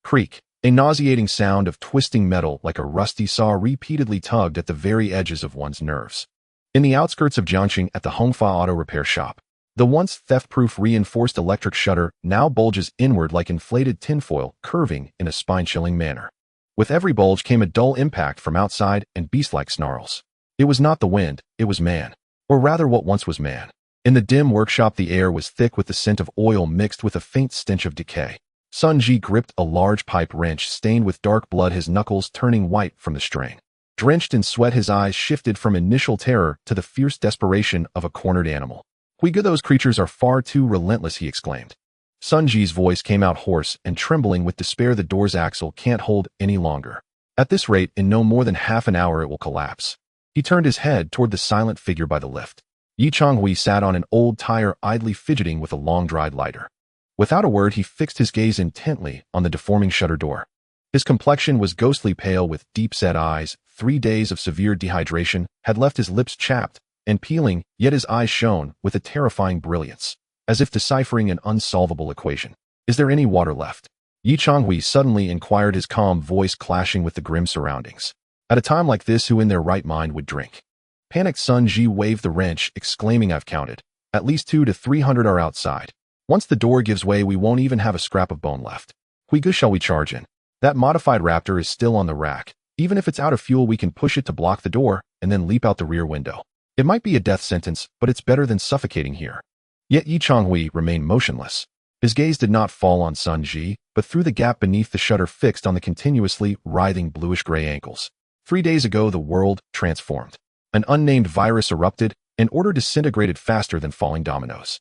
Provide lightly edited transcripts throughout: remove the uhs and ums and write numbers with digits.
Creak. A nauseating sound of twisting metal like a rusty saw repeatedly tugged at the very edges of one's nerves. In the outskirts of Jiangxing at the Hongfa Auto Repair Shop, the once theft-proof reinforced electric shutter now bulges inward like inflated tinfoil, curving in a spine-chilling manner. With every bulge came a dull impact from outside and beast-like snarls. It was not the wind, it was man. Or rather what once was man. In the dim workshop the air was thick with the scent of oil mixed with a faint stench of decay. Sun Ji gripped a large pipe wrench stained with dark blood, his knuckles turning white from the strain. Drenched in sweat, his eyes shifted from initial terror to the fierce desperation of a cornered animal. Huiga, those creatures are far too relentless, he exclaimed. Sun Ji's voice came out hoarse and trembling with despair. The door's axle can't hold any longer. At this rate, in no more than half an hour it will collapse. He turned his head toward the silent figure by the lift. Changhui sat on an old tire, idly fidgeting with a long-dried lighter. Without a word, he fixed his gaze intently on the deforming shutter door. His complexion was ghostly pale with deep-set eyes. 3 days of severe dehydration had left his lips chapped and peeling, yet his eyes shone with a terrifying brilliance, as if deciphering an unsolvable equation. Is there any water left? Changhui suddenly inquired, his calm voice clashing with the grim surroundings. At a time like this, who in their right mind would drink? Panicked Sun Ji waved the wrench, exclaiming, I've counted. At least 200 to 300 are outside. Once the door gives way, we won't even have a scrap of bone left. Huiga, shall we charge in? That modified Raptor is still on the rack. Even if it's out of fuel, we can push it to block the door and then leap out the rear window. It might be a death sentence, but it's better than suffocating here. Yet Changhui remained motionless. His gaze did not fall on Sun Ji, but through the gap beneath the shutter fixed on the continuously writhing bluish-gray ankles. 3 days ago, the world transformed. An unnamed virus erupted, and order disintegrated faster than falling dominoes.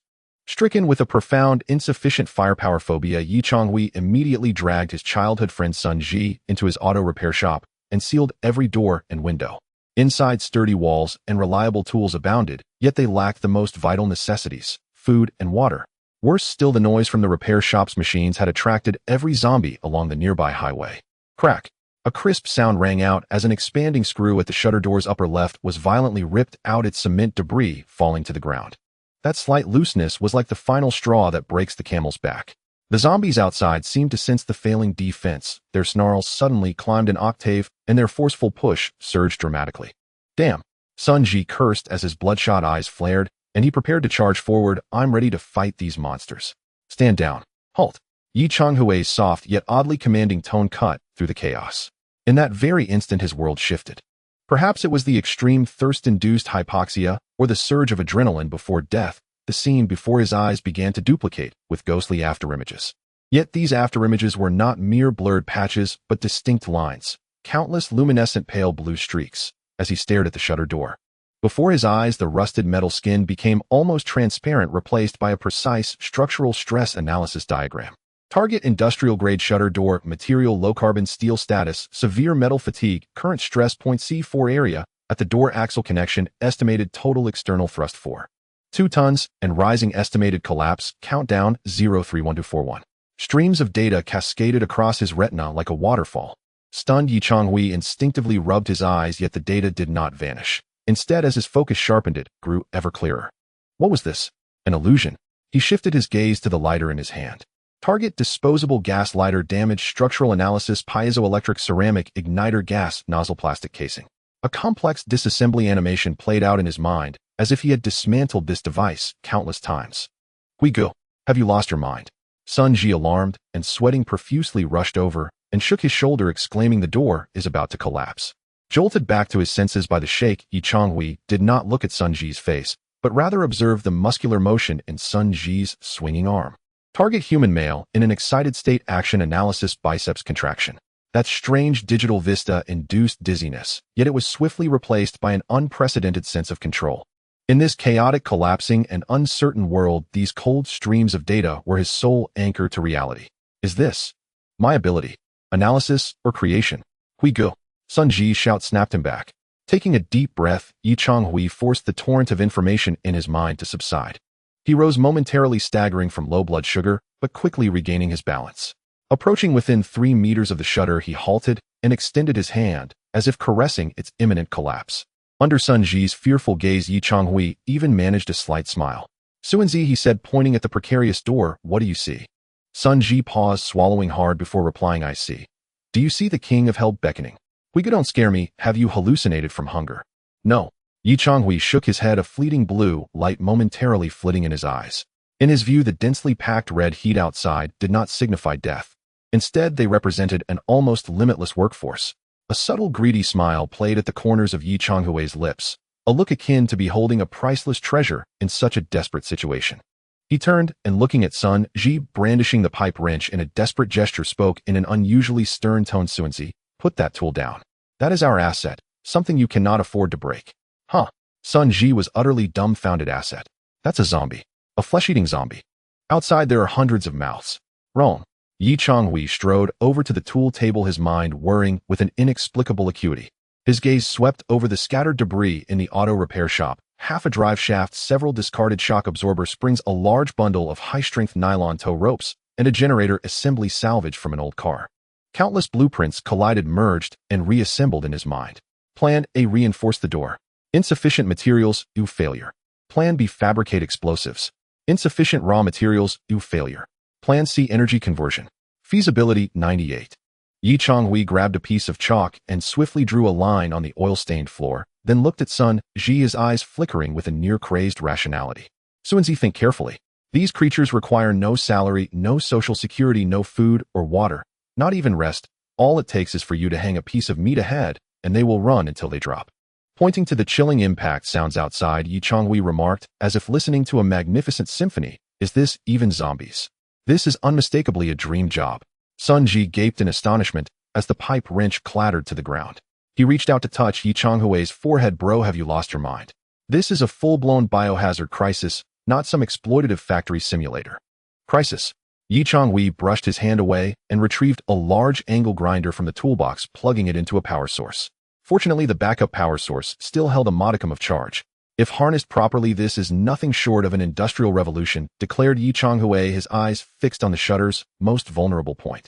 Stricken with a profound, insufficient firepower phobia, Changhui immediately dragged his childhood friend Sun Ji into his auto repair shop and sealed every door and window. Inside, sturdy walls and reliable tools abounded, yet they lacked the most vital necessities, food and water. Worse still, the noise from the repair shop's machines had attracted every zombie along the nearby highway. Crack! A crisp sound rang out as an expanding screw at the shutter door's upper left was violently ripped out, its cement debris falling to the ground. That slight looseness was like the final straw that breaks the camel's back. The zombies outside seemed to sense the failing defense. Their snarls suddenly climbed an octave, and their forceful push surged dramatically. Damn! Sun Ji cursed as his bloodshot eyes flared, and he prepared to charge forward. I'm ready to fight these monsters. Stand down. Halt! Changhui's soft yet oddly commanding tone cut through the chaos. In that very instant, his world shifted. Perhaps it was the extreme thirst-induced hypoxia or the surge of adrenaline before death. The scene before his eyes began to duplicate with ghostly afterimages. Yet these afterimages were not mere blurred patches, but distinct lines, countless luminescent pale blue streaks, as he stared at the shutter door. Before his eyes, the rusted metal skin became almost transparent, replaced by a precise structural stress analysis diagram. Target: industrial-grade shutter door, material low-carbon steel, status, severe metal fatigue, current stress point C4, area, at the door axle connection, estimated total external thrust 4.2 tons, and rising, estimated collapse, countdown 031241. Streams of data cascaded across his retina like a waterfall. Stunned, Changhui instinctively rubbed his eyes, yet the data did not vanish. Instead, as his focus sharpened, it grew ever clearer. What was this? An illusion? He shifted his gaze to the lighter in his hand. Target: disposable gas lighter, damage, structural analysis, piezoelectric ceramic igniter, gas nozzle, plastic casing. A complex disassembly animation played out in his mind, as if he had dismantled this device countless times. Huiga, have you lost your mind? Sun Ji, alarmed and sweating profusely, rushed over and shook his shoulder, exclaiming, the door is about to collapse. Jolted back to his senses by the shake, Changhui did not look at Sun Ji's face, but rather observed the muscular motion in Sun Ji's swinging arm. Target: human male, in an excited state, action analysis, biceps contraction. That strange digital vista induced dizziness, yet it was swiftly replaced by an unprecedented sense of control. In this chaotic, collapsing, and uncertain world, these cold streams of data were his sole anchor to reality. Is this my ability, analysis, or creation? Huiga! Sun Ji's shout snapped him back. Taking a deep breath, Changhui forced the torrent of information in his mind to subside. He rose momentarily, staggering from low blood sugar, but quickly regaining his balance. Approaching within 3 meters of the shutter, he halted and extended his hand, as if caressing its imminent collapse. Under Sun Ji's fearful gaze, Changhui even managed a slight smile. Suanzi, he said, pointing at the precarious door, what do you see? Sun Ji paused, swallowing hard before replying, I see. Do you see the king of hell beckoning? Huiga, don't scare me. Have you hallucinated from hunger? No. Yi Changhui shook his head, a fleeting blue light momentarily flitting in his eyes. In his view, the densely packed red heat outside did not signify death. Instead, they represented an almost limitless workforce. A subtle, greedy smile played at the corners of Yi Changhui's lips, a look akin to beholding a priceless treasure in such a desperate situation. He turned and, looking at Sun Ji brandishing the pipe wrench in a desperate gesture, spoke in an unusually stern tone. Sunzi, put that tool down. That is our asset, something you cannot afford to break. Huh? Sun Ji was utterly dumbfounded. Asset? That's a zombie. A flesh-eating zombie. Outside there are hundreds of mouths. Wrong. Yi Changhui strode over to the tool table, his mind whirring with an inexplicable acuity. His gaze swept over the scattered debris in the auto repair shop. Half a drive shaft, several discarded shock absorber springs, a large bundle of high-strength nylon tow ropes, and a generator assembly salvaged from an old car. Countless blueprints collided, merged, and reassembled in his mind. Plan A, reinforce the door. Insufficient materials, failure. Plan B, fabricate explosives. Insufficient raw materials, failure. Plan C, energy conversion. Feasibility, 98. Yi Changhui grabbed a piece of chalk and swiftly drew a line on the oil-stained floor, then looked at Sun Ji, his eyes flickering with a near-crazed rationality. Sunzi, think carefully. These creatures require no salary, no social security, no food or water, not even rest. All it takes is for you to hang a piece of meat ahead, and they will run until they drop. Pointing to the chilling impact sounds outside, Yi Changhui remarked, as if listening to a magnificent symphony, is this even zombies? This is unmistakably a dream job. Sun Ji gaped in astonishment as the pipe wrench clattered to the ground. He reached out to touch Yi Changhui's forehead. Bro, have you lost your mind? This is a full-blown biohazard crisis, not some exploitative factory simulator. Crisis. Yi Changhui brushed his hand away and retrieved a large angle grinder from the toolbox, plugging it into a power source. Fortunately, the backup power source still held a modicum of charge. If harnessed properly, this is nothing short of an industrial revolution, declared Yi Changhui, his eyes fixed on the shutter's most vulnerable point.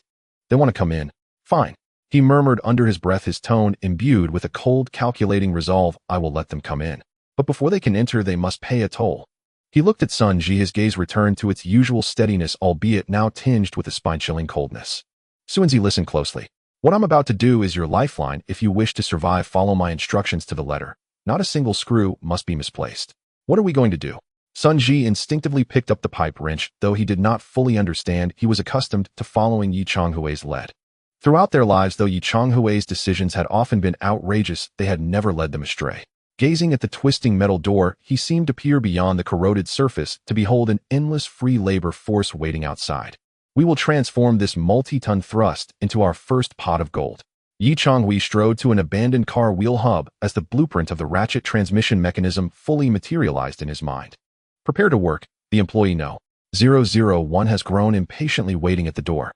They want to come in. Fine. He murmured under his breath, his tone imbued with a cold, calculating resolve. I will let them come in. But before they can enter, they must pay a toll. He looked at Sun Ji, his gaze returned to its usual steadiness, albeit now tinged with a spine-chilling coldness. Sunzi, listen closely. What I'm about to do is your lifeline. If you wish to survive, follow my instructions to the letter. Not a single screw must be misplaced. What are we going to do? Sun Ji instinctively picked up the pipe wrench, though he did not fully understand. He was accustomed to following Yi Changhui's lead. Throughout their lives, though Yi Changhui's decisions had often been outrageous, they had never led them astray. Gazing at the twisting metal door, he seemed to peer beyond the corroded surface to behold an endless free labor force waiting outside. We will transform this multi-ton thrust into our first pot of gold. Yi Changhui strode to an abandoned car wheel hub as the blueprint of the ratchet transmission mechanism fully materialized in his mind. Prepare to work, the employee No. 001 has grown, impatiently waiting at the door.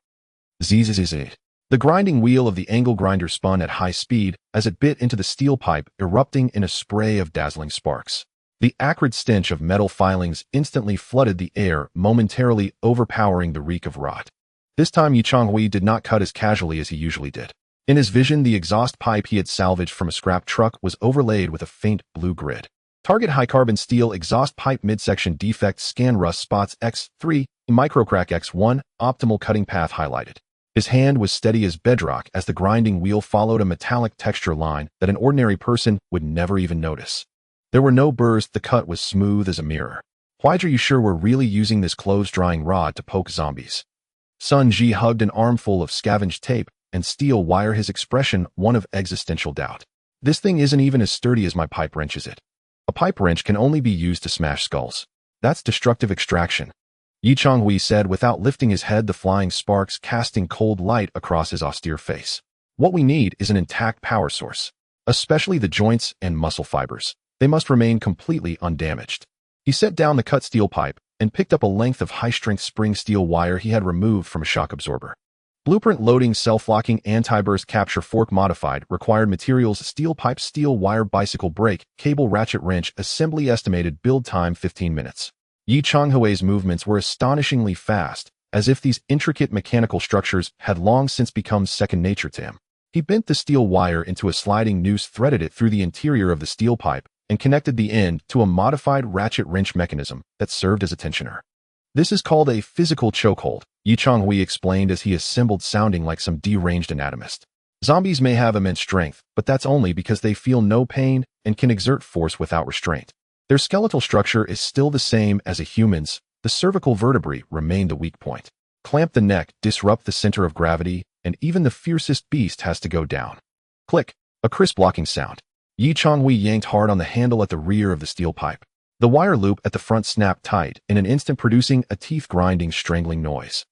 Zzz. The grinding wheel of the angle grinder spun at high speed as it bit into the steel pipe, erupting in a spray of dazzling sparks. The acrid stench of metal filings instantly flooded the air, momentarily overpowering the reek of rot. This time Yi Changhui did not cut as casually as he usually did. In his vision, the exhaust pipe he had salvaged from a scrap truck was overlaid with a faint blue grid. Target high-carbon steel exhaust pipe midsection defect, scan rust spots X3, microcrack X1, optimal cutting path highlighted. His hand was steady as bedrock as the grinding wheel followed a metallic texture line that an ordinary person would never even notice. There were no burrs, the cut was smooth as a mirror. Why are you sure we're really using this clothes-drying rod to poke zombies? Sun Ji hugged an armful of scavenged tape and steel wire, his expression one of existential doubt. This thing isn't even as sturdy as my pipe wrench, is it? A pipe wrench can only be used to smash skulls. That's destructive extraction. Yi Changhui said without lifting his head, the flying sparks casting cold light across his austere face. What we need is an intact power source, especially the joints and muscle fibers. They must remain completely undamaged. He set down the cut steel pipe and picked up a length of high-strength spring steel wire he had removed from a shock absorber. Blueprint loading, self-locking, anti-burst capture fork modified, required materials, steel pipe, steel wire, bicycle brake, cable, ratchet wrench, assembly, estimated build time 15 minutes. Yi Changhui's movements were astonishingly fast, as if these intricate mechanical structures had long since become second nature to him. He bent the steel wire into a sliding noose, threaded it through the interior of the steel pipe, and connected the end to a modified ratchet wrench mechanism that served as a tensioner. This is called a physical chokehold, Yi Changhui explained as he assembled, sounding like some deranged anatomist. Zombies may have immense strength, but that's only because they feel no pain and can exert force without restraint. Their skeletal structure is still the same as a human's. The cervical vertebrae remain the weak point. Clamp the neck, disrupt the center of gravity, and even the fiercest beast has to go down. Click. A crisp locking sound. Yi Changhui yanked hard on the handle at the rear of the steel pipe. The wire loop at the front snapped tight, in an instant producing a teeth-grinding, strangling noise.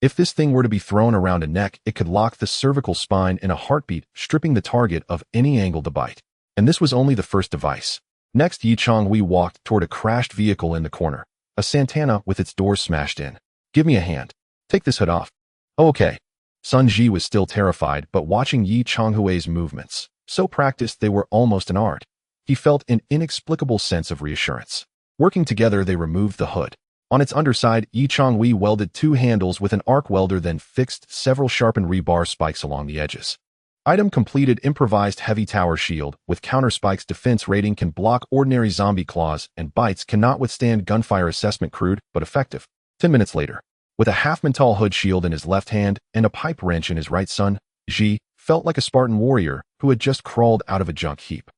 If this thing were to be thrown around a neck, it could lock the cervical spine in a heartbeat, stripping the target of any angle to bite. And this was only the first device. Next, Yi Changhui walked toward a crashed vehicle in the corner, a Santana with its doors smashed in. Give me a hand. Take this hood off. Oh, okay. Sun Ji was still terrified, but watching Yi Changhui's movements, so practiced they were almost an art, he felt an inexplicable sense of reassurance. Working together, they removed the hood. On its underside, Yi Changhui welded 2 handles with an arc welder, then fixed several sharpened rebar spikes along the edges. Item completed. Improvised heavy tower shield with counter spikes. Defense rating can block ordinary zombie claws and bites, cannot withstand gunfire. Assessment crude but effective. 10 minutes later, with a half-mental hood shield in his left hand and a pipe wrench in his right, Sun Ji felt like a Spartan warrior who had just crawled out of a junk heap.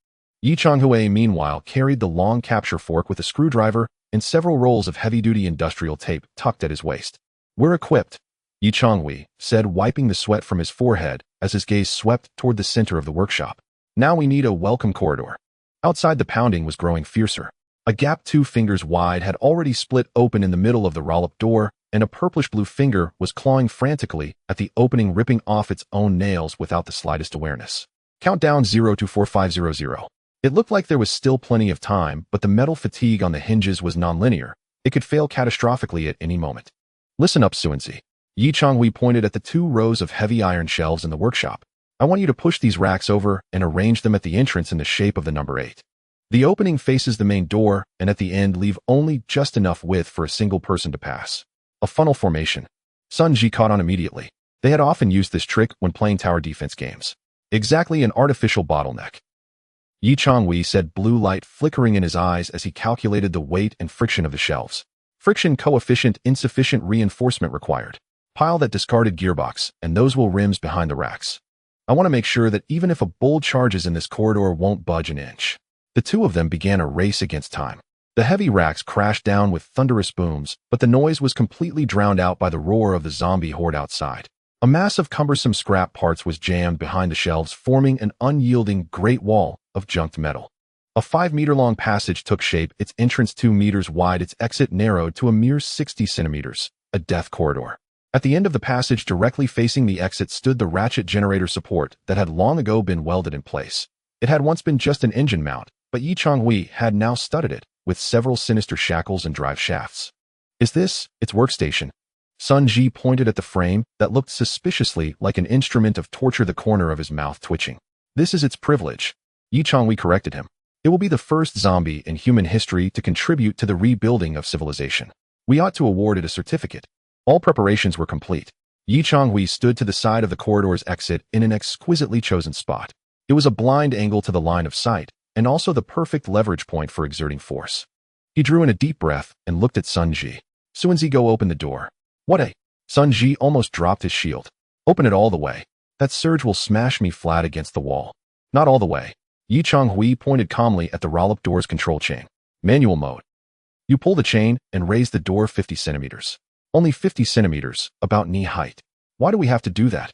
Yi Changhui, meanwhile, carried the long capture fork with a screwdriver and several rolls of heavy-duty industrial tape tucked at his waist. We're equipped, Yi Changhui said, wiping the sweat from his forehead as his gaze swept toward the center of the workshop. Now we need a welcome corridor. Outside, the pounding was growing fiercer. A gap 2 fingers wide had already split open in the middle of the roll-up door, and a purplish-blue finger was clawing frantically at the opening, ripping off its own nails without the slightest awareness. Countdown 0 to 4500. It looked like there was still plenty of time, but the metal fatigue on the hinges was nonlinear. It could fail catastrophically at any moment. Listen up, Suanzi. Yi Changhui pointed at the 2 rows of heavy iron shelves in the workshop. I want you to push these racks over and arrange them at the entrance in the shape of the number 8. The opening faces the main door, and at the end leave only just enough width for a single person to pass. A funnel formation. Sun Ji caught on immediately. They had often used this trick when playing tower defense games. Exactly an artificial bottleneck. Yi Changhui said, blue light flickering in his eyes as he calculated the weight and friction of the shelves. Friction coefficient insufficient, reinforcement required. Pile that discarded gearbox, and those will rims behind the racks. I want to make sure that even if a bull charges in this corridor, won't budge an inch. The 2 of them began a race against time. The heavy racks crashed down with thunderous booms, but the noise was completely drowned out by the roar of the zombie horde outside. A mass of cumbersome scrap parts was jammed behind the shelves, forming an unyielding great wall of junked metal. A 5-meter-long passage took shape, its entrance 2 meters wide, its exit narrowed to a mere 60 centimeters, a death corridor. At the end of the passage, directly facing the exit, stood the ratchet generator support that had long ago been welded in place. It had once been just an engine mount, but Yi Changhui had now studded it with several sinister shackles and drive shafts. Is this its workstation? Sun Ji pointed at the frame that looked suspiciously like an instrument of torture, the corner of his mouth twitching. This is its privilege. Yi Changhui corrected him. It will be the first zombie in human history to contribute to the rebuilding of civilization. We ought to award it a certificate. All preparations were complete. Yi Changhui stood to the side of the corridor's exit in an exquisitely chosen spot. It was a blind angle to the line of sight, and also the perfect leverage point for exerting force. He drew in a deep breath and looked at Sun Ji. Suanzi, go open the door. What a... Sun Ji almost dropped his shield. Open it all the way. That surge will smash me flat against the wall. Not all the way. Yi Changhui pointed calmly at the roll-up door's control chain. Manual mode. You pull the chain and raise the door 50 centimeters. Only 50 centimeters, about knee height. Why do we have to do that?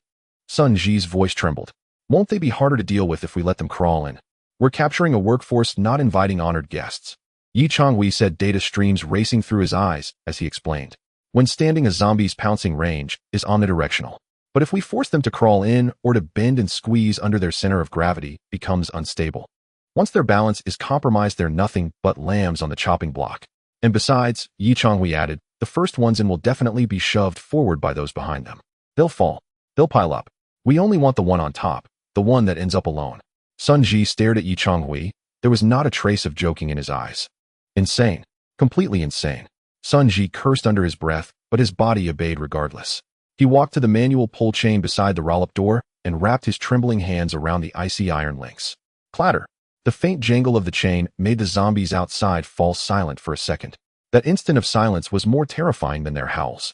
Sun Ji's voice trembled. Won't they be harder to deal with if we let them crawl in? We're capturing a workforce, not inviting honored guests. Yi Changhui said, data streams racing through his eyes as he explained. When standing, a zombie's pouncing range is omnidirectional. But if we force them to crawl in or to bend and squeeze under, their center of gravity becomes unstable. Once their balance is compromised, they're nothing but lambs on the chopping block. And besides, Yi Changhui added, the first ones in will definitely be shoved forward by those behind them. They'll fall. They'll pile up. We only want the one on top, the one that ends up alone. Sun Ji stared at Yi Changhui. There was not a trace of joking in his eyes. Insane. Completely insane. Sun Ji cursed under his breath, but his body obeyed regardless. He walked to the manual pull chain beside the roll-up door and wrapped his trembling hands around the icy iron links. Clatter. The faint jangle of the chain made the zombies outside fall silent for a second. That instant of silence was more terrifying than their howls.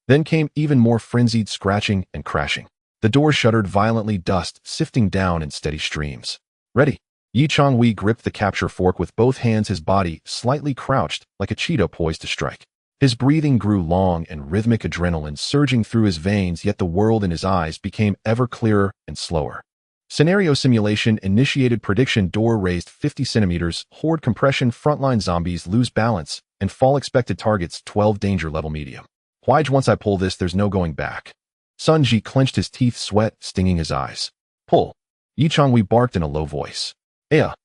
Then came even more frenzied scratching and crashing. The door shuddered violently, dust sifting down in steady streams. Ready. Yi Changhui gripped the capture fork with both hands, his body slightly crouched like a cheetah poised to strike. His breathing grew long and rhythmic, adrenaline surging through his veins, yet the world in his eyes became ever clearer and slower. Scenario simulation initiated. Prediction: door raised 50 centimeters, horde compression, frontline zombies lose balance, and fall. Expected targets 12, danger level medium. Why, once I pull this, there's no going back. Sun Ji clenched his teeth, sweat stinging his eyes. Pull. Yi Changhui barked in a low voice. To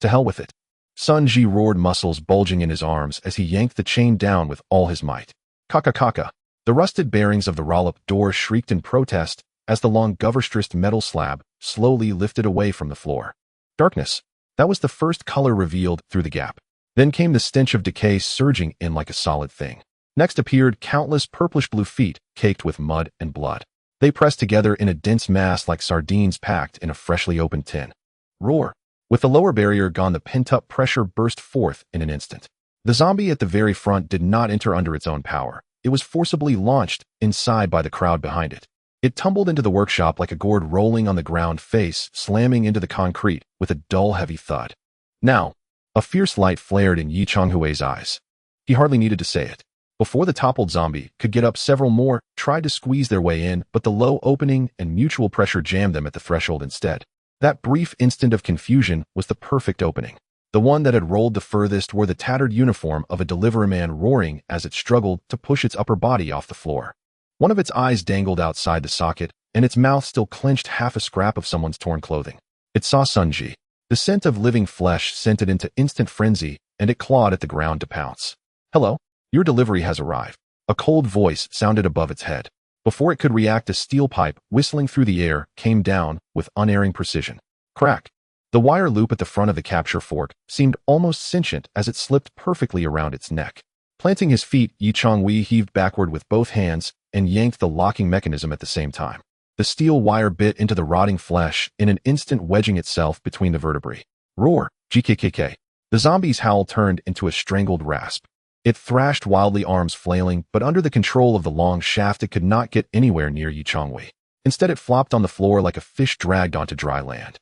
hell with it. Sun Ji roared, muscles bulging in his arms as he yanked the chain down with all his might. Kaka. The rusted bearings of the roll-up door shrieked in protest as the long Goverstrist metal slab slowly lifted away from the floor. Darkness. That was the first color revealed through the gap. Then came the stench of decay surging in like a solid thing. Next appeared countless purplish-blue feet caked with mud and blood. They pressed together in a dense mass like sardines packed in a freshly opened tin. Roar. With the lower barrier gone, the pent-up pressure burst forth in an instant. The zombie at the very front did not enter under its own power. It was forcibly launched inside by the crowd behind it. It tumbled into the workshop like a gourd, rolling on the ground, face slamming into the concrete with a dull, heavy thud. Now, a fierce light flared in Yi Changhui's eyes. He hardly needed to say it. Before the toppled zombie could get up, several more tried to squeeze their way in, but the low opening and mutual pressure jammed them at the threshold instead. That brief instant of confusion was the perfect opening. The one that had rolled the furthest wore the tattered uniform of a delivery man, roaring as it struggled to push its upper body off the floor. One of its eyes dangled outside the socket, and its mouth still clenched half a scrap of someone's torn clothing. It saw Sun Ji. The scent of living flesh sent it into instant frenzy, and it clawed at the ground to pounce. Hello? Your delivery has arrived. A cold voice sounded above its head. Before it could react, a steel pipe, whistling through the air, came down with unerring precision. Crack. The wire loop at the front of the capture fork seemed almost sentient as it slipped perfectly around its neck. Planting his feet, Yi Changhui heaved backward with both hands and yanked the locking mechanism at the same time. The steel wire bit into the rotting flesh in an instant, wedging itself between the vertebrae. Roar. GKKK. The zombie's howl turned into a strangled rasp. It thrashed wildly, arms flailing, but under the control of the long shaft, it could not get anywhere near Yi Changhui. Instead, it flopped on the floor like a fish dragged onto dry land.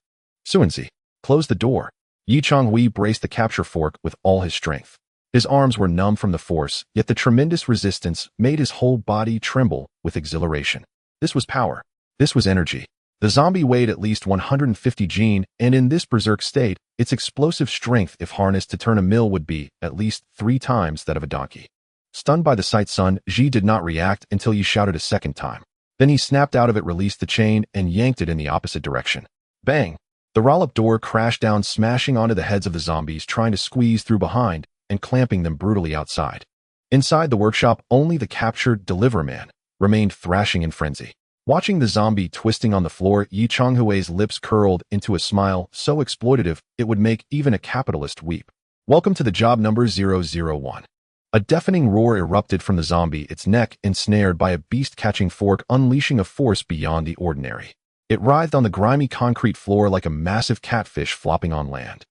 Suanzi. Close the door. Yi Changhui braced the capture fork with all his strength. His arms were numb from the force, yet the tremendous resistance made his whole body tremble with exhilaration. This was power. This was energy. The zombie weighed at least 150 gene, and in this berserk state, its explosive strength, if harnessed to turn a mill, would be at least 3 times that of a donkey. Stunned by the sight, Sun Ji did not react until Yi shouted a second time. Then he snapped out of it, released the chain, and yanked it in the opposite direction. Bang! The roll-up door crashed down, smashing onto the heads of the zombies trying to squeeze through behind and clamping them brutally outside. Inside the workshop, only the captured delivery man remained, thrashing in frenzy. Watching the zombie twisting on the floor, Yi Changhui's lips curled into a smile so exploitative it would make even a capitalist weep. Welcome to the job number 001. A deafening roar erupted from the zombie, its neck ensnared by a beast-catching fork, unleashing a force beyond the ordinary. It writhed on the grimy concrete floor like a massive catfish flopping on land.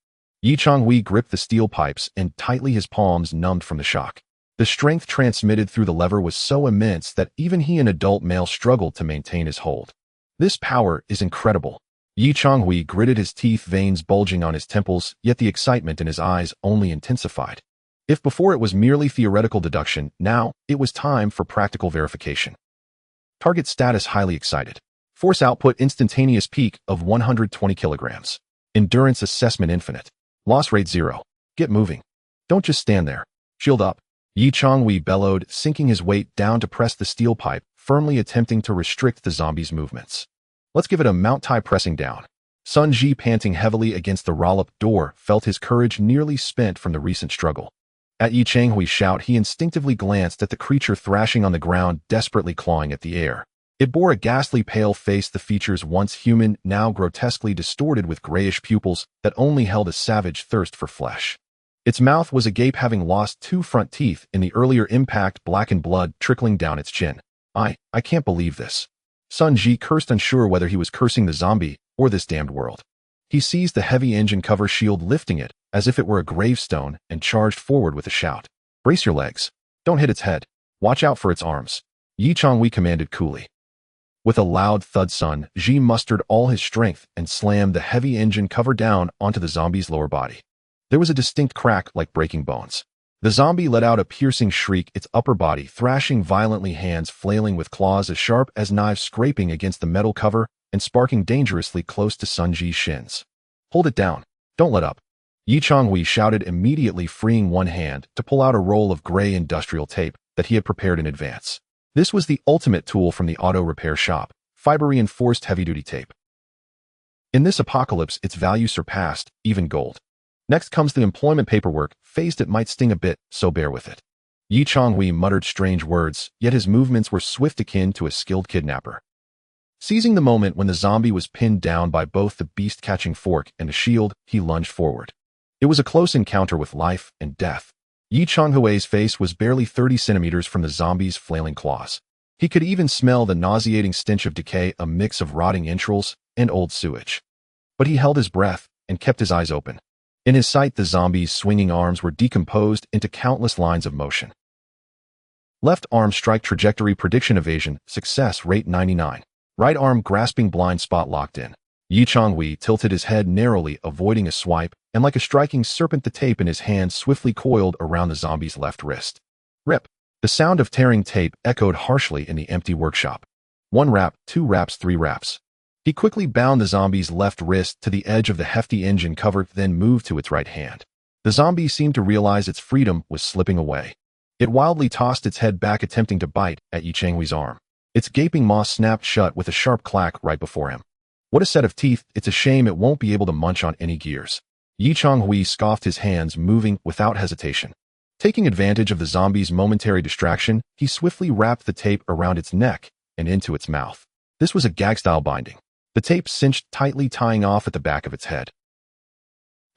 Yi Changhui gripped the steel pipes, and tightly, his palms numbed from the shock. The strength transmitted through the lever was so immense that even he, an adult male, struggled to maintain his hold. This power is incredible. Yi Changhui gritted his teeth, veins bulging on his temples, yet the excitement in his eyes only intensified. If before it was merely theoretical deduction, now it was time for practical verification. Target status: highly excited. Force output instantaneous peak of 120 kilograms. Endurance assessment infinite. Loss rate 0. Get moving. Don't just stand there. Shield up. Yi Changhui bellowed, sinking his weight down to press the steel pipe, firmly attempting to restrict the zombie's movements. Let's give it a mount. Tie pressing down. Sun Ji, panting heavily against the roll-up door, felt his courage nearly spent from the recent struggle. At Yi Changhui's shout, he instinctively glanced at the creature thrashing on the ground, desperately clawing at the air. It bore a ghastly pale face, the features once human, now grotesquely distorted with grayish pupils that only held a savage thirst for flesh. Its mouth was agape, having lost 2 front teeth in the earlier impact, blackened blood trickling down its chin. I can't believe this. Sun Ji cursed, unsure whether he was cursing the zombie or this damned world. He seized the heavy engine cover shield, lifting it as if it were a gravestone, and charged forward with a shout. Brace your legs. Don't hit its head. Watch out for its arms. Yi Changhui commanded coolly. With a loud thud, Sun Ji mustered all his strength and slammed the heavy engine cover down onto the zombie's lower body. There was a distinct crack like breaking bones. The zombie let out a piercing shriek, its upper body thrashing violently, hands flailing with claws as sharp as knives scraping against the metal cover and sparking dangerously close to Sun Ji's shins. Hold it down. Don't let up. Yi Changhui shouted, immediately freeing one hand to pull out a roll of gray industrial tape that he had prepared in advance. This was the ultimate tool from the auto repair shop, fiber-reinforced heavy-duty tape. In this apocalypse, its value surpassed even gold. Next comes the employment paperwork. Phased, it might sting a bit, so bear with it. Yi Changhui muttered strange words, yet his movements were swift, akin to a skilled kidnapper. Seizing the moment when the zombie was pinned down by both the beast-catching fork and a shield, he lunged forward. It was a close encounter with life and death. Yi Changhui's face was barely 30 centimeters from the zombie's flailing claws. He could even smell the nauseating stench of decay, a mix of rotting entrails and old sewage. But he held his breath and kept his eyes open. In his sight, the zombie's swinging arms were decomposed into countless lines of motion. Left arm strike trajectory prediction evasion, success rate 99. Right arm grasping blind spot locked in. Yi Changhui tilted his head narrowly, avoiding a swipe, and like a striking serpent, the tape in his hand swiftly coiled around the zombie's left wrist. Rip! The sound of tearing tape echoed harshly in the empty workshop. 1 wrap, 2 wraps, 3 wraps. He quickly bound the zombie's left wrist to the edge of the hefty engine cover, then moved to its right hand. The zombie seemed to realize its freedom was slipping away. It wildly tossed its head back, attempting to bite at Yi Changhui's arm. Its gaping maw snapped shut with a sharp clack right before him. What a set of teeth! It's a shame it won't be able to munch on any gears. Yi Changhui scoffed, his hands moving without hesitation. Taking advantage of the zombie's momentary distraction, he swiftly wrapped the tape around its neck and into its mouth. This was a gag-style binding. The tape cinched tightly, tying off at the back of its head.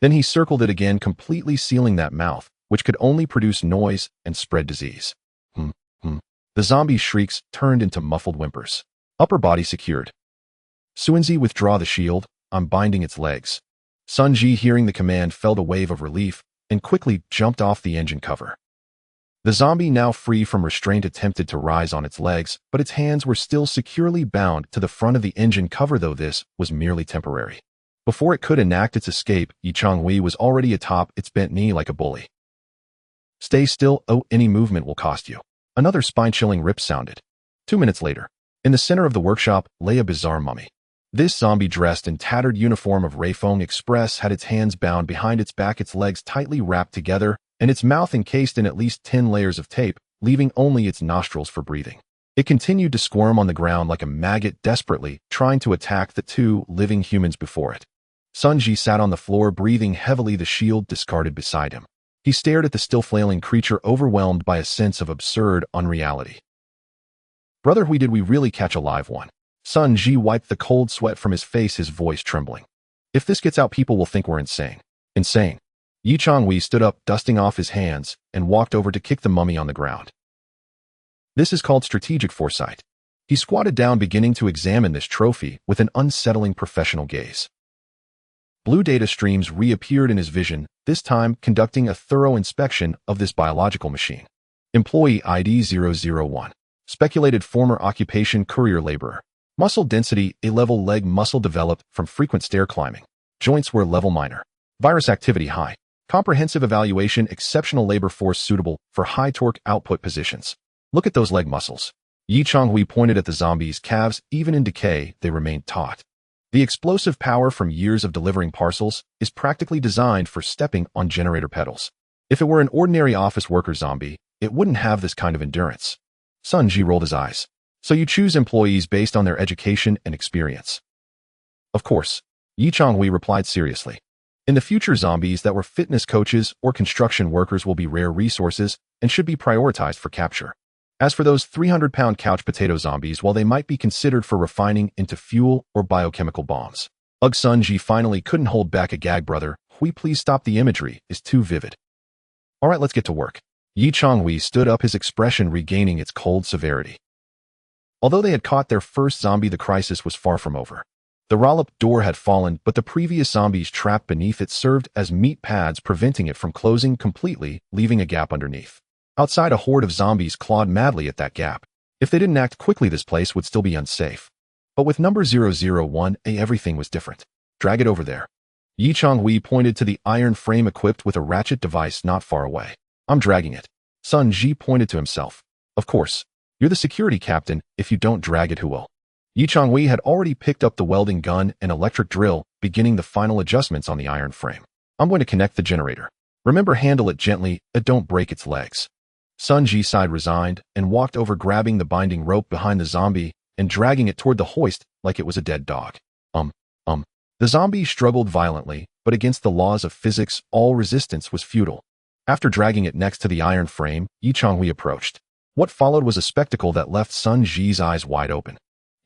Then he circled it again, completely sealing that mouth, which could only produce noise and spread disease. The zombie's shrieks turned into muffled whimpers. Upper body secured. Suanzi, withdraw the shield. I'm binding its legs. Sun Ji, hearing the command, felt a wave of relief and quickly jumped off the engine cover. The zombie, now free from restraint, attempted to rise on its legs, but its hands were still securely bound to the front of the engine cover, though this was merely temporary. Before it could enact its escape, Yi Changhui was already atop its bent knee like a bully. Stay still, oh, any movement will cost you. Another spine-chilling rip sounded. 2 minutes later, in the center of the workshop lay a bizarre mummy. This zombie, dressed in tattered uniform of Raifeng Express, had its hands bound behind its back, its legs tightly wrapped together, and its mouth encased in at least 10 layers of tape, leaving only its nostrils for breathing. It continued to squirm on the ground like a maggot, desperately trying to attack the 2 living humans before it. Sun Ji sat on the floor, breathing heavily, the shield discarded beside him. He stared at the still flailing creature, overwhelmed by a sense of absurd unreality. Brother Hui, did we really catch a live one? Sun Ji wiped the cold sweat from his face, his voice trembling. If this gets out, people will think we're insane. Insane. Yi Changhui stood up, dusting off his hands, and walked over to kick the mummy on the ground. This is called strategic foresight. He squatted down, beginning to examine this trophy with an unsettling professional gaze. Blue data streams reappeared in his vision, this time conducting a thorough inspection of this biological machine. Employee ID 001. Speculated former occupation courier laborer. Muscle density A-level, leg muscle developed from frequent stair climbing. Joints were level minor. Virus activity high. Comprehensive evaluation, exceptional labor force suitable for high torque output positions. Look at those leg muscles. Yi Changhui pointed at the zombie's calves. Even in decay, they remained taut. The explosive power from years of delivering parcels is practically designed for stepping on generator pedals. If it were an ordinary office worker zombie, it wouldn't have this kind of endurance. Sun Ji rolled his eyes. So you choose employees based on their education and experience? Of course. Yi Changhui replied seriously. In the future, zombies that were fitness coaches or construction workers will be rare resources and should be prioritized for capture. As for those 300-pound couch potato zombies, while they might be considered for refining into fuel or biochemical bombs. Ugh, Sun Ji finally couldn't hold back a gag. Brother Hui, please stop, the imagery is too vivid. All right, let's get to work. Yi Changhui stood up, his expression regaining its cold severity. Although they had caught their first zombie, the crisis was far from over. The roll-up door had fallen, but the previous zombies trapped beneath it served as meat pads, preventing it from closing completely, leaving a gap underneath. Outside, a horde of zombies clawed madly at that gap. If they didn't act quickly, this place would still be unsafe. But with number 001, everything was different. Drag it over there. Changhui pointed to the iron frame equipped with a ratchet device not far away. I'm dragging it. Sun Ji pointed to himself. Of course. You're the security captain. If you don't drag it, who will? Changhui had already picked up the welding gun and electric drill, beginning the final adjustments on the iron frame. I'm going to connect the generator. Remember, handle it gently, don't break its legs. Sun Ji sighed resigned and walked over, grabbing the binding rope behind the zombie and dragging it toward the hoist like it was a dead dog. The zombie struggled violently, but against the laws of physics, all resistance was futile. After dragging it next to the iron frame, Changhui approached. What followed was a spectacle that left Sun Ji's eyes wide open.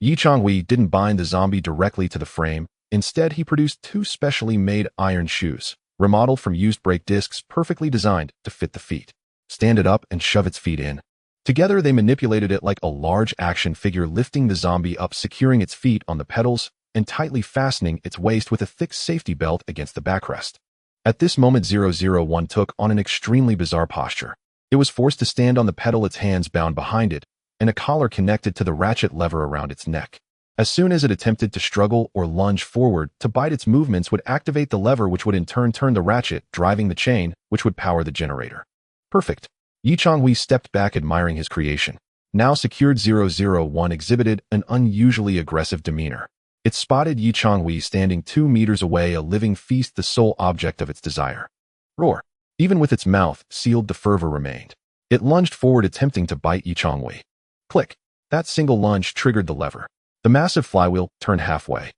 Changhui didn't bind the zombie directly to the frame. Instead, he produced two specially made iron shoes, remodeled from used brake discs, perfectly designed to fit the feet. Stand it up and shove its feet in. Together, they manipulated it like a large action figure, lifting the zombie up, securing its feet on the pedals, and tightly fastening its waist with a thick safety belt against the backrest. At this moment, 001 took on an extremely bizarre posture. It was forced to stand on the pedal, its hands bound behind it, and a collar connected to the ratchet lever around its neck. As soon as it attempted to struggle or lunge forward to bite, its movements would activate the lever, which would in turn turn the ratchet, driving the chain, which would power the generator. Perfect. Changhui stepped back, admiring his creation. Now secured, 001 exhibited an unusually aggressive demeanor. It spotted Changhui standing 2 meters away, a living feast, the sole object of its desire. Roar. Even with its mouth sealed, the fervor remained. It lunged forward, attempting to bite Changhui. Click. That single lunge triggered the lever. The massive flywheel turned halfway.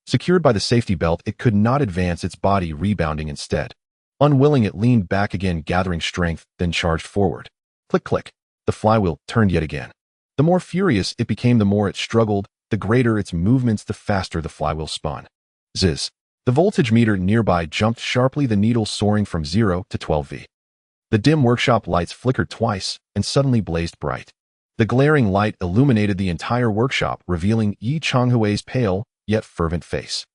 Secured by the safety belt, it could not advance, its body rebounding instead. Unwilling, it leaned back again, gathering strength, then charged forward. Click, click. The flywheel turned yet again. The more furious it became, the more it struggled, the greater its movements, the faster the flywheel spun. Ziz. The voltage meter nearby jumped sharply, the needle soaring from 0 to 12V. The dim workshop lights flickered twice and suddenly blazed bright. The glaring light illuminated the entire workshop, revealing Changhui's pale yet fervent face.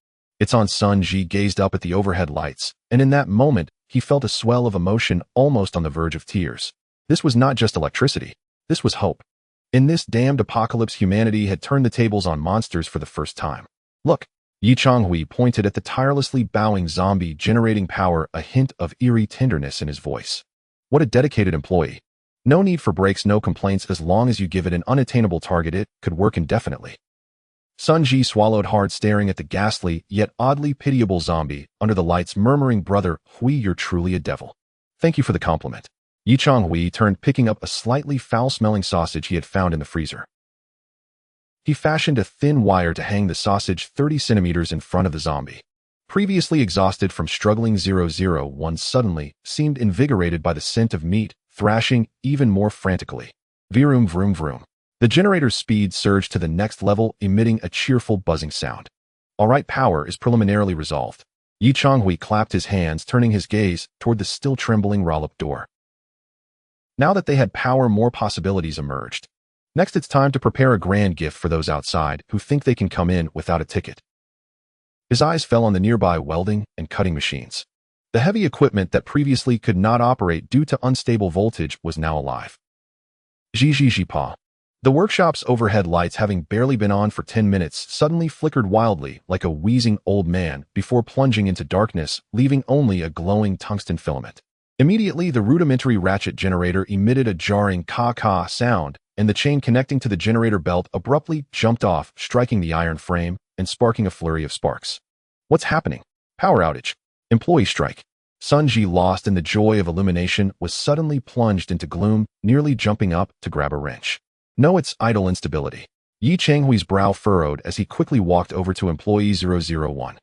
It's on. Sun Ji gazed up at the overhead lights, and in that moment, he felt a swell of emotion, almost on the verge of tears. This was not just electricity. This was hope. In this damned apocalypse, humanity had turned the tables on monsters for the first time. Look. Changhui pointed at the tirelessly bowing zombie, generating power, a hint of eerie tenderness in his voice. What a dedicated employee. No need for breaks, no complaints. As long as you give it an unattainable target, it could work indefinitely. Sun Ji swallowed hard, staring at the ghastly yet oddly pitiable zombie under the lights, murmuring, "Brother Hui, you're truly a devil. Thank you for the compliment." Changhui turned, picking up a slightly foul-smelling sausage he had found in the freezer. He fashioned a thin wire to hang the sausage 30 centimeters in front of the zombie. Previously exhausted from struggling, 001 suddenly seemed invigorated by the scent of meat, thrashing even more frantically. Vroom, vroom, vroom. The generator's speed surged to the next level, emitting a cheerful buzzing sound. All right, power is preliminarily resolved. Changhui clapped his hands, turning his gaze toward the still trembling roll-up door. Now that they had power, more possibilities emerged. Next, it's time to prepare a grand gift for those outside who think they can come in without a ticket. His eyes fell on the nearby welding and cutting machines. The heavy equipment that previously could not operate due to unstable voltage was now alive. Zhi-zhi-zhi-pa. The workshop's overhead lights, having barely been on for 10 minutes, suddenly flickered wildly like a wheezing old man before plunging into darkness, leaving only a glowing tungsten filament. Immediately, the rudimentary ratchet generator emitted a jarring ka-ka sound, and the chain connecting to the generator belt abruptly jumped off, striking the iron frame and sparking a flurry of sparks. What's happening? Power outage. Employee strike. Sun Ji, lost in the joy of illumination, was suddenly plunged into gloom, nearly jumping up to grab a wrench. No, it's idle instability. Changhui's brow furrowed as he quickly walked over to employee 001.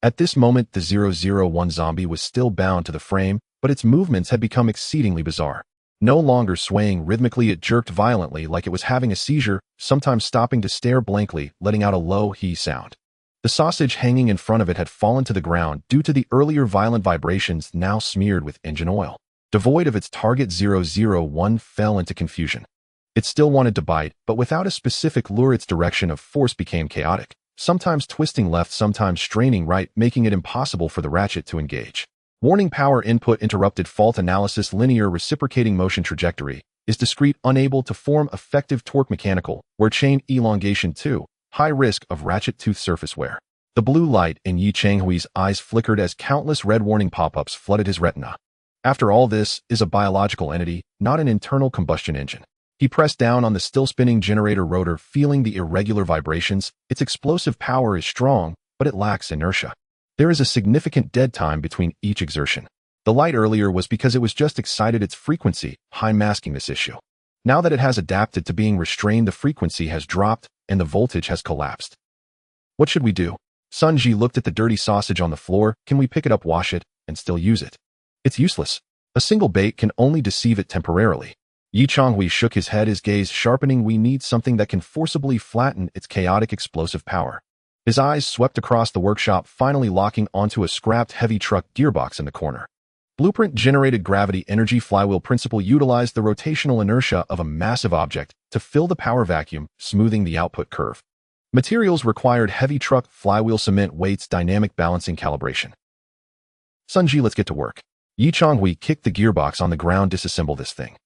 At this moment, the 001 zombie was still bound to the frame, but its movements had become exceedingly bizarre. No longer swaying rhythmically, it jerked violently like it was having a seizure, sometimes stopping to stare blankly, letting out a low he sound. The sausage hanging in front of it had fallen to the ground due to the earlier violent vibrations, now smeared with engine oil. Devoid of its target, 001 fell into confusion. It still wanted to bite, but without a specific lure. Its direction of force became chaotic, sometimes twisting left, sometimes straining right, making it impossible for the ratchet to engage. Warning power input interrupted fault analysis linear reciprocating motion trajectory is discrete unable to form effective torque mechanical where chain elongation 2, high risk of ratchet tooth surface wear. The blue light in Changhui's eyes flickered as countless red warning pop-ups flooded his retina. After all, this is a biological entity, not an internal combustion engine. He pressed down on the still-spinning generator rotor, feeling the irregular vibrations. Its explosive power is strong, but it lacks inertia. There is a significant dead time between each exertion. The light earlier was because it was just excited its frequency, high masking this issue. Now that it has adapted to being restrained, the frequency has dropped and the voltage has collapsed. What should we do? Sun Ji looked at the dirty sausage on the floor. Can we pick it up, wash it, and still use it? It's useless. A single bait can only deceive it temporarily. Changhui shook his head, his gaze sharpening. We need something that can forcibly flatten its chaotic explosive power. His eyes swept across the workshop, finally locking onto a scrapped heavy truck gearbox in the corner. Blueprint-generated gravity energy flywheel principle utilized the rotational inertia of a massive object to fill the power vacuum, smoothing the output curve. Materials required heavy truck flywheel cement weights dynamic balancing calibration. Sun Ji, let's get to work. Changhui kicked the gearbox on the ground. Disassemble this thing.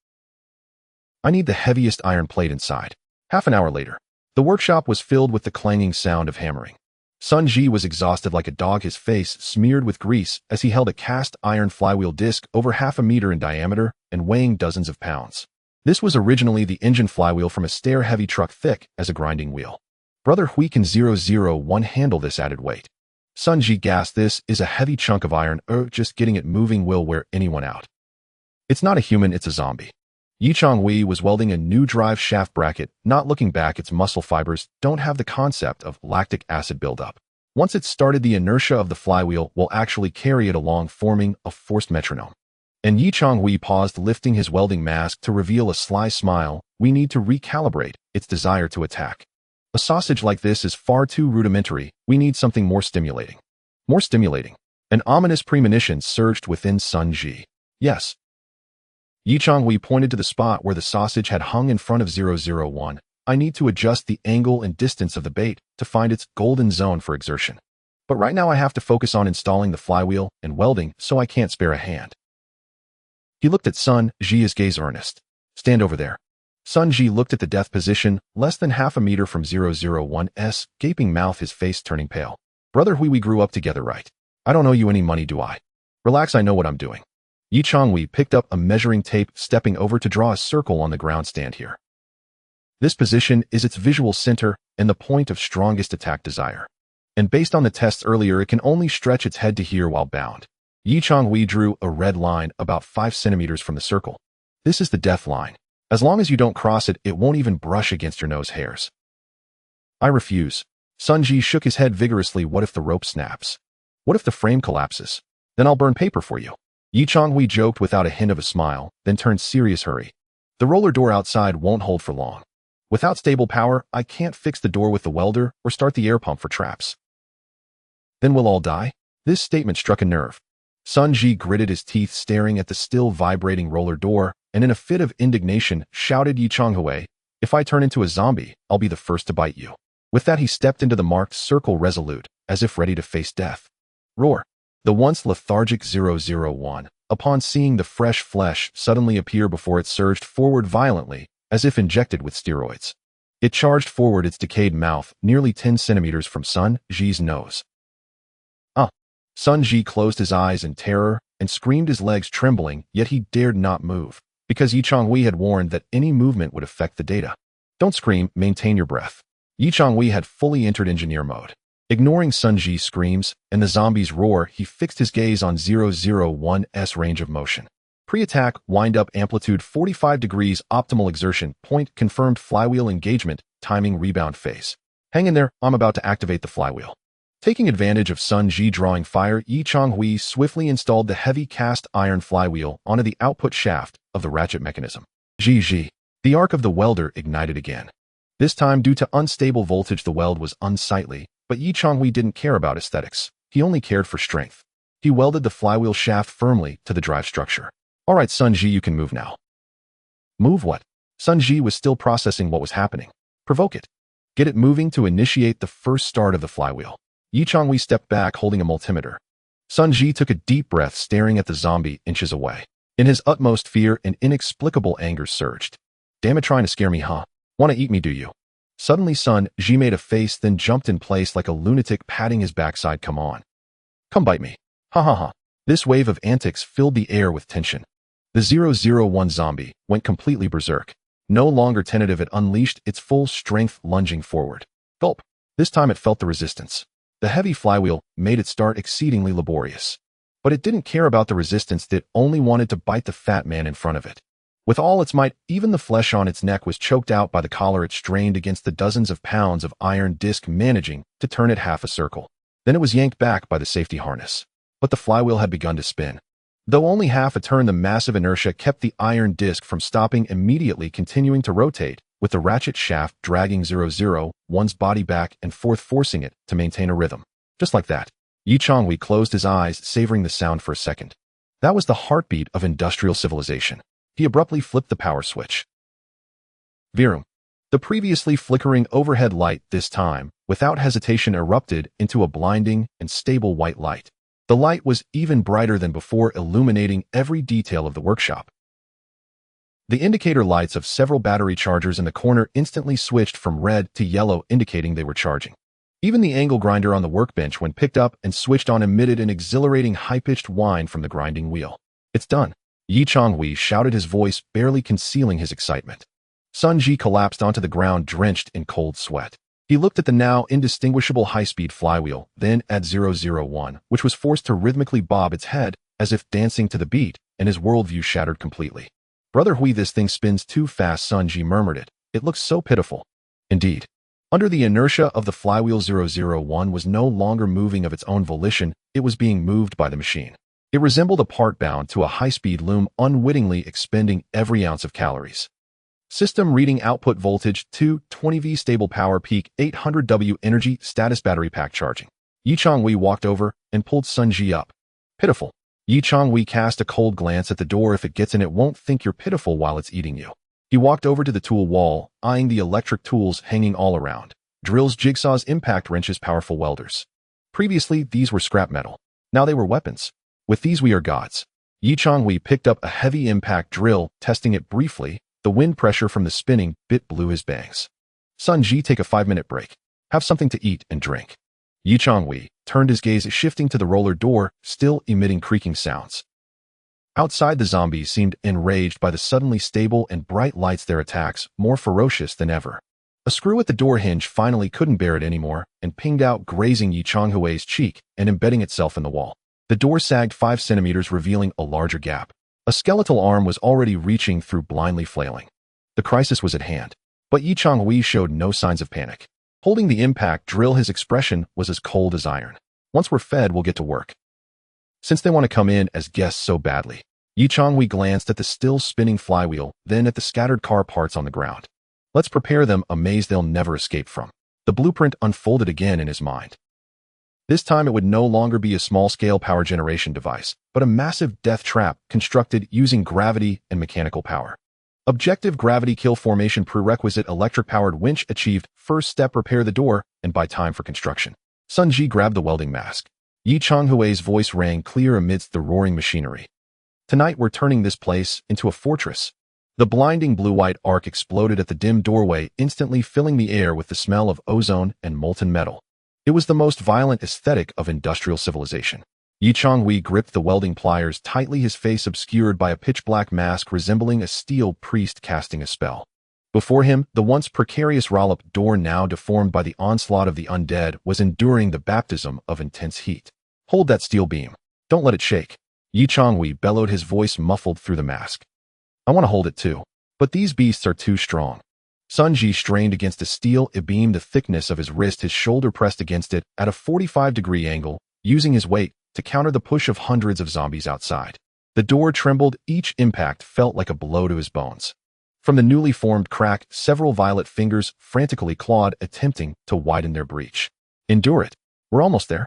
I need the heaviest iron plate inside. Half an hour later, the workshop was filled with the clanging sound of hammering. Sun Ji was exhausted like a dog, his face smeared with grease as he held a cast iron flywheel disc over half a meter in diameter and weighing dozens of pounds. This was originally the engine flywheel from a stair-heavy truck thick as a grinding wheel. Brother Hui, can 001 handle this added weight? Sun Ji gasped. This is a heavy chunk of iron. Just getting it moving will wear anyone out. It's not a human, it's a zombie. Changhui was welding a new drive shaft bracket, not looking back. Its muscle fibers don't have the concept of lactic acid buildup. Once it's started, the inertia of the flywheel will actually carry it along, forming a forced metronome. And Changhui paused, lifting his welding mask to reveal a sly smile. We need to recalibrate its desire to attack. A sausage like this is far too rudimentary. We need something more stimulating. More stimulating. An ominous premonition surged within Sun Ji. Yes. Changhui pointed to the spot where the sausage had hung in front of 001. I need to adjust the angle and distance of the bait to find its golden zone for exertion. But right now I have to focus on installing the flywheel and welding, so I can't spare a hand. He looked at Sun Ji, his gaze earnest. Stand over there. Sun Ji looked at the death position, less than half a meter from 001's gaping mouth, his face turning pale. Brother Hui, we grew up together, right? I don't owe you any money, do I? Relax, I know what I'm doing. Changhui picked up a measuring tape, stepping over to draw a circle on the ground. Stand here. This position is its visual center and the point of strongest attack desire. And based on the tests earlier, it can only stretch its head to here while bound. Changhui drew a red line about 5 centimeters from the circle. This is the death line. As long as you don't cross it, it won't even brush against your nose hairs. I refuse. Sun Ji shook his head vigorously. What if the rope snaps? What if the frame collapses? Then I'll burn paper for you. Changhui joked without a hint of a smile, then turned serious. Hurry. The roller door outside won't hold for long. Without stable power, I can't fix the door with the welder or start the air pump for traps. Then we'll all die? This statement struck a nerve. Sun Ji gritted his teeth, staring at the still vibrating roller door, and in a fit of indignation shouted, Changhui, if I turn into a zombie, I'll be the first to bite you. With that, he stepped into the marked circle, resolute, as if ready to face death. Roar. The once lethargic 001, upon seeing the fresh flesh suddenly appear before it, surged forward violently, as if injected with steroids. It charged forward, its decayed mouth nearly 10 centimeters from Sun Ji's nose. Sun Ji closed his eyes in terror and screamed, his legs trembling, yet he dared not move, because Changhui had warned that any movement would affect the data. Don't scream, maintain your breath. Changhui had fully entered engineer mode. Ignoring Sun Ji's screams and the zombie's roar, he fixed his gaze on 001's range of motion. Pre-attack, wind-up amplitude 45 degrees, optimal exertion, point confirmed, flywheel engagement, timing rebound phase. Hang in there, I'm about to activate the flywheel. Taking advantage of Sun Ji drawing fire, Changhui swiftly installed the heavy cast iron flywheel onto the output shaft of the ratchet mechanism. Ji. The arc of the welder ignited again. This time, due to unstable voltage, the weld was unsightly, but Changhui didn't care about aesthetics. He only cared for strength. He welded the flywheel shaft firmly to the drive structure. All right, Sun Ji, you can move now. Move what? Sun Ji was still processing what was happening. Provoke it. Get it moving to initiate the first start of the flywheel. Changhui stepped back, holding a multimeter. Sun Ji took a deep breath, staring at the zombie inches away. In his utmost fear, an inexplicable anger surged. Damn it, trying to scare me, huh? Want to eat me, do you? Suddenly Sun Ji made a face, then jumped in place like a lunatic, patting his backside. Come on. Come bite me. Ha ha ha. This wave of antics filled the air with tension. The 001 zombie went completely berserk. No longer tentative, it unleashed its full strength, lunging forward. Gulp. This time it felt the resistance. The heavy flywheel made its start exceedingly laborious. But it didn't care about the resistance, that only wanted to bite the fat man in front of it. With all its might, even the flesh on its neck was choked out by the collar it strained against the dozens of pounds of iron disc, managing to turn it half a circle. Then it was yanked back by the safety harness. But the flywheel had begun to spin. Though only half a turn, the massive inertia kept the iron disc from stopping, immediately continuing to rotate, with the ratchet shaft dragging 001's body back and forth, forcing it to maintain a rhythm. Just like that. Yi Changhui closed his eyes, savoring the sound for a second. That was the heartbeat of industrial civilization. He abruptly flipped the power switch. Virum. The previously flickering overhead light, this time, without hesitation, erupted into a blinding and stable white light. The light was even brighter than before, illuminating every detail of the workshop. The indicator lights of several battery chargers in the corner instantly switched from red to yellow, indicating they were charging. Even the angle grinder on the workbench, when picked up and switched on, emitted an exhilarating high-pitched whine from the grinding wheel. It's done. Yi Changhui shouted, his voice barely concealing his excitement. Sun Ji collapsed onto the ground, drenched in cold sweat. He looked at the now indistinguishable high-speed flywheel, then at 001, which was forced to rhythmically bob its head, as if dancing to the beat, and his worldview shattered completely. Brother Hui, this thing spins too fast, Sun Ji murmured it. It looks so pitiful. Indeed. Under the inertia of the flywheel, 001 was no longer moving of its own volition, it was being moved by the machine. It resembled a part bound to a high-speed loom, unwittingly expending every ounce of calories. System reading: output voltage 220V, stable power peak 800W, energy status, battery pack charging. Yi Changhui walked over and pulled Sun Ji up. Pitiful. Yi Changhui cast a cold glance at the door. If it gets in, it won't think you're pitiful while it's eating you. He walked over to the tool wall, eyeing the electric tools hanging all around. Drills, jigsaws, impact wrenches, powerful welders. Previously, these were scrap metal. Now they were weapons. With these we are gods. Yi Changhui picked up a heavy impact drill, testing it briefly. The wind pressure from the spinning bit blew his bangs. Sun Ji, take a 5-minute break. Have something to eat and drink. Yi Changhui turned his gaze, shifting to the roller door, still emitting creaking sounds. Outside, the zombies seemed enraged by the suddenly stable and bright lights, their attacks more ferocious than ever. A screw at the door hinge finally couldn't bear it anymore and pinged out, grazing Yi Changhui's cheek and embedding itself in the wall. The door sagged 5 centimeters, revealing a larger gap. A skeletal arm was already reaching through, blindly flailing. The crisis was at hand. But Yi Changhui showed no signs of panic. Holding the impact drill, his expression was as cold as iron. Once we're fed, we'll get to work. Since they want to come in as guests so badly. Yi Changhui glanced at the still spinning flywheel, then at the scattered car parts on the ground. Let's prepare them a maze they'll never escape from. The blueprint unfolded again in his mind. This time it would no longer be a small-scale power generation device, but a massive death trap constructed using gravity and mechanical power. Objective: gravity kill formation. Prerequisite: electric-powered winch. Achieved. First step: repair the door and buy time for construction. Sun Ji grabbed the welding mask. Yi Changhui's voice rang clear amidst the roaring machinery. Tonight we're turning this place into a fortress. The blinding blue-white arc exploded at the dim doorway, instantly filling the air with the smell of ozone and molten metal. It was the most violent aesthetic of industrial civilization. Yi Changhui gripped the welding pliers tightly, his face obscured by a pitch-black mask resembling a steel priest casting a spell. Before him, the once precarious rollop door, now deformed by the onslaught of the undead, was enduring the baptism of intense heat. Hold that steel beam. Don't let it shake. Yi Changhui bellowed, his voice muffled through the mask. I want to hold it too. But these beasts are too strong. Sun Ji strained against the steel beam, the thickness of his wrist, his shoulder pressed against it at a 45-degree angle, using his weight to counter the push of hundreds of zombies outside. The door trembled, each impact felt like a blow to his bones. From the newly formed crack, several violet fingers frantically clawed, attempting to widen their breach. Endure it. We're almost there.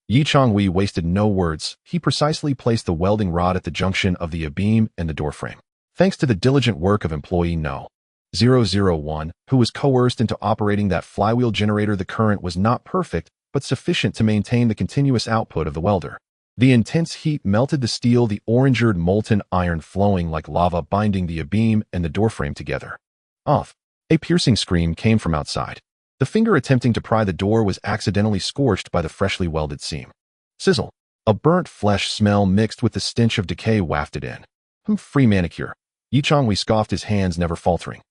Yi Changhui wasted no words. He precisely placed the welding rod at the junction of the beam and the doorframe. Thanks to the diligent work of employee No. 001, who was coerced into operating that flywheel generator, the current was not perfect, but sufficient to maintain the continuous output of the welder. The intense heat melted the steel, the orangered molten iron flowing like lava, binding the beam and the doorframe together. Off. A piercing scream came from outside. The finger attempting to pry the door was accidentally scorched by the freshly welded seam. Sizzle. A burnt flesh smell mixed with the stench of decay wafted in. Free manicure. Yi Changhui scoffed, his hands never faltering.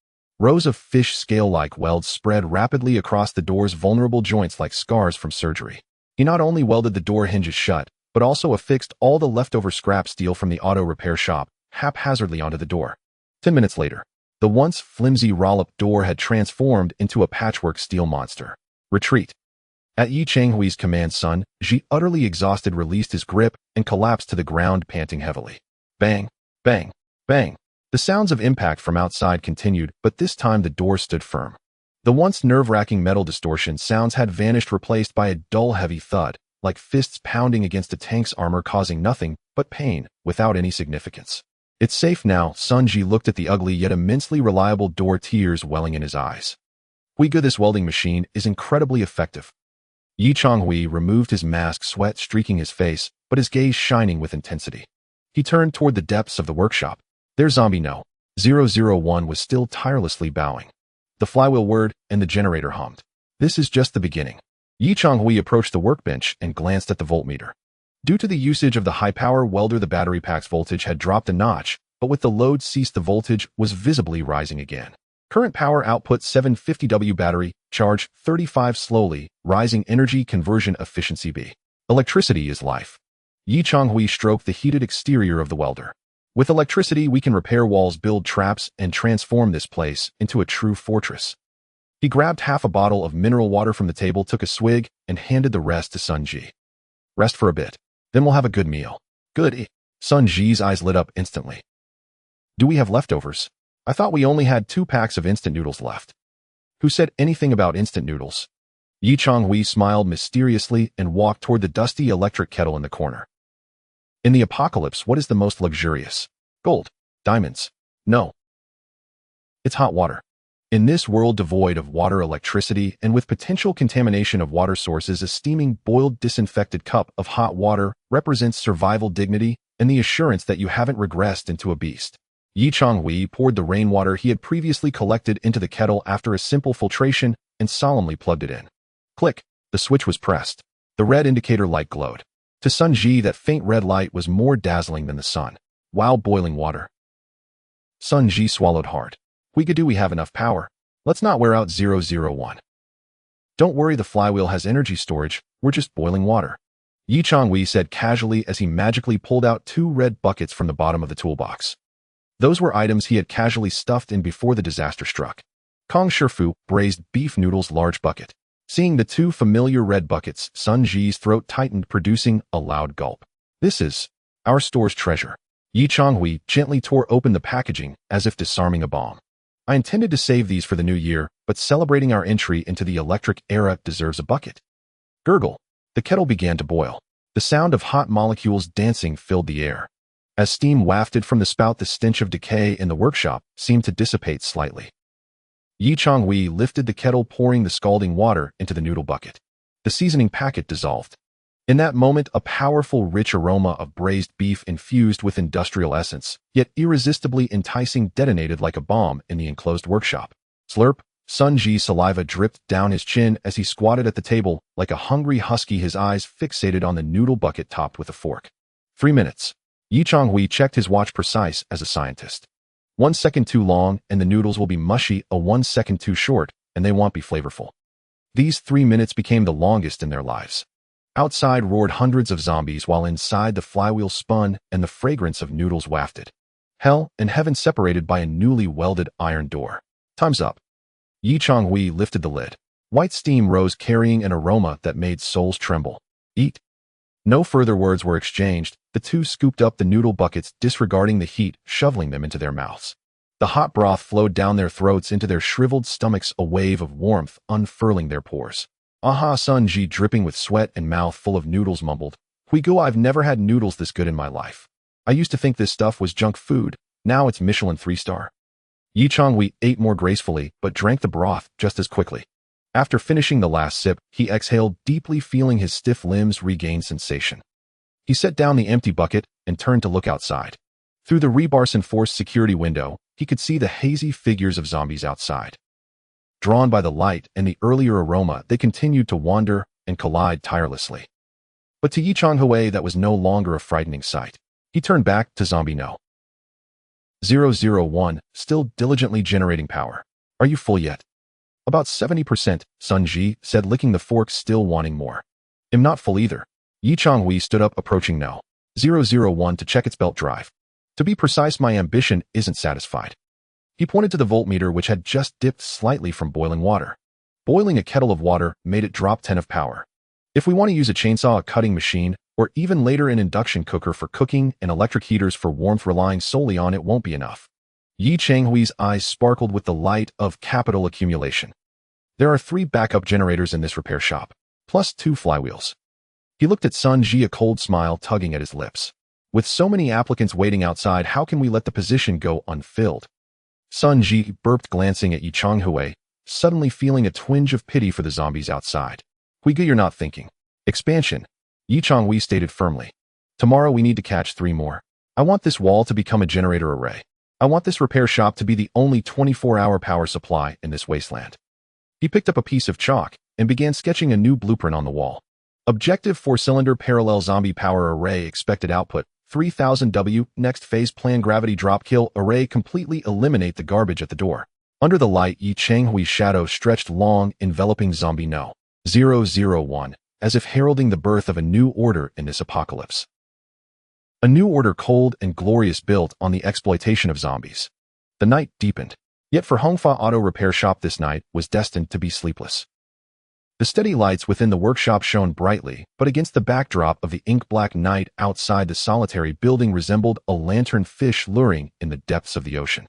Rows of fish scale-like welds spread rapidly across the door's vulnerable joints like scars from surgery. He not only welded the door hinges shut, but also affixed all the leftover scrap steel from the auto repair shop haphazardly onto the door. 10 minutes later, the once flimsy rollop door had transformed into a patchwork steel monster. Retreat. At Yi Changhui's command, Sun Ji, utterly exhausted, released his grip and collapsed to the ground, panting heavily. Bang, bang, bang. The sounds of impact from outside continued, but this time the door stood firm. The once nerve-wracking metal distortion sounds had vanished, replaced by a dull, heavy thud, like fists pounding against a tank's armor, causing nothing but pain without any significance. It's safe now. Sun Ji looked at the ugly yet immensely reliable door, tears welling in his eyes. This welding machine is incredibly effective. Yi Changhui removed his mask, sweat streaking his face, but his gaze shining with intensity. He turned toward the depths of the workshop. Their zombie No. 001 was still tirelessly bowing. The flywheel whirred, and the generator hummed. This is just the beginning. Yi Changhui approached the workbench and glanced at the voltmeter. Due to the usage of the high-power welder, the battery pack's voltage had dropped a notch, but with the load ceased, the voltage was visibly rising again. Current power output 750W, battery charge 35, slowly rising, energy conversion efficiency B. Electricity is life. Yi Changhui stroked the heated exterior of the welder. With electricity, we can repair walls, build traps, and transform this place into a true fortress. He grabbed half a bottle of mineral water from the table, took a swig, and handed the rest to Sun Ji. Rest for a bit. Then we'll have a good meal. Good. Sun Ji's eyes lit up instantly. Do we have leftovers? I thought we only had 2 packs of instant noodles left. Who said anything about instant noodles? Yi Changhui smiled mysteriously and walked toward the dusty electric kettle in the corner. In the apocalypse, what is the most luxurious? Gold. Diamonds. No. It's hot water. In this world devoid of water, electricity, and with potential contamination of water sources, a steaming, boiled, disinfected cup of hot water represents survival, dignity, and the assurance that you haven't regressed into a beast. Yi Changhui poured the rainwater he had previously collected into the kettle after a simple filtration and solemnly plugged it in. Click. The switch was pressed. The red indicator light glowed. To Sun Ji, that faint red light was more dazzling than the sun. Wow, boiling water. Sun Ji swallowed hard. We have enough power. Let's not wear out 001. Don't worry, the flywheel has energy storage. We're just boiling water. Yi Changhui said casually as he magically pulled out 2 red buckets from the bottom of the toolbox. Those were items he had casually stuffed in before the disaster struck. Kong Shifu, braised beef noodles, large bucket. Seeing the 2 familiar red buckets, Sun Ji's throat tightened, producing a loud gulp. This is our store's treasure. Yi Changhui gently tore open the packaging as if disarming a bomb. I intended to save these for the new year, but celebrating our entry into the electric era deserves a bucket. Gurgle. The kettle began to boil. The sound of hot molecules dancing filled the air. As steam wafted from the spout, the stench of decay in the workshop seemed to dissipate slightly. Yi Changhui lifted the kettle, pouring the scalding water into the noodle bucket. The seasoning packet dissolved. In that moment, a powerful, rich aroma of braised beef infused with industrial essence, yet irresistibly enticing, detonated like a bomb in the enclosed workshop. Slurp. Sun Ji's saliva dripped down his chin as he squatted at the table like a hungry husky, his eyes fixated on the noodle bucket topped with a fork. 3 minutes. Yi Changhui checked his watch, precise as a scientist. 1 second too long, and the noodles will be mushy. 1 second too short, and they won't be flavorful. These 3 minutes became the longest in their lives. Outside roared hundreds of zombies, while inside the flywheel spun and the fragrance of noodles wafted. Hell and heaven separated by a newly welded iron door. Time's up. Yi Changhui lifted the lid. White steam rose, carrying an aroma that made souls tremble. Eat. No further words were exchanged. The 2 scooped up the noodle buckets, disregarding the heat, shoveling them into their mouths. The hot broth flowed down their throats into their shriveled stomachs, a wave of warmth unfurling their pores. Aha! Sun Ji, dripping with sweat and mouth full of noodles, mumbled. I've never had noodles this good in my life. I used to think this stuff was junk food. Now it's Michelin 3-star. Yi Changhui ate more gracefully, but drank the broth just as quickly. After finishing the last sip, he exhaled deeply, feeling his stiff limbs regain sensation. He set down the empty bucket and turned to look outside. Through the rebar-reinforced security window, he could see the hazy figures of zombies outside. Drawn by the light and the earlier aroma, they continued to wander and collide tirelessly. But to Changhui, that was no longer a frightening sight. He turned back to Zombie No. 001, still diligently generating power. Are you full yet? About 70%, Sun Ji said, licking the fork, still wanting more. I'm not full either. Changhui stood up, approaching No. 001 to check its belt drive. To be precise, my ambition isn't satisfied. He pointed to the voltmeter, which had just dipped slightly from boiling water. Boiling a kettle of water made it drop 10 of power. If we want to use a chainsaw, a cutting machine, or even later an induction cooker for cooking and electric heaters for warmth, relying solely on it won't be enough. Changhui's eyes sparkled with the light of capital accumulation. There are 3 backup generators in this repair shop, plus 2 flywheels. He looked at Sun Ji, a cold smile tugging at his lips. With so many applicants waiting outside, how can we let the position go unfilled? Sun Ji burped, glancing at Changhui, suddenly feeling a twinge of pity for the zombies outside. Huiga, you're not thinking. Expansion, Changhui stated firmly. Tomorrow we need to catch 3 more. I want this wall to become a generator array. I want this repair shop to be the only 24-hour power supply in this wasteland. He picked up a piece of chalk and began sketching a new blueprint on the wall. Objective: 4-cylinder parallel zombie power array. Expected output: 3000 W. Next phase plan: gravity drop kill array. Completely eliminate the garbage at the door. Under the light, Changhui's shadow stretched long, enveloping Zombie No. 001, as if heralding the birth of a new order in this apocalypse. A new order, cold and glorious, built on the exploitation of zombies. The night deepened. Yet for Hongfa Auto Repair Shop, this night was destined to be sleepless. The steady lights within the workshop shone brightly, but against the backdrop of the ink-black night outside, the solitary building resembled a lantern-fish luring in the depths of the ocean.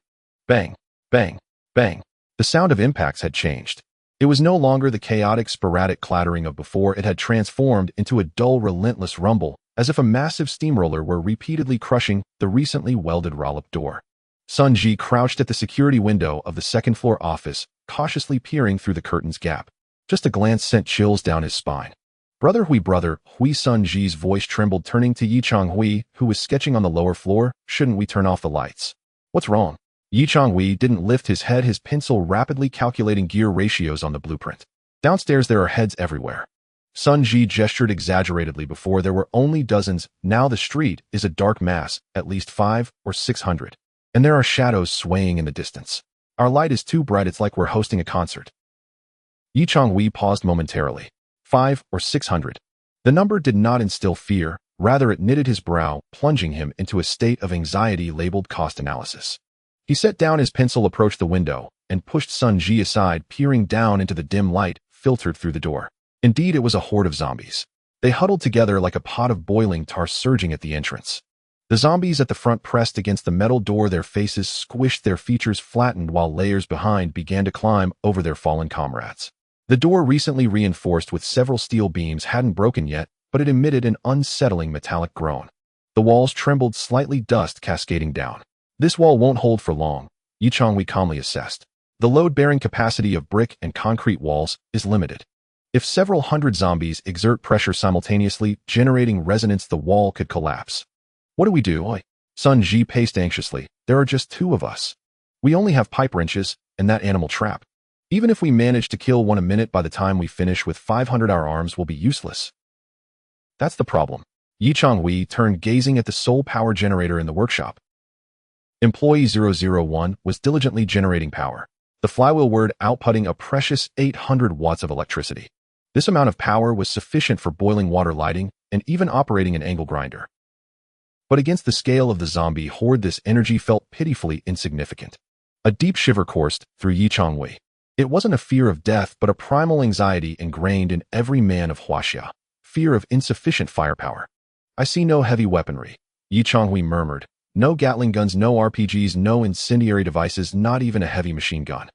Bang, bang, bang. The sound of impacts had changed. It was no longer the chaotic, sporadic clattering of before. It had transformed into a dull, relentless rumble, as if a massive steamroller were repeatedly crushing the recently welded roll-up door. Sun Ji crouched at the security window of the second-floor office, cautiously peering through the curtain's gap. Just a glance sent chills down his spine. Brother Hui, Sun Ji's voice trembled, turning to Changhui, who was sketching on the lower floor. Shouldn't we turn off the lights? What's wrong? Changhui didn't lift his head, his pencil rapidly calculating gear ratios on the blueprint. Downstairs there are heads everywhere. Sun Ji gestured exaggeratedly. Before there were only dozens, now the street is a dark mass, at least 500 or 600. And there are shadows swaying in the distance. Our light is too bright, it's like we're hosting a concert. Changhui paused momentarily. 500 or 600. The number did not instill fear, rather it knitted his brow, plunging him into a state of anxiety labeled cost analysis. He set down his pencil, approached the window, and pushed Sun Ji aside, peering down into the dim light filtered through the door. Indeed, it was a horde of zombies. They huddled together like a pot of boiling tar surging at the entrance. The zombies at the front pressed against the metal door, their faces squished, their features flattened, while layers behind began to climb over their fallen comrades. The door, recently reinforced with several steel beams, hadn't broken yet, but it emitted an unsettling metallic groan. The walls trembled slightly, dust cascading down. This wall won't hold for long, Changhui calmly assessed. The load-bearing capacity of brick and concrete walls is limited. If several hundred zombies exert pressure simultaneously, generating resonance, the wall could collapse. What do we do? Oi. Sun Ji paced anxiously. There are just 2 of us. We only have pipe wrenches and that animal trap. Even if we manage to kill one a minute, by the time we finish with 500, our arms will be useless. That's the problem. Changhui turned, gazing at the sole power generator in the workshop. Employee 001 was diligently generating power. The flywheel were outputting a precious 800 watts of electricity. This amount of power was sufficient for boiling water, lighting, and even operating an angle grinder. But against the scale of the zombie horde, this energy felt pitifully insignificant. A deep shiver coursed through Changhui. It wasn't a fear of death, but a primal anxiety ingrained in every man of Huaxia. Fear of insufficient firepower. I see no heavy weaponry, Changhui murmured. No Gatling guns, no RPGs, no incendiary devices, not even a heavy machine gun.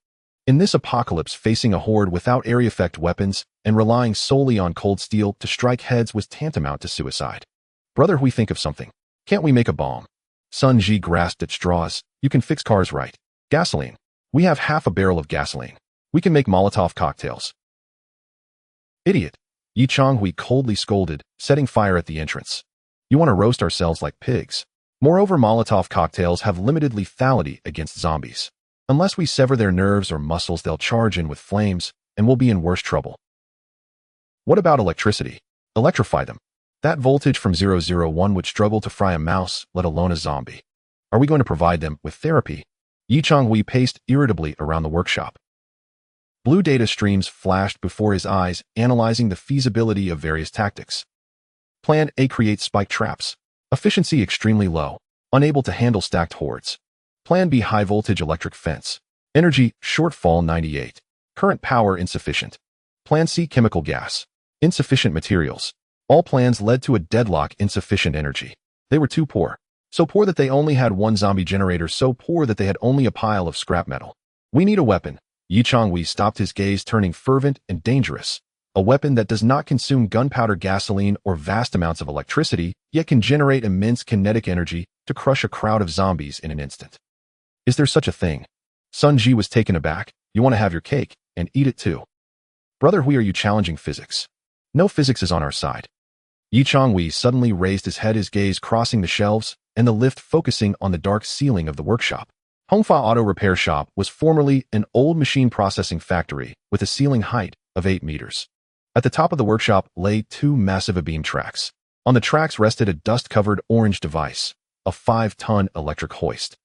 In this apocalypse, facing a horde without area effect weapons and relying solely on cold steel to strike heads was tantamount to suicide. Brother, we think of something. Can't we make a bomb? Sun Ji grasped at straws. You can fix cars, right? Gasoline. We have half a barrel of gasoline. We can make Molotov cocktails. Idiot. Changhui coldly scolded, setting fire at the entrance. You want to roast ourselves like pigs. Moreover, Molotov cocktails have limited lethality against zombies. Unless we sever their nerves or muscles, they'll charge in with flames, and we'll be in worse trouble. What about electricity? Electrify them. That voltage from 001 would struggle to fry a mouse, let alone a zombie. Are we going to provide them with therapy? Changhui paced irritably around the workshop. Blue data streams flashed before his eyes, analyzing the feasibility of various tactics. Plan A: create spike traps. Efficiency extremely low, unable to handle stacked hordes. Plan B: high voltage electric fence. Energy shortfall 98. Current power insufficient. Plan C: chemical gas. Insufficient materials. All plans led to a deadlock: insufficient energy. They were too poor. So poor that they only had one zombie generator, so poor that they had only a pile of scrap metal. We need a weapon. Changhui stopped his gaze, turning fervent and dangerous. A weapon that does not consume gunpowder, gasoline, or vast amounts of electricity, yet can generate immense kinetic energy to crush a crowd of zombies in an instant. Is there such a thing? Sun Ji was taken aback. You want to have your cake and eat it too. Brother Hui, are you challenging physics? No, physics is on our side. Changhui suddenly raised his head, his gaze crossing the shelves and the lift focusing on the dark ceiling of the workshop. Hongfa Auto Repair Shop was formerly an old machine processing factory with a ceiling height of 8 meters. At the top of the workshop lay 2 massive beam tracks. On the tracks rested a dust-covered orange device, a 5-ton electric hoist.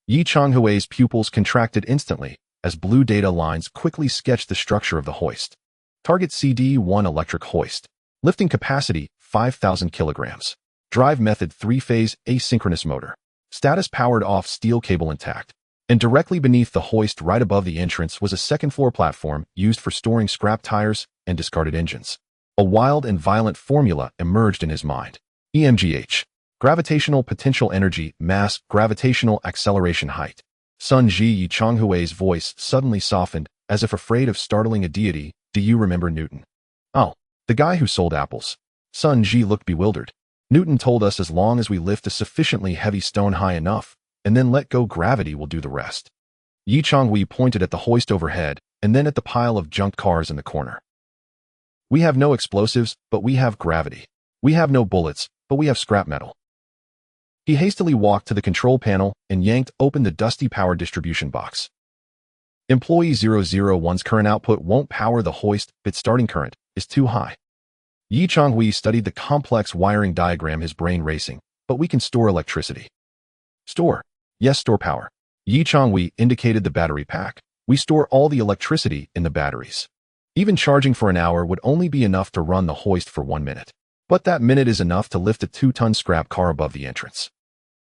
Changhui's pupils contracted instantly as blue data lines quickly sketched the structure of the hoist. Target CD1 electric hoist. Lifting capacity 5,000 kilograms. Drive method 3-phase asynchronous motor. Status powered off, steel cable intact. And directly beneath the hoist, right above the entrance, was a second-floor platform used for storing scrap tires and discarded engines. A wild and violent formula emerged in his mind. EMGH. Gravitational potential energy, mass, gravitational acceleration, height. Sun Ji. Changhui's voice suddenly softened, as if afraid of startling a deity. Do you remember Newton? Oh, the guy who sold apples. Sun Ji looked bewildered. Newton told us as long as we lift a sufficiently heavy stone high enough, and then let go, gravity will do the rest. Changhui pointed at the hoist overhead, and then at the pile of junked cars in the corner. We have no explosives, but we have gravity. We have no bullets, but we have scrap metal. He hastily walked to the control panel and yanked open the dusty power distribution box. Employee 001's current output won't power the hoist, its starting current is too high. Changhui studied the complex wiring diagram, his brain racing. But we can store electricity. Store. Yes, store power. Changhui indicated the battery pack. We store all the electricity in the batteries. Even charging for an hour would only be enough to run the hoist for 1 minute. But that minute is enough to lift a 2-ton scrap car above the entrance.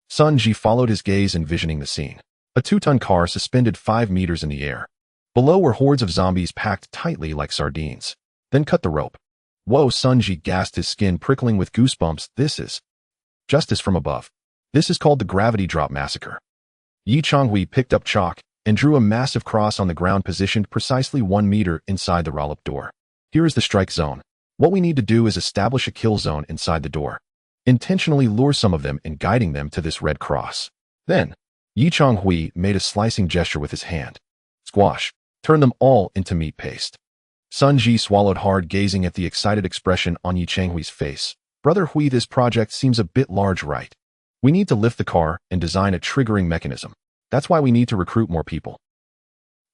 Sun Ji followed his gaze, envisioning the scene. A 2-ton car suspended 5 meters in the air. Below were hordes of zombies packed tightly like sardines. Then cut the rope. Whoa, Sun Ji gasped, his skin prickling with goosebumps. This is justice from above. This is called the Gravity Drop Massacre. Changhui picked up chalk and drew a massive cross on the ground, positioned precisely 1 meter inside the roll-up door. Here is the strike zone. What we need to do is establish a kill zone inside the door. Intentionally lure some of them and guiding them to this red cross. Then, Changhui made a slicing gesture with his hand. Squash. Turn them all into meat paste. Sun Ji swallowed hard, gazing at the excited expression on Changhui's face. Brother Hui, this project seems a bit large, right? We need to lift the car and design a triggering mechanism. That's why we need to recruit more people.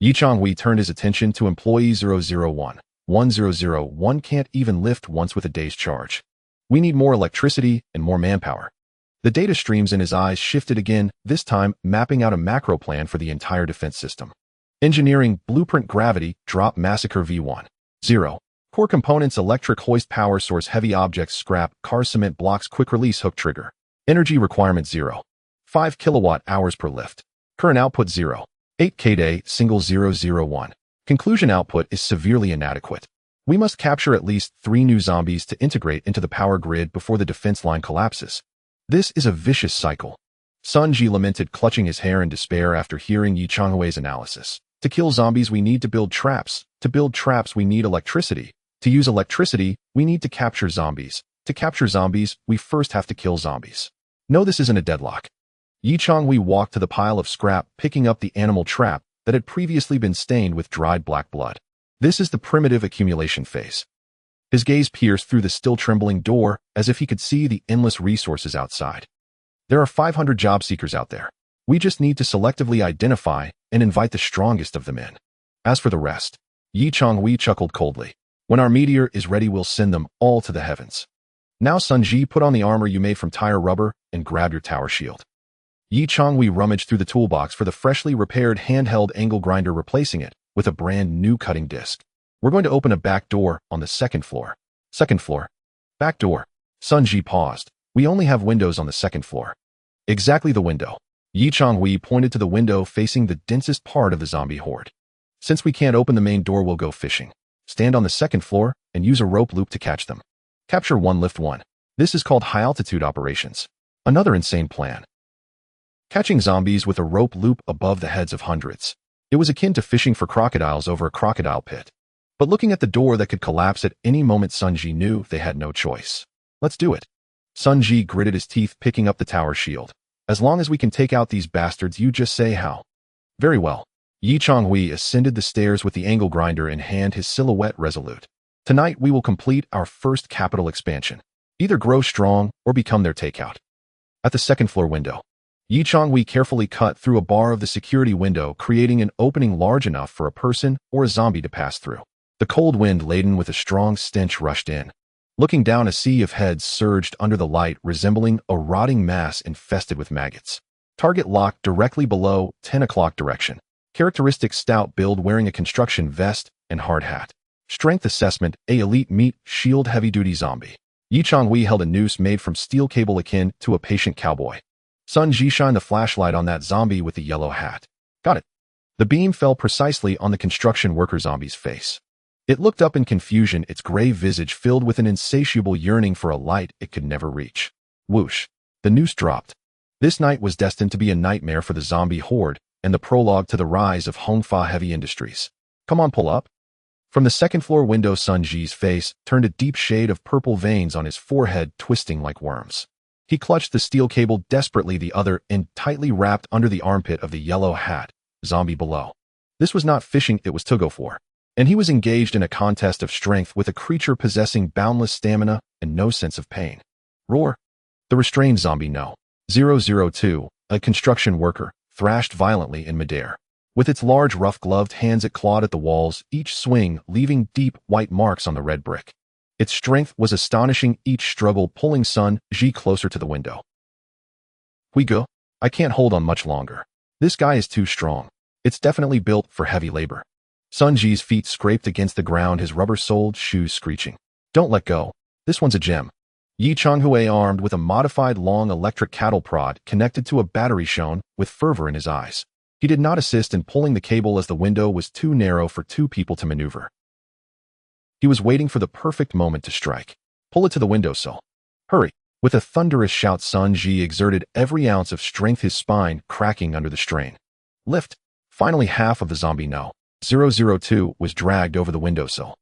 Changhui turned his attention to employee 001. 1001 can't even lift once with a day's charge. We need more electricity and more manpower. The data streams in his eyes shifted again, this time mapping out a macro plan for the entire defense system. Engineering, blueprint, gravity, drop massacre V1. 0. Core components, electric hoist, power source, heavy objects, scrap, car, cement blocks, quick release hook trigger. Energy requirement 0. 5 kilowatt hours per lift. Current output 0. 8 kday, single 001. Conclusion output is severely inadequate. We must capture at least 3 new zombies to integrate into the power grid before the defense line collapses. This is a vicious cycle. Sun Ji lamented, clutching his hair in despair after hearing Changhui's analysis. To kill zombies, we need to build traps. To build traps, we need electricity. To use electricity, we need to capture zombies. To capture zombies, we first have to kill zombies. No, this isn't a deadlock. Changhui walked to the pile of scrap, picking up the animal trap that had previously been stained with dried black blood. This is the primitive accumulation phase. His gaze pierced through the still trembling door as if he could see the endless resources outside. There are 500 job seekers out there. We just need to selectively identify and invite the strongest of them in. As for the rest, Changhui chuckled coldly. When our meteor is ready, we'll send them all to the heavens. Now, Sun Ji, put on the armor you made from tire rubber and grab your tower shield. Changhui rummaged through the toolbox for the freshly repaired handheld angle grinder, replacing it with a brand new cutting disc. We're going to open a back door on the second floor. Second floor? Back door. Sun Ji paused. We only have windows on the second floor. Exactly, the window. Changhui pointed to the window facing the densest part of the zombie horde. Since we can't open the main door, we'll go fishing. Stand on the second floor and use a rope loop to catch them. Capture one, lift one. This is called high-altitude operations. Another insane plan. Catching zombies with a rope loop above the heads of hundreds. It was akin to fishing for crocodiles over a crocodile pit. But looking at the door that could collapse at any moment, Sun Ji knew they had no choice. Let's do it. Sun Ji gritted his teeth, picking up the tower shield. As long as we can take out these bastards, you just say how. Very well. Changhui ascended the stairs with the angle grinder in hand, his silhouette resolute. Tonight we will complete our first capital expansion. Either grow strong or become their takeout. At the second floor window, Changhui carefully cut through a bar of the security window, creating an opening large enough for a person or a zombie to pass through. The cold wind, laden with a strong stench, rushed in. Looking down, a sea of heads surged under the light, resembling a rotting mass infested with maggots. Target locked directly below, 10 o'clock direction. Characteristic stout build, wearing a construction vest and hard hat. Strength assessment, A elite meat shield heavy-duty zombie. Changhui held a noose made from steel cable akin to a patient cowboy. Sun Ji shined the flashlight on that zombie with the yellow hat. Got it. The beam fell precisely on the construction worker zombie's face. It looked up in confusion, its gray visage filled with an insatiable yearning for a light it could never reach. Whoosh. The noose dropped. This night was destined to be a nightmare for the zombie horde and the prologue to the rise of Hongfa Heavy Industries. Come on, pull up. From the second floor window, Sun Ji's face turned a deep shade of purple, veins on his forehead twisting like worms. He clutched the steel cable desperately, the other end tightly wrapped under the armpit of the yellow hat zombie below. This was not fishing, it was tug-of-war. And he was engaged in a contest of strength with a creature possessing boundless stamina and no sense of pain. Roar. The restrained zombie No. 002, a construction worker, thrashed violently in midair. With its large, rough-gloved hands, it clawed at the walls, each swing leaving deep, white marks on the red brick. Its strength was astonishing, each struggle pulling Sun Ji closer to the window. We go. I can't hold on much longer. This guy is too strong. It's definitely built for heavy labor. Sun Ji's feet scraped against the ground, his rubber-soled shoes screeching. Don't let go. This one's a gem. Changhui, armed with a modified long electric cattle prod connected to a battery, shone with fervor in his eyes. He did not assist in pulling the cable as the window was too narrow for two people to maneuver. He was waiting for the perfect moment to strike. Pull it to the windowsill. Hurry. With a thunderous shout, Sun Ji exerted every ounce of strength, his spine cracking under the strain. Lift. Finally, half of the zombie No. 002 was dragged over the windowsill.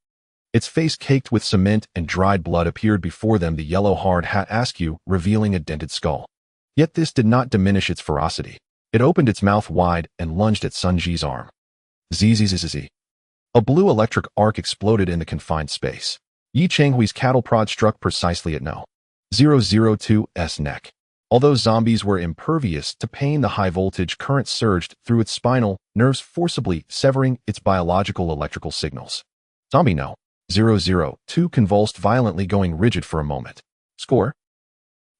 Its face caked with cement and dried blood appeared before them, the yellow hard hat askew, revealing a dented skull. Yet this did not diminish its ferocity. It opened its mouth wide and lunged at Sun Ji's arm. Zzz. A blue electric arc exploded in the confined space. Changhui's cattle prod struck precisely at No. 002's neck. Although zombies were impervious to pain, the high-voltage current surged through its spinal nerves, forcibly severing its biological electrical signals. Zombie No. 002 convulsed violently, going rigid for a moment. Score.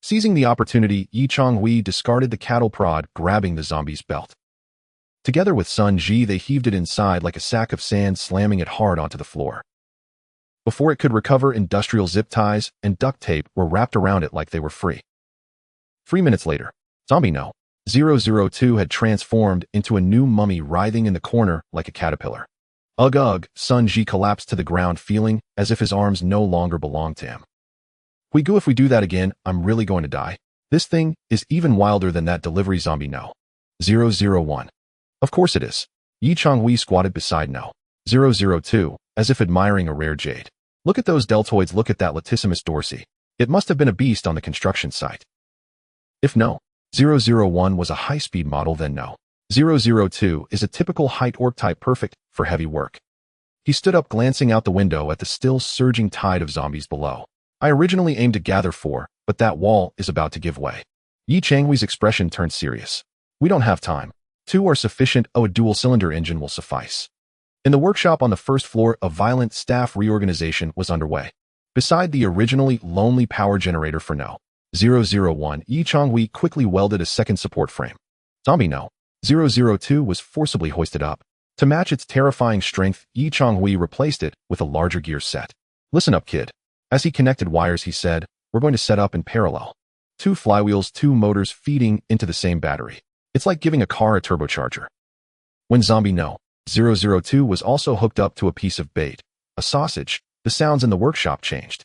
Seizing the opportunity, Changhui discarded the cattle prod, grabbing the zombie's belt. Together with Sun Ji, they heaved it inside like a sack of sand, slamming it hard onto the floor. Before it could recover, industrial zip ties and duct tape were wrapped around it like they were free. 3 minutes later, zombie No. 002 had transformed into a new mummy, writhing in the corner like a caterpillar. Ugh, Sun Ji collapsed to the ground, feeling as if his arms no longer belonged to him. If we do that again, I'm really going to die. This thing is even wilder than that delivery zombie No. 001. Of course it is. Changhui squatted beside No. 002, as if admiring a rare jade. Look at those deltoids, look at that latissimus dorsi. It must have been a beast on the construction site. If No. 001 was a high-speed model, then No. 002 is a typical height orc type, perfect for heavy work. He stood up, glancing out the window at the still surging tide of zombies below. I originally aimed to gather 4, but that wall is about to give way. Yi Changhui's expression turned serious. We don't have time. 2 are sufficient. A dual-cylinder engine will suffice. In the workshop on the first floor, a violent staff reorganization was underway. Beside the originally lonely power generator for No. 001, Yi Changhui quickly welded a second support frame. Zombie No. 002 was forcibly hoisted up. To match its terrifying strength, Yi Changhui replaced it with a larger gear set. Listen up, kid. As he connected wires, he said, we're going to set up in parallel. 2 flywheels, 2 motors feeding into the same battery. It's like giving a car a turbocharger. When Zombie No. 002 was also hooked up to a piece of bait, a sausage, the sounds in the workshop changed.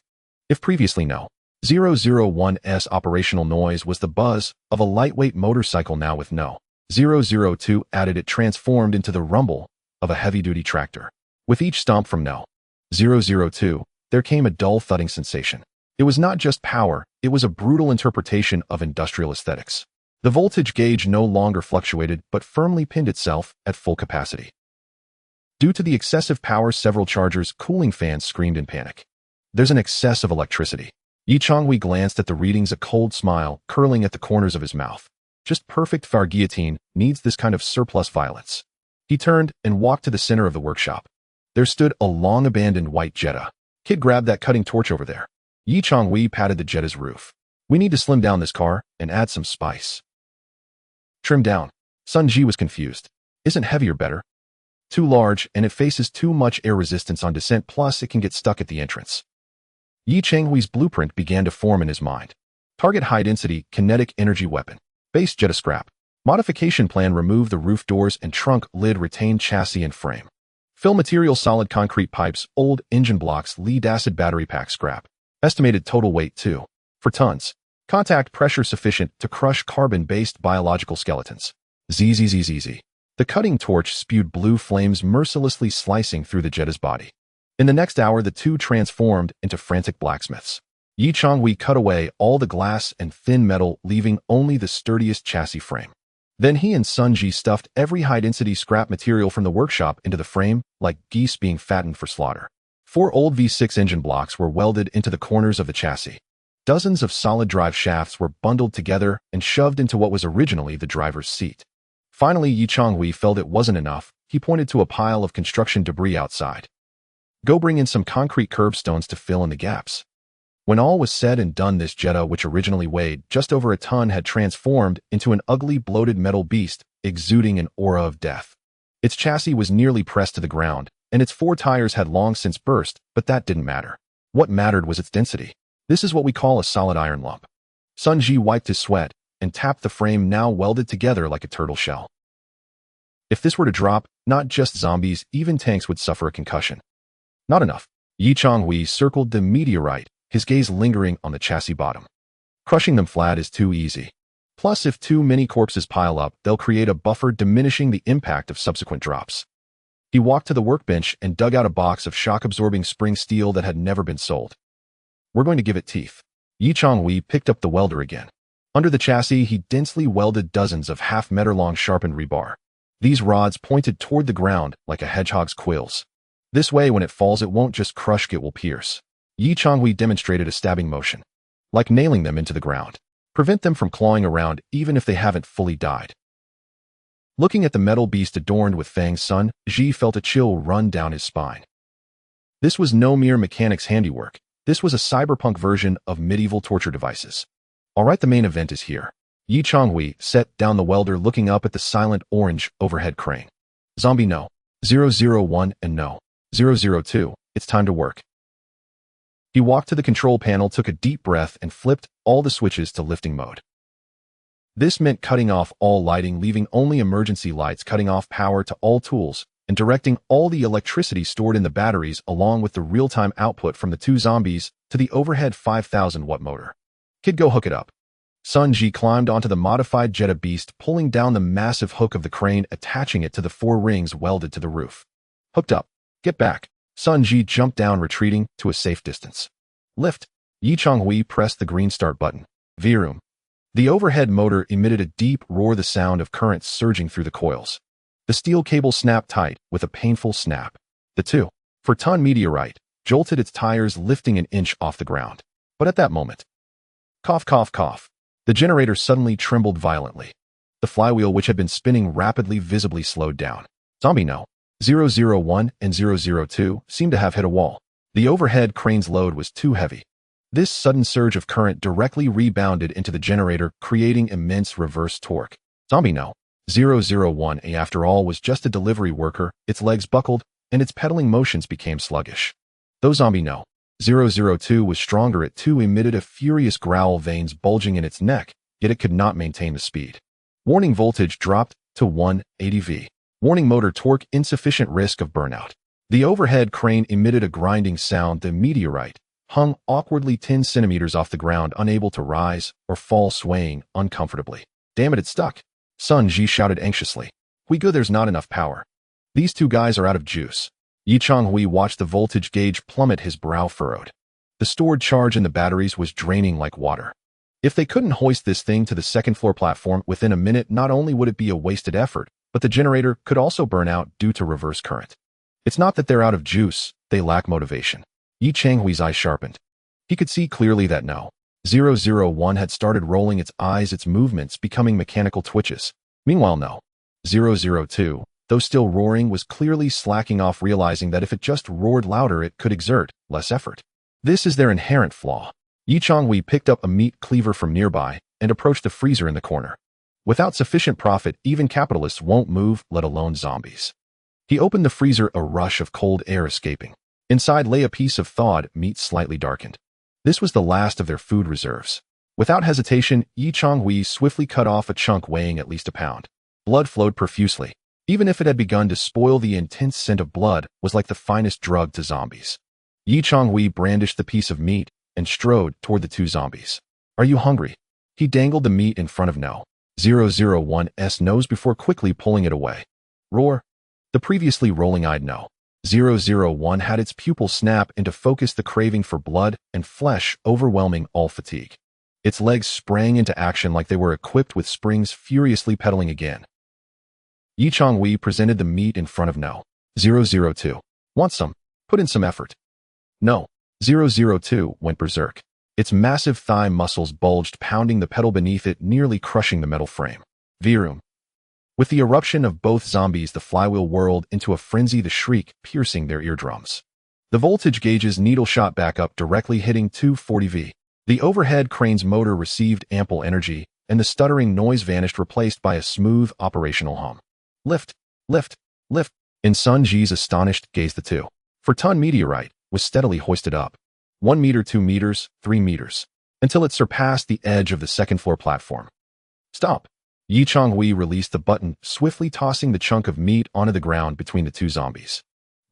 If previously No. 001's operational noise was the buzz of a lightweight motorcycle, now with No. 002 added, it transformed into the rumble of a heavy-duty tractor. With each stomp from No. 002, there came a dull thudding sensation. It was not just power, it was a brutal interpretation of industrial aesthetics. The voltage gauge no longer fluctuated but firmly pinned itself at full capacity. Due to the excessive power, several chargers' cooling fans screamed in panic. There's an excess of electricity. Yi Changhui glanced at the readings, a cold smile curling at the corners of his mouth. Just perfect for guillotine needs this kind of surplus violence. He turned and walked to the center of the workshop. There stood a long-abandoned white Jetta. Kid, grab that cutting torch over there. Yi Changhui patted the Jetta's roof. We need to slim down this car and add some spice. Trim down. Sun Ji was confused. Isn't heavier better? Too large, and it faces too much air resistance on descent, plus it can get stuck at the entrance. Yi Changhui's blueprint began to form in his mind. Target high-density, kinetic energy weapon. Base Jetta scrap. Modification plan: remove the roof doors and trunk lid, retain chassis and frame. Fill material: solid concrete pipes, old engine blocks, lead-acid battery pack scrap. Estimated total weight 2 4 tons. Contact pressure sufficient to crush carbon-based biological skeletons. ZZZZZ. The cutting torch spewed blue flames, mercilessly slicing through the Jetta's body. In the next hour, the two transformed into frantic blacksmiths. Yi Changhui cut away all the glass and thin metal, leaving only the sturdiest chassis frame. Then he and Sun Ji stuffed every high-density scrap material from the workshop into the frame, like geese being fattened for slaughter. 4 old V6 engine blocks were welded into the corners of the chassis. Dozens of solid drive shafts were bundled together and shoved into what was originally the driver's seat. Finally, Yi Changhui felt it wasn't enough. He pointed to a pile of construction debris outside. Go bring in some concrete curbstones to fill in the gaps. When all was said and done, this Jetta, which originally weighed just over a ton, had transformed into an ugly, bloated metal beast, exuding an aura of death. Its chassis was nearly pressed to the ground, and its 4 tires had long since burst, but that didn't matter. What mattered was its density. This is what we call a solid iron lump. Sun Ji wiped his sweat and tapped the frame, now welded together like a turtle shell. If this were to drop, not just zombies, even tanks would suffer a concussion. Not enough. Yi Changhui circled the meteorite, his gaze lingering on the chassis bottom. Crushing them flat is too easy. Plus, if too many corpses pile up, they'll create a buffer, diminishing the impact of subsequent drops. He walked to the workbench and dug out a box of shock-absorbing spring steel that had never been sold. We're going to give it teeth. Yi Changhui picked up the welder again. Under the chassis, he densely welded dozens of half-meter-long sharpened rebar. These rods pointed toward the ground like a hedgehog's quills. This way, when it falls, it won't just crush, it will pierce. Yi Changhui demonstrated a stabbing motion, like nailing them into the ground. Prevent them from clawing around, even if they haven't fully died. Looking at the metal beast adorned with fangs, Sun Ji felt a chill run down his spine. This was no mere mechanic's handiwork. This was a cyberpunk version of medieval torture devices. All right, the main event is here. Yi Changhui set down the welder, looking up at the silent orange overhead crane. Zombie No. 001 and No. 002, it's time to work. He walked to the control panel, took a deep breath, and flipped all the switches to lifting mode. This meant cutting off all lighting, leaving only emergency lights, cutting off power to all tools, and directing all the electricity stored in the batteries, along with the real-time output from the 2 zombies, to the overhead 5,000-watt motor. Kid, go hook it up. Sun Ji climbed onto the modified Jetta beast, pulling down the massive hook of the crane, attaching it to the 4 rings welded to the roof. Hooked up. Get back. Sun Ji jumped down, retreating to a safe distance. Lift. Yi Changhui pressed the green start button. Vroom. The overhead motor emitted a deep roar, the sound of currents surging through the coils. The steel cable snapped tight with a painful snap. The 2 4-ton meteorite jolted its tires, lifting an inch off the ground. But at that moment, cough, cough, cough, the generator suddenly trembled violently. The flywheel, which had been spinning rapidly, visibly slowed down. Zombie-No. 001 and 002 seemed to have hit a wall. The overhead crane's load was too heavy. This sudden surge of current directly rebounded into the generator, creating immense reverse torque. Zombie-No. 001, after all, was just a delivery worker. Its legs buckled, and its pedaling motions became sluggish. Though Zombie-No. 002 was stronger, it too emitted a furious growl, veins bulging in its neck, yet it could not maintain the speed. Warning voltage dropped to 180 V. Warning motor torque insufficient, risk of burnout. The overhead crane emitted a grinding sound. The meteorite hung awkwardly 10 centimeters off the ground, unable to rise or fall, swaying uncomfortably. Damn it, it's stuck. Sun Ji shouted anxiously. We go, there's not enough power. These two guys are out of juice. Yi Changhui watched the voltage gauge plummet, his brow furrowed. The stored charge in the batteries was draining like water. If they couldn't hoist this thing to the second floor platform within a minute, not only would it be a wasted effort, but the generator could also burn out due to reverse current. It's not that they're out of juice, they lack motivation. Yi Changhui's eyes sharpened. He could see clearly that No. 001 had started rolling its eyes, its movements becoming mechanical twitches. Meanwhile, No. 002, though still roaring, was clearly slacking off, realizing that if it just roared louder, it could exert less effort. This is their inherent flaw. Yi Changhui picked up a meat cleaver from nearby and approached the freezer in the corner. Without sufficient profit, even capitalists won't move, let alone zombies. He opened the freezer, a rush of cold air escaping. Inside lay a piece of thawed meat, slightly darkened. This was the last of their food reserves. Without hesitation, Yi Changhui swiftly cut off a chunk weighing at least a pound. Blood flowed profusely. Even if it had begun to spoil, the intense scent of blood was like the finest drug to zombies. Yi Changhui brandished the piece of meat and strode toward the two zombies. Are you hungry? He dangled the meat in front of No. 001's nose before quickly pulling it away. Roar! The previously rolling-eyed No. 001 had its pupils snap into focus, the craving for blood and flesh overwhelming all fatigue. Its legs sprang into action like they were equipped with springs, furiously pedaling again. Yi Changhui presented the meat in front of No. 002. Want some? Put in some effort. No. 002 went berserk. Its massive thigh muscles bulged, pounding the pedal beneath it, nearly crushing the metal frame. Vroom. With the eruption of both zombies, the flywheel whirled into a frenzy, the shriek piercing their eardrums. The voltage gauge's needle shot back up, directly hitting 240 V. The overhead crane's motor received ample energy, and the stuttering noise vanished, replaced by a smooth operational hum. Lift, lift, lift. In Sun Ji's astonished gaze, the 2-4-ton meteorite was steadily hoisted up. 1 meter, 2 meters, 3 meters, until it surpassed the edge of the second floor platform. Stop. Yi Changhui released the button, swiftly tossing the chunk of meat onto the ground between the two zombies.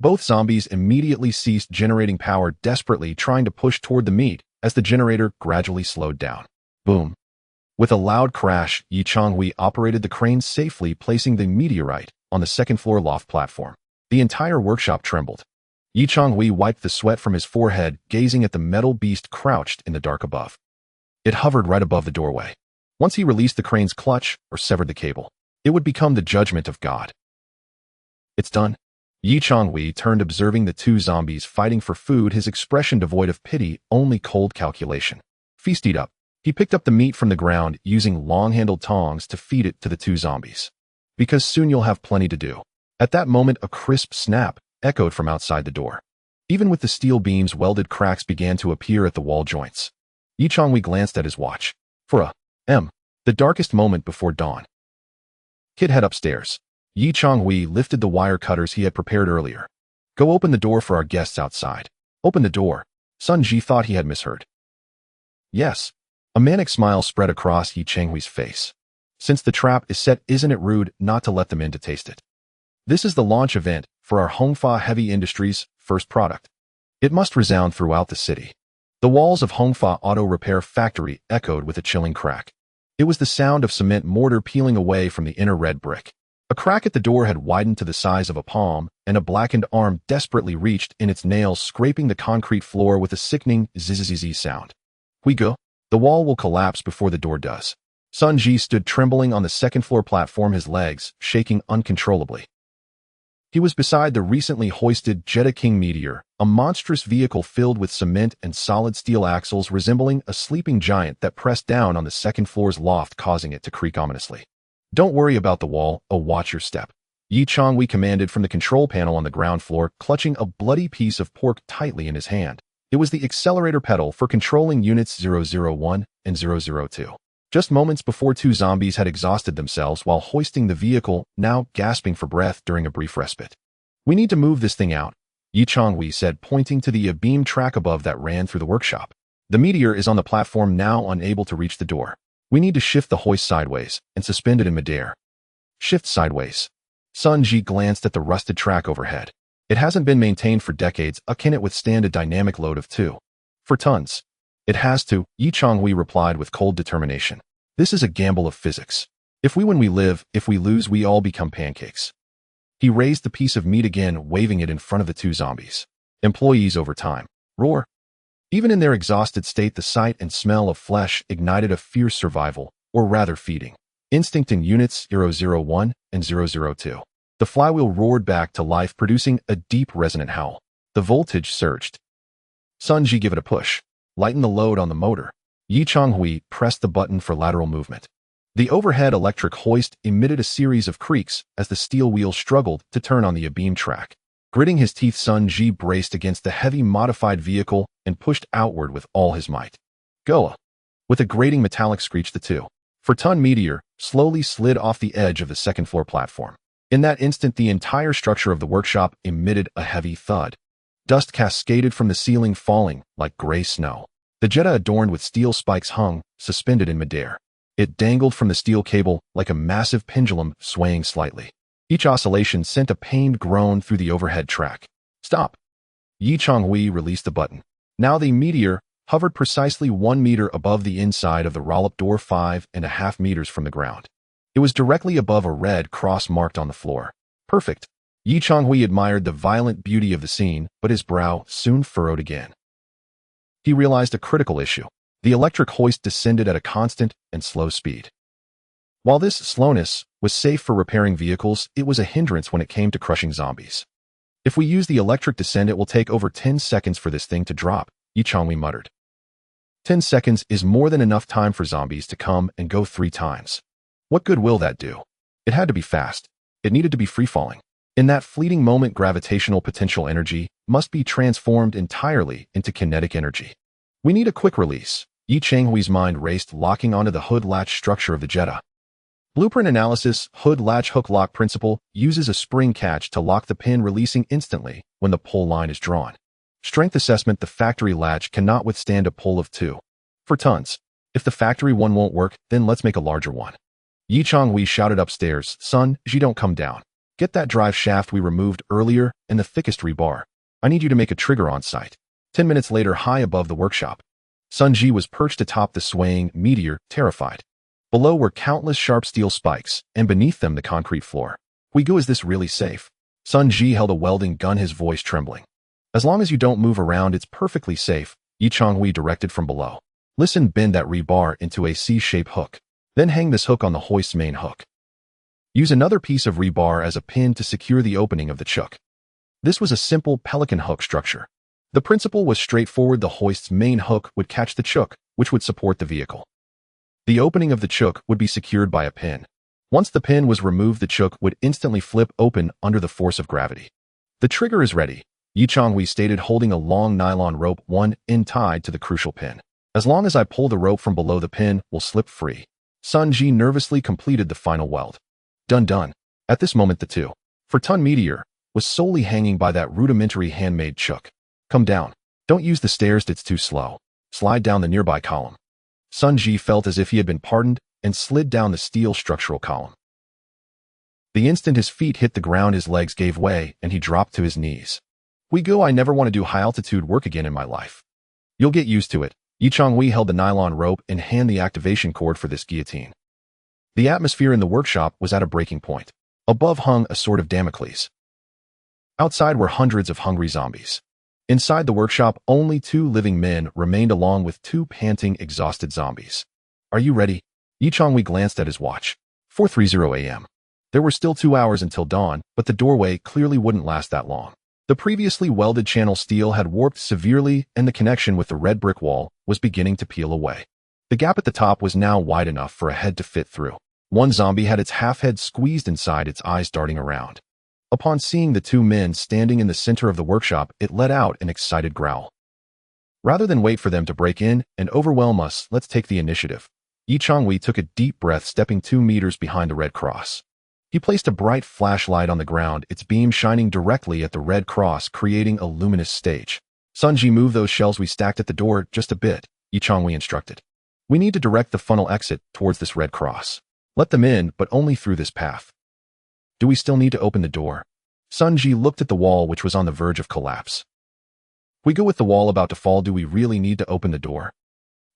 Both zombies immediately ceased generating power, desperately trying to push toward the meat as the generator gradually slowed down. Boom. With a loud crash, Yi Changhui operated the crane safely, placing the meteorite on the second floor loft platform. The entire workshop trembled. Yi Changhui wiped the sweat from his forehead, gazing at the metal beast crouched in the dark above. It hovered right above the doorway. Once he released the crane's clutch or severed the cable, it would become the judgment of God. It's done. Yi Changhui turned, observing the two zombies fighting for food, his expression devoid of pity, only cold calculation. Feasted up. He picked up the meat from the ground, using long-handled tongs to feed it to the two zombies. Because soon you'll have plenty to do. At that moment, a crisp snap echoed from outside the door. Even with the steel beams welded, cracks began to appear at the wall joints. Yi Changhui glanced at his watch. The darkest moment before dawn. Kid, head upstairs. Yi Changhui lifted the wire cutters he had prepared earlier. Go open the door for our guests outside. Open the door. Sun Ji thought he had misheard. Yes. A manic smile spread across Yi Changhui's face. Since the trap is set, isn't it rude not to let them in to taste it? This is the launch event for our Hongfa Heavy Industries' first product. It must resound throughout the city. The walls of Hongfa Auto Repair Factory echoed with a chilling crack. It was the sound of cement mortar peeling away from the inner red brick. A crack at the door had widened to the size of a palm, and a blackened arm desperately reached in its nails, scraping the concrete floor with a sickening zzz sound. We go. The wall will collapse before the door does. Sun Ji stood trembling on the second floor platform, his legs shaking uncontrollably. He was beside the recently hoisted Jetta King Meteor, a monstrous vehicle filled with cement and solid steel axles resembling a sleeping giant that pressed down on the second floor's loft, causing it to creak ominously. "Don't worry about the wall, watch your step," Yi Changhui commanded from the control panel on the ground floor, clutching a bloody piece of pork tightly in his hand. It was the accelerator pedal for controlling units 001 and 002. Just moments before, two zombies had exhausted themselves while hoisting the vehicle, now gasping for breath during a brief respite. "We need to move this thing out," Yi Changhui said, pointing to the beam track above that ran through the workshop. "The meteor is on the platform now, unable to reach the door. We need to shift the hoist sideways and suspend it in midair." "Shift sideways." Sun Ji glanced at the rusted track overhead. "It hasn't been maintained for decades. Can it withstand a dynamic load of 2.4 tons? "It has to," Yi Changhui replied with cold determination. "This is a gamble of physics. If we win, we live. If we lose, we all become pancakes." He raised the piece of meat again, waving it in front of the two zombies. "Employees over time. Roar." Even in their exhausted state, the sight and smell of flesh ignited a fierce survival, or rather feeding instinct in units 001 and 002. The flywheel roared back to life, producing a deep resonant howl. The voltage surged. "Sun Ji, give it a push. Lighten the load on the motor." Yi Changhui pressed the button for lateral movement. The overhead electric hoist emitted a series of creaks as the steel wheels struggled to turn on the beam track. Gritting his teeth, Sun Ji braced against the heavy modified vehicle and pushed outward with all his might. "Goa!" With a grating metallic screech, the 2.4-ton meteor slowly slid off the edge of the second floor platform. In that instant, the entire structure of the workshop emitted a heavy thud. Dust cascaded from the ceiling, falling like gray snow. The Jetta, adorned with steel spikes, hung, suspended in midair. It dangled from the steel cable like a massive pendulum, swaying slightly. Each oscillation sent a pained groan through the overhead track. "Stop!" Yi Changhui released the button. Now the meteor hovered precisely 1 meter above the inside of the roll-up door, 5.5 meters from the ground. It was directly above a red cross marked on the floor. "Perfect." Yi Changhui admired the violent beauty of the scene, but his brow soon furrowed again. He realized a critical issue. The electric hoist descended at a constant and slow speed. While this slowness was safe for repairing vehicles, it was a hindrance when it came to crushing zombies. "If we use the electric descent, it will take over 10 seconds for this thing to drop," Yi Changhui muttered. 10 seconds is more than enough time for zombies to come and go 3 times. What good will that do? It had to be fast. It needed to be free-falling. In that fleeting moment, gravitational potential energy must be transformed entirely into kinetic energy. "We need a quick release." Yi Changhui's mind raced, locking onto the hood latch structure of the Jetta. Blueprint analysis. Hood latch hook lock principle uses a spring catch to lock the pin, releasing instantly when the pull line is drawn. Strength assessment. The factory latch cannot withstand a pull of 2.4 tons. If the factory one won't work, then let's make a larger one. Yi Changhui shouted upstairs. "Sun Ji, don't come down. Get that drive shaft we removed earlier and the thickest rebar. I need you to make a trigger on site." 10 minutes later, high above the workshop, Sun Ji was perched atop the swaying meteor, terrified. Below were countless sharp steel spikes, and beneath them the concrete floor. "Huigu, is this really safe?" Sun Ji held a welding gun, his voice trembling. "As long as you don't move around, it's perfectly safe," Yi Changhui directed from below. "Listen, bend that rebar into a C-shaped hook. Then hang this hook on the hoist's main hook. Use another piece of rebar as a pin to secure the opening of the chook." This was a simple pelican hook structure. The principle was straightforward. The hoist's main hook would catch the chook, which would support the vehicle. The opening of the chook would be secured by a pin. Once the pin was removed, the chook would instantly flip open under the force of gravity. "The trigger is ready," Yi Changhui stated, holding a long nylon rope, one end tied to the crucial pin. "As long as I pull the rope from below, the pin will slip free." Sun Ji nervously completed the final weld. Done. At this moment, the 2.4-ton meteor was solely hanging by that rudimentary handmade chook. "Come down. Don't use the stairs, it's too slow. Slide down the nearby column." Sun Ji felt as if he had been pardoned and slid down the steel structural column. The instant his feet hit the ground, his legs gave way and he dropped to his knees. "Huigu, I never want to do high-altitude work again in my life." "You'll get used to it." Yi Changhui held the nylon rope and handed the activation cord for this guillotine. The atmosphere in the workshop was at a breaking point. Above hung a sword of Damocles. Outside were hundreds of hungry zombies. Inside the workshop, only 2 living men remained, along with 2 panting, exhausted zombies. "Are you ready?" Yi Changhui glanced at his watch. 4:30 a.m. There were still 2 hours until dawn, but the doorway clearly wouldn't last that long. The previously welded channel steel had warped severely, and the connection with the red brick wall was beginning to peel away. The gap at the top was now wide enough for a head to fit through. One zombie had its half-head squeezed inside, its eyes darting around. Upon seeing the 2 men standing in the center of the workshop, it let out an excited growl. Rather than wait for them to break in and overwhelm us, let's take the initiative. Changhui took a deep breath, stepping 2 meters behind the red cross. He placed a bright flashlight on the ground, its beam shining directly at the red cross, creating a luminous stage. Sunji, move those shells we stacked at the door just a bit, Changhui instructed. We need to direct the funnel exit towards this red cross. Let them in, but only through this path. Do we still need to open the door? Sunji looked at the wall, which was on the verge of collapse. If we go with the wall about to fall, do we really need to open the door?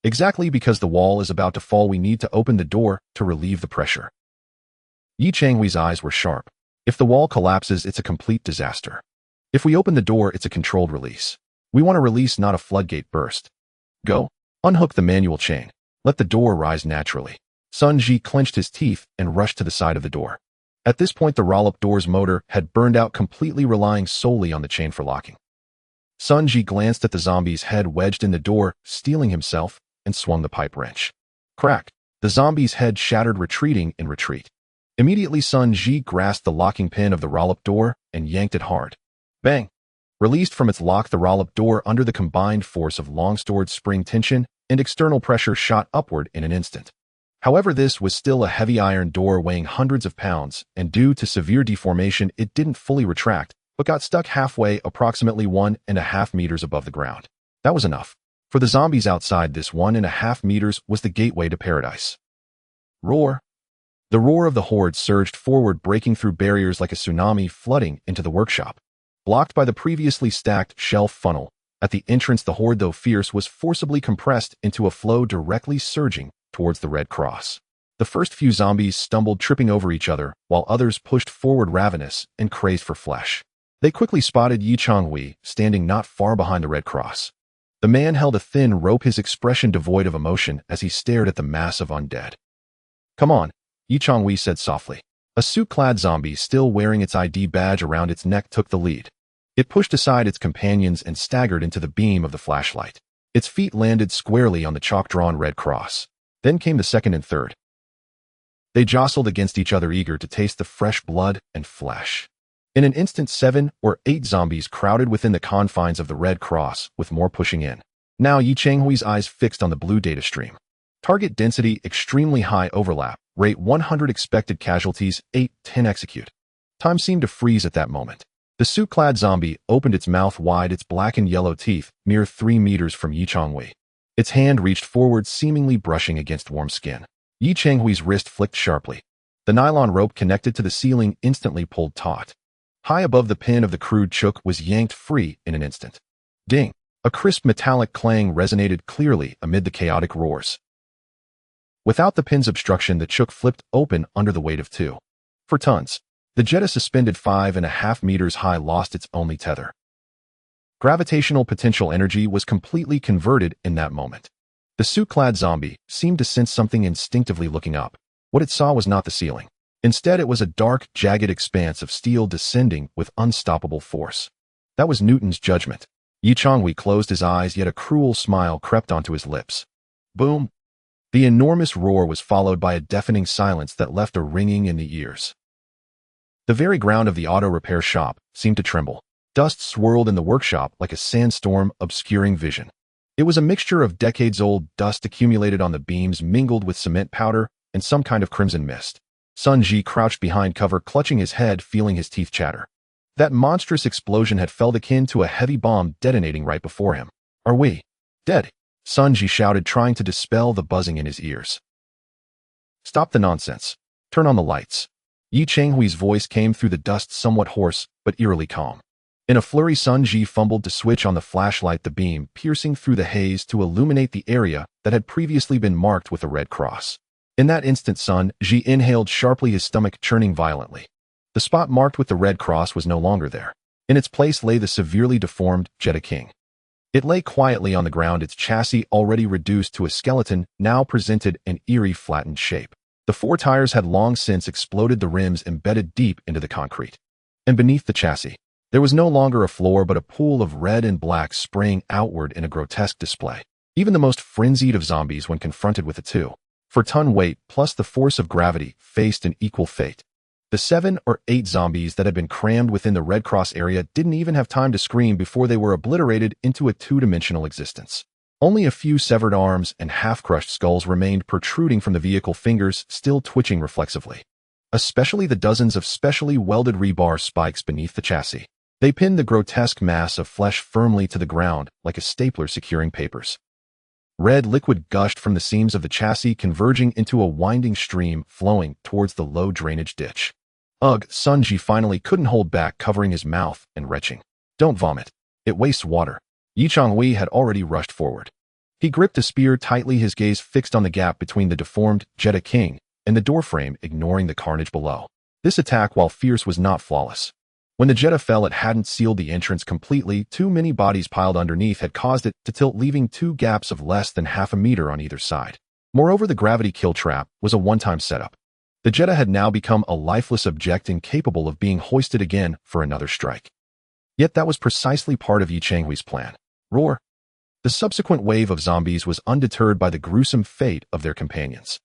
Exactly, because the wall is about to fall, we need to open the door to relieve the pressure. Changhui's eyes were sharp. If the wall collapses, it's a complete disaster. If we open the door, it's a controlled release. We want a release, not a floodgate burst. Go. Unhook the manual chain. Let the door rise naturally. Sunji clenched his teeth and rushed to the side of the door. At this point, the roll-up door's motor had burned out completely, relying solely on the chain for locking. Sunji glanced at the zombie's head wedged in the door, steeling himself, and swung the pipe wrench. Crack! The zombie's head shattered, retreating in retreat. Immediately, Sunji grasped the locking pin of the roll-up door and yanked it hard. Bang! Released from its lock, the roll-up door, under the combined force of long-stored spring tension and external pressure, shot upward in an instant. However, this was still a heavy iron door weighing hundreds of pounds, and due to severe deformation, it didn't fully retract, but got stuck halfway, approximately 1.5 meters above the ground. That was enough. For the zombies outside, this 1.5 meters was the gateway to paradise. Roar! The roar of the horde surged forward, breaking through barriers like a tsunami, flooding into the workshop. Blocked by the previously stacked shelf funnel, at the entrance, the horde, though fierce, was forcibly compressed into a flow directly surging towards the red cross. The first few zombies stumbled, tripping over each other, while others pushed forward, ravenous and crazed for flesh. They quickly spotted Changhui, standing not far behind the red cross. The man held a thin rope, his expression devoid of emotion as he stared at the mass of undead. Come on, Changhui said softly. A suit-clad zombie, still wearing its ID badge around its neck, took the lead. It pushed aside its companions and staggered into the beam of the flashlight. Its feet landed squarely on the chalk-drawn red cross. Then came the second and third. They jostled against each other, eager to taste the fresh blood and flesh. In an instant, 7 or 8 zombies crowded within the confines of the red cross, with more pushing in. Now Changhui's eyes fixed on the blue data stream. Target density extremely high, overlap rate 100, expected casualties 8-10, execute. Time seemed to freeze at that moment. The suit-clad zombie opened its mouth wide, its black and yellow teeth mere 3 meters from Changhui. Its hand reached forward, seemingly brushing against warm skin. Changhui's wrist flicked sharply. The nylon rope connected to the ceiling instantly pulled taut. High above the pin of the crude chook was yanked free in an instant. Ding! A crisp metallic clang resonated clearly amid the chaotic roars. Without the pin's obstruction, the chook flipped open under the weight of 2. 4 tons. The Jetta, suspended 5.5 meters high, lost its only tether. Gravitational potential energy was completely converted in that moment. The suit-clad zombie seemed to sense something, instinctively looking up. What it saw was not the ceiling. Instead, it was a dark, jagged expanse of steel descending with unstoppable force. That was Newton's judgment. Changhui closed his eyes, yet a cruel smile crept onto his lips. Boom! The enormous roar was followed by a deafening silence that left a ringing in the ears. The very ground of the auto repair shop seemed to tremble. Dust swirled in the workshop like a sandstorm, obscuring vision. It was a mixture of decades-old dust accumulated on the beams, mingled with cement powder and some kind of crimson mist. Sunji crouched behind cover, clutching his head, feeling his teeth chatter. That monstrous explosion had felt akin to a heavy bomb detonating right before him. Are we dead? Sunji shouted, trying to dispel the buzzing in his ears. Stop the nonsense. Turn on the lights. Changhui's voice came through the dust, somewhat hoarse, but eerily calm. In a flurry, Sunji fumbled to switch on the flashlight, the beam piercing through the haze to illuminate the area that had previously been marked with a red cross. In that instant, Sunji inhaled sharply, his stomach churning violently. The spot marked with the red cross was no longer there. In its place lay the severely deformed Jetta King. It lay quietly on the ground, its chassis already reduced to a skeleton, now presented an eerie flattened shape. The four tires had long since exploded, the rims embedded deep into the concrete. And beneath the chassis, there was no longer a floor but a pool of red and black spraying outward in a grotesque display. Even the most frenzied of zombies, when confronted with a 2-4-ton weight plus the force of gravity, faced an equal fate. The 7 or 8 zombies that had been crammed within the Red Cross area didn't even have time to scream before they were obliterated into a two-dimensional existence. Only a few severed arms and half-crushed skulls remained protruding from the vehicle, fingers still twitching reflexively. Especially the dozens of specially welded rebar spikes beneath the chassis. They pinned the grotesque mass of flesh firmly to the ground like a stapler securing papers. Red liquid gushed from the seams of the chassis, converging into a winding stream flowing towards the low drainage ditch. Ugh, Changhui finally couldn't hold back, covering his mouth and retching. Don't vomit. It wastes water. Changhui had already rushed forward. He gripped a spear tightly, his gaze fixed on the gap between the deformed Jetta King and the doorframe, ignoring the carnage below. This attack, while fierce, was not flawless. When the Jetta fell, it hadn't sealed the entrance completely. Too many bodies piled underneath had caused it to tilt, leaving two gaps of less than half a meter on either side. Moreover, the gravity kill trap was a one-time setup. The Jetta had now become a lifeless object, incapable of being hoisted again for another strike. Yet that was precisely part of Changhui's plan. Roar! The subsequent wave of zombies was undeterred by the gruesome fate of their companions.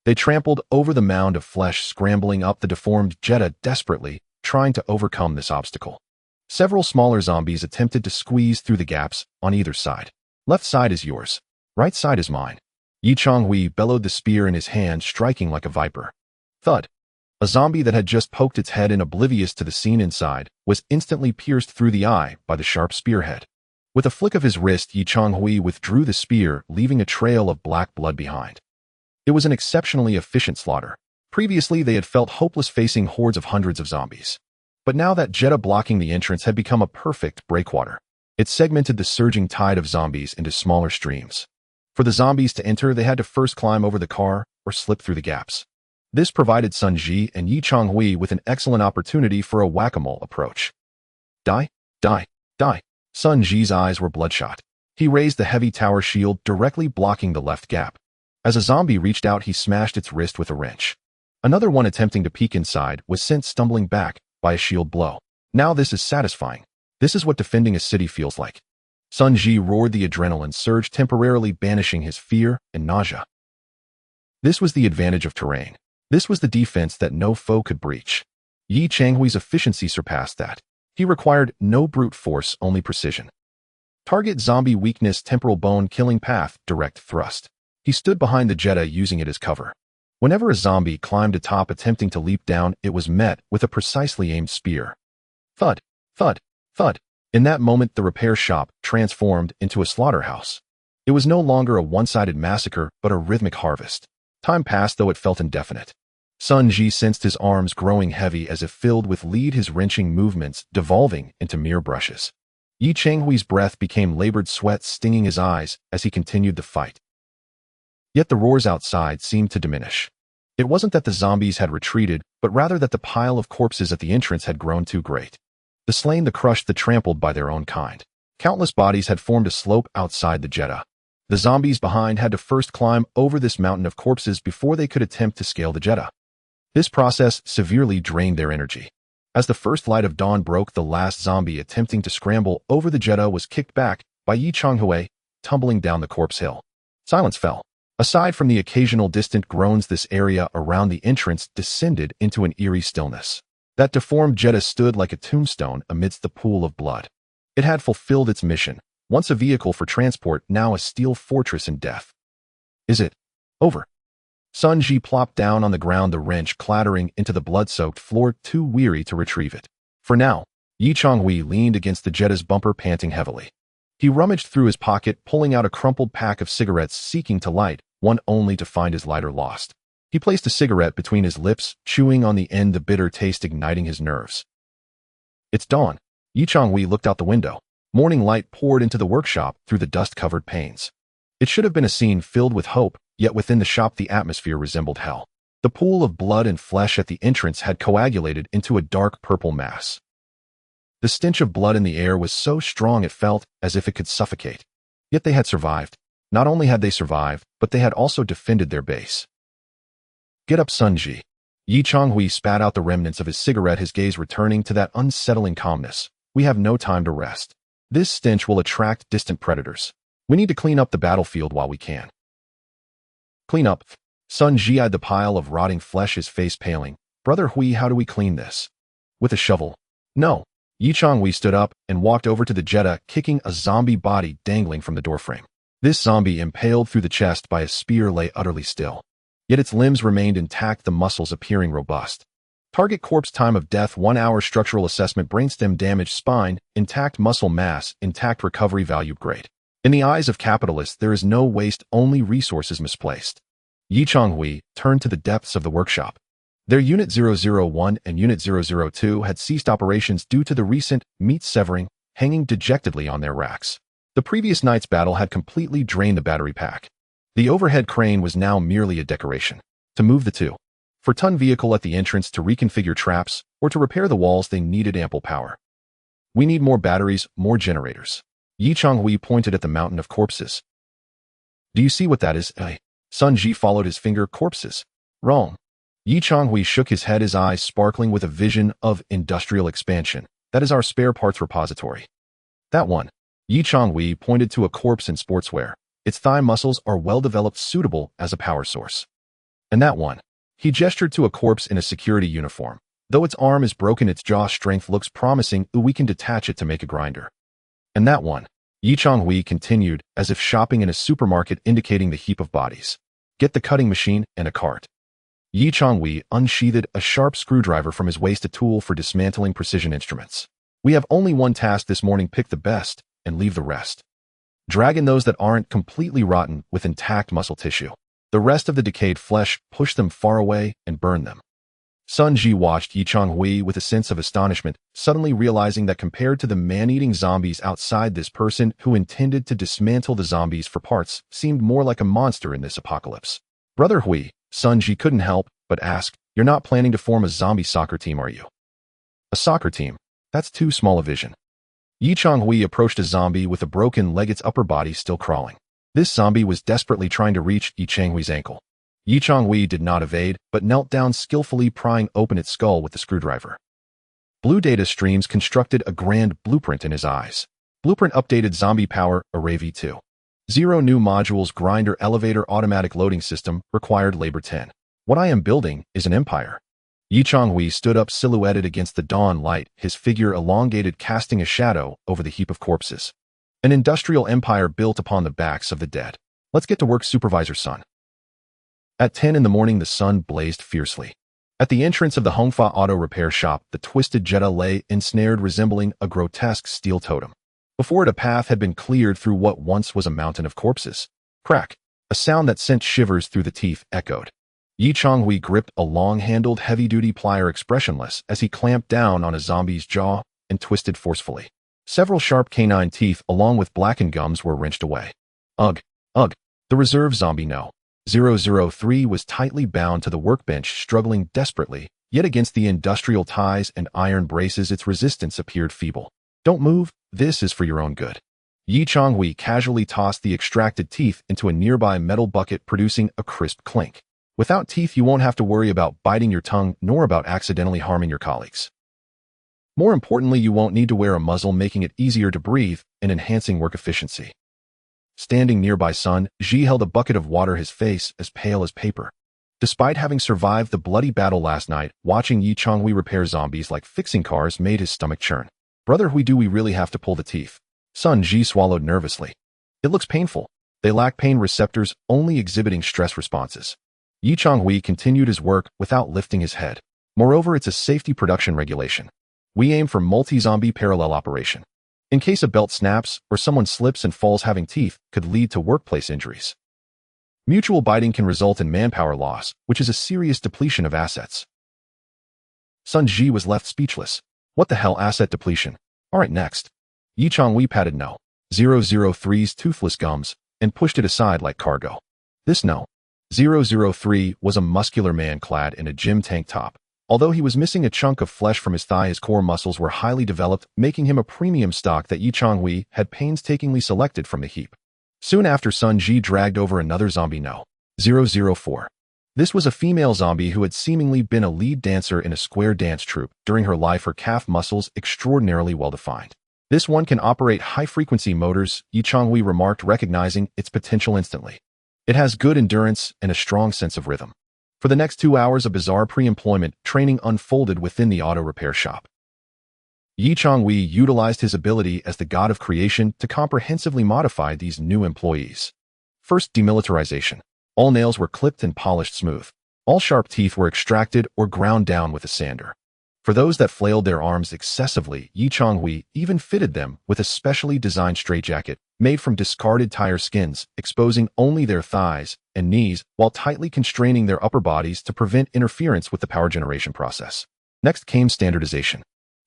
They trampled over the mound of flesh, scrambling up the deformed Jetta desperately, trying to overcome this obstacle. Several smaller zombies attempted to squeeze through the gaps on either side. Left side is yours. Right side is mine. Changhui bellowed, the spear in his hand, striking like a viper. Thud. A zombie that had just poked its head in, oblivious to the scene inside, was instantly pierced through the eye by the sharp spearhead. With a flick of his wrist, Changhui withdrew the spear, leaving a trail of black blood behind. It was an exceptionally efficient slaughter. Previously, they had felt hopeless facing hordes of hundreds of zombies. But now that Jetta blocking the entrance had become a perfect breakwater. It segmented the surging tide of zombies into smaller streams. For the zombies to enter, they had to first climb over the car or slip through the gaps. This provided Changhui and Changhui with an excellent opportunity for a whack-a-mole approach. Die, die, die. Changhui's eyes were bloodshot. He raised the heavy tower shield, directly blocking the left gap. As a zombie reached out, he smashed its wrist with a wrench. Another one attempting to peek inside was sent stumbling back by a shield blow. Now this is satisfying. This is what defending a city feels like. Changhui roared, the adrenaline surge temporarily banishing his fear and nausea. This was the advantage of terrain. This was the defense that no foe could breach. Changhui's efficiency surpassed that. He required no brute force, only precision. Target, zombie weakness, temporal bone, killing path, direct thrust. He stood behind the Jetta, using it as cover. Whenever a zombie climbed atop attempting to leap down, it was met with a precisely aimed spear. Thud, thud, thud. In that moment, the repair shop transformed into a slaughterhouse. It was no longer a one-sided massacre, but a rhythmic harvest. Time passed, though it felt indefinite. Changhui sensed his arms growing heavy as if filled with lead, his wrenching movements devolving into mere brushes. Changhui's breath became labored sweat, stinging his eyes as he continued the fight. Yet the roars outside seemed to diminish. It wasn't that the zombies had retreated, but rather that the pile of corpses at the entrance had grown too great. The slain, the crushed, the trampled by their own kind. Countless bodies had formed a slope outside the Jetta. The zombies behind had to first climb over this mountain of corpses before they could attempt to scale the Jetta. This process severely drained their energy. As the first light of dawn broke, the last zombie attempting to scramble over the Jetta was kicked back by Changhui, tumbling down the corpse hill. Silence fell. Aside from the occasional distant groans, this area around the entrance descended into an eerie stillness. That deformed Jetta stood like a tombstone amidst the pool of blood. It had fulfilled its mission, once a vehicle for transport, now a steel fortress in death. Is it over? Changhui plopped down on the ground, the wrench clattering into the blood-soaked floor, too weary to retrieve it. For now, Changhui leaned against the Jetta's bumper, panting heavily. He rummaged through his pocket, pulling out a crumpled pack of cigarettes, seeking to light one, only to find his lighter lost. He placed a cigarette between his lips, chewing on the end, the bitter taste igniting his nerves. It's dawn. Changhui looked out the window. Morning light poured into the workshop through the dust-covered panes. It should have been a scene filled with hope, yet within the shop the atmosphere resembled hell. The pool of blood and flesh at the entrance had coagulated into a dark purple mass. The stench of blood in the air was so strong it felt as if it could suffocate. Yet they had survived. Not only had they survived, but they had also defended their base. Get up, Sun Ji. Yi Changhui spat out the remnants of his cigarette, his gaze returning to that unsettling calmness. We have no time to rest. This stench will attract distant predators. We need to clean up the battlefield while we can. Clean up. Sun Ji eyed the pile of rotting flesh, his face paling. Brother Hui, how do we clean this? With a shovel. No. Yi Changhui stood up and walked over to the Jetta, kicking a zombie body dangling from the doorframe. This zombie, impaled through the chest by a spear, lay utterly still. Yet its limbs remained intact, the muscles appearing robust. Target corpse, time of death 1 hour, structural assessment, brainstem damage, spine, intact muscle mass, intact, recovery value great. In the eyes of capitalists, there is no waste, only resources misplaced. Yi Changhui turned to the depths of the workshop. Their Unit 001 and Unit 002 had ceased operations due to the recent meat severing, hanging dejectedly on their racks. The previous night's battle had completely drained the battery pack. The overhead crane was now merely a decoration. To move the 2-4-ton vehicle at the entrance, to reconfigure traps, or to repair the walls, they needed ample power. We need more batteries, more generators. Yi Changhui pointed at the mountain of corpses. Do you see what that is? Sun Ji followed his finger. Corpses. Wrong. Yi Changhui shook his head, his eyes sparkling with a vision of industrial expansion. That is our spare parts repository. That one. Yi Changhui pointed to a corpse in sportswear. Its thigh muscles are well developed, suitable as a power source. And that one. He gestured to a corpse in a security uniform. Though its arm is broken, its jaw strength looks promising. We can detach it to make a grinder. And that one. Yi Changhui continued, as if shopping in a supermarket, indicating the heap of bodies. Get the cutting machine and a cart. Yi Changhui unsheathed a sharp screwdriver from his waist, a tool for dismantling precision instruments. We have only one task this morning: pick the best and leave the rest. Drag in those that aren't completely rotten with intact muscle tissue. The rest of the decayed flesh, push them far away and burn them. Sun Ji watched Yi Changhui with a sense of astonishment, suddenly realizing that compared to the man-eating zombies outside, this person who intended to dismantle the zombies for parts seemed more like a monster in this apocalypse. Brother Hui, Sun Ji couldn't help but ask, you're not planning to form a zombie soccer team, are you? A soccer team? That's too small a vision. Yi Changhui approached a zombie with a broken leg, its upper body still crawling. This zombie was desperately trying to reach Yi Changhui's ankle. Yi Changhui did not evade, but knelt down, skillfully prying open its skull with the screwdriver. Blue data streams constructed a grand blueprint in his eyes. Blueprint updated: zombie power, array V2. 0 new modules, grinder, elevator, automatic loading system, required labor 10. What I am building is an empire. Yi Changhui stood up, silhouetted against the dawn light, his figure elongated, casting a shadow over the heap of corpses. An industrial empire built upon the backs of the dead. Let's get to work, Supervisor Sun. At 10 in the morning, the sun blazed fiercely. At the entrance of the Hongfa auto repair shop, the twisted Jetta lay ensnared, resembling a grotesque steel totem. Before it, a path had been cleared through what once was a mountain of corpses. Crack! A sound that sent shivers through the teeth echoed. Yi Changhui gripped a long-handled, heavy-duty plier, expressionless, as he clamped down on a zombie's jaw and twisted forcefully. Several sharp canine teeth, along with blackened gums, were wrenched away. Ugh! Ugh! The reserve zombie, No. 003 was tightly bound to the workbench, struggling desperately, yet against the industrial ties and iron braces its resistance appeared feeble. Don't move, this is for your own good. Yi Changhui casually tossed the extracted teeth into a nearby metal bucket, producing a crisp clink. Without teeth, you won't have to worry about biting your tongue, nor about accidentally harming your colleagues. More importantly, you won't need to wear a muzzle, making it easier to breathe and enhancing work efficiency. Standing nearby, Sun Ji held a bucket of water, his face as pale as paper. Despite having survived the bloody battle last night, watching Yi Changhui repair zombies like fixing cars made his stomach churn. Brother Hui, do we really have to pull the teeth? Sun Ji swallowed nervously. It looks painful. They lack pain receptors, only exhibiting stress responses. Yi Changhui continued his work without lifting his head. Moreover, it's a safety production regulation. We aim for multi-zombie parallel operation. In case a belt snaps or someone slips and falls, having teeth could lead to workplace injuries. Mutual biting can result in manpower loss, which is a serious depletion of assets. Sun Ji was left speechless. What the hell, asset depletion? Alright, next. Yi Changhui patted No. 003's toothless gums and pushed it aside like cargo. This No. 003 was a muscular man clad in a gym tank top. Although he was missing a chunk of flesh from his thigh, his core muscles were highly developed, making him a premium stock that Yi Changhui had painstakingly selected from the heap. Soon after, Sun Ji dragged over another zombie, No. 004. This was a female zombie who had seemingly been a lead dancer in a square dance troupe. During her life, her calf muscles extraordinarily well-defined. This one can operate high-frequency motors, Changhui remarked, recognizing its potential instantly. It has good endurance and a strong sense of rhythm. For the next 2 hours, a bizarre pre-employment training unfolded within the auto repair shop. Changhui utilized his ability as the god of creation to comprehensively modify these new employees. First, demilitarization. All nails were clipped and polished smooth. All sharp teeth were extracted or ground down with a sander. For those that flailed their arms excessively, Changhui even fitted them with a specially designed straitjacket made from discarded tire skins, exposing only their thighs and knees while tightly constraining their upper bodies to prevent interference with the power generation process. Next came standardization.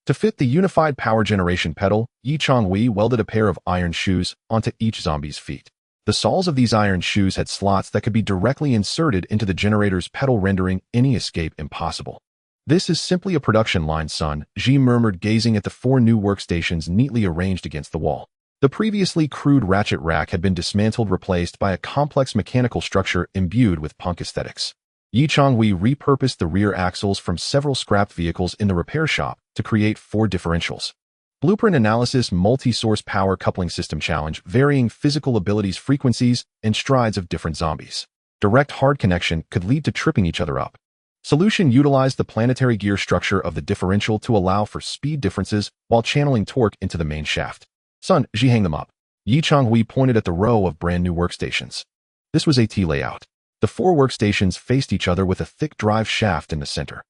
To fit the unified power generation pedal, Changhui welded a pair of iron shoes onto each zombie's feet. The soles of these iron shoes had slots that could be directly inserted into the generator's pedal, rendering any escape impossible. "This is simply a production line, son," Ji murmured, gazing at the 4 new workstations neatly arranged against the wall. The previously crude ratchet rack had been dismantled, replaced by a complex mechanical structure imbued with punk aesthetics. Changhui repurposed the rear axles from several scrapped vehicles in the repair shop to create 4 differentials. Blueprint analysis, multi-source power coupling system challenge, varying physical abilities, frequencies, and strides of different zombies. Direct hard connection could lead to tripping each other up. Solution utilized the planetary gear structure of the differential to allow for speed differences while channeling torque into the main shaft. "Son, hang them up." Changhui pointed at the row of brand new workstations. This was a T layout. The 4 workstations faced each other with a thick drive shaft in the center.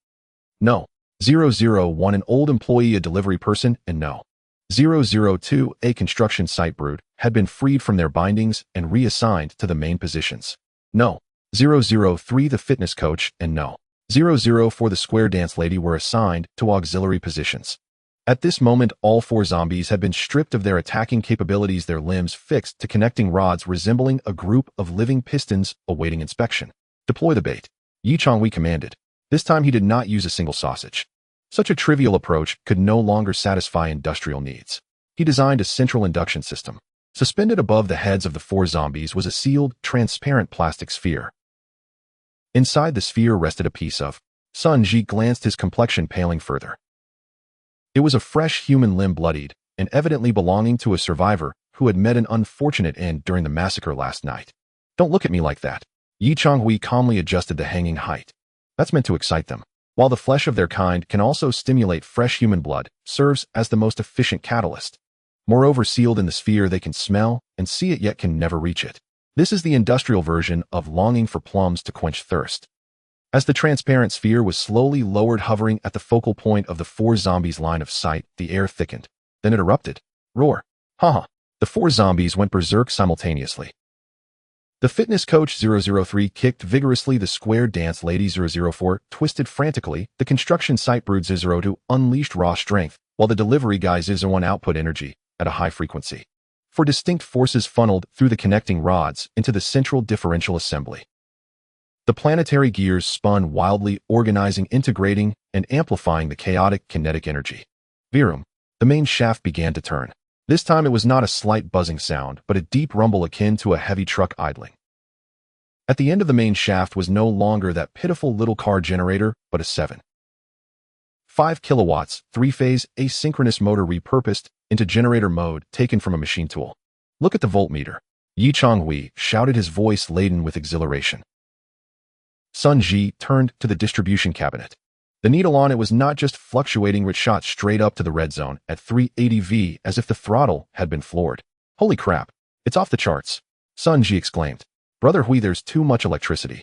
No. 001, an old employee, a delivery person, and no. 002, a construction site brood, had been freed from their bindings and reassigned to the main positions. No. 003, the fitness coach, and no. 004, the square dance lady, were assigned to auxiliary positions. At this moment, all 4 zombies had been stripped of their attacking capabilities, their limbs fixed to connecting rods resembling a group of living pistons awaiting inspection. "Deploy the bait," Changhui commanded. This time he did not use a single sausage. Such a trivial approach could no longer satisfy industrial needs. He designed a central induction system. Suspended above the heads of the 4 zombies was a sealed, transparent plastic sphere. Inside the sphere rested a piece of Sun. Ji glanced, his complexion paling further. It was a fresh human limb, bloodied, and evidently belonging to a survivor who had met an unfortunate end during the massacre last night. "Don't look at me like that." Changhui calmly adjusted the hanging height. "That's meant to excite them. While the flesh of their kind can also stimulate fresh human blood, serves as the most efficient catalyst. Moreover, sealed in the sphere, they can smell and see it, yet can never reach it. This is the industrial version of longing for plums to quench thirst." As the transparent sphere was slowly lowered, hovering at the focal point of the 4 zombies' line of sight, the air thickened. Then it erupted. Roar. Haha. The 4 zombies went berserk simultaneously. The fitness coach 003 kicked vigorously, the square dance lady 004 twisted frantically, the construction site brood 002 unleashed raw strength, while the delivery guy 001 output energy at a high frequency. 4 distinct forces funneled through the connecting rods into the central differential assembly. The planetary gears spun wildly, organizing, integrating, and amplifying the chaotic kinetic energy. Virum. The main shaft began to turn. This time it was not a slight buzzing sound, but a deep rumble akin to a heavy truck idling. At the end of the main shaft was no longer that pitiful little car generator, but a 7.5 kilowatts, 3-phase, asynchronous motor repurposed into generator mode, taken from a machine tool. "Look at the voltmeter," Changhui shouted, his voice laden with exhilaration. Sun Ji turned to the distribution cabinet. The needle on it was not just fluctuating, it shot straight up to the red zone at 380 V, as if the throttle had been floored. "Holy crap, it's off the charts," Sun Ji exclaimed. "Brother Hui, there's too much electricity.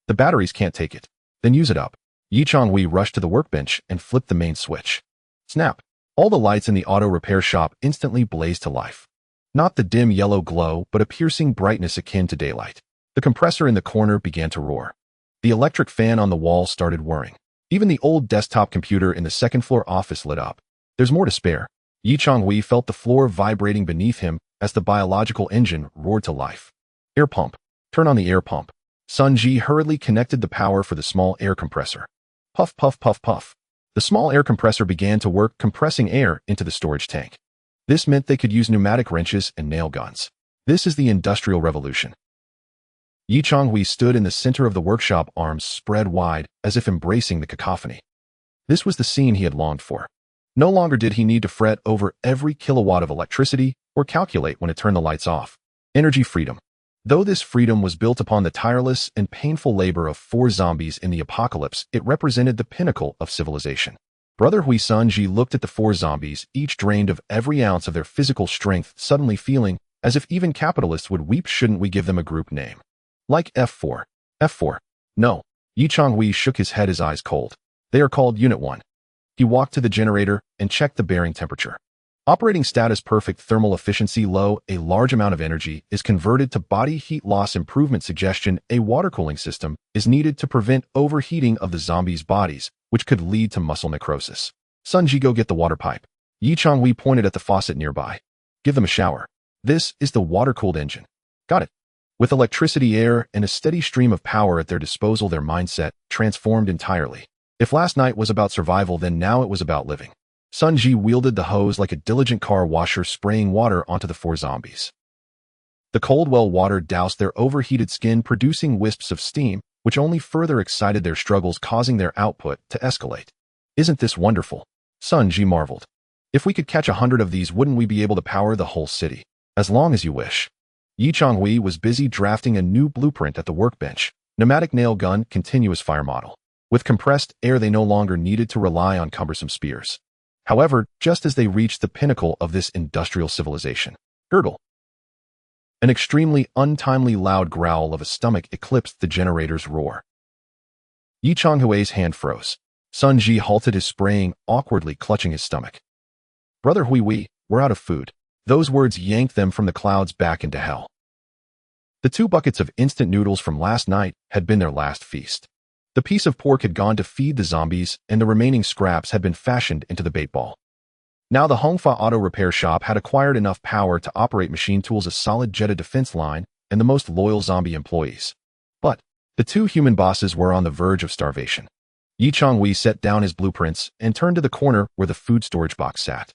The batteries can't take it." "Then use it up." Changhui rushed to the workbench and flipped the main switch. Snap. All the lights in the auto repair shop instantly blazed to life. Not the dim yellow glow, but a piercing brightness akin to daylight. The compressor in the corner began to roar. The electric fan on the wall started whirring. Even the old desktop computer in the second-floor office lit up. "There's more to spare." Changhui felt the floor vibrating beneath him as the biological engine roared to life. "Air pump. Turn on the air pump." Sun Ji hurriedly connected the power for the small air compressor. Puff, puff, puff, puff. The small air compressor began to work, compressing air into the storage tank. This meant they could use pneumatic wrenches and nail guns. This is the Industrial Revolution. Yi Changhui stood in the center of the workshop, arms spread wide, as if embracing the cacophony. This was the scene he had longed for. No longer did he need to fret over every kilowatt of electricity or calculate when to turn the lights off. Energy freedom. Though this freedom was built upon the tireless and painful labor of 4 zombies in the apocalypse, it represented the pinnacle of civilization. Brother Hui Sun-ji looked at the 4 zombies, each drained of every ounce of their physical strength, suddenly feeling as if even capitalists would weep. Shouldn't we give them a group name? Like F4. F4. No. Yi Changhui shook his head, his eyes cold. They are called Unit 1. He walked to the generator and checked the bearing temperature. Operating status perfect, thermal efficiency low. A large amount of energy is converted to body heat loss. Improvement suggestion: a water cooling system is needed to prevent overheating of the zombies' bodies, which could lead to muscle necrosis. Sun-ji, go get the water pipe. Yi Changhui pointed at the faucet nearby. Give them a shower. This is the water-cooled engine. Got it. With electricity, air, and a steady stream of power at their disposal, their mindset transformed entirely. If last night was about survival, then now it was about living. Sun-ji wielded the hose like a diligent car washer, spraying water onto the 4 zombies. The cold well water doused their overheated skin, producing wisps of steam, which only further excited their struggles, causing their output to escalate. Isn't this wonderful? Sun-ji marveled. If we could catch 100 of these, wouldn't we be able to power the whole city? As long as you wish. Yi Changhui was busy drafting a new blueprint at the workbench. Pneumatic nail gun, continuous fire model. With compressed air, they no longer needed to rely on cumbersome spears. However, just as they reached the pinnacle of this industrial civilization, gurgle. An extremely untimely loud growl of a stomach eclipsed the generator's roar. Yi Changhui's hand froze. Sun-ji halted his spraying, awkwardly clutching his stomach. Brother Hui, we're out of food. Those words yanked them from the clouds back into hell. The 2 buckets of instant noodles from last night had been their last feast. The piece of pork had gone to feed the zombies, and the remaining scraps had been fashioned into the bait ball. Now the Hongfa auto repair shop had acquired enough power to operate machine tools, a solid Jetta defense line, and the most loyal zombie employees. But the 2 human bosses were on the verge of starvation. Yi Changhui set down his blueprints and turned to the corner where the food storage box sat.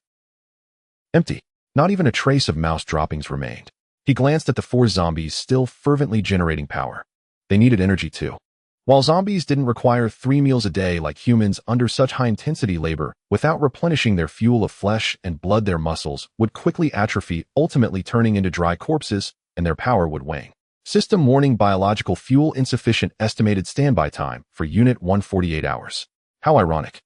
Empty. Not even a trace of mouse droppings remained. He glanced at the 4 zombies, still fervently generating power. They needed energy too. While zombies didn't require 3 meals a day like humans under such high-intensity labor, without replenishing their fuel of flesh and blood, their muscles would quickly atrophy, ultimately turning into dry corpses, and their power would wane. System warning: biological fuel insufficient. Estimated standby time for Unit 1 48 hours. How ironic.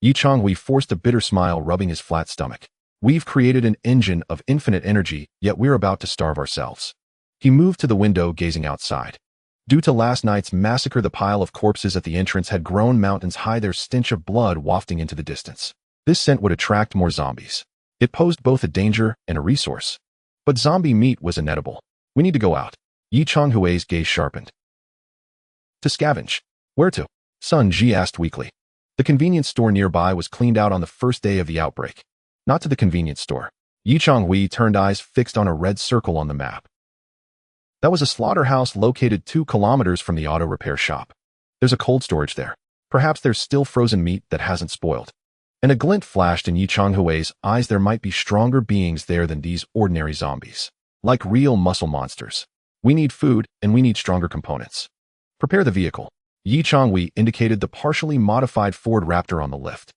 Yi Changhui forced a bitter smile, rubbing his flat stomach. We've created an engine of infinite energy, yet we're about to starve ourselves. He moved to the window, gazing outside. Due to last night's massacre, the pile of corpses at the entrance had grown mountains high, their stench of blood wafting into the distance. This scent would attract more zombies. It posed both a danger and a resource. But zombie meat was inedible. We need to go out. Yi Changhui's gaze sharpened. To scavenge. Where to? Sun-ji asked weakly. The convenience store nearby was cleaned out on the first day of the outbreak. Not to the convenience store. Yi Changhui turned, eyes fixed on a red circle on the map. That was a slaughterhouse located 2 kilometers from the auto repair shop. There's a cold storage there. Perhaps there's still frozen meat that hasn't spoiled. And a glint flashed in Yi Changhui's eyes. There might be stronger beings there than these ordinary zombies. Like real muscle monsters. We need food, and we need stronger components. Prepare the vehicle. Yi Changhui indicated the partially modified Ford Raptor on the lift.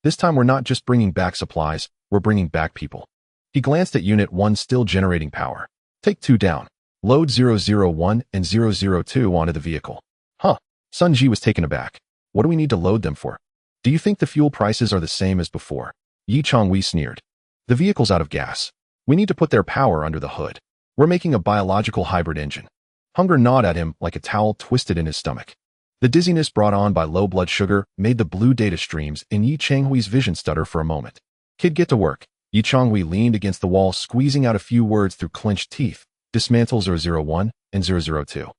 This time we're not just bringing back supplies, we're bringing back people. He glanced at Unit 1, still generating power. Take 2 down. Load 001 and 002 onto the vehicle. Huh. Sun-ji was taken aback. What do we need to load them for? Do you think the fuel prices are the same as before? Yi Changhui sneered. The vehicle's out of gas. We need to put their power under the hood. We're making a biological hybrid engine. Hunger gnawed at him like a towel twisted in his stomach. The dizziness brought on by low blood sugar made the blue data streams in Yi Changhui's vision stutter for a moment. Kid, get to work. Yi Changhui leaned against the wall, squeezing out a few words through clenched teeth. Dismantle 001 and 002.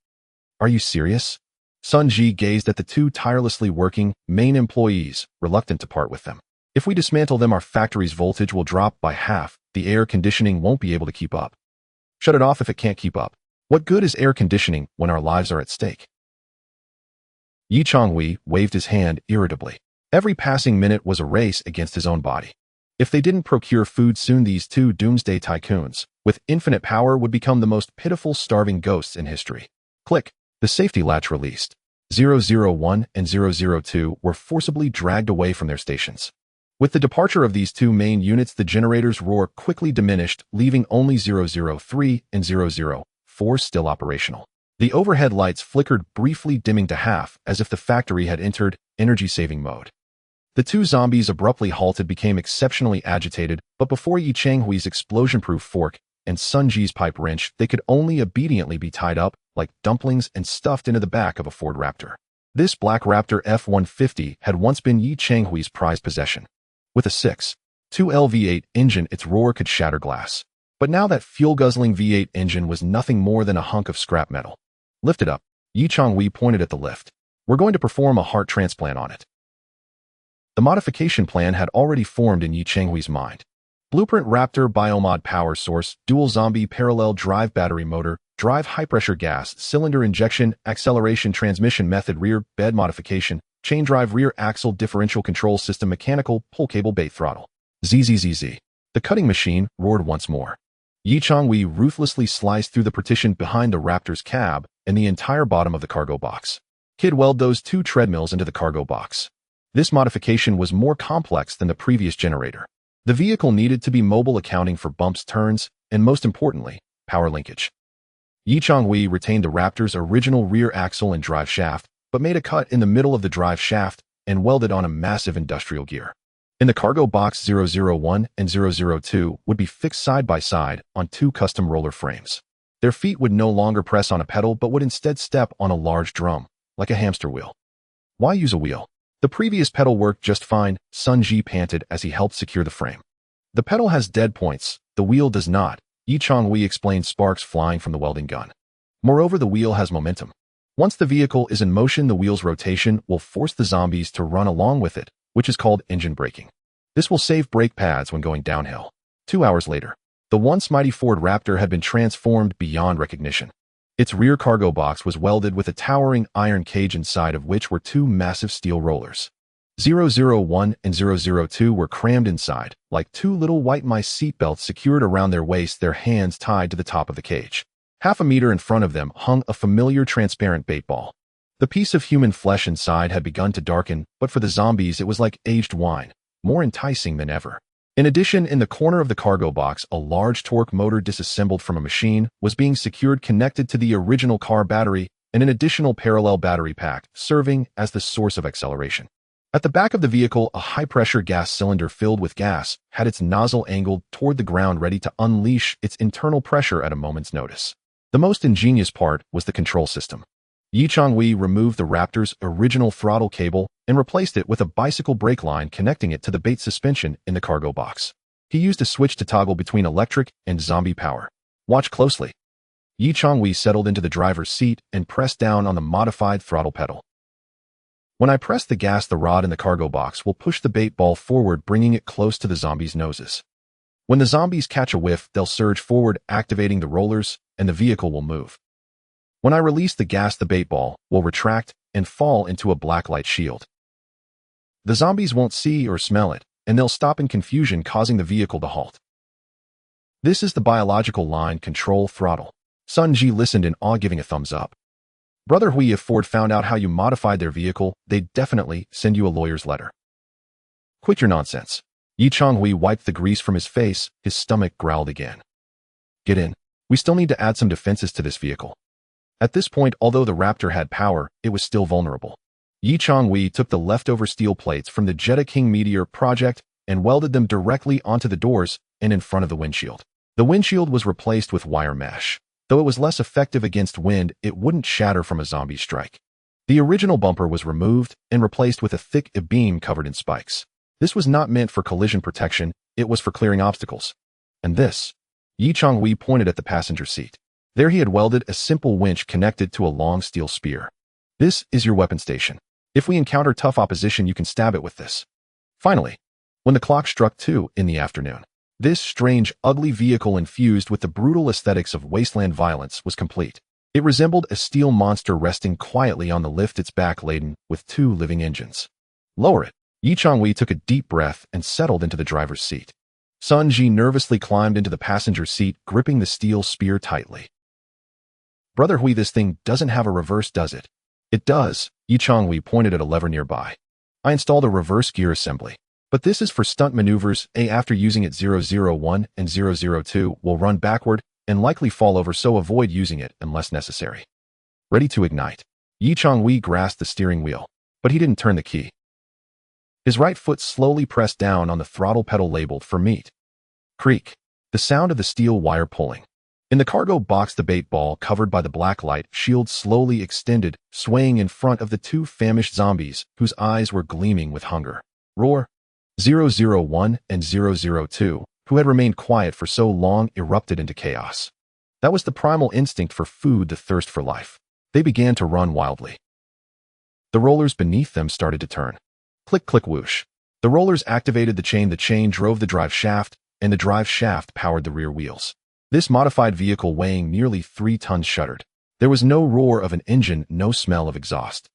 Are you serious? Sun-ji gazed at the 2 tirelessly working main employees, reluctant to part with them. If we dismantle them, our factory's voltage will drop by half. The air conditioning won't be able to keep up. Shut it off if it can't keep up. What good is air conditioning when our lives are at stake? Yi Changhui waved his hand irritably. Every passing minute was a race against his own body. If they didn't procure food soon, these 2 doomsday tycoons, with infinite power, would become the most pitiful starving ghosts in history. Click. The safety latch released. 001 and 002 were forcibly dragged away from their stations. With the departure of these two main units, the generator's roar quickly diminished, leaving only 003 and 004 still operational. The overhead lights flickered briefly, dimming to half, as if the factory had entered energy-saving mode. The two zombies abruptly halted, became exceptionally agitated, but before Yi Changhui's explosion-proof fork and Sun Ji's pipe wrench, they could only obediently be tied up, like dumplings, and stuffed into the back of a Ford Raptor. This black Raptor F-150 had once been Yi Changhui's prized possession. With a 6.2L V8 engine, its roar could shatter glass. But now that fuel-guzzling V8 engine was nothing more than a hunk of scrap metal. Lift it up. Yi Changhui pointed at the lift. We're going to perform a heart transplant on it. The modification plan had already formed in Yi Changhui's mind. Blueprint Raptor Biomod power source, dual zombie parallel drive battery motor, drive high-pressure gas, cylinder injection, acceleration transmission method, rear bed modification, chain drive rear axle differential control system, mechanical pull cable bait throttle. ZZZZ. The cutting machine roared once more. Yi Changhui ruthlessly sliced through the partition behind the Raptor's cab and the entire bottom of the cargo box. Kid weld those two treadmills into the cargo box. This modification was more complex than the previous generator. The vehicle needed to be mobile, accounting for bumps, turns, and most importantly, power linkage. Yi Changhui retained the Raptor's original rear axle and drive shaft, but made a cut in the middle of the drive shaft and welded on a massive industrial gear. In the cargo box, 001 and 002 would be fixed side by side on two custom roller frames. Their feet would no longer press on a pedal but would instead step on a large drum, like a hamster wheel. Why use a wheel? The previous pedal worked just fine, Sun Ji panted as he helped secure the frame. The pedal has dead points, the wheel does not, Yi Changhui explained, sparks flying from the welding gun. Moreover, the wheel has momentum. Once the vehicle is in motion, the wheel's rotation will force the zombies to run along with it, which is called engine braking. This will save brake pads when going downhill. 2 hours later, the once mighty Ford Raptor had been transformed beyond recognition. Its rear cargo box was welded with a towering iron cage, inside of which were two massive steel rollers. 001 and 002 were crammed inside, like two little white mice, seatbelts secured around their waists, their hands tied to the top of the cage. Half a meter in front of them hung a familiar transparent bait ball. The piece of human flesh inside had begun to darken, but for the zombies it was like aged wine, more enticing than ever. In addition, in the corner of the cargo box, a large torque motor disassembled from a machine was being secured, connected to the original car battery, and an additional parallel battery pack, serving as the source of acceleration. At the back of the vehicle, a high-pressure gas cylinder filled with gas had its nozzle angled toward the ground, ready to unleash its internal pressure at a moment's notice. The most ingenious part was the control system. Yi Changhui removed the Raptor's original throttle cable and replaced it with a bicycle brake line, connecting it to the bait suspension in the cargo box. He used a switch to toggle between electric and zombie power. Watch closely. Yi Changhui settled into the driver's seat and pressed down on the modified throttle pedal. When I press the gas, the rod in the cargo box will push the bait ball forward, bringing it close to the zombies' noses. When the zombies catch a whiff, they'll surge forward, activating the rollers, and the vehicle will move. When I release the gas, the bait ball will retract and fall into a black light shield. The zombies won't see or smell it, and they'll stop in confusion, causing the vehicle to halt. This is the biological line control throttle. Sun Ji listened in awe, giving a thumbs up. Brother Hui, if Ford found out how you modified their vehicle, they'd definitely send you a lawyer's letter. Quit your nonsense. Yi Changhui wiped the grease from his face, his stomach growled again. Get in. We still need to add some defenses to this vehicle. At this point, although the Raptor had power, it was still vulnerable. Yi Changhui took the leftover steel plates from the Jetta King Meteor project and welded them directly onto the doors and in front of the windshield. The windshield was replaced with wire mesh. Though it was less effective against wind, it wouldn't shatter from a zombie strike. The original bumper was removed and replaced with a thick beam covered in spikes. This was not meant for collision protection, it was for clearing obstacles. And this? Yi Changhui pointed at the passenger seat. There he had welded a simple winch connected to a long steel spear. This is your weapon station. If we encounter tough opposition, you can stab it with this. Finally, when the clock struck 2 in the afternoon, this strange, ugly vehicle infused with the brutal aesthetics of wasteland violence was complete. It resembled a steel monster resting quietly on the lift, its back laden with 2 living engines. Lower it. Yi Changhui took a deep breath and settled into the driver's seat. Sun Ji nervously climbed into the passenger seat, gripping the steel spear tightly. Brother Hui, this thing doesn't have a reverse, does it? It does. Yi Changhui pointed at a lever nearby. I installed a reverse gear assembly. But this is for stunt maneuvers. After using it 001 and 002 will run backward and likely fall over, so avoid using it unless necessary. Ready to ignite. Yi Changhui grasped the steering wheel, but he didn't turn the key. His right foot slowly pressed down on the throttle pedal labeled for meat. Creak. The sound of the steel wire pulling. In the cargo box, the bait ball covered by the black light shield slowly extended, swaying in front of the two famished zombies whose eyes were gleaming with hunger. Roar. 001 and 002, who had remained quiet for so long, erupted into chaos. That was the primal instinct for food, the thirst for life. They began to run wildly. The rollers beneath them started to turn. Click, click, whoosh. The rollers activated the chain. The chain drove the drive shaft, and the drive shaft powered the rear wheels. This modified vehicle, weighing nearly 3 tons, shuddered. There was no roar of an engine, no smell of exhaust.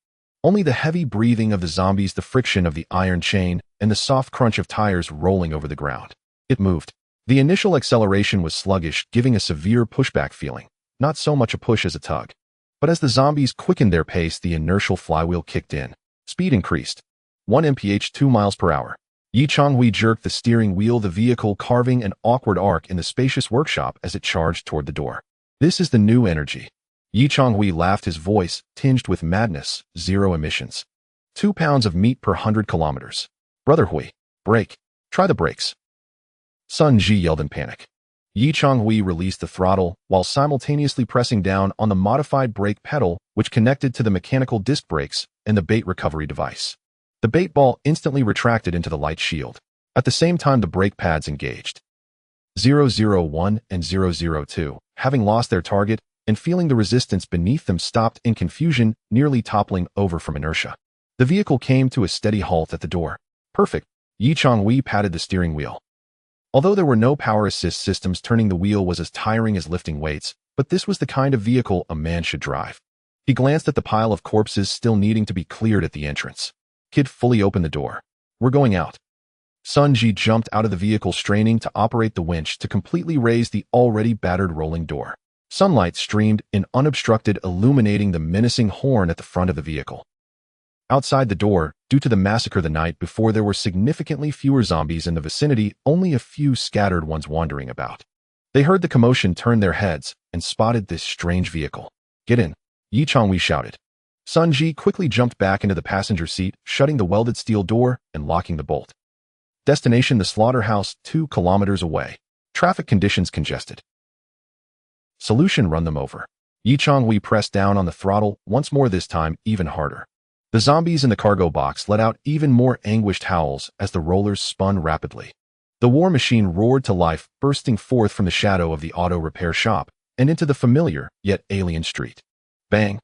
Only the heavy breathing of the zombies, the friction of the iron chain, and the soft crunch of tires rolling over the ground. It moved. The initial acceleration was sluggish, giving a severe pushback feeling. Not so much a push as a tug. But as the zombies quickened their pace, the inertial flywheel kicked in. Speed increased. 1 mph, 2 miles per hour. Yi Changhui jerked the steering wheel, the vehicle carving an awkward arc in the spacious workshop as it charged toward the door. This is the new energy. Yi Changhui laughed, his voice tinged with madness. 0 emissions. 2 pounds of meat per 100 kilometers. Brother Hui, brake. Try the brakes. Sun Ji yelled in panic. Yi Changhui released the throttle while simultaneously pressing down on the modified brake pedal, which connected to the mechanical disc brakes and the bait recovery device. The bait ball instantly retracted into the light shield. At the same time, the brake pads engaged. 001 and 002, having lost their target and feeling the resistance beneath them, stopped in confusion, nearly toppling over from inertia. The vehicle came to a steady halt at the door. Perfect. Yi Changhui patted the steering wheel. Although there were no power assist systems, turning the wheel was as tiring as lifting weights, but this was the kind of vehicle a man should drive. He glanced at the pile of corpses still needing to be cleared at the entrance. Kid fully opened the door. We're going out. Sun Ji jumped out of the vehicle, straining to operate the winch to completely raise the already battered rolling door. Sunlight streamed in unobstructed, illuminating the menacing horn at the front of the vehicle. Outside the door, due to the massacre the night before, there were significantly fewer zombies in the vicinity, only a few scattered ones wandering about. They heard the commotion, turned their heads, and spotted this strange vehicle. Get in, Yi Changhui shouted. Sun Ji quickly jumped back into the passenger seat, shutting the welded steel door and locking the bolt. Destination: the slaughterhouse, 2 kilometers away. Traffic conditions congested. Solution: run them over. Yi Changhui pressed down on the throttle once more, this time even harder. The zombies in the cargo box let out even more anguished howls as the rollers spun rapidly. The war machine roared to life, bursting forth from the shadow of the auto repair shop and into the familiar yet alien street. Bang!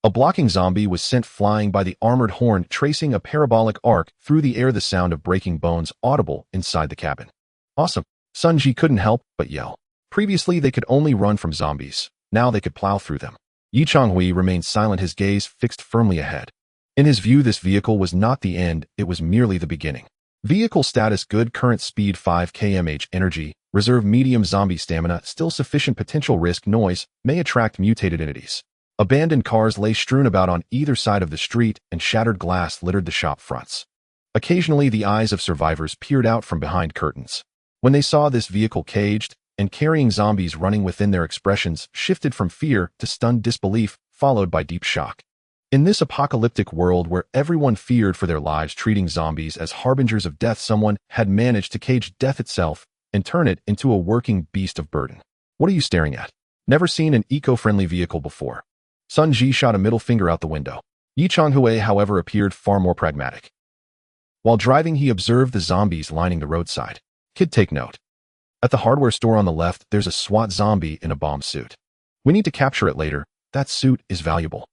A blocking zombie was sent flying by the armored horn, tracing a parabolic arc through the air, the sound of breaking bones audible inside the cabin. Awesome! Sun Ji couldn't help but yell. Previously, they could only run from zombies. Now they could plow through them. Yi Changhui remained silent, his gaze fixed firmly ahead. In his view, this vehicle was not the end, it was merely the beginning. Vehicle status: good, current speed 5 km/h, energy, reserve medium, zombie stamina, still sufficient, potential risk, noise, may attract mutated entities. Abandoned cars lay strewn about on either side of the street, and shattered glass littered the shop fronts. Occasionally, the eyes of survivors peered out from behind curtains. When they saw this vehicle caged and carrying zombies running within, their expressions shifted from fear to stunned disbelief, followed by deep shock. In this apocalyptic world where everyone feared for their lives, treating zombies as harbingers of death, someone had managed to cage death itself and turn it into a working beast of burden. What are you staring at? Never seen an eco-friendly vehicle before. Sun Ji shot a middle finger out the window. Yi Changhui, however, appeared far more pragmatic. While driving, he observed the zombies lining the roadside. Kid, take note. At the hardware store on the left, there's a SWAT zombie in a bomb suit. We need to capture it later. That suit is valuable.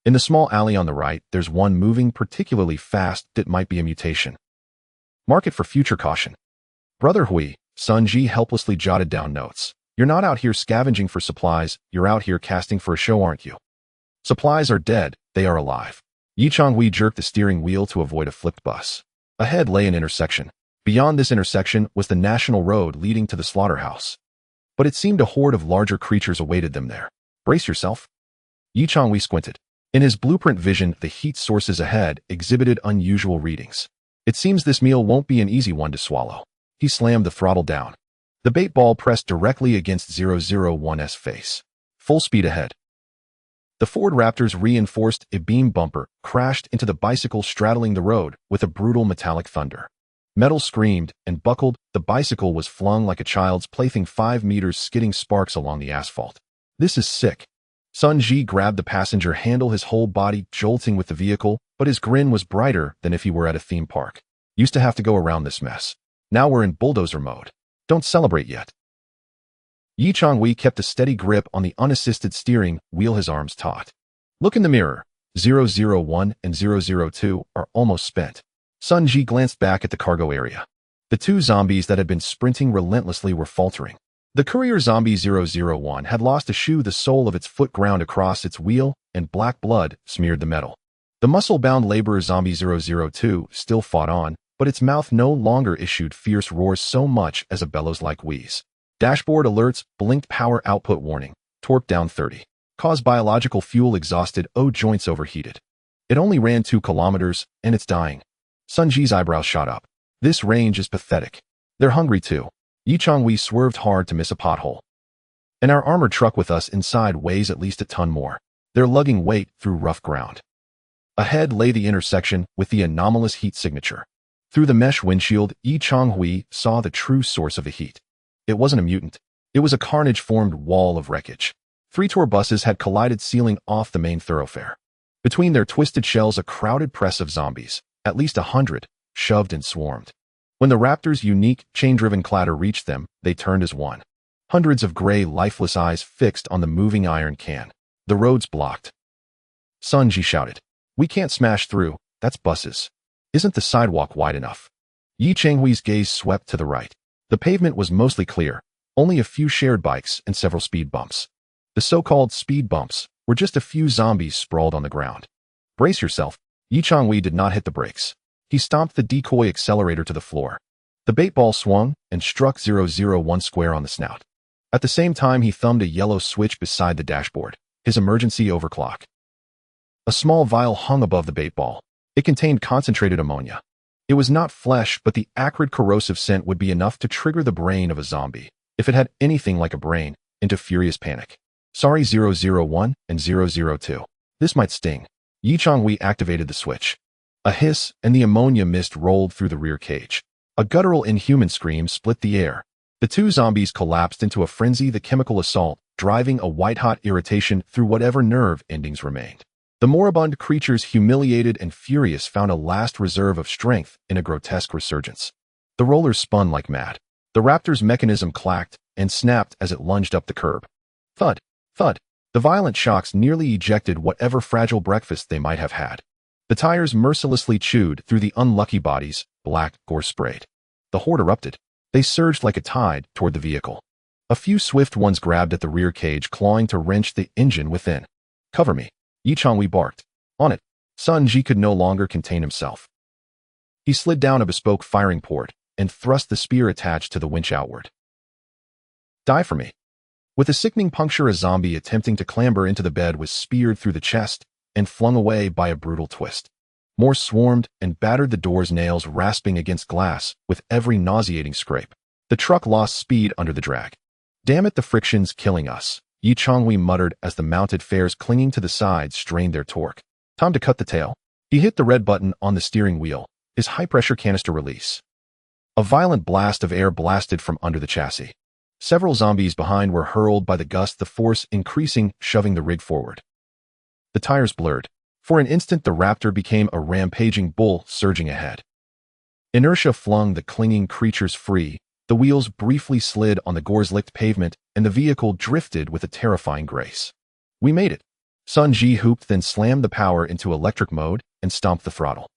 In the small alley on the right, there's one moving particularly fast that might be a mutation. Mark it for future caution. Brother Hui, Sun Ji helplessly jotted down notes. You're not out here scavenging for supplies, you're out here casting for a show, aren't you? Supplies are dead, they are alive. Yi Changhui jerked the steering wheel to avoid a flipped bus. Ahead lay an intersection. Beyond this intersection was the national road leading to the slaughterhouse. But it seemed a horde of larger creatures awaited them there. Brace yourself. Yi Changhui squinted. In his blueprint vision, the heat sources ahead exhibited unusual readings. It seems this meal won't be an easy one to swallow. He slammed the throttle down. The bait ball pressed directly against 001's face. Full speed ahead. The Ford Raptor's reinforced I-beam bumper crashed into the bicycle straddling the road with a brutal metallic thunder. Metal screamed and buckled. The bicycle was flung like a child's plaything 5 meters, skidding sparks along the asphalt. This is sick. Sun Ji grabbed the passenger handle, his whole body jolting with the vehicle, but his grin was brighter than if he were at a theme park. Used to have to go around this mess. Now we're in bulldozer mode. Don't celebrate yet. Yi Changhui kept a steady grip on the unassisted steering wheel, his arms taut. Look in the mirror. 001 and 002 are almost spent. Sun Ji glanced back at the cargo area. The 2 zombies that had been sprinting relentlessly were faltering. The courier zombie 001 had lost a shoe, the sole of its foot ground across its wheel, and black blood smeared the metal. The muscle-bound laborer zombie 002 still fought on, but its mouth no longer issued fierce roars so much as a bellows-like wheeze. Dashboard alerts blinked, power output warning, torque down 30. Cause biological fuel exhausted, joints overheated. It only ran 2 kilometers, and it's dying. Sun Ji's eyebrows shot up. This range is pathetic. They're hungry too. Yi Changhui swerved hard to miss a pothole. And our armored truck with us inside weighs at least a ton more. They're lugging weight through rough ground. Ahead lay the intersection with the anomalous heat signature. Through the mesh windshield, Yi Changhui saw the true source of the heat. It wasn't a mutant. It was a carnage-formed wall of wreckage. 3 tour buses had collided, sealing off the main thoroughfare. Between their twisted shells, a crowded press of zombies, at least 100, shoved and swarmed. When the Raptor's unique, chain-driven clatter reached them, they turned as one. Hundreds of gray, lifeless eyes fixed on the moving iron can. The road's blocked. Sun Ji shouted. We can't smash through. That's buses. Isn't the sidewalk wide enough? Yi Changhui's gaze swept to the right. The pavement was mostly clear, only a few shared bikes and several speed bumps. The so-called speed bumps were just a few zombies sprawled on the ground. Brace yourself. Yi Changhui did not hit the brakes. He stomped the decoy accelerator to the floor. The bait ball swung and struck 001 square on the snout. At the same time, he thumbed a yellow switch beside the dashboard, his emergency overclock. A small vial hung above the bait ball. It contained concentrated ammonia. It was not flesh, but the acrid corrosive scent would be enough to trigger the brain of a zombie, if it had anything like a brain, into furious panic. Sorry 001 and 002. This might sting. Yi Changhui activated the switch. A hiss and the ammonia mist rolled through the rear cage. A guttural inhuman scream split the air. The 2 zombies collapsed into a frenzy, the chemical assault driving a white-hot irritation through whatever nerve endings remained. The moribund creatures, humiliated and furious, found a last reserve of strength in a grotesque resurgence. The rollers spun like mad. The Raptor's mechanism clacked and snapped as it lunged up the curb. Thud, thud. The violent shocks nearly ejected whatever fragile breakfast they might have had. The tires mercilessly chewed through the unlucky bodies, black gore sprayed. The horde erupted. They surged like a tide toward the vehicle. A few swift ones grabbed at the rear cage, clawing to wrench the engine within. Cover me. Yi Changhui barked. On it. Sun Ji could no longer contain himself. He slid down a bespoke firing port and thrust the spear attached to the winch outward. Die for me. With a sickening puncture, a zombie attempting to clamber into the bed was speared through the chest and flung away by a brutal twist. More swarmed and battered, the door's nails rasping against glass with every nauseating scrape. The truck lost speed under the drag. Damn it, the friction's killing us, Yi Changhui muttered as the mounted fares clinging to the sides strained their torque. Time to cut the tail. He hit the red button on the steering wheel, his high-pressure canister release. A violent blast of air blasted from under the chassis. Several zombies behind were hurled by the gust, the force increasing, shoving the rig forward. The tires blurred. For an instant, the Raptor became a rampaging bull surging ahead. Inertia flung the clinging creatures free. The wheels briefly slid on the gore-licked pavement, and the vehicle drifted with a terrifying grace. We made it. Sun Ji hooped, then slammed the power into electric mode and stomped the throttle.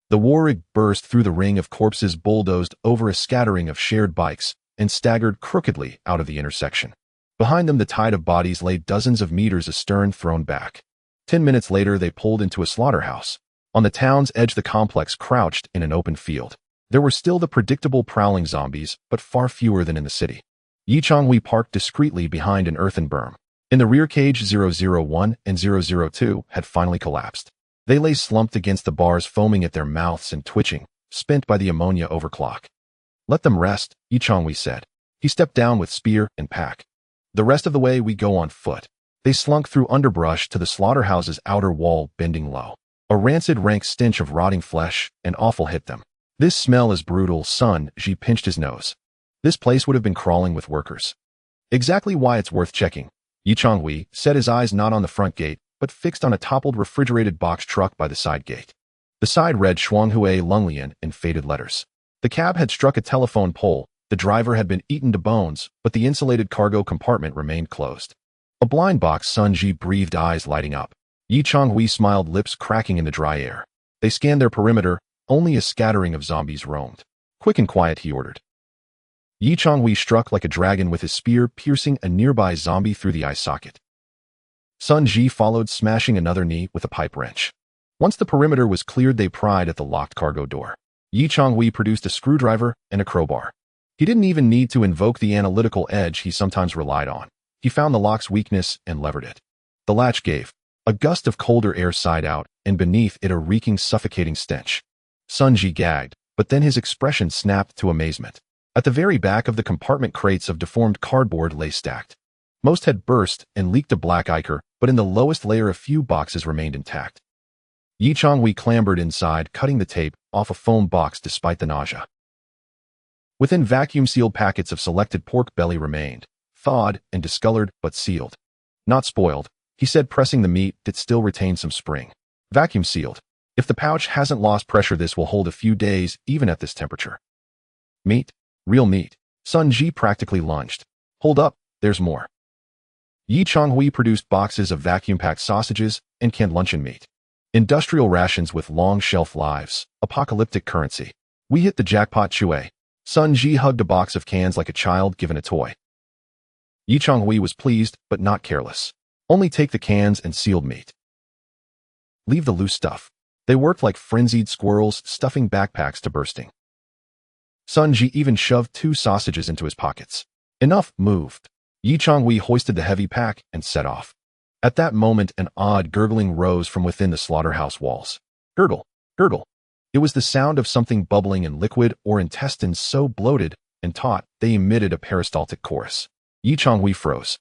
The Warrig burst through the ring of corpses, bulldozed over a scattering of shared bikes, and staggered crookedly out of the intersection. Behind them, the tide of bodies lay dozens of meters astern, thrown back. 10 minutes later, they pulled into a slaughterhouse. On the town's edge, the complex crouched in an open field. There were still the predictable prowling zombies, but far fewer than in the city. Yi Changhui parked discreetly behind an earthen berm. In the rear cage, 001 and 002 had finally collapsed. They lay slumped against the bars, foaming at their mouths and twitching, spent by the ammonia overclock. "Let them rest," Changhui said. He stepped down with spear and pack. "The rest of the way we go on foot." They slunk through underbrush to the slaughterhouse's outer wall, bending low. A rancid, rank stench of rotting flesh and offal hit them. "This smell is brutal." Sun Ji pinched his nose. "This place would have been crawling with workers." "Exactly why it's worth checking." Changhui set his eyes not on the front gate, but fixed on a toppled refrigerated box truck by the side gate. The side read Shuanghui Lunglian in faded letters. The cab had struck a telephone pole, the driver had been eaten to bones, but the insulated cargo compartment remained closed. A blind box, Sun Ji breathed, eyes lighting up. Changhui smiled, lips cracking in the dry air. They scanned their perimeter, only a scattering of zombies roamed. "Quick and quiet," he ordered. Changhui struck like a dragon with his spear, piercing a nearby zombie through the eye socket. Sun Ji followed, smashing another knee with a pipe wrench. Once the perimeter was cleared, they pried at the locked cargo door. Changhui produced a screwdriver and a crowbar. He didn't even need to invoke the analytical edge he sometimes relied on. He found the lock's weakness and levered it. The latch gave. A gust of colder air sighed out, and beneath it a reeking, suffocating stench. Sun Ji gagged, but then his expression snapped to amazement. At the very back of the compartment, crates of deformed cardboard lay stacked. Most had burst and leaked a black ichor, but in the lowest layer a few boxes remained intact. Changhui clambered inside, cutting the tape off a foam box despite the nausea. Within, vacuum-sealed packets of selected pork belly remained, thawed and discolored but sealed. "Not spoiled," he said, pressing the meat that still retained some spring. "Vacuum-sealed. If the pouch hasn't lost pressure, this will hold a few days, even at this temperature." "Meat? Real meat?" Sun Ji practically lunged. "Hold up, there's more." Changhui produced boxes of vacuum-packed sausages and canned luncheon meat. Industrial rations with long shelf lives, apocalyptic currency. "We hit the jackpot, Chue." Sun Ji hugged a box of cans like a child given a toy. Changhui was pleased, but not careless. "Only take the cans and sealed meat. Leave the loose stuff." They worked like frenzied squirrels, stuffing backpacks to bursting. Sun Ji even shoved 2 sausages into his pockets. "Enough, moved." Changhui hoisted the heavy pack and set off. At that moment, an odd gurgling rose from within the slaughterhouse walls. Gurgle, gurgle. It was the sound of something bubbling in liquid or intestines so bloated and taut they emitted a peristaltic chorus. Changhui froze.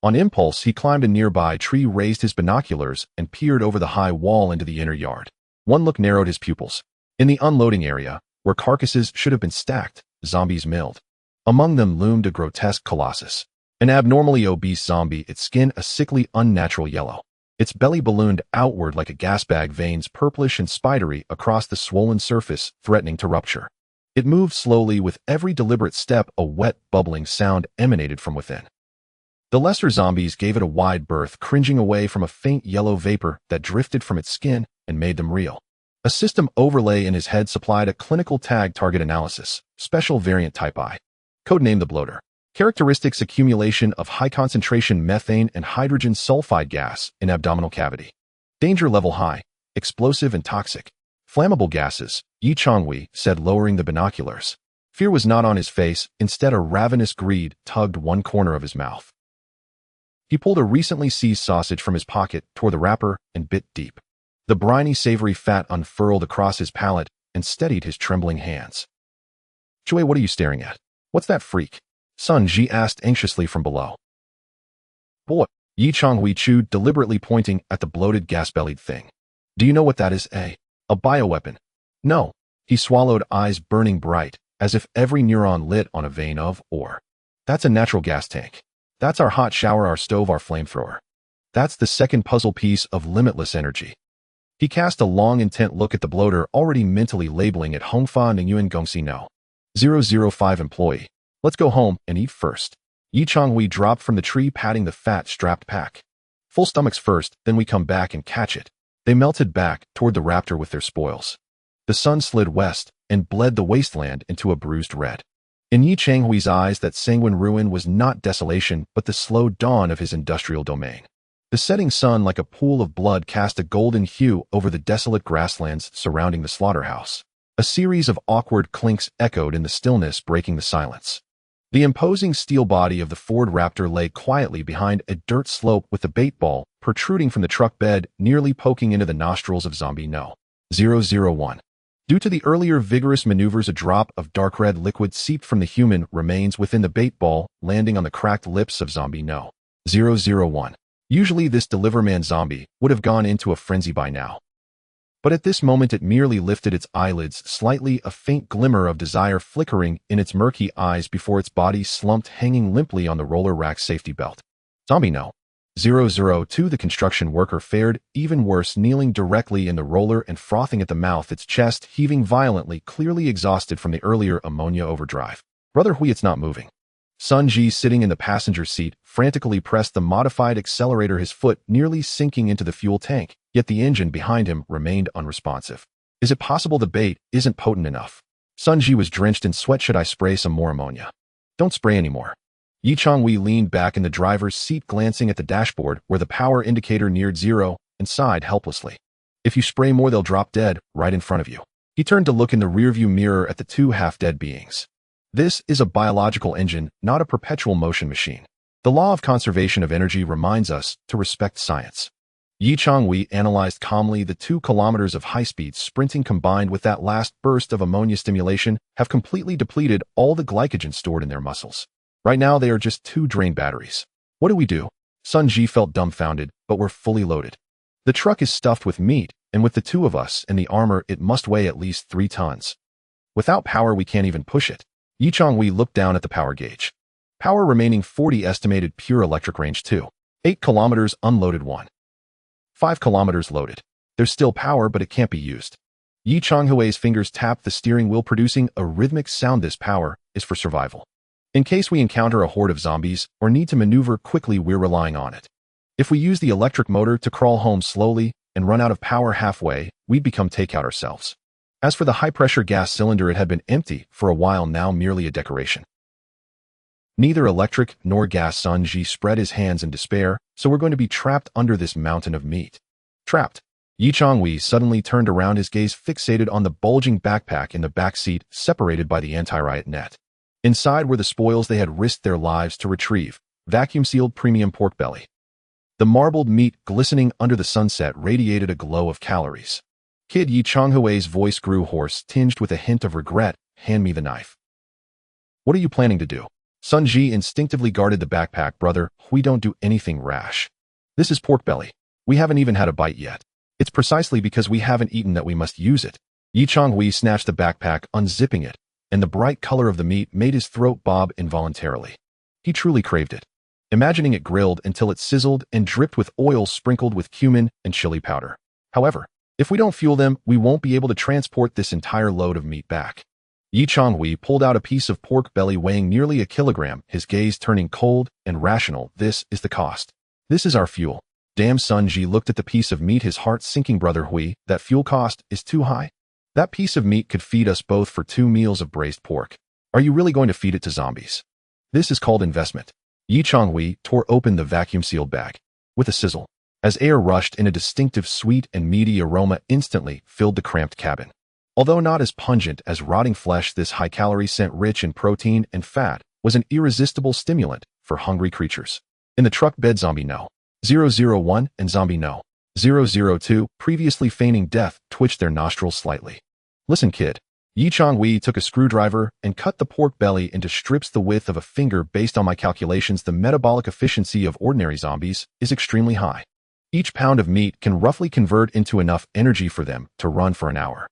On impulse, he climbed a nearby tree, raised his binoculars, and peered over the high wall into the inner yard. One look narrowed his pupils. In the unloading area, where carcasses should have been stacked, zombies milled. Among them loomed a grotesque colossus. An abnormally obese zombie, its skin a sickly, unnatural yellow. Its belly ballooned outward like a gas bag, veins purplish and spidery across the swollen surface, threatening to rupture. It moved slowly. With every deliberate step, a wet, bubbling sound emanated from within. The lesser zombies gave it a wide berth, cringing away from a faint yellow vapor that drifted from its skin and made them reel. A system overlay in his head supplied a clinical tag: target analysis, special variant type I. Codename the bloater. Characteristics: accumulation of high-concentration methane and hydrogen sulfide gas in abdominal cavity. Danger level high, explosive and toxic. Flammable gases, Changhui said, lowering the binoculars. Fear was not on his face, instead a ravenous greed tugged one corner of his mouth. He pulled a recently seized sausage from his pocket, tore the wrapper, and bit deep. The briny, savory fat unfurled across his palate and steadied his trembling hands. "Chue, what are you staring at? What's that freak?" Sun Ji asked anxiously from below. "Boy," Changhui chewed, deliberately pointing at the bloated, gas-bellied thing. "Do you know what that is, eh? A bioweapon?" "No." He swallowed, eyes burning bright, as if every neuron lit on a vein of ore. "That's a natural gas tank. That's our hot shower, our stove, our flamethrower. That's the second puzzle piece of limitless energy." He cast a long, intent look at the bloater, already mentally labeling it Hongfa Ningyuan Gongxi No. 005 employee. "Let's go home and eat first." Changhui dropped from the tree, patting the fat, strapped pack. "Full stomachs first, then we come back and catch it." They melted back toward the raptor with their spoils. The sun slid west and bled the wasteland into a bruised red. In Changhui's eyes, that sanguine ruin was not desolation, but the slow dawn of his industrial domain. The setting sun, like a pool of blood, cast a golden hue over the desolate grasslands surrounding the slaughterhouse. A series of awkward clinks echoed in the stillness, breaking the silence. The imposing steel body of the Ford Raptor lay quietly behind a dirt slope with the bait ball protruding from the truck bed, nearly poking into the nostrils of Zombie No. 001. Due to the earlier vigorous maneuvers, a drop of dark red liquid seeped from the human remains within the bait ball, landing on the cracked lips of Zombie No. 001. Usually this Deliverman zombie would have gone into a frenzy by now. But at this moment it merely lifted its eyelids slightly, a faint glimmer of desire flickering in its murky eyes before its body slumped, hanging limply on the roller rack safety belt. Zombie No. 002. The construction worker fared even worse, kneeling directly in the roller and frothing at the mouth, its chest heaving violently, clearly exhausted from the earlier ammonia overdrive. Brother Hui, it's not moving. Sun Ji, sitting in the passenger seat, frantically pressed the modified accelerator, his foot nearly sinking into the fuel tank, yet the engine behind him remained unresponsive. Is it possible the bait isn't potent enough? Sun Ji was drenched in sweat. Should I spray some more ammonia? Don't spray anymore. Yi Changhui leaned back in the driver's seat, glancing at the dashboard where the power indicator neared zero, and sighed helplessly. If you spray more, they'll drop dead right in front of you. He turned to look in the rearview mirror at the two half-dead beings. This is a biological engine, not a perpetual motion machine. The law of conservation of energy reminds us to respect science. Yi Changhui analyzed calmly. The 2 kilometers of high-speed sprinting combined with that last burst of ammonia stimulation have completely depleted all the glycogen stored in their muscles. Right now they are just 2 drained batteries. What do we do? Sun Ji felt dumbfounded, but we're fully loaded. The truck is stuffed with meat, and with the 2 of us and the armor it must weigh at least 3 tons. Without power we can't even push it. Yi Changhui looked down at the power gauge. Power remaining 40, estimated pure electric range 2. 8 kilometers unloaded 1. 5 kilometers loaded. There's still power, but it can't be used. Yi Changhui's fingers tapped the steering wheel, producing a rhythmic sound. This power is for survival. In case we encounter a horde of zombies or need to maneuver quickly, we're relying on it. If we use the electric motor to crawl home slowly and run out of power halfway, we'd become takeout ourselves. As for the high-pressure gas cylinder, it had been empty for a while now, merely a decoration. Neither electric nor gas. Sun Ji spread his hands in despair. So we're going to be trapped under this mountain of meat. Trapped. Yi Changhui suddenly turned around, his gaze fixated on the bulging backpack in the back seat, separated by the anti-riot net. Inside were the spoils they had risked their lives to retrieve: vacuum-sealed premium pork belly. The marbled meat, glistening under the sunset, radiated a glow of calories. Kid, Yi Changhui's voice grew hoarse, tinged with a hint of regret. Hand me the knife. What are you planning to do? Sun Ji instinctively guarded the backpack. Brother, we don't do anything rash. This is pork belly. We haven't even had a bite yet. It's precisely because we haven't eaten that we must use it. Yi Changhui snatched the backpack, unzipping it, and the bright color of the meat made his throat bob involuntarily. He truly craved it, imagining it grilled until it sizzled and dripped with oil sprinkled with cumin and chili powder. However, if we don't fuel them, we won't be able to transport this entire load of meat back. Yi Changhui pulled out a piece of pork belly weighing nearly a kilogram, his gaze turning cold and rational. This is the cost. This is our fuel. Damn. Sun Ji looked at the piece of meat, his heart sinking. Brother Hui, that fuel cost is too high. That piece of meat could feed us both for 2 meals of braised pork. Are you really going to feed it to zombies? This is called investment. Yi Changhui tore open the vacuum-sealed bag. With a sizzle, as air rushed in, a distinctive sweet and meaty aroma instantly filled the cramped cabin. Although not as pungent as rotting flesh, this high-calorie scent, rich in protein and fat, was an irresistible stimulant for hungry creatures. In the truck bed, Zombie No. 001 and Zombie No. 002, previously feigning death, twitched their nostrils slightly. Listen, kid. Yi Changhui took a screwdriver and cut the pork belly into strips the width of a finger. Based on my calculations, the metabolic efficiency of ordinary zombies is extremely high. Each pound of meat can roughly convert into enough energy for them to run for an hour.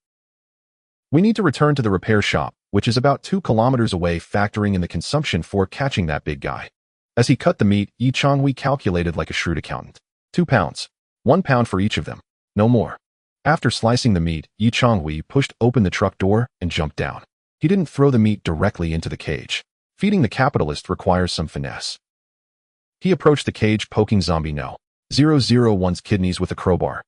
We need to return to the repair shop, which is about 2 kilometers away, factoring in the consumption for catching that big guy. As he cut the meat, Yi Changhui calculated like a shrewd accountant. 2 pounds. 1 pound for each of them. No more. After slicing the meat, Yi Changhui pushed open the truck door and jumped down. He didn't throw the meat directly into the cage. Feeding the capitalist requires some finesse. He approached the cage, poking Zombie No. 001's kidneys with a crowbar.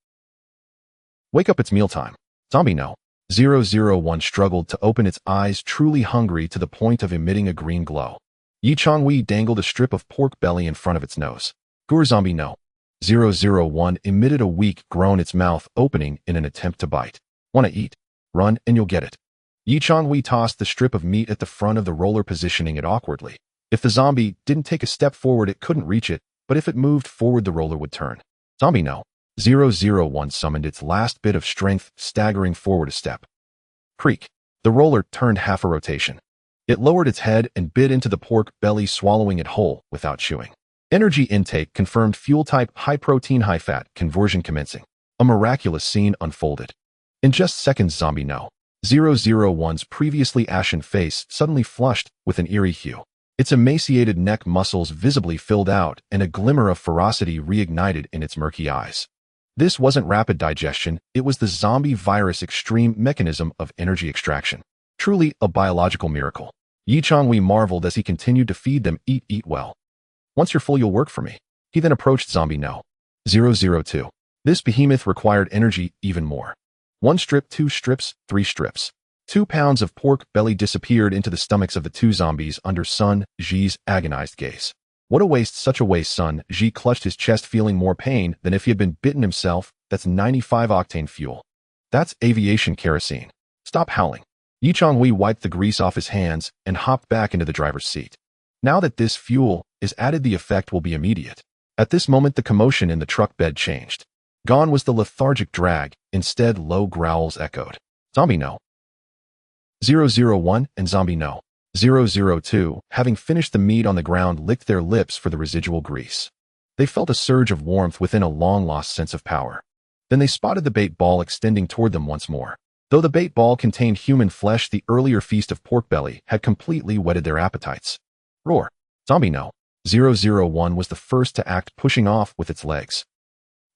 Wake up, it's mealtime. Zombie No. 001 struggled to open its eyes, truly hungry to the point of emitting a green glow. Yi Changhui dangled a strip of pork belly in front of its nose. Gur. Zombie No. 001 emitted a weak groan, its mouth opening in an attempt to bite. Wanna eat? Run and you'll get it. Yi Changhui tossed the strip of meat at the front of the roller, positioning it awkwardly. If the zombie didn't take a step forward, it couldn't reach it, but if it moved forward, the roller would turn. Zombie No. 001 summoned its last bit of strength, staggering forward a step. Creak. The roller turned half a rotation. It lowered its head and bit into the pork belly, swallowing it whole without chewing. Energy intake confirmed, fuel type high protein, high fat, conversion commencing. A miraculous scene unfolded. In just seconds, Zombie No. 001's previously ashen face suddenly flushed with an eerie hue. Its emaciated neck muscles visibly filled out, and a glimmer of ferocity reignited in its murky eyes. This wasn't rapid digestion, it was the zombie virus extreme mechanism of energy extraction. Truly a biological miracle. Yi Changhui marveled as he continued to feed them. Eat well. Once you're full, you'll work for me. He then approached Zombie No. 002. This behemoth required energy even more. 1 strip, 2 strips, 3 strips. 2 pounds of pork belly disappeared into the stomachs of the 2 zombies under Sun Ji's agonized gaze. What a waste, such a waste. Sun Ji clutched his chest, feeling more pain than if he had been bitten himself. That's 95-octane fuel. That's aviation kerosene. Stop howling. Yi Changhui wiped the grease off his hands and hopped back into the driver's seat. Now that this fuel is added, the effect will be immediate. At this moment, the commotion in the truck bed changed. Gone was the lethargic drag. Instead, low growls echoed. Zombie No. 001 and Zombie No. 002, having finished the meat on the ground, licked their lips for the residual grease. They felt a surge of warmth within, a long-lost sense of power. Then they spotted the bait ball extending toward them once more. Though the bait ball contained human flesh, the earlier feast of pork belly had completely whetted their appetites. Roar. Zombie No. 001 was the first to act, pushing off with its legs.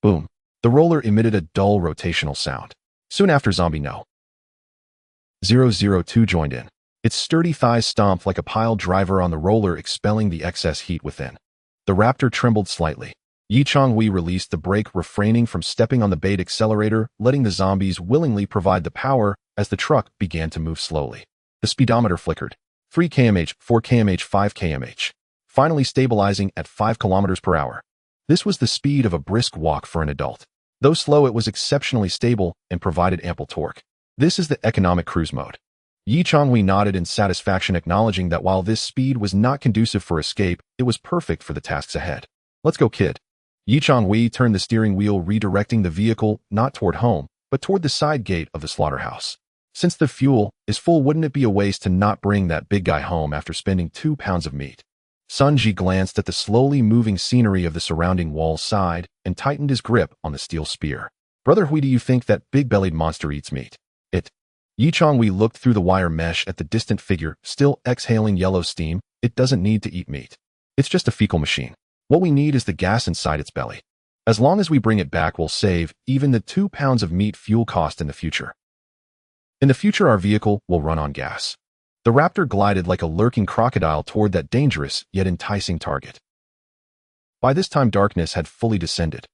Boom. The roller emitted a dull rotational sound. Soon after, Zombie No. 002 joined in. Its sturdy thighs stomped like a pile driver on the roller, expelling the excess heat within. The Raptor trembled slightly. Yi Changhui released the brake, refraining from stepping on the bait accelerator, letting the zombies willingly provide the power as the truck began to move slowly. The speedometer flickered. 3 kmh, 4 kmh, 5 kmh. Finally stabilizing at 5 km per hour. This was the speed of a brisk walk for an adult. Though slow, it was exceptionally stable and provided ample torque. This is the economic cruise mode. Yi Changhui nodded in satisfaction, acknowledging that while this speed was not conducive for escape, it was perfect for the tasks ahead. Let's go, kid. Yi Changhui turned the steering wheel, redirecting the vehicle not toward home, but toward the side gate of the slaughterhouse. Since the fuel is full, wouldn't it be a waste to not bring that big guy home after spending 2 pounds of meat? Sun Ji glanced at the slowly moving scenery of the surrounding wall side and tightened his grip on the steel spear. Brother Hui, do you think that big-bellied monster eats meat? Yi Changhui looked through the wire mesh at the distant figure, still exhaling yellow steam. It doesn't need to eat meat. It's just a fecal machine. What we need is the gas inside its belly. As long as we bring it back, we'll save even the 2 pounds of meat fuel cost in the future. In the future, our vehicle will run on gas. The Raptor glided like a lurking crocodile toward that dangerous yet enticing target. By this time, darkness had fully descended.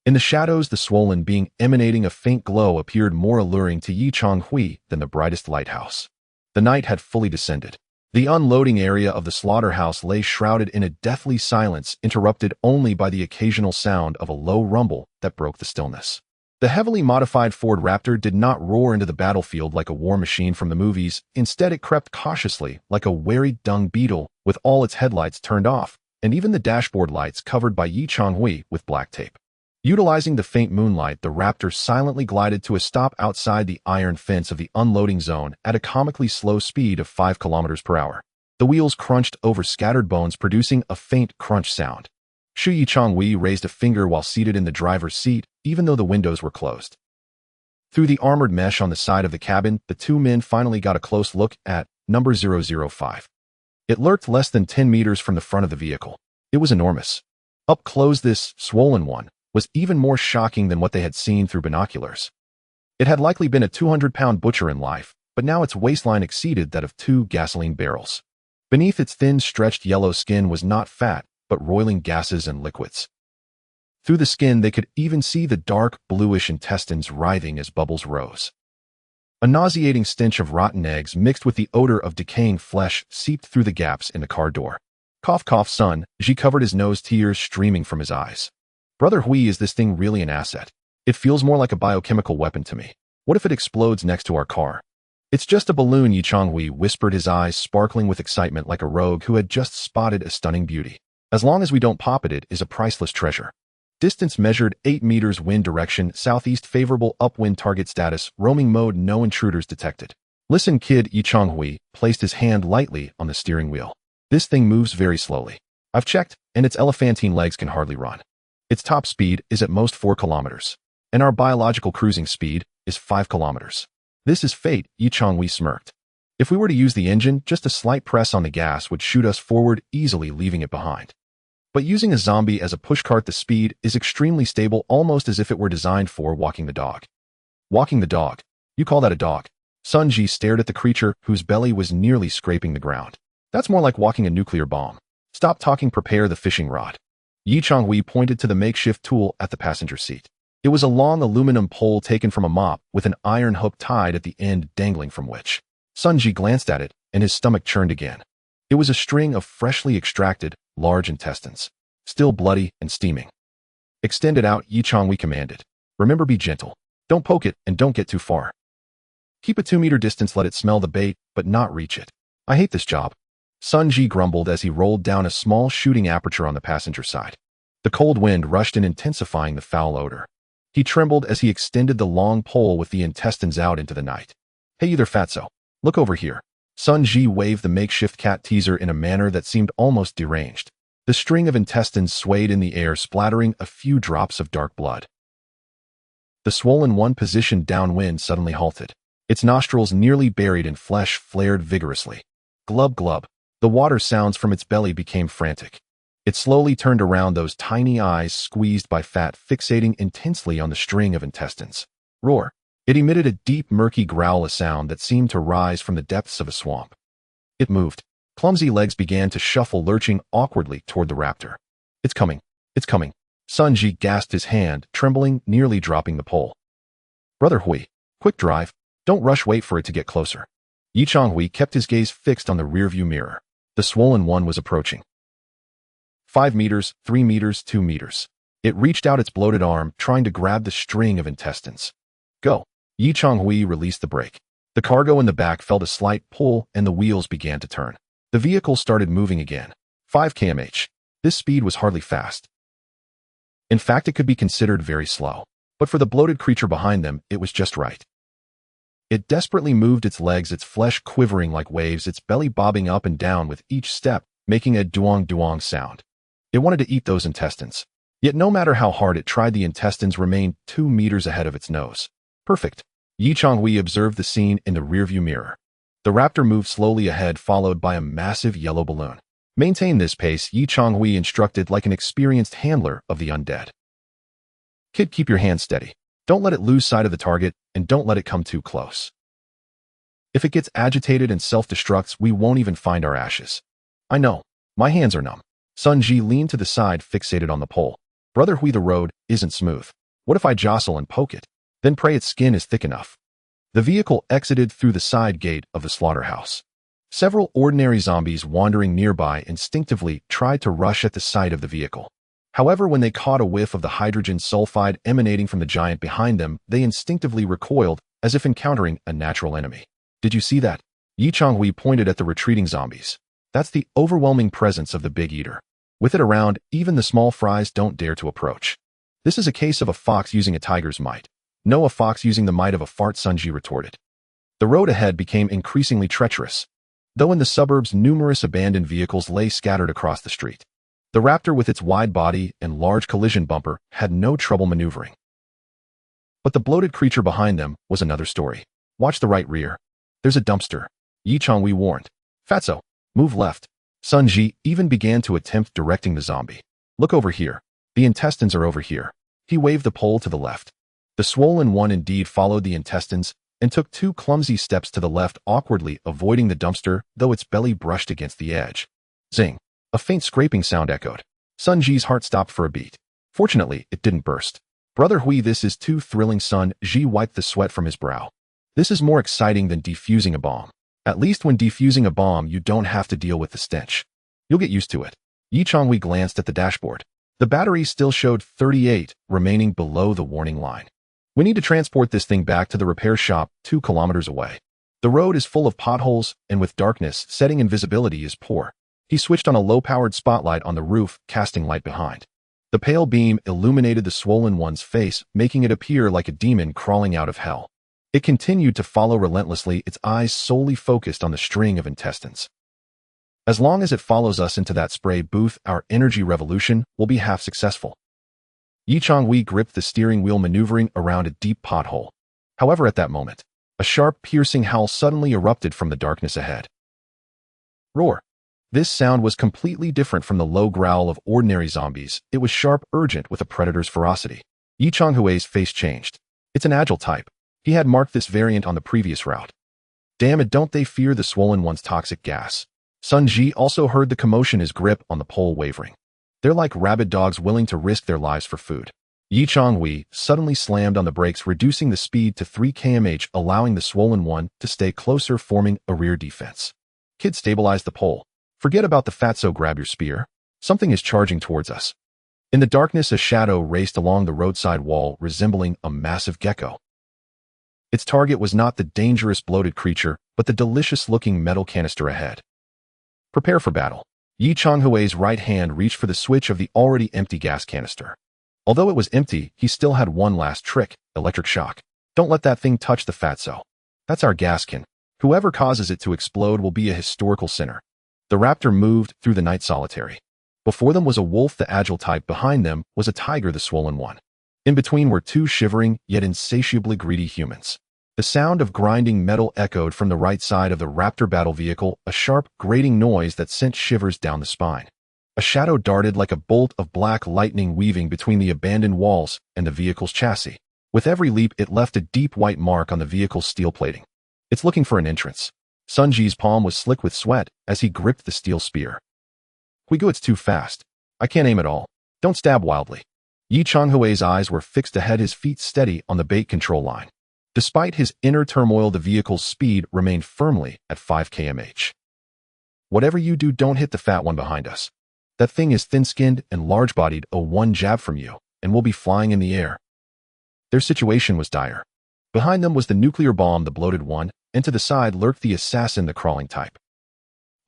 In the shadows, the swollen being emanating a faint glow appeared more alluring to Yi Changhui than the brightest lighthouse. The night had fully descended. The unloading area of the slaughterhouse lay shrouded in a deathly silence, interrupted only by the occasional sound of a low rumble that broke the stillness. The heavily modified Ford Raptor did not roar into the battlefield like a war machine from the movies. Instead, it crept cautiously like a wary dung beetle, with all its headlights turned off, and even the dashboard lights covered by Yi Changhui with black tape. Utilizing the faint moonlight, the Raptor silently glided to a stop outside the iron fence of the unloading zone at a comically slow speed of 5 km per hour. The wheels crunched over scattered bones, producing a faint crunch sound. Yi Changhui raised a finger while seated in the driver's seat, even though the windows were closed. Through the armored mesh on the side of the cabin, the 2 men finally got a close look at number 005. It lurked less than 10 meters from the front of the vehicle. It was enormous. Up close, this swollen one was even more shocking than what they had seen through binoculars. It had likely been a 200-pound butcher in life, but now its waistline exceeded that of 2 gasoline barrels. Beneath its thin, stretched yellow skin was not fat, but roiling gases and liquids. Through the skin, they could even see the dark, bluish intestines writhing as bubbles rose. A nauseating stench of rotten eggs mixed with the odor of decaying flesh seeped through the gaps in the car door. Cough, cough, Sun Ji covered his nose, tears streaming from his eyes. Brother Hui, is this thing really an asset? It feels more like a biochemical weapon to me. What if it explodes next to our car? It's just a balloon, Yi Changhui whispered, his eyes sparkling with excitement like a rogue who had just spotted a stunning beauty. As long as we don't pop it, it is a priceless treasure. Distance measured 8 meters, wind direction southeast, favorable upwind, target status roaming mode, no intruders detected. Listen, kid, Yi Changhui placed his hand lightly on the steering wheel. This thing moves very slowly. I've checked, and its elephantine legs can hardly run. Its top speed is at most 4 kilometers, and our biological cruising speed is 5 kilometers. This is fate, Yi Changhui smirked. If we were to use the engine, just a slight press on the gas would shoot us forward, easily leaving it behind. But using a zombie as a pushcart, the speed is extremely stable, almost as if it were designed for walking the dog. Walking the dog? You call that a dog? Sun Ji stared at the creature whose belly was nearly scraping the ground. That's more like walking a nuclear bomb. Stop talking, prepare the fishing rod. Yi Changhui pointed to the makeshift tool at the passenger seat. It was a long aluminum pole taken from a mop with an iron hook tied at the end, dangling from which. Sun Ji glanced at it, and his stomach churned again. It was a string of freshly extracted, large intestines, still bloody and steaming. Extend it out, Yi Changhui commanded. Remember, be gentle. Don't poke it, and don't get too far. Keep a 2-meter distance, let it smell the bait, but not reach it. I hate this job. Sun Ji grumbled as he rolled down a small shooting aperture on the passenger side. The cold wind rushed in, intensifying the foul odor. He trembled as he extended the long pole with the intestines out into the night. Hey, you there, fatso. Look over here. Sun Ji waved the makeshift cat teaser in a manner that seemed almost deranged. The string of intestines swayed in the air, splattering a few drops of dark blood. The swollen one, positioned downwind, suddenly halted. Its nostrils, nearly buried in flesh, flared vigorously. Glub glub. The water sounds from its belly became frantic. It slowly turned around, those tiny eyes squeezed by fat fixating intensely on the string of intestines. Roar. It emitted a deep, murky growl, a sound that seemed to rise from the depths of a swamp. It moved. Clumsy legs began to shuffle, lurching awkwardly toward the raptor. It's coming. It's coming. Sun Ji gasped, his hand trembling, nearly dropping the pole. Brother Hui, quick drive. Don't rush, wait for it to get closer. Yi Changhui kept his gaze fixed on the rearview mirror. The swollen one was approaching. 5 meters, 3 meters, 2 meters. It reached out its bloated arm, trying to grab the string of intestines. Go. Yi Changhui released the brake. The cargo in the back felt a slight pull, and the wheels began to turn. The vehicle started moving again. 5 km/h. This speed was hardly fast. In fact, it could be considered very slow. But for the bloated creature behind them, it was just right. It desperately moved its legs, its flesh quivering like waves, its belly bobbing up and down with each step, making a duong-duong sound. It wanted to eat those intestines. Yet no matter how hard it tried, the intestines remained 2 meters ahead of its nose. Perfect. Yi Changhui observed the scene in the rearview mirror. The raptor moved slowly ahead, followed by a massive yellow balloon. Maintain this pace, Yi Changhui instructed like an experienced handler of the undead. Kid, keep your hand steady. Don't let it lose sight of the target, and don't let it come too close. If it gets agitated and self-destructs, we won't even find our ashes. I know. My hands are numb. Sun Ji leaned to the side, fixated on the pole. Brother Hui, the road isn't smooth. What if I jostle and poke it? Then pray its skin is thick enough. The vehicle exited through the side gate of the slaughterhouse. Several ordinary zombies wandering nearby instinctively tried to rush at the sight of the vehicle. However, when they caught a whiff of the hydrogen sulfide emanating from the giant behind them, they instinctively recoiled, as if encountering a natural enemy. Did you see that? Yi Changhui pointed at the retreating zombies. That's the overwhelming presence of the big eater. With it around, even the small fries don't dare to approach. This is a case of a fox using a tiger's might. No, a fox using the might of a fart, Sun Ji retorted. The road ahead became increasingly treacherous. Though in the suburbs, numerous abandoned vehicles lay scattered across the street. The raptor, with its wide body and large collision bumper, had no trouble maneuvering. But the bloated creature behind them was another story. Watch the right rear. There's a dumpster. Yi Changhui warned. Fatso, move left. Sun Ji even began to attempt directing the zombie. Look over here. The intestines are over here. He waved the pole to the left. The swollen one indeed followed the intestines and took 2 clumsy steps to the left, awkwardly avoiding the dumpster, though its belly brushed against the edge. Zing. A faint scraping sound echoed. Sun Ji's heart stopped for a beat. Fortunately, it didn't burst. Brother Hui, this is too thrilling. Sun Ji wiped the sweat from his brow. This is more exciting than defusing a bomb. At least when defusing a bomb, you don't have to deal with the stench. You'll get used to it. Yi Changhui glanced at the dashboard. The battery still showed 38, remaining below the warning line. We need to transport this thing back to the repair shop 2 kilometers away. The road is full of potholes, and with darkness setting in visibility is poor. He switched on a low-powered spotlight on the roof, casting light behind. The pale beam illuminated the swollen one's face, making it appear like a demon crawling out of hell. It continued to follow relentlessly, its eyes solely focused on the string of intestines. As long as it follows us into that spray booth, our energy revolution will be half successful. Changhui gripped the steering wheel, maneuvering around a deep pothole. However, at that moment, a sharp, piercing howl suddenly erupted from the darkness ahead. Roar. This sound was completely different from the low growl of ordinary zombies. It was sharp, urgent, with a predator's ferocity. Changhui's face changed. It's an agile type. He had marked this variant on the previous route. Damn it, don't they fear the swollen one's toxic gas? Sun Ji also heard the commotion, his grip on the pole wavering. They're like rabid dogs willing to risk their lives for food. Changhui suddenly slammed on the brakes, reducing the speed to 3 km/h, allowing the swollen one to stay closer, forming a rear defense. Kid, stabilize the pole. Forget about the fatso, grab your spear. Something is charging towards us. In the darkness, a shadow raced along the roadside wall, resembling a massive gecko. Its target was not the dangerous bloated creature, but the delicious-looking metal canister ahead. Prepare for battle. Changhui's right hand reached for the switch of the already empty gas canister. Although it was empty, he still had one last trick: electric shock. Don't let that thing touch the fatso. That's our gas can. Whoever causes it to explode will be a historical sinner. The raptor moved through the night solitary. Before them was a wolf, the agile type. Behind them was a tiger, the swollen one. In between were 2 shivering, yet insatiably greedy humans. The sound of grinding metal echoed from the right side of the raptor battle vehicle, a sharp, grating noise that sent shivers down the spine. A shadow darted like a bolt of black lightning, weaving between the abandoned walls and the vehicle's chassis. With every leap, it left a deep white mark on the vehicle's steel plating. It's looking for an entrance. Sun Ji's palm was slick with sweat as he gripped the steel spear. Huigu, it's too fast. I can't aim at all. Don't stab wildly. Changhui's eyes were fixed ahead, his feet steady on the bait control line. Despite his inner turmoil, the vehicle's speed remained firmly at 5 km/h. Whatever you do, don't hit the fat one behind us. That thing is thin-skinned and large-bodied. One jab from you, and we'll be flying in the air. Their situation was dire. Behind them was the nuclear bomb, the bloated one, and to the side lurked the assassin, the crawling type.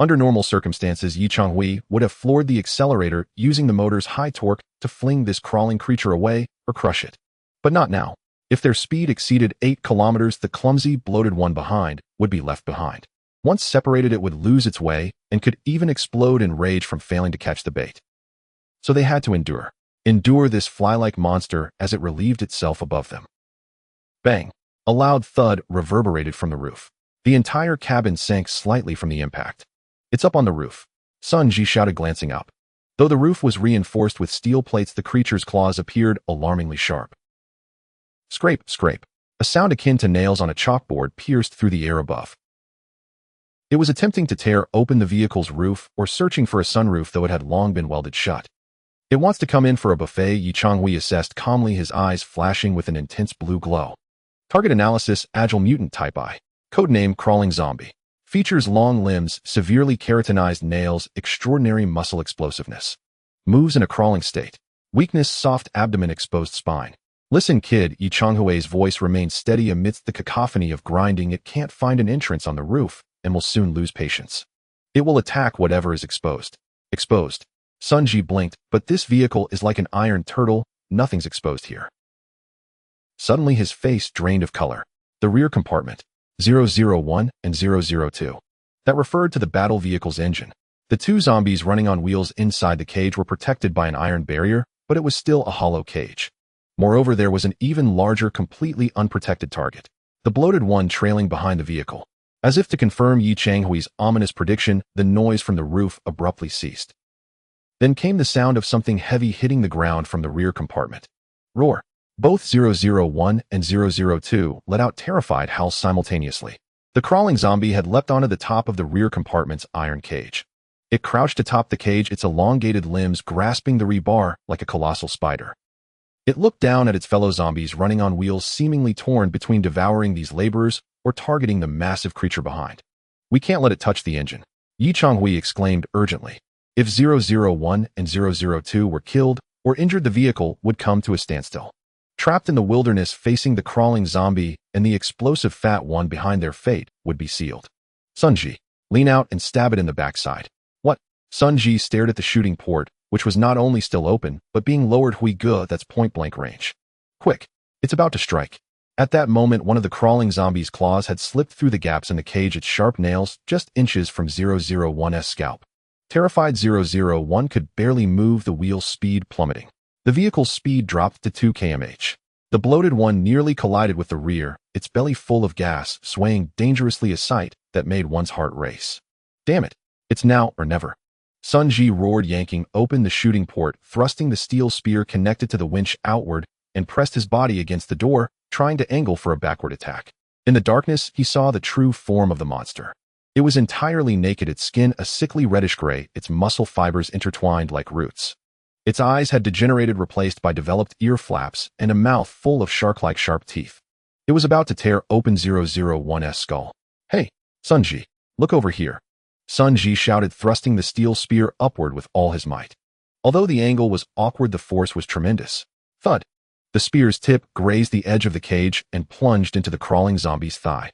Under normal circumstances, Changhui would have floored the accelerator, using the motor's high torque to fling this crawling creature away or crush it. But not now. If their speed exceeded 8 kilometers, the clumsy, bloated one behind would be left behind. Once separated, it would lose its way and could even explode in rage from failing to catch the bait. So they had to endure. Endure this fly-like monster as it relieved itself above them. Bang! A loud thud reverberated from the roof. The entire cabin sank slightly from the impact. It's up on the roof. Sun Ji shouted, glancing up. Though the roof was reinforced with steel plates, the creature's claws appeared alarmingly sharp. Scrape, scrape. A sound akin to nails on a chalkboard pierced through the air above. It was attempting to tear open the vehicle's roof or searching for a sunroof, though it had long been welded shut. It wants to come in for a buffet, Changhui assessed calmly, his eyes flashing with an intense blue glow. Target analysis: Agile Mutant Type I. Codename Crawling Zombie. Features long limbs, severely keratinized nails, extraordinary muscle explosiveness. Moves in a crawling state. Weakness: soft abdomen, exposed spine. Listen, kid, Changhui's voice remained steady amidst the cacophony of grinding. It can't find an entrance on the roof and will soon lose patience. It will attack whatever is exposed. Exposed. Sun Ji blinked, but this vehicle is like an iron turtle. Nothing's exposed here. Suddenly his face drained of color. The rear compartment. 001 and 002. That referred to the battle vehicle's engine. The 2 zombies running on wheels inside the cage were protected by an iron barrier, but it was still a hollow cage. Moreover, there was an even larger, completely unprotected target. The bloated one trailing behind the vehicle. As if to confirm Changhui's ominous prediction, the noise from the roof abruptly ceased. Then came the sound of something heavy hitting the ground from the rear compartment. Roar. Both 001 and 002 let out terrified howls simultaneously. The crawling zombie had leapt onto the top of the rear compartment's iron cage. It crouched atop the cage, its elongated limbs grasping the rebar like a colossal spider. It looked down at its fellow zombies running on wheels, seemingly torn between devouring these laborers or targeting the massive creature behind. We can't let it touch the engine. Changhui exclaimed urgently. If 001 and 002 were killed or injured, the vehicle would come to a standstill. Trapped in the wilderness, facing the crawling zombie and the explosive fat one behind their fate would be sealed. Sunji, lean out and stab it in the backside. What? Sunji stared at the shooting port, which was not only still open, but being lowered Huigue that's point-blank range. Quick! It's about to strike. At that moment, one of the crawling zombies' claws had slipped through the gaps in the cage, its sharp nails just inches from 001's scalp. Terrified 001 could barely move, the wheel's speed plummeting. The vehicle's speed dropped to 2 km/h. The bloated one nearly collided with the rear, its belly full of gas, swaying dangerously, a sight that made one's heart race. Damn it! It's now or never. Sunji roared, yanking open the shooting port, thrusting the steel spear connected to the winch outward, and pressed his body against the door, trying to angle for a backward attack. In the darkness, he saw the true form of the monster. It was entirely naked, its skin a sickly reddish-gray, its muscle fibers intertwined like roots. Its eyes had degenerated, replaced by developed ear flaps, and a mouth full of shark-like sharp teeth. It was about to tear open 001's skull. Hey, Sunji, look over here. Sunji shouted, thrusting the steel spear upward with all his might. Although the angle was awkward, the force was tremendous. Thud! The spear's tip grazed the edge of the cage and plunged into the crawling zombie's thigh.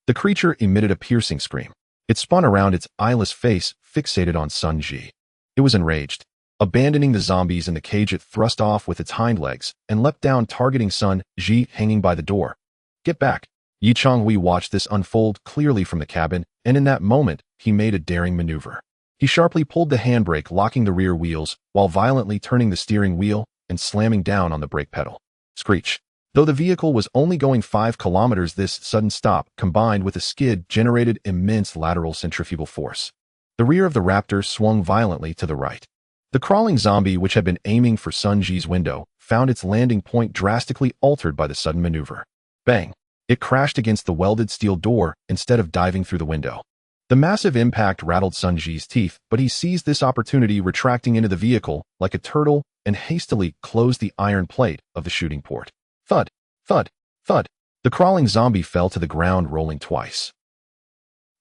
The creature emitted a piercing scream. It spun around, its eyeless face fixated on Sunji. It was enraged. Abandoning the zombies in the cage, it thrust off with its hind legs and leapt down, targeting Sunji hanging by the door. Get back! Changhui watched this unfold clearly from the cabin, and in that moment, he made a daring maneuver. He sharply pulled the handbrake, locking the rear wheels, while violently turning the steering wheel and slamming down on the brake pedal. Screech! Though the vehicle was only going 5 kilometers, this sudden stop, combined with a skid, generated immense lateral centrifugal force. The rear of the Raptor swung violently to the right. The crawling zombie, which had been aiming for Sunji's window, found its landing point drastically altered by the sudden maneuver. Bang! It crashed against the welded steel door instead of diving through the window. The massive impact rattled Sunji's teeth, but he seized this opportunity, retracting into the vehicle like a turtle, and hastily closed the iron plate of the shooting port. Thud! Thud! Thud! The crawling zombie fell to the ground, rolling twice.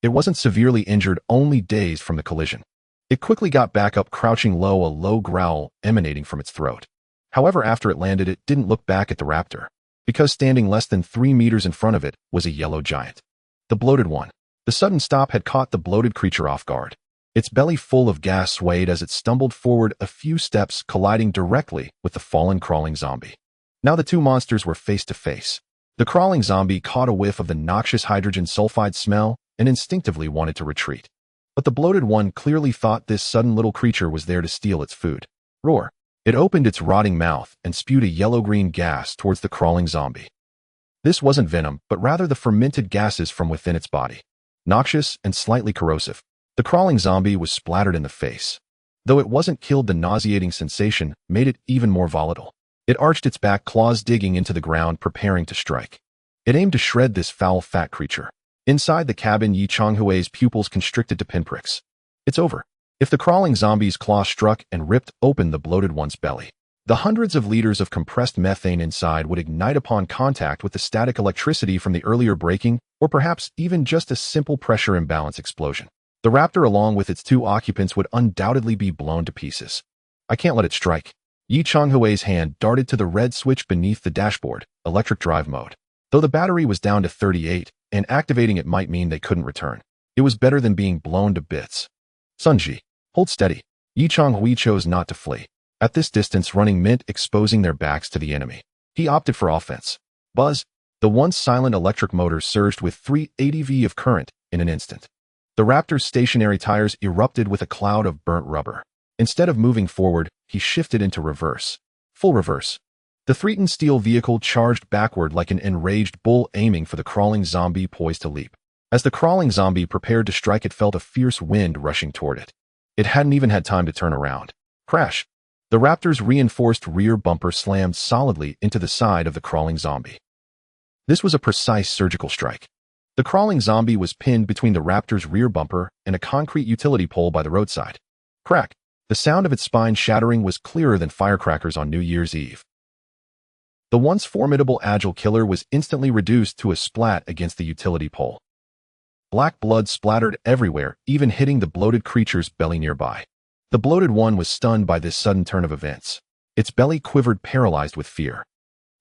It wasn't severely injured, only dazed from the collision. It quickly got back up, crouching low, a low growl emanating from its throat. However, after it landed, it didn't look back at the Raptor, because standing less than 3 meters in front of it was a yellow giant. The bloated one. The sudden stop had caught the bloated creature off guard. Its belly full of gas swayed as it stumbled forward a few steps, colliding directly with the fallen crawling zombie. Now the two monsters were face to face. The crawling zombie caught a whiff of the noxious hydrogen sulfide smell and instinctively wanted to retreat. But the bloated one clearly thought this sudden little creature was there to steal its food. Roar! It opened its rotting mouth and spewed a yellow-green gas towards the crawling zombie. This wasn't venom, but rather the fermented gases from within its body. Noxious and slightly corrosive. The crawling zombie was splattered in the face. Though it wasn't killed, the nauseating sensation made it even more volatile. It arched its back, claws digging into the ground, preparing to strike. It aimed to shred this foul, fat creature. Inside the cabin, Changhui's pupils constricted to pinpricks. It's over. If the crawling zombie's claw struck and ripped open the bloated one's belly, the hundreds of liters of compressed methane inside would ignite upon contact with the static electricity from the earlier breaking, or perhaps even just a simple pressure imbalance explosion. The Raptor, along with its 2 occupants, would undoubtedly be blown to pieces. I can't let it strike. Changhui's hand darted to the red switch beneath the dashboard, electric drive mode. Though the battery was down to 38, and activating it might mean they couldn't return, it was better than being blown to bits. Sunji, hold steady. Changhui chose not to flee. At this distance, running meant exposing their backs to the enemy. He opted for offense. Buzz! The once silent electric motor surged with 380 V of current in an instant. The Raptor's stationary tires erupted with a cloud of burnt rubber. Instead of moving forward, he shifted into reverse. Full reverse. The threatened steel vehicle charged backward like an enraged bull, aiming for the crawling zombie poised to leap. As the crawling zombie prepared to strike, it felt a fierce wind rushing toward it. It hadn't even had time to turn around. Crash! The Raptor's reinforced rear bumper slammed solidly into the side of the crawling zombie. This was a precise surgical strike. The crawling zombie was pinned between the Raptor's rear bumper and a concrete utility pole by the roadside. Crack! The sound of its spine shattering was clearer than firecrackers on New Year's Eve. The once formidable agile killer was instantly reduced to a splat against the utility pole. Black blood splattered everywhere, even hitting the bloated creature's belly nearby. The bloated one was stunned by this sudden turn of events. Its belly quivered, paralyzed with fear.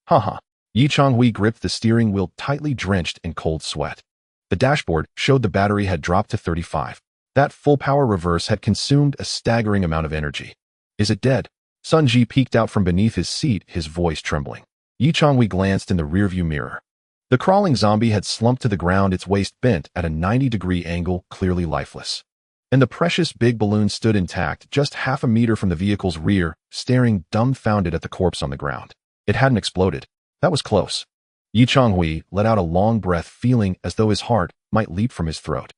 Haha! Yi Changhui gripped the steering wheel tightly, drenched in cold sweat. The dashboard showed the battery had dropped to 35. That full-power reverse had consumed a staggering amount of energy. Is it dead? Sun Ji peeked out from beneath his seat, his voice trembling. Yi Changhui glanced in the rearview mirror. The crawling zombie had slumped to the ground, its waist bent at a 90-degree angle, clearly lifeless. And the precious big balloon stood intact, just half a meter from the vehicle's rear, staring dumbfounded at the corpse on the ground. It hadn't exploded. That was close. Yi Changhui let out a long breath, feeling as though his heart might leap from his throat.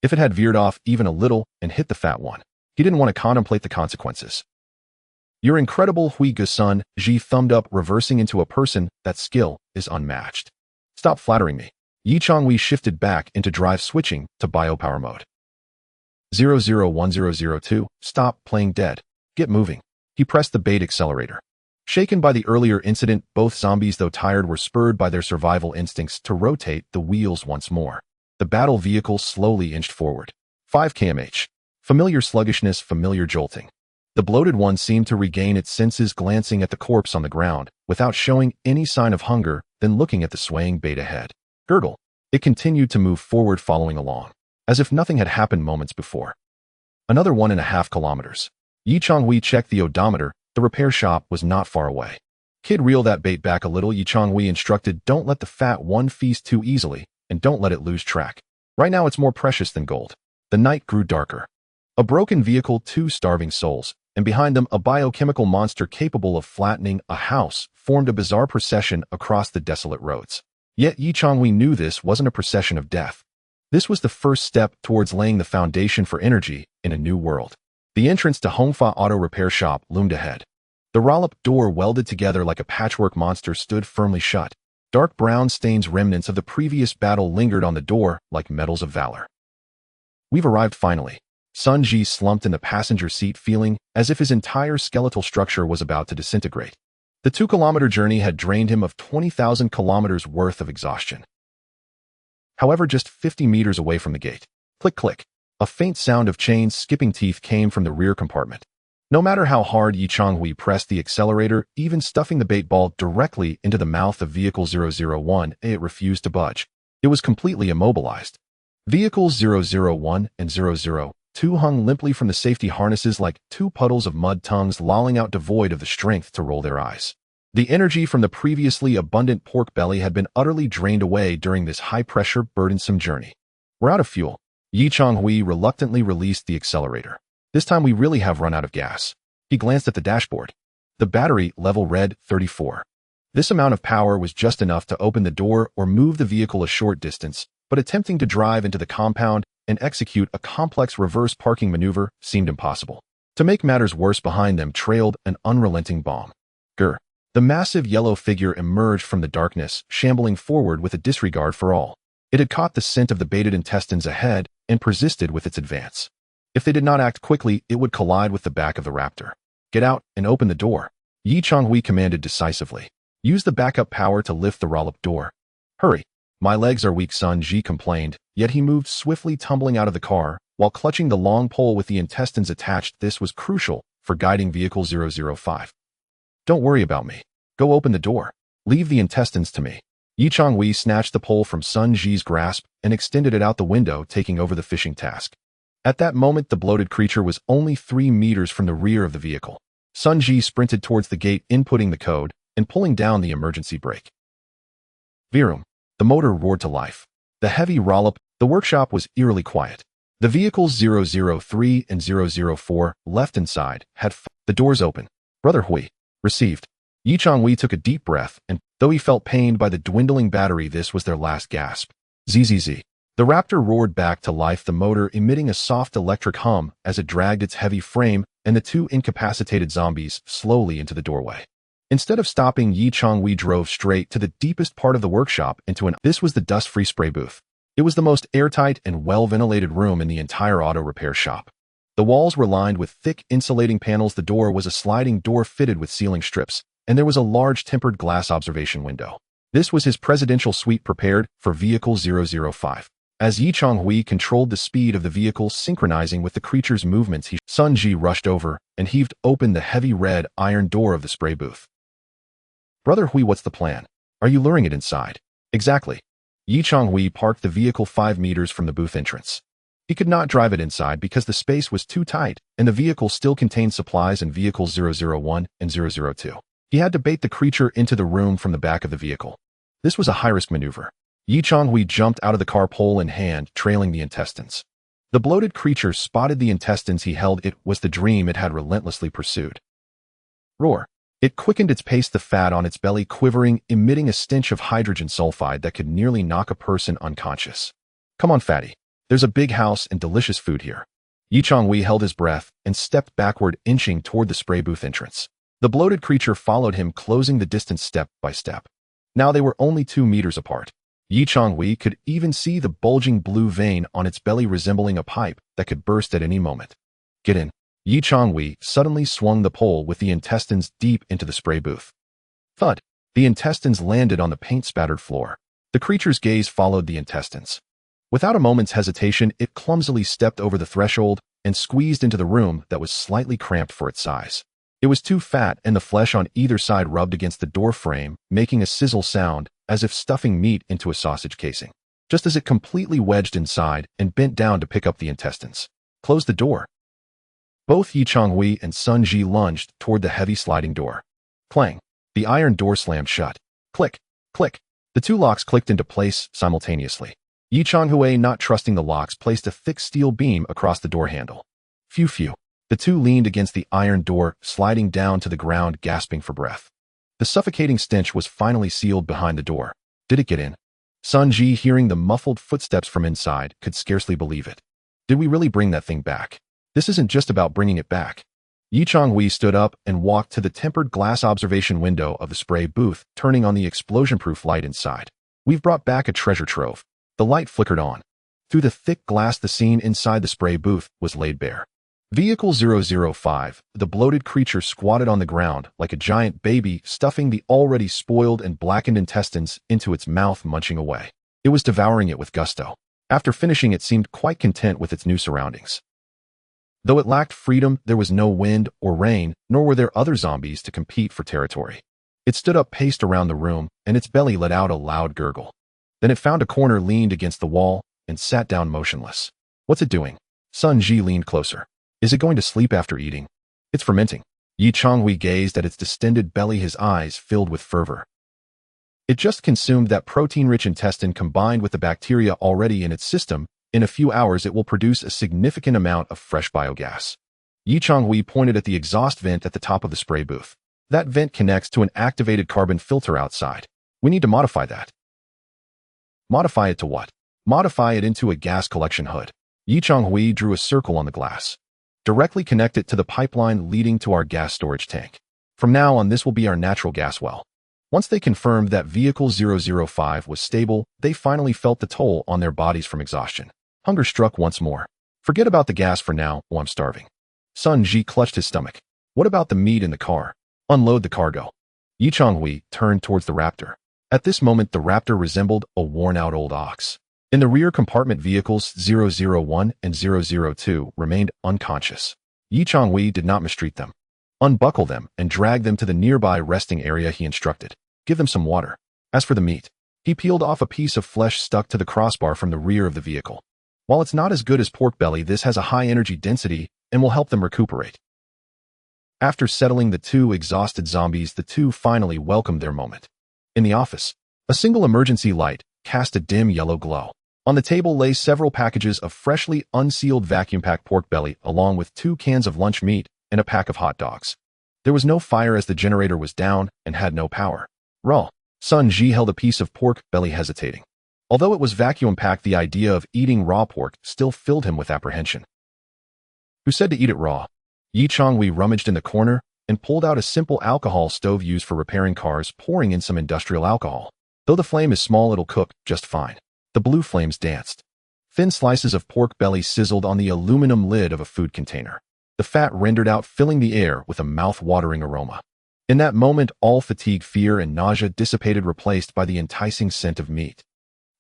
If it had veered off even a little and hit the fat one, he didn't want to contemplate the consequences. You're incredible, Hui Gu-sun, Ji thumbed up, reversing into a person. That skill is unmatched. Stop flattering me. Yi Changhui shifted back into drive, switching to biopower mode. 001002, stop playing dead. Get moving. He pressed the bait accelerator. Shaken by the earlier incident, both zombies, though tired, were spurred by their survival instincts to rotate the wheels once more. The battle vehicle slowly inched forward. 5 km/h. Familiar sluggishness, familiar jolting. The bloated one seemed to regain its senses, glancing at the corpse on the ground, without showing any sign of hunger, then looking at the swaying bait ahead. Gurgle. It continued to move forward, following along, as if nothing had happened moments before. Another 1.5 kilometers. Yi Changhui checked the odometer. The repair shop was not far away. Kid, reel that bait back a little, Yi Changhui instructed. Don't let the fat one feast too easily, and don't let it lose track. Right now it's more precious than gold. The night grew darker. A broken vehicle, 2 starving souls, and behind them a biochemical monster capable of flattening a house, formed a bizarre procession across the desolate roads. Yet Yi Changhui knew this wasn't a procession of death. This was the first step towards laying the foundation for energy in a new world. The entrance to Hongfa Auto Repair Shop loomed ahead. The roll-up door, welded together like a patchwork monster, stood firmly shut. Dark brown stains, remnants of the previous battle, lingered on the door like medals of valor. We've arrived finally. Sun Ji slumped in the passenger seat, feeling as if his entire skeletal structure was about to disintegrate. The 2-kilometer journey had drained him of 20,000 kilometers worth of exhaustion. However, just 50 meters away from the gate, click, click, a faint sound of chains skipping teeth came from the rear compartment. No matter how hard Yi Changhui pressed the accelerator, even stuffing the bait ball directly into the mouth of Vehicle 001, it refused to budge. It was completely immobilized. Vehicles 001 and 002 hung limply from the safety harnesses like 2 puddles of mud, tongues lolling out, devoid of the strength to roll their eyes. The energy from the previously abundant pork belly had been utterly drained away during this high-pressure, burdensome journey. We're out of fuel. Yi Changhui reluctantly released the accelerator. This time we really have run out of gas. He glanced at the dashboard. The battery level read 34. This amount of power was just enough to open the door or move the vehicle a short distance, but attempting to drive into the compound and execute a complex reverse parking maneuver seemed impossible. To make matters worse, behind them trailed an unrelenting bomb. Grr. The massive yellow figure emerged from the darkness, shambling forward with a disregard for all. It had caught the scent of the baited intestines ahead and persisted with its advance. If they did not act quickly, it would collide with the back of the raptor. Get out and open the door. Yi Changhui commanded decisively. Use the backup power to lift the roll-up door. Hurry. My legs are weak, Sun Ji complained, yet he moved swiftly, tumbling out of the car, while clutching the long pole with the intestines attached. This was crucial for guiding Vehicle 005. Don't worry about me. Go open the door. Leave the intestines to me. Yi Changhui snatched the pole from Sun Ji's grasp and extended it out the window, taking over the fishing task. At that moment, the bloated creature was only 3 meters from the rear of the vehicle. Sun Ji sprinted towards the gate, inputting the code and pulling down the emergency brake. Virum. The motor roared to life. The heavy roll-up, the workshop was eerily quiet. The vehicles 003 and 004, left inside, had the doors open. Brother Hui. Received. Yi Changhui took a deep breath, and, though he felt pained by the dwindling battery, this was their last gasp. Zzz. The raptor roared back to life, the motor emitting a soft electric hum as it dragged its heavy frame and the 2 incapacitated zombies slowly into the doorway. Instead of stopping, Yi Changhui drove straight to the deepest part of the workshop, This was the dust-free spray booth. It was the most airtight and well-ventilated room in the entire auto repair shop. The walls were lined with thick insulating panels. The door was a sliding door fitted with ceiling strips, and there was a large tempered glass observation window. This was his presidential suite, prepared for Vehicle 005. As Yi Changhui controlled the speed of the vehicle, synchronizing with the creature's movements, Sun Ji rushed over and heaved open the heavy red iron door of the spray booth. Brother Hui, what's the plan? Are you luring it inside? Exactly. Yi Changhui parked the vehicle 5 meters from the booth entrance. He could not drive it inside because the space was too tight, and the vehicle still contained supplies in vehicles 001 and 002. He had to bait the creature into the room from the back of the vehicle. This was a high-risk maneuver. Yi Changhui jumped out of the car, pole in hand, trailing the intestines. The bloated creature spotted the intestines he held. It was the dream it had relentlessly pursued. Roar. It quickened its pace, the fat on its belly quivering, emitting a stench of hydrogen sulfide that could nearly knock a person unconscious. Come on, fatty. There's a big house and delicious food here. Yi Changhui held his breath and stepped backward, inching toward the spray booth entrance. The bloated creature followed him, closing the distance step by step. Now they were only 2 meters apart. Yi Changhui could even see the bulging blue vein on its belly, resembling a pipe that could burst at any moment. Get in. Yi Changhui suddenly swung the pole with the intestines deep into the spray booth. Thud. The intestines landed on the paint-spattered floor. The creature's gaze followed the intestines. Without a moment's hesitation, it clumsily stepped over the threshold and squeezed into the room that was slightly cramped for its size. It was too fat, and the flesh on either side rubbed against the door frame, making a sizzle sound as if stuffing meat into a sausage casing. Just as it completely wedged inside and bent down to pick up the intestines. Close the door. Both Yi Changhui and Sun Ji lunged toward the heavy sliding door. Clang. The iron door slammed shut. Click. Click. The 2 locks clicked into place simultaneously. Yi Changhui, not trusting the locks, placed a thick steel beam across the door handle. Phew phew. The 2 leaned against the iron door, sliding down to the ground, gasping for breath. The suffocating stench was finally sealed behind the door. Did it get in? Sun Ji, hearing the muffled footsteps from inside, could scarcely believe it. Did we really bring that thing back? This isn't just about bringing it back. Yi Changhui stood up and walked to the tempered glass observation window of the spray booth, turning on the explosion-proof light inside. We've brought back a treasure trove. The light flickered on. Through the thick glass, the scene inside the spray booth was laid bare. Vehicle 005, the bloated creature squatted on the ground like a giant baby, stuffing the already spoiled and blackened intestines into its mouth, munching away. It was devouring it with gusto. After finishing, it seemed quite content with its new surroundings. Though it lacked freedom, there was no wind or rain, nor were there other zombies to compete for territory. It stood up, paced around the room, and its belly let out a loud gurgle. Then it found a corner, leaned against the wall, and sat down motionless. What's it doing? Sun Ji leaned closer. Is it going to sleep after eating? It's fermenting. Yi Changhui gazed at its distended belly, his eyes filled with fervor. It just consumed that protein-rich intestine combined with the bacteria already in its system. In a few hours, it will produce a significant amount of fresh biogas. Yi Changhui pointed at the exhaust vent at the top of the spray booth. That vent connects to an activated carbon filter outside. We need to modify that. Modify it to what? Modify it into a gas collection hood. Yi Changhui drew a circle on the glass. Directly connect it to the pipeline leading to our gas storage tank. From now on, this will be our natural gas well. Once they confirmed that Vehicle 005 was stable, they finally felt the toll on their bodies from exhaustion. Hunger struck once more. Forget about the gas for now, I'm starving. Sun Ji clutched his stomach. What about the meat in the car? Unload the cargo. Yi Changhui turned towards the Raptor. At this moment, the Raptor resembled a worn-out old ox. In the rear compartment, vehicles 001 and 002 remained unconscious. Yi Changhui did not mistreat them. Unbuckle them and drag them to the nearby resting area, he instructed. Give them some water. As for the meat, he peeled off a piece of flesh stuck to the crossbar from the rear of the vehicle. While it's not as good as pork belly, this has a high energy density and will help them recuperate. After settling the 2 exhausted zombies, the 2 finally welcomed their moment. In the office, a single emergency light cast a dim yellow glow. On the table lay several packages of freshly unsealed vacuum-packed pork belly, along with 2 cans of lunch meat and a pack of hot dogs. There was no fire as the generator was down and had no power. Raw. Sun Ji held a piece of pork belly, hesitating. Although it was vacuum-packed, the idea of eating raw pork still filled him with apprehension. Who said to eat it raw? Yi Changhui rummaged in the corner and pulled out a simple alcohol stove used for repairing cars, pouring in some industrial alcohol. Though the flame is small, it'll cook just fine. The blue flames danced. Thin slices of pork belly sizzled on the aluminum lid of a food container. The fat rendered out, filling the air with a mouth-watering aroma. In that moment, all fatigue, fear, and nausea dissipated, replaced by the enticing scent of meat.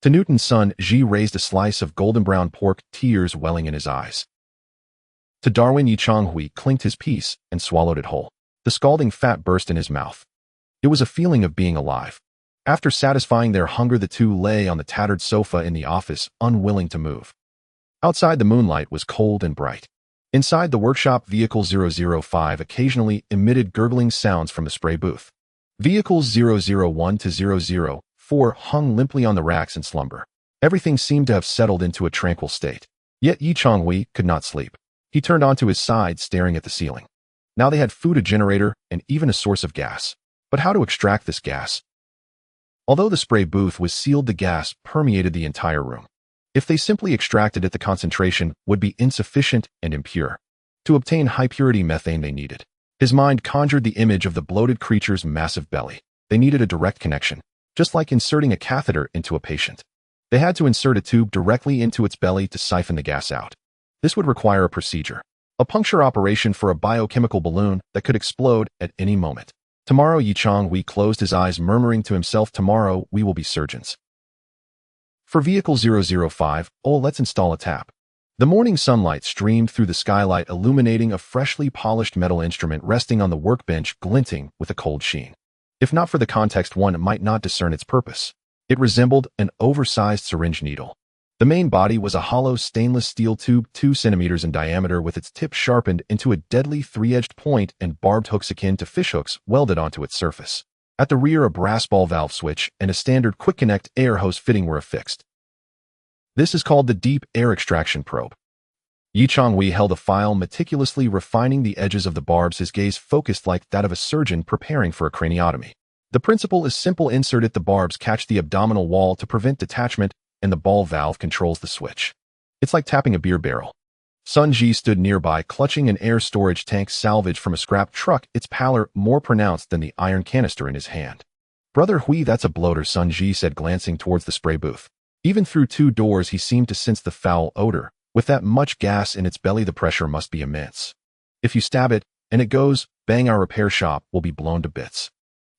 To Newton's Sun Ji raised a slice of golden-brown pork, tears welling in his eyes. To Darwin, Yi Changhui clinked his piece and swallowed it whole. The scalding fat burst in his mouth. It was a feeling of being alive. After satisfying their hunger, the two lay on the tattered sofa in the office, unwilling to move. Outside, the moonlight was cold and bright. Inside the workshop, Vehicle 005 occasionally emitted gurgling sounds from the spray booth. Vehicles 001 to 004 hung limply on the racks in slumber. Everything seemed to have settled into a tranquil state. Yet Changhui could not sleep. He turned onto his side, staring at the ceiling. Now they had food, a generator, and even a source of gas. But how to extract this gas? Although the spray booth was sealed, the gas permeated the entire room. If they simply extracted it, the concentration would be insufficient and impure. To obtain high-purity methane, they needed. His mind conjured the image of the bloated creature's massive belly. They needed a direct connection, just like inserting a catheter into a patient. They had to insert a tube directly into its belly to siphon the gas out. This would require a procedure, a puncture operation for a biochemical balloon that could explode at any moment. Tomorrow, Changhui closed his eyes, murmuring to himself, tomorrow we will be surgeons. For Vehicle 005, let's install a tap. The morning sunlight streamed through the skylight, illuminating a freshly polished metal instrument resting on the workbench, glinting with a cold sheen. If not for the context, one might not discern its purpose. It resembled an oversized syringe needle. The main body was a hollow stainless steel tube 2 centimeters in diameter, with its tip sharpened into a deadly 3-edged point and barbed hooks akin to fishhooks welded onto its surface. At the rear, a brass ball valve switch and a standard quick connect air hose fitting were affixed. This is called the deep air extraction probe. Changhui held a file, meticulously refining the edges of the barbs, his gaze focused like that of a surgeon preparing for a craniotomy. The principle is simple: insert it, the barbs catch the abdominal wall to prevent detachment, and the ball valve controls the switch. It's like tapping a beer barrel. Sun Ji stood nearby, clutching an air storage tank salvaged from a scrap truck, its pallor more pronounced than the iron canister in his hand. Brother Hui, that's a bloater, Sun Ji said, glancing towards the spray booth. Even through 2 doors, he seemed to sense the foul odor. With that much gas in its belly, the pressure must be immense. If you stab it, and it goes, bang, our repair shop will be blown to bits.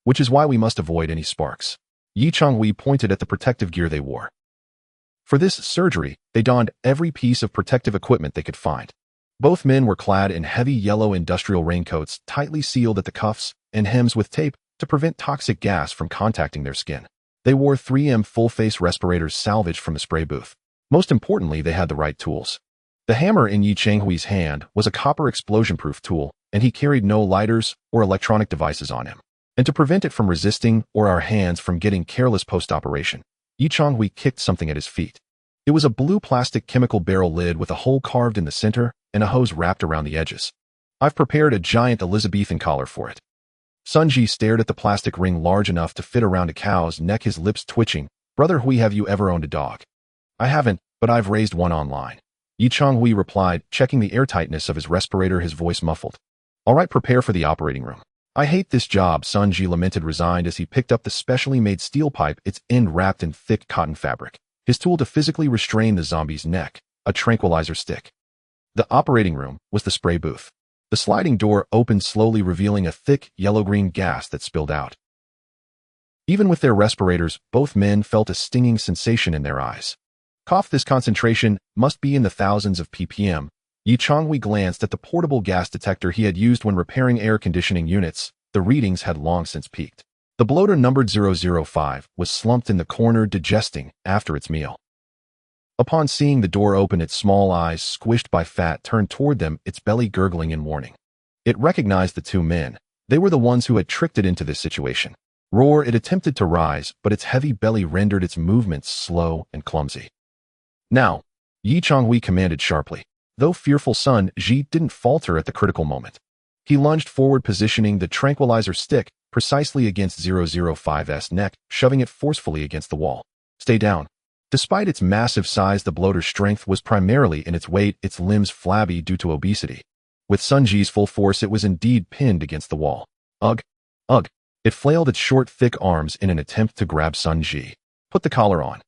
Which is why we must avoid any sparks. Changhui pointed at the protective gear they wore. For this surgery, they donned every piece of protective equipment they could find. Both men were clad in heavy yellow industrial raincoats, tightly sealed at the cuffs and hems with tape to prevent toxic gas from contacting their skin. They wore 3M full-face respirators salvaged from the spray booth. Most importantly, they had the right tools. The hammer in Changhui's hand was a copper explosion-proof tool, and he carried no lighters or electronic devices on him. And to prevent it from resisting or our hands from getting careless post-operation, Changhui kicked something at his feet. It was a blue plastic chemical barrel lid with a hole carved in the center and a hose wrapped around the edges. I've prepared a giant Elizabethan collar for it. Sun Ji stared at the plastic ring large enough to fit around a cow's neck, his lips twitching. Brother Hui, have you ever owned a dog? I haven't, but I've raised one online. Changhui replied, checking the airtightness of his respirator, his voice muffled. All right, prepare for the operating room. I hate this job, Sun Ji lamented, resigned, as he picked up the specially made steel pipe, its end wrapped in thick cotton fabric. His tool to physically restrain the zombie's neck, a tranquilizer stick. The operating room was the spray booth. The sliding door opened slowly, revealing a thick, yellow-green gas that spilled out. Even with their respirators, both men felt a stinging sensation in their eyes. Cough, this concentration must be in the thousands of ppm. Changhui glanced at the portable gas detector he had used when repairing air conditioning units. The readings had long since peaked. The bloater numbered 005 was slumped in the corner, digesting after its meal. Upon seeing the door open, its small eyes, squished by fat, turned toward them, its belly gurgling in warning. It recognized the 2 men. They were the ones who had tricked it into this situation. Roar, it attempted to rise, but its heavy belly rendered its movements slow and clumsy. Now, Changhui commanded sharply. Though fearful, Sun Ji didn't falter at the critical moment. He lunged forward, positioning the tranquilizer stick precisely against 005's neck, shoving it forcefully against the wall. Stay down. Despite its massive size, the bloater's strength was primarily in its weight, its limbs flabby due to obesity. With Sun Ji's full force, it was indeed pinned against the wall. Ugh! Ugh! It flailed its short, thick arms in an attempt to grab Sun Ji. Put the collar on.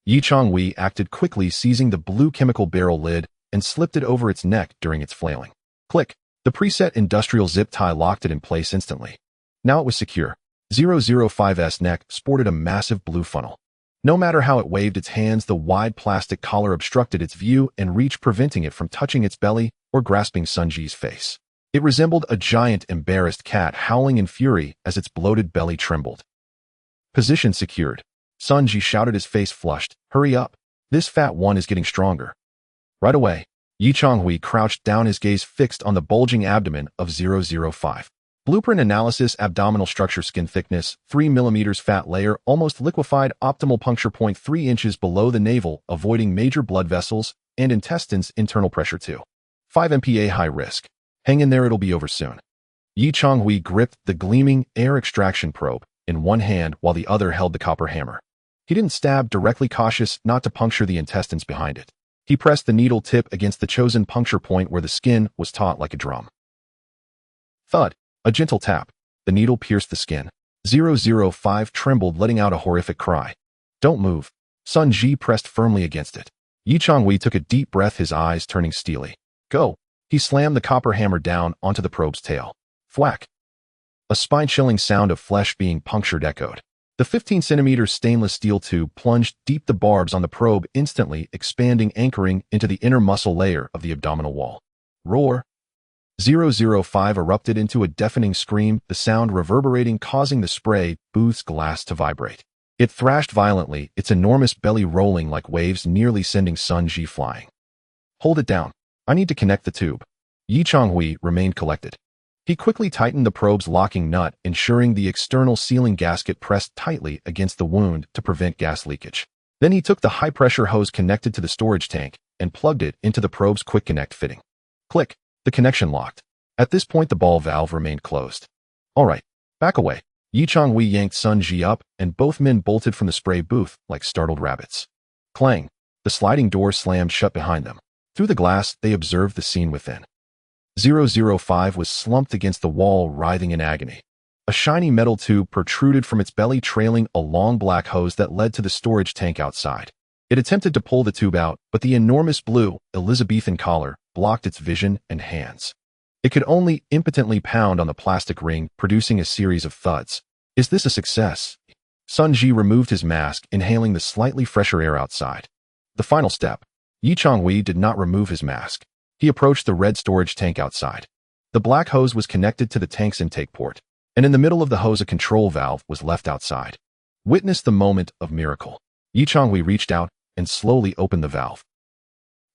Changhui acted quickly, seizing the blue chemical barrel lid and slipped it over its neck during its flailing. Click! The preset industrial zip tie locked it in place instantly. Now it was secure. 005's neck sported a massive blue funnel. No matter how it waved its hands, the wide plastic collar obstructed its view and reach, preventing it from touching its belly or grasping Sun Ji's face. It resembled a giant, embarrassed cat howling in fury as its bloated belly trembled. Position secured. Sun Ji shouted, his face flushed. Hurry up. This fat one is getting stronger. Right away. Yi Changhui crouched down, his gaze fixed on the bulging abdomen of 005. Blueprint analysis: abdominal structure, skin thickness, 3 mm, fat layer, almost liquefied, optimal puncture point 3 inches below the navel, avoiding major blood vessels, and intestines, internal pressure 2. 5 MPa, high risk. Hang in there, it'll be over soon. Yi Changhui gripped the gleaming air extraction probe in one hand while the other held the copper hammer. He didn't stab directly, cautious not to puncture the intestines behind it. He pressed the needle tip against the chosen puncture point where the skin was taut like a drum. Thud. A gentle tap. The needle pierced the skin. 005 trembled, letting out a horrific cry. Don't move. Sun Ji pressed firmly against it. Yi Changhui took a deep breath, his eyes turning steely. Go. He slammed the copper hammer down onto the probe's tail. Thwack. A spine-chilling sound of flesh being punctured echoed. The 15-centimeter stainless steel tube plunged deep, the barbs on the probe instantly expanding, anchoring into the inner muscle layer of the abdominal wall. Roar. 005 erupted into a deafening scream, the sound reverberating, causing the spray booth's glass to vibrate. It thrashed violently, its enormous belly rolling like waves, nearly sending Sun Ji flying. Hold it down. I need to connect the tube. Yi Changhui remained collected. He quickly tightened the probe's locking nut, ensuring the external sealing gasket pressed tightly against the wound to prevent gas leakage. Then he took the high-pressure hose connected to the storage tank and plugged it into the probe's quick connect fitting. Click. The connection locked. At this point, the ball valve remained closed. All right, back away. Yi Changhui yanked Sun Ji up, and both men bolted from the spray booth like startled rabbits. Clang. The sliding door slammed shut behind them. Through the glass, they observed the scene within. 005 was slumped against the wall, writhing in agony. A shiny metal tube protruded from its belly, trailing a long black hose that led to the storage tank outside. It attempted to pull the tube out, but the enormous blue, Elizabethan collar blocked its vision and hands. It could only impotently pound on the plastic ring, producing a series of thuds. Is this a success? Sun Ji removed his mask, inhaling the slightly fresher air outside. The final step. Yi Changhui did not remove his mask. He approached the red storage tank outside. The black hose was connected to the tank's intake port, and in the middle of the hose a control valve was left outside. Witness the moment of miracle. Yi Changhui reached out and slowly opened the valve.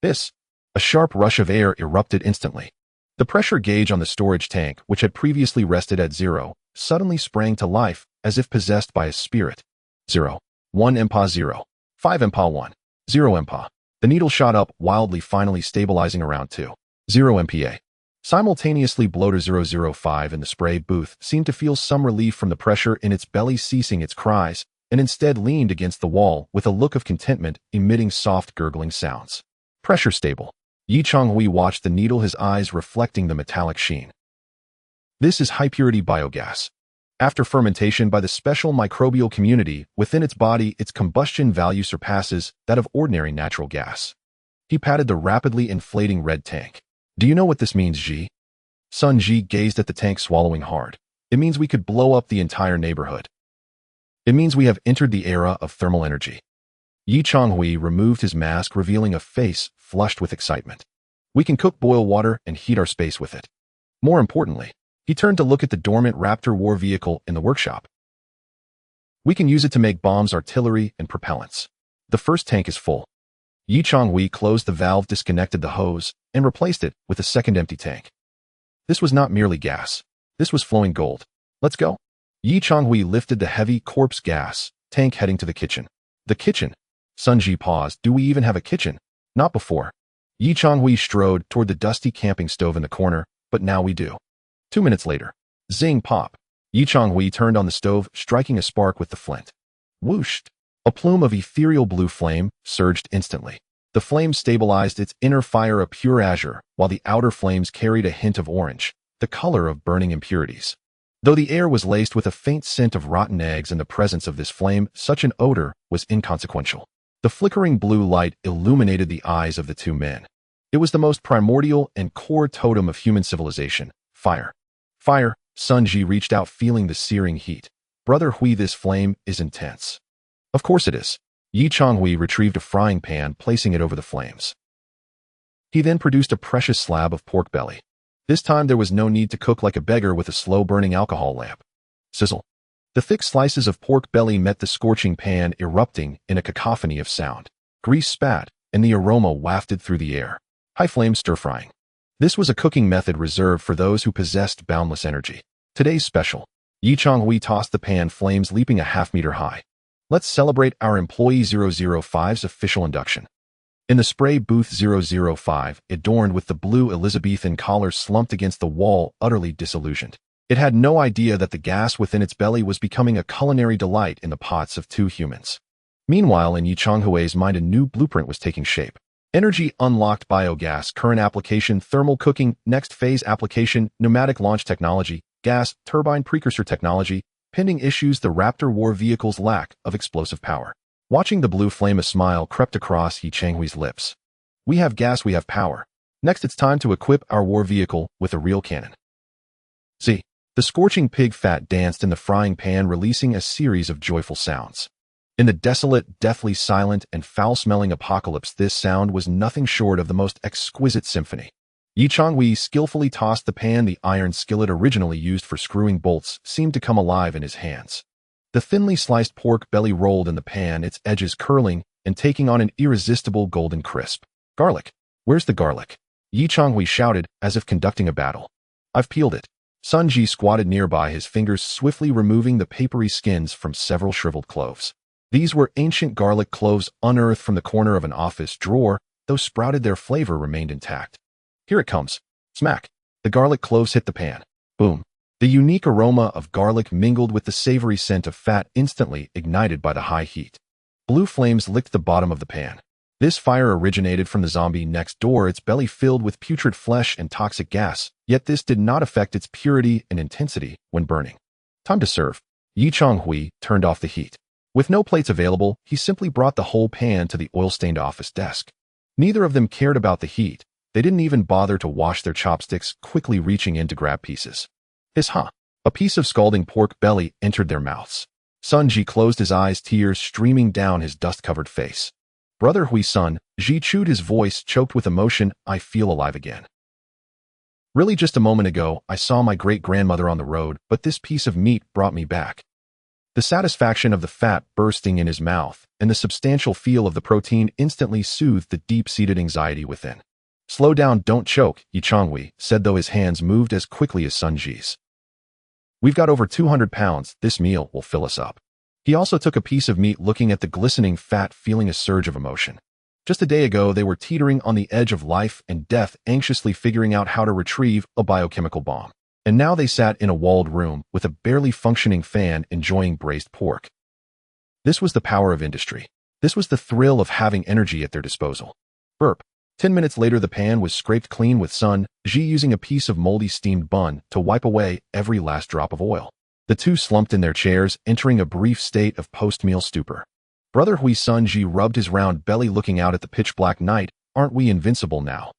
A sharp rush of air erupted instantly. The pressure gauge on the storage tank, which had previously rested at 0, suddenly sprang to life as if possessed by a spirit. 0. 1 MPa 0. 5 MPa 1. 0 MPa. The needle shot up wildly, finally stabilizing around 2. 0 MPa. Simultaneously, bloater 005 in the spray booth seemed to feel some relief from the pressure in its belly, ceasing its cries, and instead leaned against the wall with a look of contentment, emitting soft gurgling sounds. Pressure stable. Yi Changhui watched the needle, his eyes reflecting the metallic sheen. This is high-purity biogas. After fermentation by the special microbial community within its body, its combustion value surpasses that of ordinary natural gas. He patted the rapidly inflating red tank. Do you know what this means, Ji? Sun Ji gazed at the tank, swallowing hard. It means we could blow up the entire neighborhood. It means we have entered the era of thermal energy. Yi Changhui removed his mask, revealing a face flushed with excitement. We can cook, boil water, and heat our space with it. More importantly, he turned to look at the dormant Raptor war vehicle in the workshop. We can use it to make bombs, artillery, and propellants. The first tank is full. Yi Changhui closed the valve, disconnected the hose, and replaced it with a second empty tank. This was not merely gas. This was flowing gold. Let's go. Yi Changhui lifted the heavy corpse gas tank, heading to the kitchen. The kitchen? Sun Ji paused. Do we even have a kitchen? Not before. Yi Changhui strode toward the dusty camping stove in the corner, but now we do. 2 minutes later. Zing, pop. Yi Changhui turned on the stove, striking a spark with the flint. Whoosh! A plume of ethereal blue flame surged instantly. The flame stabilized, its inner fire a pure azure, while the outer flames carried a hint of orange, the color of burning impurities. Though the air was laced with a faint scent of rotten eggs in the presence of this flame, such an odor was inconsequential. The flickering blue light illuminated the eyes of the two men. It was the most primordial and core totem of human civilization, fire. Fire. Sun Ji reached out, feeling the searing heat. Brother Hui, this flame is intense. Of course it is. Yi Changhui retrieved a frying pan, placing it over the flames. He then produced a precious slab of pork belly. This time there was no need to cook like a beggar with a slow-burning alcohol lamp. Sizzle. The thick slices of pork belly met the scorching pan, erupting in a cacophony of sound. Grease spat, and the aroma wafted through the air. High-flame stir-frying. This was a cooking method reserved for those who possessed boundless energy. Today's special. Changhui tossed the pan, flames leaping a half-meter high. Let's celebrate our Employee 005's official induction. In the spray booth 005, adorned with the blue Elizabethan collar, slumped against the wall, utterly disillusioned. It had no idea that the gas within its belly was becoming a culinary delight in the pots of two humans. Meanwhile, in Yi Changhui's mind, a new blueprint was taking shape. Energy unlocked biogas, current application, thermal cooking, next phase application, pneumatic launch technology, gas, turbine precursor technology, pending issues, the Raptor war vehicle's lack of explosive power. Watching the blue flame, a smile crept across Yi Changhui's lips. We have gas, we have power. Next it's time to equip our war vehicle with a real cannon. See, the scorching pig fat danced in the frying pan, releasing a series of joyful sounds. In the desolate, deathly silent, and foul-smelling apocalypse, this sound was nothing short of the most exquisite symphony. Yi Changhui skillfully tossed the pan. The iron skillet originally used for screwing bolts seemed to come alive in his hands. The thinly sliced pork belly rolled in the pan, its edges curling and taking on an irresistible golden crisp. Garlic. Where's the garlic? Yi Changhui shouted, as if conducting a battle. I've peeled it. Sun Ji squatted nearby, his fingers swiftly removing the papery skins from several shriveled cloves. These were ancient garlic cloves unearthed from the corner of an office drawer. Though sprouted, their flavor remained intact. Here it comes. Smack. The garlic cloves hit the pan. Boom. The unique aroma of garlic mingled with the savory scent of fat, instantly ignited by the high heat. Blue flames licked the bottom of the pan. This fire originated from the zombie next door, its belly filled with putrid flesh and toxic gas, yet this did not affect its purity and intensity when burning. Time to serve. Yi Changhui turned off the heat. With no plates available, he simply brought the whole pan to the oil-stained office desk. Neither of them cared about the heat. They didn't even bother to wash their chopsticks, quickly reaching in to grab pieces. Hiss-ha! A piece of scalding pork belly entered their mouths. Sun Ji closed his eyes, tears streaming down his dust-covered face. Brother Hui-sun, Ji chewed, his voice choked with emotion. I feel alive again. Really, just a moment ago, I saw my great-grandmother on the road, but this piece of meat brought me back. The satisfaction of the fat bursting in his mouth and the substantial feel of the protein instantly soothed the deep-seated anxiety within. Slow down, don't choke, Yi Changhui said, though his hands moved as quickly as Sun Ji's. We've got over 200 pounds, this meal will fill us up. He also took a piece of meat, looking at the glistening fat, feeling a surge of emotion. Just a day ago, they were teetering on the edge of life and death, anxiously figuring out how to retrieve a biochemical bomb. And now they sat in a walled room with a barely functioning fan, enjoying braised pork. This was the power of industry. This was the thrill of having energy at their disposal. Burp. 10 minutes later, the pan was scraped clean with Sun Ji using a piece of moldy steamed bun to wipe away every last drop of oil. The two slumped in their chairs, entering a brief state of post-meal stupor. Brother Hui-sun, Ji rubbed his round belly, looking out at the pitch-black night. Aren't we invincible now?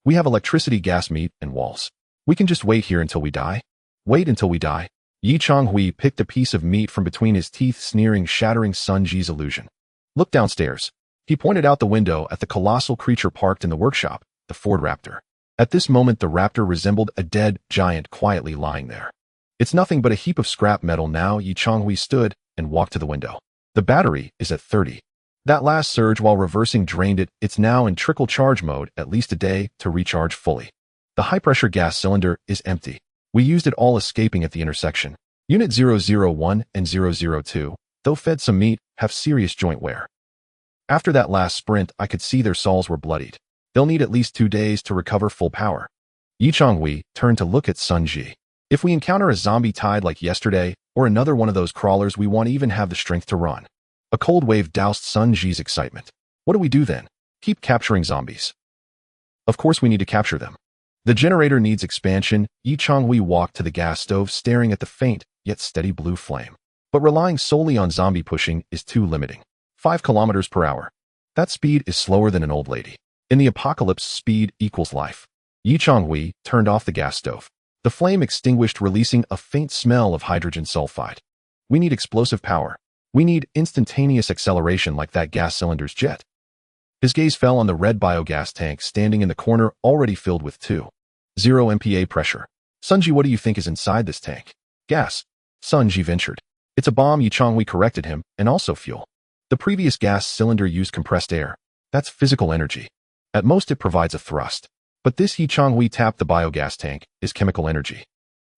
We have electricity, gas, meat, and walls. We can just wait here until we die. Wait until we die. Yi Changhui picked a piece of meat from between his teeth, sneering, shattering Sun Ji's illusion. Look downstairs. He pointed out the window at the colossal creature parked in the workshop, the Ford Raptor. At this moment, the Raptor resembled a dead giant quietly lying there. It's nothing but a heap of scrap metal now. Yi Changhui stood and walked to the window. The battery is at 30. That last surge while reversing drained it. It's now in trickle charge mode, at least a day to recharge fully. The high-pressure gas cylinder is empty. We used it all escaping at the intersection. Unit 001 and 002, though fed some meat, have serious joint wear. After that last sprint, I could see their soles were bloodied. They'll need at least 2 days to recover full power. Yi Changhui turned to look at Sun Ji. If we encounter a zombie tide like yesterday, or another one of those crawlers, we won't even have the strength to run. A cold wave doused Sun Ji's excitement. What do we do then? Keep capturing zombies. Of course we need to capture them. The generator needs expansion. Yi Changhui walked to the gas stove, staring at the faint, yet steady blue flame. But relying solely on zombie pushing is too limiting. 5 kilometers per hour. That speed is slower than an old lady. In the apocalypse, speed equals life. Yi Changhui turned off the gas stove. The flame extinguished, releasing a faint smell of hydrogen sulfide. We need explosive power. We need instantaneous acceleration like that gas cylinder's jet. His gaze fell on the red biogas tank standing in the corner, already filled with 2. 0 MPa pressure. Sunji, what do you think is inside this tank? Gas. Sunji ventured. It's a bomb. Yi Changhui corrected him, and also fuel. The previous gas cylinder used compressed air. That's physical energy. At most it provides a thrust. But this Yi Changhui tapped the biogas tank is chemical energy.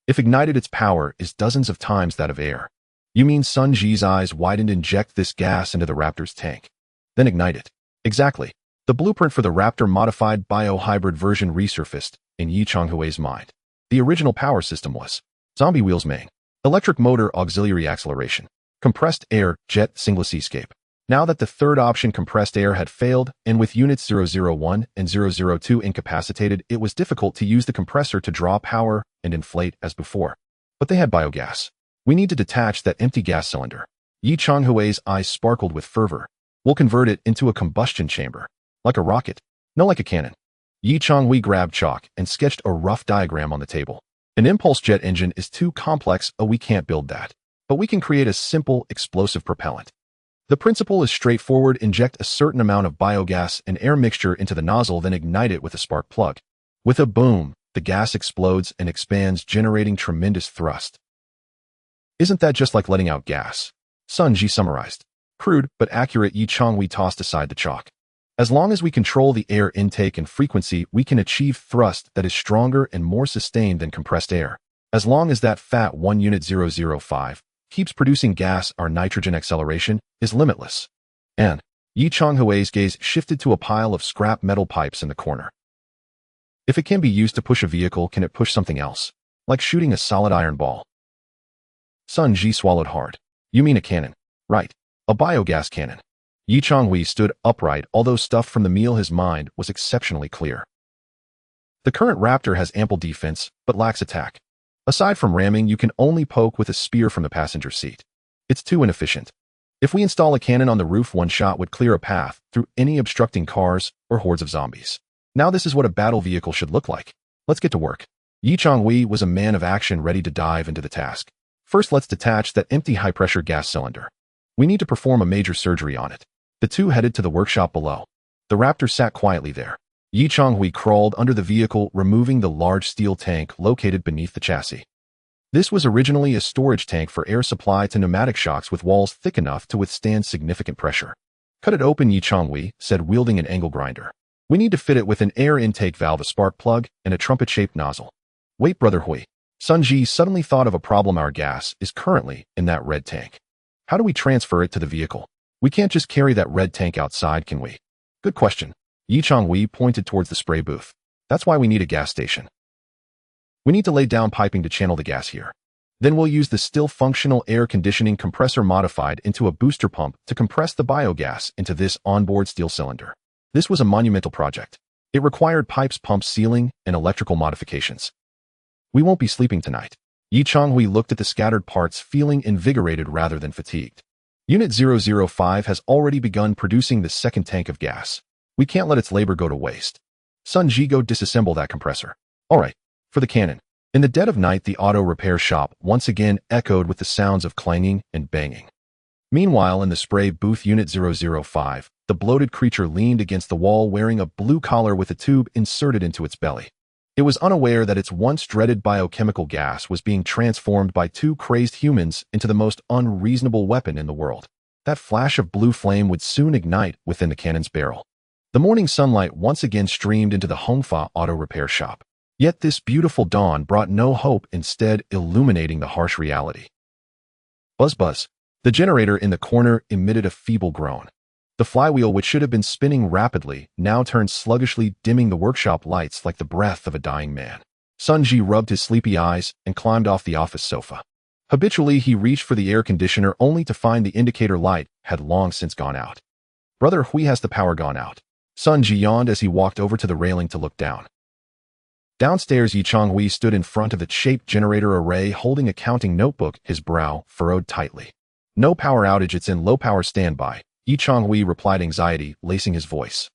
If ignited, its power is dozens of times that of air. You mean Sunji's eyes widened? Inject this gas into the Raptor's tank. Then ignite it. Exactly. The blueprint for the Raptor modified biohybrid version resurfaced in Yi Changhui's mind. The original power system was zombie wheels main, electric motor auxiliary acceleration, compressed air jet singless escape. Now that the third option, compressed air, had failed, and with units 001 and 002 incapacitated, it was difficult to use the compressor to draw power and inflate as before. But they had biogas. We need to detach that empty gas cylinder. Yi Changhui's eyes sparkled with fervor. We'll convert it into a combustion chamber. Like a rocket? No, like a cannon. Yi Changhui grabbed chalk and sketched a rough diagram on the table. An impulse jet engine is too complex, we can't build that. But we can create a simple, explosive propellant. The principle is straightforward. Inject a certain amount of biogas and air mixture into the nozzle, then ignite it with a spark plug. With a boom, the gas explodes and expands, generating tremendous thrust. Isn't that just like letting out gas? Sunji summarized. Crude, but accurate. Yi Changhui tossed aside the chalk. As long as we control the air intake and frequency, we can achieve thrust that is stronger and more sustained than compressed air. As long as that fat 1 unit 005 keeps producing gas, our nitrogen acceleration is limitless. And Yi Changhui's gaze shifted to a pile of scrap metal pipes in the corner. If it can be used to push a vehicle, can it push something else? Like shooting a solid iron ball? Sunji swallowed hard. You mean a cannon? Right. A biogas cannon. Yi Changhui stood upright, although stuffed from the meal. His mind was exceptionally clear. The current Raptor has ample defense, but lacks attack. Aside from ramming, you can only poke with a spear from the passenger seat. It's too inefficient. If we install a cannon on the roof, one shot would clear a path through any obstructing cars or hordes of zombies. Now this is what a battle vehicle should look like. Let's get to work. Yi Changhui was a man of action, ready to dive into the task. First, let's detach that empty high-pressure gas cylinder. We need to perform a major surgery on it. The two headed to the workshop below. The Raptor sat quietly there. Yi Changhui crawled under the vehicle, removing the large steel tank located beneath the chassis. This was originally a storage tank for air supply to pneumatic shocks with walls thick enough to withstand significant pressure. Cut it open, Yi Changhui said, wielding an angle grinder. We need to fit it with an air intake valve, a spark plug, and a trumpet-shaped nozzle. Wait, Brother Hui. Sunji suddenly thought of a problem. Our gas is currently in that red tank. How do we transfer it to the vehicle? We can't just carry that red tank outside, can we? Good question. Yi Changhui pointed towards the spray booth. That's why we need a gas station. We need to lay down piping to channel the gas here. Then we'll use the still functional air conditioning compressor modified into a booster pump to compress the biogas into this onboard steel cylinder. This was a monumental project. It required pipes, pumps, sealing, and electrical modifications. We won't be sleeping tonight. Yi Changhui looked at the scattered parts, feeling invigorated rather than fatigued. Unit 005 has already begun producing the second tank of gas. We can't let its labor go to waste. Sunji, go disassemble that compressor. All right, for the cannon. In the dead of night, the auto repair shop once again echoed with the sounds of clanging and banging. Meanwhile, in the spray booth, Unit 005, the bloated creature leaned against the wall wearing a blue collar with a tube inserted into its belly. It was unaware that its once dreaded biochemical gas was being transformed by two crazed humans into the most unreasonable weapon in the world. That flash of blue flame would soon ignite within the cannon's barrel. The morning sunlight once again streamed into the Hongfa auto repair shop. Yet this beautiful dawn brought no hope, instead illuminating the harsh reality. Buzz buzz. The generator in the corner emitted a feeble groan. The flywheel, which should have been spinning rapidly, now turned sluggishly, dimming the workshop lights like the breath of a dying man. Sunji rubbed his sleepy eyes and climbed off the office sofa. Habitually, he reached for the air conditioner only to find the indicator light had long since gone out. Brother Hui, has the power gone out? Sunji yawned as he walked over to the railing to look down. Downstairs, Yi Changhui stood in front of the shaped generator array holding a counting notebook, his brow furrowed tightly. No power outage, it's in low power standby, Yi Changhui replied, anxiety lacing his voice.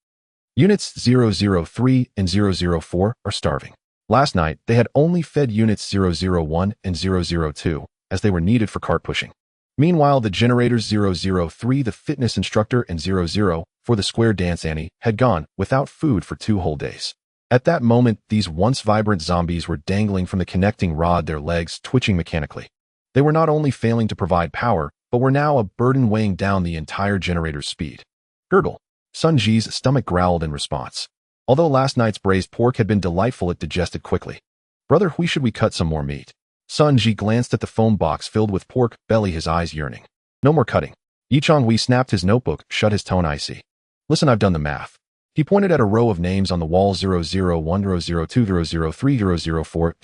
Units 003 and 004 are starving. Last night, they had only fed Units 001 and 002, as they were needed for cart pushing. Meanwhile, the generators 003, the fitness instructor, and 00, for the square dance Annie, had gone without food for 2 whole days. At that moment, these once vibrant zombies were dangling from the connecting rod, their legs twitching mechanically. They were not only failing to provide power, but were now a burden weighing down the entire generator's speed. Gurgle. Sun Ji's stomach growled in response. Although last night's braised pork had been delightful, it digested quickly. Brother, should we cut some more meat? Sun Ji glanced at the foam box filled with pork belly, his eyes yearning. No more cutting. Yi Changhui snapped his notebook, shut, his tone icy. Listen, I've done the math. He pointed at a row of names on the wall: 001, 002, 003, 004,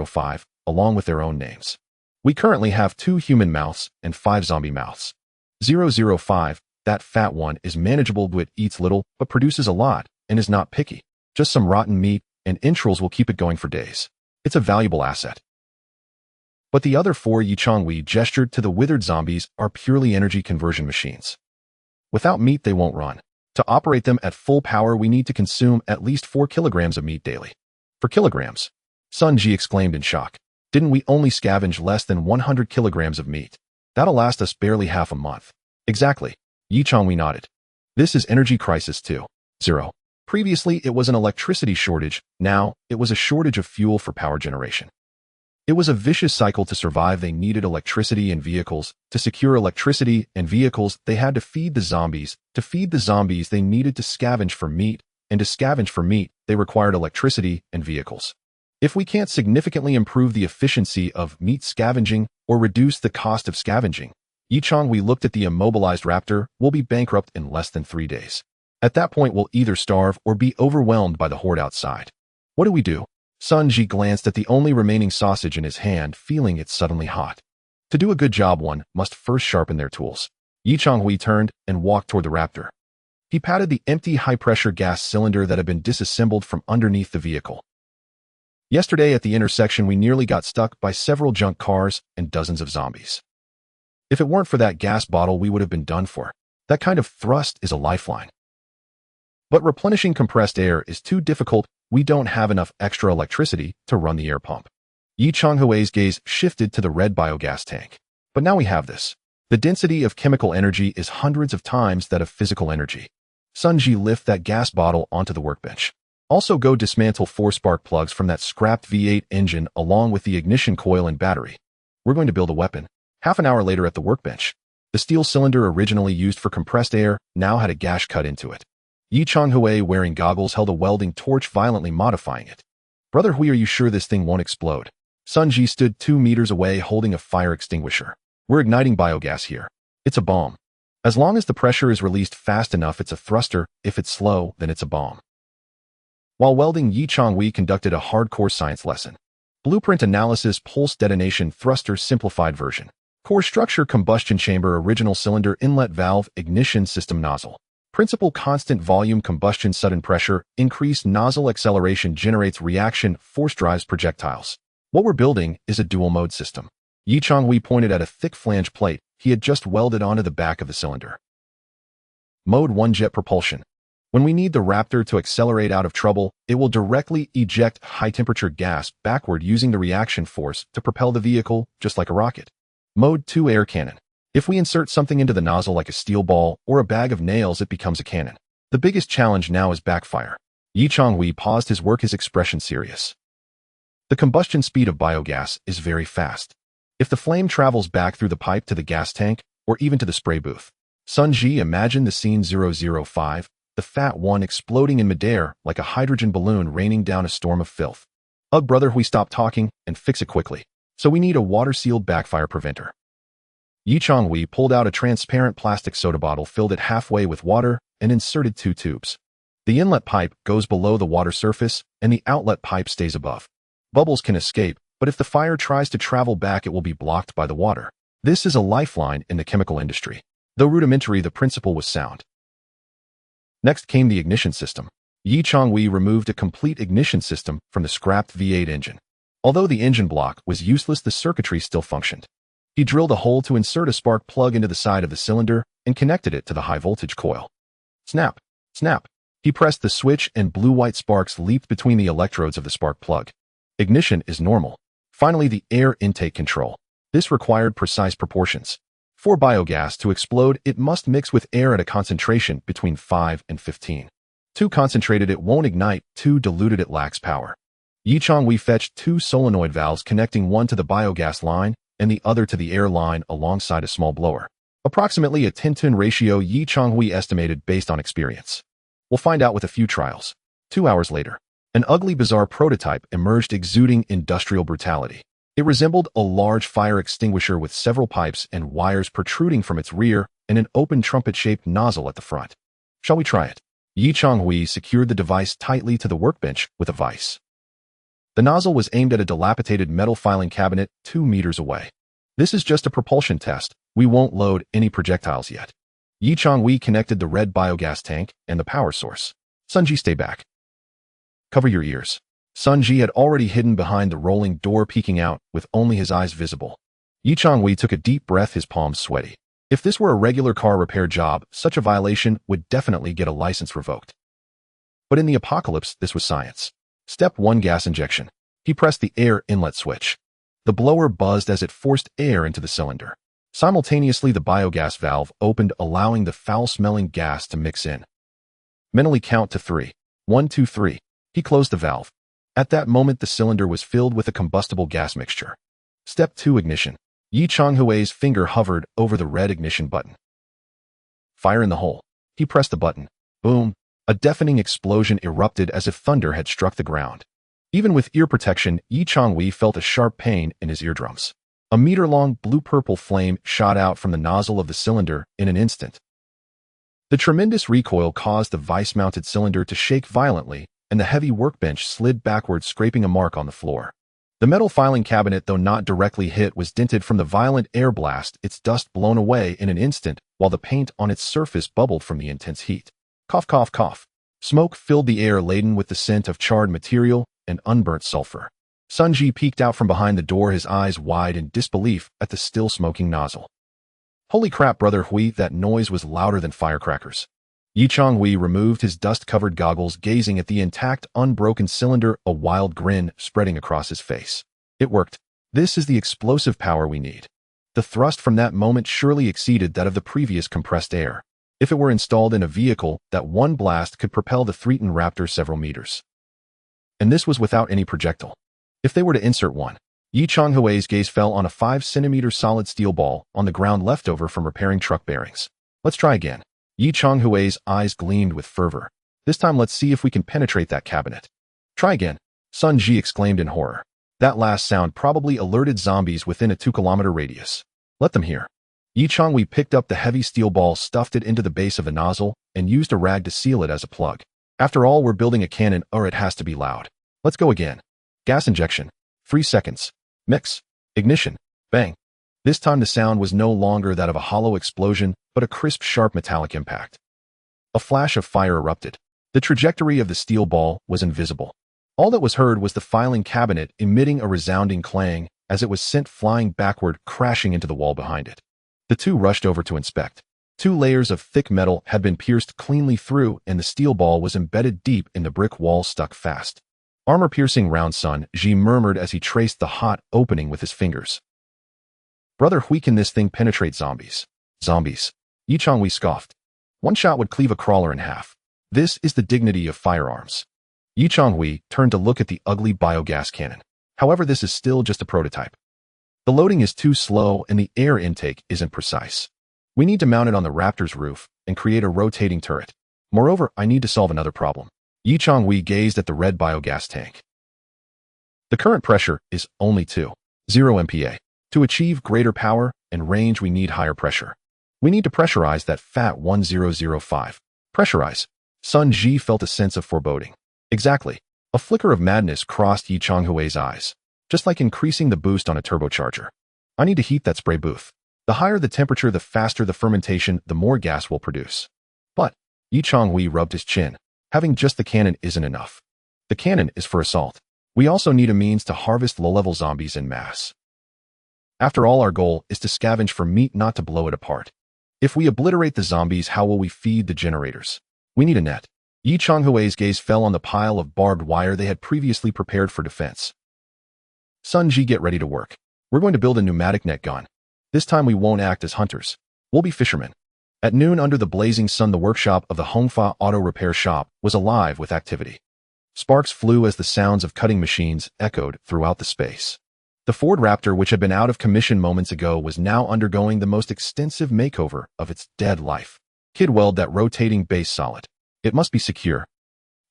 005, along with their own names. We currently have 2 human mouths and 5 zombie mouths. 005, that fat one, is manageable, but eats little, but produces a lot, and is not picky. Just some rotten meat, and entrails will keep it going for days. It's a valuable asset. But the other 4, Yi Changhui gestured to the withered zombies, are purely energy conversion machines. Without meat, they won't run. To operate them at full power, we need to consume at least 4 kilograms of meat daily. 4 kilograms? Sun Ji exclaimed in shock. Didn't we only scavenge less than 100 kilograms of meat? That'll last us barely half a month. Exactly. Yi Changhui nodded. This is energy crisis 2.0. Previously, it was an electricity shortage. Now, it was a shortage of fuel for power generation. It was a vicious cycle. To survive, they needed electricity and vehicles. To secure electricity and vehicles, they had to feed the zombies. To feed the zombies, they needed to scavenge for meat. And to scavenge for meat, they required electricity and vehicles. If we can't significantly improve the efficiency of meat scavenging or reduce the cost of scavenging, Yi Changhui looked at the immobilized raptor, we'll be bankrupt in less than 3 days. At that point, we'll either starve or be overwhelmed by the horde outside. What do we do? Sun Ji glanced at the only remaining sausage in his hand, feeling it suddenly hot. To do a good job, one must first sharpen their tools. Yi Changhui turned and walked toward the raptor. He patted the empty high-pressure gas cylinder that had been disassembled from underneath the vehicle. Yesterday at the intersection, we nearly got stuck by several junk cars and dozens of zombies. If it weren't for that gas bottle, we would have been done for. That kind of thrust is a lifeline. But replenishing compressed air is too difficult. We don't have enough extra electricity to run the air pump. Yi Changhui's gaze shifted to the red biogas tank. But now we have this. The density of chemical energy is hundreds of times that of physical energy. Sun Ji, lift that gas bottle onto the workbench. Also go dismantle 4 spark plugs from that scrapped V8 engine along with the ignition coil and battery. We're going to build a weapon. Half an hour later at the workbench, the steel cylinder originally used for compressed air now had a gash cut into it. Yi Changhui, wearing goggles, held a welding torch, violently modifying it. Brother Hui, are you sure this thing won't explode? Sun Ji stood 2 meters away holding a fire extinguisher. We're igniting biogas here. It's a bomb. As long as the pressure is released fast enough, it's a thruster. If it's slow, then it's a bomb. While welding, Yi Changhui conducted a hardcore science lesson. Blueprint analysis, pulse detonation, thruster, simplified version. Core structure, combustion chamber, original cylinder, inlet valve, ignition system, nozzle. Principle, constant volume, combustion, sudden pressure, increased nozzle acceleration, generates reaction, force drives projectiles. What we're building is a dual-mode system. Yi Changhui pointed at a thick flange plate he had just welded onto the back of the cylinder. Mode 1, jet propulsion. When we need the Raptor to accelerate out of trouble, it will directly eject high-temperature gas backward using the reaction force to propel the vehicle, just like a rocket. Mode 2, air cannon. If we insert something into the nozzle like a steel ball or a bag of nails, it becomes a cannon. The biggest challenge now is backfire. Yi Changhui paused his work, his expression serious. The combustion speed of biogas is very fast. If the flame travels back through the pipe to the gas tank, or even to the spray booth. Sun Ji, imagine the scene. 005, the fat one exploding in midair like a hydrogen balloon raining down a storm of filth. Ugh, brother, we stop talking and fix it quickly. So we need a water-sealed backfire preventer. Yi Changhui pulled out a transparent plastic soda bottle, filled it halfway with water, and inserted 2 tubes. The inlet pipe goes below the water surface, and the outlet pipe stays above. Bubbles can escape, but if the fire tries to travel back, it will be blocked by the water. This is a lifeline in the chemical industry. Though rudimentary, the principle was sound. Next came the ignition system. Yi Changhui removed a complete ignition system from the scrapped V8 engine. Although the engine block was useless, the circuitry still functioned. He drilled a hole to insert a spark plug into the side of the cylinder and connected it to the high-voltage coil. Snap! Snap! He pressed the switch and blue-white sparks leaped between the electrodes of the spark plug. Ignition is normal. Finally, the air intake control. This required precise proportions. For biogas to explode, it must mix with air at a concentration between 5 and 15. Too concentrated it won't ignite, too diluted it lacks power. Yi Changhui fetched 2 solenoid valves connecting one to the biogas line and the other to the air line alongside a small blower. Approximately a 10-to-1 ratio Yi Changhui estimated based on experience. We'll find out with a few trials. 2 hours later, an ugly bizarre prototype emerged exuding industrial brutality. It resembled a large fire extinguisher with several pipes and wires protruding from its rear and an open trumpet-shaped nozzle at the front. Shall we try it? Yi Changhui secured the device tightly to the workbench with a vise. The nozzle was aimed at a dilapidated metal filing cabinet 2 meters away. This is just a propulsion test. We won't load any projectiles yet. Yi Changhui connected the red biogas tank and the power source. Sunji, stay back. Cover your ears. Sunji had already hidden behind the rolling door, peeking out with only his eyes visible. Yi Changhui took a deep breath, his palms sweaty. If this were a regular car repair job, such a violation would definitely get a license revoked. But in the apocalypse, this was science. Step 1, gas injection. He pressed the air inlet switch. The blower buzzed as it forced air into the cylinder. Simultaneously, the biogas valve opened, allowing the foul-smelling gas to mix in. Mentally count to 3. 1, 2, 3. He closed the valve. At that moment, the cylinder was filled with a combustible gas mixture. Step 2, ignition. Yi Changhui's finger hovered over the red ignition button. Fire in the hole. He pressed the button. Boom. A deafening explosion erupted as if thunder had struck the ground. Even with ear protection, Yi Changhui felt a sharp pain in his eardrums. A meter-long blue-purple flame shot out from the nozzle of the cylinder in an instant. The tremendous recoil caused the vice-mounted cylinder to shake violently, and the heavy workbench slid backward, scraping a mark on the floor. The metal filing cabinet, though not directly hit, was dented from the violent air blast, its dust blown away in an instant, while the paint on its surface bubbled from the intense heat. Cough, cough, cough. Smoke filled the air, laden with the scent of charred material and unburnt sulfur. Sunji peeked out from behind the door, his eyes wide in disbelief at the still smoking nozzle. Holy crap, Brother Hui, that noise was louder than firecrackers. Yi Changhui removed his dust-covered goggles, gazing at the intact, unbroken cylinder, a wild grin spreading across his face. It worked. This is the explosive power we need. The thrust from that moment surely exceeded that of the previous compressed air. If it were installed in a vehicle, that one blast could propel the Threaten Raptor several meters. And this was without any projectile. If they were to insert one, Yi Changhui's gaze fell on a 5-centimeter solid steel ball on the ground left over from repairing truck bearings. Let's try again. Yi Changhui's eyes gleamed with fervor. This time let's see if we can penetrate that cabinet. Try again, Sun Ji exclaimed in horror. That last sound probably alerted zombies within a 2-kilometer radius. Let them hear. Yi Changhui picked up the heavy steel ball, stuffed it into the base of the nozzle, and used a rag to seal it as a plug. After all, we're building a cannon, or it has to be loud. Let's go again. Gas injection. 3 seconds. Mix. Ignition. Bang. This time the sound was no longer that of a hollow explosion, but a crisp, sharp metallic impact. A flash of fire erupted. The trajectory of the steel ball was invisible. All that was heard was the filing cabinet emitting a resounding clang as it was sent flying backward, crashing into the wall behind it. The two rushed over to inspect. 2 layers of thick metal had been pierced cleanly through, and the steel ball was embedded deep in the brick wall, stuck fast. Armor-piercing round, Sun Ji murmured as he traced the hot opening with his fingers. Brother Hui, can this thing penetrate zombies? Zombies. Yi Changhui scoffed. One shot would cleave a crawler in half. This is the dignity of firearms. Yi Changhui turned to look at the ugly biogas cannon. However, this is still just a prototype. The loading is too slow and the air intake isn't precise. We need to mount it on the Raptor's roof and create a rotating turret. Moreover, I need to solve another problem. Yi Changhui gazed at the red biogas tank. The current pressure is only 2.0 MPa. To achieve greater power and range, we need higher pressure. We need to pressurize that fat 1005. Pressurize. Sun Ji felt a sense of foreboding. Exactly. A flicker of madness crossed Yi Changhui's eyes. Just like increasing the boost on a turbocharger. I need to heat that spray booth. The higher the temperature, the faster the fermentation, the more gas will produce. But, Yi Changhui rubbed his chin. Having just the cannon isn't enough. The cannon is for assault. We also need a means to harvest low-level zombies en masse. After all, our goal is to scavenge for meat, not to blow it apart. If we obliterate the zombies, how will we feed the generators? We need a net. Yi Changhui's gaze fell on the pile of barbed wire they had previously prepared for defense. Sun Ji, get ready to work. We're going to build a pneumatic net gun. This time we won't act as hunters. We'll be fishermen. At noon under the blazing sun, the workshop of the Hongfa auto repair shop was alive with activity. Sparks flew as the sounds of cutting machines echoed throughout the space. The Ford Raptor, which had been out of commission moments ago, was now undergoing the most extensive makeover of its dead life. Kid welded that rotating base solid. It must be secure.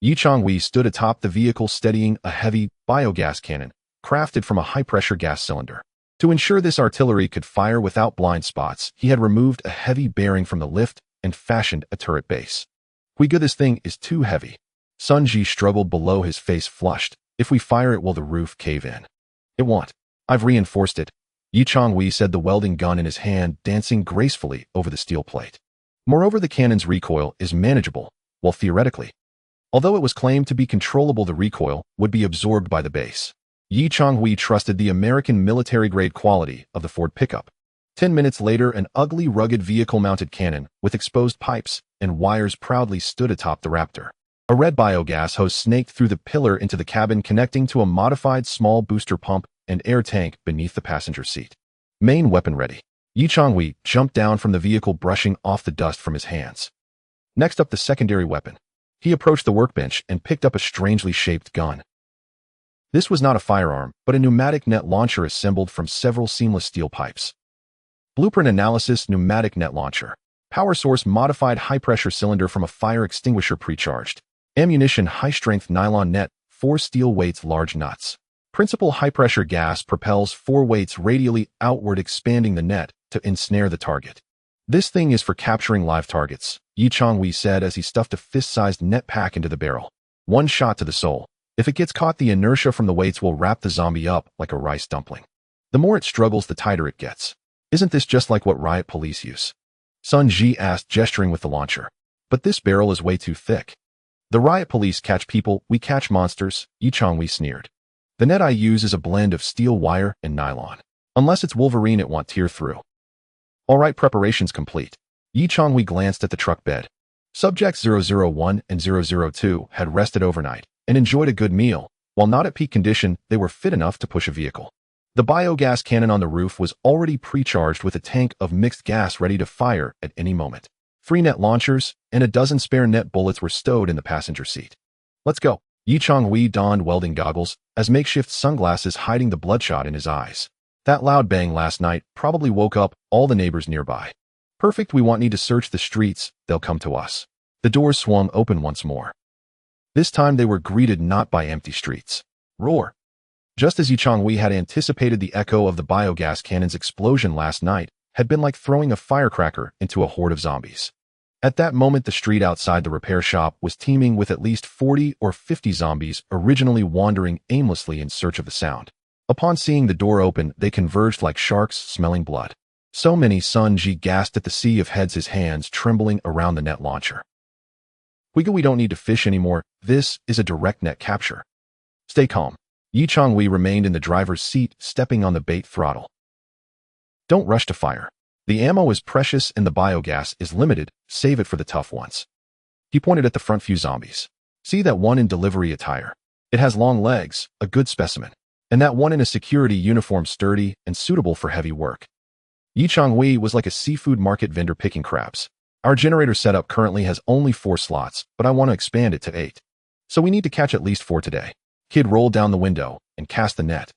Changhui stood atop the vehicle steadying a heavy biogas cannon, crafted from a high-pressure gas cylinder. To ensure this artillery could fire without blind spots, he had removed a heavy bearing from the lift and fashioned a turret base. "Huiga, this thing is too heavy." Sun Ji struggled below, his face flushed. "If we fire it, will the roof cave in?" "It won't. I've reinforced it," Changhui said, the welding gun in his hand dancing gracefully over the steel plate. Moreover, the cannon's recoil is manageable, well, theoretically. Although it was claimed to be controllable, the recoil would be absorbed by the base. Changhui trusted the American military-grade quality of the Ford pickup. 10 minutes later, an ugly, rugged vehicle-mounted cannon with exposed pipes and wires proudly stood atop the Raptor. A red biogas hose snaked through the pillar into the cabin, connecting to a modified small booster pump and air tank beneath the passenger seat. Main weapon ready. Changhui jumped down from the vehicle, brushing off the dust from his hands. Next up, the secondary weapon. He approached the workbench and picked up a strangely shaped gun. This was not a firearm, but a pneumatic net launcher assembled from several seamless steel pipes. Blueprint analysis: pneumatic net launcher. Power source: modified high-pressure cylinder from a fire extinguisher precharged. Ammunition: high-strength nylon net, 4 steel weights, large nuts. Principal: high-pressure gas propels 4 weights radially outward, expanding the net to ensnare the target. "This thing is for capturing live targets," Changhui said as he stuffed a fist-sized net pack into the barrel. "One shot to the soul. If it gets caught, the inertia from the weights will wrap the zombie up like a rice dumpling. The more it struggles, the tighter it gets." "Isn't this just like what riot police use?" Sun Ji asked, gesturing with the launcher. "But this barrel is way too thick." "The riot police catch people, we catch monsters," Changhui sneered. "The net I use is a blend of steel wire and nylon. Unless it's Wolverine, it won't tear through." "All right, preparations complete." Changhui glanced at the truck bed. Subjects 001 and 002 had rested overnight and enjoyed a good meal. While not at peak condition, they were fit enough to push a vehicle. The biogas cannon on the roof was already pre-charged with a tank of mixed gas ready to fire at any moment. 3 net launchers and a dozen spare net bullets were stowed in the passenger seat. "Let's go." Changhui donned welding goggles, as makeshift sunglasses hiding the bloodshot in his eyes. "That loud bang last night probably woke up all the neighbors nearby." "Perfect, we won't need to search the streets, they'll come to us." The doors swung open once more. This time they were greeted not by empty streets. Roar. Just as Changhui had anticipated, the echo of the biogas cannon's explosion last night had been like throwing a firecracker into a horde of zombies. At that moment, the street outside the repair shop was teeming with at least 40 or 50 zombies, originally wandering aimlessly in search of the sound. Upon seeing the door open, they converged like sharks smelling blood. "So many," Sun Ji gasped at the sea of heads, his hands trembling around the net launcher. "Huiga, we don't need to fish anymore. This is a direct net capture." "Stay calm." Changhui remained in the driver's seat, stepping on the bait throttle. "Don't rush to fire. The ammo is precious and the biogas is limited. Save it for the tough ones." He pointed at the front few zombies. "See that one in delivery attire? It has long legs, a good specimen. And that one in a security uniform, sturdy and suitable for heavy work." Changhui was like a seafood market vendor picking crabs. "Our generator setup currently has only 4 slots, but I want to expand it to 8. So we need to catch at least 4 today." Kid rolled down the window and cast the net.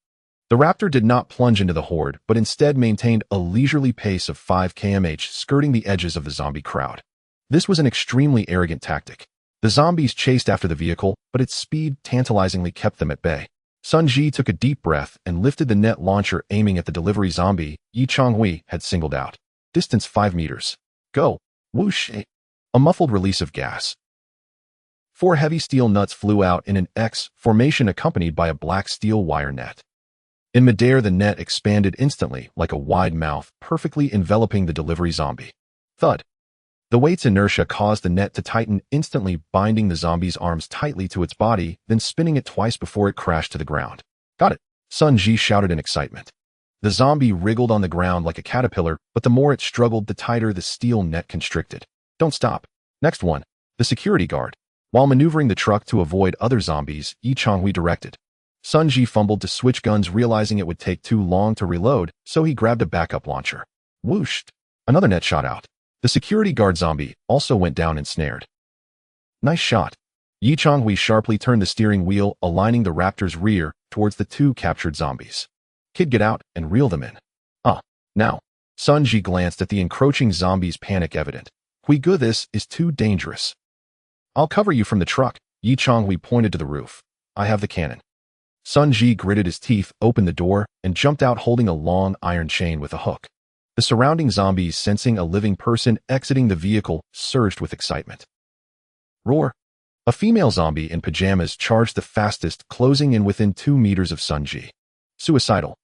The Raptor did not plunge into the horde, but instead maintained a leisurely pace of 5 km/h, skirting the edges of the zombie crowd. This was an extremely arrogant tactic. The zombies chased after the vehicle, but its speed tantalizingly kept them at bay. Sun Ji took a deep breath and lifted the net launcher, aiming at the delivery zombie Changhui had singled out. Distance 5 meters. Go. Whoosh. A muffled release of gas. 4 heavy steel nuts flew out in an X formation, accompanied by a black steel wire net. In midair, the net expanded instantly like a wide mouth, perfectly enveloping the delivery zombie. Thud. The weight's inertia caused the net to tighten, instantly binding the zombie's arms tightly to its body, then spinning it twice before it crashed to the ground. "Got it!" Sun Ji shouted in excitement. The zombie wriggled on the ground like a caterpillar, but the more it struggled, the tighter the steel net constricted. "Don't stop." "Next one." The security guard. While maneuvering the truck to avoid other zombies, Changhui directed. Sun Ji fumbled to switch guns, realizing it would take too long to reload, so he grabbed a backup launcher. Whooshed. Another net shot out. The security guard zombie also went down ensnared. Nice shot. Changhui sharply turned the steering wheel, aligning the raptor's rear towards the two captured zombies. Kid, get out and reel them in. Now. Sun Ji glanced at the encroaching zombies, panic evident. Huigu, this is too dangerous. I'll cover you from the truck. Changhui pointed to the roof. I have the cannon. Sun Ji gritted his teeth, opened the door, and jumped out holding a long iron chain with a hook. The surrounding zombies, sensing a living person exiting the vehicle, surged with excitement. Roar! A female zombie in pajamas charged the fastest, closing in within 2 meters of Sun Ji. Suicidal.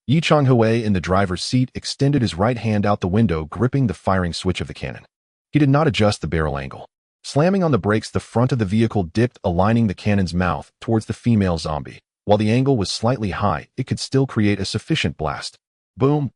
Changhui in the driver's seat extended his right hand out the window, gripping the firing switch of the cannon. He did not adjust the barrel angle. Slamming on the brakes, the front of the vehicle dipped, aligning the cannon's mouth towards the female zombie. While the angle was slightly high, it could still create a sufficient blast. Boom!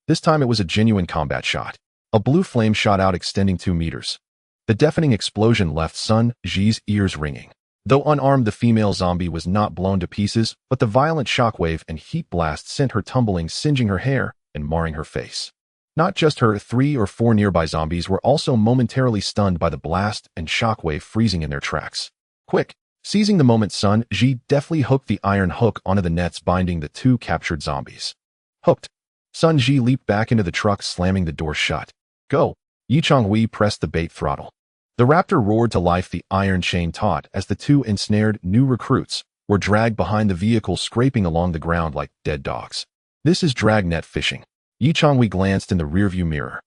This time it was a genuine combat shot. A blue flame shot out, extending 2 meters. The deafening explosion left Sun Ji's ears ringing. Though unarmed, the female zombie was not blown to pieces, but the violent shockwave and heat blast sent her tumbling, singeing her hair and marring her face. Not just her, 3 or 4 nearby zombies were also momentarily stunned by the blast and shockwave, freezing in their tracks. Quick! Seizing the moment, Sun Ji deftly hooked the iron hook onto the nets binding the 2 captured zombies. Hooked! Sun Ji leaped back into the truck, slamming the door shut. Go! Changhui pressed the bait throttle. The raptor roared to life, the iron chain taut as the 2 ensnared new recruits were dragged behind the vehicle, scraping along the ground like dead dogs. This is dragnet fishing. Changhui glanced in the rearview mirror.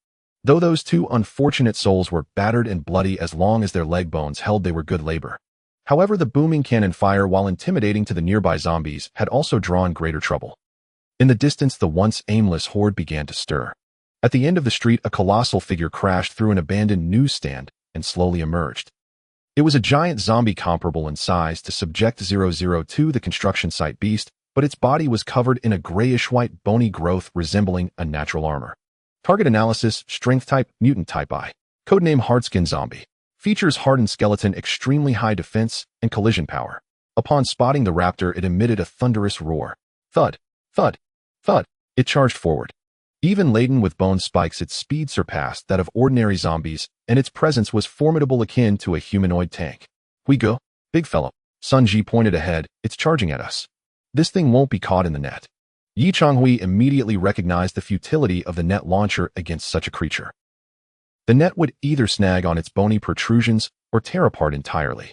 Though those 2 unfortunate souls were battered and bloody, as long as their leg bones held, they were good labor. However, the booming cannon fire, while intimidating to the nearby zombies, had also drawn greater trouble. In the distance, the once aimless horde began to stir. At the end of the street, a colossal figure crashed through an abandoned newsstand and slowly emerged. It was a giant zombie comparable in size to Subject 002, the construction site beast, but its body was covered in a grayish-white bony growth resembling a natural armor. Target analysis: strength type, mutant type I. Codename Hardskin Zombie. Features hardened skeleton, extremely high defense, and collision power. Upon spotting the raptor, it emitted a thunderous roar. Thud! Thud! Thud! It charged forward. Even laden with bone spikes, its speed surpassed that of ordinary zombies, and its presence was formidable, akin to a humanoid tank. We go, big fellow. Sun Ji pointed ahead. It's charging at us. This thing won't be caught in the net. Changhui immediately recognized the futility of the net launcher against such a creature. The net would either snag on its bony protrusions or tear apart entirely.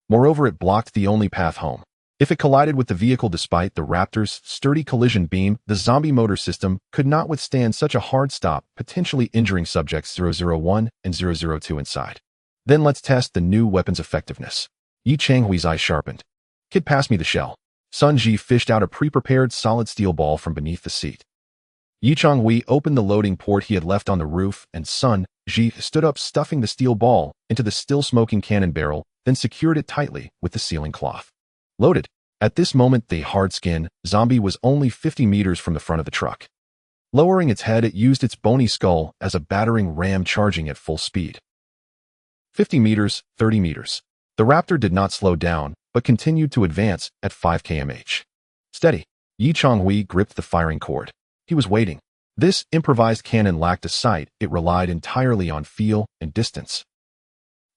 Moreover, it blocked the only path home. If it collided with the vehicle, despite the raptor's sturdy collision beam, the zombie motor system could not withstand such a hard stop, potentially injuring subjects 001 and 002 inside. Then let's test the new weapon's effectiveness. Changhui's eyes sharpened. Kid, pass me the shell. Sun Ji fished out a pre-prepared solid steel ball from beneath the seat. Changhui opened the loading port he had left on the roof, and Sun Ji stood up, stuffing the steel ball into the still smoking cannon barrel, then secured it tightly with the sealing cloth. Loaded. At this moment, the hard-skin zombie was only 50 meters from the front of the truck. Lowering its head, it used its bony skull as a battering ram, charging at full speed. 50 meters, 30 meters. The raptor did not slow down, but continued to advance at 5 km/h. Steady. Changhui gripped the firing cord. He was waiting. This improvised cannon lacked a sight. It relied entirely on feel and distance.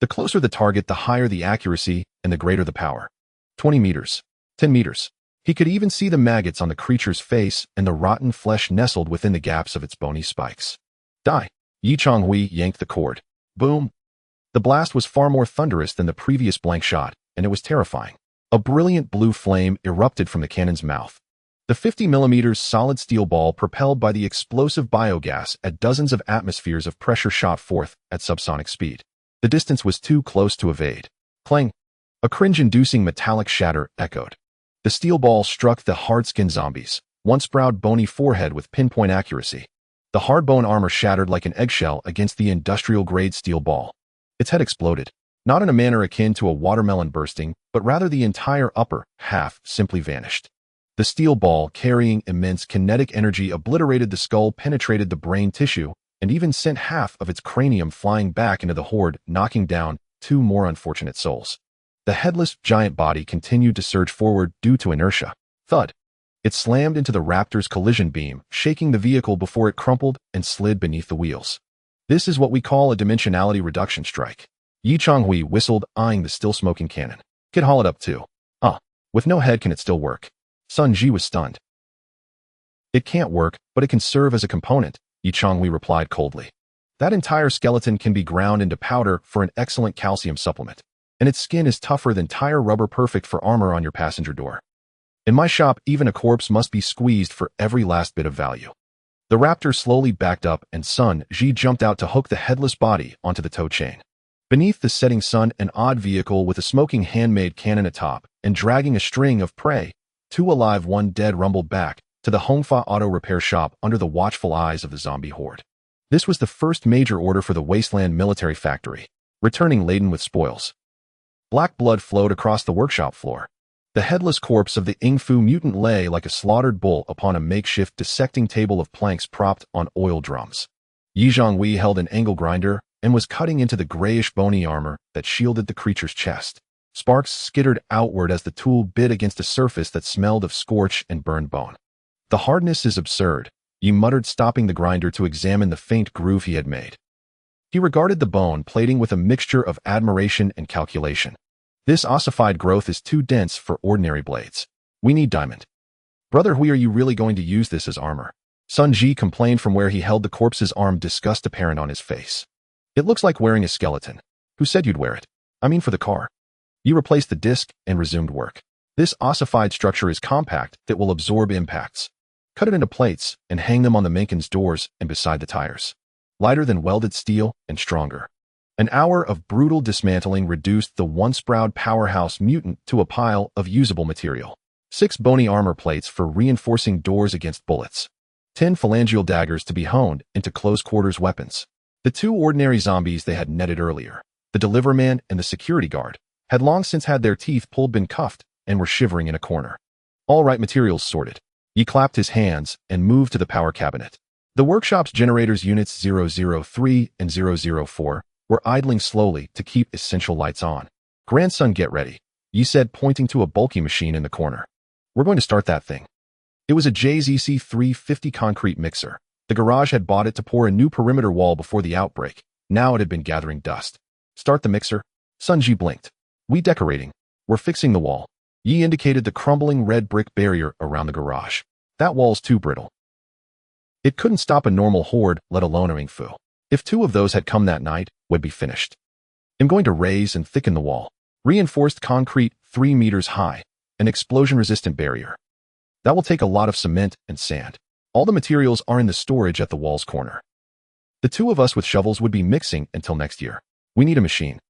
The closer the target, the higher the accuracy and the greater the power. 20 meters. 10 meters. He could even see the maggots on the creature's face and the rotten flesh nestled within the gaps of its bony spikes. Die. Changhui yanked the cord. Boom. The blast was far more thunderous than the previous blank shot, and it was terrifying. A brilliant blue flame erupted from the cannon's mouth. The 50mm solid steel ball, propelled by the explosive biogas at dozens of atmospheres of pressure, shot forth at subsonic speed. The distance was too close to evade. Clang! A cringe-inducing metallic shatter echoed. The steel ball struck the hard-skinned zombie's once-proud bony forehead with pinpoint accuracy. The hard bone armor shattered like an eggshell against the industrial-grade steel ball. Its head exploded, not in a manner akin to a watermelon bursting, but rather the entire upper half simply vanished. The steel ball, carrying immense kinetic energy, obliterated the skull, penetrated the brain tissue, and even sent half of its cranium flying back into the horde, knocking down 2 more unfortunate souls. The headless giant body continued to surge forward due to inertia. Thud! It slammed into the raptor's collision beam, shaking the vehicle before it crumpled and slid beneath the wheels. This is what we call a dimensionality reduction strike. Yi Changhui whistled, eyeing the still-smoking cannon. Could haul it up too. With no head can it still work? Sun Ji was stunned. It can't work, but it can serve as a component, Yi Changhui replied coldly. That entire skeleton can be ground into powder for an excellent calcium supplement. And its skin is tougher than tire rubber, perfect for armor on your passenger door. In my shop, even a corpse must be squeezed for every last bit of value. The raptor slowly backed up and Sun Ji jumped out to hook the headless body onto the tow chain. Beneath the setting sun, an odd vehicle with a smoking handmade cannon atop and dragging a string of prey, 2 alive, 1 dead, rumbled back to the Hongfa auto repair shop under the watchful eyes of the zombie horde. This was the first major order for the Wasteland military factory, returning laden with spoils. Black blood flowed across the workshop floor. The headless corpse of the Yingfu mutant lay like a slaughtered bull upon a makeshift dissecting table of planks propped on oil drums. Yi Zhonghui held an angle grinder and was cutting into the grayish bony armor that shielded the creature's chest. Sparks skittered outward as the tool bit against a surface that smelled of scorch and burned bone. The hardness is absurd, Yi muttered, stopping the grinder to examine the faint groove he had made. He regarded the bone plating with a mixture of admiration and calculation. This ossified growth is too dense for ordinary blades. We need diamond. Brother Hui, are you really going to use this as armor? Sun Ji complained from where he held the corpse's arm, disgust apparent on his face. It looks like wearing a skeleton. Who said you'd wear it? I mean for the car. You replaced the disc and resumed work. This ossified structure is compact that will absorb impacts. Cut it into plates and hang them on the Menken's doors and beside the tires. Lighter than welded steel and stronger. An hour of brutal dismantling reduced the once proud powerhouse mutant to a pile of usable material. 6 bony armor plates for reinforcing doors against bullets. 10 phalangeal daggers to be honed into close-quarters weapons. The 2 ordinary zombies they had netted earlier, the deliverman and the security guard, had long since had their teeth pulled, been cuffed, and were shivering in a corner. All right, materials sorted. He clapped his hands and moved to the power cabinet. The workshop's generators units 003 and 004 were idling slowly to keep essential lights on. Grandson, get ready, Yi said, pointing to a bulky machine in the corner. We're going to start that thing. It was a JZC 350 concrete mixer. The garage had bought it to pour a new perimeter wall before the outbreak. Now it had been gathering dust. Start the mixer? Sun Ji blinked. We decorating. We're fixing the wall. Yi indicated the crumbling red brick barrier around the garage. That wall's too brittle. It couldn't stop a normal horde, let alone a Yingfu. If 2 of those had come that night, would be finished. I'm going to raise and thicken the wall. Reinforced concrete 3 meters high. An explosion-resistant barrier. That will take a lot of cement and sand. All the materials are in the storage at the wall's corner. The 2 of us with shovels would be mixing until next year. We need a machine.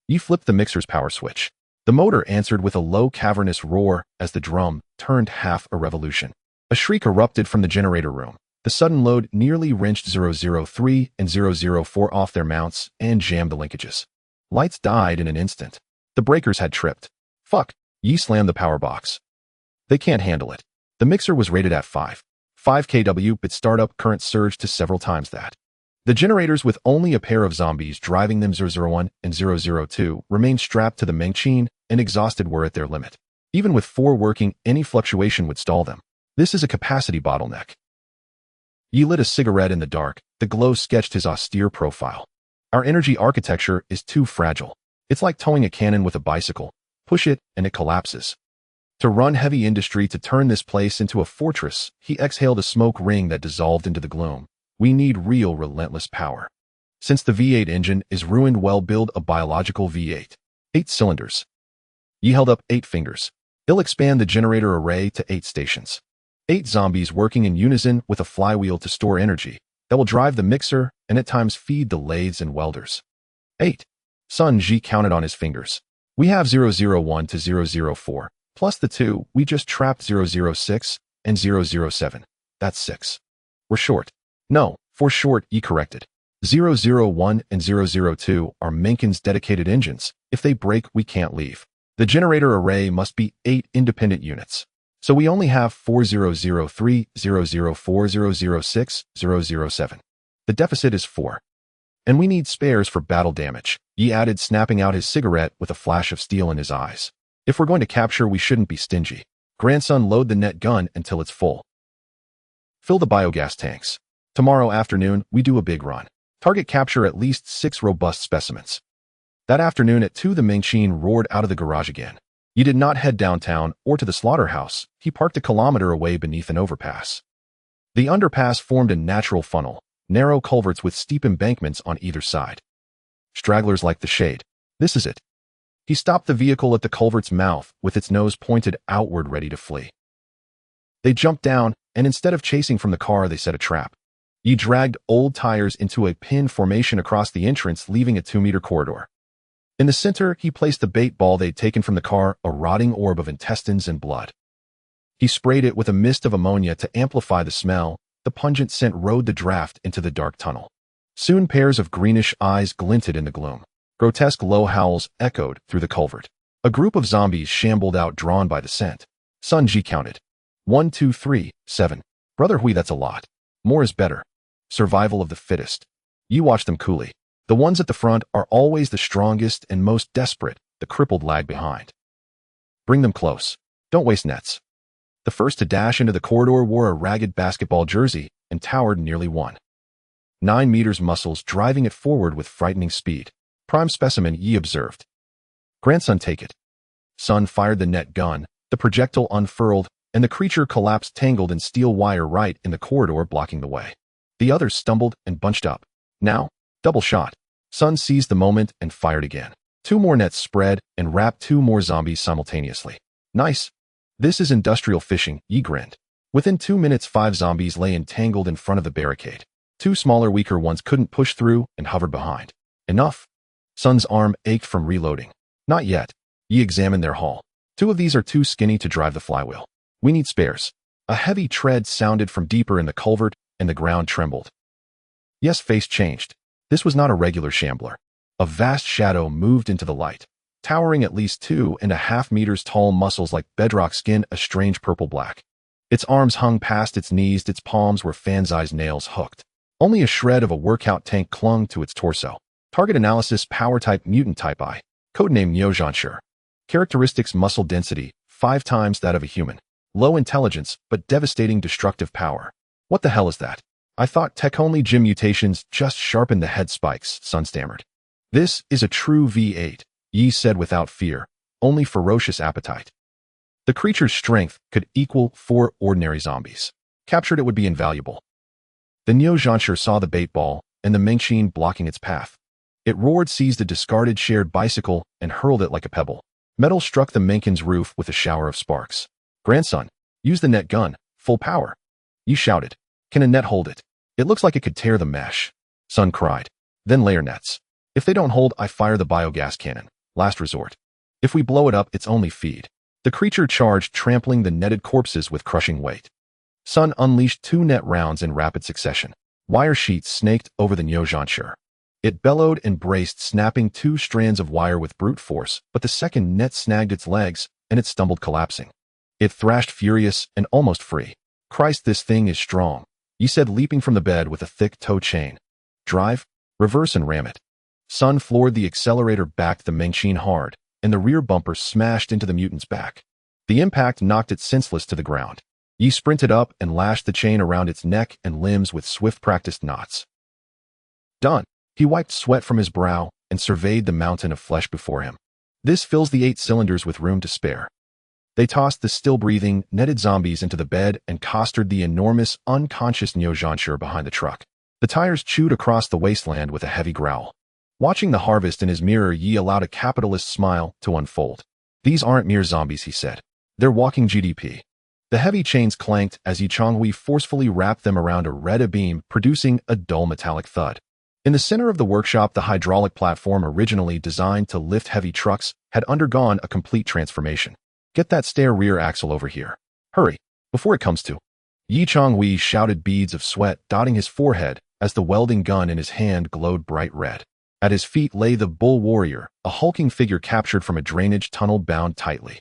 Yi flipped the mixer's power switch. The motor answered with a low cavernous roar as the drum turned half a revolution. A shriek erupted from the generator room. The sudden load nearly wrenched 003 and 004 off their mounts and jammed the linkages. Lights died in an instant. The breakers had tripped. Fuck, Yi slammed the power box. They can't handle it. The mixer was rated at 5 kW, but startup current surged to several times that. The generators, with only a pair of zombies driving them, 001 and 002, remained strapped to the machine and exhausted, were at their limit. Even with 4 working, any fluctuation would stall them. This is a capacity bottleneck. Yi lit a cigarette in the dark. The glow sketched his austere profile. Our energy architecture is too fragile. It's like towing a cannon with a bicycle. Push it, and it collapses. To run heavy industry, to turn this place into a fortress, he exhaled a smoke ring that dissolved into the gloom. We need real, relentless power. Since the V8 engine is ruined, well, build a biological V8. 8 cylinders. Yi held up 8 fingers. He'll expand the generator array to 8 stations. 8 zombies working in unison with a flywheel to store energy that will drive the mixer and at times feed the lathes and welders. 8. Sun Ji counted on his fingers. We have 001 to 004, plus the 2 we just trapped, 006 and 007. That's 6. We're short. No, for short, Yi corrected. 001 and 002 are Menken's dedicated engines. If they break, we can't leave. The generator array must be 8 independent units. So we only have 4003, 004, 006, 007. The deficit is 4. And we need spares for battle damage, Yi added, snapping out his cigarette with a flash of steel in his eyes. If we're going to capture, we shouldn't be stingy. Grandson, load the net gun until it's full. Fill the biogas tanks. Tomorrow afternoon, we do a big run. Target capture at least 6 robust specimens. That afternoon at 2, the Mengqin roared out of the garage again. He did not head downtown or to the slaughterhouse. He parked a kilometer away beneath an overpass. The underpass formed a natural funnel, narrow culverts with steep embankments on either side. Stragglers like the shade. This is it. He stopped the vehicle at the culvert's mouth with its nose pointed outward, ready to flee. They jumped down, and instead of chasing from the car, they set a trap. He dragged old tires into a pin formation across the entrance, leaving a 2-meter corridor. In the center, he placed the bait ball they'd taken from the car, a rotting orb of intestines and blood. He sprayed it with a mist of ammonia to amplify the smell. The pungent scent rode the draft into the dark tunnel. Soon pairs of greenish eyes glinted in the gloom. Grotesque low howls echoed through the culvert. A group of zombies shambled out, drawn by the scent. Sun Ji counted. 1, 2, 3, 7. Brother Hui, that's a lot. More is better. Survival of the fittest. You watch them coolly. The ones at the front are always the strongest and most desperate. The crippled lag behind. Bring them close. Don't waste nets. The first to dash into the corridor wore a ragged basketball jersey and towered nearly 1.9 meters, muscles driving it forward with frightening speed. Prime specimen, Yi observed. Grandson, take it. Sun fired the net gun. The projectile unfurled, and the creature collapsed, tangled in steel wire right in the corridor, blocking the way. The others stumbled and bunched up. Now, double shot. Sun seized the moment and fired again. 2 more nets spread and wrapped 2 more zombies simultaneously. Nice. This is industrial fishing, Yi grinned. Within 2 minutes, 5 zombies lay entangled in front of the barricade. 2 smaller, weaker ones couldn't push through and hovered behind. Enough. Sun's arm ached from reloading. Not yet. Yi examined their haul. 2 of these are too skinny to drive the flywheel. We need spares. A heavy tread sounded from deeper in the culvert, and the ground trembled. Yes, face changed. This was not a regular shambler. A vast shadow moved into the light, towering at least 2.5 meters tall, muscles like bedrock skin, a strange purple-black. Its arms hung past its knees, its palms were fan-sized nails hooked. Only a shred of a workout tank clung to its torso. Target analysis, power type, mutant type I. Codename Neo. Characteristics, muscle density, 5 times that of a human. Low intelligence, but devastating destructive power. What the hell is that? I thought tech-only gym mutations just sharpened the head spikes, Sun stammered. This is a true V8, Yi said without fear, only ferocious appetite. The creature's strength could equal 4 ordinary zombies. Captured, it would be invaluable. The Neo saw the bait ball and the Mengqin blocking its path. It roared, seized a discarded shared bicycle, and hurled it like a pebble. Metal struck the Mengqin's roof with a shower of sparks. Grandson, use the net gun, full power. Yi shouted. Can a net hold it? It looks like it could tear the mesh. Sun cried. Then layer nets. If they don't hold, I fire the biogas cannon. Last resort. If we blow it up, it's only feed. The creature charged, trampling the netted corpses with crushing weight. Sun unleashed 2 net rounds in rapid succession. Wire sheets snaked over the Neo. It bellowed and braced, snapping 2 strands of wire with brute force, but the second net snagged its legs, and it stumbled, collapsing. It thrashed, furious and almost free. Christ, this thing is strong, Yi said, leaping from the bed with a thick tow chain. Drive, reverse and ram it. Sun floored the accelerator, backed the Mengqin hard, and the rear bumper smashed into the mutant's back. The impact knocked it senseless to the ground. Yi sprinted up and lashed the chain around its neck and limbs with swift, practiced knots. Done. He wiped sweat from his brow and surveyed the mountain of flesh before him. This fills the 8 cylinders with room to spare. They tossed the still-breathing, netted zombies into the bed and costered the enormous, unconscious Neo behind the truck. The tires chewed across the wasteland with a heavy growl. Watching the harvest in his mirror, Yi allowed a capitalist smile to unfold. These aren't mere zombies, he said. They're walking GDP. The heavy chains clanked as Changhui forcefully wrapped them around a red beam, producing a dull metallic thud. In the center of the workshop, the hydraulic platform, originally designed to lift heavy trucks, had undergone a complete transformation. Get that stair rear axle over here. Hurry, before it comes to. Yi Changhui shouted, beads of sweat dotting his forehead as the welding gun in his hand glowed bright red. At his feet lay the bull warrior, a hulking figure captured from a drainage tunnel, bound tightly.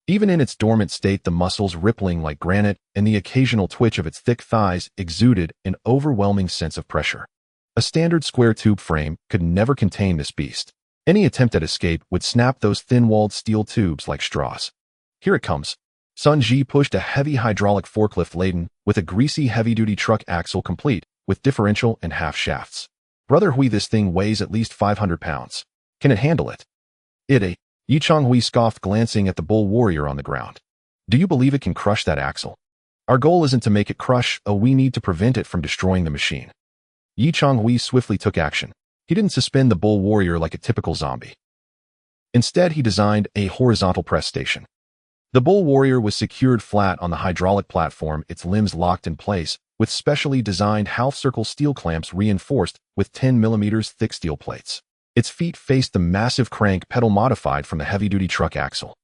Even in its dormant state, the muscles rippling like granite and the occasional twitch of its thick thighs exuded an overwhelming sense of pressure. A standard square tube frame could never contain this beast. Any attempt at escape would snap those thin-walled steel tubes like straws. Here it comes. Sun Ji pushed a heavy hydraulic forklift laden with a greasy heavy-duty truck axle complete with differential and half shafts. Brother Hui, this thing weighs at least 500 pounds. Can it handle it? Yi Changhui scoffed, glancing at the bull warrior on the ground. Do you believe it can crush that axle? Our goal isn't to make it crush, we need to prevent it from destroying the machine. Yi Changhui swiftly took action. He didn't suspend the bull warrior like a typical zombie. Instead, he designed a horizontal press station. The bull warrior was secured flat on the hydraulic platform, its limbs locked in place, with specially designed half-circle steel clamps reinforced with 10 mm thick steel plates. Its feet faced the massive crank pedal modified from the heavy-duty truck axle.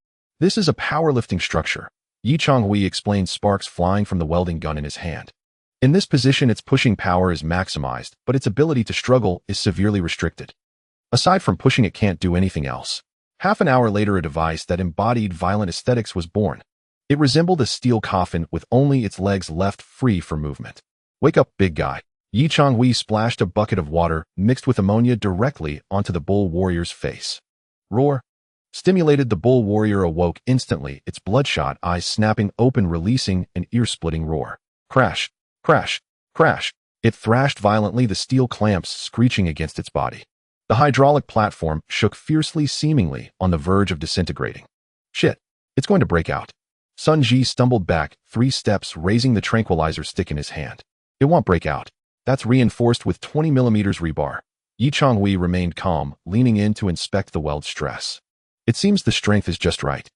This is a powerlifting structure, Yi Changhui explained, sparks flying from the welding gun in his hand. In this position, its pushing power is maximized, but its ability to struggle is severely restricted. Aside from pushing, it can't do anything else. Half an hour later, a device that embodied violent aesthetics was born. It resembled a steel coffin with only its legs left free for movement. Wake up, big guy. Yi Changhui splashed a bucket of water mixed with ammonia directly onto the bull warrior's face. Roar. Stimulated, the bull warrior awoke instantly, its bloodshot eyes snapping open, releasing an ear-splitting roar. Crash, crash, crash. It thrashed violently, the steel clamps screeching against its body. The hydraulic platform shook fiercely, seemingly on the verge of disintegrating. Shit, it's going to break out. Sun Ji stumbled back 3 steps, raising the tranquilizer stick in his hand. It won't break out. That's reinforced with 20 mm rebar. Yi Changhui remained calm, leaning in to inspect the weld stress. It seems the strength is just right.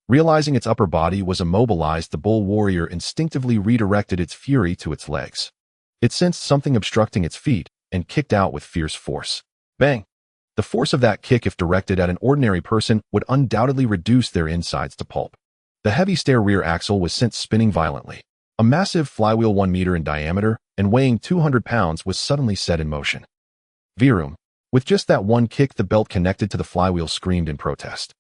Realizing its upper body was immobilized, the bull warrior instinctively redirected its fury to its legs. It sensed something obstructing its feet and kicked out with fierce force. Bang! The force of that kick, if directed at an ordinary person, would undoubtedly reduce their insides to pulp. The heavy stair rear axle was sent spinning violently. A massive flywheel 1 meter in diameter and weighing 200 pounds was suddenly set in motion. Vroom. With just that one kick, the belt connected to the flywheel screamed in protest.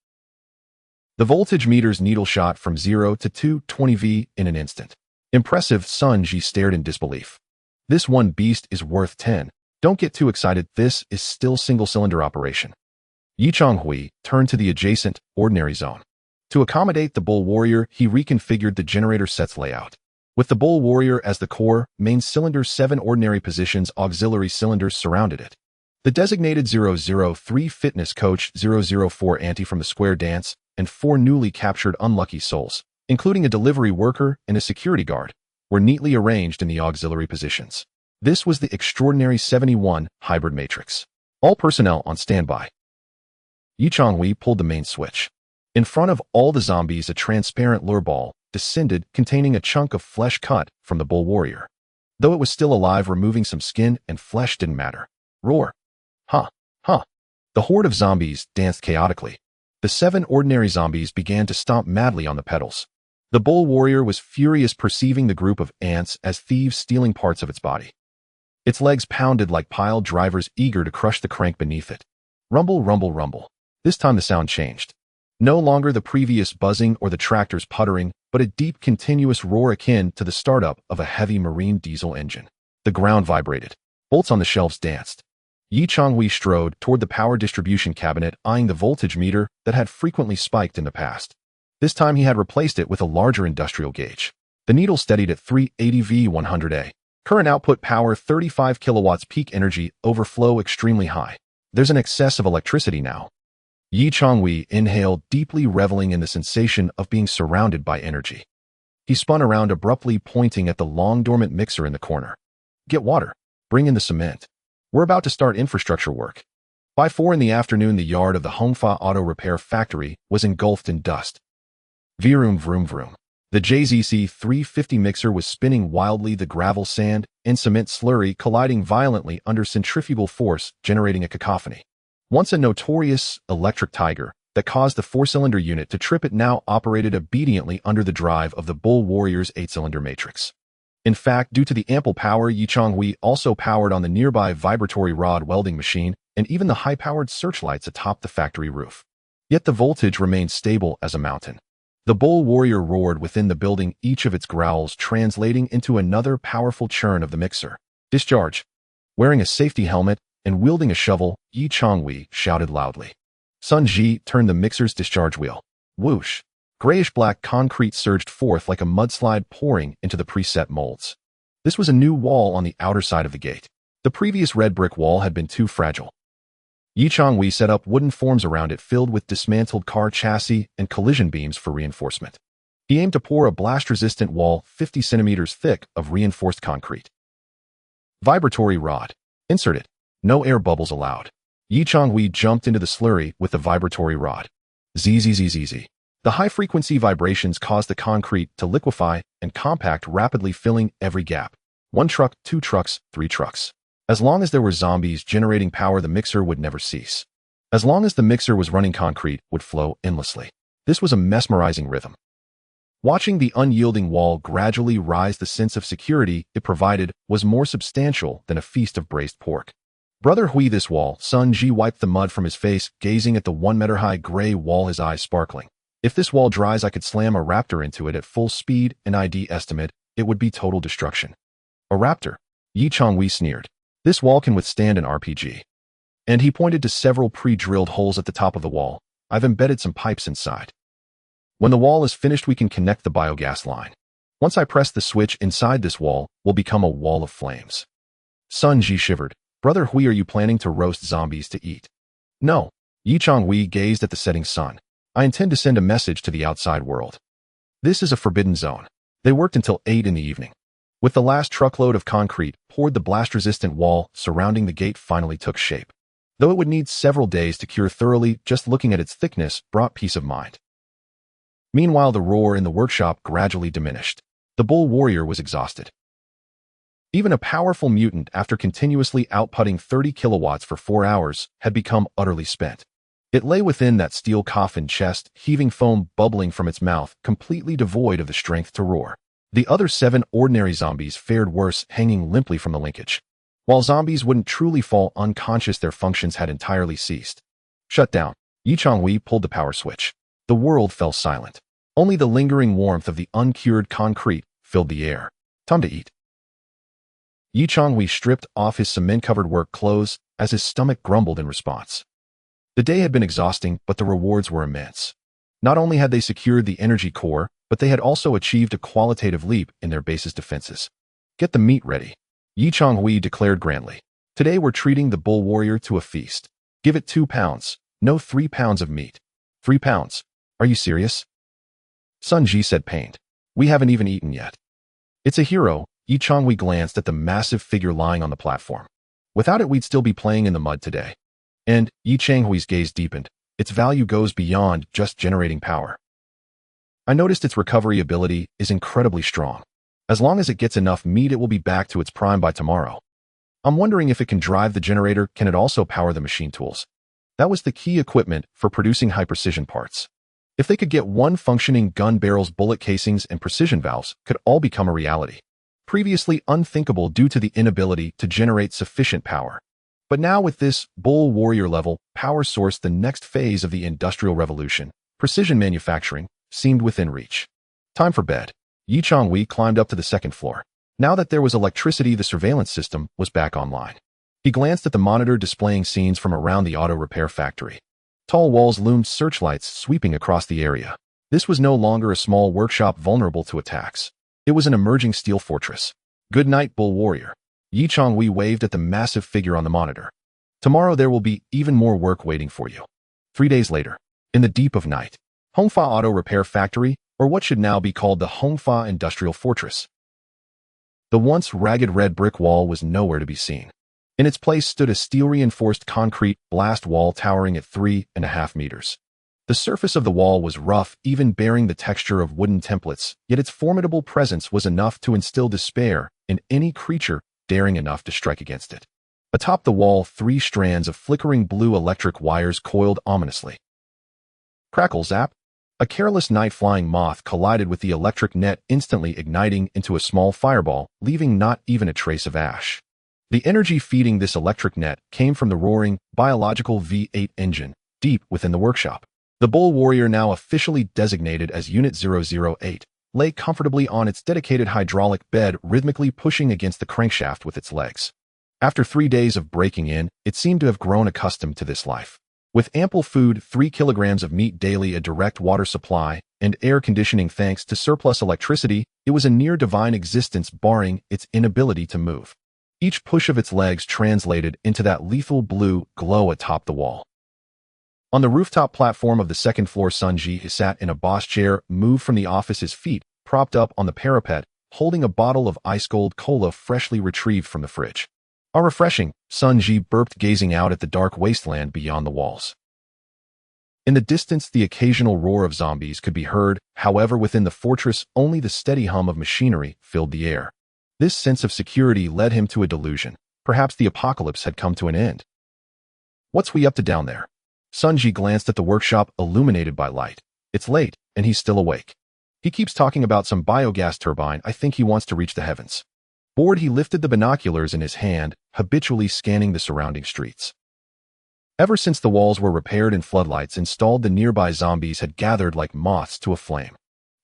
The voltage meter's needle shot from 0 to 220 V in an instant. Impressive, Sun Ji stared in disbelief. This one beast is worth 10. Don't get too excited, this is still single-cylinder operation. Yi Changhui turned to the adjacent, ordinary zone. To accommodate the bull warrior, he reconfigured the generator set's layout. With the bull warrior as the core, main cylinder, 7 ordinary positions, auxiliary cylinders surrounded it. The designated 003 fitness coach, 004 anti from the square dance, and 4 newly captured unlucky souls, including a delivery worker and a security guard, were neatly arranged in the auxiliary positions. This was the extraordinary 71 hybrid matrix. All personnel on standby. Yi Changhui pulled the main switch. In front of all the zombies, a transparent lure ball descended containing a chunk of flesh cut from the bull warrior. Though it was still alive, removing some skin and flesh didn't matter. Roar. Huh. The horde of zombies danced chaotically. The 7 ordinary zombies began to stomp madly on the pedals. The bull warrior was furious, perceiving the group of ants as thieves stealing parts of its body. Its legs pounded like pile drivers, eager to crush the crank beneath it. Rumble, rumble, rumble. This time the sound changed. No longer the previous buzzing or the tractor's puttering, but a deep, continuous roar akin to the startup of a heavy marine diesel engine. The ground vibrated. Bolts on the shelves danced. Yi Changhui strode toward the power distribution cabinet, eyeing the voltage meter that had frequently spiked in the past. This time he had replaced it with a larger industrial gauge. The needle steadied at 380 V100A. Current output power 35 kilowatts, peak energy overflow extremely high. There's an excess of electricity now. Yi Changhui inhaled deeply, reveling in the sensation of being surrounded by energy. He spun around abruptly, pointing at the long-dormant mixer in the corner. Get water. Bring in the cement. We're about to start infrastructure work. By 4 in the afternoon, the yard of the Hongfa Auto Repair Factory was engulfed in dust. Vroom, vroom, vroom. The JZC 350 mixer was spinning wildly, the gravel, sand, and cement slurry colliding violently under centrifugal force, generating a cacophony. Once a notorious electric tiger that caused the 4-cylinder unit to trip, it now operated obediently under the drive of the bull warrior's 8-cylinder matrix. In fact, due to the ample power, Yi Changhui also powered on the nearby vibratory rod welding machine and even the high-powered searchlights atop the factory roof. Yet the voltage remained stable as a mountain. The bull warrior roared within the building, each of its growls translating into another powerful churn of the mixer. Discharge. Wearing a safety helmet and wielding a shovel, Yi Changhui shouted loudly. Sun Ji turned the mixer's discharge wheel. Whoosh. Grayish-black concrete surged forth like a mudslide pouring into the preset molds. This was a new wall on the outer side of the gate. The previous red brick wall had been too fragile. Changhui set up wooden forms around it filled with dismantled car chassis and collision beams for reinforcement. He aimed to pour a blast-resistant wall 50 centimeters thick of reinforced concrete. Vibratory rod. Insert it. No air bubbles allowed. Changhui jumped into the slurry with the vibratory rod. Zzz. The high-frequency vibrations caused the concrete to liquefy and compact, rapidly filling every gap. 1 truck, 2 trucks, 3 trucks. As long as there were zombies generating power, the mixer would never cease. As long as the mixer was running, concrete would flow endlessly. This was a mesmerizing rhythm. Watching the unyielding wall gradually rise, the sense of security it provided was more substantial than a feast of braised pork. Brother Hui, this wall. Sun Ji wiped the mud from his face, gazing at the 1-meter-high gray wall, his eyes sparkling. If this wall dries, I could slam a raptor into it at full speed. An ID estimate, it would be total destruction. A raptor? Changhui sneered. This wall can withstand an RPG. And he pointed to several pre-drilled holes at the top of the wall. I've embedded some pipes inside. When the wall is finished, we can connect the biogas line. Once I press the switch, inside this wall will become a wall of flames. Sun Ji shivered. Brother Hui, are you planning to roast zombies to eat? No. Changhui gazed at the setting sun. I intend to send a message to the outside world. This is a forbidden zone. They worked until 8 in the evening. With the last truckload of concrete poured, the blast-resistant wall surrounding the gate finally took shape. Though it would need several days to cure thoroughly, just looking at its thickness brought peace of mind. Meanwhile, the roar in the workshop gradually diminished. The bull warrior was exhausted. Even a powerful mutant, after continuously outputting 30 kilowatts for 4 hours, had become utterly spent. It lay within that steel coffin chest, heaving foam bubbling from its mouth, completely devoid of the strength to roar. The other 7 ordinary zombies fared worse, hanging limply from the linkage. While zombies wouldn't truly fall unconscious, their functions had entirely ceased. Shut down. Changhui pulled the power switch. The world fell silent. Only the lingering warmth of the uncured concrete filled the air. Time to eat. Changhui stripped off his cement-covered work clothes as his stomach grumbled in response. The day had been exhausting, but the rewards were immense. Not only had they secured the energy core, but they had also achieved a qualitative leap in their base's defenses. Get the meat ready. Changhui declared grandly. Today we're treating the bull warrior to a feast. Give it 2 pounds, no 3 pounds of meat. 3 pounds. Are you serious? Sun Ji said, pained. We haven't even eaten yet. It's a hero. Changhui glanced at the massive figure lying on the platform. Without it, we'd still be playing in the mud today. And Changhui's gaze deepened. Its value goes beyond just generating power. I noticed its recovery ability is incredibly strong. As long as it gets enough meat, it will be back to its prime by tomorrow. I'm wondering if it can drive the generator. Can it also power the machine tools? That was the key equipment for producing high-precision parts. If they could get one functioning gun, barrels, bullet casings, and precision valves could all become a reality. Previously unthinkable due to the inability to generate sufficient power. But now with this bull warrior level power source, the next phase of the Industrial Revolution, precision manufacturing, seemed within reach. Time for bed. Changhui climbed up to the 2nd floor. Now that there was electricity, the surveillance system was back online. He glanced at the monitor displaying scenes from around the auto repair factory. Tall walls loomed, searchlights sweeping across the area. This was no longer a small workshop vulnerable to attacks. It was an emerging steel fortress. Good night, bull warrior. Changhui waved at the massive figure on the monitor. Tomorrow there will be even more work waiting for you. 3 days later, in the deep of night, Hongfa Auto Repair Factory, or what should now be called the Hongfa Industrial Fortress. The once ragged red brick wall was nowhere to be seen. In its place stood a steel-reinforced concrete blast wall towering at 3.5 meters. The surface of the wall was rough, even bearing the texture of wooden templates, yet its formidable presence was enough to instill despair in any creature daring enough to strike against it. Atop the wall, 3 strands of flickering blue electric wires coiled ominously. Crackle zap! A careless night-flying moth collided with the electric net, instantly igniting into a small fireball, leaving not even a trace of ash. The energy feeding this electric net came from the roaring, biological V8 engine, deep within the workshop. The bull warrior, now officially designated as Unit 008, lay comfortably on its dedicated hydraulic bed, rhythmically pushing against the crankshaft with its legs. After 3 days of breaking in, it seemed to have grown accustomed to this life. With ample food, 3 kilograms of meat daily, a direct water supply, and air conditioning thanks to surplus electricity, it was a near divine existence, barring its inability to move. Each push of its legs translated into that lethal blue glow atop the wall. On the rooftop platform of the second floor, Changhui sat in a boss chair, moved from the office, his feet propped up on the parapet, holding a bottle of ice-cold cola freshly retrieved from the fridge. "How refreshing," Changhui burped, gazing out at the dark wasteland beyond the walls. In the distance, the occasional roar of zombies could be heard. However, within the fortress, only the steady hum of machinery filled the air. This sense of security led him to a delusion. Perhaps the apocalypse had come to an end. "What's we up to down there?" Changhui glanced at the workshop, illuminated by light. "It's late, and he's still awake. He keeps talking about some biogas turbine. I think he wants to reach the heavens." Bored, he lifted the binoculars in his hand, habitually scanning the surrounding streets. Ever since the walls were repaired and floodlights installed, the nearby zombies had gathered like moths to a flame.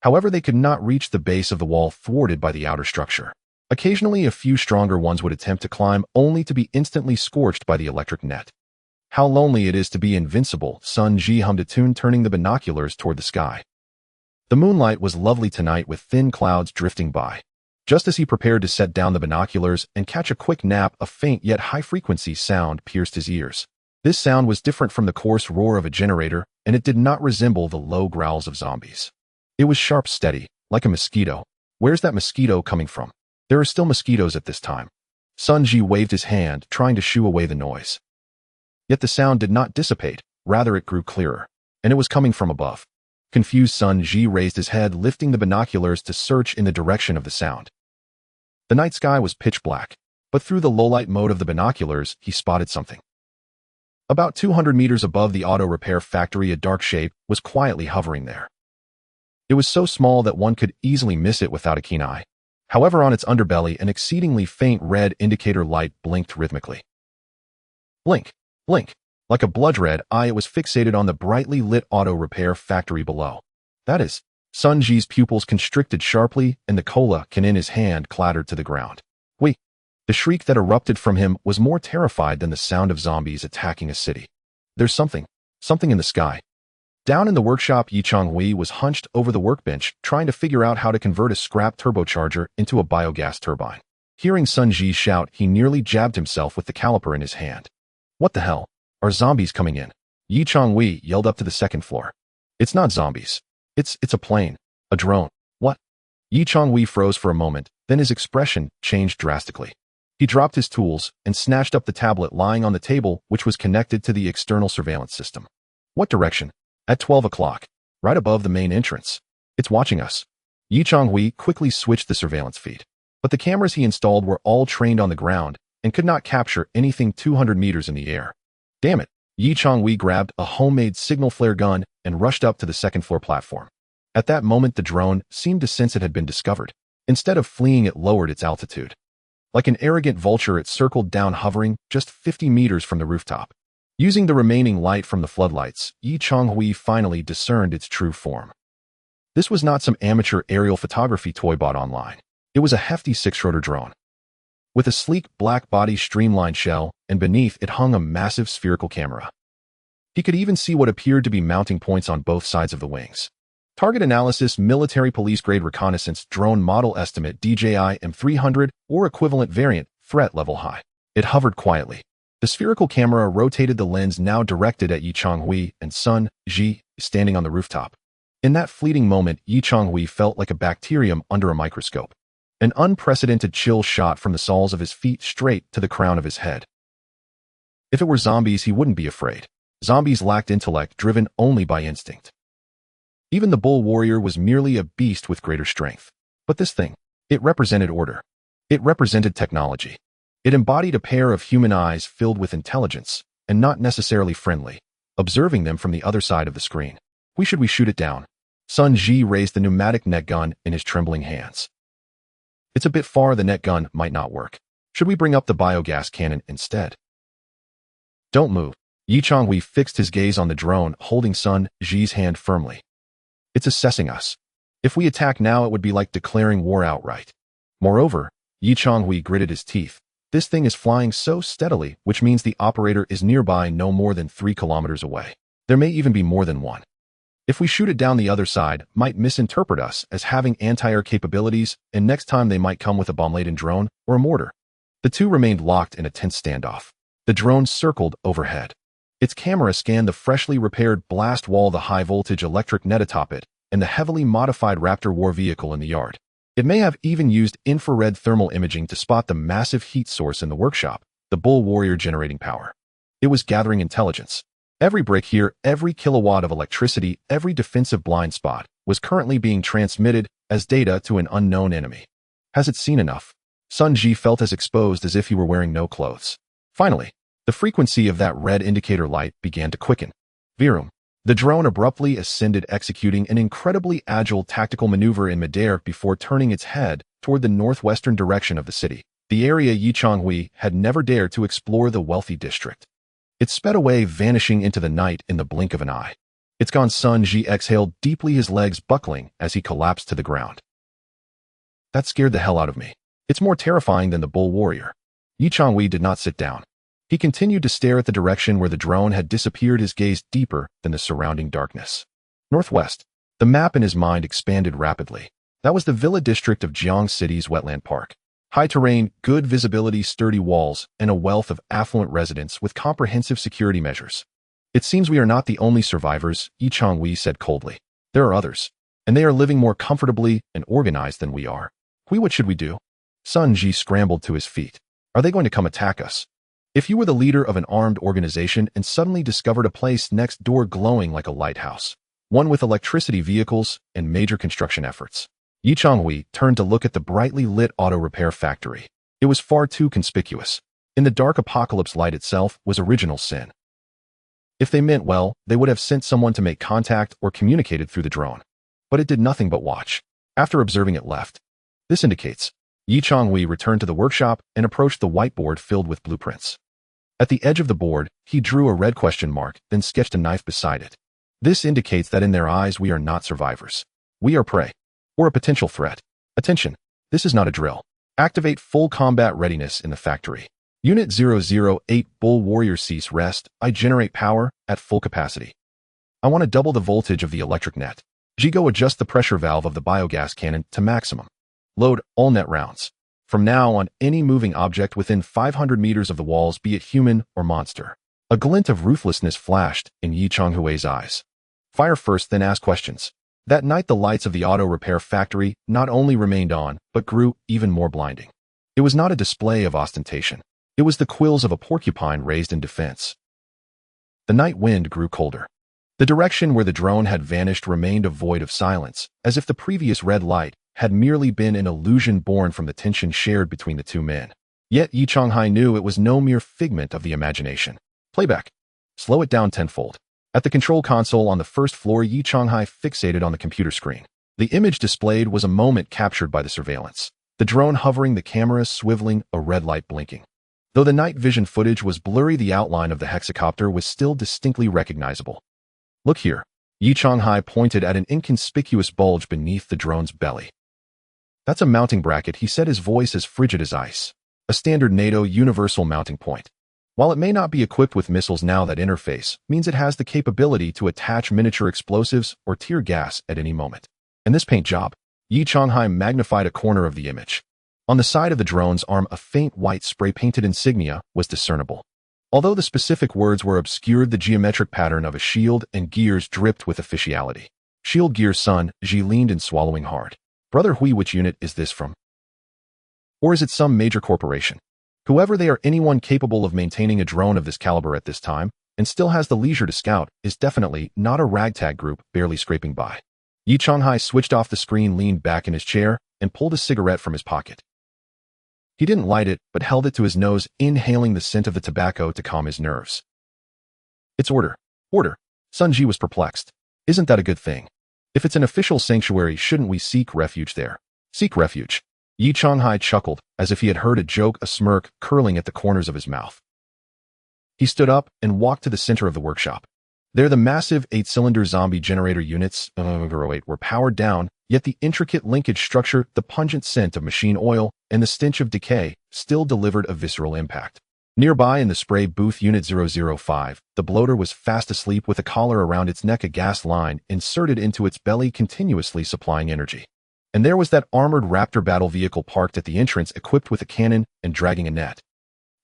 However, they could not reach the base of the wall, thwarted by the outer structure. Occasionally, a few stronger ones would attempt to climb, only to be instantly scorched by the electric net. "How lonely it is to be invincible," Changhui hummed a tune, turning the binoculars toward the sky. The moonlight was lovely tonight, with thin clouds drifting by. Just as he prepared to set down the binoculars and catch a quick nap, a faint yet high-frequency sound pierced his ears. This sound was different from the coarse roar of a generator, and it did not resemble the low growls of zombies. It was sharp, steady, like a mosquito. Where's that mosquito coming from? There are still mosquitoes at this time. Changhui waved his hand, trying to shoo away the noise. Yet the sound did not dissipate, rather it grew clearer, and it was coming from above. Confused, Changhui raised his head, lifting the binoculars to search in the direction of the sound. The night sky was pitch black, but through the low-light mode of the binoculars, he spotted something. About 200 meters above the auto repair factory, a dark shape was quietly hovering there. It was so small that one could easily miss it without a keen eye. However, on its underbelly, an exceedingly faint red indicator light blinked rhythmically. Blink, blink. Like a blood-red eye, it was fixated on the brightly lit auto repair factory below. That is, Changhui's pupils constricted sharply, and the cola can in his hand clattered to the ground. "Wait!" The shriek that erupted from him was more terrified than the sound of zombies attacking a city. "There's something in the sky." Down in the workshop, Changhui was hunched over the workbench, trying to figure out how to convert a scrap turbocharger into a biogas turbine. Hearing Changhui shout, he nearly jabbed himself with the caliper in his hand. "What the hell? Are zombies coming in?" Changhui yelled up to the second floor. "It's not zombies. It's a plane. A drone." "What?" Changhui froze for a moment, then his expression changed drastically. He dropped his tools and snatched up the tablet lying on the table, which was connected to the external surveillance system. "What direction?" "At 12 o'clock, right above the main entrance. It's watching us." Changhui quickly switched the surveillance feed. But the cameras he installed were all trained on the ground and could not capture anything 200 meters in the air. Damn it. Changhui grabbed a homemade signal flare gun and rushed up to the second floor platform. At that moment, the drone seemed to sense it had been discovered. Instead of fleeing, it lowered its altitude. Like an arrogant vulture, it circled down, hovering just 50 meters from the rooftop. Using the remaining light from the floodlights, Changhui finally discerned its true form. This was not some amateur aerial photography toy bought online. It was a hefty 6-rotor drone. With a sleek black body, streamlined shell, and beneath it hung a massive spherical camera. He could even see what appeared to be mounting points on both sides of the wings. Target analysis: military police-grade reconnaissance drone, model estimate DJI M300 or equivalent variant, threat level high. It hovered quietly. The spherical camera rotated, the lens now directed at Changhui and Changhui standing on the rooftop. In that fleeting moment, Changhui felt like a bacterium under a microscope. An unprecedented chill shot from the soles of his feet straight to the crown of his head. If it were zombies, he wouldn't be afraid. Zombies lacked intellect, driven only by instinct. Even the bull warrior was merely a beast with greater strength. But this thing, it represented order. It represented technology. It embodied a pair of human eyes filled with intelligence, and not necessarily friendly, observing them from the other side of the screen. Should we shoot it down? Changhui raised the pneumatic net gun in his trembling hands. It's a bit far, the net gun might not work. Should we bring up the biogas cannon instead? Don't move. Changhui fixed his gaze on the drone, holding Changhui's hand firmly. It's assessing us. If we attack now, it would be like declaring war outright. Moreover, Changhui gritted his teeth. This thing is flying so steadily, which means the operator is nearby, no more than 3 kilometers away. There may even be more than one. If we shoot it down, the other side might misinterpret us as having anti-air capabilities, and next time they might come with a bomb-laden drone or a mortar. The two remained locked in a tense standoff. The drone circled overhead. Its camera scanned the freshly repaired blast wall, the high-voltage electric net atop it, and the heavily modified Raptor war vehicle in the yard. It may have even used infrared thermal imaging to spot the massive heat source in the workshop, the Bull Warrior generating power. It was gathering intelligence. Every brick here, every kilowatt of electricity, every defensive blind spot was currently being transmitted as data to an unknown enemy. Has it seen enough? Sun Ji felt as exposed as if he were wearing no clothes. Finally, the frequency of that red indicator light began to quicken. Virum. The drone abruptly ascended, executing an incredibly agile tactical maneuver in midair before turning its head toward the northwestern direction of the city, the area Changhui had never dared to explore, the wealthy district. It sped away, vanishing into the night in the blink of an eye. It's gone. Sun Ji exhaled deeply, his legs buckling as he collapsed to the ground. That scared the hell out of me. It's more terrifying than the Bull Warrior. Changhui did not sit down. He continued to stare at the direction where the drone had disappeared, his gaze deeper than the surrounding darkness. Northwest. The map in his mind expanded rapidly. That was the Villa district of Jiang City's wetland park. High terrain, good visibility, sturdy walls, and a wealth of affluent residents with comprehensive security measures. It seems we are not the only survivors, Changhui said coldly. There are others, and they are living more comfortably and organized than we are. What should we do? Sun Ji scrambled to his feet. Are they going to come attack us? If you were the leader of an armed organization and suddenly discovered a place next door glowing like a lighthouse, one with electricity vehicles and major construction efforts. Changhui turned to look at the brightly lit auto repair factory. It was far too conspicuous. In the dark, Apocalypse+Light itself was original sin. If they meant well, they would have sent someone to make contact or communicated through the drone. But it did nothing but watch. After observing it left. This indicates. Changhui returned to the workshop and approached the whiteboard filled with blueprints. At the edge of the board, he drew a red question mark, then sketched a knife beside it. This indicates that in their eyes we are not survivors. We are prey. Or a potential threat. Attention, this is not a drill. Activate full combat readiness in the factory. Unit 008 Bull Warrior, cease rest. I generate power at full capacity. I want to double the voltage of the electric net. Jigo, adjust the pressure valve of the biogas cannon to maximum. Load all net rounds. From now on, any moving object within 500 meters of the walls, be it human or monster. A glint of ruthlessness flashed in Changhui's eyes. Fire first, then ask questions. That night, the lights of the auto repair factory not only remained on, but grew even more blinding. It was not a display of ostentation. It was the quills of a porcupine raised in defense. The night wind grew colder. The direction where the drone had vanished remained a void of silence, as if the previous red light had merely been an illusion born from the tension shared between the two men. Yet Changhui knew it was no mere figment of the imagination. Playback. Slow it down tenfold. At the control console on the first floor, Changhui fixated on the computer screen. The image displayed was a moment captured by the surveillance. The drone hovering, the camera swiveling, a red light blinking. Though the night vision footage was blurry, the outline of the hexacopter was still distinctly recognizable. Look here. Changhui pointed at an inconspicuous bulge beneath the drone's belly. That's a mounting bracket, he said, his voice as frigid as ice. A standard NATO universal mounting point. While it may not be equipped with missiles now, that interface means it has the capability to attach miniature explosives or tear gas at any moment. And this paint job? Changhui magnified a corner of the image. On the side of the drone's arm, a faint white spray-painted insignia was discernible. Although the specific words were obscured, the geometric pattern of a shield and gears dripped with officiality. Shield gear. Sun Ji leaned in, swallowing hard. Brother Hui, which unit is this from? Or is it some major corporation? Whoever they are, anyone capable of maintaining a drone of this caliber at this time, and still has the leisure to scout, is definitely not a ragtag group barely scraping by. Changhui switched off the screen, leaned back in his chair, and pulled a cigarette from his pocket. He didn't light it, but held it to his nose, inhaling the scent of the tobacco to calm his nerves. It's order. Order. Sun Ji was perplexed. Isn't that a good thing? If it's an official sanctuary, shouldn't we seek refuge there? Seek refuge. Changhui chuckled, as if he had heard a joke, a smirk curling at the corners of his mouth. He stood up and walked to the center of the workshop. There, the massive 8-cylinder zombie generator units were powered down, yet the intricate linkage structure, the pungent scent of machine oil, and the stench of decay still delivered a visceral impact. Nearby in the spray booth, Unit 005, the bloater was fast asleep with a collar around its neck, a gas line inserted into its belly, continuously supplying energy. And there was that armored Raptor battle vehicle parked at the entrance equipped with a cannon and dragging a net.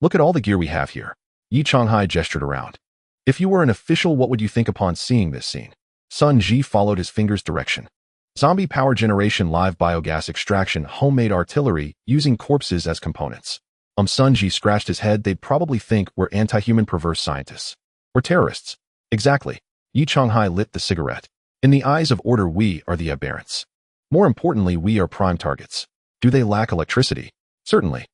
Look at all the gear we have here. Yi Changhai gestured around. If you were an official, what would you think upon seeing this scene? Sun Ji followed his finger's direction. Zombie power generation, live biogas extraction, homemade artillery, using corpses as components. Sun Ji scratched his head. They'd probably think we're anti-human perverse scientists. Or terrorists. Exactly. Yi Changhai lit the cigarette. In the eyes of order, we are the aberrants. More importantly, we are prime targets. Do they lack electricity? Certainly.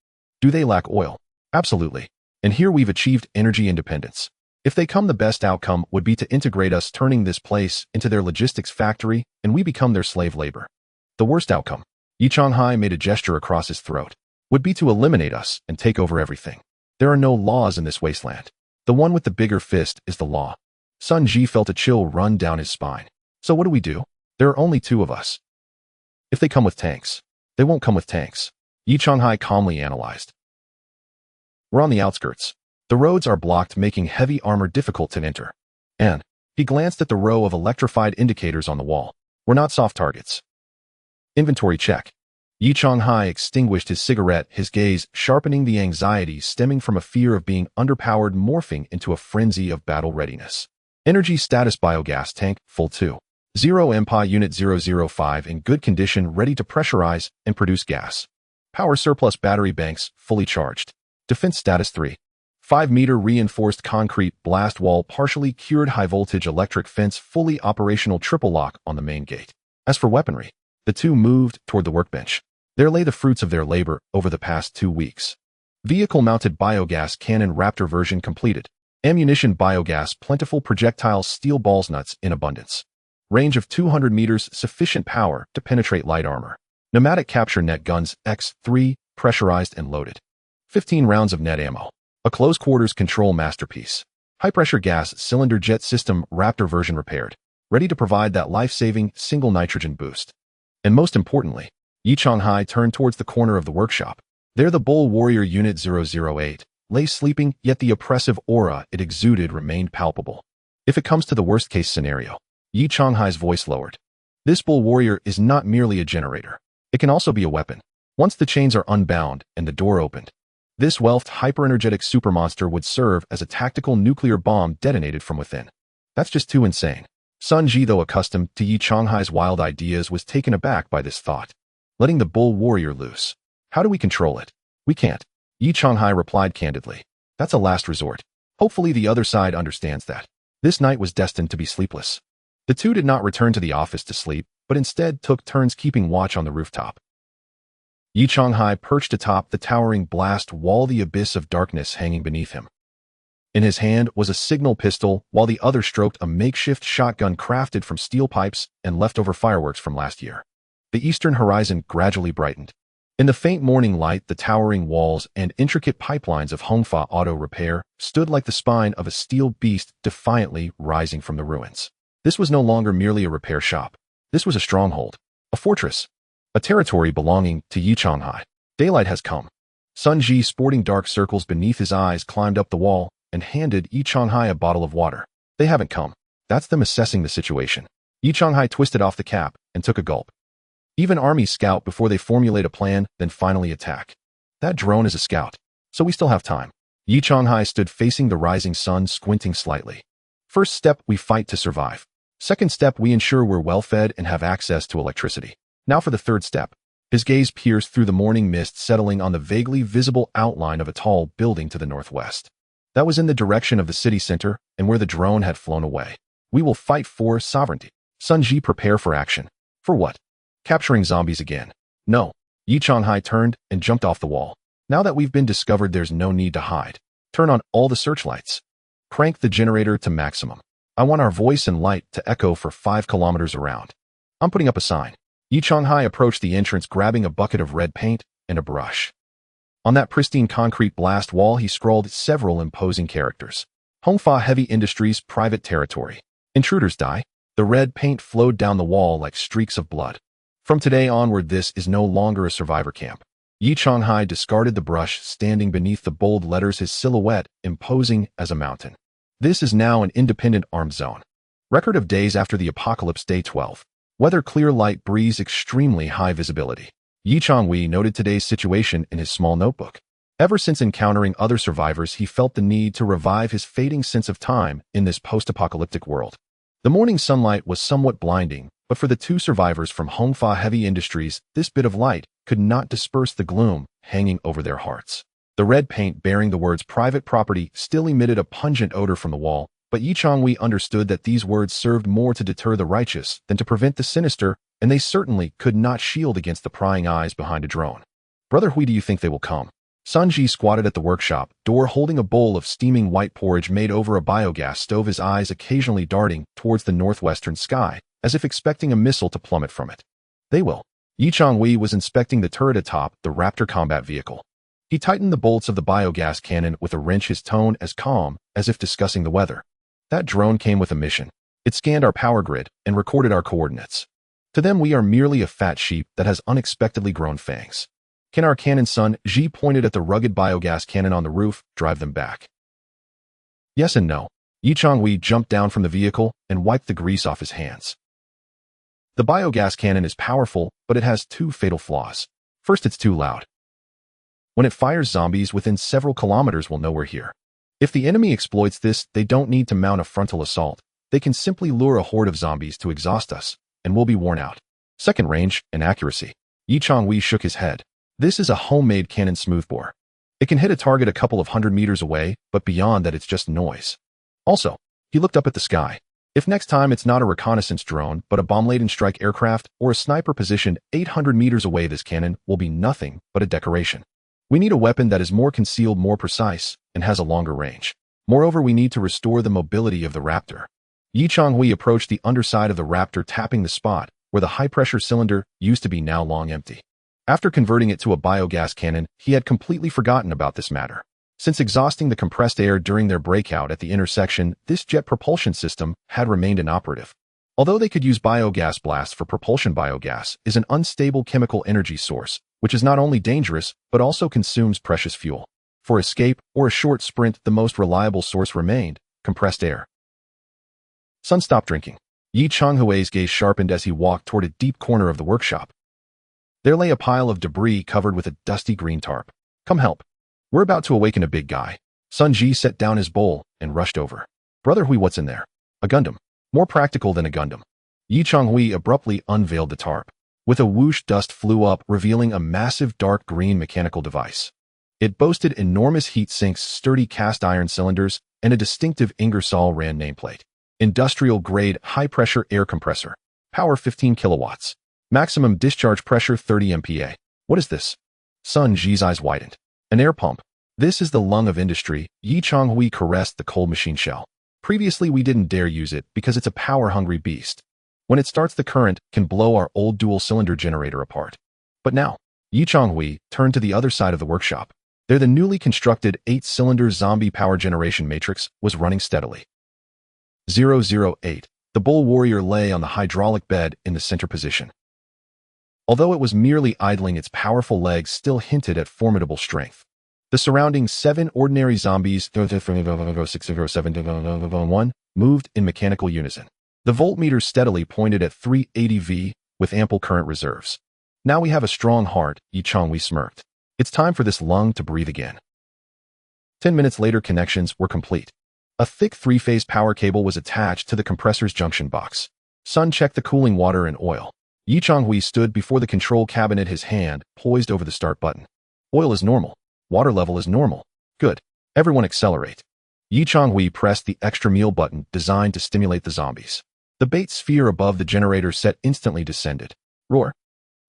Do they lack oil? Absolutely. And here we've achieved energy independence. If they come, the best outcome would be to integrate us, turning this place into their logistics factory, and we become their slave labor. The worst outcome, Yi Changhai made a gesture across his throat, would be to eliminate us and take over everything. There are no laws in this wasteland. The one with the bigger fist is the law. Sun Ji felt a chill run down his spine. So what do? There are only two of us. If they come with tanks, they won't come with tanks. Yi Changhai calmly analyzed. We're on the outskirts. The roads are blocked, making heavy armor difficult to enter. And he glanced at the row of electrified indicators on the wall. We're not soft targets. Inventory check. Yi Changhai extinguished his cigarette, his gaze sharpening the anxiety stemming from a fear of being underpowered, morphing into a frenzy of battle readiness. Energy status: biogas tank, full 2. 0 MPA unit 005 in good condition, ready to pressurize and produce gas. Power surplus: battery banks, fully charged. Defense status: 3. 5-meter reinforced concrete blast wall, partially cured, high-voltage electric fence, fully operational, triple lock on the main gate. As for weaponry, the two moved toward the workbench. There lay the fruits of their labor over the past 2 weeks. Vehicle-mounted biogas cannon, Raptor version completed. Ammunition: biogas, plentiful, projectiles, steel balls, nuts in abundance. Range of 200 meters, sufficient power to penetrate light armor. Pneumatic capture net guns, X3, pressurized and loaded. 15 rounds of net ammo. A close quarters control masterpiece. High-pressure gas cylinder jet system, Raptor version repaired. Ready to provide that life-saving single nitrogen boost. And most importantly, Yi Changhai turned towards the corner of the workshop. There the Bull Warrior Unit 008 lay sleeping, yet the oppressive aura it exuded remained palpable. If it comes to the worst-case scenario, Yi Changhai's voice lowered. This Bull Warrior is not merely a generator. It can also be a weapon. Once the chains are unbound and the door opened, this wealthed, hyper-energetic supermonster would serve as a tactical nuclear bomb detonated from within. That's just too insane. Sun Ji, though accustomed to Yi Changhai's wild ideas, was taken aback by this thought. Letting the Bull Warrior loose. How do we control it? We can't. Yi Changhai replied candidly. That's a last resort. Hopefully the other side understands that. This night was destined to be sleepless. The two did not return to the office to sleep, but instead took turns keeping watch on the rooftop. Yi Changhai perched atop the towering blast wall, the abyss of darkness hanging beneath him. In his hand was a signal pistol, while the other stroked a makeshift shotgun crafted from steel pipes and leftover fireworks from last year. The eastern horizon gradually brightened. In the faint morning light, the towering walls and intricate pipelines of Hongfa Auto Repair stood like the spine of a steel beast defiantly rising from the ruins. This was no longer merely a repair shop. This was a stronghold, a fortress, a territory belonging to Yi Changhai. Daylight has come. Sun Ji, sporting dark circles beneath his eyes, climbed up the wall and handed Yi Changhai a bottle of water. They haven't come. That's them assessing the situation. Yi Changhai twisted off the cap and took a gulp. Even armies scout before they formulate a plan, then finally attack. That drone is a scout, so we still have time. Yi Changhai stood facing the rising sun, squinting slightly. First step, we fight to survive. Second step, we ensure we're well-fed and have access to electricity. Now for the third step. His gaze pierced through the morning mist, settling on the vaguely visible outline of a tall building to the northwest. That was in the direction of the city center and where the drone had flown away. We will fight for sovereignty. Sun Ji, prepare for action. For what? Capturing zombies again. No. Yi Changhai turned and jumped off the wall. Now that we've been discovered, there's no need to hide. Turn on all the searchlights. Crank the generator to maximum. I want our voice and light to echo for 5 kilometers around. I'm putting up a sign. Yi Changhai approached the entrance, grabbing a bucket of red paint and a brush. On that pristine concrete blast wall, he scrawled several imposing characters. Hongfa Heavy Industries, private territory. Intruders die. The red paint flowed down the wall like streaks of blood. From today onward, this is no longer a survivor camp. Yi Changhai discarded the brush, standing beneath the bold letters, his silhouette imposing as a mountain. This is now an independent armed zone. Record of days after the apocalypse, day 12. Weather clear, light breeze, extremely high visibility. Yi Changhui noted today's situation in his small notebook. Ever since encountering other survivors, he felt the need to revive his fading sense of time in this post-apocalyptic world. The morning sunlight was somewhat blinding, but for the two survivors from Hongfa Heavy Industries, this bit of light could not disperse the gloom hanging over their hearts. The red paint bearing the words private property still emitted a pungent odor from the wall, but Yi Changhui understood that these words served more to deter the righteous than to prevent the sinister, and they certainly could not shield against the prying eyes behind a drone. Brother Hui, do you think they will come? Sun Ji squatted at the workshop door holding a bowl of steaming white porridge made over a biogas stove, his eyes occasionally darting towards the northwestern sky, as if expecting a missile to plummet from it. They will. Yi Changhui was inspecting the turret atop the Raptor combat vehicle. He tightened the bolts of the biogas cannon with a wrench, his tone as calm as if discussing the weather. That drone came with a mission. It scanned our power grid and recorded our coordinates. To them, we are merely a fat sheep that has unexpectedly grown fangs. Can our cannon, Sun Ji pointed at the rugged biogas cannon on the roof, drive them back? Yes and no. Yi Changhui jumped down from the vehicle and wiped the grease off his hands. The biogas cannon is powerful, but it has two fatal flaws. First, it's too loud. When it fires, zombies within several kilometers will know we're here. If the enemy exploits this, they don't need to mount a frontal assault. They can simply lure a horde of zombies to exhaust us, and we'll be worn out. Second, range and accuracy. Yi Changhui shook his head. This is a homemade cannon smoothbore. It can hit a target a couple of 100 meters away, but beyond that it's just noise. Also, he looked up at the sky. If next time it's not a reconnaissance drone, but a bomb-laden strike aircraft or a sniper positioned 800 meters away, this cannon will be nothing but a decoration. We need a weapon that is more concealed, more precise, and has a longer range. Moreover, we need to restore the mobility of the Raptor. Yi Changhui approached the underside of the Raptor, tapping the spot where the high-pressure cylinder used to be, now long empty. After converting it to a biogas cannon, he had completely forgotten about this matter. Since exhausting the compressed air during their breakout at the intersection, this jet propulsion system had remained inoperative. Although they could use biogas blast for propulsion, biogas is an unstable chemical energy source, which is not only dangerous, but also consumes precious fuel. For escape or a short sprint, the most reliable source remained compressed air. Sun stopped drinking. Yi Changhui's gaze sharpened as he walked toward a deep corner of the workshop. There lay a pile of debris covered with a dusty green tarp. Come help. We're about to awaken a big guy. Sun Ji set down his bowl and rushed over. Brother Hui, what's in there? A Gundam. More practical than a Gundam. Yi Changhui abruptly unveiled the tarp. With a whoosh, dust flew up, revealing a massive dark green mechanical device. It boasted enormous heat sinks, sturdy cast iron cylinders, and a distinctive Ingersoll Rand nameplate. Industrial-grade high-pressure air compressor. Power 15 kilowatts. Maximum discharge pressure 30 MPa. What is this? Sun Ji's eyes widened. An air pump. This is the lung of industry. Yi Changhui caressed the cold machine shell. Previously, we didn't dare use it because it's a power-hungry beast. When it starts, the current can blow our old dual-cylinder generator apart. But now, Yi Changhui turned to the other side of the workshop. There, the newly constructed 8-cylinder zombie power generation matrix was running steadily. 008. The Bull Warrior lay on the hydraulic bed in the center position. Although it was merely idling, its powerful legs still hinted at formidable strength. The surrounding 7 ordinary zombies moved in mechanical unison. The voltmeter steadily pointed at 380 V with ample current reserves. Now we have a strong heart, Yi Changhui smirked. It's time for this lung to breathe again. 10 minutes later, connections were complete. A thick 3-phase power cable was attached to the compressor's junction box. Sun checked the cooling water and oil. Yi Changhui stood before the control cabinet, his hand poised over the start button. Oil is normal. Water level is normal. Good. Everyone accelerate. Yi Changhui pressed the extra meal button designed to stimulate the zombies. The bait sphere above the generator set instantly descended. Roar.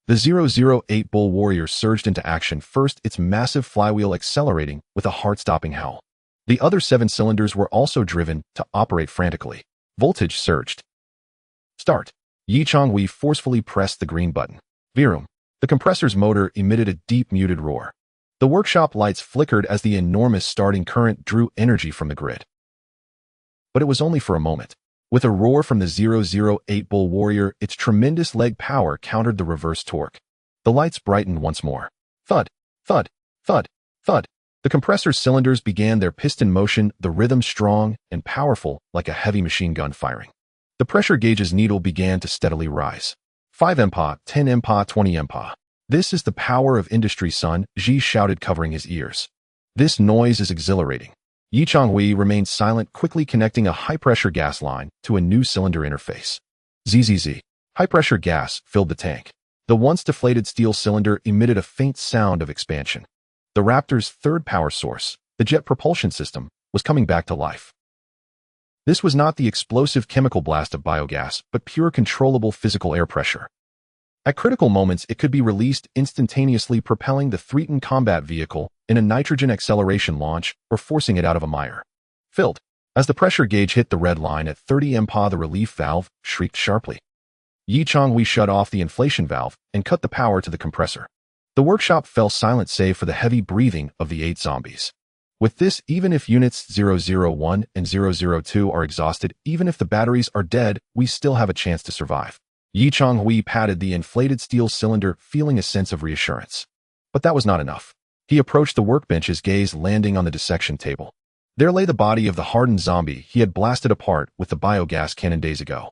The 008 Bull Warrior surged into action, first its massive flywheel accelerating with a heart-stopping howl. The other 7 cylinders were also driven to operate frantically. Voltage surged. Start. Yi Changhui forcefully pressed the green button. Virum. The compressor's motor emitted a deep muted roar. The workshop lights flickered as the enormous starting current drew energy from the grid. But it was only for a moment. With a roar from the 008 Bull Warrior, its tremendous leg power countered the reverse torque. The lights brightened once more. Thud, thud, thud, thud. The compressor's cylinders began their piston motion, the rhythm strong and powerful like a heavy machine gun firing. The pressure gauge's needle began to steadily rise. 5 MPa, 10 MPa, 20 MPa. This is the power of industry, son, Ji shouted, covering his ears. This noise is exhilarating. Yi Changhui remained silent, quickly connecting a high-pressure gas line to a new cylinder interface. Zzz. High-pressure gas filled the tank. The once deflated steel cylinder emitted a faint sound of expansion. The Raptor's third power source, the jet propulsion system, was coming back to life. This was not the explosive chemical blast of biogas, but pure controllable physical air pressure. At critical moments, it could be released instantaneously, propelling the Threaten combat vehicle in a nitrogen acceleration launch or forcing it out of a mire. Filled. As the pressure gauge hit the red line at 30 MPa, the relief valve shrieked sharply. Yi Changhui shut off the inflation valve and cut the power to the compressor. The workshop fell silent save for the heavy breathing of the 8 zombies. With this, even if units 001 and 002 are exhausted, even if the batteries are dead, we still have a chance to survive. Yi Changhui patted the inflated steel cylinder, feeling a sense of reassurance. But that was not enough. He approached the workbench, his gaze landing on the dissection table. There lay the body of the hardened zombie he had blasted apart with the biogas cannon days ago.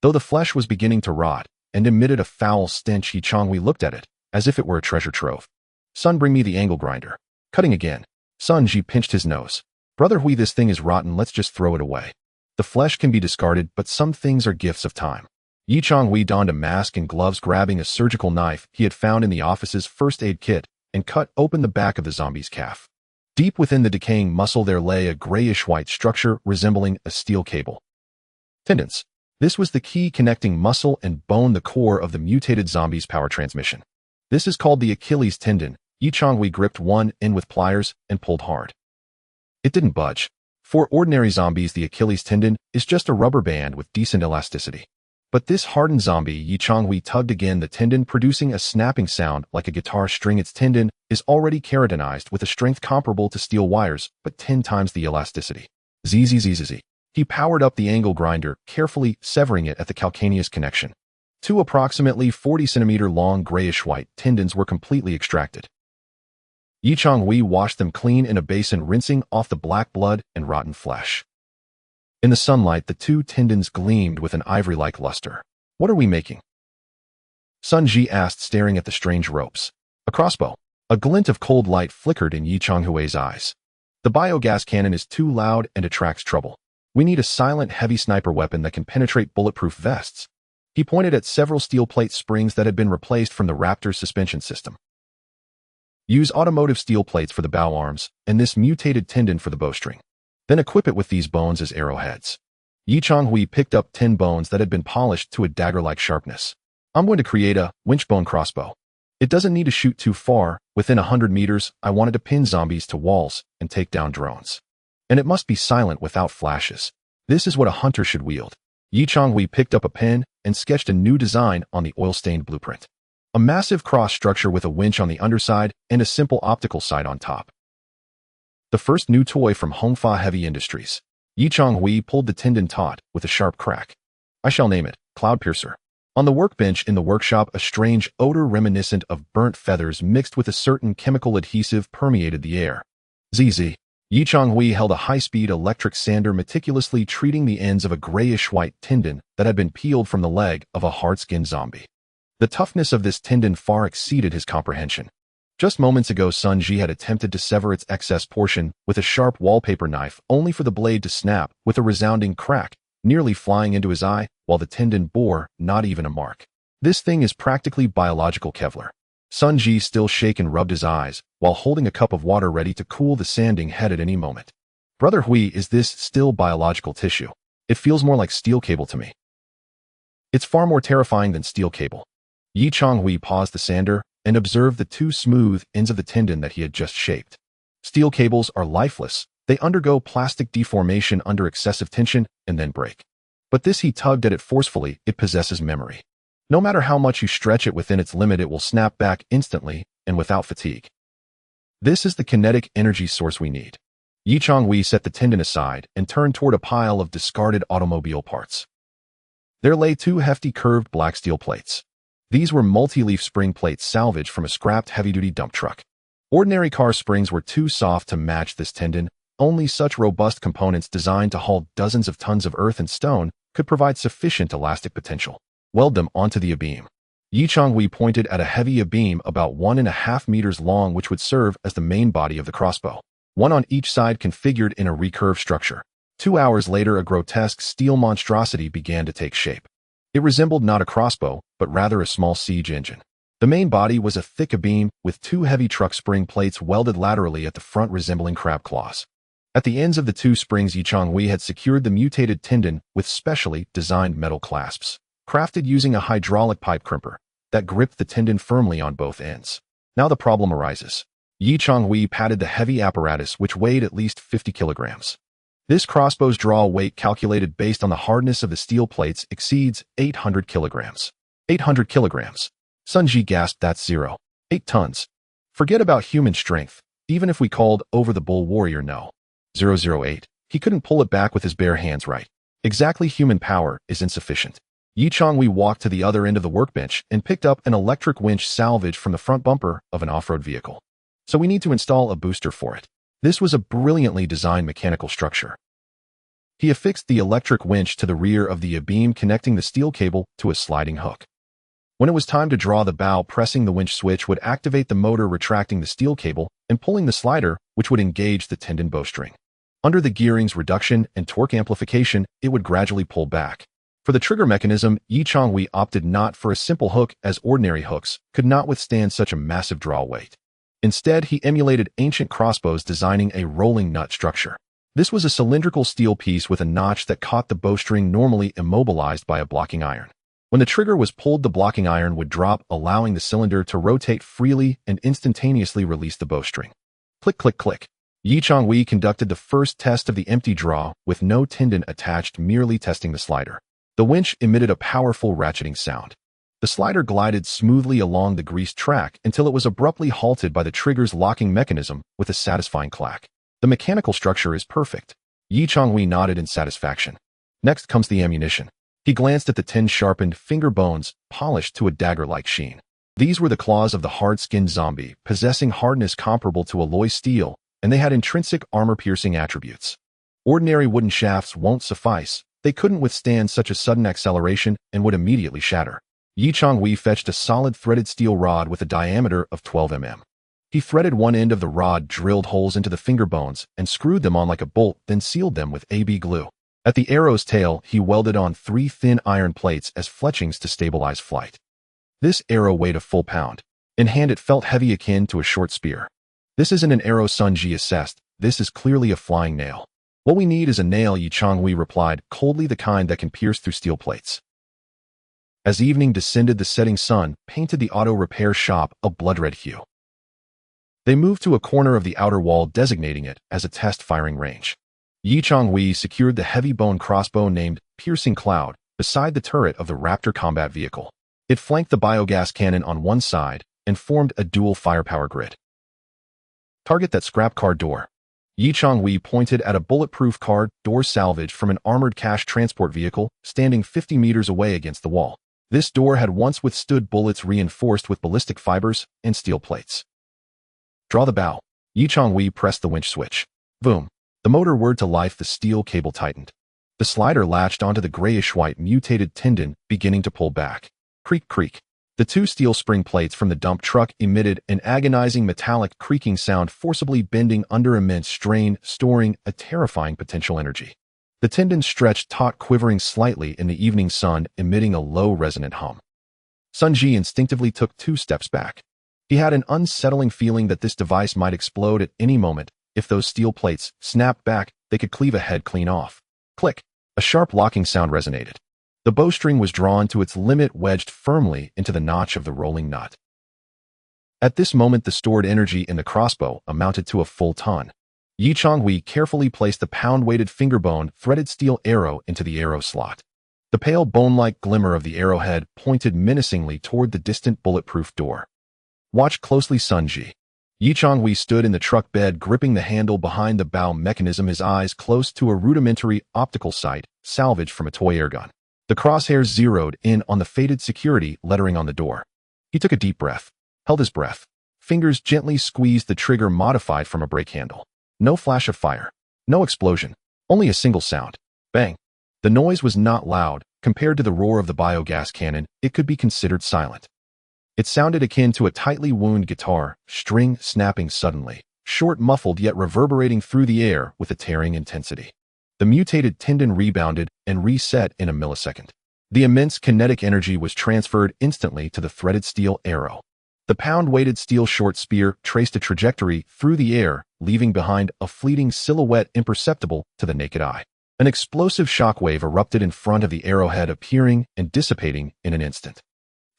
Though the flesh was beginning to rot and emitted a foul stench, Yi Changhui looked at it as if it were a treasure trove. Son, bring me the angle grinder. Cutting again. Son Ji pinched his nose. Brother Hui, this thing is rotten, let's just throw it away. The flesh can be discarded, but some things are gifts of time. Yi Changhui donned a mask and gloves, grabbing a surgical knife he had found in the office's first aid kit, and cut open the back of the zombie's calf. Deep within the decaying muscle there lay a grayish-white structure resembling a steel cable. Tendons. This was the key connecting muscle and bone, the core of the mutated zombie's power transmission. This is called the Achilles tendon. Yi Changhui gripped one end with pliers and pulled hard. It didn't budge. For ordinary zombies, the Achilles tendon is just a rubber band with decent elasticity. But this hardened zombie, Yi Changhui tugged again, the tendon producing a snapping sound like a guitar string. Its tendon is already keratinized with a strength comparable to steel wires, but 10 times the elasticity. Zzz. He powered up the angle grinder, carefully severing it at the calcaneus connection. 2 approximately 40 centimeter long grayish-white tendons were completely extracted. Yi Changhui washed them clean in a basin, rinsing off the black blood and rotten flesh. In the sunlight, the 2 tendons gleamed with an ivory-like luster. What are we making? Sun Ji asked, staring at the strange ropes. A crossbow. A glint of cold light flickered in Yi Changhui's eyes. The biogas cannon is too loud and attracts trouble. We need a silent, heavy sniper weapon that can penetrate bulletproof vests. He pointed at several steel plate springs that had been replaced from the Raptor's suspension system. Use automotive steel plates for the bow arms, and this mutated tendon for the bowstring. Then equip it with these bones as arrowheads. Yi Changhui picked up 10 bones that had been polished to a dagger-like sharpness. I'm going to create a winchbone crossbow. It doesn't need to shoot too far. Within 100 meters, I wanted to pin zombies to walls and take down drones. And it must be silent without flashes. This is what a hunter should wield. Yi Changhui picked up a pen and sketched a new design on the oil-stained blueprint. A massive cross structure with a winch on the underside and a simple optical sight on top. The first new toy from Hongfa Heavy Industries. Yi Changhui pulled the tendon taut with a sharp crack. I shall name it Cloud Piercer. On the workbench in the workshop, a strange odor reminiscent of burnt feathers mixed with a certain chemical adhesive permeated the air. Zzz. Yi Changhui held a high-speed electric sander, meticulously treating the ends of a grayish-white tendon that had been peeled from the leg of a hard-skinned zombie. The toughness of this tendon far exceeded his comprehension. Just moments ago, Sun Ji had attempted to sever its excess portion with a sharp wallpaper knife, only for the blade to snap with a resounding crack, nearly flying into his eye, while the tendon bore not even a mark. This thing is practically biological Kevlar. Sun Ji, still shaken, rubbed his eyes while holding a cup of water ready to cool the sanding head at any moment. Brother Hui, is this still biological tissue? It feels more like steel cable to me. It's far more terrifying than steel cable. Yi Changhui paused the sander and observed the 2 smooth ends of the tendon that he had just shaped. Steel cables are lifeless. They undergo plastic deformation under excessive tension and then break. But this, he tugged at it forcefully, it possesses memory. No matter how much you stretch it within its limit, it will snap back instantly and without fatigue. This is the kinetic energy source we need. Yi Changhui set the tendon aside and turned toward a pile of discarded automobile parts. There lay 2 hefty curved black steel plates. These were multi-leaf spring plates salvaged from a scrapped heavy-duty dump truck. Ordinary car springs were too soft to match this tendon. Only such robust components designed to haul dozens of tons of earth and stone could provide sufficient elastic potential. Weld them onto the beam. Yi Changhui pointed at a heavy beam about 1.5 meters long which would serve as the main body of the crossbow, one on each side configured in a recurved structure. 2 hours later, a grotesque steel monstrosity began to take shape. It resembled not a crossbow, but rather a small siege engine. The main body was a thick beam with 2 heavy truck spring plates welded laterally at the front resembling crab claws. At the ends of the 2 springs, Yi Changhui had secured the mutated tendon with specially designed metal clasps, crafted using a hydraulic pipe crimper that gripped the tendon firmly on both ends. Now the problem arises. Yi Changhui patted the heavy apparatus which weighed at least 50 kilograms. This crossbow's draw weight calculated based on the hardness of the steel plates exceeds 800 kilograms. 800 kilograms. Sun Ji gasped, that's 8 tons. Forget about human strength, even if we called over the bull warrior, no. 008. He couldn't pull it back with his bare hands, right? Exactly, human power is insufficient. Yi Changhui walked to the other end of the workbench and picked up an electric winch salvaged from the front bumper of an off-road vehicle. So we need to install a booster for it. This was a brilliantly designed mechanical structure. He affixed the electric winch to the rear of the beam, connecting the steel cable to a sliding hook. When it was time to draw the bow, pressing the winch switch would activate the motor retracting the steel cable and pulling the slider, which would engage the tendon bowstring. Under the gearing's reduction and torque amplification, it would gradually pull back. For the trigger mechanism, Yi Changhui opted not for a simple hook, as ordinary hooks could not withstand such a massive draw weight. Instead, he emulated ancient crossbows, designing a rolling nut structure. This was a cylindrical steel piece with a notch that caught the bowstring, normally immobilized by a blocking iron. When the trigger was pulled, the blocking iron would drop, allowing the cylinder to rotate freely and instantaneously release the bowstring. Click, click, click. Yi Changhui conducted the first test of the empty draw with no tendon attached, merely testing the slider. The winch emitted a powerful ratcheting sound. The slider glided smoothly along the greased track until it was abruptly halted by the trigger's locking mechanism with a satisfying clack. The mechanical structure is perfect. Yi Changhui nodded in satisfaction. Next comes the ammunition. He glanced at the 10 sharpened finger bones, polished to a dagger-like sheen. These were the claws of the hard-skinned zombie, possessing hardness comparable to alloy steel, and they had intrinsic armor-piercing attributes. Ordinary wooden shafts won't suffice. They couldn't withstand such a sudden acceleration and would immediately shatter. Yi Changhui fetched a solid threaded steel rod with a diameter of 12 mm. He threaded one end of the rod, drilled holes into the finger bones, and screwed them on like a bolt, then sealed them with AB glue. At the arrow's tail, he welded on 3 thin iron plates as fletchings to stabilize flight. This arrow weighed a full pound. In hand, it felt heavy, akin to a short spear. This isn't an arrow, Sun Ji assessed. This is clearly a flying nail. What we need is a nail, Yi Changhui replied coldly, the kind that can pierce through steel plates. As evening descended, the setting sun painted the auto repair shop a blood-red hue. They moved to a corner of the outer wall, designating it as a test firing range. Yi Changhui secured the heavy bone crossbow named Piercing Cloud beside the turret of the Raptor combat vehicle. It flanked the biogas cannon on one side and formed a dual firepower grid. Target that scrap car door. Yi Changhui pointed at a bulletproof car door salvaged from an armored cash transport vehicle standing 50 meters away against the wall. This door had once withstood bullets reinforced with ballistic fibers and steel plates. Draw the bow. Yi Changhui pressed the winch switch. Boom. The motor whirred to life, the steel cable tightened. The slider latched onto the grayish-white mutated tendon, beginning to pull back. Creak, creak. The 2 steel spring plates from the dump truck emitted an agonizing metallic creaking sound, forcibly bending under immense strain, storing a terrifying potential energy. The tendon stretched taut, quivering slightly in the evening sun, emitting a low resonant hum. Sun Ji instinctively took 2 steps back. He had an unsettling feeling that this device might explode at any moment. If those steel plates snapped back, they could cleave a head clean off. Click. A sharp locking sound resonated. The bowstring was drawn to its limit, wedged firmly into the notch of the rolling nut. At this moment, the stored energy in the crossbow amounted to a full ton. Yi Changhui carefully placed the pound-weighted fingerbone threaded steel arrow into the arrow slot. The pale bone-like glimmer of the arrowhead pointed menacingly toward the distant bulletproof door. Watch closely, Sun Ji. Yi Changhui stood in the truck bed, gripping the handle behind the bow mechanism, his eyes close to a rudimentary optical sight salvaged from a toy airgun. The crosshairs zeroed in on the faded security lettering on the door. He took a deep breath, held his breath. Fingers gently squeezed the trigger, modified from a brake handle. No flash of fire. No explosion. Only a single sound. Bang. The noise was not loud. Compared to the roar of the biogas cannon, it could be considered silent. It sounded akin to a tightly wound guitar, string snapping suddenly, short, muffled, yet reverberating through the air with a tearing intensity. The mutated tendon rebounded and reset in a millisecond. The immense kinetic energy was transferred instantly to the threaded steel arrow. The pound-weighted steel short spear traced a trajectory through the air, leaving behind a fleeting silhouette imperceptible to the naked eye. An explosive shockwave erupted in front of the arrowhead, appearing and dissipating in an instant.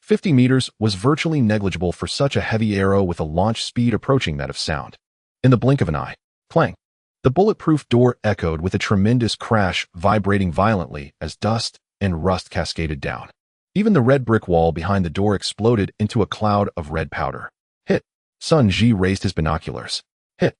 50 meters was virtually negligible for such a heavy arrow with a launch speed approaching that of sound. In the blink of an eye, clang! The bulletproof door echoed with a tremendous crash, vibrating violently as dust and rust cascaded down. Even the red brick wall behind the door exploded into a cloud of red powder. Hit! Sun Ji raised his binoculars. Hit!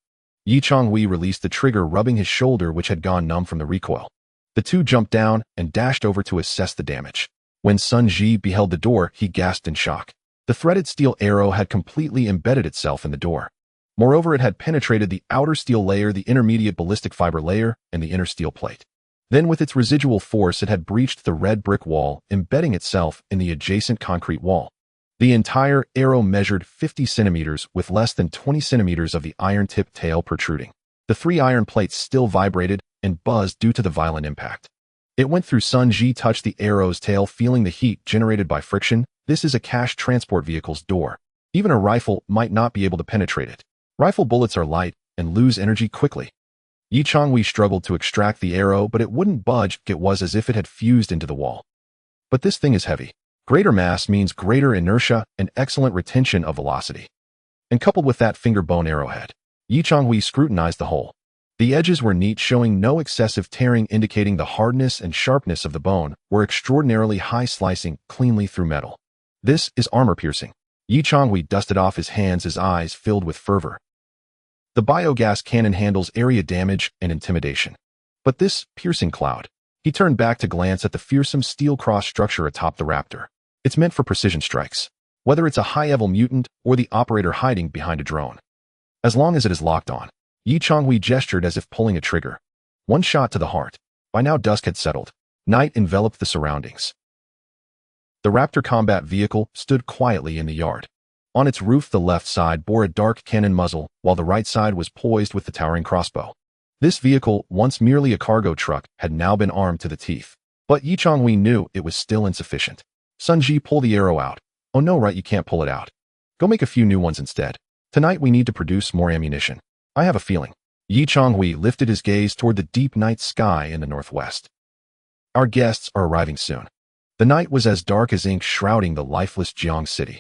Yi Changhui released the trigger, rubbing his shoulder, which had gone numb from the recoil. The two jumped down and dashed over to assess the damage. When Sun Ji beheld the door, he gasped in shock. The threaded steel arrow had completely embedded itself in the door. Moreover, it had penetrated the outer steel layer, the intermediate ballistic fiber layer, and the inner steel plate. Then, with its residual force, it had breached the red brick wall, embedding itself in the adjacent concrete wall. The entire arrow measured 50 centimeters, with less than 20 centimeters of the iron-tipped tail protruding. The 3 iron plates still vibrated and buzzed due to the violent impact. It went through. Sun Ji touched the arrow's tail, feeling the heat generated by friction. This is a cash transport vehicle's door. Even a rifle might not be able to penetrate it. Rifle bullets are light and lose energy quickly. Yi Changhui struggled to extract the arrow, but it wouldn't budge. It was as if it had fused into the wall. But this thing is heavy. Greater mass means greater inertia and excellent retention of velocity. And coupled with that finger bone arrowhead, Yi Changhui scrutinized the hole. The edges were neat, showing no excessive tearing, indicating the hardness and sharpness of the bone were extraordinarily high, slicing cleanly through metal. This is armor-piercing. Yi Changhui dusted off his hands, his eyes filled with fervor. The biogas cannon handles area damage and intimidation. But this piercing cloud. He turned back to glance at the fearsome steel cross structure atop the Raptor. It's meant for precision strikes, whether it's a high-level mutant or the operator hiding behind a drone. As long as it is locked on. Yi Changhui gestured as if pulling a trigger. One shot to the heart. By now dusk had settled. Night enveloped the surroundings. The Raptor combat vehicle stood quietly in the yard. On its roof, the left side bore a dark cannon muzzle, while the right side was poised with the towering crossbow. This vehicle, once merely a cargo truck, had now been armed to the teeth. But Yi Changhui knew it was still insufficient. Sun Ji, pull the arrow out. Oh no, right, you can't pull it out. Go make a few new ones instead. Tonight we need to produce more ammunition. I have a feeling. Yi Changhui lifted his gaze toward the deep night sky in the northwest. Our guests are arriving soon. The night was as dark as ink, shrouding the lifeless Jiang city.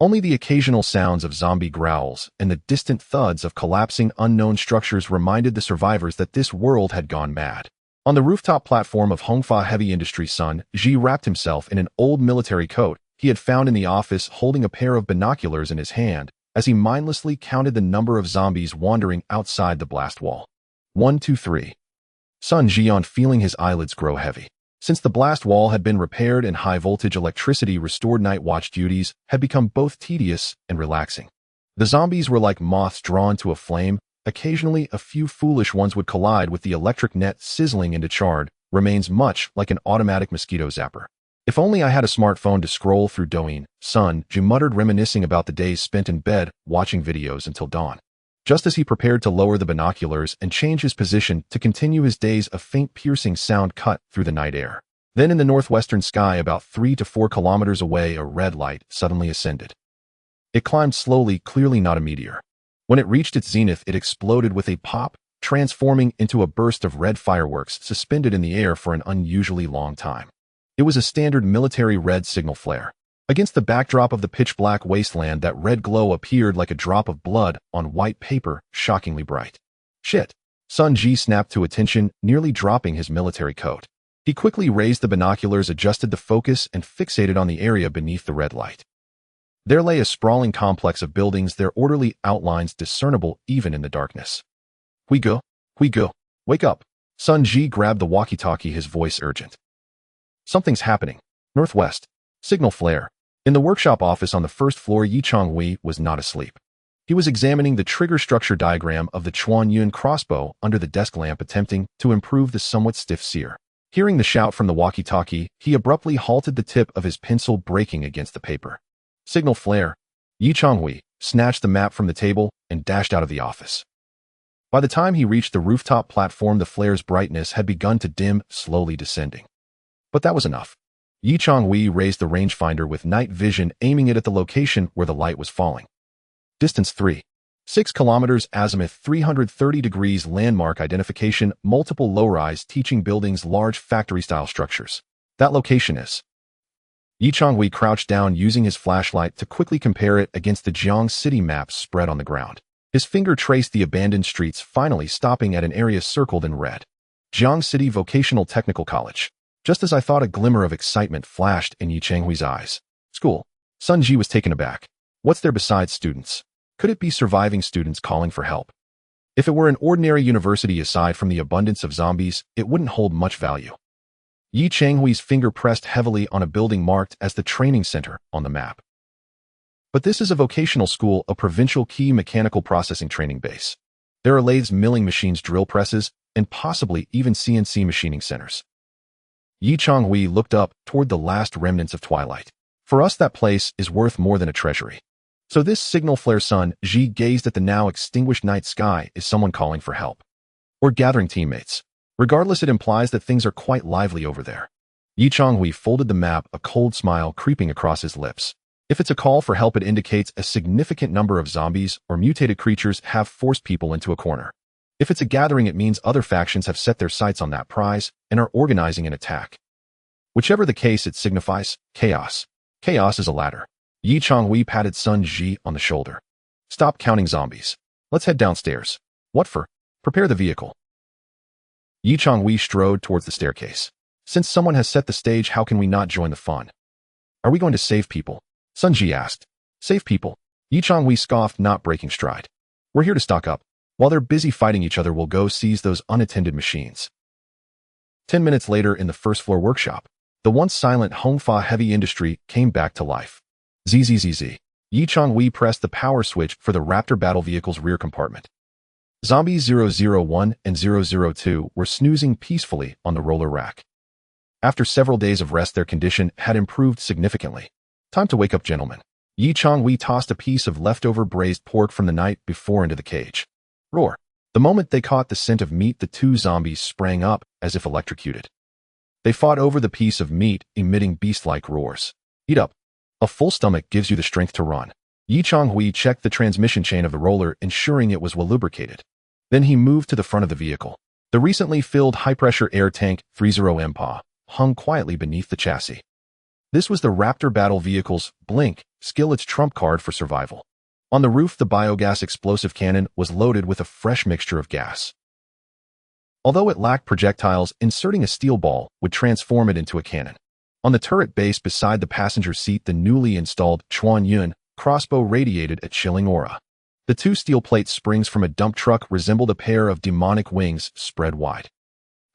Only the occasional sounds of zombie growls and the distant thuds of collapsing unknown structures reminded the survivors that this world had gone mad. On the rooftop platform of Hongfa Heavy Industry, Sun Ji wrapped himself in an old military coat he had found in the office, holding a pair of binoculars in his hand, as he mindlessly counted the number of zombies wandering outside the blast wall. 1, 2, 3. Sun Ji, on feeling his eyelids grow heavy. Since the blast wall had been repaired and high-voltage electricity restored, night watch duties had become both tedious and relaxing. The zombies were like moths drawn to a flame. Occasionally, a few foolish ones would collide with the electric net, sizzling into charred remains, much like an automatic mosquito zapper. If only I had a smartphone to scroll through Douyin, Sun Ji muttered, reminiscing about the days spent in bed watching videos until dawn. Just as he prepared to lower the binoculars and change his position to continue his days, a faint piercing sound cut through the night air. Then in the northwestern sky, about 3 to 4 kilometers away, a red light suddenly ascended. It climbed slowly, clearly not a meteor. When it reached its zenith, it exploded with a pop, transforming into a burst of red fireworks suspended in the air for an unusually long time. It was a standard military red signal flare. Against the backdrop of the pitch-black wasteland, that red glow appeared like a drop of blood on white paper, shockingly bright. Shit! Sun Ji snapped to attention, nearly dropping his military coat. He quickly raised the binoculars, adjusted the focus, and fixated on the area beneath the red light. There lay a sprawling complex of buildings, their orderly outlines discernible even in the darkness. We go. Wake up. Sun Ji grabbed the walkie-talkie, his voice urgent. Something's happening. Northwest. Signal flare. In the workshop office on the first floor, Yi Changhui was not asleep. He was examining the trigger structure diagram of the Chuan Yun crossbow under the desk lamp, attempting to improve the somewhat stiff sear. Hearing the shout from the walkie-talkie, he abruptly halted, the tip of his pencil breaking against the paper. Signal flare. Changhui snatched the map from the table and dashed out of the office. By the time he reached the rooftop platform, the flare's brightness had begun to dim, slowly descending. But that was enough. Changhui raised the rangefinder with night vision, aiming it at the location where the light was falling. Distance 3.6 kilometers, azimuth 330 degrees, landmark identification, multiple low-rise teaching buildings, large factory-style structures. That location is. Changhui crouched down, using his flashlight to quickly compare it against the Jiang city maps spread on the ground. His finger traced the abandoned streets, finally stopping at an area circled in red. Jiang City Vocational Technical College. Just as I thought, a glimmer of excitement flashed in Changhui's eyes. School. Sun Ji was taken aback. What's there besides students? Could it be surviving students calling for help? If it were an ordinary university, aside from the abundance of zombies, it wouldn't hold much value. Changhui's finger pressed heavily on a building marked as the training center on the map. But this is a vocational school, a provincial key mechanical processing training base. There are lathes, milling machines, drill presses, and possibly even CNC machining centers. Changhui looked up toward the last remnants of twilight. For us, that place is worth more than a treasury. So this signal flare. Sun Ji gazed at the now extinguished night sky. Is someone calling for help? Or gathering teammates? Regardless, it implies that things are quite lively over there. Changhui folded the map, a cold smile creeping across his lips. If it's a call for help, it indicates a significant number of zombies or mutated creatures have forced people into a corner. If it's a gathering, it means other factions have set their sights on that prize and are organizing an attack. Whichever the case, it signifies chaos. Chaos is a ladder. Changhui patted Sun Ji on the shoulder. Stop counting zombies. Let's head downstairs. What for? Prepare the vehicle. Changhui strode towards the staircase. Since someone has set the stage, how can we not join the fun? Are we going to save people? Sun Ji asked. Save people? Changhui scoffed, not breaking stride. We're here to stock up. While they're busy fighting each other, we'll go seize those unattended machines. 10 minutes later, in the first floor workshop, the once silent Hongfa heavy industry came back to life. Zzz. Changhui pressed the power switch for the Raptor battle vehicle's rear compartment. Zombies 001 and 002 were snoozing peacefully on the roller rack. After several days of rest, their condition had improved significantly. Time to wake up, gentlemen. Changhui tossed a piece of leftover braised pork from the night before into the cage. Roar. The moment they caught the scent of meat, the two zombies sprang up as if electrocuted. They fought over the piece of meat, emitting beast-like roars. Eat up. A full stomach gives you the strength to run. Changhui checked the transmission chain of the roller, ensuring it was well lubricated. Then he moved to the front of the vehicle. The recently filled high-pressure air tank 30 MPa hung quietly beneath the chassis. This was the Raptor battle vehicle's blink skill, its trump card for survival. On the roof, the biogas explosive cannon was loaded with a fresh mixture of gas. Although it lacked projectiles, inserting a steel ball would transform it into a cannon. On the turret base beside the passenger seat, the newly installed Chuan Yun crossbow radiated a chilling aura. The two steel plate springs from a dump truck resembled a pair of demonic wings spread wide.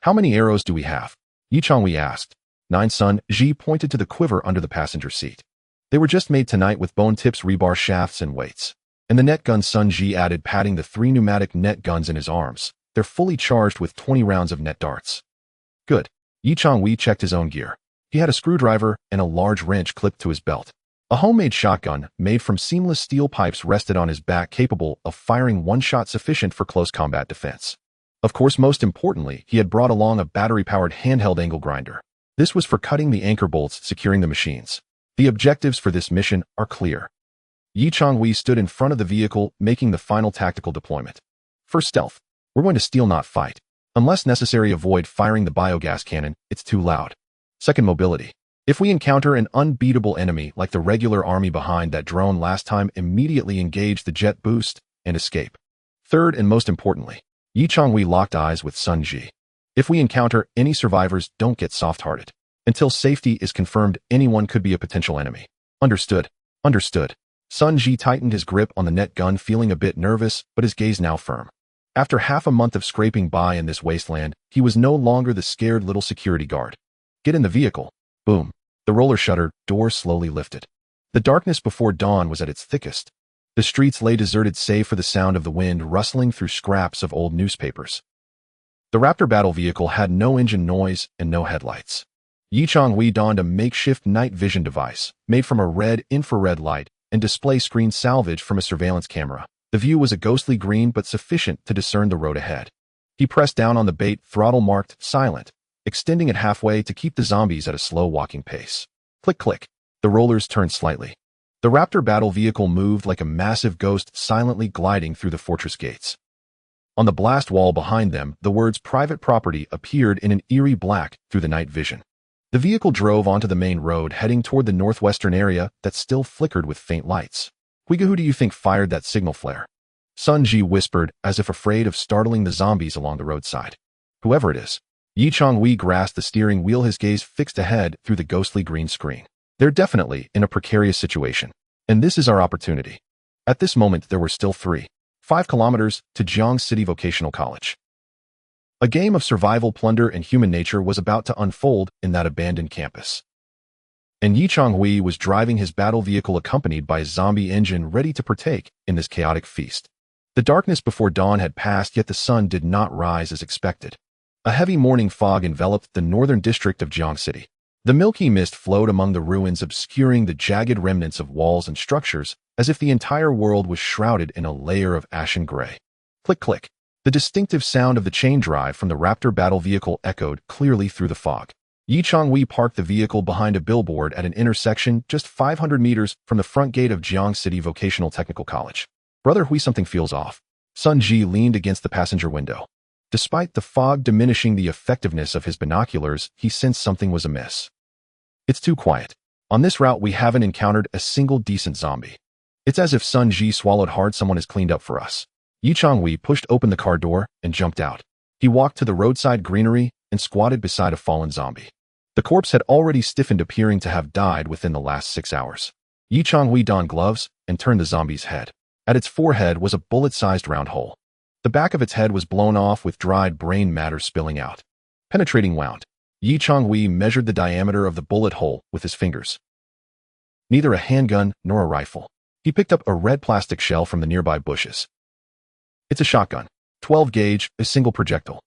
How many arrows do we have? Changhui asked. 9. Sun Ji pointed to the quiver under the passenger seat. They were just made tonight with bone tips, rebar shafts, and weights. And the net guns, Sun Ji added, patting the 3 pneumatic net guns in his arms. They're fully charged with 20 rounds of net darts. Good. Changhui checked his own gear. He had a screwdriver and a large wrench clipped to his belt. A homemade shotgun made from seamless steel pipes rested on his back, capable of firing one shot sufficient for close combat defense. Of course, most importantly, he had brought along a battery-powered handheld angle grinder. This was for cutting the anchor bolts securing the machines. The objectives for this mission are clear. Changhui stood in front of the vehicle, making the final tactical deployment. First, stealth. We're going to steal, not fight. Unless necessary, avoid firing the biogas cannon, it's too loud. Second, mobility. If we encounter an unbeatable enemy like the regular army behind that drone last time, immediately engage the jet boost and escape. Third, and most importantly, Changhui locked eyes with Sun Ji. If we encounter any survivors, don't get soft-hearted. Until safety is confirmed, anyone could be a potential enemy. Understood. Understood. Sun Ji tightened his grip on the net gun, feeling a bit nervous, but his gaze now firm. After half a month of scraping by in this wasteland, he was no longer the scared little security guard. Get in the vehicle. Boom. The roller shuttered, doors slowly lifted. The darkness before dawn was at its thickest. The streets lay deserted save for the sound of the wind rustling through scraps of old newspapers. The Raptor battle vehicle had no engine noise and no headlights. Changhui donned a makeshift night vision device made from a red infrared light and display screen salvaged from a surveillance camera. The view was a ghostly green but sufficient to discern the road ahead. He pressed down on the bait throttle marked silent, extending it halfway to keep the zombies at a slow walking pace. Click click. The rollers turned slightly. The Raptor battle vehicle moved like a massive ghost silently gliding through the fortress gates. On the blast wall behind them, the words private property appeared in an eerie black through the night vision. The vehicle drove onto the main road heading toward the northwestern area that still flickered with faint lights. Huiga, who do you think fired that signal flare? Sun Ji whispered, as if afraid of startling the zombies along the roadside. Whoever it is. Changhui grasped the steering wheel, his gaze fixed ahead through the ghostly green screen. They're definitely in a precarious situation. And this is our opportunity. At this moment, there were still 5 kilometers to Jiang City Vocational College. A game of survival, plunder, and human nature was about to unfold in that abandoned campus. And Changhui was driving his battle vehicle accompanied by a zombie engine ready to partake in this chaotic feast. The darkness before dawn had passed, yet the sun did not rise as expected. A heavy morning fog enveloped the northern district of Jiang City. The milky mist flowed among the ruins, obscuring the jagged remnants of walls and structures, as if the entire world was shrouded in a layer of ashen gray. Click click. The distinctive sound of the chain drive from the Raptor battle vehicle echoed clearly through the fog. Changhui parked the vehicle behind a billboard at an intersection just 500 meters from the front gate of Jiang City Vocational Technical College. Brother Hui, something feels off. Sun Ji leaned against the passenger window. Despite the fog diminishing the effectiveness of his binoculars, he sensed something was amiss. It's too quiet. On this route, we haven't encountered a single decent zombie. It's as if Sun Ji swallowed hard. Someone has cleaned up for us. Changhui pushed open the car door and jumped out. He walked to the roadside greenery and squatted beside a fallen zombie. The corpse had already stiffened, appearing to have died within the last 6 hours. Changhui donned gloves and turned the zombie's head. At its forehead was a bullet-sized round hole. The back of its head was blown off with dried brain matter spilling out. Penetrating wound. Changhui measured the diameter of the bullet hole with his fingers. Neither a handgun nor a rifle. He picked up a red plastic shell from the nearby bushes. It's a shotgun. 12 gauge, a single projectile.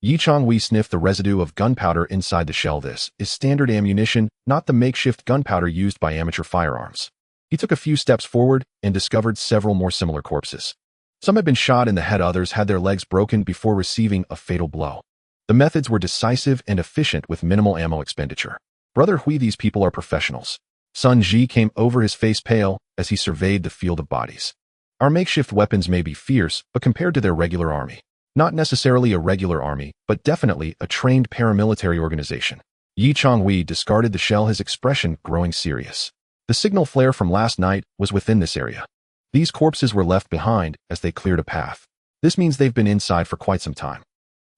Changhui sniffed the residue of gunpowder inside the shell. This is standard ammunition, not the makeshift gunpowder used by amateur firearms. He took a few steps forward and discovered several more similar corpses. Some had been shot in the head, others had their legs broken before receiving a fatal blow. The methods were decisive and efficient with minimal ammo expenditure. Brother Hui, these people are professionals. Sun Ji came over, his face pale, as he surveyed the field of bodies. Our makeshift weapons may be fierce, but compared to their regular army. Not necessarily a regular army, but definitely a trained paramilitary organization. Changhui discarded the shell, his expression growing serious. The signal flare from last night was within this area. These corpses were left behind as they cleared a path. This means they've been inside for quite some time.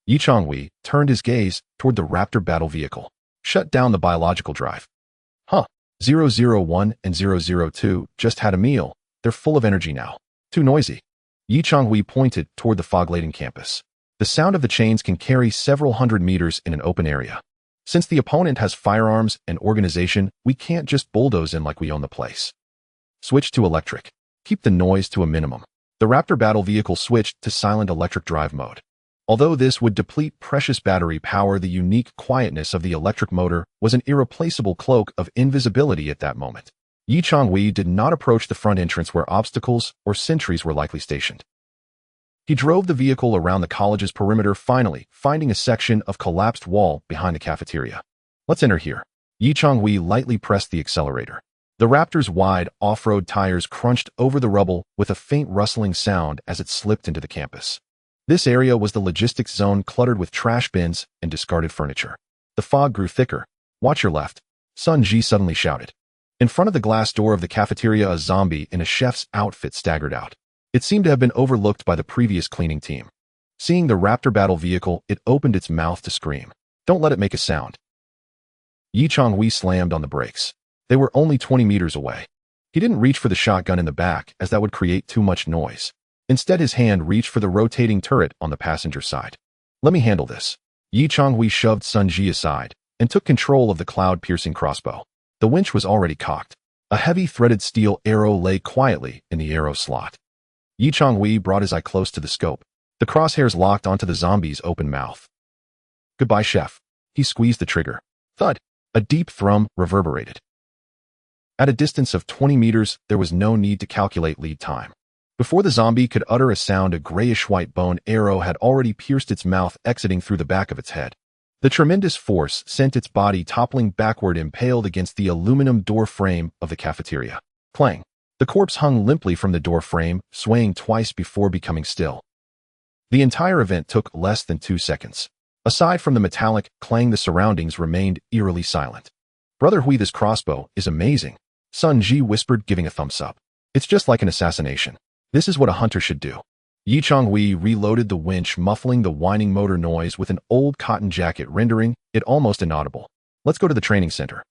Changhui turned his gaze toward the Raptor battle vehicle. Shut down the biological drive. 001 and 002 just had a meal. They're full of energy now. Too noisy. Changhui pointed toward the fog-laden campus. The sound of the chains can carry several hundred meters in an open area. Since the opponent has firearms and organization, we can't just bulldoze in like we own the place. Switch to electric. Keep the noise to a minimum. The Raptor battle vehicle switched to silent electric drive mode. Although this would deplete precious battery power, the unique quietness of the electric motor was an irreplaceable cloak of invisibility at that moment. Changhui did not approach the front entrance where obstacles or sentries were likely stationed. He drove the vehicle around the college's perimeter, finally finding a section of collapsed wall behind the cafeteria. Let's enter here. Changhui lightly pressed the accelerator. The Raptor's wide off-road tires crunched over the rubble with a faint rustling sound as it slipped into the campus. This area was the logistics zone, cluttered with trash bins and discarded furniture. The fog grew thicker. Watch your left. Sun Ji suddenly shouted. In front of the glass door of the cafeteria, a zombie in a chef's outfit staggered out. It seemed to have been overlooked by the previous cleaning team. Seeing the Raptor battle vehicle, it opened its mouth to scream. Don't let it make a sound. Changhui slammed on the brakes. They were only 20 meters away. He didn't reach for the shotgun in the back, as that would create too much noise. Instead, his hand reached for the rotating turret on the passenger side. Let me handle this. Changhui shoved Sun Ji aside and took control of the cloud-piercing crossbow. The winch was already cocked. A heavy threaded steel arrow lay quietly in the arrow slot. Changhui brought his eye close to the scope. The crosshairs locked onto the zombie's open mouth. Goodbye, chef. He squeezed the trigger. Thud. A deep thrum reverberated. At a distance of 20 meters, there was no need to calculate lead time. Before the zombie could utter a sound, a grayish-white bone arrow had already pierced its mouth, exiting through the back of its head. The tremendous force sent its body toppling backward, impaled against the aluminum door frame of the cafeteria. Clang! The corpse hung limply from the door frame, swaying twice before becoming still. The entire event took less than 2 seconds. Aside from the metallic clang, the surroundings remained eerily silent. Brother Hui, this crossbow is amazing, Sun Ji whispered, giving a thumbs up. It's just like an assassination. This is what a hunter should do. Yi Changhui reloaded the winch, muffling the whining motor noise with an old cotton jacket, rendering it almost inaudible. Let's go to the training center.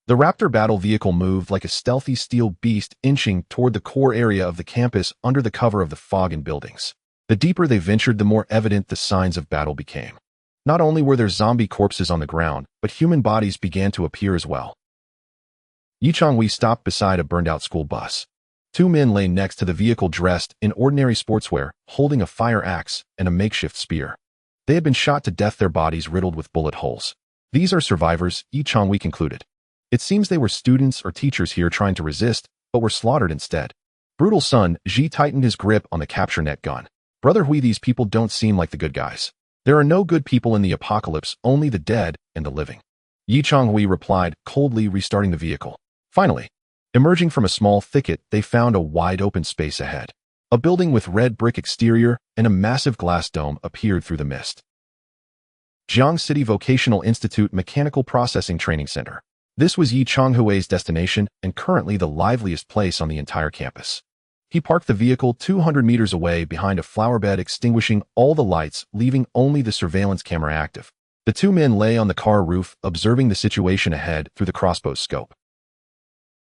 The Raptor battle vehicle moved like a stealthy steel beast, inching toward the core area of the campus under the cover of the fog and buildings. The deeper they ventured, the more evident the signs of battle became. Not only were there zombie corpses on the ground, but human bodies began to appear as well. Yi Changhui stopped beside a burned-out school bus. 2 men lay next to the vehicle, dressed in ordinary sportswear, holding a fire axe and a makeshift spear. They had been shot to death, their bodies riddled with bullet holes. These are survivors, Yi Changhui concluded. It seems they were students or teachers here trying to resist, but were slaughtered instead. Brutal Sun Ji tightened his grip on the capture net gun. Brother Hui, these people don't seem like the good guys. There are no good people in the apocalypse, only the dead and the living. Yi Changhui replied, coldly restarting the vehicle. Finally, emerging from a small thicket, they found a wide-open space ahead. A building with red brick exterior and a massive glass dome appeared through the mist. Jiang City Vocational Institute Mechanical Processing Training Center. This was Yi Changhui's destination and currently the liveliest place on the entire campus. He parked the vehicle 200 meters away behind a flower bed, extinguishing all the lights, leaving only the surveillance camera active. The 2 men lay on the car roof, observing the situation ahead through the crossbow's scope.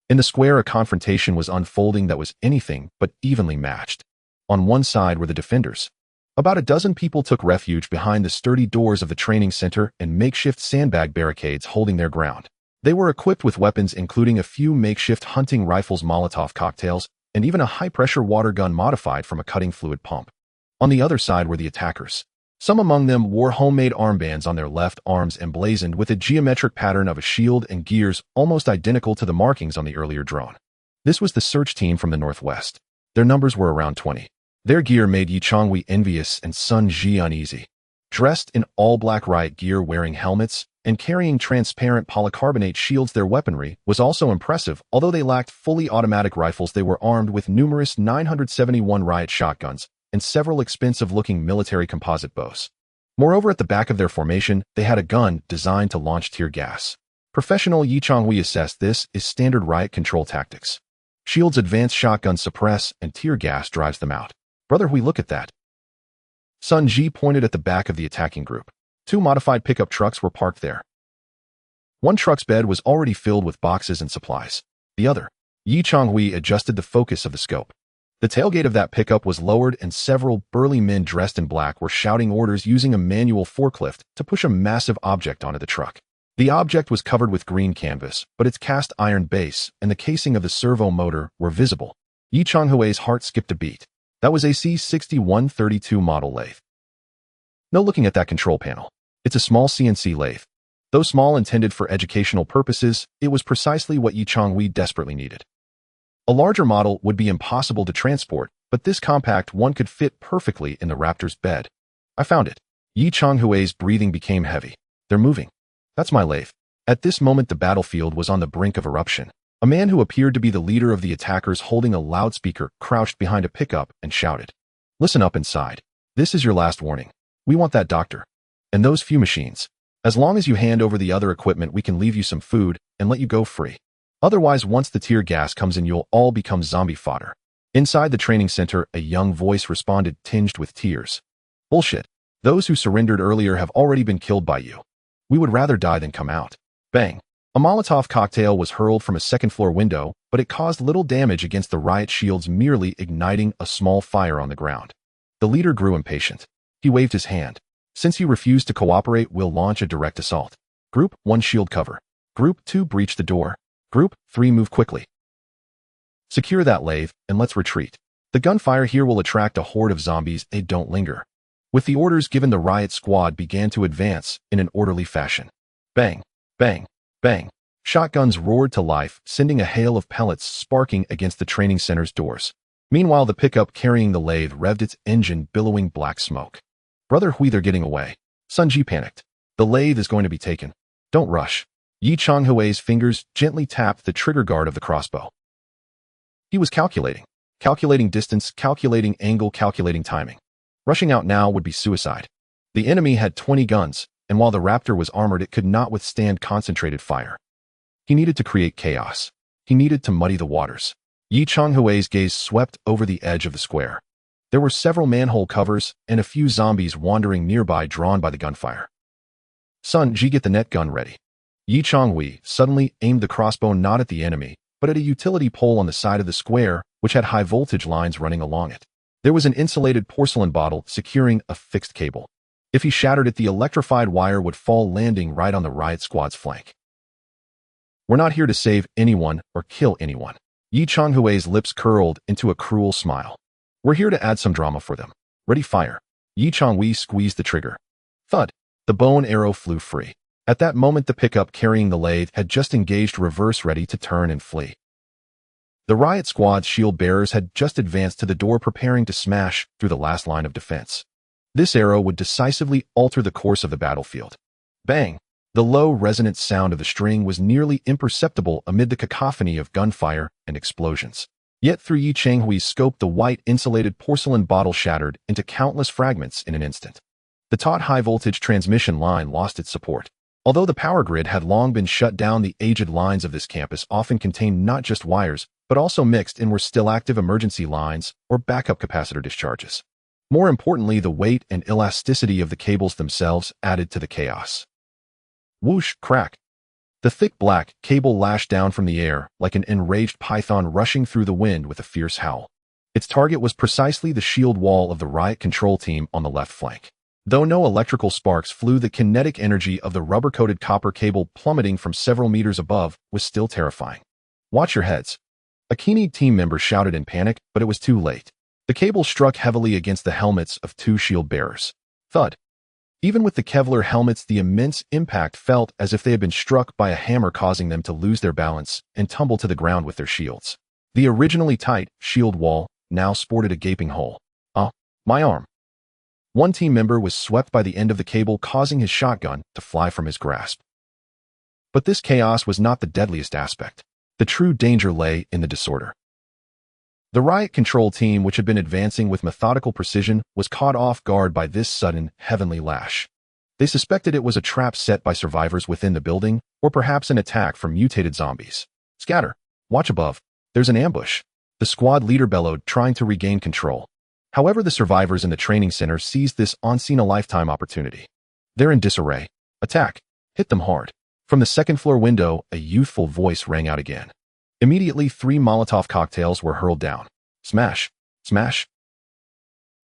In the square, a confrontation was unfolding that was anything but evenly matched. On one side were the defenders. About a dozen people took refuge behind the sturdy doors of the training center and makeshift sandbag barricades, holding their ground. They were equipped with weapons, including a few makeshift hunting rifles, Molotov cocktails, and even a high-pressure water gun modified from a cutting fluid pump. On the other side were the attackers. Some among them wore homemade armbands on their left arms, emblazoned with a geometric pattern of a shield and gears almost identical to the markings on the earlier drone. This was the search team from the northwest. Their numbers were around 20. Their gear made Yi Changhui envious and Sun Ji uneasy. Dressed in all-black riot gear, wearing helmets, and carrying transparent polycarbonate shields, their weaponry was also impressive. Although they lacked fully automatic rifles, they were armed with numerous 971 riot shotguns and several expensive-looking military composite bows. Moreover, at the back of their formation, they had a gun designed to launch tear gas. Professional Yi Changhui assessed this is standard riot control tactics. Shields advance, shotguns suppress, and tear gas drives them out. Brother Hui, look at that. Sun Ji pointed at the back of the attacking group. 2 modified pickup trucks were parked there. One truck's bed was already filled with boxes and supplies. The other. Yi Changhui adjusted the focus of the scope. The tailgate of that pickup was lowered and several burly men dressed in black were shouting orders using a manual forklift to push a massive object onto the truck. The object was covered with green canvas, but its cast iron base and the casing of the servo motor were visible. Yi Changhui's heart skipped a beat. That was a C6132 model lathe. No, looking at that control panel. It's a small CNC lathe. Though small, intended for educational purposes, it was precisely what Yi Changhui desperately needed. A larger model would be impossible to transport, but this compact one could fit perfectly in the Raptor's bed. I found it. Yi Changhui's breathing became heavy. They're moving. That's my lathe. At this moment, the battlefield was on the brink of eruption. A man who appeared to be the leader of the attackers, holding a loudspeaker, crouched behind a pickup and shouted, "Listen up inside. This is your last warning. We want that doctor. And those few machines. As long as you hand over the other equipment, we can leave you some food and let you go free. Otherwise, once the tear gas comes in, you'll all become zombie fodder." Inside the training center, a young voice responded, tinged with tears. "Bullshit. Those who surrendered earlier have already been killed by you. We would rather die than come out." Bang. A Molotov cocktail was hurled from a second-floor window, but it caused little damage against the riot shields, merely igniting a small fire on the ground. The leader grew impatient. He waved his hand. "Since you refuse to cooperate, we'll launch a direct assault. Group 1, shield cover. Group 2, breach the door. Group 3, move quickly. Secure that lathe, and let's retreat. The gunfire here will attract a horde of zombies. They don't linger." With the orders given, the riot squad began to advance in an orderly fashion. Bang, bang, bang. Shotguns roared to life, sending a hail of pellets sparking against the training center's doors. Meanwhile, the pickup carrying the lathe revved its engine, billowing black smoke. Brother Hui, they're getting away. Sun Ji panicked. The lathe is going to be taken. Don't rush. Yi Changhui's fingers gently tapped the trigger guard of the crossbow. He was calculating. Calculating distance, calculating angle, calculating timing. Rushing out now would be suicide. The enemy had 20 guns, and while the Raptor was armored, it could not withstand concentrated fire. He needed to create chaos. He needed to muddy the waters. Yi Changhui's gaze swept over the edge of the square. There were several manhole covers and a few zombies wandering nearby, drawn by the gunfire. Sun Ji, get the net gun ready. Yi Changhui suddenly aimed the crossbow not at the enemy, but at a utility pole on the side of the square, which had high voltage lines running along it. There was an insulated porcelain bottle securing a fixed cable. If he shattered it, the electrified wire would fall, landing right on the riot squad's flank. We're not here to save anyone or kill anyone. Yi Changhui's lips curled into a cruel smile. We're here to add some drama for them. Ready, fire. Yi Changhui squeezed the trigger. Thud. The bow and arrow flew free. At that moment, the pickup carrying the lathe had just engaged reverse, ready to turn and flee. The riot squad's shield bearers had just advanced to the door, preparing to smash through the last line of defense. This arrow would decisively alter the course of the battlefield. Bang! The low, resonant sound of the string was nearly imperceptible amid the cacophony of gunfire and explosions. Yet through Yi Changhui's scope, the white, insulated porcelain bottle shattered into countless fragments in an instant. The taut high-voltage transmission line lost its support. Although the power grid had long been shut down, the aged lines of this campus often contained not just wires, but also mixed in were still active emergency lines or backup capacitor discharges. More importantly, the weight and elasticity of the cables themselves added to the chaos. Whoosh, crack. The thick black cable lashed down from the air like an enraged python rushing through the wind with a fierce howl. Its target was precisely the shield wall of the riot control team on the left flank. Though no electrical sparks flew, the kinetic energy of the rubber-coated copper cable plummeting from several meters above was still terrifying. Watch your heads. A Keeney team member shouted in panic, but it was too late. The cable struck heavily against the helmets of two shield bearers. Thud. Even with the Kevlar helmets, the immense impact felt as if they had been struck by a hammer, causing them to lose their balance and tumble to the ground with their shields. The originally tight shield wall now sported a gaping hole. My arm. One team member was swept by the end of the cable, causing his shotgun to fly from his grasp. But this chaos was not the deadliest aspect. The true danger lay in the disorder. The riot control team, which had been advancing with methodical precision, was caught off guard by this sudden, heavenly lash. They suspected it was a trap set by survivors within the building, or perhaps an attack from mutated zombies. Scatter. Watch above. There's an ambush. The squad leader bellowed, trying to regain control. However, the survivors in the training center seized this once-in-a-lifetime opportunity. They're in disarray. Attack. Hit them hard. From the second-floor window, a youthful voice rang out again. Immediately, 3 Molotov cocktails were hurled down. Smash. Smash.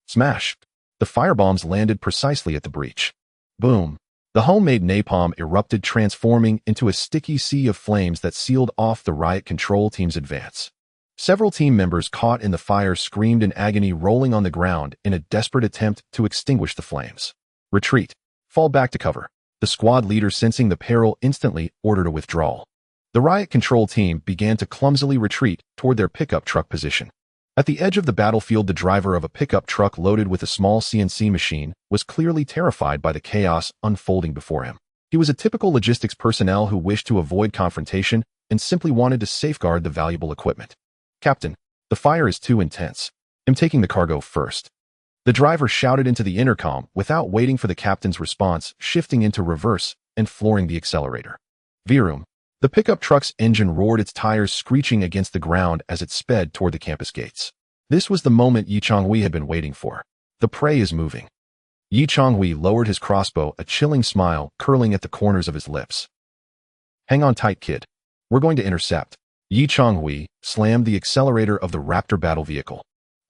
Smash. The firebombs landed precisely at the breach. Boom. The homemade napalm erupted, transforming into a sticky sea of flames that sealed off the riot control team's advance. Several team members caught in the fire screamed in agony, rolling on the ground in a desperate attempt to extinguish the flames. Retreat. Fall back to cover. The squad leader, sensing the peril, instantly ordered a withdrawal. The riot control team began to clumsily retreat toward their pickup truck position. At the edge of the battlefield, the driver of a pickup truck loaded with a small CNC machine was clearly terrified by the chaos unfolding before him. He was a typical logistics personnel who wished to avoid confrontation and simply wanted to safeguard the valuable equipment. Captain, the fire is too intense. I'm taking the cargo first. The driver shouted into the intercom without waiting for the captain's response, shifting into reverse and flooring the accelerator. Vroom. The pickup truck's engine roared, its tires screeching against the ground as it sped toward the campus gates. This was the moment Yi Changhui had been waiting for. The prey is moving. Yi Changhui lowered his crossbow, a chilling smile curling at the corners of his lips. Hang on tight, kid. We're going to intercept. Yi Changhui slammed the accelerator of the Raptor battle vehicle.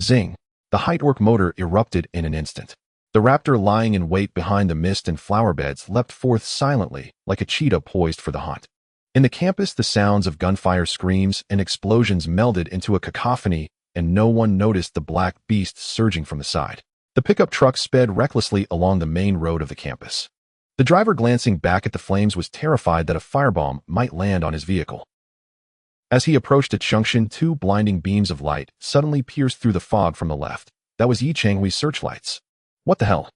Zing! The Heightwork motor erupted in an instant. The Raptor, lying in wait behind the mist and flower beds, leapt forth silently, like a cheetah poised for the hunt. In the campus, the sounds of gunfire, screams, and explosions melded into a cacophony, and no one noticed the black beast surging from the side. The pickup truck sped recklessly along the main road of the campus. The driver, glancing back at the flames, was terrified that a firebomb might land on his vehicle. As he approached its junction, two blinding beams of light suddenly pierced through the fog from the left. That was Changhui's searchlights. What the hell?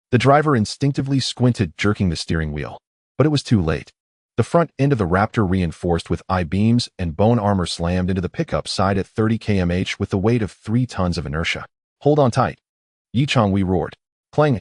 The driver instinctively squinted, jerking the steering wheel. But it was too late. The front end of the Raptor, reinforced with I-beams and bone armor, slammed into the pickup side at 30 km/h with the weight of 3 tons of inertia. Hold on tight, Changhui roared. Clang!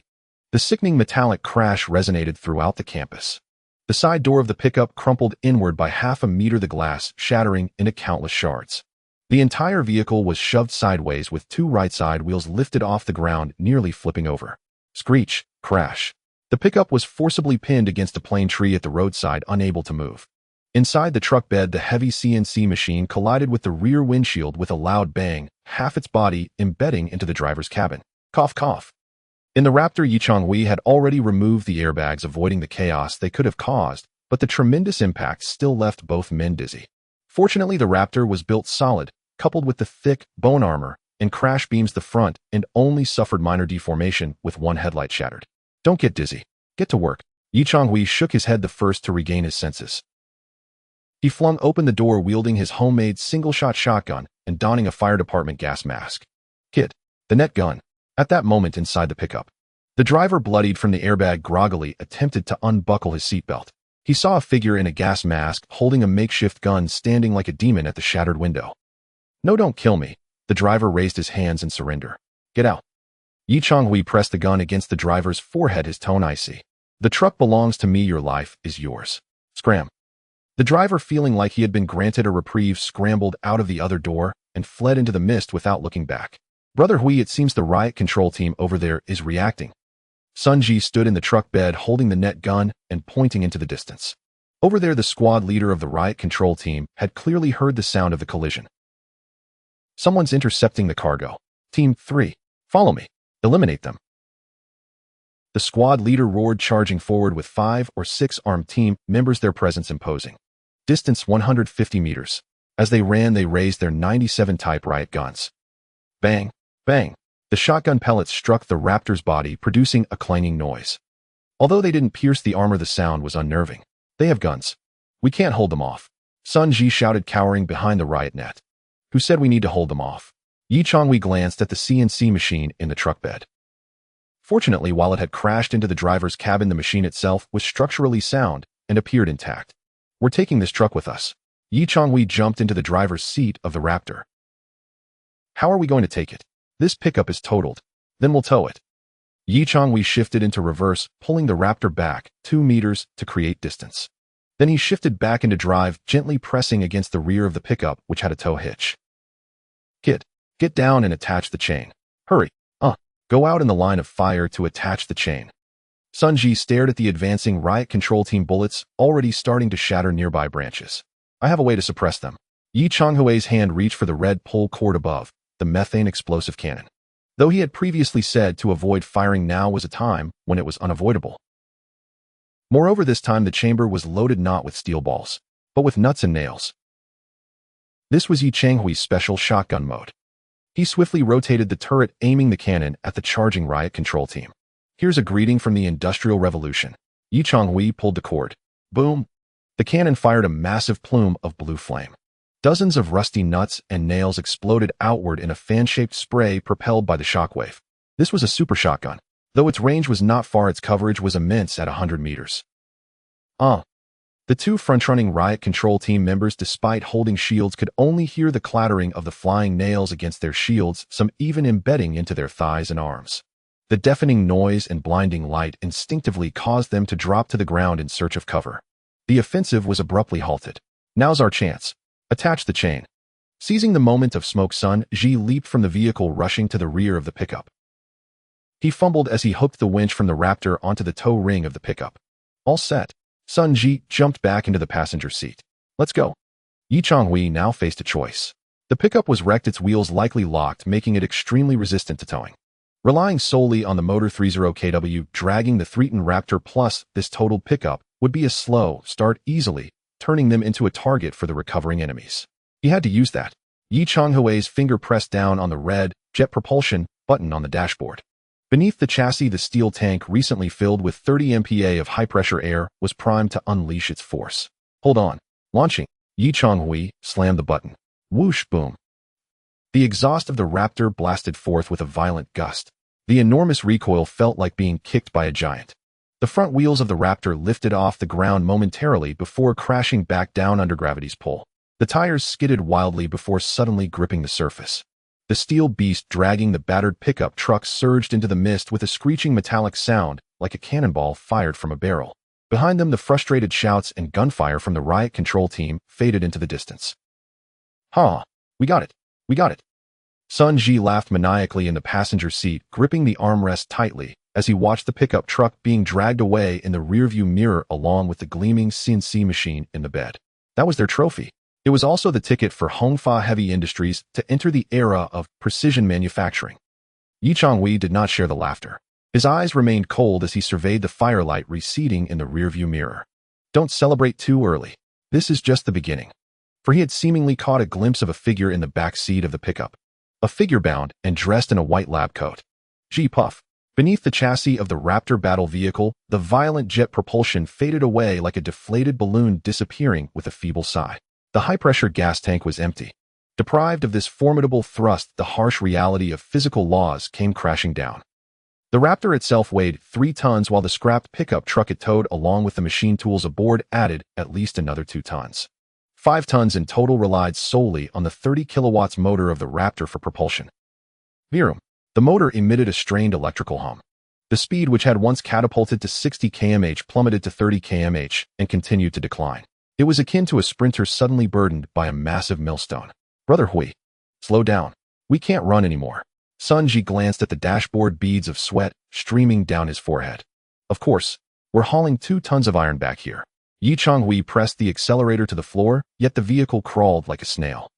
The sickening metallic crash resonated throughout the campus. The side door of the pickup crumpled inward by half a meter, the glass shattering into countless shards. The entire vehicle was shoved sideways, with 2 right side wheels lifted off the ground, nearly flipping over. Screech, crash. The pickup was forcibly pinned against a plane tree at the roadside, unable to move. Inside the truck bed, the heavy CNC machine collided with the rear windshield with a loud bang, half its body embedding into the driver's cabin. Cough, cough. In the Raptor, Changhui had already removed the airbags, avoiding the chaos they could have caused, but the tremendous impact still left both men dizzy. Fortunately, the Raptor was built solid, coupled with the thick bone armor and crash beams the front, and only suffered minor deformation, with one headlight shattered. Don't get dizzy. Get to work. Changhui shook his head, the first to regain his senses. He flung open the door, wielding his homemade single-shot shotgun and donning a fire department gas mask. Kid, the net gun. At that moment, inside the pickup, the driver, bloodied from the airbag, groggily attempted to unbuckle his seatbelt. He saw a figure in a gas mask holding a makeshift gun, standing like a demon at the shattered window. No, don't kill me. The driver raised his hands in surrender. Get out. Changhui pressed the gun against the driver's forehead, his tone icy. The truck belongs to me. Your life is yours. Scram. The driver, feeling like he had been granted a reprieve, scrambled out of the other door and fled into the mist without looking back. Brother Hui, it seems the riot control team over there is reacting. Sun Ji stood in the truck bed, holding the net gun and pointing into the distance. Over there, the squad leader of the riot control team had clearly heard the sound of the collision. Someone's intercepting the cargo. Team 3, follow me. Eliminate them. The squad leader roared, charging forward with 5 or 6 armed team members, their presence imposing. Distance 150 meters. As they ran, they raised their 97 type riot guns. Bang, bang. The shotgun pellets struck the Raptor's body, producing a clanging noise. Although they didn't pierce the armor, the sound was unnerving. They have guns. We can't hold them off. Sun Ji shouted, cowering behind the riot net. Who said we need to hold them off? Changhui glanced at the CNC machine in the truck bed. Fortunately, while it had crashed into the driver's cabin, the machine itself was structurally sound and appeared intact. We're taking this truck with us. Changhui jumped into the driver's seat of the Raptor. How are we going to take it? This pickup is totaled. Then we'll tow it. Changhui shifted into reverse, pulling the Raptor back 2 meters to create distance. Then he shifted back into drive, gently pressing against the rear of the pickup, which had a tow hitch. Kid, get down and attach the chain. Hurry. Go out in the line of fire to attach the chain. Sun Ji stared at the advancing riot control team bullets, already starting to shatter nearby branches. I have a way to suppress them. Changhui's hand reached for the red pull cord above, the methane explosive cannon. Though he had previously said to avoid firing, now was a time when it was unavoidable. Moreover, this time the chamber was loaded not with steel balls, but with nuts and nails. This was Changhui's special shotgun mode. He swiftly rotated the turret, aiming the cannon at the charging riot control team. Here's a greeting from the Industrial Revolution. Changhui pulled the cord. Boom! The cannon fired a massive plume of blue flame. Dozens of rusty nuts and nails exploded outward in a fan-shaped spray propelled by the shockwave. This was a super shotgun. Though its range was not far, its coverage was immense at 100 meters. The 2 front-running riot control team members, despite holding shields, could only hear the clattering of the flying nails against their shields, some even embedding into their thighs and arms. The deafening noise and blinding light instinctively caused them to drop to the ground in search of cover. The offensive was abruptly halted. Now's our chance. Attach the chain. Seizing the moment of smoke, Sun Ji leaped from the vehicle, rushing to the rear of the pickup. He fumbled as he hooked the winch from the Raptor onto the tow ring of the pickup. All set. Sun Ji jumped back into the passenger seat. Let's go. Changhui now faced a choice. The pickup was wrecked, its wheels likely locked, making it extremely resistant to towing. Relying solely on the motor 30 kW dragging the threatened Raptor plus this totaled pickup would be a slow start, easily turning them into a target for the recovering enemies. He had to use that. Changhui's finger pressed down on the red jet propulsion button on the dashboard. Beneath the chassis, the steel tank, recently filled with 30 MPa of high-pressure air, was primed to unleash its force. Hold on. Launching. Changhui slammed the button. Whoosh, boom. The exhaust of the Raptor blasted forth with a violent gust. The enormous recoil felt like being kicked by a giant. The front wheels of the Raptor lifted off the ground momentarily before crashing back down under gravity's pull. The tires skidded wildly before suddenly gripping the surface. The steel beast dragging the battered pickup truck surged into the mist with a screeching metallic sound like a cannonball fired from a barrel. Behind them, the frustrated shouts and gunfire from the riot control team faded into the distance. "Ha! We got it! We got it!" Sun Ji laughed maniacally in the passenger seat, gripping the armrest tightly as he watched the pickup truck being dragged away in the rearview mirror along with the gleaming CNC machine in the bed. That was their trophy. It was also the ticket for Hongfa Heavy Industries to enter the era of precision manufacturing. Yi Changhui did not share the laughter. His eyes remained cold as he surveyed the firelight receding in the rearview mirror. Don't celebrate too early. This is just the beginning. For he had seemingly caught a glimpse of a figure in the back seat of the pickup. A figure bound and dressed in a white lab coat. Gee puff. Beneath the chassis of the Raptor battle vehicle, the violent jet propulsion faded away like a deflated balloon disappearing with a feeble sigh. The high-pressure gas tank was empty. Deprived of this formidable thrust, the harsh reality of physical laws came crashing down. The Raptor itself weighed 3 tons while the scrapped pickup truck it towed along with the machine tools aboard added at least another 2 tons. 5 tons in total relied solely on the 30 kilowatts motor of the Raptor for propulsion. Virum. The motor emitted a strained electrical hum. The speed, which had once catapulted to 60 km/h, plummeted to 30 km/h and continued to decline. It was akin to a sprinter suddenly burdened by a massive millstone. Brother Hui, slow down. We can't run anymore. Sun Ji glanced at the dashboard, beads of sweat streaming down his forehead. Of course, we're hauling 2 tons of iron back here. Yi Changhui pressed the accelerator to the floor, yet the vehicle crawled like a snail.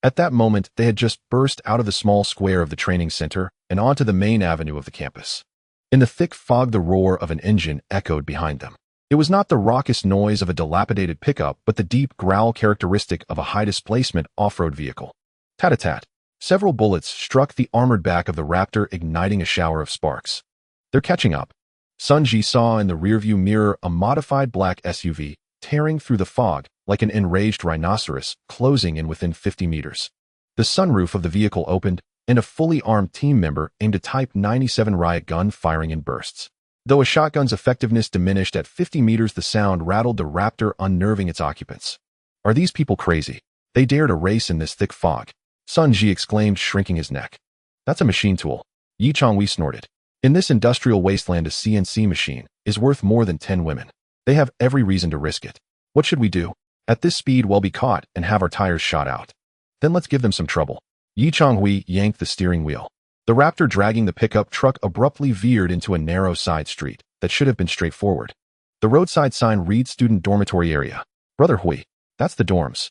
At that moment, they had just burst out of the small square of the training center and onto the main avenue of the campus. In the thick fog, the roar of an engine echoed behind them. It was not the raucous noise of a dilapidated pickup, but the deep growl characteristic of a high-displacement off-road vehicle. Tat-a-tat. Several bullets struck the armored back of the Raptor, igniting a shower of sparks. They're catching up. Sun Ji saw in the rearview mirror a modified black SUV tearing through the fog like an enraged rhinoceros, closing in within 50 meters. The sunroof of the vehicle opened, and a fully armed team member aimed a Type 97 riot gun, firing in bursts. Though a shotgun's effectiveness diminished at 50 meters, the sound rattled the Raptor, unnerving its occupants. Are these people crazy? They dare to race in this thick fog? Sun Ji exclaimed, shrinking his neck. That's a machine tool. Yi Changhui snorted. In this industrial wasteland, a CNC machine is worth more than 10 women. They have every reason to risk it. What should we do? At this speed, we'll be caught and have our tires shot out. Then let's give them some trouble. Yi Changhui yanked the steering wheel. The Raptor dragging the pickup truck abruptly veered into a narrow side street that should have been straightforward. The roadside sign read Student Dormitory Area. Brother Hui, that's the dorms.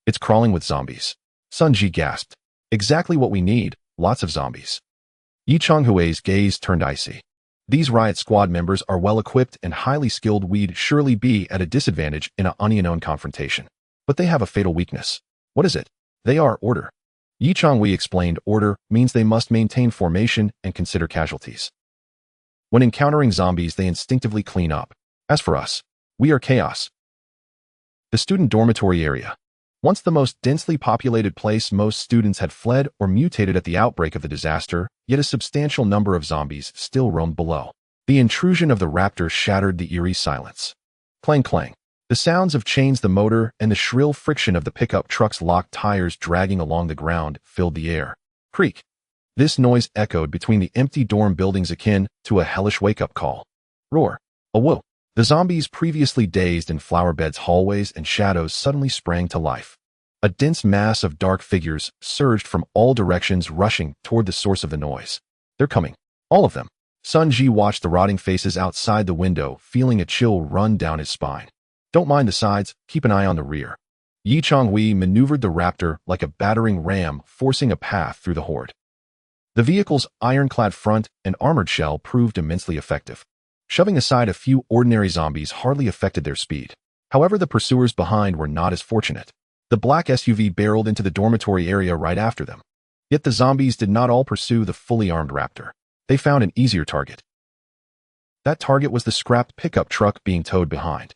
It's crawling with zombies. Sun Ji gasped. Exactly what we need, lots of zombies. Yi Changhui's gaze turned icy. These riot squad members are well-equipped and highly skilled. We'd surely be at a disadvantage in an unknown confrontation. But they have a fatal weakness. What is it? They are order. Yi Changhui explained. Order means they must maintain formation and consider casualties. When encountering zombies, they instinctively clean up. As for us, we are chaos. The student dormitory area. Once the most densely populated place, most students had fled or mutated at the outbreak of the disaster, yet a substantial number of zombies still roamed below. The intrusion of the Raptor shattered the eerie silence. Clang clang. The sounds of chains, the motor, and the shrill friction of the pickup truck's locked tires dragging along the ground filled the air. Creak. This noise echoed between the empty dorm buildings, akin to a hellish wake-up call. Roar. A whoa. The zombies, previously dazed in flower beds, hallways, and shadows, suddenly sprang to life. A dense mass of dark figures surged from all directions, rushing toward the source of the noise. They're coming. All of them. Sun Ji watched the rotting faces outside the window, feeling a chill run down his spine. Don't mind the sides, keep an eye on the rear. Yi Changhui maneuvered the Raptor like a battering ram, forcing a path through the horde. The vehicle's ironclad front and armored shell proved immensely effective. Shoving aside a few ordinary zombies hardly affected their speed. However, the pursuers behind were not as fortunate. The black SUV barreled into the dormitory area right after them. Yet the zombies did not all pursue the fully armed raptor. They found an easier target. That target was the scrapped pickup truck being towed behind.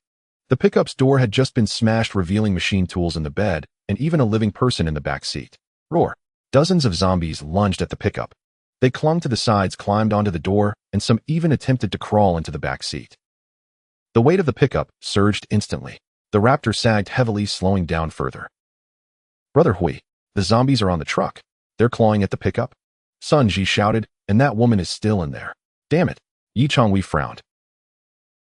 The pickup's door had just been smashed, revealing machine tools in the bed and even a living person in the back seat. Roar! Dozens of zombies lunged at the pickup. They clung to the sides, climbed onto the door, and some even attempted to crawl into the back seat. The weight of the pickup surged instantly. The raptor sagged heavily, slowing down further. Brother Hui, the zombies are on the truck. They're clawing at the pickup. Sun Ji shouted, and that woman is still in there. Damn it. Yi Changhui frowned.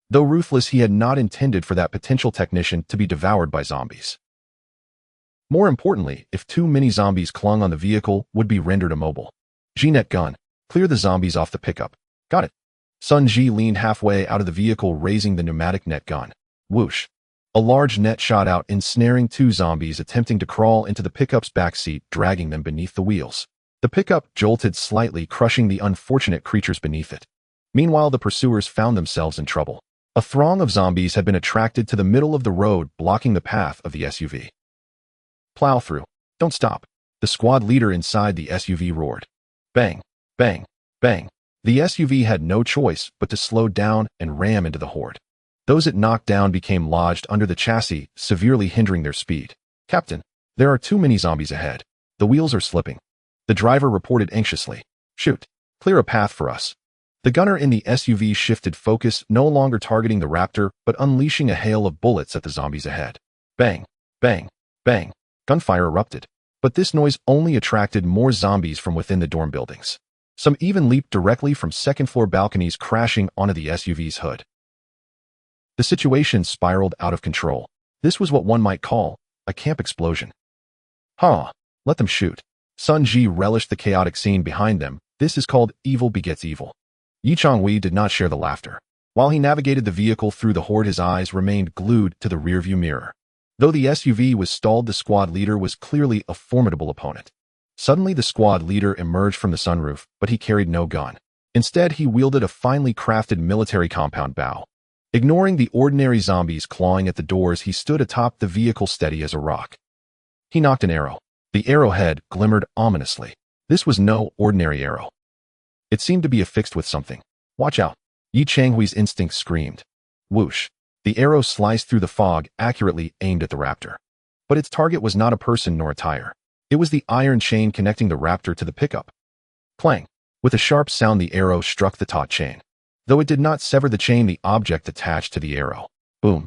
Though ruthless, he had not intended for that potential technician to be devoured by zombies. More importantly, if too many zombies clung on the vehicle, would be rendered immobile. G-net gun. Clear the zombies off the pickup. Got it. Sun Ji leaned halfway out of the vehicle, raising the pneumatic net gun. Whoosh. A large net shot out, ensnaring two zombies attempting to crawl into the pickup's backseat, dragging them beneath the wheels. The pickup jolted slightly, crushing the unfortunate creatures beneath it. Meanwhile, the pursuers found themselves in trouble. A throng of zombies had been attracted to the middle of the road, blocking the path of the SUV. Plow through. Don't stop. The squad leader inside the SUV roared. Bang, bang, bang. The SUV had no choice but to slow down and ram into the horde. Those it knocked down became lodged under the chassis, severely hindering their speed. Captain, there are too many zombies ahead. The wheels are slipping. The driver reported anxiously. Shoot. Clear a path for us. The gunner in the SUV shifted focus, no longer targeting the raptor, but unleashing a hail of bullets at the zombies ahead. Bang, bang, bang. Gunfire erupted. But this noise only attracted more zombies from within the dorm buildings. Some even leaped directly from second-floor balconies, crashing onto the SUV's hood. The situation spiraled out of control. This was what one might call a camp explosion. Let them shoot. Sun Ji relished the chaotic scene behind them. This is called evil begets evil. Yi Changhui did not share the laughter. While he navigated the vehicle through the horde, his eyes remained glued to the rearview mirror. Though the SUV was stalled, the squad leader was clearly a formidable opponent. Suddenly, the squad leader emerged from the sunroof, but he carried no gun. Instead, he wielded a finely crafted military compound bow. Ignoring the ordinary zombies clawing at the doors, he stood atop the vehicle, steady as a rock. He knocked an arrow. The arrowhead glimmered ominously. This was no ordinary arrow. It seemed to be affixed with something. Watch out. Yi Changhui's instinct screamed. Whoosh. The arrow sliced through the fog, accurately aimed at the raptor. But its target was not a person nor a tire. It was the iron chain connecting the raptor to the pickup. Clang. With a sharp sound, the arrow struck the taut chain. Though it did not sever the chain, the object attached to the arrow, boom,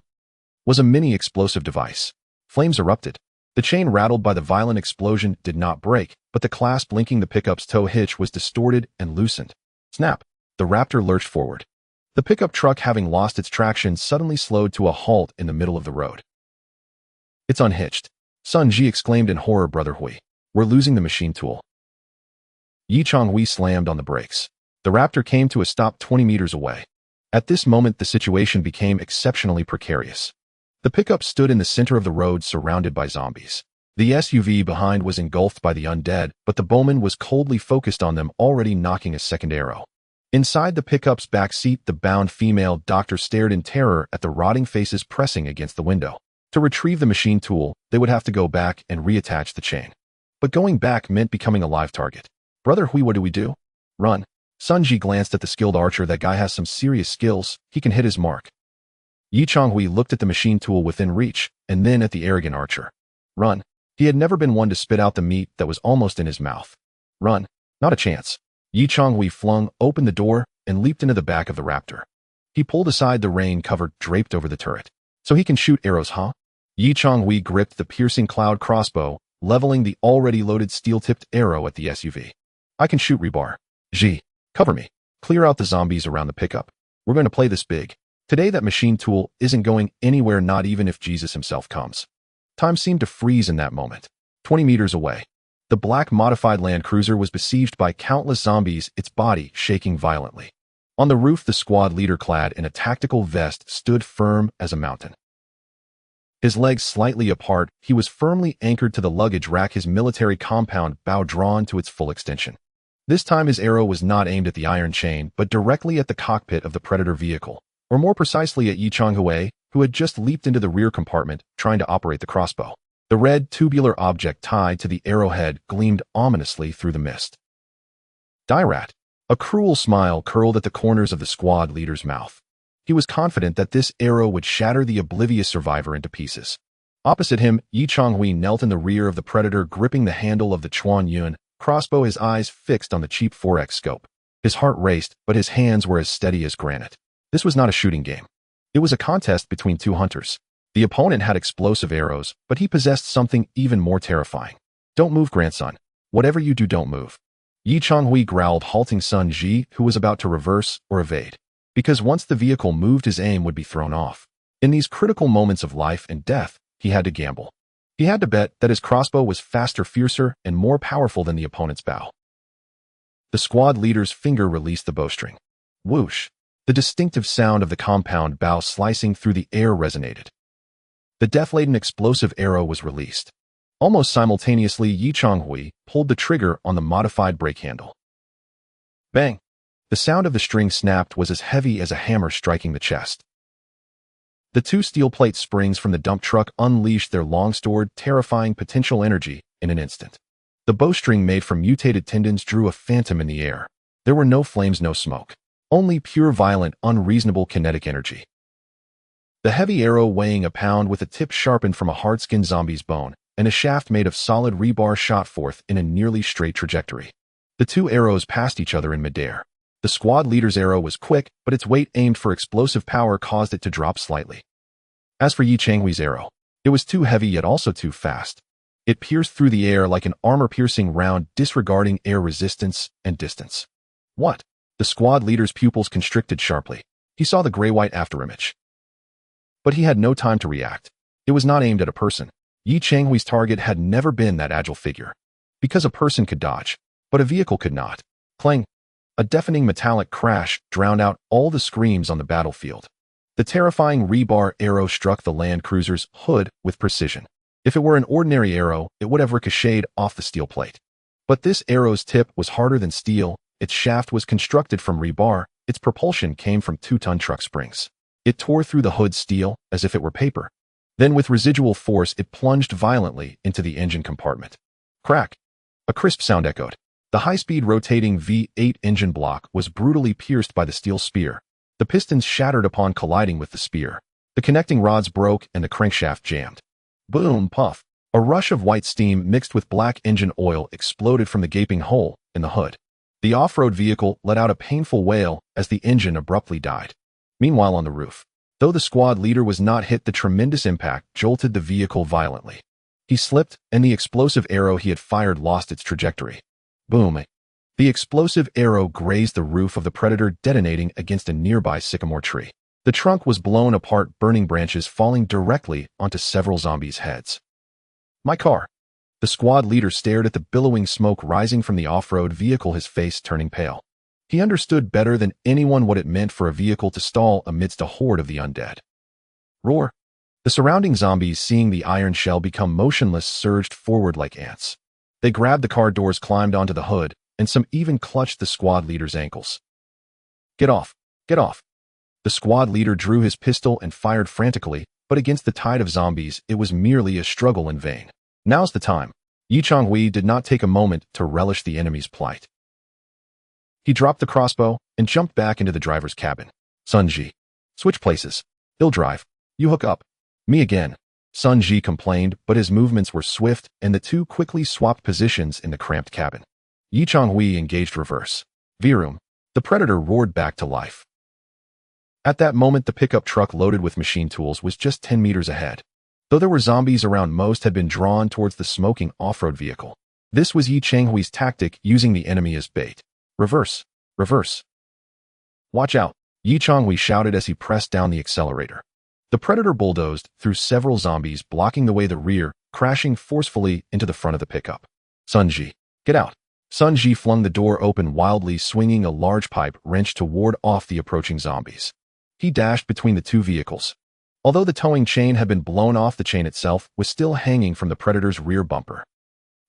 was a mini-explosive device. Flames erupted. The chain, rattled by the violent explosion, did not break, but the clasp linking the pickup's tow hitch was distorted and loosened. Snap! The raptor lurched forward. The pickup truck, having lost its traction, suddenly slowed to a halt in the middle of the road. It's unhitched. Sun Ji exclaimed in horror. Brother Hui, we're losing the machine tool. Yi Changhui slammed on the brakes. The raptor came to a stop 20 meters away. At this moment, the situation became exceptionally precarious. The pickup stood in the center of the road, surrounded by zombies. The SUV behind was engulfed by the undead, but the bowman was coldly focused on them, already knocking a second arrow. Inside the pickup's back seat, the bound female doctor stared in terror at the rotting faces pressing against the window. To retrieve the machine tool, they would have to go back and reattach the chain. But going back meant becoming a live target. Brother Hui, what do we do? Run. Sun Ji glanced at the skilled archer. That guy has some serious skills. He can hit his mark. Yi Changhui looked at the machine tool within reach, and then at the arrogant archer. Run. He had never been one to spit out the meat that was almost in his mouth. Run. Not a chance. Yi Changhui flung open the door and leaped into the back of the raptor. He pulled aside the rain cover draped over the turret. So he can shoot arrows, huh? Yi Changhui gripped the piercing cloud crossbow, leveling the already loaded steel-tipped arrow at the SUV. I can shoot rebar. Ji, cover me. Clear out the zombies around the pickup. We're going to play this big. Today that machine tool isn't going anywhere, not even if Jesus himself comes. Time seemed to freeze in that moment. 20 meters away, the black modified Land Cruiser was besieged by countless zombies, its body shaking violently. On the roof, the squad leader, clad in a tactical vest, stood firm as a mountain. His legs slightly apart, he was firmly anchored to the luggage rack, his military compound bow drawn to its full extension. This time his arrow was not aimed at the iron chain, but directly at the cockpit of the Predator vehicle, or more precisely at Yi Changhui, who had just leaped into the rear compartment, trying to operate the crossbow. The red, tubular object tied to the arrowhead gleamed ominously through the mist. Dierat. A cruel smile curled at the corners of the squad leader's mouth. He was confident that this arrow would shatter the oblivious survivor into pieces. Opposite him, Changhui knelt in the rear of the Predator, gripping the handle of the Chuan Yun crossbow, his eyes fixed on the cheap 4x scope. His heart raced, but his hands were as steady as granite. This was not a shooting game. It was a contest between two hunters. The opponent had explosive arrows, but he possessed something even more terrifying. Don't move, grandson. Whatever you do, don't move. Changhui growled, halting Sun Ji, who was about to reverse or evade. Because once the vehicle moved, his aim would be thrown off. In these critical moments of life and death, he had to gamble. He had to bet that his crossbow was faster, fiercer, and more powerful than the opponent's bow. The squad leader's finger released the bowstring. Whoosh! The distinctive sound of the compound bow slicing through the air resonated. The death-laden explosive arrow was released. Almost simultaneously, Changhui pulled the trigger on the modified brake handle. Bang! The sound of the string snapped was as heavy as a hammer striking the chest. The two steel plate springs from the dump truck unleashed their long-stored, terrifying potential energy in an instant. The bowstring made from mutated tendons drew a phantom in the air. There were no flames, no smoke. Only pure, violent, unreasonable kinetic energy. The heavy arrow weighing a pound with a tip sharpened from a hard-skinned zombie's bone, and a shaft made of solid rebar shot forth in a nearly straight trajectory. The two arrows passed each other in midair. The squad leader's arrow was quick, but its weight aimed for explosive power caused it to drop slightly. As for Changhui's arrow, it was too heavy yet also too fast. It pierced through the air like an armor-piercing round, disregarding air resistance and distance. What? The squad leader's pupils constricted sharply. He saw the gray-white afterimage. But he had no time to react. It was not aimed at a person. Changhui's target had never been that agile figure. Because a person could dodge, but a vehicle could not. Clang! A deafening metallic crash drowned out all the screams on the battlefield. The terrifying rebar arrow struck the Land Cruiser's hood with precision. If it were an ordinary arrow, it would have ricocheted off the steel plate. But this arrow's tip was harder than steel, its shaft was constructed from rebar, its propulsion came from 2-ton truck springs. It tore through the hood's steel as if it were paper. Then with residual force, it plunged violently into the engine compartment. Crack! A crisp sound echoed. The high-speed rotating V8 engine block was brutally pierced by the steel spear. The pistons shattered upon colliding with the spear. The connecting rods broke and the crankshaft jammed. Boom, puff. A rush of white steam mixed with black engine oil exploded from the gaping hole in the hood. The off-road vehicle let out a painful wail as the engine abruptly died. Meanwhile, on the roof, though the squad leader was not hit, the tremendous impact jolted the vehicle violently. He slipped, and the explosive arrow he had fired lost its trajectory. Boom! The explosive arrow grazed the roof of the Predator, detonating against a nearby sycamore tree. The trunk was blown apart, burning branches falling directly onto several zombies' heads. My car! The squad leader stared at the billowing smoke rising from the off-road vehicle, his face turning pale. He understood better than anyone what it meant for a vehicle to stall amidst a horde of the undead. Roar! The surrounding zombies, seeing the iron shell become motionless, surged forward like ants. They grabbed the car doors, climbed onto the hood, and some even clutched the squad leader's ankles. Get off! Get off! The squad leader drew his pistol and fired frantically, but against the tide of zombies, it was merely a struggle in vain. Now's the time. Changhui did not take a moment to relish the enemy's plight. He dropped the crossbow and jumped back into the driver's cabin. Sun Ji. Switch places. He'll drive. You hook up. Me again. Sun Ji complained, but his movements were swift, and the two quickly swapped positions in the cramped cabin. Changhui engaged reverse. Virum. The Predator roared back to life. At that moment, the pickup truck loaded with machine tools was just 10 meters ahead. Though there were zombies around, most had been drawn towards the smoking off-road vehicle. This was Changhui's tactic, using the enemy as bait. Reverse. Reverse. Watch out! Changhui shouted as he pressed down the accelerator. The Predator bulldozed through several zombies, blocking the way the rear, crashing forcefully into the front of the pickup. Sun Ji, get out! Sun Ji flung the door open wildly, swinging a large pipe wrench to ward off the approaching zombies. He dashed between the two vehicles. Although the towing chain had been blown off, the chain itself was still hanging from the Predator's rear bumper.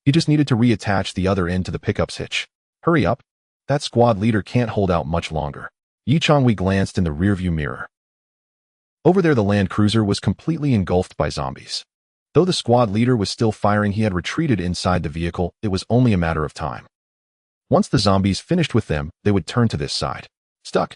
He just needed to reattach the other end to the pickup's hitch. Hurry up! That squad leader can't hold out much longer. Changhui glanced in the rearview mirror. Over there, the Land Cruiser was completely engulfed by zombies. Though the squad leader was still firing, he had retreated inside the vehicle. It was only a matter of time. Once the zombies finished with them, they would turn to this side. Stuck.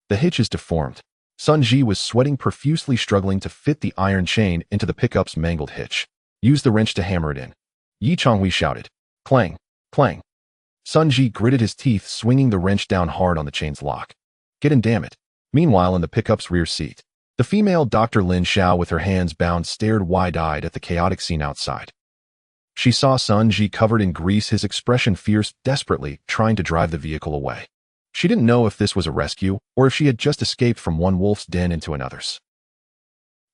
The hitch is deformed. Sun Ji was sweating profusely, struggling to fit the iron chain into the pickup's mangled hitch. Use the wrench to hammer it in. Yi Changhui shouted. Clang. Clang. Sun Ji gritted his teeth, swinging the wrench down hard on the chain's lock. Get in, damn it. Meanwhile, in the pickup's rear seat, the female Dr. Lin Xiao, with her hands bound, stared wide-eyed at the chaotic scene outside. She saw Sun Ji covered in grease, his expression fierce, desperately trying to drive the vehicle away. She didn't know if this was a rescue or if she had just escaped from one wolf's den into another's.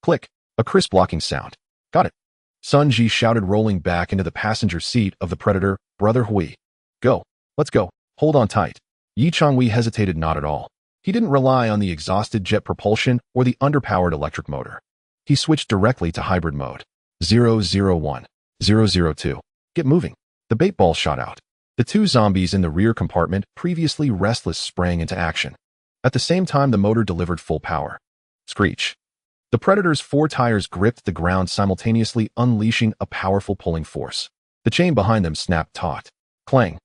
Click. A crisp locking sound. Got it. Sun Ji shouted, rolling back into the passenger seat of the Predator. Brother Hui. Go. Let's go. Hold on tight. Yi Changhui hesitated not at all. He didn't rely on the exhausted jet propulsion or the underpowered electric motor. He switched directly to hybrid mode. 001. 002. Get moving. The bait ball shot out. The two zombies in the rear compartment, previously restless, sprang into action. At the same time, the motor delivered full power. Screech. The Predator's four tires gripped the ground simultaneously, unleashing a powerful pulling force. The chain behind them snapped taut. Clang.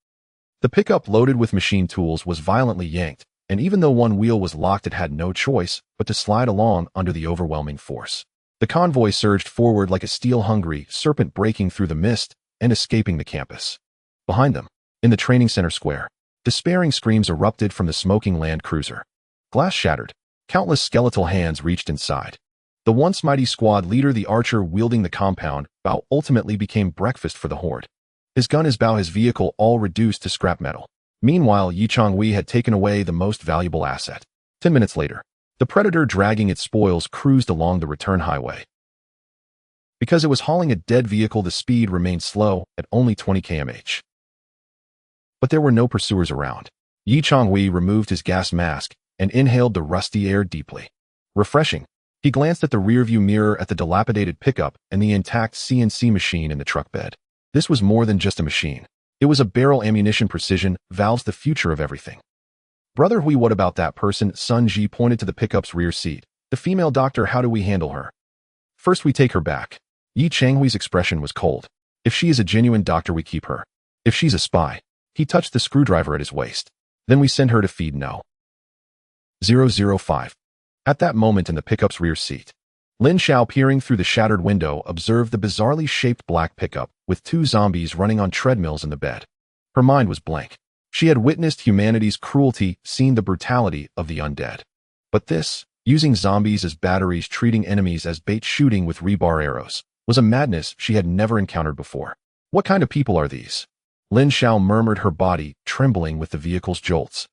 The pickup, loaded with machine tools, was violently yanked, and even though one wheel was locked, it had no choice but to slide along under the overwhelming force. The convoy surged forward like a steel-hungry serpent, breaking through the mist and escaping the campus. Behind them, in the training center square, despairing screams erupted from the smoking Land Cruiser. Glass shattered. Countless skeletal hands reached inside. The once mighty squad leader, the archer wielding the compound bow, ultimately became breakfast for the horde. His gun, his bow, his vehicle, all reduced to scrap metal. Meanwhile, Yi Changhui had taken away the most valuable asset. 10 minutes later, the Predator, dragging its spoils, cruised along the return highway. Because it was hauling a dead vehicle, the speed remained slow at only 20 km/h. But there were no pursuers around. Yi Changhui removed his gas mask and inhaled the rusty air deeply. Refreshing. He glanced at the rearview mirror, at the dilapidated pickup and the intact CNC machine in the truck bed. This was more than just a machine. It was a barrel, ammunition, precision, valves, the future of everything. Brother Hui, what about that person? Sun Ji pointed to the pickup's rear seat. The female doctor, how do we handle her? First, we take her back. Yi Changhui's expression was cold. If she is a genuine doctor, we keep her. If she's a spy, he touched the screwdriver at his waist. Then we send her to feed No. 005. At that moment, in the pickup's rear seat, Lin Xiao, peering through the shattered window, observed the bizarrely shaped black pickup with two zombies running on treadmills in the bed. Her mind was blank. She had witnessed humanity's cruelty, seen the brutality of the undead. But this, using zombies as batteries, treating enemies as bait, shooting with rebar arrows, was a madness she had never encountered before. What kind of people are these? Lin Xiao murmured, her body trembling with the vehicle's jolts.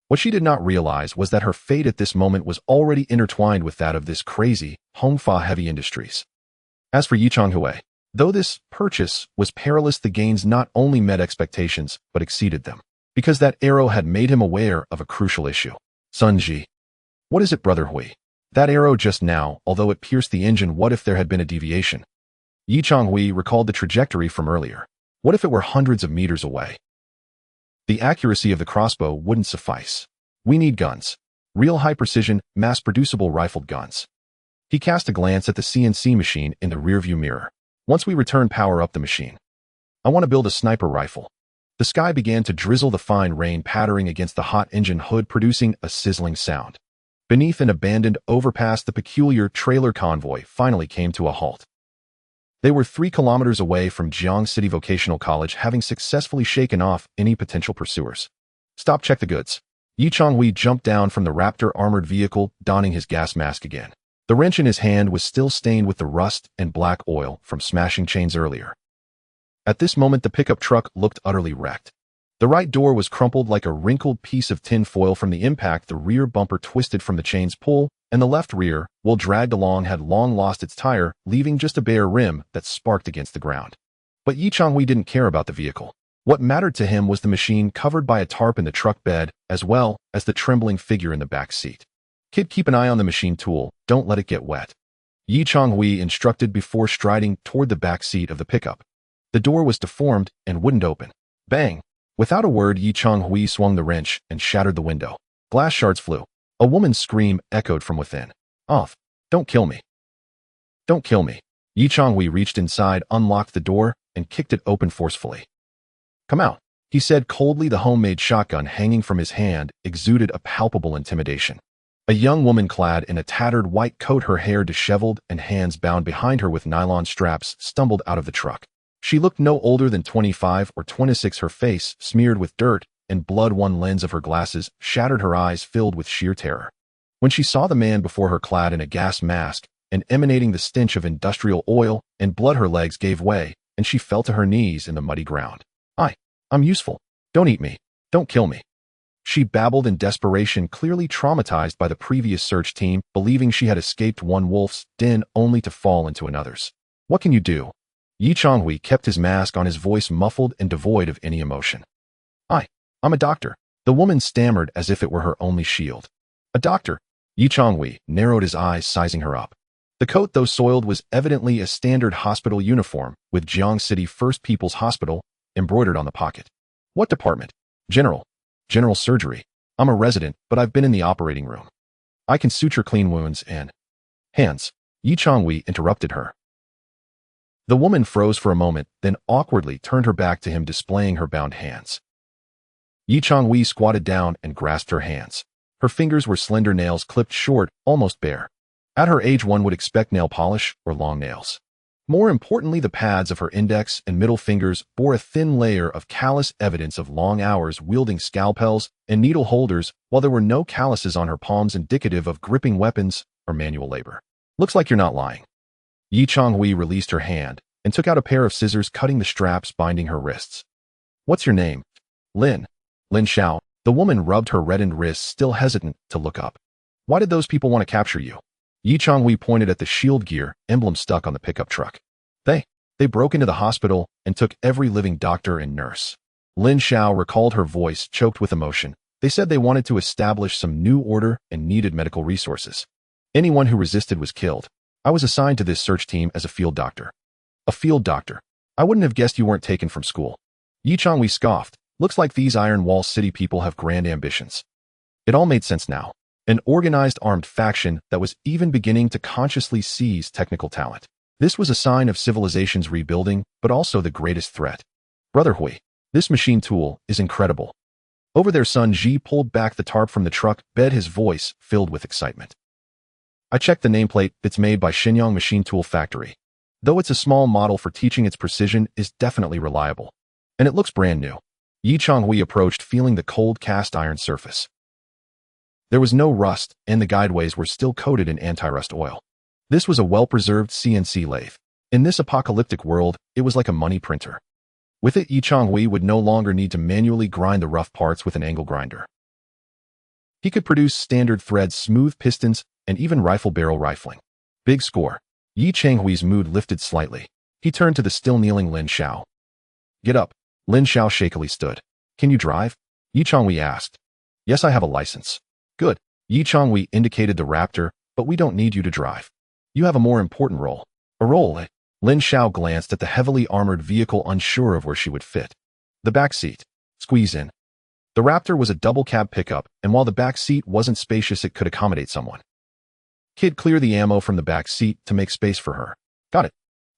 What she did not realize was that her fate at this moment was already intertwined with that of this crazy Hongfa Heavy Industries. As for Yi Changhui, though this purchase was perilous, the gains not only met expectations but exceeded them, because that arrow had made him aware of a crucial issue. Sun Ji. What is it, Brother Hui? That arrow just now, although it pierced the engine, what if there had been a deviation? Yi Changhui recalled the trajectory from earlier. What if it were hundreds of meters away? The accuracy of the crossbow wouldn't suffice. We need guns. Real high-precision, mass-producible rifled guns. He cast a glance at the CNC machine in the rearview mirror. Once we return, power up the machine. I want to build a sniper rifle. The sky began to drizzle, the fine rain pattering against the hot engine hood, producing a sizzling sound. Beneath an abandoned overpass, the peculiar trailer convoy finally came to a halt. They were 3 kilometers away from Jiang City Vocational College, having successfully shaken off any potential pursuers. Stop, check the goods. Yi Changhui jumped down from the Raptor armored vehicle, donning his gas mask again. The wrench in his hand was still stained with the rust and black oil from smashing chains earlier. At this moment, the pickup truck looked utterly wrecked. The right door was crumpled like a wrinkled piece of tin foil from the impact, the rear bumper twisted from the chain's pull, and the left rear, while dragged along, had long lost its tire, leaving just a bare rim that sparked against the ground. But Yi Changhui didn't care about the vehicle. What mattered to him was the machine covered by a tarp in the truck bed, as well as the trembling figure in the back seat. Kid, keep an eye on the machine tool, don't let it get wet. Yi Changhui instructed before striding toward the back seat of the pickup. The door was deformed and wouldn't open. Bang! Without a word, Yi Changhui swung the wrench and shattered the window. Glass shards flew. A woman's scream echoed from within. Off! Don't kill me! Don't kill me! Yi Changhui reached inside, unlocked the door, and kicked it open forcefully. "Come out," he said coldly. The homemade shotgun hanging from his hand exuded a palpable intimidation. A young woman clad in a tattered white coat, her hair disheveled and hands bound behind her with nylon straps, stumbled out of the truck. She looked no older than 25 or 26, her face smeared with dirt and blood. One lens of her glasses shattered, her eyes filled with sheer terror. When she saw the man before her clad in a gas mask and emanating the stench of industrial oil and blood, her legs gave way and she fell to her knees in the muddy ground. I'm useful. Don't eat me. Don't kill me," she babbled in desperation, clearly traumatized by the previous search team, believing she had escaped one wolf's den only to fall into another's. "What can you do?" Yi Changhui kept his mask on, his voice muffled and devoid of any emotion. I'm a doctor," the woman stammered as if it were her only shield. "A doctor?" Yi Changhui narrowed his eyes, sizing her up. The coat, though soiled, was evidently a standard hospital uniform, with Jiang City First People's Hospital embroidered on the pocket. "What department?" General surgery. "I'm a resident, but I've been in the operating room. I can suture clean wounds and..." "Hands," Yi Changhui interrupted her. The woman froze for a moment, then awkwardly turned her back to him, displaying her bound hands. Yi Changhui squatted down and grasped her hands. Her fingers were slender, nails clipped short, almost bare. At her age, one would expect nail polish or long nails. More importantly, the pads of her index and middle fingers bore a thin layer of callous evidence of long hours wielding scalpels and needle holders, while there were no calluses on her palms, indicative of gripping weapons or manual labor. "Looks like you're not lying." Yi Changhui released her hand and took out a pair of scissors, cutting the straps binding her wrists. "What's your name?" Lin Xiao." The woman rubbed her reddened wrists, still hesitant to look up. "Why did those people want to capture you?" Yi Changhui pointed at the shield gear emblem stuck on the pickup truck. They broke into the hospital and took every living doctor and nurse." Lin Xiao recalled, her voice choked with emotion. "They said they wanted to establish some new order and needed medical resources. Anyone who resisted was killed. I was assigned to this search team as a field doctor." "A field doctor? I wouldn't have guessed you weren't taken from school." Yi Changhui scoffed. "Looks like these Iron Wall City people have grand ambitions." It all made sense now. An organized armed faction that was even beginning to consciously seize technical talent. This was a sign of civilization's rebuilding, but also the greatest threat. "Brother Hui, this machine tool is incredible." Over there, Sun Ji pulled back the tarp from the truck bed, his voice filled with excitement. "I checked the nameplate. It's made by Shenyang Machine Tool Factory. Though it's a small model, for teaching, its precision is definitely reliable. And it looks brand new." Yi Changhui approached, feeling the cold cast iron surface. There was no rust, and the guideways were still coated in anti-rust oil. This was a well-preserved CNC lathe. In this apocalyptic world, it was like a money printer. With it, Yi Changhui would no longer need to manually grind the rough parts with an angle grinder. He could produce standard threads, smooth pistons, and even rifle barrel rifling. Big score. Yi Changhui's mood lifted slightly. He turned to the still kneeling Lin Xiao. "Get up." Lin Xiao shakily stood. "Can you drive?" Yi Changhui asked. "Yes, I have a license." "Good." Yi Changhui indicated the Raptor, "But we don't need you to drive. You have a more important role." "A role, eh?" Lin Xiao glanced at the heavily armored vehicle, unsure of where she would fit. "The back seat. Squeeze in." The Raptor was a double-cab pickup, and while the back seat wasn't spacious, it could accommodate someone. "Kid, clear the ammo from the back seat to make space for her." "Got it."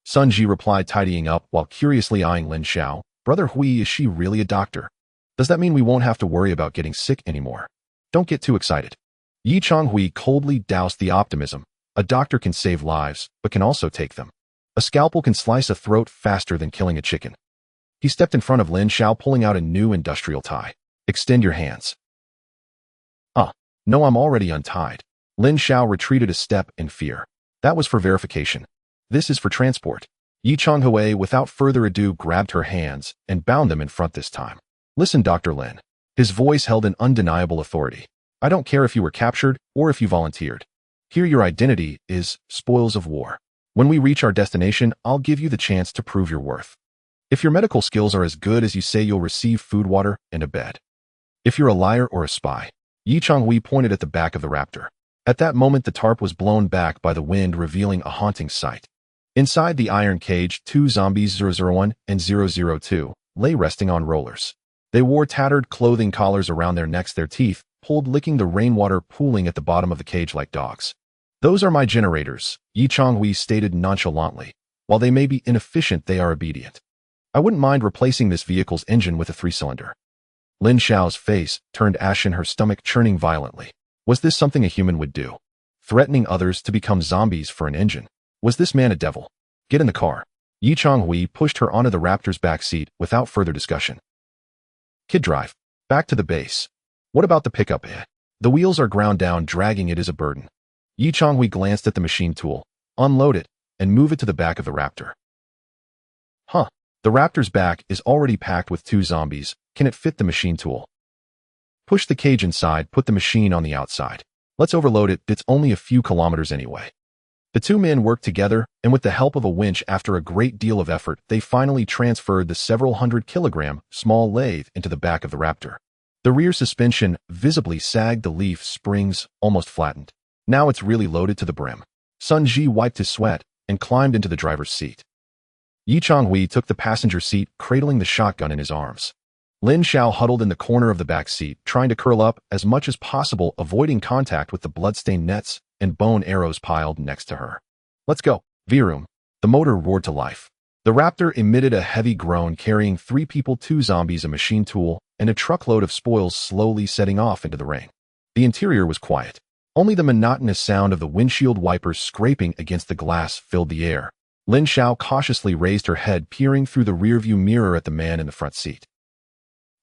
Sun Ji replied, tidying up while curiously eyeing Lin Xiao. "Brother Hui, is she really a doctor? Does that mean we won't have to worry about getting sick anymore?" "Don't get too excited." Yi Changhui coldly doused the optimism. "A doctor can save lives, but can also take them. A scalpel can slice a throat faster than killing a chicken." He stepped in front of Lin Xiao, pulling out a new industrial tie. "Extend your hands." No, I'm already untied." Lin Xiao retreated a step in fear. "That was for verification. This is for transport." Yi Changhui, without further ado, grabbed her hands and bound them in front this time. "Listen, Dr. Lin." His voice held an undeniable authority. "I don't care if you were captured or if you volunteered. Here, your identity is spoils of war. When we reach our destination, I'll give you the chance to prove your worth. If your medical skills are as good as you say, you'll receive food, water, and a bed. If you're a liar or a spy..." Yi Changhui pointed at the back of the Raptor. At that moment, the tarp was blown back by the wind, revealing a haunting sight. Inside the iron cage, two zombies, 001 and 002, lay resting on rollers. They wore tattered clothing, collars around their necks, their teeth pulled, licking the rainwater pooling at the bottom of the cage like dogs. "Those are my generators," Yi Changhui stated nonchalantly. While they may be inefficient, they are obedient. I wouldn't mind replacing this vehicle's engine with a 3-cylinder. Lin Xiao's face turned ashen, her stomach churning violently. Was this something a human would do? Threatening others to become zombies for an engine? Was this man a devil? Get in the car. Yi Changhui pushed her onto the Raptor's back seat without further discussion. Kid, drive. Back to the base. What about the pickup? The wheels are ground down, dragging it is a burden. Yi Changhui glanced at the machine tool, unload it, and move it to the back of the Raptor. Huh. The Raptor's back is already packed with 2 zombies. Can it fit the machine tool? Push the cage inside, put the machine on the outside. Let's overload it, it's only a few kilometers anyway. The 2 men worked together, and with the help of a winch, after a great deal of effort, they finally transferred the several hundred-kilogram small lathe into the back of the Raptor. The rear suspension visibly sagged, the leaf springs almost flattened. Now it's really loaded to the brim. Sun Ji wiped his sweat and climbed into the driver's seat. Yi Changhui took the passenger seat, cradling the shotgun in his arms. Lin Xiao huddled in the corner of the back seat, trying to curl up as much as possible, avoiding contact with the bloodstained nets and bone arrows piled next to her. Let's go. Virum. The motor roared to life. The Raptor emitted a heavy groan, carrying 3 people, 2 zombies, a machine tool, and a truckload of spoils, slowly setting off into the rain. The interior was quiet. Only the monotonous sound of the windshield wipers scraping against the glass filled the air. Lin Xiao cautiously raised her head, peering through the rearview mirror at the man in the front seat.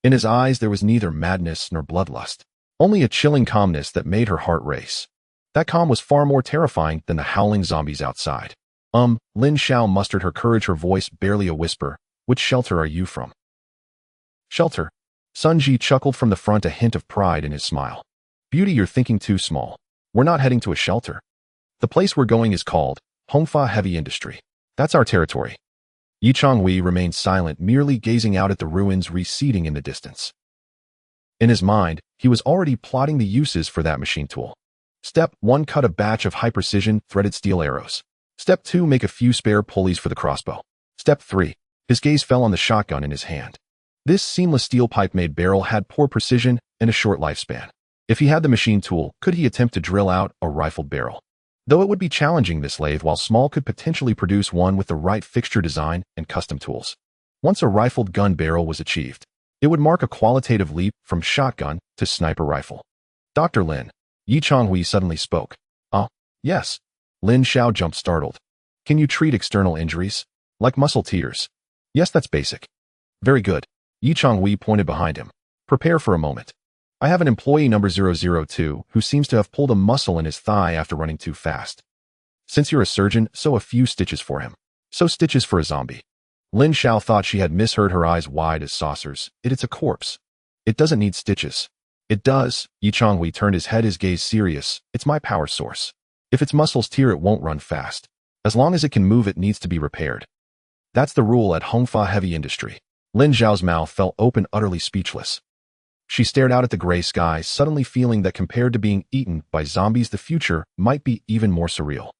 In his eyes there was neither madness nor bloodlust, only a chilling calmness that made her heart race. That calm was far more terrifying than the howling zombies outside. Lin Xiao mustered her courage, her voice barely a whisper. Which shelter are you from? Shelter. Sun Ji chuckled from the front, a hint of pride in his smile. Beauty, you're thinking too small. We're not heading to a shelter. The place we're going is called Hongfa Heavy Industry. That's our territory. Yi Changhui remained silent, merely gazing out at the ruins receding in the distance. In his mind, he was already plotting the uses for that machine tool. Step 1. Cut a batch of high-precision, threaded steel arrows. Step 2. Make a few spare pulleys for the crossbow. Step 3. His gaze fell on the shotgun in his hand. This seamless steel pipe-made barrel had poor precision and a short lifespan. If he had the machine tool, could he attempt to drill out a rifled barrel? Though it would be challenging, this lathe, while small, could potentially produce one with the right fixture design and custom tools. Once a rifled gun barrel was achieved, it would mark a qualitative leap from shotgun to sniper rifle. Dr. Lin. Yi Changhui suddenly spoke. Yes. Lin Xiao jumped, startled. Can you treat external injuries? Like muscle tears? Yes, that's basic. Very good. Yi Changhui pointed behind him. Prepare for a moment. I have an employee number 002 who seems to have pulled a muscle in his thigh after running too fast. Since you're a surgeon, sew a few stitches for him. Sew stitches for a zombie. Lin Xiao thought she had misheard, her eyes wide as saucers. It's a corpse. It doesn't need stitches. It does. Yi Changhui turned his head, his gaze serious. It's my power source. If its muscles tear, it won't run fast. As long as it can move, it needs to be repaired. That's the rule at Hongfa Heavy Industry. Lin Xiao's mouth fell open, utterly speechless. She stared out at the gray sky, suddenly feeling that compared to being eaten by zombies, the future might be even more surreal.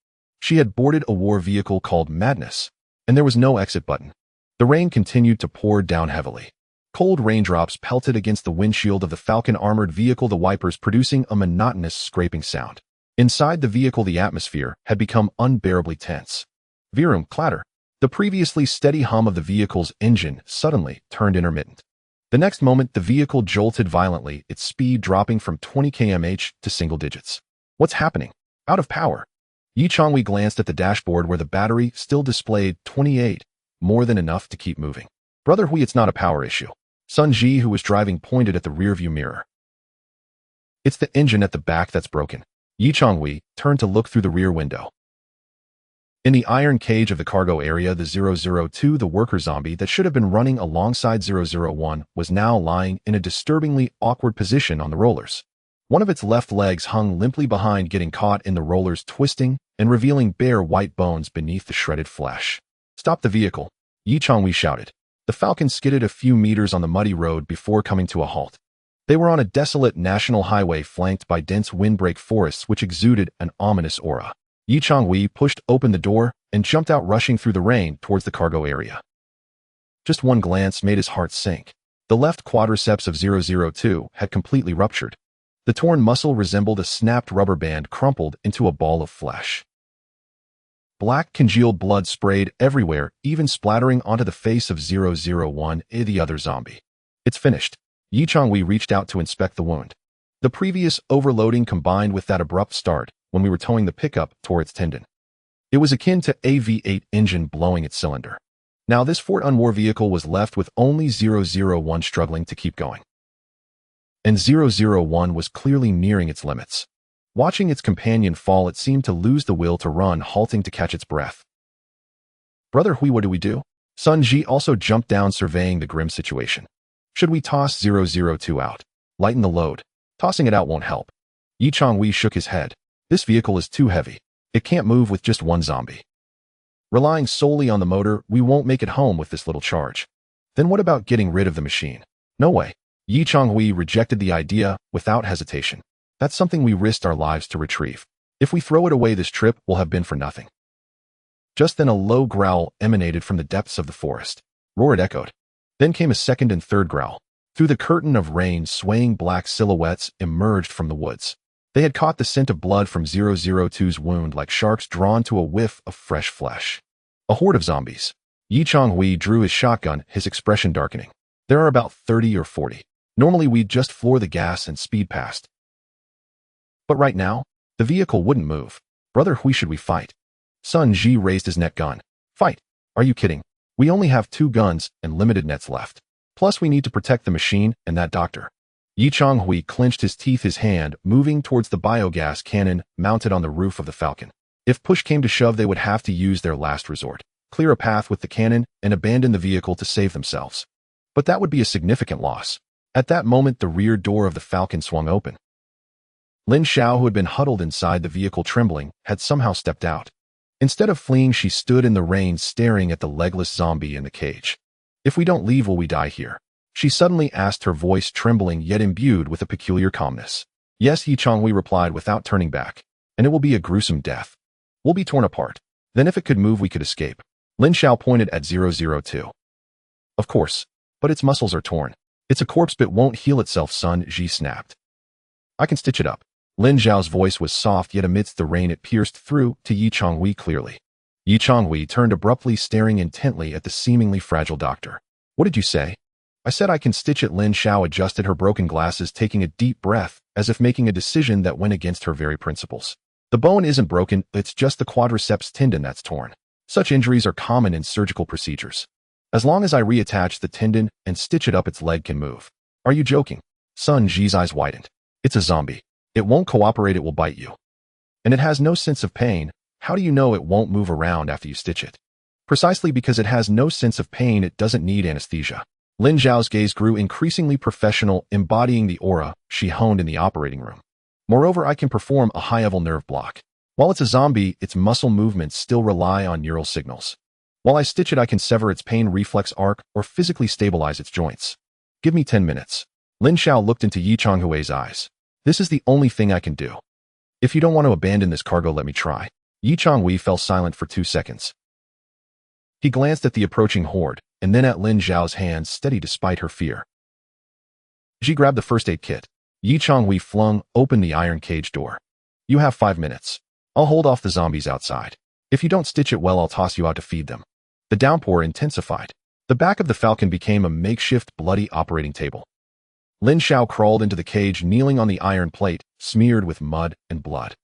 She had boarded a war vehicle called Madness, and there was no exit button. The rain continued to pour down heavily. Cold raindrops pelted against the windshield of the Falcon armored vehicle, the wipers producing a monotonous scraping sound. Inside the vehicle, the atmosphere had become unbearably tense. Virum, clatter. The previously steady hum of the vehicle's engine suddenly turned intermittent. The next moment, the vehicle jolted violently, its speed dropping from 20 km/h to single digits. What's happening? Out of power. Yi Changhui glanced at the dashboard where the battery still displayed 28, more than enough to keep moving. Brother Hui, it's not a power issue. Sun Ji, who was driving, pointed at the rearview mirror. It's the engine at the back that's broken. Yi Changhui turned to look through the rear window. In the iron cage of the cargo area, the 002, the worker zombie that should have been running alongside 001, was now lying in a disturbingly awkward position on the rollers. One of its left legs hung limply behind, getting caught in the rollers, twisting and revealing bare white bones beneath the shredded flesh. Stop the vehicle, Yi Changhui shouted. The Falcon skidded a few meters on the muddy road before coming to a halt. They were on a desolate national highway flanked by dense windbreak forests which exuded an ominous aura. Yi Changhui pushed open the door and jumped out, rushing through the rain towards the cargo area. Just one glance made his heart sink. The left quadriceps of 002 had completely ruptured. The torn muscle resembled a snapped rubber band crumpled into a ball of flesh. Black congealed blood sprayed everywhere, even splattering onto the face of 001, the other zombie. It's finished. Yi Changhui reached out to inspect the wound. The previous overloading combined with that abrupt start when we were towing the pickup toward its tendon. It was akin to a V8 engine blowing its cylinder. Now this Fort-Un war vehicle was left with only 001 struggling to keep going. And 001 was clearly nearing its limits. Watching its companion fall, it seemed to lose the will to run, halting to catch its breath. Brother Hui, what do we do? Sun Ji also jumped down, surveying the grim situation. Should we toss 002 out? Lighten the load. Tossing it out won't help. Yi Changhui shook his head. This vehicle is too heavy. It can't move with just one zombie. Relying solely on the motor, we won't make it home with this little charge. Then what about getting rid of the machine? No way. Yi Changhui rejected the idea without hesitation. That's something we risked our lives to retrieve. If we throw it away, this trip will have been for nothing. Just then a low growl emanated from the depths of the forest. Roar it echoed. Then came a second and third growl. Through the curtain of rain, swaying black silhouettes emerged from the woods. They had caught the scent of blood from 002's wound like sharks drawn to a whiff of fresh flesh. A horde of zombies. Yi Changhui drew his shotgun, his expression darkening. There are about 30 or 40. Normally we'd just floor the gas and speed past. But right now, the vehicle wouldn't move. Brother Hui, should we fight? Sun Ji raised his net gun. Fight? Are you kidding? We only have 2 guns and limited nets left. Plus we need to protect the machine and that doctor. Yi Changhui clenched his teeth, his hand moving towards the biogas cannon mounted on the roof of the Falcon. If push came to shove, they would have to use their last resort, clear a path with the cannon and abandon the vehicle to save themselves. But that would be a significant loss. At that moment, the rear door of the Falcon swung open. Lin Xiao, who had been huddled inside the vehicle trembling, had somehow stepped out. Instead of fleeing, she stood in the rain staring at the legless zombie in the cage. If we don't leave, will we die here? She suddenly asked, her voice trembling yet imbued with a peculiar calmness. Yes, Yi Changhui replied without turning back. And it will be a gruesome death. We'll be torn apart. Then if it could move, we could escape. Lin Xiao pointed at 002. Of course. But its muscles are torn. It's a corpse, but won't heal itself, Sun Ji snapped. I can stitch it up. Lin Xiao's voice was soft, yet amidst the rain it pierced through to Yi Changhui clearly. Yi Changhui turned abruptly, staring intently at the seemingly fragile doctor. What did you say? I said I can stitch it. Lin Xiao adjusted her broken glasses, taking a deep breath, as if making a decision that went against her very principles. The bone isn't broken, it's just the quadriceps tendon that's torn. Such injuries are common in surgical procedures. As long as I reattach the tendon and stitch it up, its leg can move. Are you joking? Sun Ji's eyes widened. It's a zombie. It won't cooperate, it will bite you. And it has no sense of pain. How do you know it won't move around after you stitch it? Precisely because it has no sense of pain, it doesn't need anesthesia. Lin Xiao's gaze grew increasingly professional, embodying the aura she honed in the operating room. Moreover, I can perform a high-level nerve block. While it's a zombie, its muscle movements still rely on neural signals. While I stitch it, I can sever its pain reflex arc or physically stabilize its joints. Give me 10 minutes. Lin Xiao looked into Yi Changhui's eyes. This is the only thing I can do. If you don't want to abandon this cargo, let me try. Yi Changhui fell silent for 2 seconds. He glanced at the approaching horde, and then at Lin Xiao's hands, steady despite her fear. She grabbed the first aid kit. Yi Changhui flung open the iron cage door. You have 5 minutes. I'll hold off the zombies outside. If you don't stitch it well, I'll toss you out to feed them. The downpour intensified. The back of the Falcon became a makeshift bloody operating table. Lin Xiao crawled into the cage, kneeling on the iron plate, smeared with mud and blood.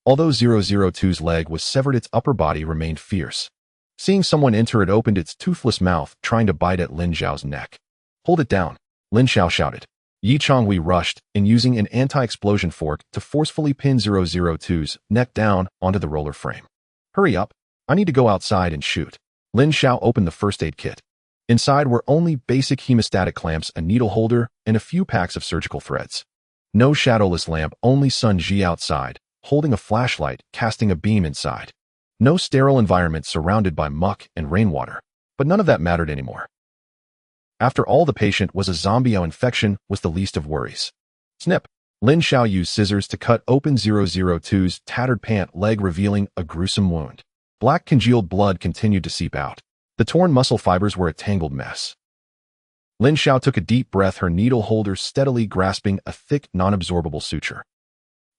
Although 002's leg was severed, its upper body remained fierce. Seeing someone enter, it opened its toothless mouth, trying to bite at Lin Xiao's neck. Hold it down, Lin Xiao shouted. Yi Changhui rushed in, using an anti-explosion fork to forcefully pin 002's neck down onto the roller frame. Hurry up, I need to go outside and shoot. Lin Xiao opened the first aid kit. Inside were only basic hemostatic clamps, a needle holder, and a few packs of surgical threads. No shadowless lamp, only Sun Ji outside, holding a flashlight, casting a beam inside. No sterile environment surrounded by muck and rainwater. But none of that mattered anymore. After all, the patient was a zombie. Infection was the least of worries. Snip! Lin Xiao used scissors to cut open 002's tattered pant leg, revealing a gruesome wound. Black congealed blood continued to seep out. The torn muscle fibers were a tangled mess. Lin Xiao took a deep breath, her needle holder steadily grasping a thick, non-absorbable suture.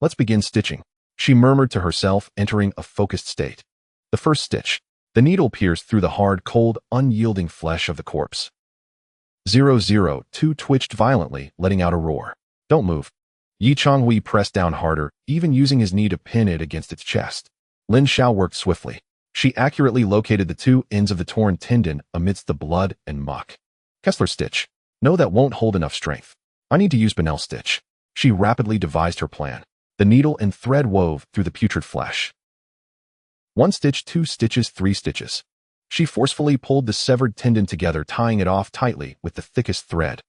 Let's begin stitching, she murmured to herself, entering a focused state. The first stitch. The needle pierced through the hard, cold, unyielding flesh of the corpse. 002 twitched violently, letting out a roar. Don't move. Changhui pressed down harder, even using his knee to pin it against its chest. Lin Xiao worked swiftly. She accurately located the two ends of the torn tendon amidst the blood and muck. Kessler stitch. No, that won't hold enough strength. I need to use Benel stitch. She rapidly devised her plan. The needle and thread wove through the putrid flesh. 1 stitch, 2 stitches, 3 stitches. She forcefully pulled the severed tendon together, tying it off tightly with the thickest thread.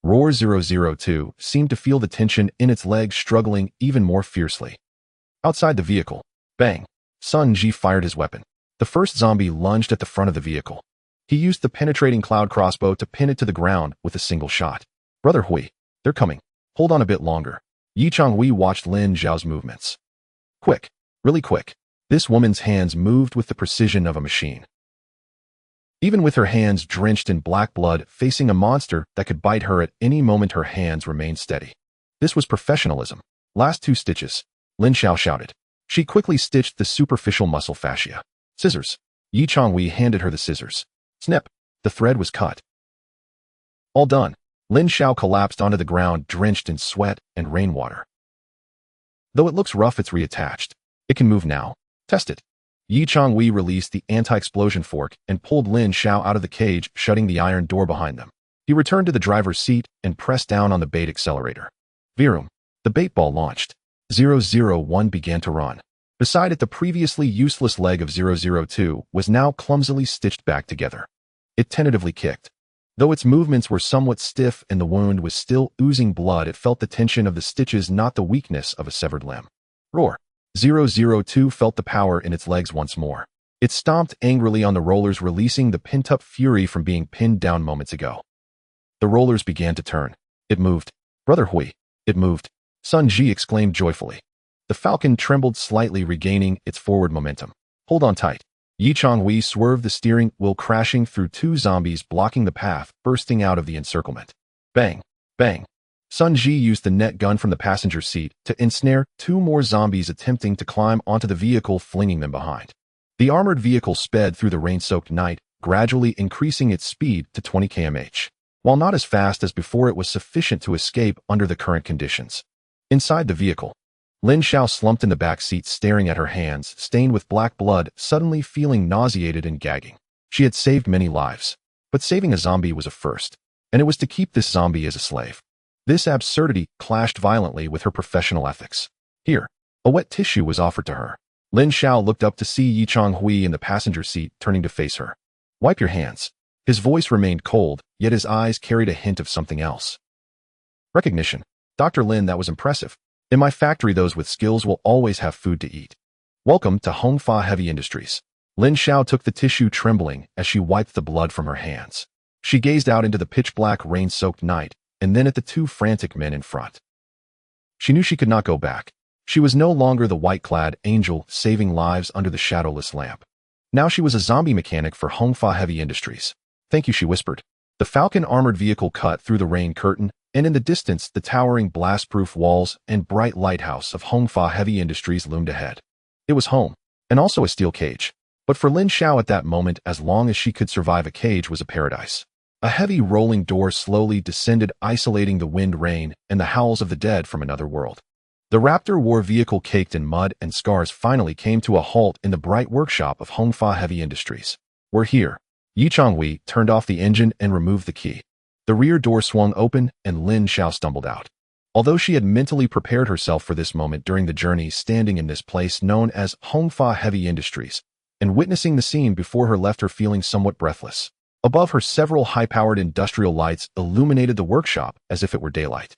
Roar 002 seemed to feel the tension in its legs struggling even more fiercely. Outside the vehicle. Bang! Sun Ji fired his weapon. The first zombie lunged at the front of the vehicle. He used the penetrating cloud crossbow to pin it to the ground with a single shot. Brother Hui, they're coming. Hold on a bit longer. Changhui watched Lin Xiao's movements. Quick, really quick. This woman's hands moved with the precision of a machine. Even with her hands drenched in black blood, facing a monster that could bite her at any moment, her hands remained steady. This was professionalism. Last 2 stitches. Lin Xiao shouted. She quickly stitched the superficial muscle fascia. Scissors. Changhui handed her the scissors. Snip. The thread was cut. All done. Lin Xiao collapsed onto the ground, drenched in sweat and rainwater. Though it looks rough, it's reattached. It can move now. Test it. Changhui released the anti-explosion fork and pulled Lin Xiao out of the cage, shutting the iron door behind them. He returned to the driver's seat and pressed down on the bait accelerator. Virum. The bait ball launched. 001 began to run. Beside it, the previously useless leg of 002 was now clumsily stitched back together. It tentatively kicked. Though its movements were somewhat stiff and the wound was still oozing blood, it felt the tension of the stitches, not the weakness of a severed limb. Roar. 002 felt the power in its legs once more. It stomped angrily on the rollers, releasing the pent-up fury from being pinned down moments ago. The rollers began to turn. It moved. Brother Hui. It moved. Sun Ji exclaimed joyfully. The falcon trembled slightly, regaining its forward momentum. Hold on tight. Changhui swerved the steering wheel, crashing through 2 zombies blocking the path, bursting out of the encirclement. Bang! Bang! Sun Ji used the net gun from the passenger seat to ensnare 2 more zombies attempting to climb onto the vehicle, flinging them behind. The armored vehicle sped through the rain-soaked night, gradually increasing its speed to 20 km/h. While not as fast as before, it was sufficient to escape under the current conditions. Inside the vehicle, Lin Xiao slumped in the back seat, staring at her hands, stained with black blood, suddenly feeling nauseated and gagging. She had saved many lives, but saving a zombie was a first, and it was to keep this zombie as a slave. This absurdity clashed violently with her professional ethics. Here, a wet tissue was offered to her. Lin Xiao looked up to see Changhui in the passenger seat, turning to face her. Wipe your hands. His voice remained cold, yet his eyes carried a hint of something else. Recognition. Dr. Lin, that was impressive. In my factory, those with skills will always have food to eat. Welcome to Hongfa Heavy Industries. Lin Xiao took the tissue, trembling as she wiped the blood from her hands. She gazed out into the pitch-black, rain-soaked night, and then at the 2 frantic men in front. She knew she could not go back. She was no longer the white-clad angel saving lives under the shadowless lamp. Now she was a zombie mechanic for Hongfa Heavy Industries. Thank you, she whispered. The Falcon armored vehicle cut through the rain curtain, and in the distance, the towering blast-proof walls and bright lighthouse of Hongfa Heavy Industries loomed ahead. It was home, and also a steel cage. But for Lin Xiao at that moment, as long as she could survive, a cage was a paradise. A heavy rolling door slowly descended, isolating the wind, rain, and the howls of the dead from another world. The Raptor war vehicle, caked in mud and scars, finally came to a halt in the bright workshop of Hongfa Heavy Industries. We're here. Changhui turned off the engine and removed the key. The rear door swung open, and Lin Xiao stumbled out. Although she had mentally prepared herself for this moment during the journey, standing in this place known as Hongfa Heavy Industries, and witnessing the scene before her left her feeling somewhat breathless. Above her, several high-powered industrial lights illuminated the workshop as if it were daylight.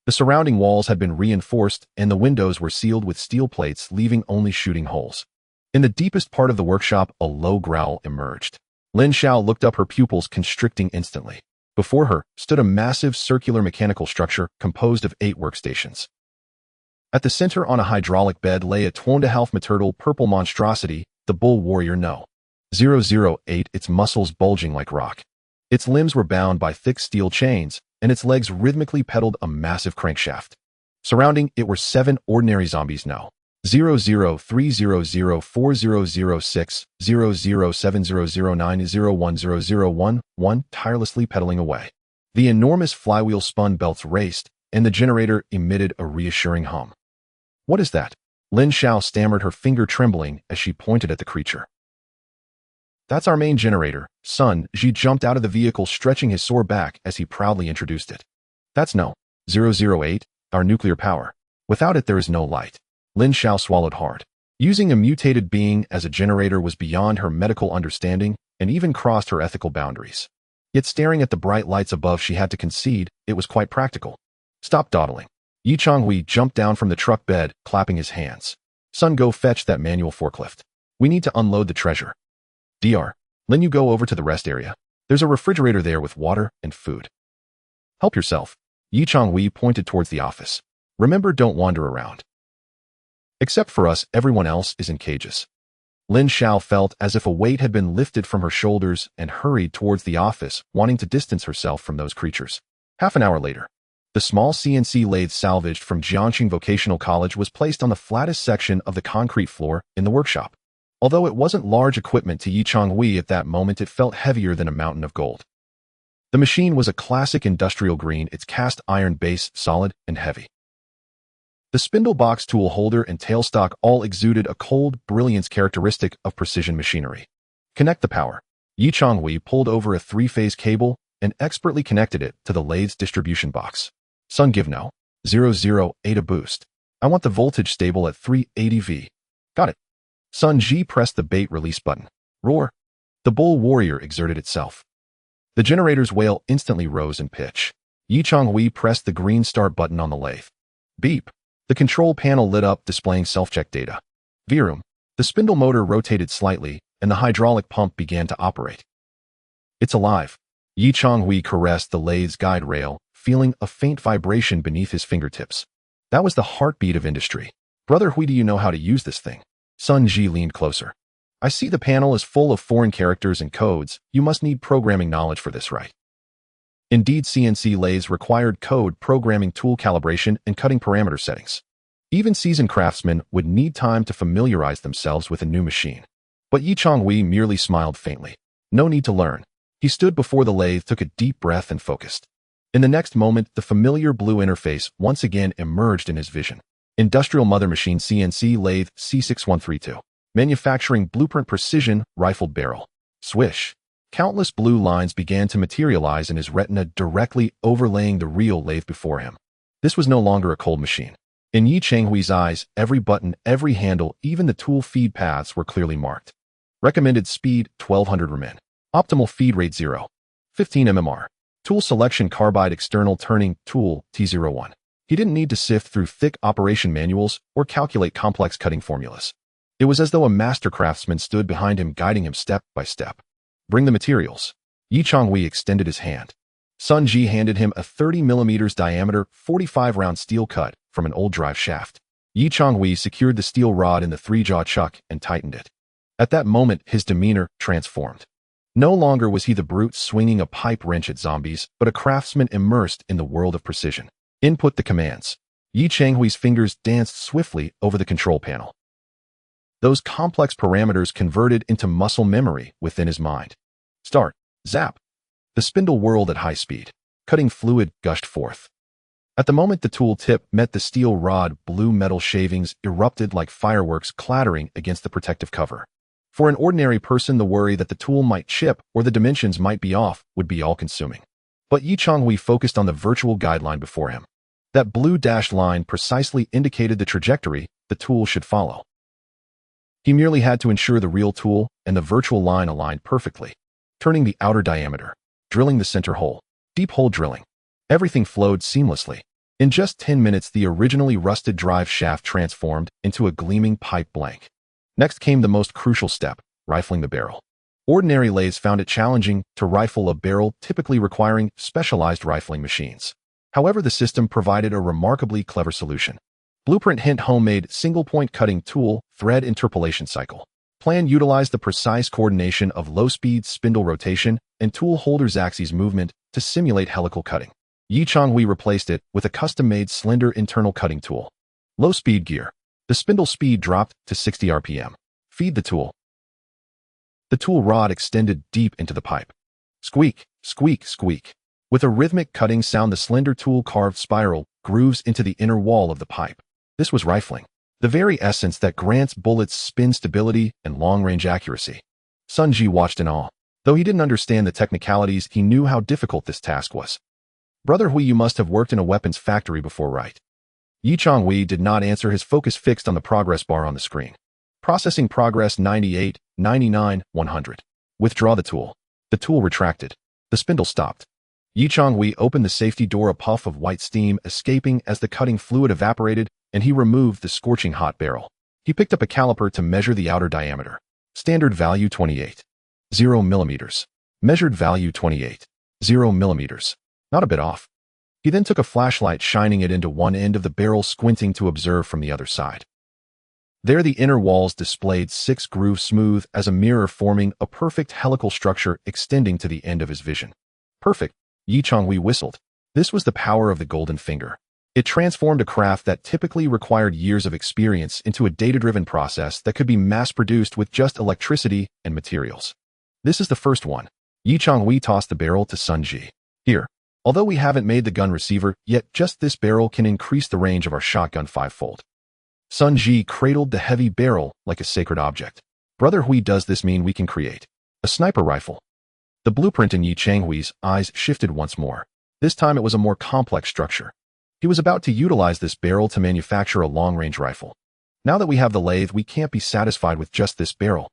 The surrounding walls had been reinforced, and the windows were sealed with steel plates, leaving only shooting holes. In the deepest part of the workshop, a low growl emerged. Lin Xiao looked up, her pupils constricting instantly. Before her stood a massive circular mechanical structure composed of 8 workstations. At the center, on a hydraulic bed, lay a 2.5 meter purple monstrosity, the Bull Warrior No. 008, its muscles bulging like rock. Its limbs were bound by thick steel chains, and its legs rhythmically pedaled a massive crankshaft. Surrounding it were 7 ordinary zombies No. 003004006007009010001, tirelessly pedaling away. The enormous flywheel spun belts raced, and the generator emitted a reassuring hum. "What is that?" Lin Xiao stammered, her finger trembling as she pointed at the creature. "That's our main generator, son." Ji jumped out of the vehicle, stretching his sore back as he proudly introduced it. "That's no. 008, our nuclear power. Without it there is no light." Lin Xiao swallowed hard. Using a mutated being as a generator was beyond her medical understanding and even crossed her ethical boundaries. Yet staring at the bright lights above, she had to concede it was quite practical. "Stop dawdling." Yi Changhui jumped down from the truck bed, clapping his hands. "Son, go fetch that manual forklift. We need to unload the treasure. Dr. Lin, you go over to the rest area. There's a refrigerator there with water and food. Help yourself." Yi Changhui pointed towards the office. "Remember, don't wander around. Except for us, everyone else is in cages." Lin Xiao felt as if a weight had been lifted from her shoulders and hurried towards the office, wanting to distance herself from those creatures. Half an hour later, the small CNC lathe salvaged from Jiangxing Vocational College was placed on the flattest section of the concrete floor in the workshop. Although it wasn't large equipment to Yi Changhui at that moment, it felt heavier than a mountain of gold. The machine was a classic industrial green, its cast iron base solid and heavy. The spindle box, tool holder, and tailstock all exuded a cold brilliance characteristic of precision machinery. "Connect the power." Yi Changhui pulled over a three-phase cable and expertly connected it to the lathe's distribution box. "Son, give no. 008 a boost. I want the voltage stable at 380 V. Got it." Sun Ji pressed the bait release button. Roar. The bull warrior exerted itself. The generator's wail instantly rose in pitch. Yi Changhui pressed the green start button on the lathe. Beep. The control panel lit up, displaying self-check data. Virum. The spindle motor rotated slightly, and the hydraulic pump began to operate. "It's alive." Yi Changhui caressed the lathe's guide rail, feeling a faint vibration beneath his fingertips. That was the heartbeat of industry. "Brother Hui, do you know how to use this thing?" Sun Ji leaned closer. "I see the panel is full of foreign characters and codes. You must need programming knowledge for this, right?" Indeed, CNC lathes required code programming, tool calibration, and cutting parameter settings. Even seasoned craftsmen would need time to familiarize themselves with a new machine. But Yi Changhui merely smiled faintly. No need to learn. He stood before the lathe, took a deep breath, and focused. In the next moment, the familiar blue interface once again emerged in his vision. Industrial Mother Machine CNC Lathe C6132. Manufacturing Blueprint Precision Rifled Barrel. Swish. Countless blue lines began to materialize in his retina, directly overlaying the real lathe before him. This was no longer a cold machine. In Yi Changhui's eyes, every button, every handle, even the tool feed paths were clearly marked. Recommended speed 1200 Rmin. Optimal feed rate 0. 15 mmR. Tool selection carbide external turning tool T01. He didn't need to sift through thick operation manuals or calculate complex cutting formulas. It was as though a master craftsman stood behind him, guiding him step by step. "Bring the materials." Yi Changhui extended his hand. Sun Ji handed him a 30 mm diameter, 45-round steel cut from an old drive shaft. Yi Changhui secured the steel rod in the three-jaw chuck and tightened it. At that moment, his demeanor transformed. No longer was he the brute swinging a pipe wrench at zombies, but a craftsman immersed in the world of precision. Input the commands. Yi Changhui's fingers danced swiftly over the control panel. Those complex parameters converted into muscle memory within his mind. Start. Zap. The spindle whirled at high speed. Cutting fluid gushed forth. At the moment the tool tip met the steel rod, blue metal shavings erupted like fireworks, clattering against the protective cover. For an ordinary person, the worry that the tool might chip or the dimensions might be off would be all-consuming. But Yi Changhui focused on the virtual guideline before him. That blue dashed line precisely indicated the trajectory the tool should follow. He merely had to ensure the real tool and the virtual line aligned perfectly. Turning the outer diameter, drilling the center hole, deep hole drilling. Everything flowed seamlessly. In just 10 minutes, the originally rusted drive shaft transformed into a gleaming pipe blank. Next came the most crucial step, rifling the barrel. Ordinary lathes found it challenging to rifle a barrel, typically requiring specialized rifling machines. However, the system provided a remarkably clever solution. Blueprint hint homemade single-point cutting tool, thread interpolation cycle. Plan utilized the precise coordination of low-speed spindle rotation and tool holder's axis movement to simulate helical cutting. Yi Changhui replaced it with a custom-made slender internal cutting tool. Low-speed gear. The spindle speed dropped to 60 RPM. Feed the tool. The tool rod extended deep into the pipe. Squeak, squeak, squeak. With a rhythmic cutting sound, the slender tool carved spiral grooves into the inner wall of the pipe. This was rifling, the very essence that grants bullets spin stability and long-range accuracy. Sun Ji watched in awe. Though he didn't understand the technicalities, he knew how difficult this task was. Brother Hui, you must have worked in a weapons factory before, right? Yi Changhui did not answer, his focus fixed on the progress bar on the screen. Processing progress 98, 99, 100. Withdraw the tool. The tool retracted. The spindle stopped. Yi Changhui opened the safety door, a puff of white steam escaping as the cutting fluid evaporated, and he removed the scorching hot barrel. He picked up a caliper to measure the outer diameter. Standard value 28. 0 millimeters. Measured value 28. 0 millimeters. Not a bit off. He then took a flashlight, shining it into one end of the barrel, squinting to observe from the other side. There the inner walls displayed 6 grooves, smooth as a mirror, forming a perfect helical structure extending to the end of his vision. Perfect, Yi Changhui whistled. This was the power of the golden finger. It transformed a craft that typically required years of experience into a data-driven process that could be mass-produced with just electricity and materials. This is the first one. Yi Changhui tossed the barrel to Sun Ji. Here. Although we haven't made the gun receiver yet, just this barrel can increase the range of our shotgun 5-fold. Sun Ji cradled the heavy barrel like a sacred object. Brother Hui, does this mean we can create a sniper rifle? The blueprint in Yi Changhui's eyes shifted once more. This time it was a more complex structure. He was about to utilize this barrel to manufacture a long-range rifle. Now that we have the lathe, we can't be satisfied with just this barrel.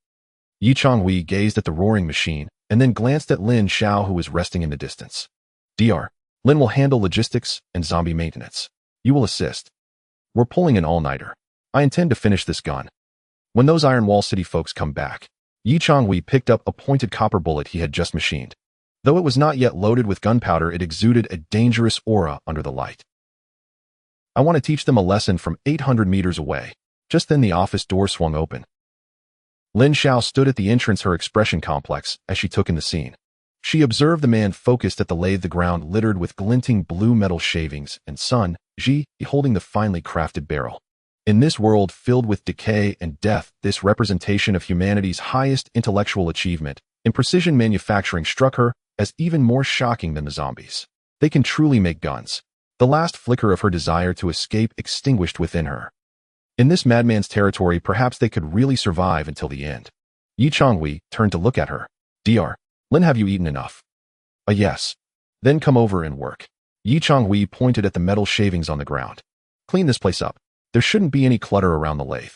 Yi Changhui gazed at the roaring machine and then glanced at Lin Xiao, who was resting in the distance. Dr. Lin will handle logistics and zombie maintenance. You will assist. We're pulling an all-nighter. I intend to finish this gun. When those Iron Wall City folks come back, Yi Changhui picked up a pointed copper bullet he had just machined. Though it was not yet loaded with gunpowder, it exuded a dangerous aura under the light. I want to teach them a lesson from 800 meters away. Just then the office door swung open. Lin Xiao stood at the entrance, her expression complex as she took in the scene. She observed the man focused at the lathe, the ground littered with glinting blue metal shavings, and Sun Ji holding the finely crafted barrel. In this world filled with decay and death, this representation of humanity's highest intellectual achievement in precision manufacturing struck her as even more shocking than the zombies. They can truly make guns. The last flicker of her desire to escape extinguished within her. In this madman's territory, perhaps they could really survive until the end. Yi Changhui turned to look at her. Dr. Lin, have you eaten enough? Yes. Then come over and work. Yi Changhui pointed at the metal shavings on the ground. Clean this place up. There shouldn't be any clutter around the lathe.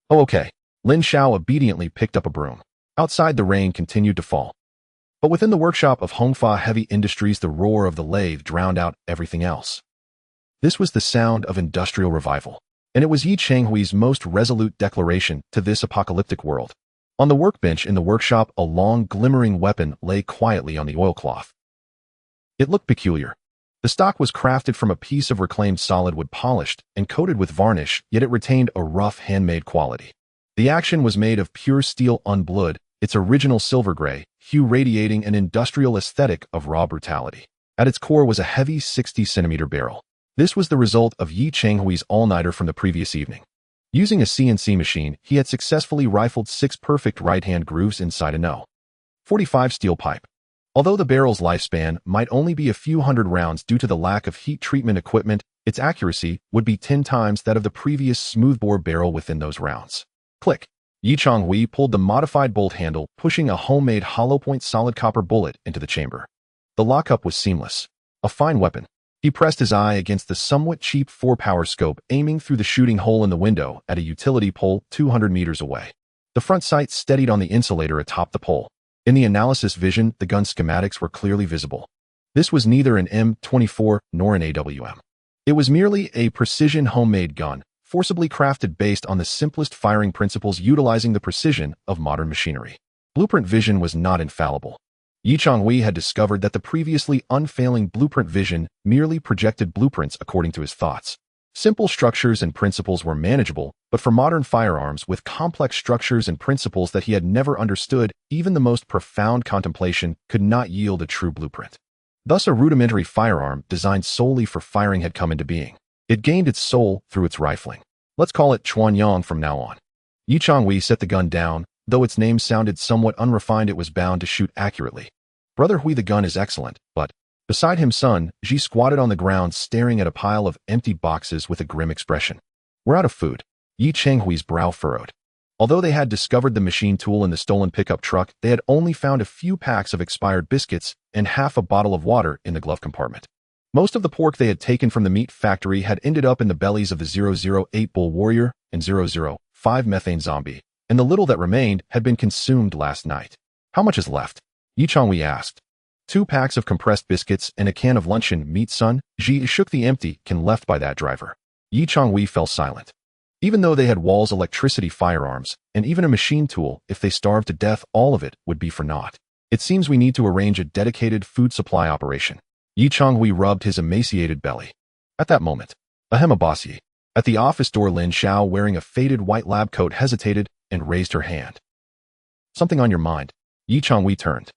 Oh, okay. Lin Xiao obediently picked up a broom. Outside, the rain continued to fall. But within the workshop of Hongfa Heavy Industries, the roar of the lathe drowned out everything else. This was the sound of industrial revival, and it was Yi Changhui's most resolute declaration to this apocalyptic world. On the workbench in the workshop, a long, glimmering weapon lay quietly on the oilcloth. It looked peculiar. The stock was crafted from a piece of reclaimed solid wood, polished and coated with varnish, yet it retained a rough, handmade quality. The action was made of pure steel unblued, its original silver gray hue radiating an industrial aesthetic of raw brutality. At its core was a heavy 60-centimeter barrel. This was the result of Yi Changhui's all-nighter from the previous evening. Using a CNC machine, he had successfully rifled 6 perfect right-hand grooves inside a No. 45 steel pipe. Although the barrel's lifespan might only be a few hundred rounds due to the lack of heat treatment equipment, its accuracy would be 10 times that of the previous smoothbore barrel within those rounds. Click. Yi Changhui pulled the modified bolt handle, pushing a homemade hollow-point solid copper bullet into the chamber. The lockup was seamless. A fine weapon. He pressed his eye against the somewhat cheap 4-power scope, aiming through the shooting hole in the window at a utility pole 200 meters away. The front sight steadied on the insulator atop the pole. In the analysis vision, the gun schematics were clearly visible. This was neither an M24 nor an AWM. It was merely a precision homemade gun, forcibly crafted based on the simplest firing principles, utilizing the precision of modern machinery. Blueprint vision was not infallible. Yi Changhui had discovered that the previously unfailing blueprint vision merely projected blueprints according to his thoughts. Simple structures and principles were manageable, but for modern firearms with complex structures and principles that he had never understood, even the most profound contemplation could not yield a true blueprint. Thus, a rudimentary firearm designed solely for firing had come into being. It gained its soul through its rifling. Let's call it Chuanyang from now on. Yi Changhui set the gun down. Though its name sounded somewhat unrefined, it was bound to shoot accurately. Brother Hui, the gun is excellent, but beside him, son Ji squatted on the ground staring at a pile of empty boxes with a grim expression. We're out of food. Yi Changhui's brow furrowed. Although they had discovered the machine tool in the stolen pickup truck, they had only found a few packs of expired biscuits and half a bottle of water in the glove compartment. Most of the pork they had taken from the meat factory had ended up in the bellies of the 008 Bull Warrior and 005 Methane Zombie, and the little that remained had been consumed last night. How much is left? Yi Changhui asked. 2 packs of compressed biscuits and a can of luncheon meat, son. Ji shook the empty can left by that driver. Yi Changhui fell silent. Even though they had walls, electricity, firearms, and even a machine tool, if they starved to death, all of it would be for naught. It seems we need to arrange a dedicated food supply operation. Yi Changhui rubbed his emaciated belly. At that moment, bossy. At the office door, Lin Xiao, wearing a faded white lab coat, hesitated and raised her hand. Something on your mind? Yi Changhui turned.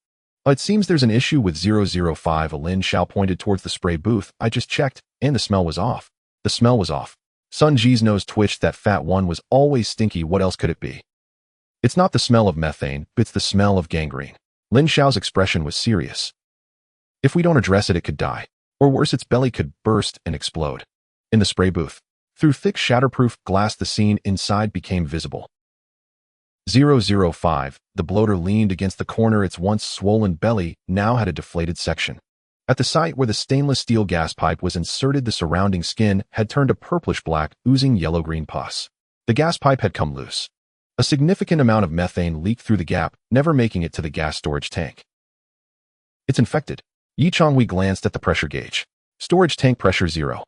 It seems there's an issue with 005. Lin Xiao pointed towards the spray booth. I just checked, and the smell was off. The smell was off. Sun Ji's nose twitched. That fat one was always stinky. What else could it be? It's not the smell of methane, it's the smell of gangrene. Lin Xiao's expression was serious. If we don't address it, it could die. Or worse, its belly could burst and explode. In the spray booth, through thick shatterproof glass, the scene inside became visible. 005, the bloater leaned against the corner. Its once swollen belly now had a deflated section. At the site where the stainless steel gas pipe was inserted, the surrounding skin had turned a purplish-black, oozing yellow-green pus. The gas pipe had come loose. A significant amount of methane leaked through the gap, never making it to the gas storage tank. It's infected. Yi Changhui glanced at the pressure gauge. Storage tank pressure 0.8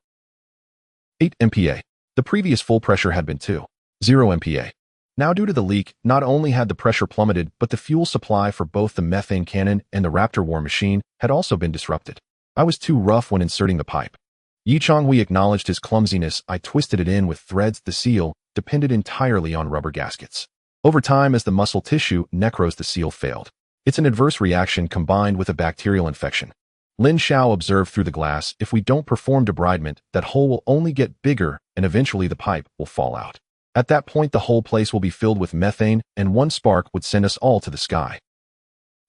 MPa. The previous full pressure had been 2.0 MPa. Now, due to the leak, not only had the pressure plummeted, but the fuel supply for both the methane cannon and the Raptor war machine had also been disrupted. I was too rough when inserting the pipe. Yi Changhui acknowledged his clumsiness. I twisted it in with threads. The seal depended entirely on rubber gaskets. Over time, as the muscle tissue necrosed, the seal failed. It's an adverse reaction combined with a bacterial infection. Lin Xiao observed through the glass. If we don't perform debridement, that hole will only get bigger and eventually the pipe will fall out. At that point, the whole place will be filled with methane, and one spark would send us all to the sky.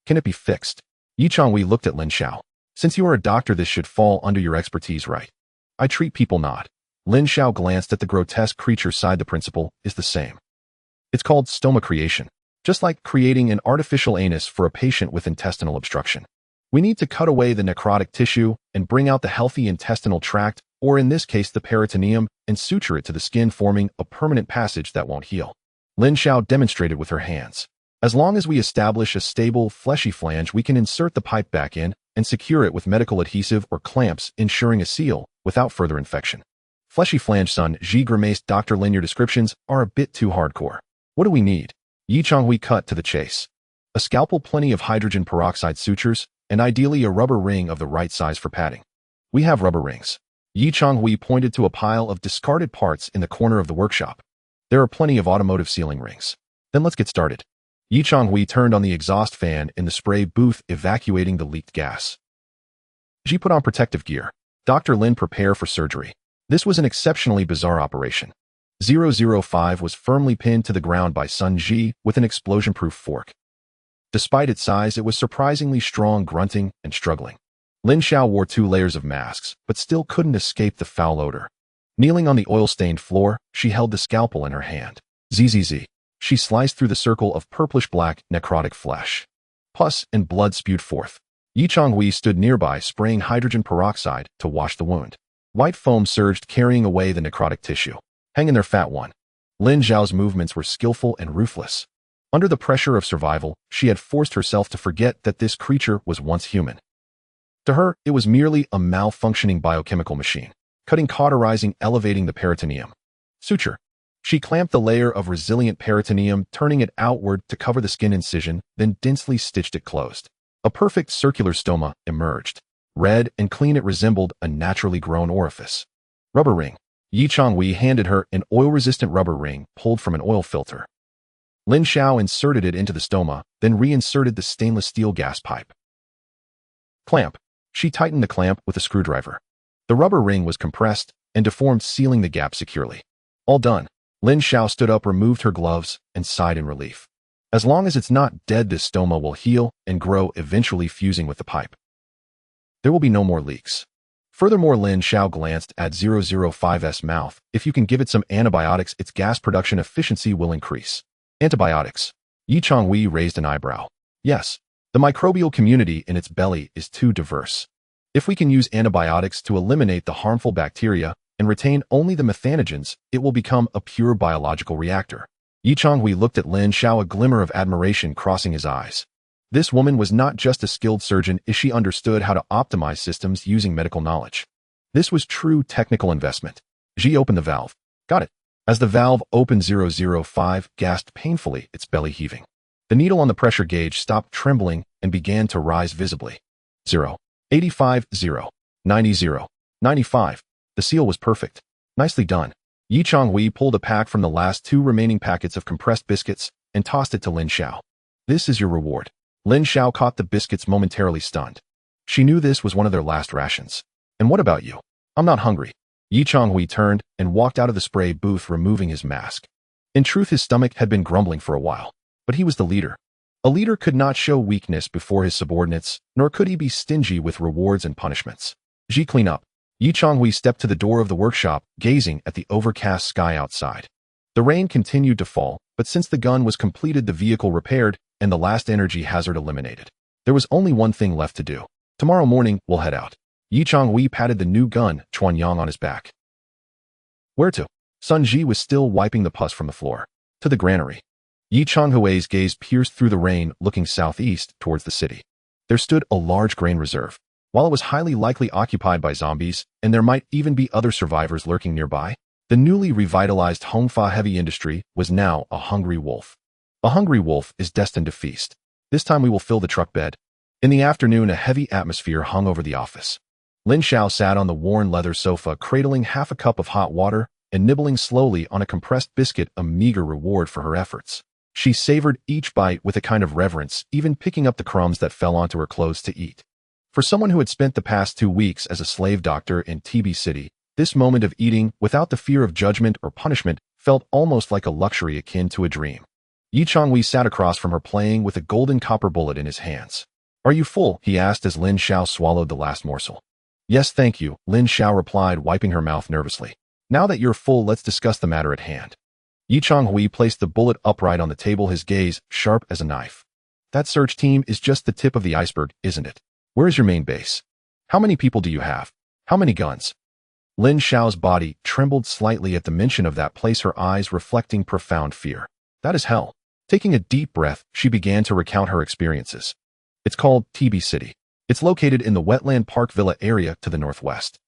Can it be fixed? Yi Changhui looked at Lin Xiao. Since you are a doctor, this should fall under your expertise, right? I treat people, not. Lin Xiao glanced at the grotesque creature side. The principle is the same. It's called stoma creation. Just like creating an artificial anus for a patient with intestinal obstruction. We need to cut away the necrotic tissue and bring out the healthy intestinal tract, or in this case the peritoneum, and suture it to the skin, forming a permanent passage that won't heal. Lin Xiao demonstrated with her hands. As long as we establish a stable, fleshy flange, we can insert the pipe back in and secure it with medical adhesive or clamps, ensuring a seal without further infection. Fleshy flange, son. Ji grimaced. Dr. Lin, your descriptions are a bit too hardcore. What do we need? Yi Changhui cut to the chase. A scalpel, plenty of hydrogen peroxide sutures, and ideally a rubber ring of the right size for padding. We have rubber rings. Yi Changhui pointed to a pile of discarded parts in the corner of the workshop. There are plenty of automotive sealing rings. Then let's get started. Yi Changhui turned on the exhaust fan in the spray booth, evacuating the leaked gas. Ji put on protective gear. Dr. Lin, prepare for surgery. This was an exceptionally bizarre operation. 005 was firmly pinned to the ground by Sun Ji with an explosion-proof fork. Despite its size, it was surprisingly strong, grunting and struggling. Lin Xiao wore 2 layers of masks, but still couldn't escape the foul odor. Kneeling on the oil-stained floor, she held the scalpel in her hand. Zzz. She sliced through the circle of purplish-black, necrotic flesh. Pus and blood spewed forth. Yi Changhui stood nearby, spraying hydrogen peroxide to wash the wound. White foam surged, carrying away the necrotic tissue. Hang in there, fat one. Lin Xiao's movements were skillful and ruthless. Under the pressure of survival, she had forced herself to forget that this creature was once human. To her, it was merely a malfunctioning biochemical machine, cutting, cauterizing, elevating the peritoneum. Suture. She clamped the layer of resilient peritoneum, turning it outward to cover the skin incision, then densely stitched it closed. A perfect circular stoma emerged. Red and clean, it resembled a naturally grown orifice. Rubber ring. Yi Changhui handed her an oil-resistant rubber ring pulled from an oil filter. Lin Xiao inserted it into the stoma, then reinserted the stainless steel gas pipe. Clamp. She tightened the clamp with a screwdriver. The rubber ring was compressed and deformed, sealing the gap securely. All done. Lin Xiao stood up, removed her gloves, and sighed in relief. As long as it's not dead, this stoma will heal and grow, eventually fusing with the pipe. There will be no more leaks. Furthermore, Lin Xiao glanced at 005's mouth. If you can give it some antibiotics, its gas production efficiency will increase. Antibiotics. Yi Changhui raised an eyebrow. Yes, the microbial community in its belly is too diverse. If we can use antibiotics to eliminate the harmful bacteria and retain only the methanogens, it will become a pure biological reactor. Yi Changhui looked at Lin Xiao, a glimmer of admiration crossing his eyes. This woman was not just a skilled surgeon, she understood how to optimize systems using medical knowledge. This was true technical investment. Ji opened the valve. Got it. As the valve opened, 005 gasped painfully, its belly heaving. The needle on the pressure gauge stopped trembling and began to rise visibly. 0. 85, 0. 90, 0. 95. The seal was perfect. Nicely done. Yi Changhui pulled a pack from the last 2 remaining packets of compressed biscuits and tossed it to Lin Xiao. This is your reward. Lin Xiao caught the biscuits, momentarily stunned. She knew this was one of their last rations. And what about you? I'm not hungry. Yi Changhui turned and walked out of the spray booth, removing his mask. In truth, his stomach had been grumbling for a while, but he was the leader. A leader could not show weakness before his subordinates, nor could he be stingy with rewards and punishments. Ji, clean up. Yi Changhui stepped to the door of the workshop, gazing at the overcast sky outside. The rain continued to fall, but since the gun was completed, the vehicle repaired, and the last energy hazard eliminated, there was only one thing left to do. Tomorrow morning, we'll head out. Yi Changhui patted the new gun, Chuanyang, on his back. Where to? Sun Ji was still wiping the pus from the floor. To the granary. Yi Changhui's gaze pierced through the rain, looking southeast towards the city. There stood a large grain reserve. While it was highly likely occupied by zombies, and there might even be other survivors lurking nearby, the newly revitalized Hongfa heavy industry was now a hungry wolf. A hungry wolf is destined to feast. This time we will fill the truck bed. In the afternoon, a heavy atmosphere hung over the office. Lin Xiao sat on the worn leather sofa, cradling half a cup of hot water and nibbling slowly on a compressed biscuit, a meager reward for her efforts. She savored each bite with a kind of reverence, even picking up the crumbs that fell onto her clothes to eat. For someone who had spent the past 2 weeks as a slave doctor in TB City, this moment of eating without the fear of judgment or punishment felt almost like a luxury akin to a dream. Yi Changhui sat across from her, playing with a golden copper bullet in his hands. Are you full? He asked as Lin Xiao swallowed the last morsel. Yes, thank you, Lin Xiao replied, wiping her mouth nervously. Now that you're full, let's discuss the matter at hand. Yi Changhui placed the bullet upright on the table, his gaze sharp as a knife. That search team is just the tip of the iceberg, isn't it? Where is your main base? How many people do you have? How many guns? Lin Xiao's body trembled slightly at the mention of that place, her eyes reflecting profound fear. That is hell. Taking a deep breath, she began to recount her experiences. It's called TB City. It's located in the Wetland Park Villa area to the northwest.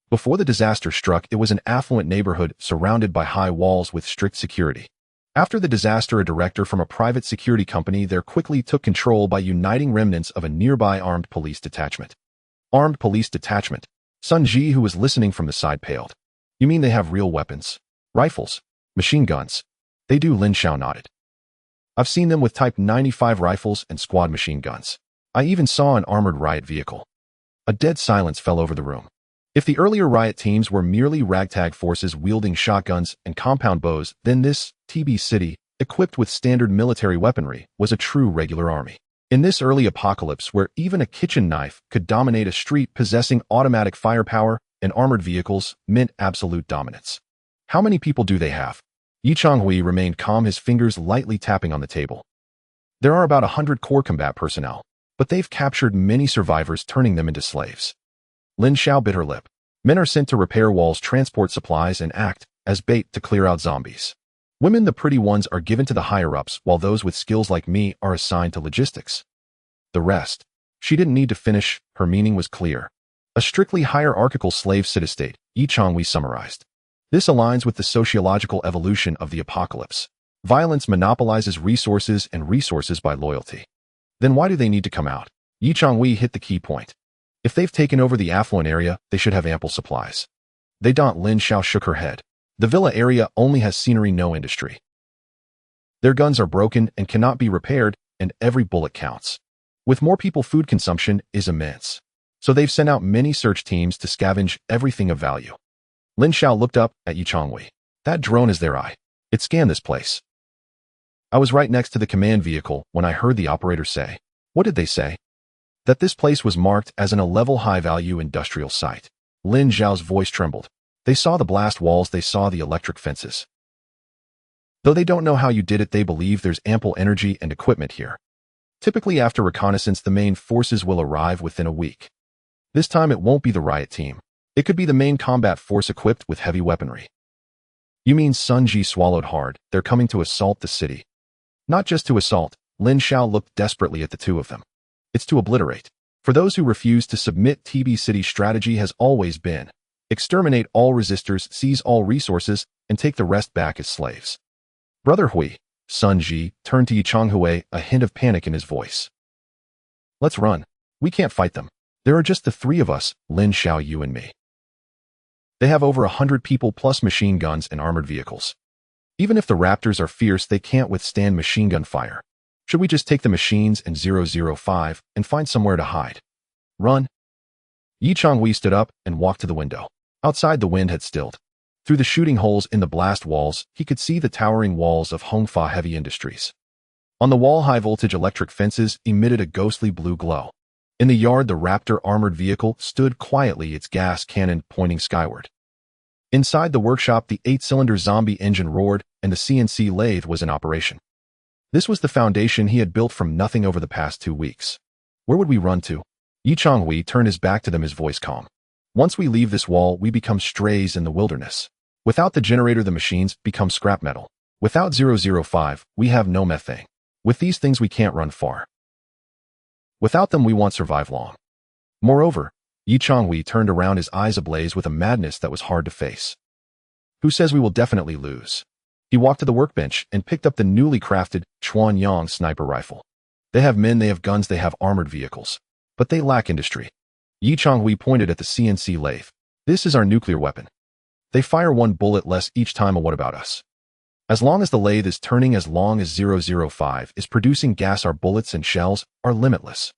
Before the disaster struck, it was an affluent neighborhood surrounded by high walls with strict security. After the disaster, a director from a private security company there quickly took control by uniting remnants of a nearby armed police detachment. Armed police detachment. Sun Ji, who was listening from the side, paled. You mean they have real weapons? Rifles? Machine guns? They do, Lin Xiao nodded. I've seen them with Type 95 rifles and squad machine guns. I even saw an armored riot vehicle. A dead silence fell over the room. If the earlier riot teams were merely ragtag forces wielding shotguns and compound bows, then this, TB City, equipped with standard military weaponry, was a true regular army. In this early apocalypse, where even a kitchen knife could dominate a street, possessing automatic firepower and armored vehicles meant absolute dominance. How many people do they have? Yi Changhui remained calm, his fingers lightly tapping on the table. There are about 100 core combat personnel, but they've captured many survivors, turning them into slaves. Lin Xiao bit her lip. Men are sent to repair walls, transport supplies, and act as bait to clear out zombies. Women, the pretty ones, are given to the higher-ups, while those with skills like me are assigned to logistics. The rest. She didn't need to finish, her meaning was clear. A strictly hierarchical slave city-state, Yi Changhui summarized. This aligns with the sociological evolution of the apocalypse. Violence monopolizes resources and resources by loyalty. Then why do they need to come out? Yi Changhui hit the key point. If they've taken over the affluent area, they should have ample supplies. They don't. Lin Xiao shook her head. The villa area only has scenery, no industry. Their guns are broken and cannot be repaired, and every bullet counts. With more people, food consumption is immense. So they've sent out many search teams to scavenge everything of value. Lin Xiao looked up at Yi Changhui. That drone is their eye. It scanned this place. I was right next to the command vehicle when I heard the operator say. What did they say? That this place was marked as a level high-value industrial site. Lin Zhao's voice trembled. They saw the blast walls, they saw the electric fences. Though they don't know how you did it, they believe there's ample energy and equipment here. Typically after reconnaissance, the main forces will arrive within a week. This time it won't be the riot team. It could be the main combat force equipped with heavy weaponry. You mean Sun Ji swallowed hard. They're coming to assault the city. Not just to assault, Lin Zhao looked desperately at the two of them. It's to obliterate. For those who refuse to submit, TB City's strategy has always been exterminate all resistors, seize all resources, and take the rest back as slaves. Brother Hui, Sun Ji turned to Changhui, a hint of panic in his voice. Let's run. We can't fight them. There are just the three of us, Lin Zhao, you and me. They have over 100 people plus machine guns and armored vehicles. Even if the Raptors are fierce, they can't withstand machine gun fire. Should we just take the machines and 005 and find somewhere to hide? Run. Yi Changhui stood up and walked to the window. Outside, the wind had stilled. Through the shooting holes in the blast walls, he could see the towering walls of Hongfa Heavy Industries. On the wall, high-voltage electric fences emitted a ghostly blue glow. In the yard, the Raptor armored vehicle stood quietly, its gas cannon pointing skyward. Inside the workshop, the 8-cylinder zombie engine roared, and the CNC lathe was in operation. This was the foundation he had built from nothing over the past 2 weeks. Where would we run to? Yi Changhui turned his back to them, his voice calm. Once we leave this wall, we become strays in the wilderness. Without the generator, the machines become scrap metal. Without 005, we have no methane. With these things, we can't run far. Without them, we won't survive long. Moreover, Yi Changhui turned around, his eyes ablaze with a madness that was hard to face. Who says we will definitely lose? He walked to the workbench and picked up the newly crafted Chuanyang sniper rifle. They have men, they have guns, they have armored vehicles. But they lack industry. Yi Changhui pointed at the CNC lathe. This is our nuclear weapon. They fire 1 bullet less each time. What about us? As long as the lathe is turning, as long as 005 is producing gas, our bullets and shells are limitless.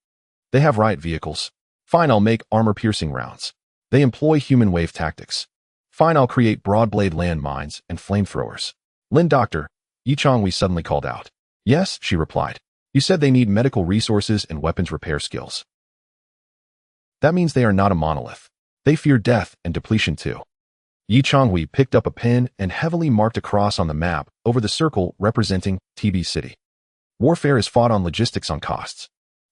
They have riot vehicles. Fine, I'll make armor-piercing rounds. They employ human wave tactics. Fine, I'll create broad-blade landmines and flamethrowers. Lin Doctor, Yi Changhui suddenly called out. Yes, she replied. You said they need medical resources and weapons repair skills. That means they are not a monolith. They fear death and depletion too. Yi Changhui picked up a pen and heavily marked a cross on the map over the circle representing TB City. Warfare is fought on logistics, on costs.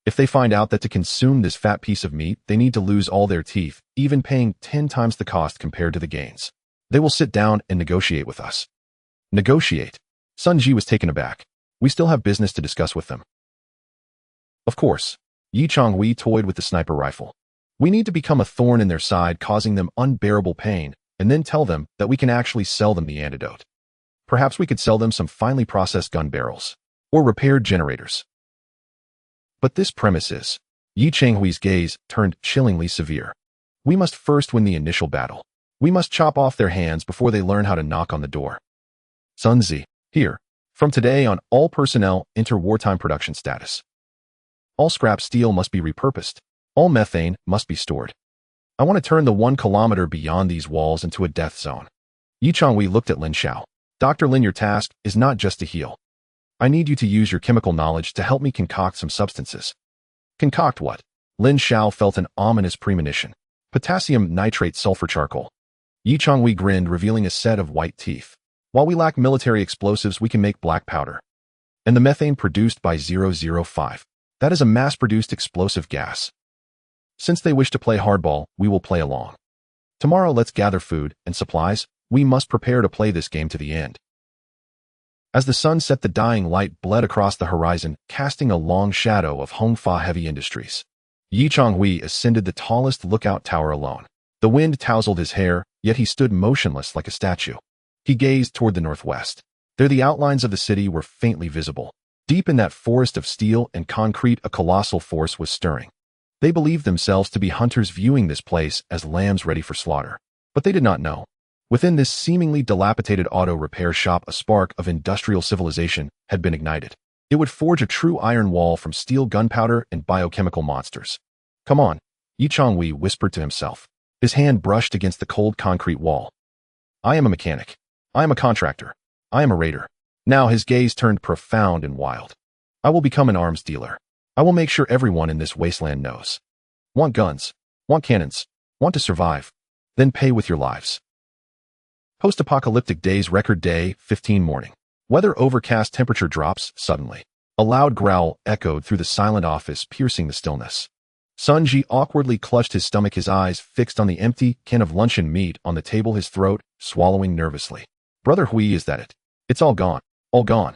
If they find out that to consume this fat piece of meat, they need to lose all their teeth, even paying 10 times the cost compared to the gains, they will sit down and negotiate with us. Negotiate? Sun Ji was taken aback. We still have business to discuss with them. Of course. Yi Changhui toyed with the sniper rifle. We need to become a thorn in their side, causing them unbearable pain, and then tell them that we can actually sell them the antidote. Perhaps we could sell them some finely processed gun barrels or repaired generators. But this premise is, Yi Changhui's gaze turned chillingly severe. We must first win the initial battle. We must chop off their hands before they learn how to knock on the door. Sun Zi, here. From today on, all personnel enter wartime production status. All scrap steel must be repurposed. All methane must be stored. I want to turn the 1 kilometer beyond these walls into a death zone. Yi Changhui looked at Lin Zhao. Dr. Lin, your task is not just to heal. I need you to use your chemical knowledge to help me concoct some substances. Concoct what? Lin Zhao felt an ominous premonition. Potassium nitrate sulfur charcoal. Yi Changhui grinned, revealing a set of white teeth. While we lack military explosives, we can make black powder. And the methane produced by 005. That is a mass-produced explosive gas. Since they wish to play hardball, we will play along. Tomorrow, let's gather food and supplies. We must prepare to play this game to the end. As the sun set, the dying light bled across the horizon, casting a long shadow of Hongfa Heavy Industries. Yi Changhui ascended the tallest lookout tower alone. The wind tousled his hair, yet he stood motionless like a statue. He gazed toward the northwest. There, the outlines of the city were faintly visible. Deep in that forest of steel and concrete, a colossal force was stirring. They believed themselves to be hunters, viewing this place as lambs ready for slaughter. But they did not know. Within this seemingly dilapidated auto repair shop, a spark of industrial civilization had been ignited. It would forge a true iron wall from steel, gunpowder, and biochemical monsters. Come on, Yi Changhui whispered to himself. His hand brushed against the cold concrete wall. I am a mechanic. I am a contractor. I am a raider. Now his gaze turned profound and wild. I will become an arms dealer. I will make sure everyone in this wasteland knows. Want guns. Want cannons. Want to survive. Then pay with your lives. Post-apocalyptic days record day, 15 morning. Weather overcast, temperature drops suddenly. A loud growl echoed through the silent office, piercing the stillness. Changhui awkwardly clutched his stomach, his eyes fixed on the empty can of luncheon meat on the table, his throat swallowing nervously. Brother Hui, is that it? It's all gone. All gone.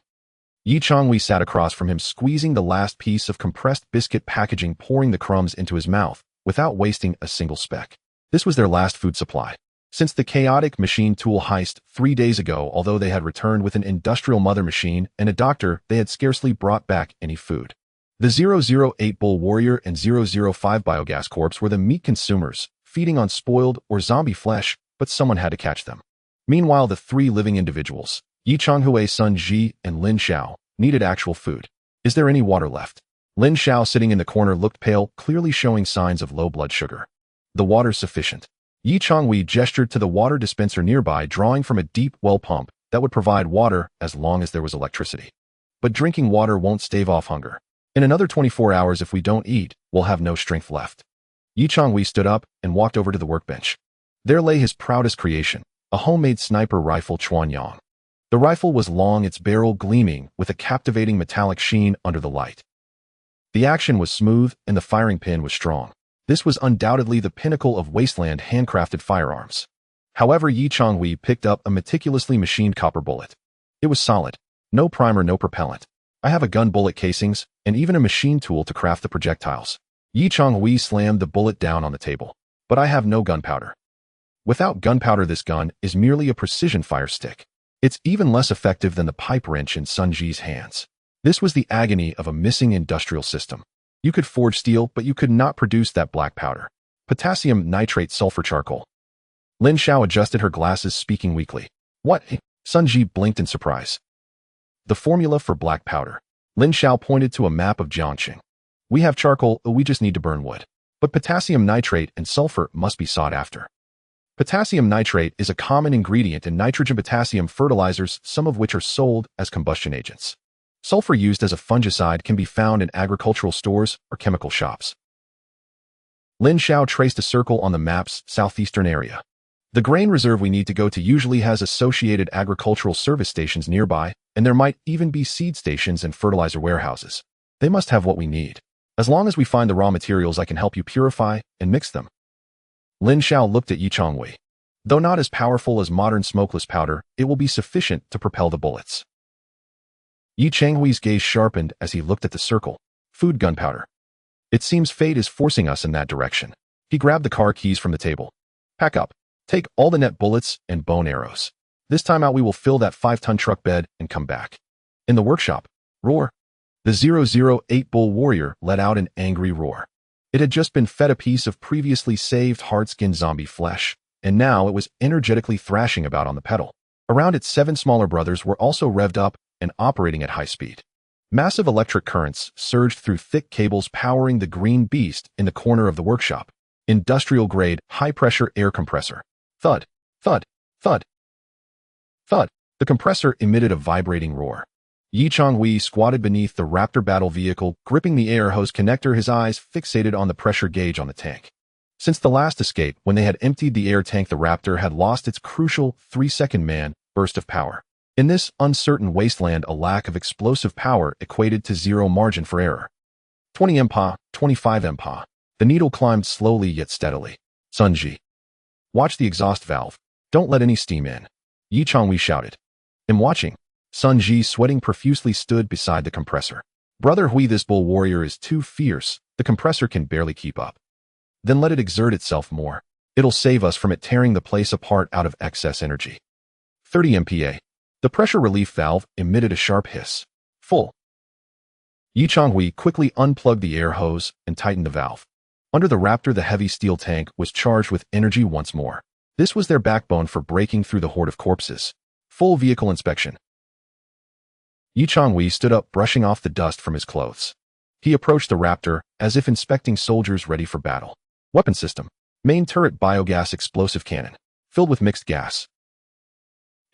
Changhui sat across from him, squeezing the last piece of compressed biscuit packaging, pouring the crumbs into his mouth without wasting a single speck. This was their last food supply. Since the chaotic machine tool heist 3 days ago, although they had returned with an industrial mother machine and a doctor, they had scarcely brought back any food. The 008 Bull Warrior and 005 Biogas Corps were the meat consumers, feeding on spoiled or zombie flesh, but someone had to catch them. Meanwhile, the 3 living individuals, Changhui, Changhui, and Lin Xiao, needed actual food. Is there any water left? Lin Xiao, sitting in the corner, looked pale, clearly showing signs of low blood sugar. The water's sufficient. Changhui gestured to the water dispenser nearby, drawing from a deep well pump that would provide water as long as there was electricity. But drinking water won't stave off hunger. In another 24 hours, if we don't eat, we'll have no strength left. Changhui stood up and walked over to the workbench. There lay his proudest creation, a homemade sniper rifle Chuanyang. The rifle was long, its barrel gleaming with a captivating metallic sheen under the light. The action was smooth and the firing pin was strong. This was undoubtedly the pinnacle of wasteland handcrafted firearms. However, Changhui picked up a meticulously machined copper bullet. It was solid. No primer, no propellant. I have a gun, bullet casings, and even a machine tool to craft the projectiles. Changhui slammed the bullet down on the table. But I have no gunpowder. Without gunpowder, this gun is merely a precision fire stick. It's even less effective than the pipe wrench in Changhui's hands. This was the agony of a missing industrial system. You could forge steel, but you could not produce that black powder. Potassium nitrate, sulfur charcoal. Lin Xiao adjusted her glasses, speaking weakly. What? Changhui blinked in surprise. The formula for black powder. Lin Xiao pointed to a map of Jiangxing. We have charcoal, we just need to burn wood. But potassium nitrate and sulfur must be sought after. Potassium nitrate is a common ingredient in nitrogen-potassium fertilizers, some of which are sold as combustion agents. Sulfur, used as a fungicide, can be found in agricultural stores or chemical shops. Lin Xiao traced a circle on the map's southeastern area. The grain reserve we need to go to usually has associated agricultural service stations nearby, and there might even be seed stations and fertilizer warehouses. They must have what we need. As long as we find the raw materials, I can help you purify and mix them. Lin Xiao looked at Changhui. Though not as powerful as modern smokeless powder, it will be sufficient to propel the bullets. Changhui's gaze sharpened as he looked at the circle. Food, gunpowder. It seems fate is forcing us in that direction. He grabbed the car keys from the table. Pack up. Take all the net bullets and bone arrows. This time out we will fill that 5-ton truck bed and come back. In the workshop. Roar. The 008 Bull Warrior let out an angry roar. It had just been fed a piece of previously saved hard-skinned zombie flesh, and now it was energetically thrashing about on the pedal. Around it, 7 smaller brothers were also revved up and operating at high speed. Massive electric currents surged through thick cables, powering the green beast in the corner of the workshop. Industrial-grade, high-pressure air compressor. Thud, thud, thud, thud. The compressor emitted a vibrating roar. Changhui squatted beneath the Raptor battle vehicle, gripping the air hose connector, his eyes fixated on the pressure gauge on the tank. Since the last escape, when they had emptied the air tank, the Raptor had lost its crucial 3-second man burst of power. In this uncertain wasteland, a lack of explosive power equated to zero margin for error. 20 MPa, 25 MPa. The needle climbed slowly yet steadily. Changhui, watch the exhaust valve. Don't let any steam in. Changhui shouted. I'm watching. Changhui, sweating profusely, stood beside the compressor. Brother Hui, this Bull Warrior is too fierce. The compressor can barely keep up. Then let it exert itself more. It'll save us from it tearing the place apart out of excess energy. 30 MPa. The pressure relief valve emitted a sharp hiss. Full. Changhui quickly unplugged the air hose and tightened the valve. Under the Raptor, the heavy steel tank was charged with energy once more. This was their backbone for breaking through the horde of corpses. Full vehicle inspection. Changhui stood up, brushing off the dust from his clothes. He approached the Raptor as if inspecting soldiers ready for battle. Weapon system. Main turret, biogas explosive cannon. Filled with mixed gas.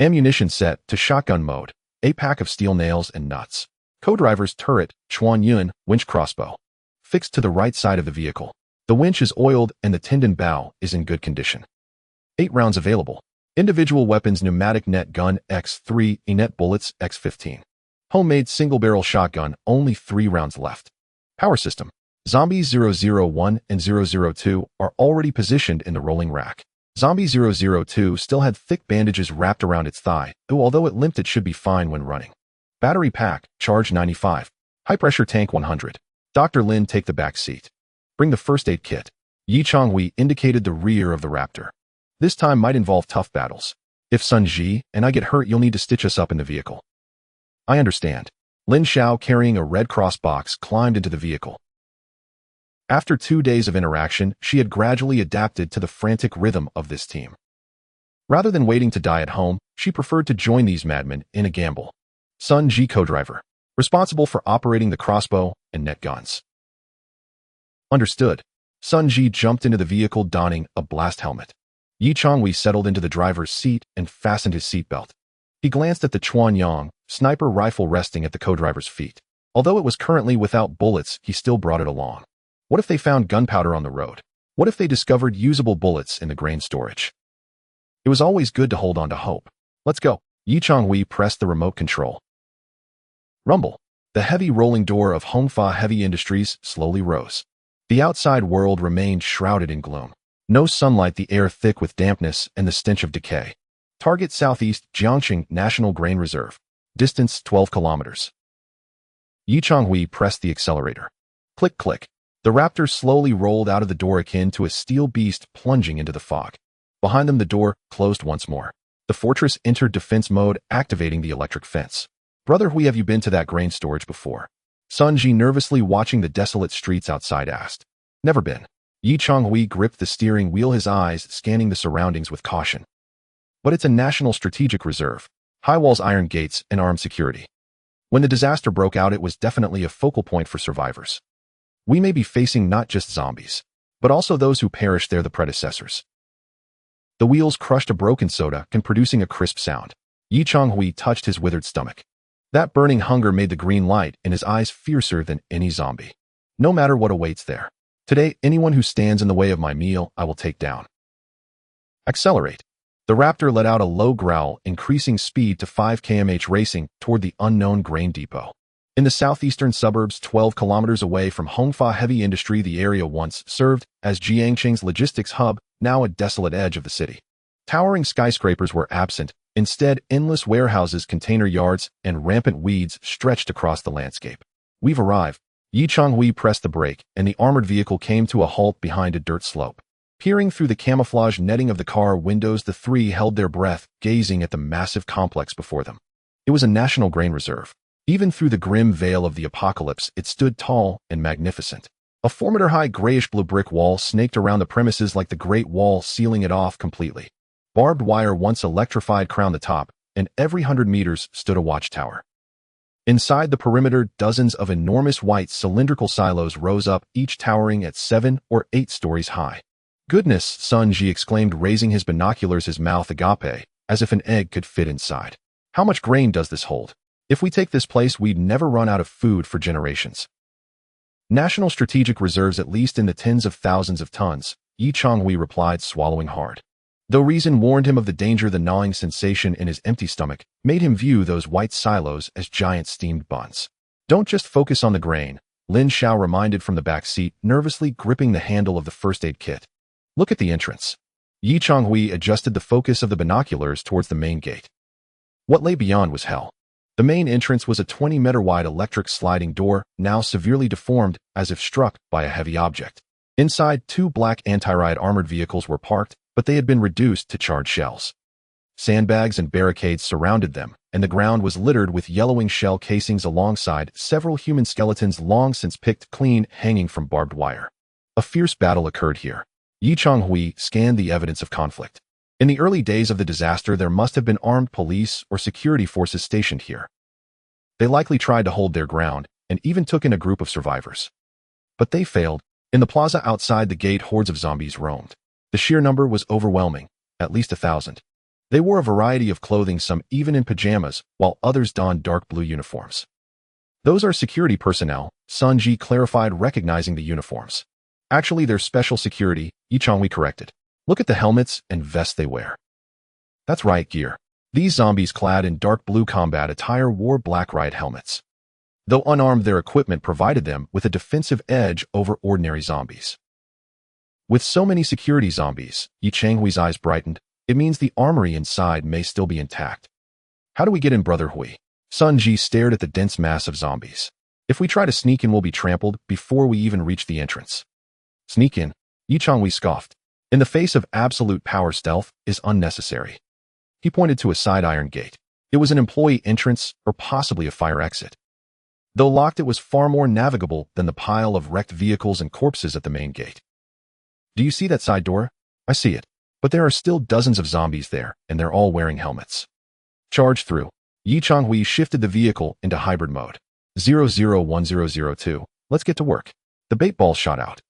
Ammunition set to shotgun mode. A pack of steel nails and nuts. Co-driver's turret, Chuan Yun, winch crossbow. Fixed to the right side of the vehicle. The winch is oiled and the tendon bow is in good condition. 8 rounds available. Individual weapons pneumatic net gun X3, Enet bullets X15. Homemade single-barrel shotgun, only 3 rounds left. Power system. Zombie 001 and 002 are already positioned in the rolling rack. Zombie 002 still had thick bandages wrapped around its thigh, though although it limped it should be fine when running. Battery pack, charge 95. High-pressure tank 100. Dr. Lin take the back seat. Bring the first aid kit. Yi Changhui indicated the rear of the Raptor. This time might involve tough battles. If Sun Ji and I get hurt, you'll need to stitch us up in the vehicle. I understand. Lin Xiao, carrying a Red Cross box, climbed into the vehicle. After 2 days of interaction, she had gradually adapted to the frantic rhythm of this team. Rather than waiting to die at home, she preferred to join these madmen in a gamble. Sun Ji, co-driver, responsible for operating the crossbow and net guns. Understood. Sun Ji jumped into the vehicle donning a blast helmet. Yi Changhui settled into the driver's seat and fastened his seatbelt. He glanced at the Chuan Yang sniper rifle resting at the co-driver's feet. Although it was currently without bullets, he still brought it along. What if they found gunpowder on the road? What if they discovered usable bullets in the grain storage? It was always good to hold on to hope. Let's go. Yi Changhui pressed the remote control. Rumble. The heavy rolling door of Hongfa Heavy Industries slowly rose. The outside world remained shrouded in gloom. No sunlight, the air thick with dampness and the stench of decay. Target southeast, Jiangxing National Grain Reserve. Distance 12 kilometers. Yi Changhui pressed the accelerator. Click, click. The Raptor slowly rolled out of the door akin to a steel beast plunging into the fog. Behind them, the door closed once more. The fortress entered defense mode, activating the electric fence. Brother Hui, have you been to that grain storage before? Sun Ji, nervously watching the desolate streets outside, asked. Never been. Yi Changhui gripped the steering wheel, his eyes scanning the surroundings with caution. But it's a national strategic reserve. High walls, iron gates, and armed security. When the disaster broke out, it was definitely a focal point for survivors. We may be facing not just zombies, but also those who perished there, the predecessors. The wheels crushed a broken soda can producing a crisp sound. Yi Changhui touched his withered stomach. That burning hunger made the green light in his eyes fiercer than any zombie. No matter what awaits there. Today, anyone who stands in the way of my meal, I will take down. Accelerate. The Raptor let out a low growl, increasing speed to 5 km/h, racing toward the unknown grain depot. In the southeastern suburbs, 12 kilometers away from Hongfa Heavy Industry, the area once served as Jiangxing's logistics hub, now a desolate edge of the city. Towering skyscrapers were absent. Instead, endless warehouses, container yards, and rampant weeds stretched across the landscape. We've arrived. Yi Changhui pressed the brake, and the armored vehicle came to a halt behind a dirt slope. Peering through the camouflage netting of the car windows, the three held their breath, gazing at the massive complex before them. It was a national grain reserve. Even through the grim veil of the apocalypse, it stood tall and magnificent. A formidable grayish-blue brick wall snaked around the premises like the Great Wall, sealing it off completely. Barbed wire, once electrified, crowned the top, and every 100 meters stood a watchtower. Inside the perimeter, dozens of enormous white cylindrical silos rose up, each towering at 7 or 8 stories high. Goodness, Sun Ji exclaimed, raising his binoculars, his mouth agape, as if an egg could fit inside. How much grain does this hold? If we take this place, we'd never run out of food for generations. National strategic reserves, at least in the tens of thousands of tons, Yi Changhui replied, swallowing hard. Though reason warned him of the danger, the gnawing sensation in his empty stomach made him view those white silos as giant steamed buns. Don't just focus on the grain, Lin Xiao reminded from the back seat, nervously gripping the handle of the first aid kit. Look at the entrance. Yi Changhui adjusted the focus of the binoculars towards the main gate. What lay beyond was hell. The main entrance was a 20-meter-wide electric sliding door, now severely deformed as if struck by a heavy object. Inside, 2 black anti-riot armored vehicles were parked, but they had been reduced to charred shells. Sandbags and barricades surrounded them, and the ground was littered with yellowing shell casings alongside several human skeletons long since picked clean, hanging from barbed wire. A fierce battle occurred here. Yi Changhui scanned the evidence of conflict. In the early days of the disaster, there must have been armed police or security forces stationed here. They likely tried to hold their ground and even took in a group of survivors. But they failed. In the plaza outside the gate, hordes of zombies roamed. The sheer number was overwhelming, at least 1,000. They wore a variety of clothing, some even in pajamas, while others donned dark blue uniforms. Those are security personnel, Sun Ji clarified, recognizing the uniforms. Actually, they're special security, Yi Changhui corrected. Look at the helmets and vests they wear. That's riot gear. These zombies clad in dark blue combat attire wore black riot helmets. Though unarmed, their equipment provided them with a defensive edge over ordinary zombies. With so many security zombies, Yi Changhui's eyes brightened. It means the armory inside may still be intact. How do we get in, Brother Hui? Sun Ji stared at the dense mass of zombies. If we try to sneak in, we'll be trampled before we even reach the entrance. Sneak in? Yi Changhui scoffed. In the face of absolute power, stealth is unnecessary. He pointed to a side iron gate. It was an employee entrance or possibly a fire exit. Though locked, it was far more navigable than the pile of wrecked vehicles and corpses at the main gate. Do you see that side door? I see it. But there are still dozens of zombies there, and they're all wearing helmets. Charge through. Yi Changhui shifted the vehicle into hybrid mode. 001002. Let's get to work. The bait ball shot out.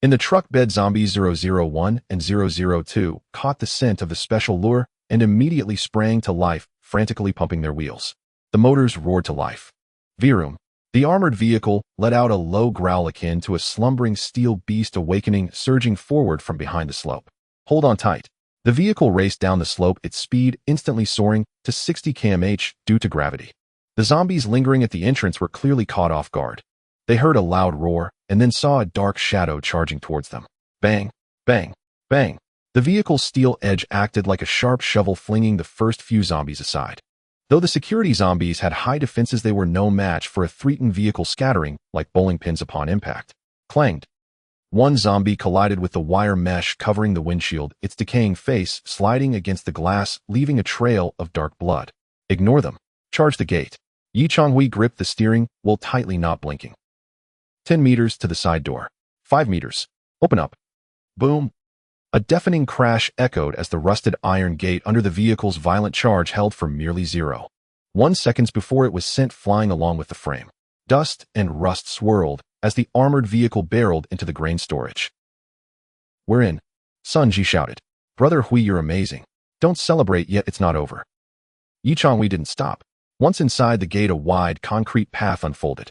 In the truck bed, zombies 001 and 002 caught the scent of the special lure and immediately sprang to life, frantically pumping their wheels. The motors roared to life. Virum. The armored vehicle let out a low growl akin to a slumbering steel beast awakening, surging forward from behind the slope. Hold on tight. The vehicle raced down the slope, its speed instantly soaring to 60 km/h due to gravity. The zombies lingering at the entrance were clearly caught off guard. They heard a loud roar and then saw a dark shadow charging towards them. Bang, bang, bang. The vehicle's steel edge acted like a sharp shovel, flinging the first few zombies aside. Though the security zombies had high defenses, they were no match for a threatened vehicle scattering like bowling pins upon impact. Clanged. One zombie collided with the wire mesh covering the windshield, its decaying face sliding against the glass, leaving a trail of dark blood. Ignore them. Charge the gate. Yi Changhui gripped the steering wheel tightly, not blinking. 10 meters to the side door. 5 meters. Open up. Boom. A deafening crash echoed as the rusted iron gate under the vehicle's violent charge held for merely 0.1 seconds before it was sent flying along with the frame. Dust and rust swirled as the armored vehicle barreled into the grain storage. We're in. Sun Ji shouted. Brother Hui, you're amazing. Don't celebrate yet, it's not over. Yi Changhui didn't stop. Once inside the gate, a wide concrete path unfolded.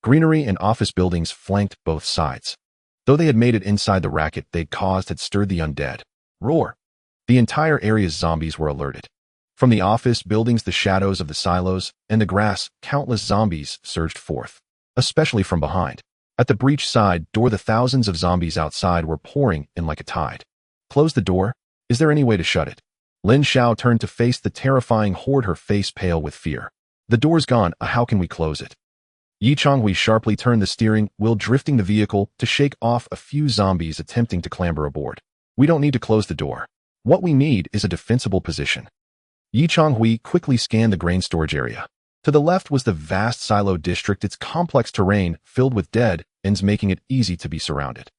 Greenery and office buildings flanked both sides. Though they had made it inside, the racket they'd caused had stirred the undead. Roar! The entire area's zombies were alerted. From the office buildings, the shadows of the silos, and the grass, countless zombies surged forth, especially from behind. At the breach side door, the thousands of zombies outside were pouring in like a tide. Close the door? Is there any way to shut it? Lin Xiao turned to face the terrifying horde, her face pale with fear. The door's gone, how can we close it? Yi Changhui sharply turned the steering wheel, drifting the vehicle to shake off a few zombies attempting to clamber aboard. We don't need to close the door. What we need is a defensible position. Yi Changhui quickly scanned the grain storage area. To the left was the vast silo district, its complex terrain filled with dead ends making it easy to be surrounded.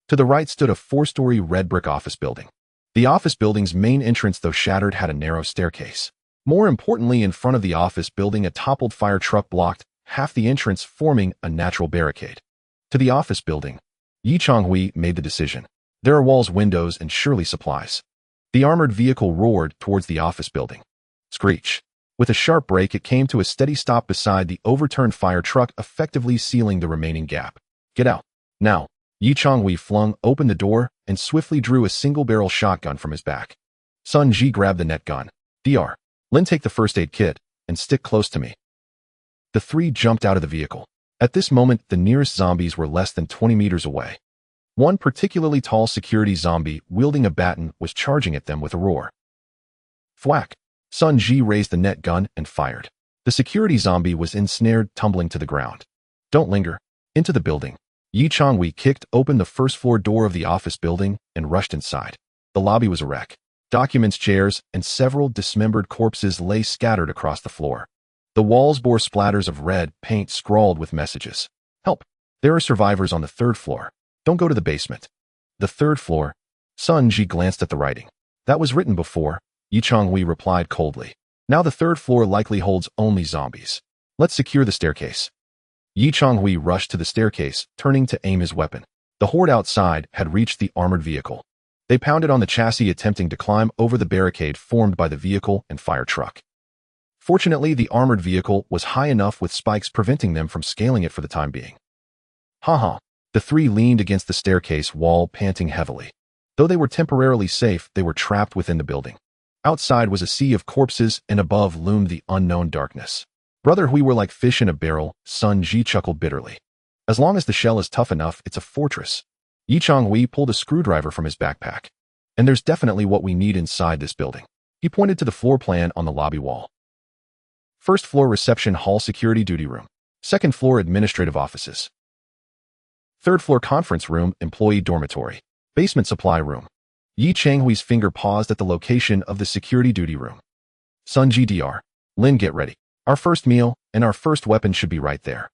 To the right stood a 4-story red brick office building. The office building's main entrance, though shattered, had a narrow staircase. More importantly, in front of the office building, a toppled fire truck blocked half the entrance, forming a natural barricade. To the office building, Yi Changhui made the decision. There are walls, windows, and surely supplies. The armored vehicle roared towards the office building. Screech. With a sharp brake, it came to a steady stop beside the overturned fire truck, effectively sealing the remaining gap. Get out. Now. Yi Changhui flung open the door and swiftly drew a single-barrel shotgun from his back. Sun Ji grabbed the net gun. Dr. Lin, take the first aid kit and stick close to me. The three jumped out of the vehicle. At this moment, the nearest zombies were less than 20 meters away. One particularly tall security zombie wielding a baton was charging at them with a roar. Thwack! Sun Ji raised the net gun and fired. The security zombie was ensnared, tumbling to the ground. Don't linger. Into the building. Yi Changhui kicked open the first-floor door of the office building and rushed inside. The lobby was a wreck. Documents, chairs, and several dismembered corpses lay scattered across the floor. The walls bore splatters of red paint scrawled with messages. Help! There are survivors on the 3rd floor. Don't go to the basement. The 3rd floor? Sun Ji glanced at the writing. That was written before, Yi Changhui replied coldly. Now the 3rd floor likely holds only zombies. Let's secure the staircase. Yi Changhui rushed to the staircase, turning to aim his weapon. The horde outside had reached the armored vehicle. They pounded on the chassis, attempting to climb over the barricade formed by the vehicle and fire truck. Fortunately, the armored vehicle was high enough with spikes preventing them from scaling it for the time being. Haha. The three leaned against the staircase wall, panting heavily. Though they were temporarily safe, they were trapped within the building. Outside was a sea of corpses, and above loomed the unknown darkness. Brother, we were like fish in a barrel, Sun Ji chuckled bitterly. As long as the shell is tough enough, it's a fortress. Yi Changhui pulled a screwdriver from his backpack. And there's definitely what we need inside this building. He pointed to the floor plan on the lobby wall. First floor reception hall, security duty room. Second floor administrative offices. Third floor conference room, employee dormitory. Basement supply room. Yi Changhui's finger paused at the location of the security duty room. Sun Ji Dr. Lin, get ready. Our first meal and our first weapon should be right there.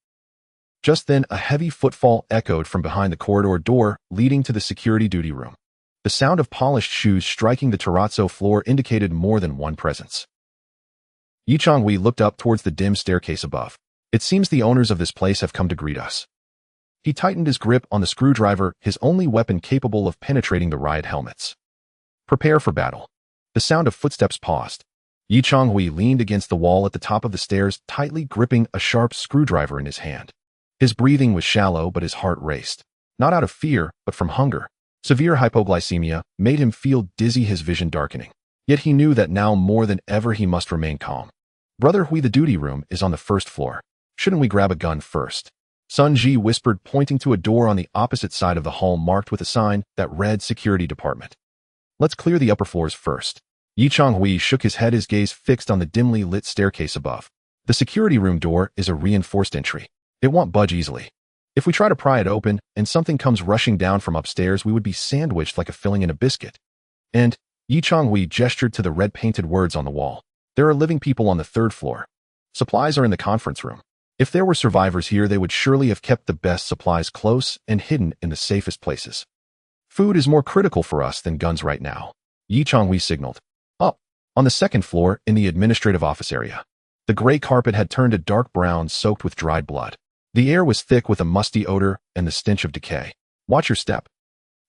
Just then, a heavy footfall echoed from behind the corridor door leading to the security duty room. The sound of polished shoes striking the terrazzo floor indicated more than one presence. Yi Changhui looked up towards the dim staircase above. It seems the owners of this place have come to greet us. He tightened his grip on the screwdriver, his only weapon capable of penetrating the riot helmets. Prepare for battle. The sound of footsteps paused. Yi Changhui leaned against the wall at the top of the stairs, tightly gripping a sharp screwdriver in his hand. His breathing was shallow, but his heart raced. Not out of fear, but from hunger. Severe hypoglycemia made him feel dizzy, his vision darkening. Yet he knew that now more than ever he must remain calm. Brother Hui, the duty room is on the first floor. Shouldn't we grab a gun first? Sun Ji whispered, pointing to a door on the opposite side of the hall marked with a sign that read Security Department. Let's clear the upper floors first. Yi Changhui shook his head, his gaze fixed on the dimly lit staircase above. The security room door is a reinforced entry. It won't budge easily. If we try to pry it open and something comes rushing down from upstairs, we would be sandwiched like a filling in a biscuit. And Yi Changhui gestured to the red-painted words on the wall. There are living people on the third floor. Supplies are in the conference room. If there were survivors here, they would surely have kept the best supplies close and hidden in the safest places. Food is more critical for us than guns right now, Yi Changhui signaled. Up, on the second floor, in the administrative office area. The gray carpet had turned a dark brown, soaked with dried blood. The air was thick with a musty odor and the stench of decay. Watch your step.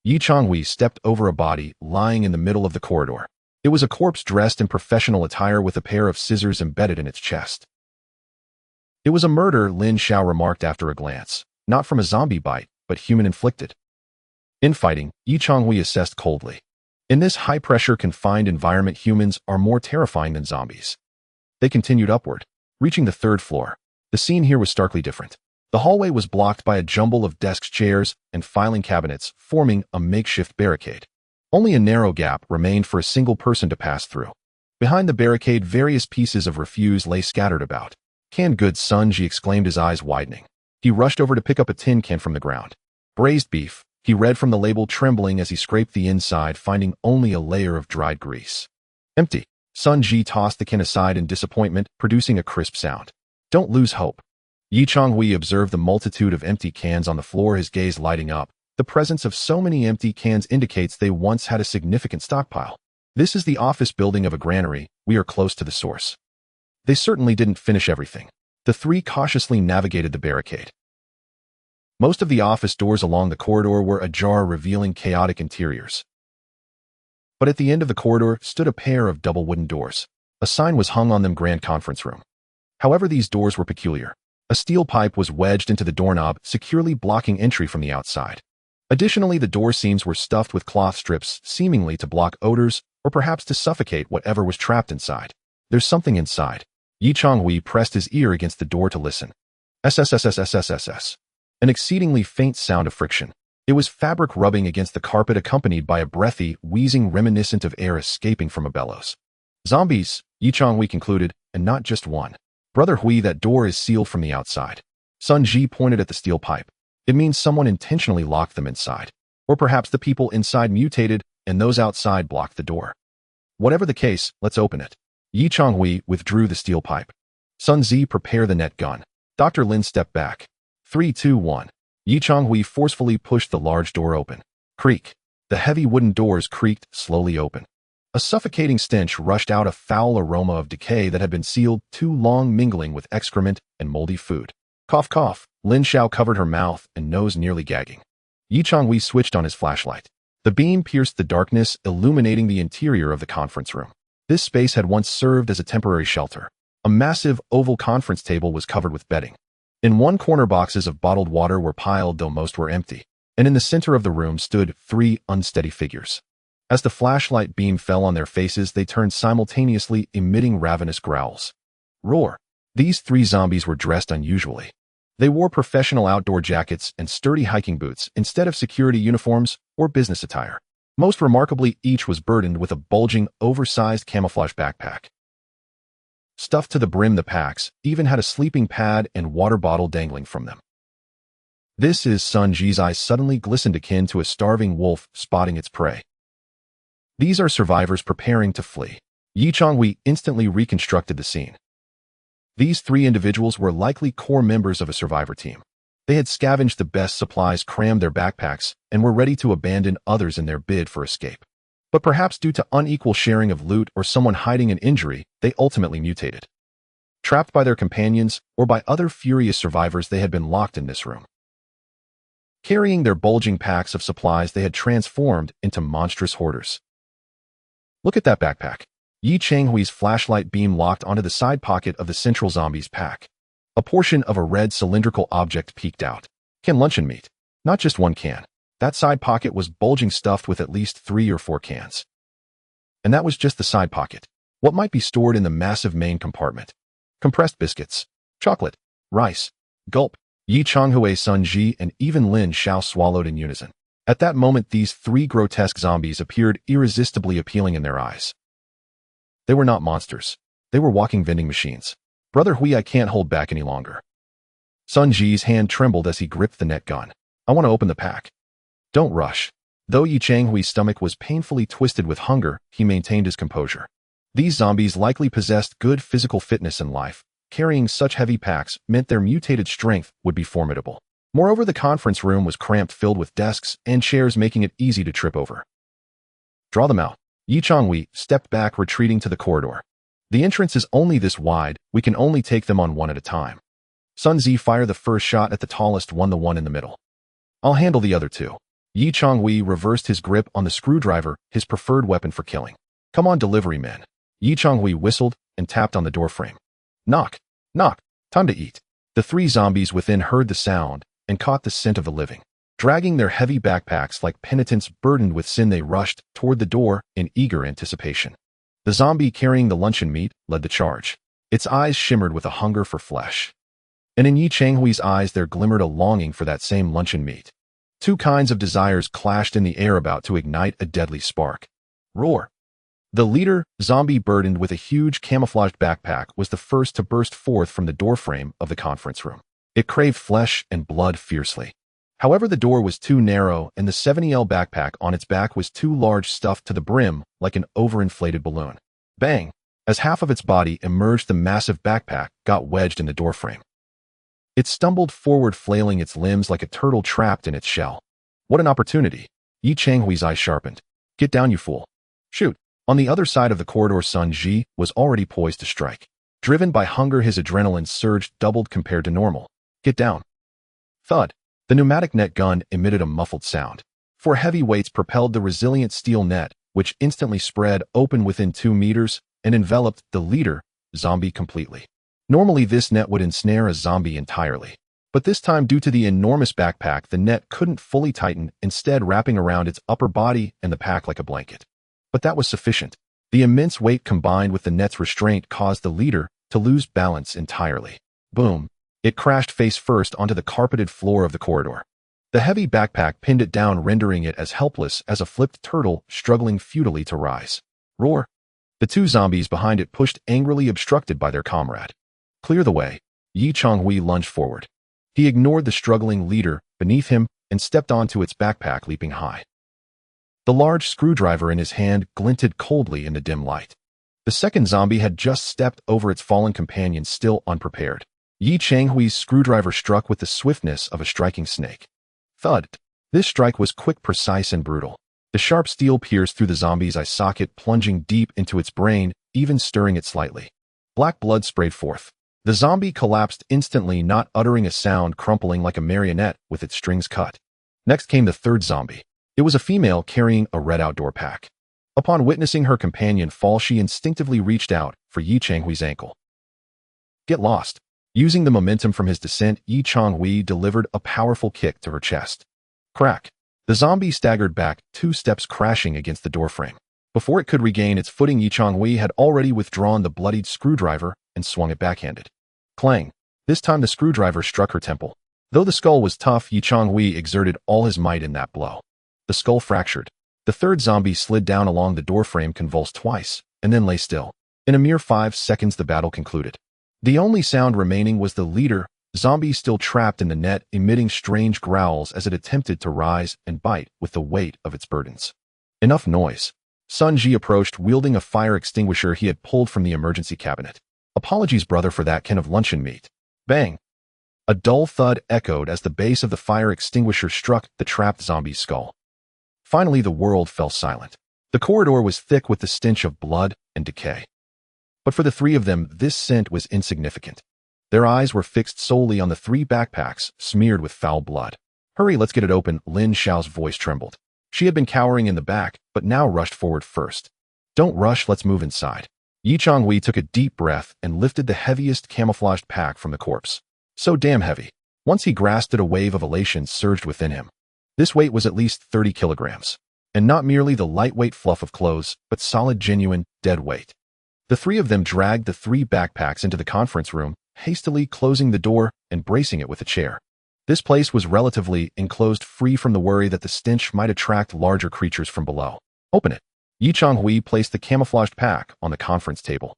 Yi Changhui stepped over a body lying in the middle of the corridor. It was a corpse dressed in professional attire with a pair of scissors embedded in its chest. It was a murder, Lin Xiao remarked after a glance. Not from a zombie bite, but human-inflicted. Infighting, Yi Changhui assessed coldly. In this high-pressure, confined environment, humans are more terrifying than zombies. They continued upward, reaching the third floor. The scene here was starkly different. The hallway was blocked by a jumble of desks, chairs, and filing cabinets, forming a makeshift barricade. Only a narrow gap remained for a single person to pass through. Behind the barricade, various pieces of refuse lay scattered about. Canned goods, Sun Ji exclaimed, his eyes widening. He rushed over to pick up a tin can from the ground. Braised beef, he read from the label, trembling as he scraped the inside, finding only a layer of dried grease. Empty. Sun Ji tossed the can aside in disappointment, producing a crisp sound. Don't lose hope. Yi Changhui observed the multitude of empty cans on the floor, his gaze lighting up. The presence of so many empty cans indicates they once had a significant stockpile. This is the office building of a granary. We are close to the source. They certainly didn't finish everything. The three cautiously navigated the barricade. Most of the office doors along the corridor were ajar, revealing chaotic interiors. But at the end of the corridor stood a pair of double wooden doors. A sign was hung on them, Grand Conference Room. However, these doors were peculiar. A steel pipe was wedged into the doorknob, securely blocking entry from the outside. Additionally, the door seams were stuffed with cloth strips, seemingly to block odors or perhaps to suffocate whatever was trapped inside. There's something inside. Yi Changhui pressed his ear against the door to listen. SSSSSSSS. An exceedingly faint sound of friction. It was fabric rubbing against the carpet, accompanied by a breathy, wheezing reminiscent of air escaping from a bellows. Zombies, Yi Changhui concluded, and not just one. Brother Hui, that door is sealed from the outside. Sun Ji pointed at the steel pipe. It means someone intentionally locked them inside. Or perhaps the people inside mutated, and those outside blocked the door. Whatever the case, let's open it. Yi Changhui withdrew the steel pipe. Sun Zi, prepare the net gun. Dr. Lin stepped back. 3, 2, 1. Yi Changhui forcefully pushed the large door open. Creak. The heavy wooden doors creaked slowly open. A suffocating stench rushed out, a foul aroma of decay that had been sealed too long, mingling with excrement and moldy food. Cough, cough. Lin Xiao covered her mouth and nose, nearly gagging. Yi Changhui switched on his flashlight. The beam pierced the darkness, illuminating the interior of the conference room. This space had once served as a temporary shelter. A massive oval conference table was covered with bedding. In one corner, boxes of bottled water were piled, though most were empty, and in the center of the room stood 3 unsteady figures. As the flashlight beam fell on their faces, they turned simultaneously, emitting ravenous growls. Roar! These 3 zombies were dressed unusually. They wore professional outdoor jackets and sturdy hiking boots instead of security uniforms or business attire. Most remarkably, each was burdened with a bulging, oversized camouflage backpack. Stuffed to the brim, the packs even had a sleeping pad and water bottle dangling from them. This is Sun Ji's eyes suddenly glistened, akin to a starving wolf spotting its prey. These are survivors preparing to flee. Changhui instantly reconstructed the scene. These 3 individuals were likely core members of a survivor team. They had scavenged the best supplies, crammed their backpacks, and were ready to abandon others in their bid for escape. But perhaps due to unequal sharing of loot or someone hiding an injury, they ultimately mutated. Trapped by their companions or by other furious survivors, they had been locked in this room. Carrying their bulging packs of supplies, they had transformed into monstrous hoarders. Look at that backpack. Changhui's flashlight beam locked onto the side pocket of the central zombie's pack. A portion of a red cylindrical object peeked out. Can luncheon meat. Not just one can. That side pocket was bulging, stuffed with at least 3 or 4 cans. And that was just the side pocket. What might be stored in the massive main compartment? Compressed biscuits, chocolate, rice. Gulp. Changhui, Sun Ji, and even Lin Xiao swallowed in unison. At that moment, these 3 grotesque zombies appeared irresistibly appealing in their eyes. They were not monsters. They were walking vending machines. Brother Hui, I can't hold back any longer. Sun Ji's hand trembled as he gripped the net gun. I want to open the pack. Don't rush. Though Changhui's stomach was painfully twisted with hunger, he maintained his composure. These zombies likely possessed good physical fitness and life. Carrying such heavy packs meant their mutated strength would be formidable. Moreover, the conference room was cramped, filled with desks and chairs, making it easy to trip over. Draw them out. Changhui stepped back, retreating to the corridor. The entrance is only this wide, we can only take them on one at a time. Sun Ji, fire the first shot at the tallest one, the one in the middle. I'll handle the other 2. Changhui reversed his grip on the screwdriver, his preferred weapon for killing. Come on, delivery men. Changhui whistled and tapped on the doorframe. Knock, knock, time to eat. The 3 zombies within heard the sound and caught the scent of the living. Dragging their heavy backpacks like penitents burdened with sin, they rushed toward the door in eager anticipation. The zombie carrying the luncheon meat led the charge. Its eyes shimmered with a hunger for flesh. And in Changhui's eyes there glimmered a longing for that same luncheon meat. 2 kinds of desires clashed in the air, about to ignite a deadly spark. Roar! The leader, zombie burdened with a huge camouflaged backpack, was the first to burst forth from the doorframe of the conference room. It craved flesh and blood fiercely. However, the door was too narrow and the 70L backpack on its back was too large, stuffed to the brim like an overinflated balloon. Bang! As half of its body emerged, the massive backpack got wedged in the doorframe. It stumbled forward, flailing its limbs like a turtle trapped in its shell. What an opportunity! Changhui's eyes sharpened. Get down, you fool. Shoot! On the other side of the corridor, Sun Ji was already poised to strike. Driven by hunger, his adrenaline surge doubled compared to normal. Get down. Thud. The pneumatic net gun emitted a muffled sound. 4 heavy weights propelled the resilient steel net, which instantly spread open within 2 meters and enveloped the leader, zombie, completely. Normally, this net would ensnare a zombie entirely. But this time, due to the enormous backpack, the net couldn't fully tighten, instead wrapping around its upper body and the pack like a blanket. But that was sufficient. The immense weight combined with the net's restraint caused the leader to lose balance entirely. Boom! It crashed face first onto the carpeted floor of the corridor. The heavy backpack pinned it down, rendering it as helpless as a flipped turtle struggling futilely to rise. Roar! The 2 zombies behind it pushed angrily, obstructed by their comrade. Clear the way. Changhui lunged forward. He ignored the struggling leader beneath him and stepped onto its backpack, leaping high. The large screwdriver in his hand glinted coldly in the dim light. The second zombie had just stepped over its fallen companion, still unprepared. Changhui's screwdriver struck with the swiftness of a striking snake. Thud! This strike was quick, precise, and brutal. The sharp steel pierced through the zombie's eye socket, plunging deep into its brain, even stirring it slightly. Black blood sprayed forth. The zombie collapsed instantly, not uttering a sound, crumpling like a marionette with its strings cut. Next came the third zombie. It was a female carrying a red outdoor pack. Upon witnessing her companion fall, she instinctively reached out for Yi Changhui's ankle. Get lost. Using the momentum from his descent, Yi Changhui delivered a powerful kick to her chest. Crack. The zombie staggered back, 2 steps crashing against the doorframe. Before it could regain its footing, Yi Changhui had already withdrawn the bloodied screwdriver and swung it backhanded. Clang. This time the screwdriver struck her temple. Though the skull was tough, Yi Changhui exerted all his might in that blow. The skull fractured. The third zombie slid down along the doorframe, convulsed twice, and then lay still. In a mere 5 seconds the battle concluded. The only sound remaining was the leader, zombie still trapped in the net, emitting strange growls as it attempted to rise and bite with the weight of its burdens. Enough noise. Sun Ji approached, wielding a fire extinguisher he had pulled from the emergency cabinet. Apologies, brother, for that can of luncheon meat. Bang! A dull thud echoed as the base of the fire extinguisher struck the trapped zombie's skull. Finally, the world fell silent. The corridor was thick with the stench of blood and decay. But for the 3 of them, this scent was insignificant. Their eyes were fixed solely on the 3 backpacks smeared with foul blood. Hurry, let's get it open, Lin Xiao's voice trembled. She had been cowering in the back, but now rushed forward first. Don't rush, let's move inside. Yi Changhui took a deep breath and lifted the heaviest camouflaged pack from the corpse. So damn heavy. Once he grasped it, a wave of elation surged within him. This weight was at least 30 kilograms. And not merely the lightweight fluff of clothes, but solid, genuine, dead weight. The 3 of them dragged the 3 backpacks into the conference room, hastily closing the door and bracing it with a chair. This place was relatively enclosed, free from the worry that the stench might attract larger creatures from below. Open it. Yi Changhui placed the camouflaged pack on the conference table.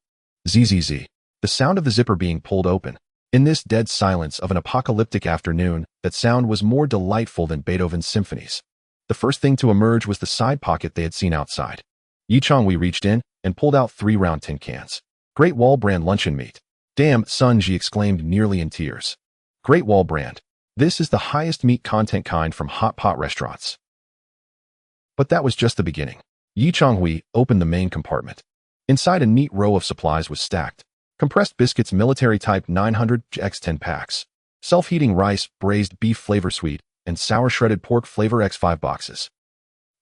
Zzz. The sound of the zipper being pulled open. In this dead silence of an apocalyptic afternoon, that sound was more delightful than Beethoven's symphonies. The first thing to emerge was the side pocket they had seen outside. Yi Changhui reached in and pulled out 3 round tin cans. Great Wall brand luncheon meat. Damn, Sun Ji exclaimed, nearly in tears. Great Wall brand. This is the highest meat content kind from hot pot restaurants. But that was just the beginning. Yi Changhui opened the main compartment. Inside, a neat row of supplies was stacked. Compressed biscuits, military type 900x10 packs. Self-heating rice, braised beef flavor sweet, and sour shredded pork flavor x5 boxes.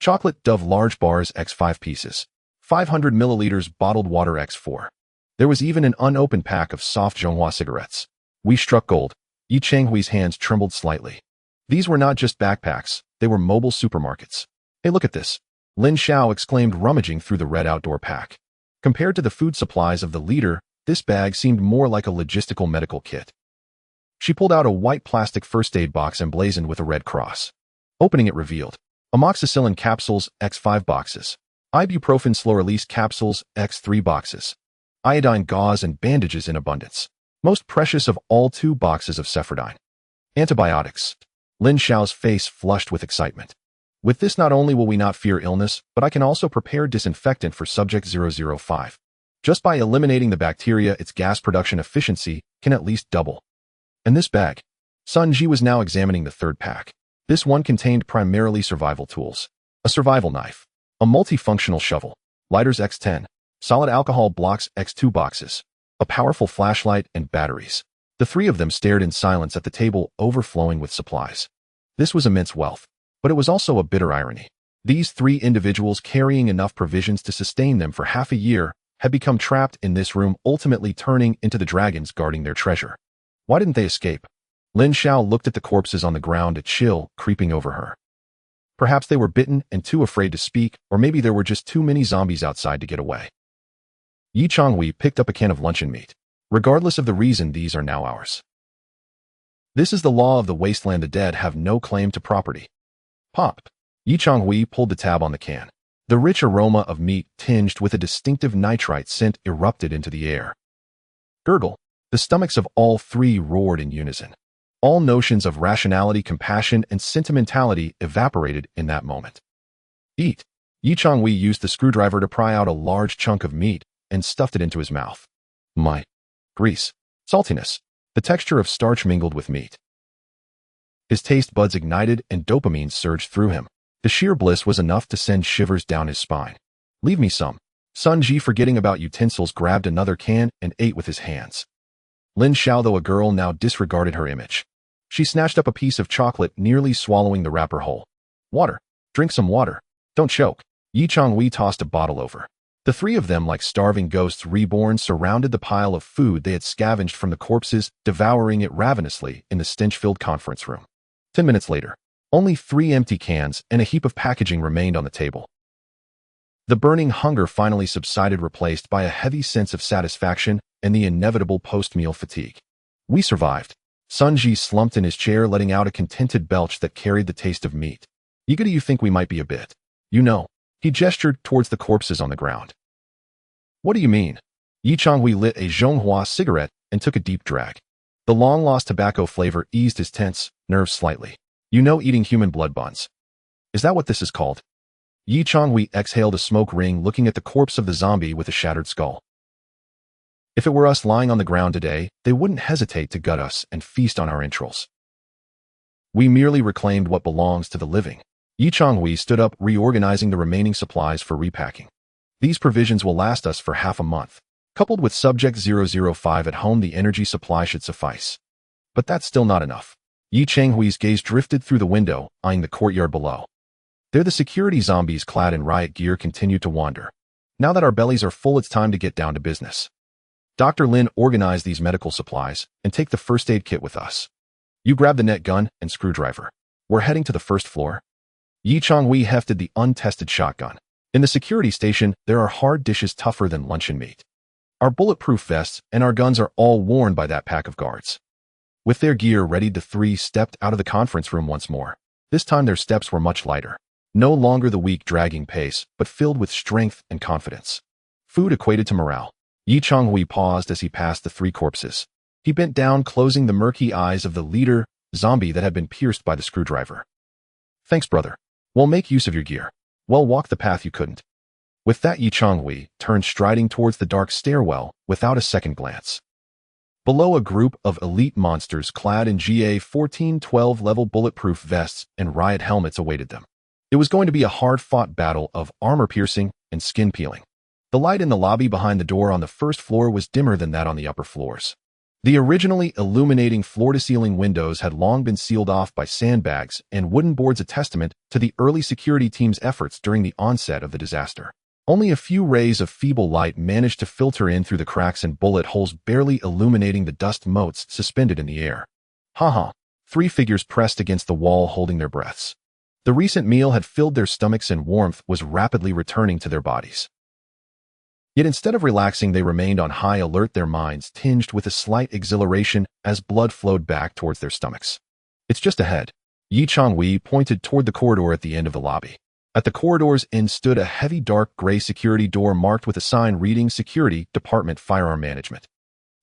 Chocolate Dove large bars x5 pieces. 500 milliliters bottled water x4. There was even an unopened pack of soft Zhonghua cigarettes. We struck gold. Yi Changhui's hands trembled slightly. These were not just backpacks, they were mobile supermarkets. Hey, look at this. Lin Xiao exclaimed, rummaging through the red outdoor pack. Compared to the food supplies of the leader, this bag seemed more like a logistical medical kit. She pulled out a white plastic first aid box emblazoned with a red cross. Opening it revealed amoxicillin capsules, x5 boxes. Ibuprofen slow-release capsules, x3 boxes. Iodine gauze and bandages in abundance. Most precious of all, 2 boxes of cephrodine. Antibiotics. Lin Xiao's face flushed with excitement. With this, not only will we not fear illness, but I can also prepare disinfectant for Subject 005. Just by eliminating the bacteria, its gas production efficiency can at least double. And this bag? Sun Ji was now examining the 3rd pack. This one contained primarily survival tools. A survival knife. A multifunctional shovel. Lighters x10. Solid alcohol blocks x2 boxes. A powerful flashlight and batteries. The 3 of them stared in silence at the table, overflowing with supplies. This was immense wealth. But it was also a bitter irony. These 3 individuals, carrying enough provisions to sustain them for half a year, had become trapped in this room, ultimately turning into the dragons guarding their treasure. Why didn't they escape? Lin Xiao looked at the corpses on the ground, a chill creeping over her. Perhaps they were bitten and too afraid to speak, or maybe there were just too many zombies outside to get away. Yi Changhui picked up a can of luncheon meat. Regardless of the reason, these are now ours. This is the law of the wasteland. The dead have no claim to property. Pop. Yi Changhui pulled the tab on the can. The rich aroma of meat, tinged with a distinctive nitrite scent, erupted into the air. Gurgle. The stomachs of all 3 roared in unison. All notions of rationality, compassion, and sentimentality evaporated in that moment. Eat. Yi Changhui used the screwdriver to pry out a large chunk of meat and stuffed it into his mouth. My. Grease. Saltiness. The texture of starch mingled with meat. His taste buds ignited and dopamine surged through him. The sheer bliss was enough to send shivers down his spine. Leave me some. Sun Ji, forgetting about utensils, grabbed another can and ate with his hands. Lin Xiao, though a girl, now disregarded her image. She snatched up a piece of chocolate, nearly swallowing the wrapper whole. Water. Drink some water. Don't choke. Yi Changhui tossed a bottle over. The three of them, like starving ghosts reborn, surrounded the pile of food they had scavenged from the corpses, devouring it ravenously in the stench-filled conference room. 10 minutes later, only 3 empty cans and a heap of packaging remained on the table. The burning hunger finally subsided, replaced by a heavy sense of satisfaction and the inevitable post-meal fatigue. We survived. Sun Ji slumped in his chair, letting out a contented belch that carried the taste of meat. You think we might be a bit? He gestured towards the corpses on the ground. What do you mean? Yi Changhui lit a Zhonghua cigarette and took a deep drag. The long-lost tobacco flavor eased his tense nerves slightly. Eating human blood buns. Is that what this is called? Yi Changhui exhaled a smoke ring, looking at the corpse of the zombie with a shattered skull. If it were us lying on the ground today, they wouldn't hesitate to gut us and feast on our entrails. We merely reclaimed what belongs to the living. Yi Changhui stood up, reorganizing the remaining supplies for repacking. These provisions will last us for half a month. Coupled with Subject 005 at home, the energy supply should suffice. But that's still not enough. Yi Changhui's gaze drifted through the window, eyeing the courtyard below. There the security zombies clad in riot gear continued to wander. Now that our bellies are full, it's time to get down to business. Dr. Lin organized these medical supplies and take the first aid kit with us. You grab the net gun and screwdriver. We're heading to the first floor. Yi Changhui hefted the untested shotgun. In the security station, there are hard dishes tougher than luncheon meat. Our bulletproof vests and our guns are all worn by that pack of guards. With their gear ready, the three stepped out of the conference room once more. This time their steps were much lighter. No longer the weak, dragging pace, but filled with strength and confidence. Food equated to morale. Yi Changhui paused as he passed the 3 corpses. He bent down, closing the murky eyes of the leader, zombie that had been pierced by the screwdriver. Thanks, brother. We'll make use of your gear. Well, walk the path you couldn't. With that, Yi Changhui turned striding towards the dark stairwell without a second glance. Below, a group of elite monsters clad in GA-1412 level bulletproof vests and riot helmets awaited them. It was going to be a hard-fought battle of armor-piercing and skin-peeling. The light in the lobby behind the door on the first floor was dimmer than that on the upper floors. The originally illuminating floor-to-ceiling windows had long been sealed off by sandbags and wooden boards, a testament to the early security team's efforts during the onset of the disaster. Only a few rays of feeble light managed to filter in through the cracks and bullet holes, barely illuminating the dust motes suspended in the air. Ha! 3 figures pressed against the wall, holding their breaths. The recent meal had filled their stomachs and warmth was rapidly returning to their bodies. Yet instead of relaxing, they remained on high alert, their minds tinged with a slight exhilaration as blood flowed back towards their stomachs. It's just ahead. Yi Changhui pointed toward the corridor at the end of the lobby. At the corridor's end stood a heavy dark gray security door marked with a sign reading Security Department Firearm Management.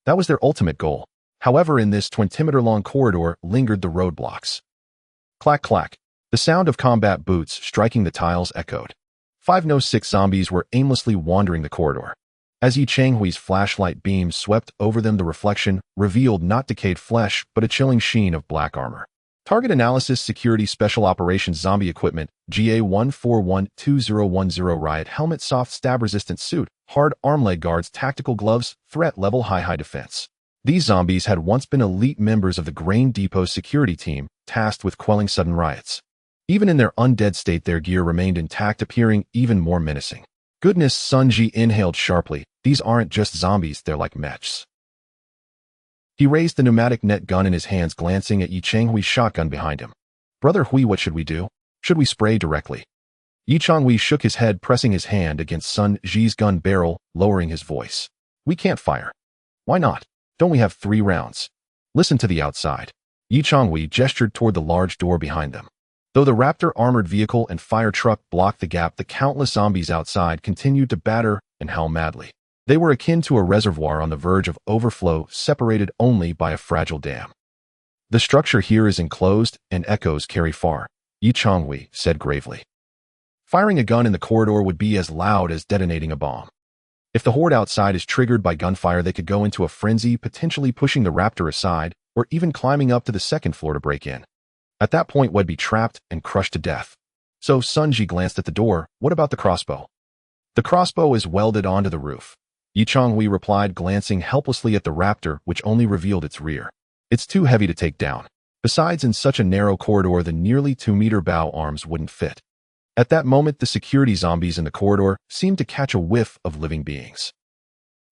That was their ultimate goal. However, in this 20-meter-long corridor lingered the roadblocks. Clack, clack. The sound of combat boots striking the tiles echoed. 506 zombies were aimlessly wandering the corridor. As Yi Changhui's flashlight beams swept over them, the reflection revealed not decayed flesh, but a chilling sheen of black armor. Target Analysis Security Special Operations Zombie Equipment, GA-1412010 Riot Helmet, Soft Stab-Resistant Suit, Hard Arm, Leg Guards, Tactical Gloves, Threat Level High Defense. These zombies had once been elite members of the Grain Depot security team, tasked with quelling sudden riots. Even in their undead state, their gear remained intact, appearing even more menacing. Goodness, Sun Ji inhaled sharply. These aren't just zombies, they're like mechs. He raised the pneumatic net gun in his hands, glancing at Yi Changhui's shotgun behind him. Brother Hui, what should we do? Should we spray directly? Yi Changhui shook his head, pressing his hand against Sun Ji's gun barrel, lowering his voice. We can't fire. Why not? Don't we have 3 rounds? Listen to the outside. Yi Changhui gestured toward the large door behind them. Though the Raptor armored vehicle and fire truck blocked the gap, the countless zombies outside continued to batter and howl madly. They were akin to a reservoir on the verge of overflow, separated only by a fragile dam. The structure here is enclosed, and echoes carry far, Yi Changhui said gravely. Firing a gun in the corridor would be as loud as detonating a bomb. If the horde outside is triggered by gunfire, they could go into a frenzy, potentially pushing the Raptor aside, or even climbing up to the 2nd floor to break in. At that point, we'd be trapped and crushed to death. So Sun Ji glanced at the door. What about the crossbow? The crossbow is welded onto the roof. Yi Changhui replied, glancing helplessly at the Raptor, which only revealed its rear. It's too heavy to take down. Besides, in such a narrow corridor, the nearly 2-meter bow arms wouldn't fit. At that moment, the security zombies in the corridor seemed to catch a whiff of living beings.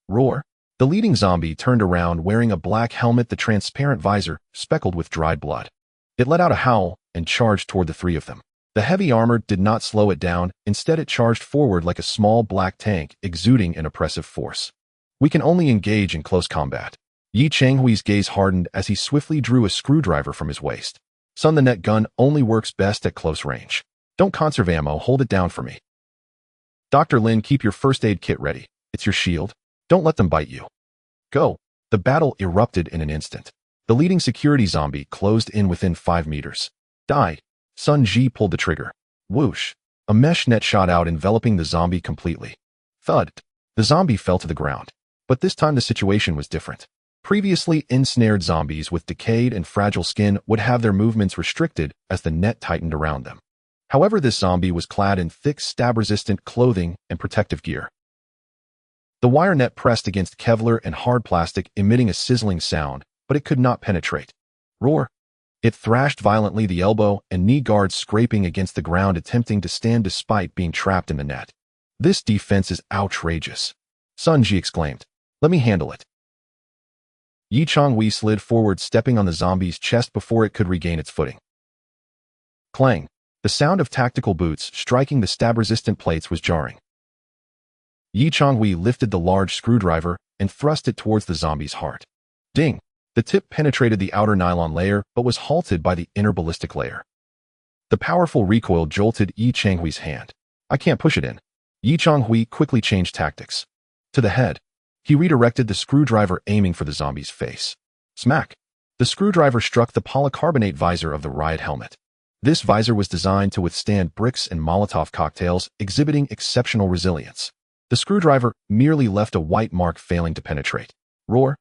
Roar! The leading zombie turned around wearing a black helmet, the transparent visor speckled with dried blood. It let out a howl and charged toward the three of them. The heavy armor did not slow it down, instead it charged forward like a small black tank, exuding an oppressive force. We can only engage in close combat. Yi Changhui's gaze hardened as he swiftly drew a screwdriver from his waist. Son, the net gun only works best at close range. Don't conserve ammo, hold it down for me. Dr. Lin, keep your first aid kit ready. It's your shield. Don't let them bite you. Go. The battle erupted in an instant. The leading security zombie closed in within 5 meters. Die. Sun Ji pulled the trigger. Whoosh. A mesh net shot out, enveloping the zombie completely. Thud. The zombie fell to the ground. But this time the situation was different. Previously ensnared zombies with decayed and fragile skin would have their movements restricted as the net tightened around them. However, this zombie was clad in thick, stab-resistant clothing and protective gear. The wire net pressed against Kevlar and hard plastic, emitting a sizzling sound, but it could not penetrate. Roar! It thrashed violently, the elbow and knee guards scraping against the ground, attempting to stand despite being trapped in the net. This defense is outrageous. Sun Ji exclaimed. Let me handle it. Yi Changhui slid forward, stepping on the zombie's chest before it could regain its footing. Clang! The sound of tactical boots striking the stab-resistant plates was jarring. Yi Changhui lifted the large screwdriver and thrust it towards the zombie's heart. Ding! The tip penetrated the outer nylon layer but was halted by the inner ballistic layer. The powerful recoil jolted Yi Changhui's hand. I can't push it in. Yi Changhui quickly changed tactics. To the head. He redirected the screwdriver, aiming for the zombie's face. Smack! The screwdriver struck the polycarbonate visor of the riot helmet. This visor was designed to withstand bricks and Molotov cocktails, exhibiting exceptional resilience. The screwdriver merely left a white mark, failing to penetrate. Roar!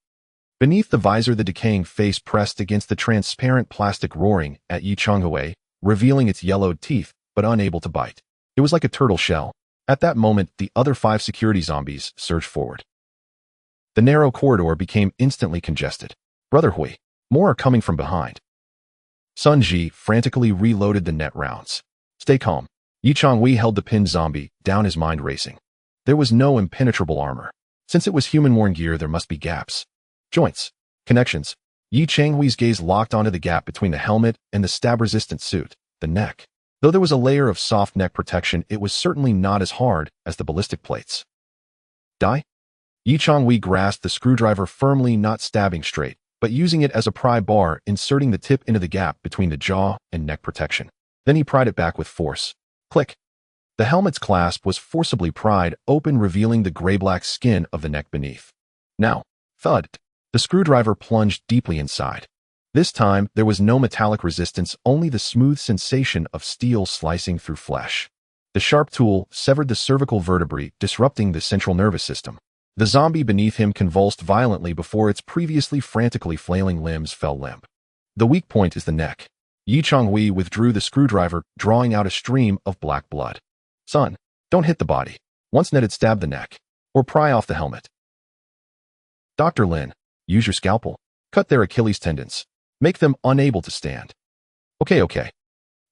Beneath the visor, the decaying face pressed against the transparent plastic, roaring at Yi Changhui, revealing its yellowed teeth, but unable to bite. It was like a turtle shell. At that moment, the other 5 security zombies surged forward. The narrow corridor became instantly congested. Brother Hui, more are coming from behind. Sun Ji frantically reloaded the net rounds. Stay calm. Yi Changhui held the pinned zombie down, his mind racing. There was no impenetrable armor. Since it was human-worn gear, there must be gaps. Joints. Connections. Yi Changhui's gaze locked onto the gap between the helmet and the stab-resistant suit, the neck. Though there was a layer of soft neck protection, it was certainly not as hard as the ballistic plates. Die? Yi Changhui grasped the screwdriver firmly, not stabbing straight, but using it as a pry bar, inserting the tip into the gap between the jaw and neck protection. Then he pried it back with force. Click. The helmet's clasp was forcibly pried open, revealing the gray-black skin of the neck beneath. Now, thud. The screwdriver plunged deeply inside. This time, there was no metallic resistance, only the smooth sensation of steel slicing through flesh. The sharp tool severed the cervical vertebrae, disrupting the central nervous system. The zombie beneath him convulsed violently before its previously frantically flailing limbs fell limp. The weak point is the neck. Yi Changhui withdrew the screwdriver, drawing out a stream of black blood. Son, don't hit the body. Once netted, stab the neck. Or pry off the helmet. Dr. Lin, use your scalpel. Cut their Achilles tendons. Make them unable to stand. Okay.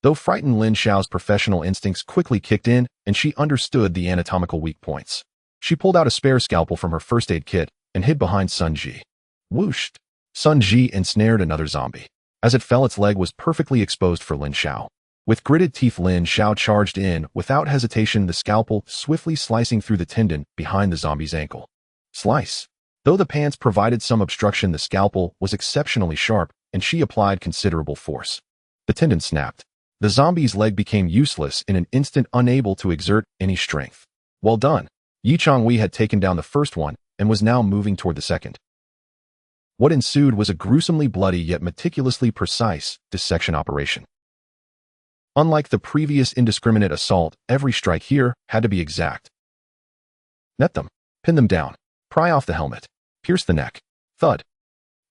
Though frightened, Lin Xiao's professional instincts quickly kicked in, and she understood the anatomical weak points. She pulled out a spare scalpel from her first aid kit and hid behind Sun Ji. Whoosh! Sun Ji ensnared another zombie. As it fell, its leg was perfectly exposed for Lin Xiao. With gritted teeth, Lin Xiao charged in, without hesitation, the scalpel swiftly slicing through the tendon behind the zombie's ankle. Slice! Though the pants provided some obstruction, the scalpel was exceptionally sharp, and she applied considerable force. The tendon snapped. The zombie's leg became useless in an instant, unable to exert any strength. Well done. Yi Changhui had taken down the first one and was now moving toward the second. What ensued was a gruesomely bloody yet meticulously precise dissection operation. Unlike the previous indiscriminate assault, every strike here had to be exact. Net them. Pin them down. Pry off the helmet. Pierce the neck. Thud.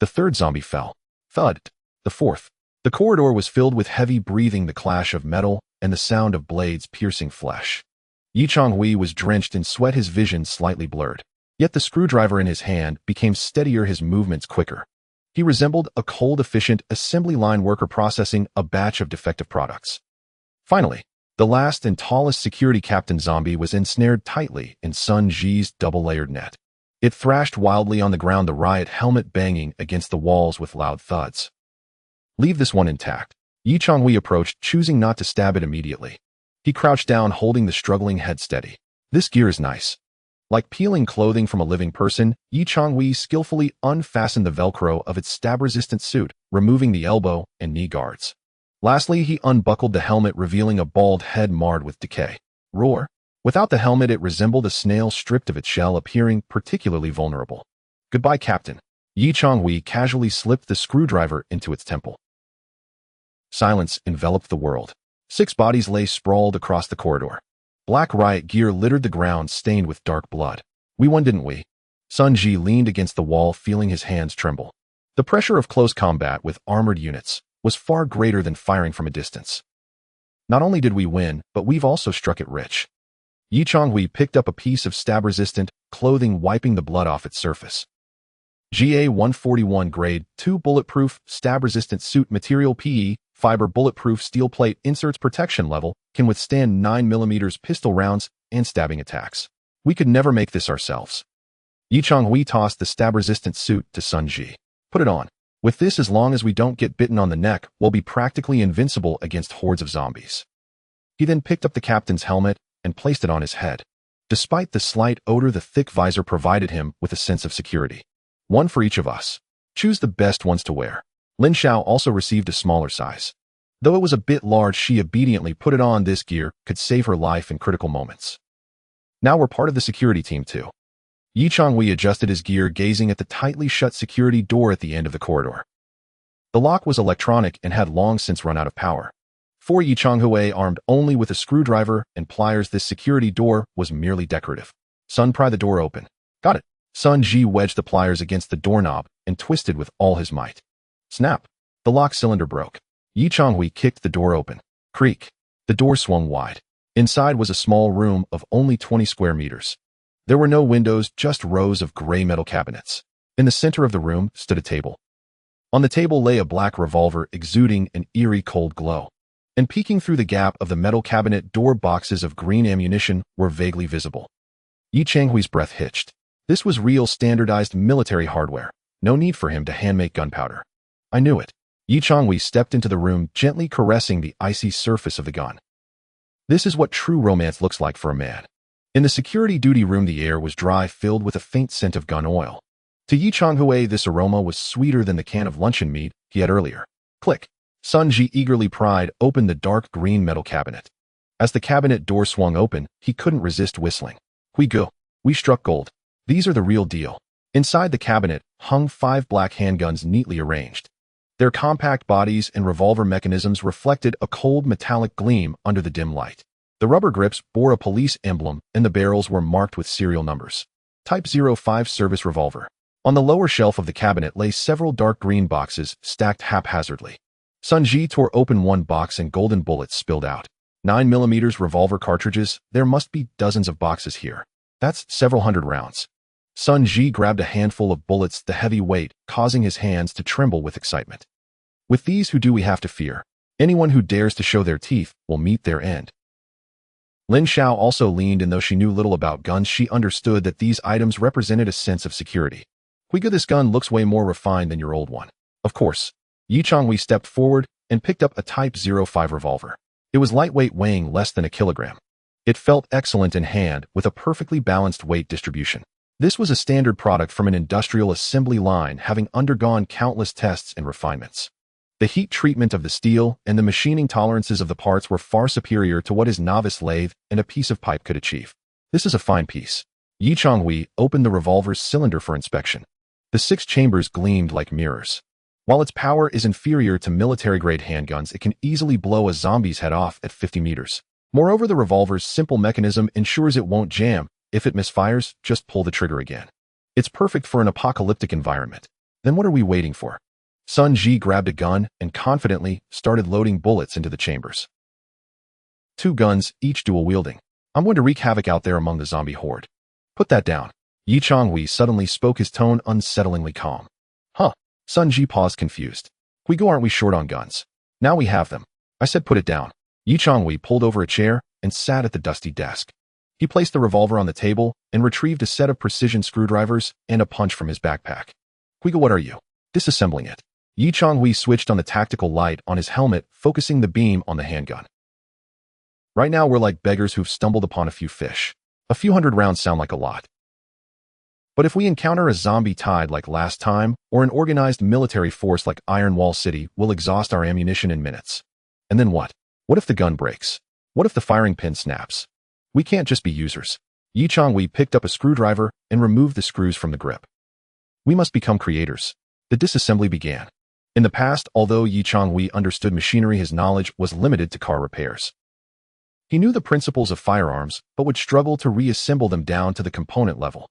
The third zombie fell. Thud. The fourth. The corridor was filled with heavy breathing, the clash of metal, and the sound of blades piercing flesh. Yi Changhui was drenched in sweat, his vision slightly blurred. Yet the screwdriver in his hand became steadier, his movements quicker. He resembled a cold, efficient assembly line worker processing a batch of defective products. Finally, The last and tallest security captain zombie was ensnared tightly in Sun Ji's double-layered net. It thrashed wildly on the ground, the riot helmet banging against the walls with loud thuds. Leave this one intact. Yi Changhui approached, choosing not to stab it immediately. He crouched down, holding the struggling head steady. This gear is nice. Like peeling clothing from a living person, Yi Changhui skillfully unfastened the Velcro of its stab-resistant suit, removing the elbow and knee guards. Lastly, he unbuckled the helmet, revealing a bald head marred with decay. Roar. Without the helmet, it resembled a snail stripped of its shell, appearing particularly vulnerable. Goodbye, Captain. Yi Changhui casually slipped the screwdriver into its temple. Silence enveloped the world. 6 bodies lay sprawled across the corridor. Black riot gear littered the ground, stained with dark blood. We won, didn't we? Sun Ji leaned against the wall, feeling his hands tremble. The pressure of close combat with armored units was far greater than firing from a distance. Not only did we win, but we've also struck it rich. Yi Changhui picked up a piece of stab-resistant clothing, wiping the blood off its surface. GA-141 Grade 2 Bulletproof Stab-Resistant Suit Material PE, Fiber Bulletproof Steel Plate Inserts Protection Level, can withstand 9mm pistol rounds and stabbing attacks. We could never make this ourselves. Yi Changhui tossed the stab-resistant suit to Sun Ji. Put it on. With this, as long as we don't get bitten on the neck, we'll be practically invincible against hordes of zombies. He then picked up the captain's helmet and placed it on his head. Despite the slight odor, the thick visor provided him with a sense of security. One for each of us. Choose the best ones to wear. Lin Xiao also received a smaller size. Though it was a bit large, she obediently put it on. This gear could save her life in critical moments. Now we're part of the security team too. Yi Changhui adjusted his gear, gazing at the tightly shut security door at the end of the corridor. The lock was electronic and had long since run out of power. For Yi Changhui, armed only with a screwdriver and pliers, this security door was merely decorative. Sun, pry the door open. Got it. Sun Ji wedged the pliers against the doorknob and twisted with all his might. Snap. The lock cylinder broke. Yi Changhui kicked the door open. Creak. The door swung wide. Inside was a small room of only 20 square meters. There were no windows, just rows of gray metal cabinets. In the center of the room stood a table. On the table lay a black revolver, exuding an eerie cold glow. And peeking through the gap of the metal cabinet door, boxes of green ammunition were vaguely visible. Yi Changhui's breath hitched. This was real, standardized military hardware. No need for him to hand-make gunpowder. I knew it. Yi Changhui stepped into the room, gently caressing the icy surface of the gun. This is what true romance looks like for a man. In the security duty room, the air was dry, filled with a faint scent of gun oil. To Yi Changhui, this aroma was sweeter than the can of luncheon meat he had earlier. Click. Sun Ji eagerly pried open the dark green metal cabinet. As the cabinet door swung open, he couldn't resist whistling. We go. We struck gold. These are the real deal. Inside the cabinet hung 5 black handguns, neatly arranged. Their compact bodies and revolver mechanisms reflected a cold metallic gleam under the dim light. The rubber grips bore a police emblem, and the barrels were marked with serial numbers. Type 05 service revolver. On the lower shelf of the cabinet lay several dark green boxes, stacked haphazardly. Sun Ji tore open one box and golden bullets spilled out. 9mm revolver cartridges. There must be dozens of boxes here. That's several hundred rounds. Sun Ji grabbed a handful of bullets, the heavy weight causing his hands to tremble with excitement. With these, who do we have to fear? Anyone who dares to show their teeth will meet their end. Lin Xiao also leaned, and though she knew little about guns, she understood that these items represented a sense of security. Huiga, this gun looks way more refined than your old one. Of course. Yi Changhui stepped forward and picked up a Type 05 revolver. It was lightweight, weighing less than a kilogram. It felt excellent in hand, with a perfectly balanced weight distribution. This was a standard product from an industrial assembly line, having undergone countless tests and refinements. The heat treatment of the steel and the machining tolerances of the parts were far superior to what his novice lathe and a piece of pipe could achieve. This is a fine piece. Yi Changhui opened the revolver's cylinder for inspection. The 6 chambers gleamed like mirrors. While its power is inferior to military-grade handguns, it can easily blow a zombie's head off at 50 meters. Moreover, the revolver's simple mechanism ensures it won't jam. If it misfires, just pull the trigger again. It's perfect for an apocalyptic environment. Then what are we waiting for? Sun Ji grabbed a gun and confidently started loading bullets into the chambers. 2 guns, each dual-wielding. I'm going to wreak havoc out there among the zombie horde. Put that down. Yi Changhui suddenly spoke, his tone unsettlingly calm. Huh. Sun Ji paused, confused. We go, aren't we short on guns? Now we have them. I said put it down. Yi Changhui pulled over a chair and sat at the dusty desk. He placed the revolver on the table and retrieved a set of precision screwdrivers and a punch from his backpack. Quiga, what are you? Disassembling it. Yi Changhui switched on the tactical light on his helmet, focusing the beam on the handgun. Right now we're like beggars who've stumbled upon a few fish. A few hundred rounds sound like a lot. But if we encounter a zombie tide like last time, or an organized military force like Iron Wall City, we'll exhaust our ammunition in minutes. And then what? What if the gun breaks? What if the firing pin snaps? We can't just be users. Yi Changhui picked up a screwdriver and removed the screws from the grip. We must become creators. The disassembly began. In the past, although Yi Changhui understood machinery, his knowledge was limited to car repairs. He knew the principles of firearms, but would struggle to reassemble them down to the component level.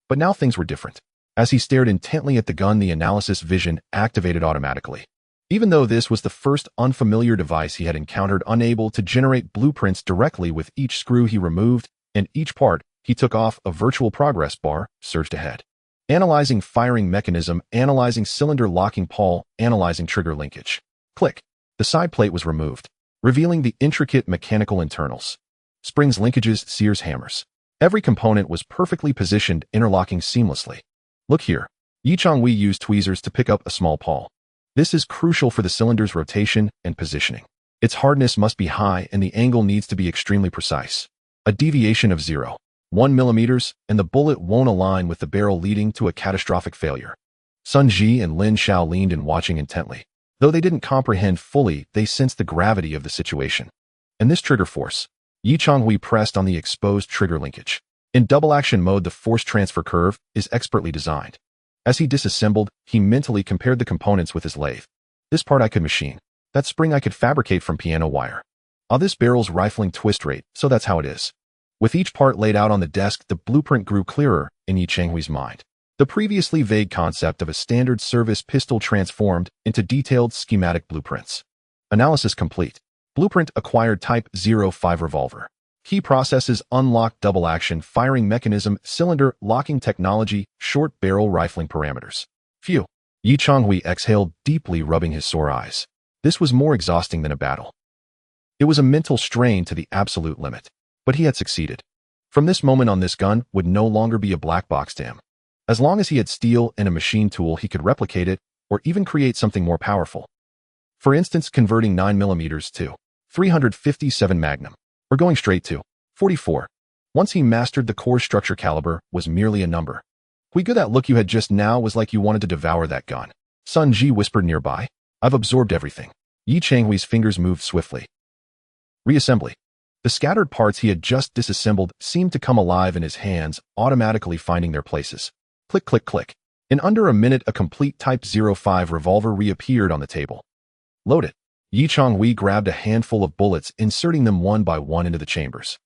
But now things were different. As he stared intently at the gun, the analysis vision activated automatically. Even though this was the first unfamiliar device he had encountered, unable to generate blueprints directly with each screw he removed and each part he took off, a virtual progress bar surged ahead. Analyzing firing mechanism, analyzing cylinder locking pawl, analyzing trigger linkage. Click. The side plate was removed, revealing the intricate mechanical internals. Springs, linkages, sears, hammers. Every component was perfectly positioned, interlocking seamlessly. Look here. Yi Changhui used tweezers to pick up a small pawl. This is crucial for the cylinder's rotation and positioning. Its hardness must be high and the angle needs to be extremely precise. A deviation of 0.1 mm, and the bullet won't align with the barrel, leading to a catastrophic failure. Sun Ji and Lin Xiao leaned in, watching intently. Though they didn't comprehend fully, they sensed the gravity of the situation. And this trigger force. Yi Changhui pressed on the exposed trigger linkage. In double action mode, the force transfer curve is expertly designed. As he disassembled, he mentally compared the components with his lathe. This part I could machine. That spring I could fabricate from piano wire. This barrel's rifling twist rate, so that's how it is. With each part laid out on the desk, the blueprint grew clearer in Yi Changhui's mind. The previously vague concept of a standard service pistol transformed into detailed schematic blueprints. Analysis complete. Blueprint acquired, type 05 revolver. Key processes unlocked, double action, firing mechanism, cylinder, locking technology, short barrel rifling parameters. Phew. Yi Changhui exhaled deeply, rubbing his sore eyes. This was more exhausting than a battle. It was a mental strain to the absolute limit. But he had succeeded. From this moment on, this gun would no longer be a black box to him. As long as he had steel and a machine tool, he could replicate it, or even create something more powerful. For instance, converting 9mm to 357 Magnum. Or going straight to 44. Once he mastered the core structure, caliber was merely a number. Quiga, that look you had just now was like you wanted to devour that gun. Sun Ji whispered nearby. I've absorbed everything. Yi Changhui's fingers moved swiftly. Reassembly. The scattered parts he had just disassembled seemed to come alive in his hands, automatically finding their places. Click, click, click. In under a minute, a complete Type 05 revolver reappeared on the table. Load it. Yi Changhui grabbed a handful of bullets, inserting them one by one into the chambers.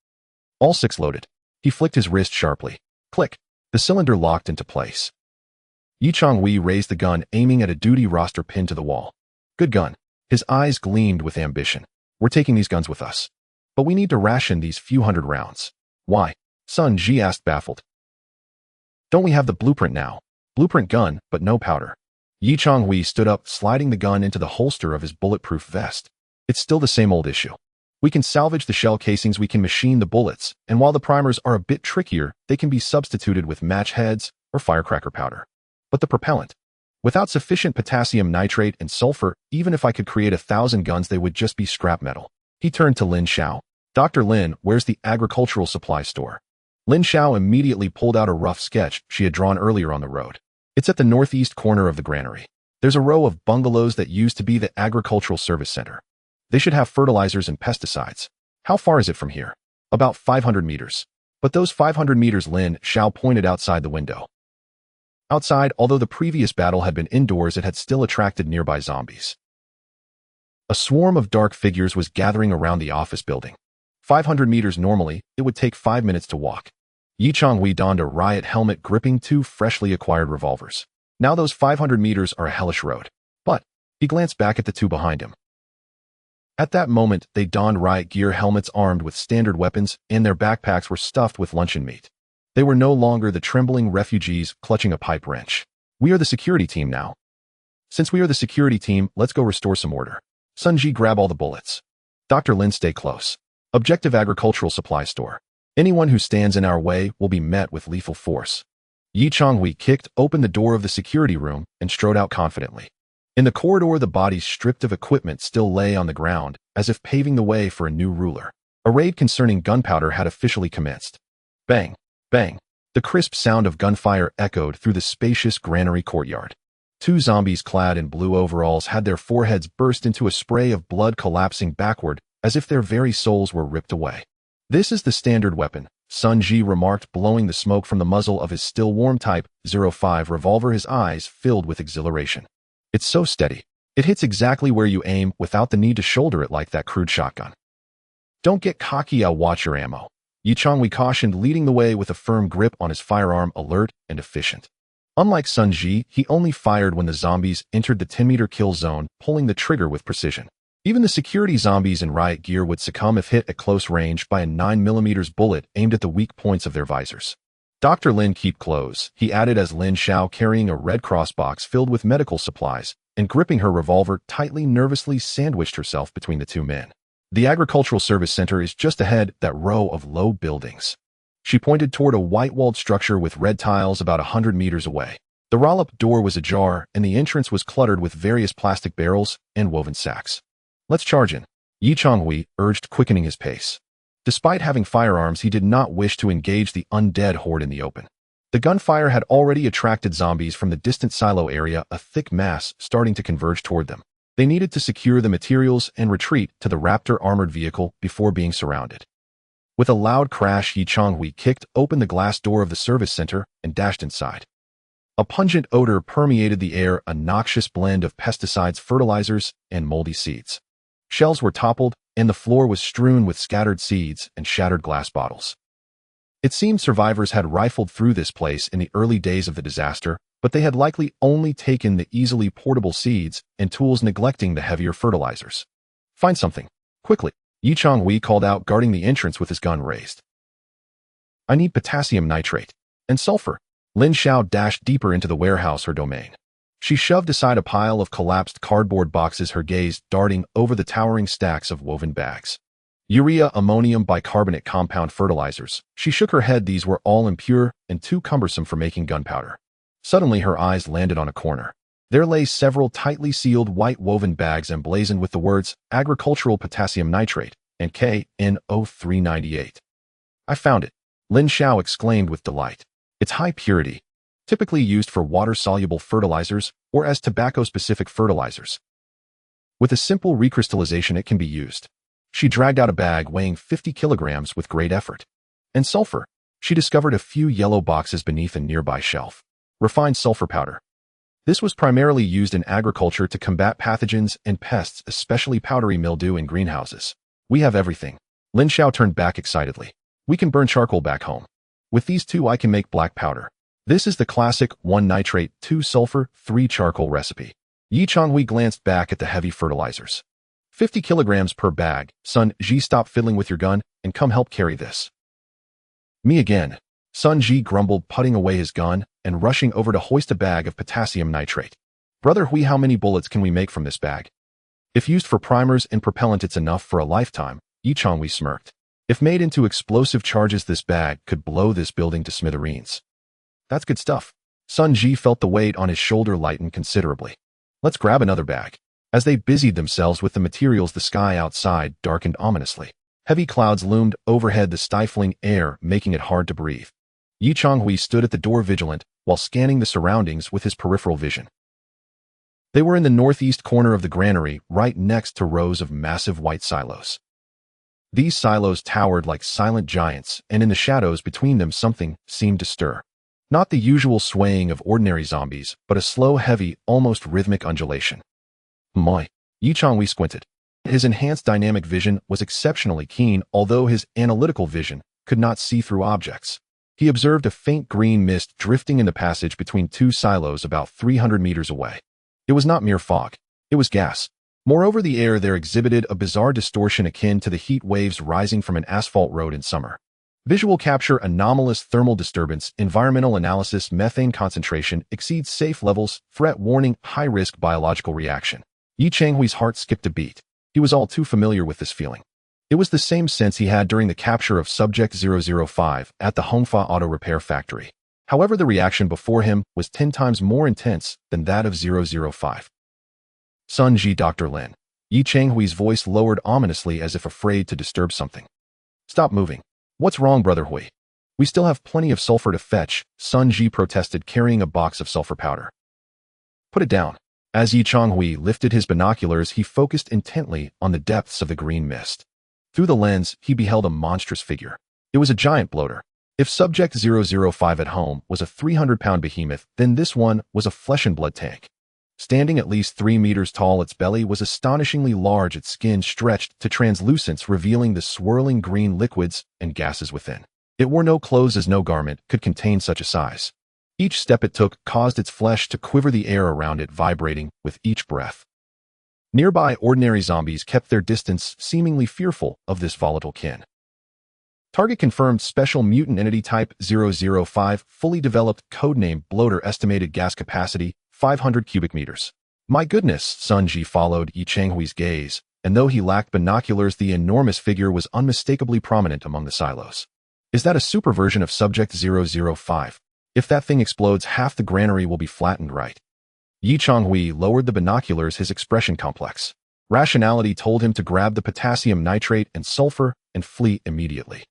All 6 loaded. He flicked his wrist sharply. Click. The cylinder locked into place. Yi Changhui raised the gun, aiming at a duty roster pinned to the wall. Good gun. His eyes gleamed with ambition. We're taking these guns with us. But we need to ration these few hundred rounds. Why? Sun Ji asked, baffled. Don't we have the blueprint now? Blueprint gun, but no powder. Yi Changhui stood up, sliding the gun into the holster of his bulletproof vest. It's still the same old issue. We can salvage the shell casings, we can machine the bullets, and while the primers are a bit trickier, they can be substituted with match heads or firecracker powder. But the propellant? Without sufficient potassium nitrate and sulfur, even if I could create 1,000 guns, they would just be scrap metal. He turned to Lin Xiao. Dr. Lin, where's the agricultural supply store? Lin Xiao immediately pulled out a rough sketch she had drawn earlier on the road. It's at the northeast corner of the granary. There's a row of bungalows that used to be the agricultural service center. They should have fertilizers and pesticides. How far is it from here? About 500 meters. But those 500 meters, Lin Xiao pointed outside the window. Outside, although the previous battle had been indoors, it had still attracted nearby zombies. A swarm of dark figures was gathering around the office building. 500 meters normally, it would take 5 minutes to walk. Yi Changhui donned a riot helmet, gripping 2 freshly acquired revolvers. Now those 500 meters are a hellish road. But he glanced back at the 2 behind him. At that moment, they donned riot gear, helmets armed with standard weapons, and their backpacks were stuffed with luncheon meat. They were no longer the trembling refugees clutching a pipe wrench. We are the security team now. Since we are the security team, let's go restore some order. Sun Ji, grab all the bullets. Dr. Lin, stay close. Objective agricultural supply store. Anyone who stands in our way will be met with lethal force. Changhui kicked open the door of the security room and strode out confidently. In the corridor, the bodies stripped of equipment still lay on the ground, as if paving the way for a new ruler. A raid concerning gunpowder had officially commenced. Bang! Bang! The crisp sound of gunfire echoed through the spacious granary courtyard. Two zombies clad in blue overalls had their foreheads burst into a spray of blood, collapsing backward as if their very souls were ripped away. This is the standard weapon, Sun Ji remarked, blowing the smoke from the muzzle of his still warm Type 05 revolver, his eyes filled with exhilaration. It's so steady. It hits exactly where you aim without the need to shoulder it like that crude shotgun. Don't get cocky, I'll watch your ammo. Changhui cautioned, leading the way with a firm grip on his firearm, alert and efficient. Unlike Sun Ji, he only fired when the zombies entered the 10-meter kill zone, pulling the trigger with precision. Even the security zombies in riot gear would succumb if hit at close range by a 9mm bullet aimed at the weak points of their visors. Dr. Lin, keep close, he added as Lin Xiao, carrying a Red Cross box filled with medical supplies and gripping her revolver tightly, nervously sandwiched herself between the two men. The Agricultural Service Center is just ahead, that row of low buildings. She pointed toward a white-walled structure with red tiles about 100 meters away. The roll-up door was ajar, and the entrance was cluttered with various plastic barrels and woven sacks. Let's charge in, Changhui urged, quickening his pace. Despite having firearms, he did not wish to engage the undead horde in the open. The gunfire had already attracted zombies from the distant silo area, a thick mass starting to converge toward them. They needed to secure the materials and retreat to the Raptor armored vehicle before being surrounded. With a loud crash, Changhui kicked open the glass door of the service center and dashed inside. A pungent odor permeated the air, a noxious blend of pesticides, fertilizers, and moldy seeds. Shelves were toppled, and the floor was strewn with scattered seeds and shattered glass bottles. It seemed survivors had rifled through this place in the early days of the disaster, but they had likely only taken the easily portable seeds and tools, neglecting the heavier fertilizers. Find something, quickly, Changhui called out, guarding the entrance with his gun raised. I need potassium nitrate and sulfur. Lin Xiao dashed deeper into the warehouse, her domain. She shoved aside a pile of collapsed cardboard boxes, her gaze darting over the towering stacks of woven bags. Urea, ammonium bicarbonate compound fertilizers. She shook her head. These were all impure and too cumbersome for making gunpowder. Suddenly her eyes landed on a corner. There lay several tightly sealed white woven bags emblazoned with the words agricultural potassium nitrate and KN0398. I found it, Lin Xiao exclaimed with delight. It's high purity, typically used for water-soluble fertilizers or as tobacco-specific fertilizers. With a simple recrystallization, it can be used. She dragged out a bag weighing 50 kilograms with great effort. And sulfur. She discovered a few yellow boxes beneath a nearby shelf. Refined sulfur powder. This was primarily used in agriculture to combat pathogens and pests, especially powdery mildew in greenhouses. We have everything. Lin Xiao turned back excitedly. We can burn charcoal back home. With these two, I can make black powder. This is the classic 1 nitrate, 2 sulfur, 3 charcoal recipe. Changhui glanced back at the heavy fertilizers. 50 kilograms per bag. Sun Ji, stop fiddling with your gun and come help carry this. Me again. Sun Ji grumbled, putting away his gun and rushing over to hoist a bag of potassium nitrate. Brother Hui, how many bullets can we make from this bag? If used for primers and propellant, it's enough for a lifetime, Changhui smirked. If made into explosive charges, this bag could blow this building to smithereens. That's good stuff. Sun Ji felt the weight on his shoulder lighten considerably. Let's grab another bag. As they busied themselves with the materials, the sky outside darkened ominously. Heavy clouds loomed overhead, the stifling air making it hard to breathe. Changhui stood at the door, vigilant, while scanning the surroundings with his peripheral vision. They were in the northeast corner of the granary, right next to rows of massive white silos. These silos towered like silent giants, and in the shadows between them something seemed to stir. Not the usual swaying of ordinary zombies, but a slow, heavy, almost rhythmic undulation. My. Changhui squinted. His enhanced dynamic vision was exceptionally keen, although his analytical vision could not see through objects. He observed a faint green mist drifting in the passage between two silos about 300 meters away. It was not mere fog. It was gas. Moreover, the air there exhibited a bizarre distortion akin to the heat waves rising from an asphalt road in summer. Visual capture, anomalous thermal disturbance, environmental analysis, methane concentration exceeds safe levels, threat warning, high-risk biological reaction. Changhui's heart skipped a beat. He He was all too familiar with this feeling. It was the same sense he had during the capture of Subject 005 at the Hongfa Auto Repair Factory. However, the reaction before him was 10 times more intense than that of 005. Sun Ji, Dr. Lin. Yi Changhui's voice lowered ominously as if afraid to disturb something. Stop moving. What's wrong, Brother Hui? We still have plenty of sulfur to fetch, Sun Ji protested, carrying a box of sulfur powder. Put it down. As Yi Changhui lifted his binoculars, he focused intently on the depths of the green mist. Through the lens, he beheld a monstrous figure. It was a giant bloater. If Subject 005 at home was a 300-pound behemoth, then this one was a flesh and blood tank. Standing at least 3 meters tall, its belly was astonishingly large, its skin stretched to translucence, revealing the swirling green liquids and gases within. It wore no clothes, as no garment could contain such a size. Each step it took caused its flesh to quiver, the air around it vibrating with each breath. Nearby, ordinary zombies kept their distance, seemingly fearful of this volatile kin. Target confirmed. Special mutant entity type 005, fully developed, codename bloater, estimated gas capacity 500 cubic meters. My goodness, Sun Ji followed Yi Changhui's gaze, and though he lacked binoculars, the enormous figure was unmistakably prominent among the silos. Is that a super version of Subject 005? If that thing explodes, half the granary will be flattened, right? Yi Changhui lowered the binoculars, his expression complex. Rationality told him to grab the potassium nitrate and sulfur and flee immediately.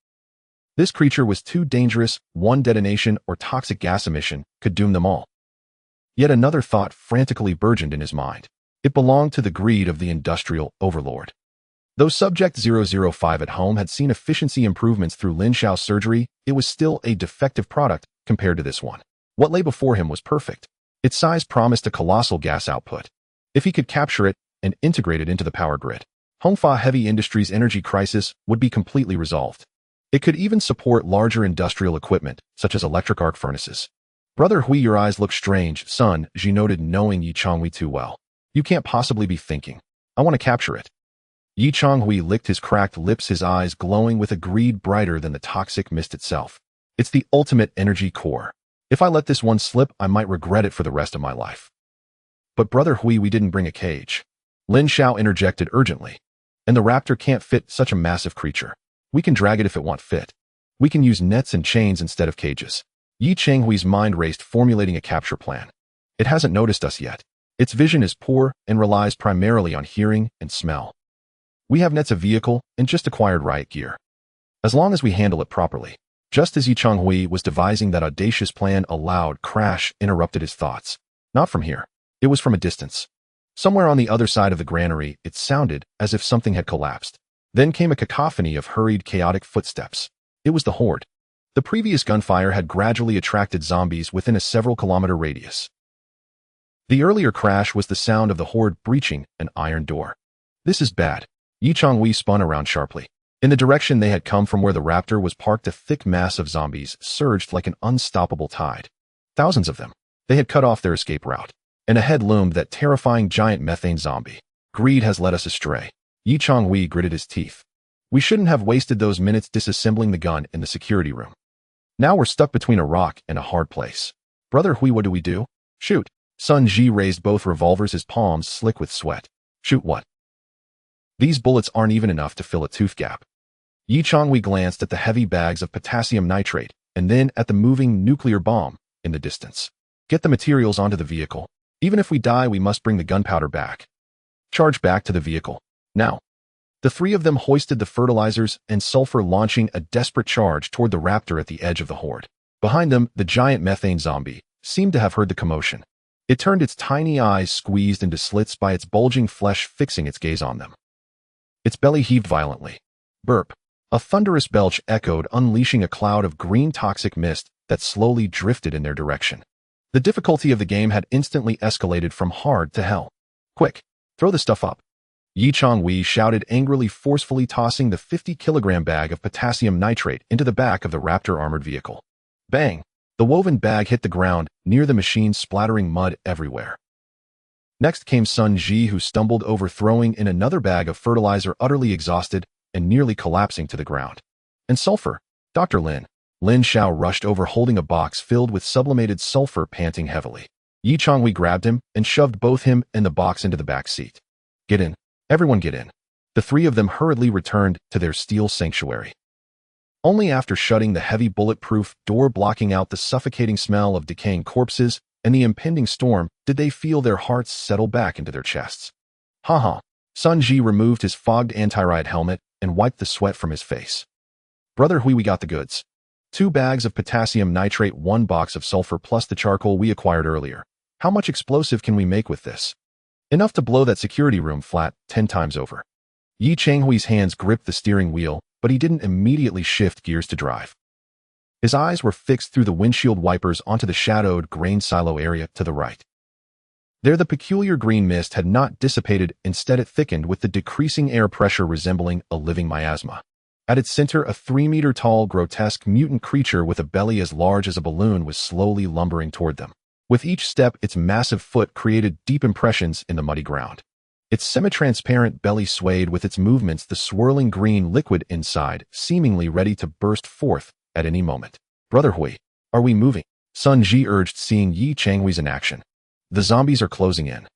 This creature was too dangerous. One detonation or toxic gas emission could doom them all. Yet another thought frantically burgeoned in his mind. It belonged to the greed of the industrial overlord. Though Subject 005 at home had seen efficiency improvements through Lin Shao's surgery, it was still a defective product compared to this one. What lay before him was perfect. Its size promised a colossal gas output. If he could capture it and integrate it into the power grid, Hongfa Heavy Industries' energy crisis would be completely resolved. It could even support larger industrial equipment, such as electric arc furnaces. Brother Hui, your eyes look strange, Sun Ji noted, knowing Yi Changhui too well. You can't possibly be thinking, I want to capture it. Yi Changhui licked his cracked lips, his eyes glowing with a greed brighter than the toxic mist itself. It's the ultimate energy core. If I let this one slip, I might regret it for the rest of my life. But Brother Hui, we didn't bring a cage. Lin Shao interjected urgently. And the raptor can't fit such a massive creature. We can drag it if it won't fit. We can use nets and chains instead of cages. Yi Changhui's mind raced, formulating a capture plan. It hasn't noticed us yet. Its vision is poor and relies primarily on hearing and smell. We have nets, a vehicle, and just acquired riot gear. As long as we handle it properly. Just as Yi Changhui was devising that audacious plan, a loud crash interrupted his thoughts. Not from here. It was from a distance. Somewhere on the other side of the granary, it sounded as if something had collapsed. Then came a cacophony of hurried, chaotic footsteps. It was the horde. The previous gunfire had gradually attracted zombies within a several-kilometer radius. The earlier crash was the sound of the horde breaching an iron door. This is bad. Yi Changhui spun around sharply. In the direction they had come from, where the raptor was parked, a thick mass of zombies surged like an unstoppable tide. Thousands of them. They had cut off their escape route. And ahead loomed that terrifying giant methane zombie. Greed has led us astray. Yi Changhui gritted his teeth. We shouldn't have wasted those minutes disassembling the gun in the security room. Now we're stuck between a rock and a hard place. Brother Hui, what do we do? Shoot. Sun Ji raised both revolvers, his palms slick with sweat. Shoot what? These bullets aren't even enough to fill a tooth gap. Yi Changhui glanced at the heavy bags of potassium nitrate and then at the moving nuclear bomb in the distance. Get the materials onto the vehicle. Even if we die, we must bring the gunpowder back. Charge back to the vehicle. Now. The three of them hoisted the fertilizers and sulfur, launching a desperate charge toward the raptor at the edge of the horde. Behind them, the giant methane zombie seemed to have heard the commotion. It turned, its tiny eyes squeezed into slits by its bulging flesh, fixing its gaze on them. Its belly heaved violently. Burp. A thunderous belch echoed, unleashing a cloud of green toxic mist that slowly drifted in their direction. The difficulty of the game had instantly escalated from hard to hell. Quick, throw the stuff up. Yi Changhui shouted angrily, forcefully tossing the 50-kilogram bag of potassium nitrate into the back of the raptor armored vehicle. Bang! The woven bag hit the ground near the machine, splattering mud everywhere. Next came Sun Ji, who stumbled over, throwing in another bag of fertilizer, utterly exhausted and nearly collapsing to the ground. And sulfur. Dr. Lin. Lin Shao rushed over, holding a box filled with sublimated sulfur, panting heavily. Yi Changhui grabbed him and shoved both him and the box into the back seat. Get in. Everyone get in. The three of them hurriedly returned to their steel sanctuary. Only after shutting the heavy bulletproof door blocking out the suffocating smell of decaying corpses and the impending storm did they feel their hearts settle back into their chests. Ha. Sun Ji removed his fogged anti-riot helmet and wiped the sweat from his face. Brother Hui, we got the goods. 2 bags of potassium nitrate, 1 box of sulfur plus the charcoal we acquired earlier. How much explosive can we make with this? Enough to blow that security room flat 10 times over. Yi Changhui's hands gripped the steering wheel, but he didn't immediately shift gears to drive. His eyes were fixed through the windshield wipers onto the shadowed grain silo area to the right. There the peculiar green mist had not dissipated, instead it thickened with the decreasing air pressure resembling a living miasma. At its center, a 3-meter-tall, grotesque mutant creature with a belly as large as a balloon was slowly lumbering toward them. With each step, its massive foot created deep impressions in the muddy ground. Its semi-transparent belly swayed with its movements, the swirling green liquid inside, seemingly ready to burst forth at any moment. Brother Hui, are we moving? Sun Ji urged, seeing Yi Changhui's in action. The zombies are closing in.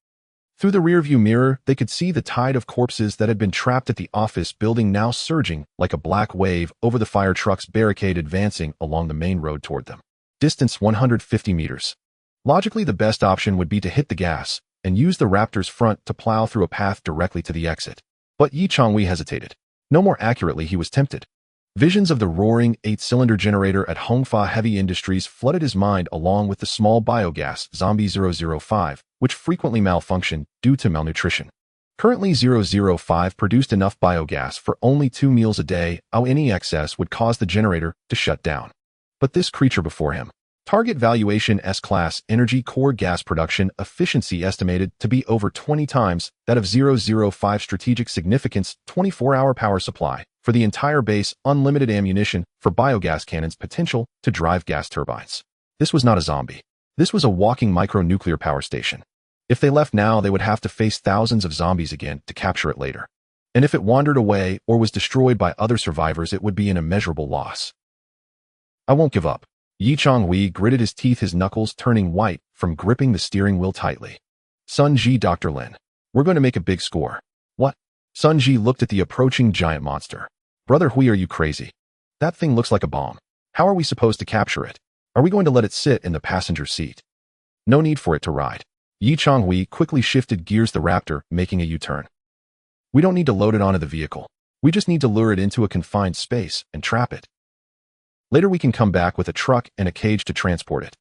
Through the rearview mirror, they could see the tide of corpses that had been trapped at the office building now surging like a black wave over the fire truck's barricade, advancing along the main road toward them. Distance 150 meters. Logically, the best option would be to hit the gas and use the Raptor's front to plow through a path directly to the exit. But Yi Changhui hesitated. No, more accurately, he was tempted. Visions of the roaring 8-cylinder generator at Hongfa Heavy Industries flooded his mind, along with the small biogas Zombie 005, which frequently malfunctioned due to malnutrition. Currently, 005 produced enough biogas for only 2 meals a day, how any excess would cause the generator to shut down. But this creature before him. Target valuation S-Class energy core gas production efficiency estimated to be over 20 times that of 005 strategic significance 24-hour power supply for the entire base, unlimited ammunition for biogas cannons, potential to drive gas turbines. This was not a zombie. This was a walking micronuclear power station. If they left now, they would have to face thousands of zombies again to capture it later. And if it wandered away or was destroyed by other survivors, it would be an immeasurable loss. I won't give up. Yi Changhui gritted his teeth, his knuckles turning white from gripping the steering wheel tightly. Sun Ji, Dr. Lin, we're going to make a big score. What? Sun Ji looked at the approaching giant monster. Brother Hui, are you crazy? That thing looks like a bomb. How are we supposed to capture it? Are we going to let it sit in the passenger seat? No need for it to ride. Yi Changhui quickly shifted gears, the Raptor making a U-turn. We don't need to load it onto the vehicle. We just need to lure it into a confined space and trap it. Later we can come back with a truck and a cage to transport it.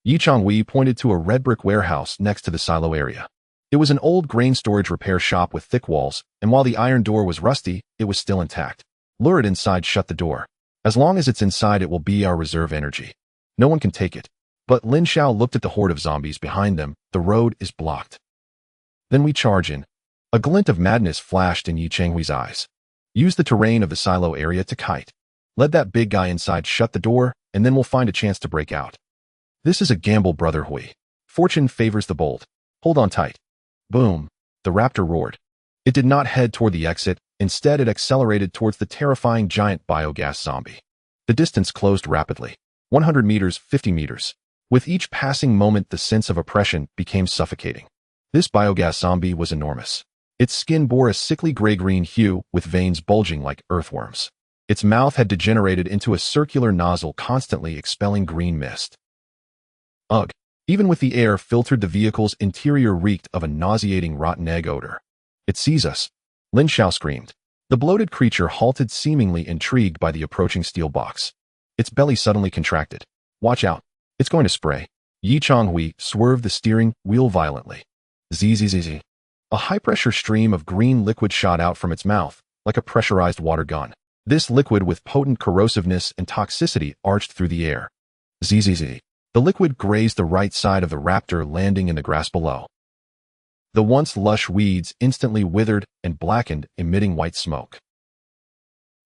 Yi Changhui pointed to a red brick warehouse next to the silo area. It was an old grain storage repair shop with thick walls, and while the iron door was rusty, it was still intact. Lure it inside, shut the door. As long as it's inside, it will be our reserve energy. No one can take it. But Lin Xiao looked at the horde of zombies behind them. The road is blocked. Then we charge in. A glint of madness flashed in Yi Changhui's eyes. Use the terrain of the silo area to kite. Let that big guy inside shut the door, and then we'll find a chance to break out. This is a gamble, Brother Hui. Fortune favors the bold. Hold on tight. Boom. The Raptor roared. It did not head toward the exit. Instead, it accelerated towards the terrifying giant biogas zombie. The distance closed rapidly. 100 meters, 50 meters. With each passing moment, the sense of oppression became suffocating. This biogas zombie was enormous. Its skin bore a sickly gray-green hue, with veins bulging like earthworms. Its mouth had degenerated into a circular nozzle, constantly expelling green mist. Ugh! Even with the air filtered, the vehicle's interior reeked of a nauseating rotten egg odor. It sees us! Lin Xiao screamed. The bloated creature halted, seemingly intrigued by the approaching steel box. Its belly suddenly contracted. Watch out! It's going to spray. Yi Changhui swerved the steering wheel violently. Zzz. A high-pressure stream of green liquid shot out from its mouth, like a pressurized water gun. This liquid with potent corrosiveness and toxicity arched through the air. Zzz. The liquid grazed the right side of the Raptor, landing in the grass below. The once lush weeds instantly withered and blackened, emitting white smoke.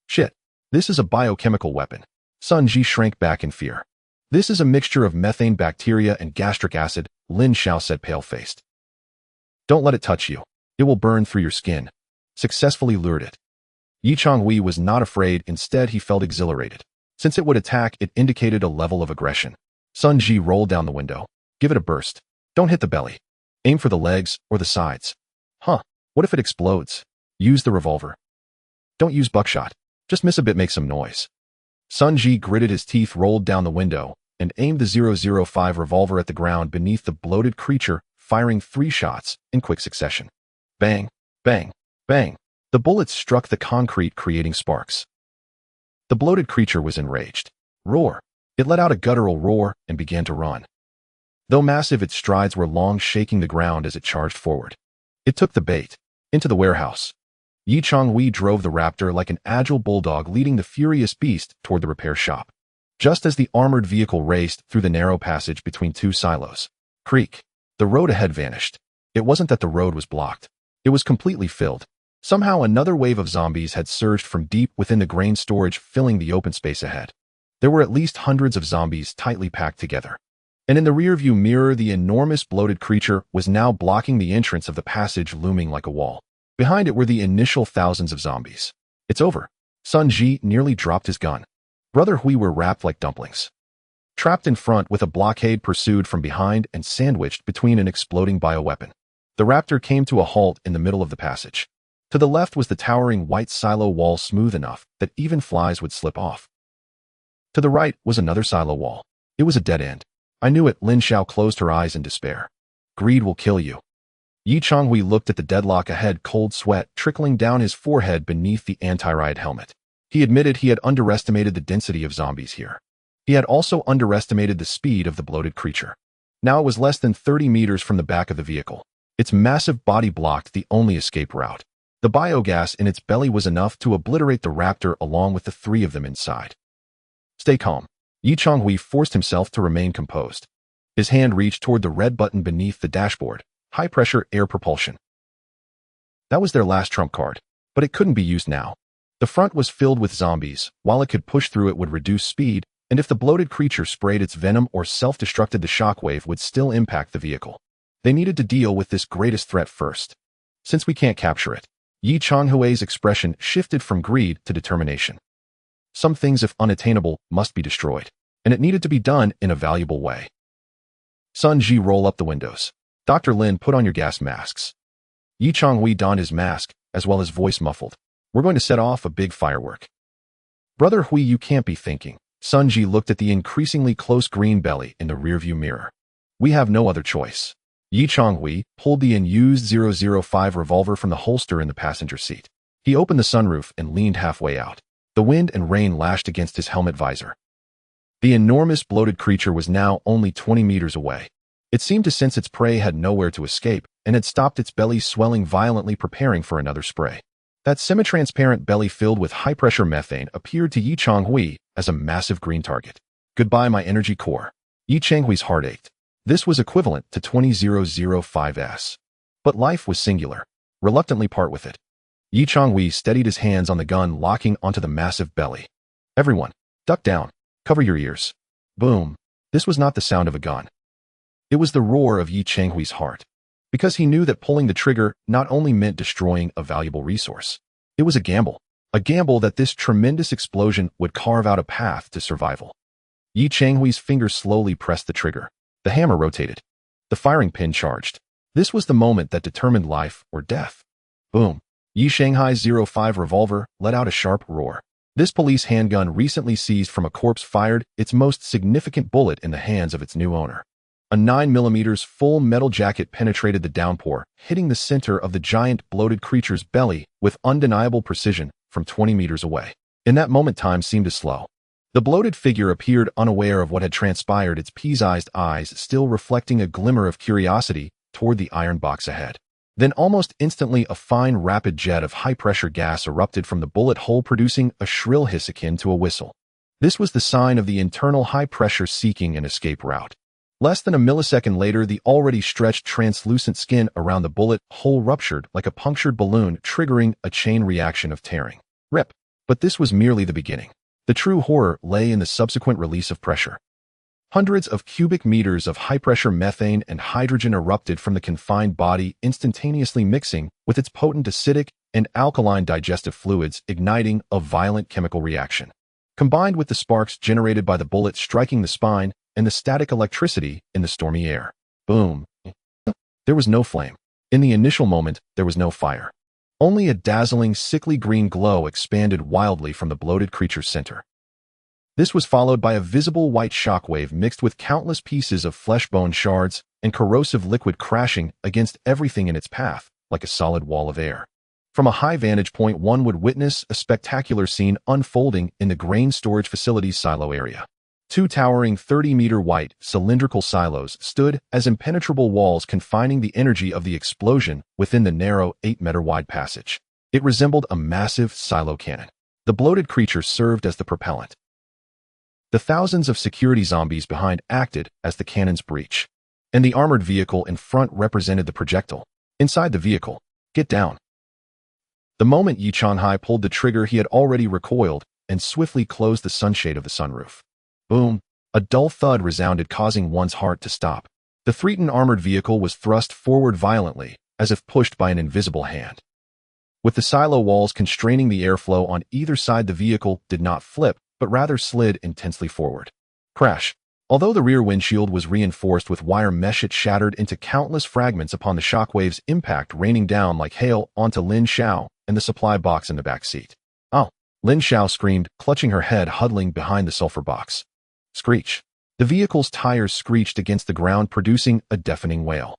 Shit. This is a biochemical weapon. Sun Ji shrank back in fear. This is a mixture of methane, bacteria, and gastric acid, Lin Xiao said, pale-faced. Don't let it touch you. It will burn through your skin. Successfully lured it. Yi Changhui was not afraid. Instead, he felt exhilarated. Since it would attack, it indicated a level of aggression. Sun Ji rolled down the window. Give it a burst. Don't hit the belly. Aim for the legs or the sides. Huh, what if it explodes? Use the revolver. Don't use buckshot. Just miss a bit, make some noise. Sun Ji gritted his teeth, rolled down the window, and aimed the 005 revolver at the ground beneath the bloated creature, firing 3 shots in quick succession. Bang, bang, bang. The bullets struck the concrete, creating sparks. The bloated creature was enraged. Roar. It let out a guttural roar and began to run. Though massive, its strides were long, shaking the ground as it charged forward. It took the bait. Into the warehouse. Changhui drove the raptor like an agile bulldog, leading the furious beast toward the repair shop. Just as the armored vehicle raced through the narrow passage between 2 silos. Creak. The road ahead vanished. It wasn't that the road was blocked. It was completely filled. Somehow another wave of zombies had surged from deep within the grain storage, filling the open space ahead. There were at least hundreds of zombies tightly packed together. And in the rearview mirror, the enormous bloated creature was now blocking the entrance of the passage, looming like a wall. Behind it were the initial thousands of zombies. It's over. Sun Ji nearly dropped his gun. Brother Hui were wrapped like dumplings. Trapped in front with a blockade, pursued from behind and sandwiched between an exploding bioweapon. The raptor came to a halt in the middle of the passage. To the left was the towering white silo wall, smooth enough that even flies would slip off. To the right was another silo wall. It was a dead end. I knew it. Lin Xiao closed her eyes in despair. Greed will kill you. Changhui looked at the deadlock ahead, cold sweat trickling down his forehead beneath the anti-riot helmet. He admitted he had underestimated the density of zombies here. He had also underestimated the speed of the bloated creature. Now it was less than 30 meters from the back of the vehicle. Its massive body blocked the only escape route. The biogas in its belly was enough to obliterate the raptor along with the 3 of them inside. Stay calm. Changhui forced himself to remain composed. His hand reached toward the red button beneath the dashboard. High-pressure air propulsion. That was their last trump card, but it couldn't be used now. The front was filled with zombies. While it could push through, it would reduce speed, and if the bloated creature sprayed its venom or self-destructed, the shockwave would still impact the vehicle. They needed to deal with this greatest threat first. Since we can't capture it. Changhui's expression shifted from greed to determination. Some things, if unattainable, must be destroyed, and it needed to be done in a valuable way. Sun Ji, roll up the windows. Dr. Lin, put on your gas masks. Changhui donned his mask, as well as voice muffled. We're going to set off a big firework. Brother Hui, you can't be thinking. Sun Ji looked at the increasingly close green belly in the rearview mirror. We have no other choice. Changhui pulled the unused 005 revolver from the holster in the passenger seat. He opened the sunroof and leaned halfway out. The wind and rain lashed against his helmet visor. The enormous bloated creature was now only 20 meters away. It seemed to sense its prey had nowhere to escape and had stopped, its belly swelling violently, preparing for another spray. That semi-transparent belly filled with high-pressure methane appeared to Changhui as a massive green target. Goodbye, my energy core. Changhui's heart ached. This was equivalent to 20,005s. But life was singular. Reluctantly part with it. Changhui steadied his hands on the gun, locking onto the massive belly. Everyone, duck down. Cover your ears. Boom. This was not the sound of a gun. It was the roar of Changhui's heart. Because he knew that pulling the trigger not only meant destroying a valuable resource. It was a gamble. A gamble that this tremendous explosion would carve out a path to survival. Changhui's fingers slowly pressed the trigger. The hammer rotated. The firing pin charged. This was the moment that determined life or death. Boom. Shanghai's 05 revolver let out a sharp roar. This police handgun, recently seized from a corpse, fired its most significant bullet in the hands of its new owner. A 9mm full metal jacket penetrated the downpour, hitting the center of the giant bloated creature's belly with undeniable precision from 20 meters away. In that moment, time seemed to slow. The bloated figure appeared unaware of what had transpired, its pea-sized eyes still reflecting a glimmer of curiosity toward the iron box ahead. Then almost instantly, a fine, rapid jet of high-pressure gas erupted from the bullet hole, producing a shrill hiss akin to a whistle. This was the sign of the internal high pressure seeking an escape route. Less than a millisecond later, the already stretched translucent skin around the bullet hole ruptured like a punctured balloon, triggering a chain reaction of tearing. Rip. But this was merely the beginning. The true horror lay in the subsequent release of pressure. Hundreds of cubic meters of high-pressure methane and hydrogen erupted from the confined body, instantaneously mixing with its potent acidic and alkaline digestive fluids, igniting a violent chemical reaction. Combined with the sparks generated by the bullet striking the spine and the static electricity in the stormy air. Boom. There was no flame. In the initial moment, there was no fire. Only a dazzling, sickly green glow expanded wildly from the bloated creature's center. This was followed by a visible white shockwave mixed with countless pieces of flesh-bone shards and corrosive liquid crashing against everything in its path, like a solid wall of air. From a high vantage point, one would witness a spectacular scene unfolding in the grain storage facility's silo area. Two towering 30-meter wide, cylindrical silos stood as impenetrable walls confining the energy of the explosion within the narrow 8-meter-wide passage. It resembled a massive silo cannon. The bloated creature served as the propellant. The thousands of security zombies behind acted as the cannon's breech, and the armored vehicle in front represented the projectile. Inside the vehicle, "Get down." The moment Yi Changhai pulled the trigger, he had already recoiled and swiftly closed the sunshade of the sunroof. Boom! A dull thud resounded, causing one's heart to stop. The threatened armored vehicle was thrust forward violently, as if pushed by an invisible hand. With the silo walls constraining the airflow on either side, the vehicle did not flip, but rather slid intensely forward. Crash! Although the rear windshield was reinforced with wire mesh, it shattered into countless fragments upon the shockwave's impact, raining down like hail onto Lin Xiao and the supply box in the back seat. "Oh!" Lin Xiao screamed, clutching her head, huddling behind the sulfur box. Screech! The vehicle's tires screeched against the ground, producing a deafening wail.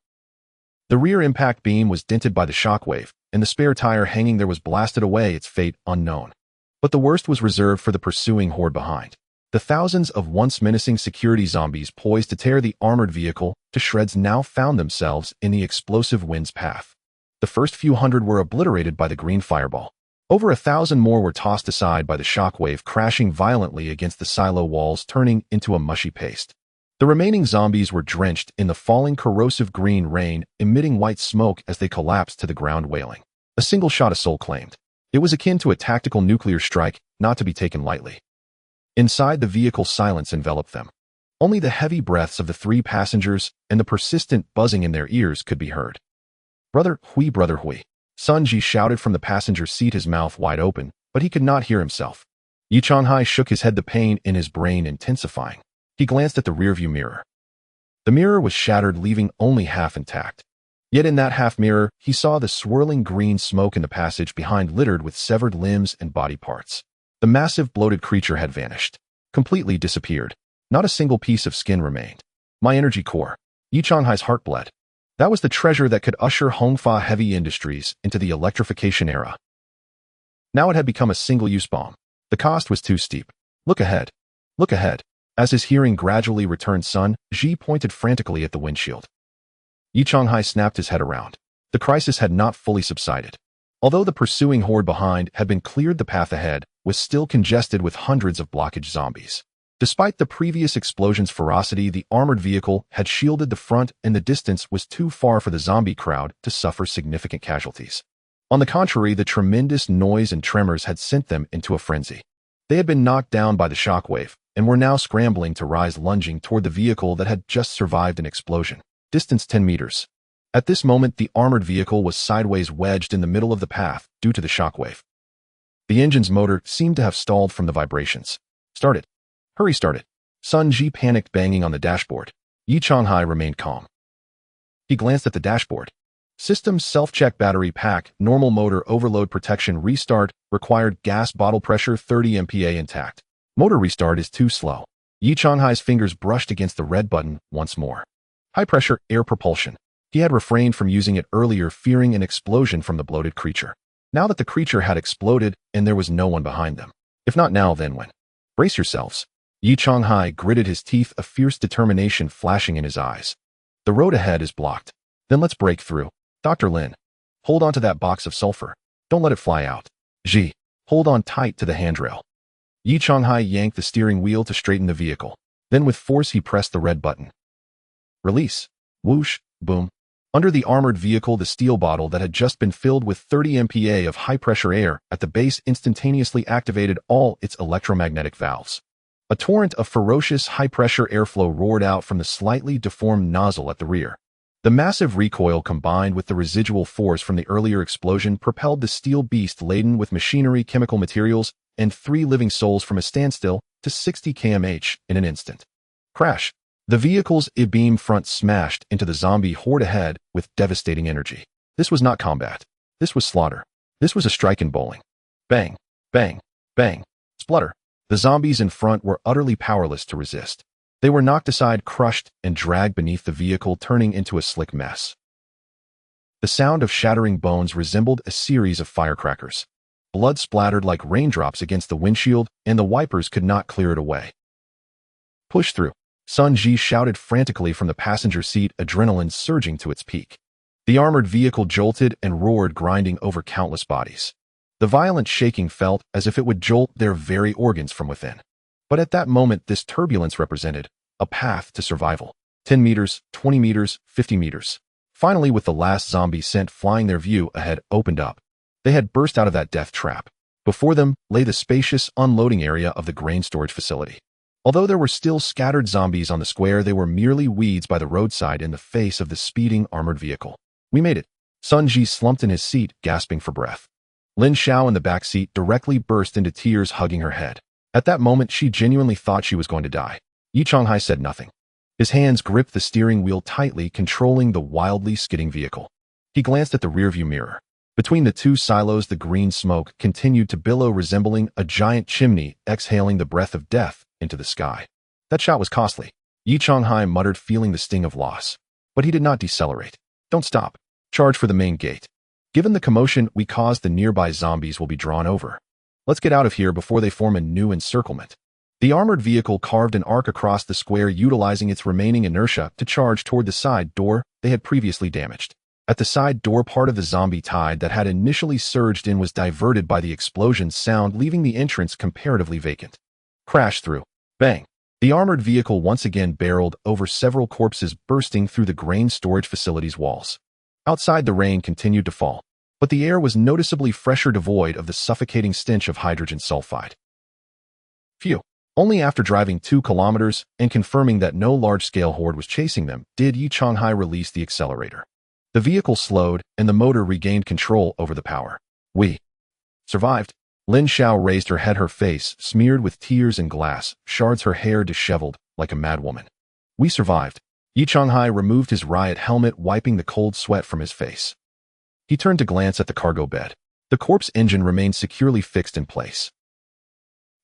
The rear impact beam was dented by the shockwave, and the spare tire hanging there was blasted away, its fate unknown. But the worst was reserved for the pursuing horde behind. The thousands of once menacing security zombies poised to tear the armored vehicle to shreds now found themselves in the explosive wind's path. The first few hundred were obliterated by the green fireball. Over 1,000 more were tossed aside by the shockwave, crashing violently against the silo walls, turning into a mushy paste. The remaining zombies were drenched in the falling corrosive green rain, emitting white smoke as they collapsed to the ground, wailing. A single shot, a soul claimed. It was akin to a tactical nuclear strike, not to be taken lightly. Inside the vehicle, silence enveloped them. Only the heavy breaths of the 3 passengers and the persistent buzzing in their ears could be heard. "Brother Hui." Sun Ji shouted from the passenger seat, his mouth wide open, but he could not hear himself. Yi Changhai shook his head, the pain in his brain intensifying. He glanced at the rearview mirror. The mirror was shattered, leaving only half intact. Yet in that half mirror, he saw the swirling green smoke in the passage behind, littered with severed limbs and body parts. The massive bloated creature had vanished. Completely disappeared. Not a single piece of skin remained. My energy core. Yi Changhai's heart bled. That was the treasure that could usher Hongfa Heavy Industries into the electrification era. Now it had become a single-use bomb. The cost was too steep. Look ahead. Look ahead. As his hearing gradually returned, Sun Ji pointed frantically at the windshield. Yi Changhai snapped his head around. The crisis had not fully subsided. Although the pursuing horde behind had been cleared, the path ahead was still congested with hundreds of blockage zombies. Despite the previous explosion's ferocity, the armored vehicle had shielded the front, and the distance was too far for the zombie crowd to suffer significant casualties. On the contrary, the tremendous noise and tremors had sent them into a frenzy. They had been knocked down by the shockwave, and were now scrambling to rise, lunging toward the vehicle that had just survived an explosion. Distance 10 meters. At this moment, the armored vehicle was sideways, wedged in the middle of the path due to the shockwave. The engine's motor seemed to have stalled from the vibrations. "Start it. Hurry, start it." Sun Ji panicked, banging on the dashboard. Yi Changhai remained calm. He glanced at the dashboard. System self-check, battery pack, normal motor, overload protection, restart, required gas bottle pressure 30 MPa intact. Motor restart is too slow. Yi Changhai's fingers brushed against the red button once more. High pressure, air propulsion. He had refrained from using it earlier, fearing an explosion from the bloated creature. Now that the creature had exploded and there was no one behind them. If not now, then when? Brace yourselves. Yi Changhai gritted his teeth, a fierce determination flashing in his eyes. The road ahead is blocked. Then let's break through. Dr. Lin, hold on to that box of sulfur. Don't let it fly out. Ji, hold on tight to the handrail. Yi Changhai yanked the steering wheel to straighten the vehicle. Then with force he pressed the red button. Release. Whoosh, boom. Under the armored vehicle, the steel bottle that had just been filled with 30 MPa of high-pressure air at the base instantaneously activated all its electromagnetic valves. A torrent of ferocious high-pressure airflow roared out from the slightly deformed nozzle at the rear. The massive recoil combined with the residual force from the earlier explosion propelled the steel beast laden with machinery, chemical materials, and 3 living souls from a standstill to 60 km/h in an instant. Crash! The vehicle's I-beam front smashed into the zombie horde ahead with devastating energy. This was not combat. This was slaughter. This was a strike in bowling. Bang, bang, bang, splutter. The zombies in front were utterly powerless to resist. They were knocked aside, crushed, and dragged beneath the vehicle, turning into a slick mess. The sound of shattering bones resembled a series of firecrackers. Blood splattered like raindrops against the windshield, and the wipers could not clear it away. Push through. Sun Ji shouted frantically from the passenger seat, adrenaline surging to its peak. The armored vehicle jolted and roared, grinding over countless bodies. The violent shaking felt as if it would jolt their very organs from within. But at that moment, this turbulence represented a path to survival. 10 meters, 20 meters, 50 meters. Finally, with the last zombie sent flying, their view ahead opened up. They had burst out of that death trap. Before them lay the spacious unloading area of the grain storage facility. Although there were still scattered zombies on the square, they were merely weeds by the roadside in the face of the speeding armored vehicle. We made it. Sun Ji slumped in his seat, gasping for breath. Lin Xiao in the back seat directly burst into tears, hugging her head. At that moment, she genuinely thought she was going to die. Yi Changhai said nothing. His hands gripped the steering wheel tightly, controlling the wildly skidding vehicle. He glanced at the rearview mirror. Between the two silos, the green smoke continued to billow, resembling a giant chimney exhaling the breath of death into the sky. That shot was costly. Yi Changhai muttered, feeling the sting of loss. But he did not decelerate. Don't stop. Charge for the main gate. Given the commotion we caused, the nearby zombies will be drawn over. Let's get out of here before they form a new encirclement. The armored vehicle carved an arc across the square, utilizing its remaining inertia to charge toward the side door they had previously damaged. At the side door, part of the zombie tide that had initially surged in was diverted by the explosion's sound, leaving the entrance comparatively vacant. Crash through. Bang. The armored vehicle once again barreled over several corpses, bursting through the grain storage facility's walls. Outside, the rain continued to fall, but the air was noticeably fresher, devoid of the suffocating stench of hydrogen sulfide. Phew. Only after driving 2 kilometers and confirming that no large-scale horde was chasing them did Yi Changhai release the accelerator. The vehicle slowed, and the motor regained control over the power. We survived. Lin Xiao raised her head, her face smeared with tears and glass shards, her hair disheveled like a madwoman. We survived. Yi Changhai removed his riot helmet, wiping the cold sweat from his face. He turned to glance at the cargo bed. The corpse engine remained securely fixed in place.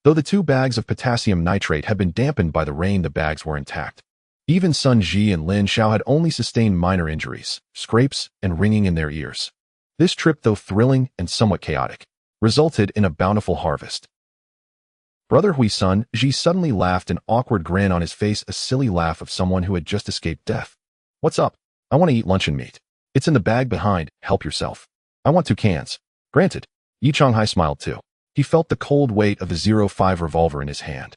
Though the 2 bags of potassium nitrate had been dampened by the rain, the bags were intact. Even Sun Ji and Lin Xiao had only sustained minor injuries, scrapes, and ringing in their ears. This trip, though thrilling and somewhat chaotic, resulted in a bountiful harvest. Brother Hui Sun Ji suddenly laughed, an awkward grin on his face, a silly laugh of someone who had just escaped death. What's up? I want to eat luncheon meat. It's in the bag behind. Help yourself. I want 2 cans. Granted. Yi Changhai smiled too. He felt the cold weight of the 05 revolver in his hand.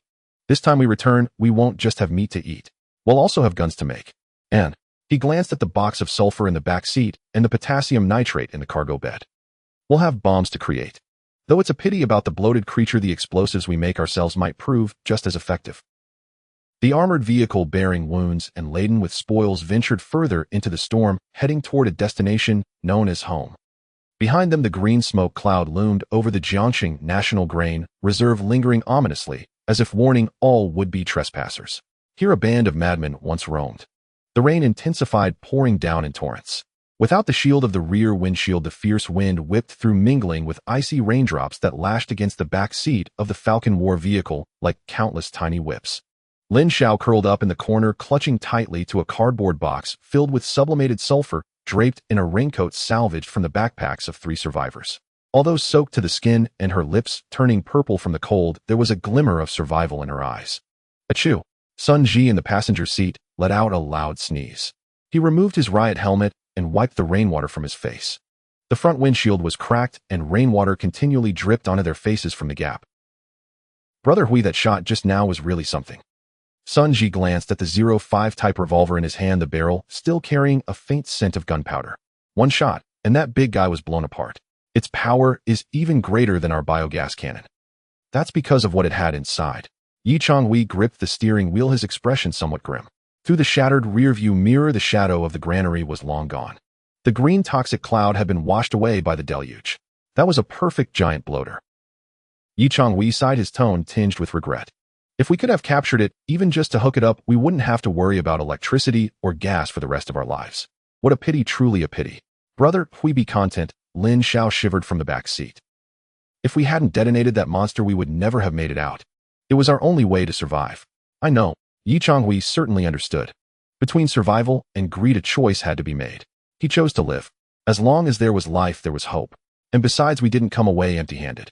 This time we return, we won't just have meat to eat. We'll also have guns to make. And he glanced at the box of sulfur in the back seat and the potassium nitrate in the cargo bed. We'll have bombs to create. Though it's a pity about the bloated creature, the explosives we make ourselves might prove just as effective. The armored vehicle, bearing wounds and laden with spoils, ventured further into the storm, heading toward a destination known as home. Behind them, the green smoke cloud loomed over the Jiangxing National Grain Reserve, lingering ominously, as if warning all would-be trespassers. Here a band of madmen once roamed. The rain intensified, pouring down in torrents. Without the shield of the rear windshield, the fierce wind whipped through, mingling with icy raindrops that lashed against the back seat of the Falcon war vehicle like countless tiny whips. Lin Xiao curled up in the corner, clutching tightly to a cardboard box filled with sublimated sulfur, draped in a raincoat salvaged from the backpacks of 3 survivors. Although soaked to the skin and her lips turning purple from the cold, there was a glimmer of survival in her eyes. Achoo! Sun Ji in the passenger seat let out a loud sneeze. He removed his riot helmet and wiped the rainwater from his face. The front windshield was cracked and rainwater continually dripped onto their faces from the gap. Brother Hui, that shot just now was really something. Sun Ji glanced at the 05 type revolver in his hand, the barrel still carrying a faint scent of gunpowder. One shot, and that big guy was blown apart. Its power is even greater than our biogas cannon. That's because of what it had inside. Yi Changhui gripped the steering wheel, his expression somewhat grim. Through the shattered rearview mirror, the shadow of the granary was long gone. The green toxic cloud had been washed away by the deluge. That was a perfect giant bloater. Yi Changhui sighed, his tone tinged with regret. If we could have captured it, even just to hook it up, we wouldn't have to worry about electricity or gas for the rest of our lives. What a pity, truly a pity. Brother Hui, be content. Lin Xiao shivered from the back seat. If we hadn't detonated that monster, we would never have made it out. It was our only way to survive. I know. Changhui certainly understood. Between survival and greed, a choice had to be made. He chose to live. As long as there was life, there was hope. And besides, we didn't come away empty-handed.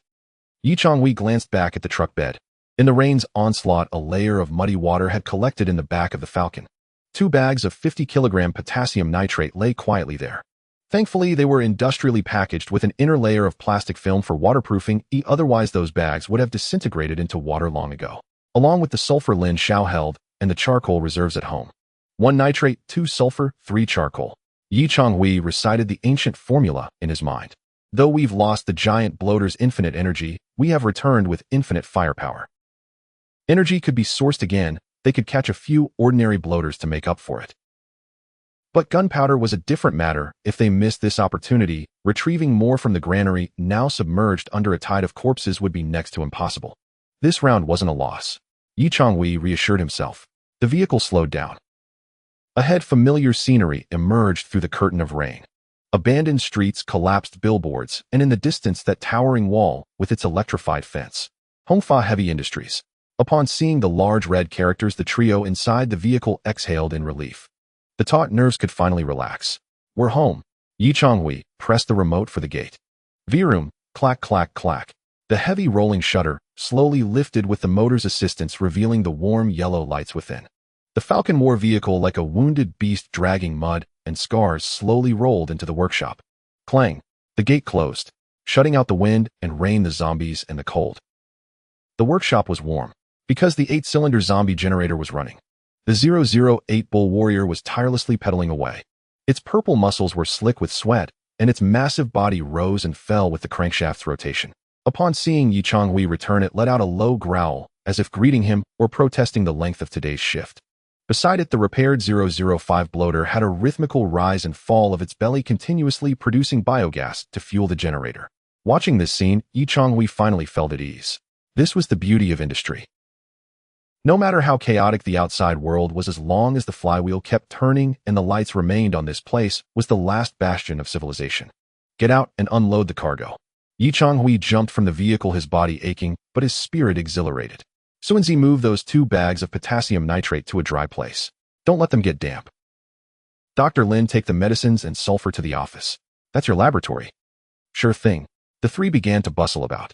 Changhui glanced back at the truck bed. In the rain's onslaught, a layer of muddy water had collected in the back of the Falcon. 2 bags of 50-kilogram potassium nitrate lay quietly there. Thankfully, they were industrially packaged with an inner layer of plastic film for waterproofing, otherwise those bags would have disintegrated into water long ago, along with the sulfur Lin Xiao held and the charcoal reserves at home. 1 nitrate, 2 sulfur, 3 charcoal. Changhui recited the ancient formula in his mind. Though we've lost the giant bloater's infinite energy, we have returned with infinite firepower. Energy could be sourced again. They could catch a few ordinary bloaters to make up for it. But gunpowder was a different matter. If they missed this opportunity, retrieving more from the granary, now submerged under a tide of corpses, would be next to impossible. This round wasn't a loss. Changhui reassured himself. The vehicle slowed down. Ahead, familiar scenery emerged through the curtain of rain. Abandoned streets, collapsed billboards, and in the distance that towering wall with its electrified fence. Hongfa Heavy Industries. Upon seeing the large red characters, the trio inside the vehicle exhaled in relief. The taut nerves could finally relax. We're home. Changhui pressed the remote for the gate. Vroom, clack, clack, clack. The heavy rolling shutter slowly lifted with the motor's assistance, revealing the warm yellow lights within. The Falcon war vehicle, like a wounded beast dragging mud and scars, slowly rolled into the workshop. Clang. The gate closed, shutting out the wind and rain, the zombies, and the cold. The workshop was warm because the 8-cylinder zombie generator was running. The 008 Bull Warrior was tirelessly pedaling away. Its purple muscles were slick with sweat, and its massive body rose and fell with the crankshaft's rotation. Upon seeing Changhui return, it let out a low growl, as if greeting him or protesting the length of today's shift. Beside it, the repaired 005 bloater had a rhythmical rise and fall of its belly, continuously producing biogas to fuel the generator. Watching this scene, Changhui finally felt at ease. This was the beauty of industry. No matter how chaotic the outside world was, as long as the flywheel kept turning and the lights remained on, this place was the last bastion of civilization. Get out and unload the cargo. Changhui jumped from the vehicle, his body aching, but his spirit exhilarated. Suanzi, move those 2 bags of potassium nitrate to a dry place. Don't let them get damp. Dr. Lin, take the medicines and sulfur to the office. That's your laboratory. Sure thing. The 3 began to bustle about.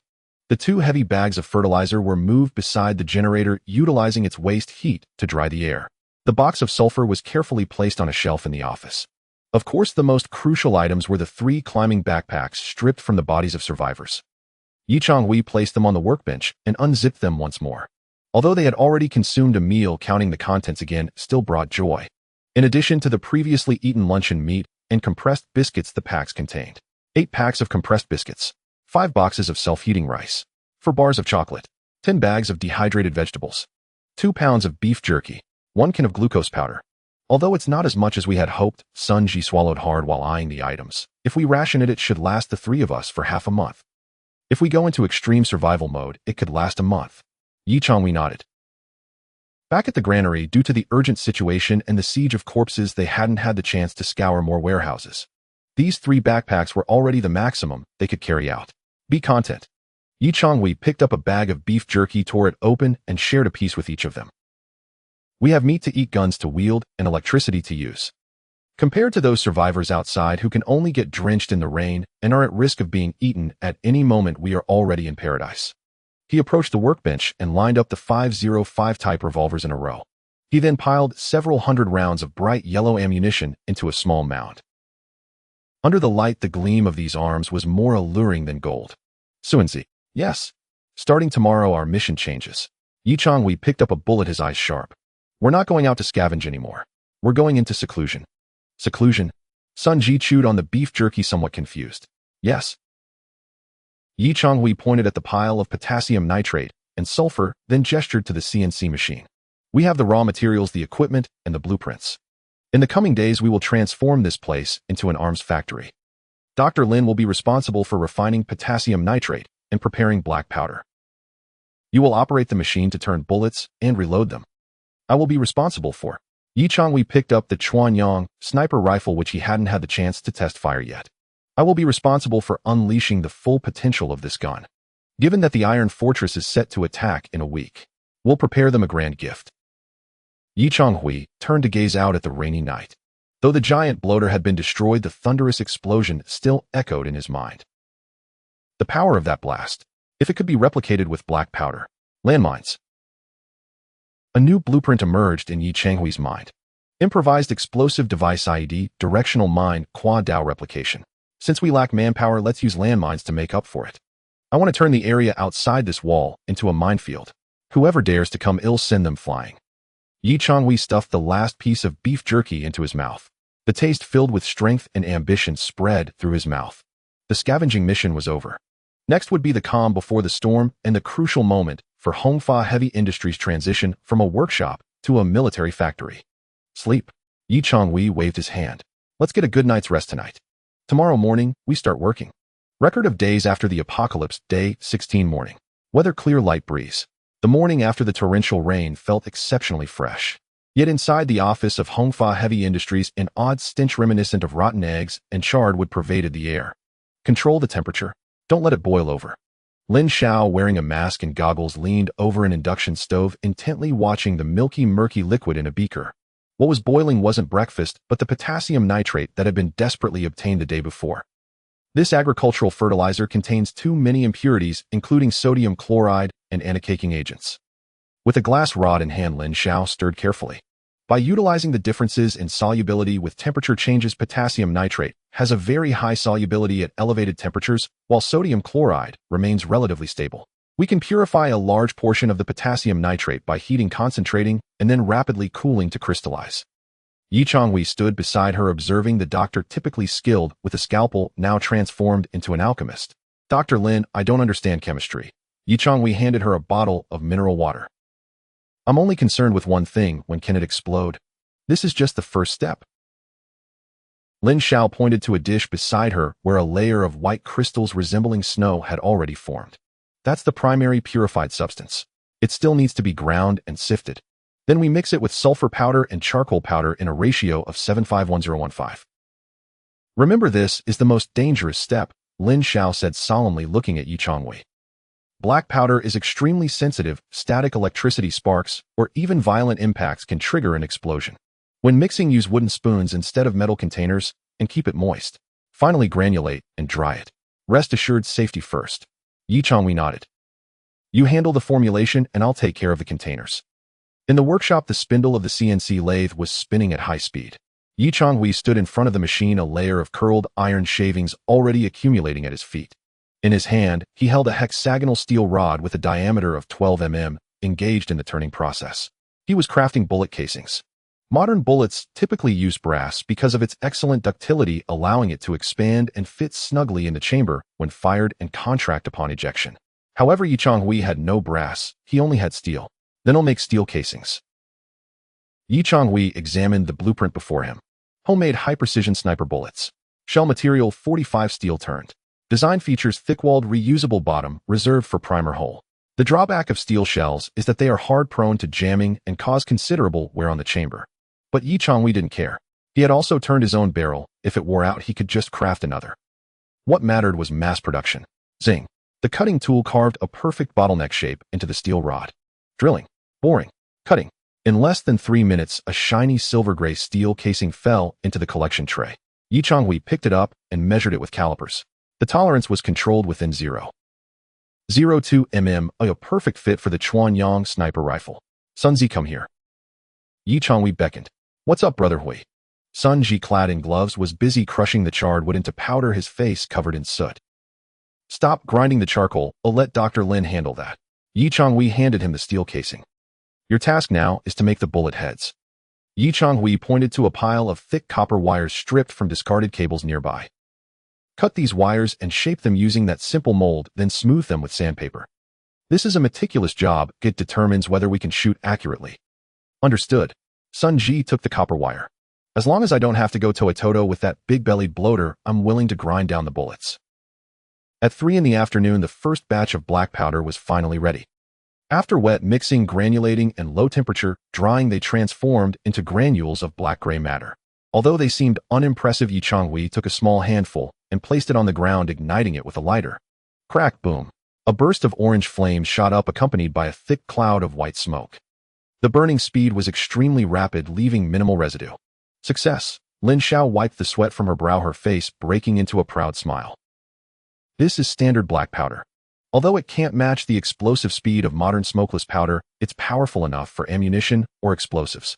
The 2 heavy bags of fertilizer were moved beside the generator, utilizing its waste heat to dry the air. The box of sulfur was carefully placed on a shelf in the office. Of course, the most crucial items were the 3 climbing backpacks stripped from the bodies of survivors. Changhui placed them on the workbench and unzipped them once more. Although they had already consumed a meal, counting the contents again still brought joy. In addition to the previously eaten luncheon meat and compressed biscuits, the packs contained 8 packs of compressed biscuits, 5 boxes of self-heating rice, 4 bars of chocolate, 10 bags of dehydrated vegetables, 2 pounds of beef jerky, 1 can of glucose powder. Although it's not as much as we had hoped, Sun Ji swallowed hard while eyeing the items. If we ration it, it should last the 3 of us for half a month. If we go into extreme survival mode, it could last a month. Changhui nodded. Back at the granary, due to the urgent situation and the siege of corpses, they hadn't had the chance to scour more warehouses. These 3 backpacks were already the maximum they could carry out. Be content. Changhui picked up a bag of beef jerky, tore it open, and shared a piece with each of them. We have meat to eat, guns to wield, and electricity to use. Compared to those survivors outside who can only get drenched in the rain and are at risk of being eaten at any moment, we are already in paradise. He approached the workbench and lined up the 505 type revolvers in a row. He then piled several hundred rounds of bright yellow ammunition into a small mound. Under the light, the gleam of these arms was more alluring than gold. Suanzi. Yes. Starting tomorrow, our mission changes. Changhui picked up a bullet, his eyes sharp. We're not going out to scavenge anymore. We're going into seclusion. Seclusion? Sun Ji chewed on the beef jerky, somewhat confused. Yes. Changhui pointed at the pile of potassium nitrate and sulfur, then gestured to the CNC machine. We have the raw materials, the equipment, and the blueprints. In the coming days, we will transform this place into an arms factory. Dr. Lin will be responsible for refining potassium nitrate and preparing black powder. You will operate the machine to turn bullets and reload them. I will be responsible for. Changhui picked up the Chuanyang sniper rifle, which he hadn't had the chance to test fire yet. I will be responsible for unleashing the full potential of this gun. Given that the Iron Fortress is set to attack in a week, we'll prepare them a grand gift. Changhui turned to gaze out at the rainy night. Though the giant bloater had been destroyed, the thunderous explosion still echoed in his mind. The power of that blast, if it could be replicated with black powder, landmines. A new blueprint emerged in Changhui's mind. Improvised explosive device IED, directional mine, quad Dao replication. Since we lack manpower, let's use landmines to make up for it. I want to turn the area outside this wall into a minefield. Whoever dares to come ill, send them flying. Changhui stuffed the last piece of beef jerky into his mouth. The taste, filled with strength and ambition, spread through his mouth. The scavenging mission was over. Next would be the calm before the storm and the crucial moment for Hongfa Heavy Industries' transition from a workshop to a military factory. Sleep. Changhui waved his hand. Let's get a good night's rest tonight. Tomorrow morning, we start working. Record of days after the apocalypse, day 16 morning. Weather clear, light breeze. The morning after the torrential rain felt exceptionally fresh. Yet inside the office of Hongfa Heavy Industries, an odd stench reminiscent of rotten eggs and charred wood pervaded the air. Control the temperature. Don't let it boil over. Lin Xiao, wearing a mask and goggles, leaned over an induction stove, intently watching the milky, murky liquid in a beaker. What was boiling wasn't breakfast, but the potassium nitrate that had been desperately obtained the day before. This agricultural fertilizer contains too many impurities, including sodium chloride and anti-caking agents. With a glass rod in hand, Lin Xiao stirred carefully. By utilizing the differences in solubility with temperature changes, potassium nitrate has a very high solubility at elevated temperatures, while sodium chloride remains relatively stable. We can purify a large portion of the potassium nitrate by heating, concentrating, and then rapidly cooling to crystallize. Changhui stood beside her, observing the doctor, typically skilled with a scalpel, now transformed into an alchemist. Dr. Lin, I don't understand chemistry. Changhui handed her a bottle of mineral water. I'm only concerned with one thing: when can it explode? This is just the first step. Lin Xiao pointed to a dish beside her where a layer of white crystals resembling snow had already formed. That's the primary purified substance. It still needs to be ground and sifted. Then we mix it with sulfur powder and charcoal powder in a ratio of 7:5:1015. Remember, this is the most dangerous step, Lin Xiao said solemnly, looking at Changhui. Black powder is extremely sensitive. Static electricity, sparks, or even violent impacts can trigger an explosion. When mixing, use wooden spoons instead of metal containers and keep it moist. Finally, granulate and dry it. Rest assured, safety first. Changhui nodded. You handle the formulation and I'll take care of the containers. In the workshop, the spindle of the CNC lathe was spinning at high speed. Changhui stood in front of the machine, a layer of curled iron shavings already accumulating at his feet. In his hand, he held a hexagonal steel rod with a diameter of 12 mm, engaged in the turning process. He was crafting bullet casings. Modern bullets typically use brass because of its excellent ductility, allowing it to expand and fit snugly in the chamber when fired and contract upon ejection. However, Changhui had no brass, he only had steel. Then I'll make steel casings. Changhui examined the blueprint before him. Homemade high-precision sniper bullets. Shell material 45 steel turned. Design features thick-walled reusable bottom reserved for primer hole. The drawback of steel shells is that they are hard, prone to jamming, and cause considerable wear on the chamber. But Changhui didn't care. He had also turned his own barrel. If it wore out, he could just craft another. What mattered was mass production. Zing. The cutting tool carved a perfect bottleneck shape into the steel rod. Drilling, boring, cutting. In less than 3 minutes, a shiny silver-gray steel casing fell into the collection tray. Changhui picked it up and measured it with calipers. The tolerance was controlled within 0.02 mm, a perfect fit for the Chuanyang sniper rifle. Sunzi, come here. Changhui beckoned. What's up, brother Hui? Sunji, clad in gloves, was busy crushing the charred wood into powder, his face covered in soot. Stop grinding the charcoal. I'll let Dr. Lin handle that. Changhui handed him the steel casing. Your task now is to make the bullet heads. Changhui pointed to a pile of thick copper wires stripped from discarded cables nearby. Cut these wires and shape them using that simple mold, then smooth them with sandpaper. This is a meticulous job. It determines whether we can shoot accurately. Understood. Sun Ji took the copper wire. As long as I don't have to go toe-to-toe with that big-bellied bloater, I'm willing to grind down the bullets. At 3 in the afternoon, the first batch of black powder was finally ready. After wet mixing, granulating, and low-temperature drying, they transformed into granules of black-gray matter. Although they seemed unimpressive, Changhui took a small handful and placed it on the ground, igniting it with a lighter. Crack, boom. A burst of orange flames shot up, accompanied by a thick cloud of white smoke. The burning speed was extremely rapid, leaving minimal residue. Success. Lin Xiao wiped the sweat from her brow, her face breaking into a proud smile. This is standard black powder. Although it can't match the explosive speed of modern smokeless powder, it's powerful enough for ammunition or explosives.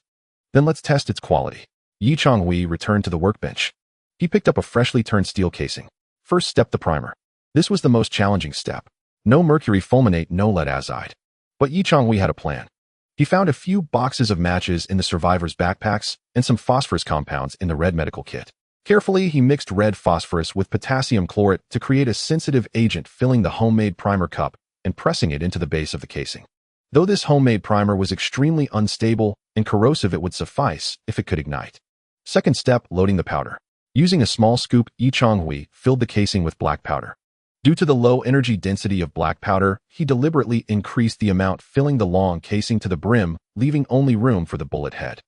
Then let's test its quality. Yi Changhui returned to the workbench. He picked up a freshly turned steel casing. First step, the primer. This was the most challenging step. No mercury fulminate, no lead azide. But Yi Changhui had a plan. He found a few boxes of matches in the survivors' backpacks and some phosphorus compounds in the red medical kit. Carefully, he mixed red phosphorus with potassium chlorate to create a sensitive agent, filling the homemade primer cup and pressing it into the base of the casing. Though this homemade primer was extremely unstable and corrosive, it would suffice if it could ignite. Second step, loading the powder. Using a small scoop, Yi Changhui filled the casing with black powder. Due to the low energy density of black powder, he deliberately increased the amount, filling the long casing to the brim, leaving only room for the bullet head.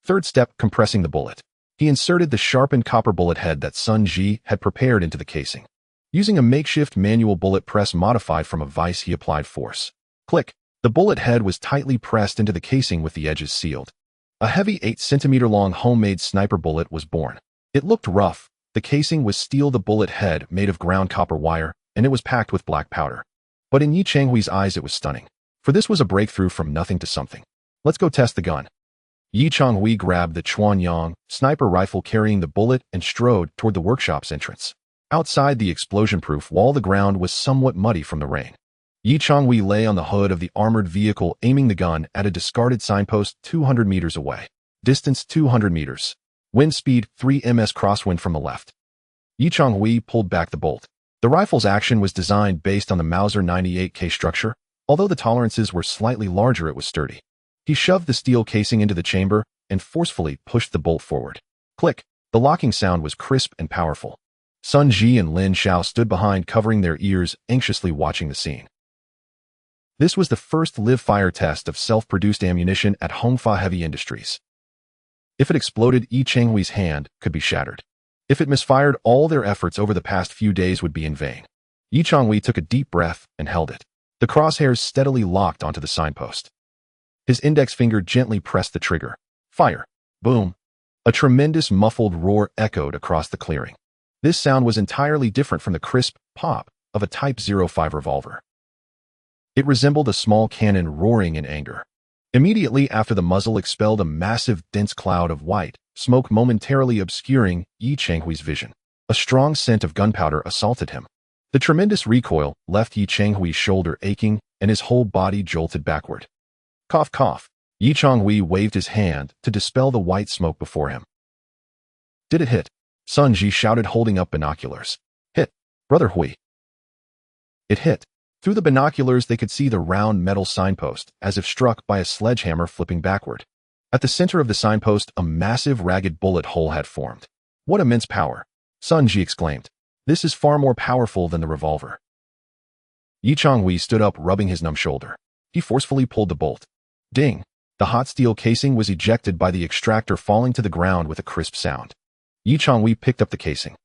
Third step, compressing the bullet. He inserted the sharpened copper bullet head that Sun Ji had prepared into the casing. Using a makeshift manual bullet press modified from a vise, he applied force. Click. The bullet head was tightly pressed into the casing with the edges sealed. A heavy 8-centimeter-long homemade sniper bullet was born. It looked rough. The casing was steel, the bullet head made of ground copper wire, and it was packed with black powder. But in Yi Changhui's eyes, it was stunning. For this was a breakthrough from nothing to something. Let's go test the gun. Yi Changhui grabbed the Chuanyang sniper rifle carrying the bullet and strode toward the workshop's entrance. Outside the explosion-proof wall, the ground was somewhat muddy from the rain. Yi Changhui lay on the hood of the armored vehicle, aiming the gun at a discarded signpost 200 meters away. Distance 200 meters. Wind speed 3 ms, crosswind from the left. Yi Changhui pulled back the bolt. The rifle's action was designed based on the Mauser 98K structure. Although the tolerances were slightly larger, it was sturdy. He shoved the steel casing into the chamber and forcefully pushed the bolt forward. Click. The locking sound was crisp and powerful. Sun Ji and Lin Xiao stood behind, covering their ears, anxiously watching the scene. This was the first live-fire test of self-produced ammunition at Hongfa Heavy Industries. If it exploded, Yi Changhui's hand could be shattered. If it misfired, all their efforts over the past few days would be in vain. Yi Changhui took a deep breath and held it. The crosshairs steadily locked onto the signpost. His index finger gently pressed the trigger. Fire. Boom. A tremendous muffled roar echoed across the clearing. This sound was entirely different from the crisp pop of a Type 05 revolver. It resembled a small cannon roaring in anger. Immediately after, the muzzle expelled a massive, dense cloud of white smoke, momentarily obscuring Yi Changhui's vision. A strong scent of gunpowder assaulted him. The tremendous recoil left Yi Changhui's shoulder aching, and his whole body jolted backward. Cough, cough. Yi Changhui waved his hand to dispel the white smoke before him. Did it hit? Sun Ji shouted, holding up binoculars. Hit, Brother Hui. It hit. Through the binoculars, they could see the round metal signpost, as if struck by a sledgehammer, flipping backward. At the center of the signpost, a massive, ragged bullet hole had formed. What immense power! Sun Ji exclaimed. This is far more powerful than the revolver. Yi Changhui stood up, rubbing his numb shoulder. He forcefully pulled the bolt. Ding! The hot steel casing was ejected by the extractor, falling to the ground with a crisp sound. Yi Changhui picked up the casing.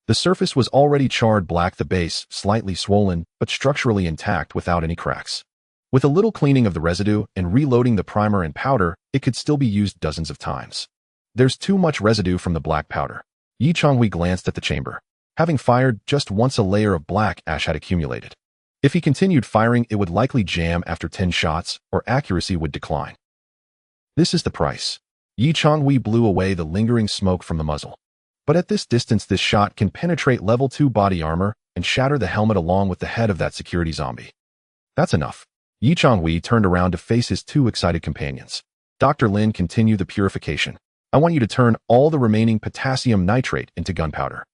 The surface was already charred black, the base slightly swollen, but structurally intact without any cracks. With a little cleaning of the residue and reloading the primer and powder, it could still be used dozens of times. There's too much residue from the black powder. Yi Changhui glanced at the chamber. Having fired just once, a layer of black ash had accumulated. If he continued firing, it would likely jam after 10 shots, or accuracy would decline. This is the price. Yi Changhui blew away the lingering smoke from the muzzle. But at this distance, this shot can penetrate level 2 body armor and shatter the helmet along with the head of that security zombie. That's enough. Yi Changhui turned around to face his two excited companions. Dr. Lin, continue the purification. I want you to turn all the remaining potassium nitrate into gunpowder.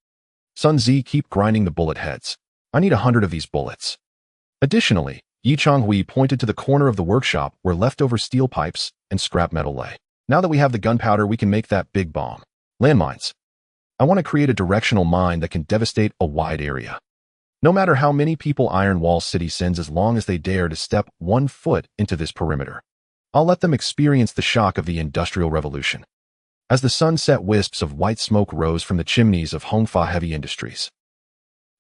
Sun Zi, keep grinding the bullet heads. I need 100 of these bullets. Additionally, Yi Changhui pointed to the corner of the workshop where leftover steel pipes and scrap metal lay. Now that we have the gunpowder, we can make that big bomb. Landmines. I want to create a directional mine that can devastate a wide area. No matter how many people Iron Wall City sends, as long as they dare to step 1 foot into this perimeter, I'll let them experience the shock of the Industrial Revolution. As the sun set, wisps of white smoke rose from the chimneys of Hongfa Heavy Industries.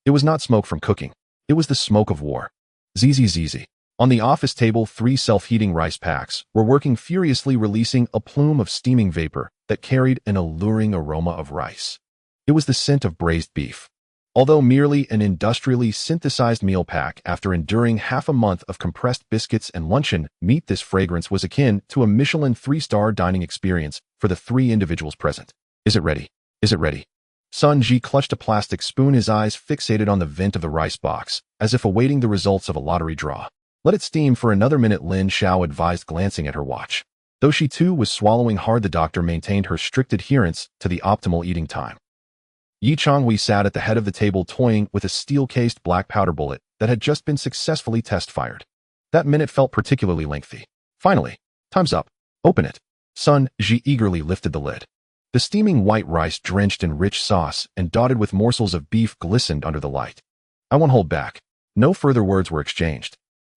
It was not smoke from cooking. It was the smoke of war. Zzz. On the office table, 3 self-heating rice packs were working furiously, releasing a plume of steaming vapor that carried an alluring aroma of rice. It was the scent of braised beef. Although merely an industrially synthesized meal pack, after enduring half a month of compressed biscuits and luncheon meat, this fragrance was akin to a Michelin 3-star dining experience for the 3 individuals present. Is it ready? Is it ready? Sun Ji clutched a plastic spoon, his eyes fixated on the vent of the rice box, as if awaiting the results of a lottery draw. Let it steam for another minute, Lin Xiao advised, glancing at her watch. Though she too was swallowing hard, the doctor maintained her strict adherence to the optimal eating time. Yi Changhui sat at the head of the table, toying with a steel-cased black powder bullet that had just been successfully test-fired. That minute felt particularly lengthy. Finally, time's up. Open it. Sun Ji eagerly lifted the lid. The steaming white rice, drenched in rich sauce and dotted with morsels of beef, glistened under the light. I won't hold back. No further words were exchanged.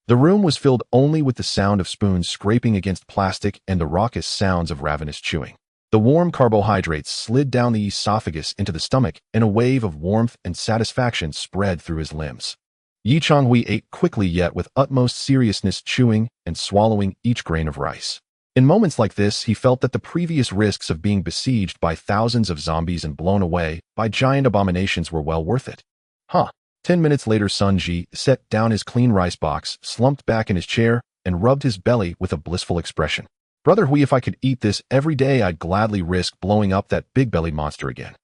The room was filled only with the sound of spoons scraping against plastic and the raucous sounds of ravenous chewing. The warm carbohydrates slid down the esophagus into the stomach, and a wave of warmth and satisfaction spread through his limbs. Yi Changhui ate quickly yet with utmost seriousness, chewing and swallowing each grain of rice. In moments like this, he felt that the previous risks of being besieged by thousands of zombies and blown away by giant abominations were well worth it. 10 minutes later, Sun Ji set down his clean rice box, slumped back in his chair, and rubbed his belly with a blissful expression. Brother Hui, if I could eat this every day, I'd gladly risk blowing up that big-bellied monster again.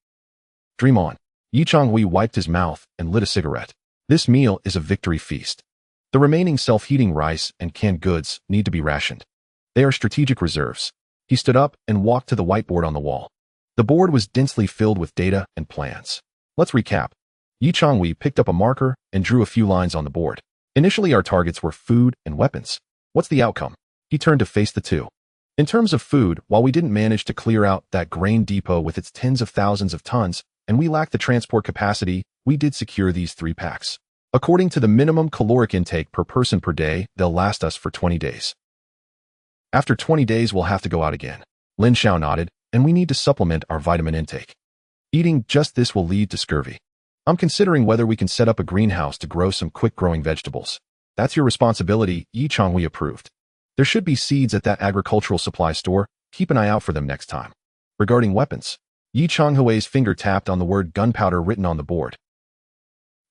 Dream on. Yi Changhui wiped his mouth and lit a cigarette. This meal is a victory feast. The remaining self-heating rice and canned goods need to be rationed. They are strategic reserves. He stood up and walked to the whiteboard on the wall. The board was densely filled with data and plans. Let's recap. Yi Changhui picked up a marker and drew a few lines on the board. Initially, our targets were food and weapons. What's the outcome? He turned to face the two. In terms of food, while we didn't manage to clear out that grain depot with its tens of thousands of tons, and we lacked the transport capacity, we did secure these 3 packs. According to the minimum caloric intake per person per day, they'll last us for 20 days. After 20 days, we'll have to go out again. Lin Xiao nodded, and we need to supplement our vitamin intake. Eating just this will lead to scurvy. I'm considering whether we can set up a greenhouse to grow some quick-growing vegetables. That's your responsibility, Yi Changhui approved. There should be seeds at that agricultural supply store. Keep an eye out for them next time. Regarding weapons, Yi Changhui's finger tapped on the word gunpowder written on the board.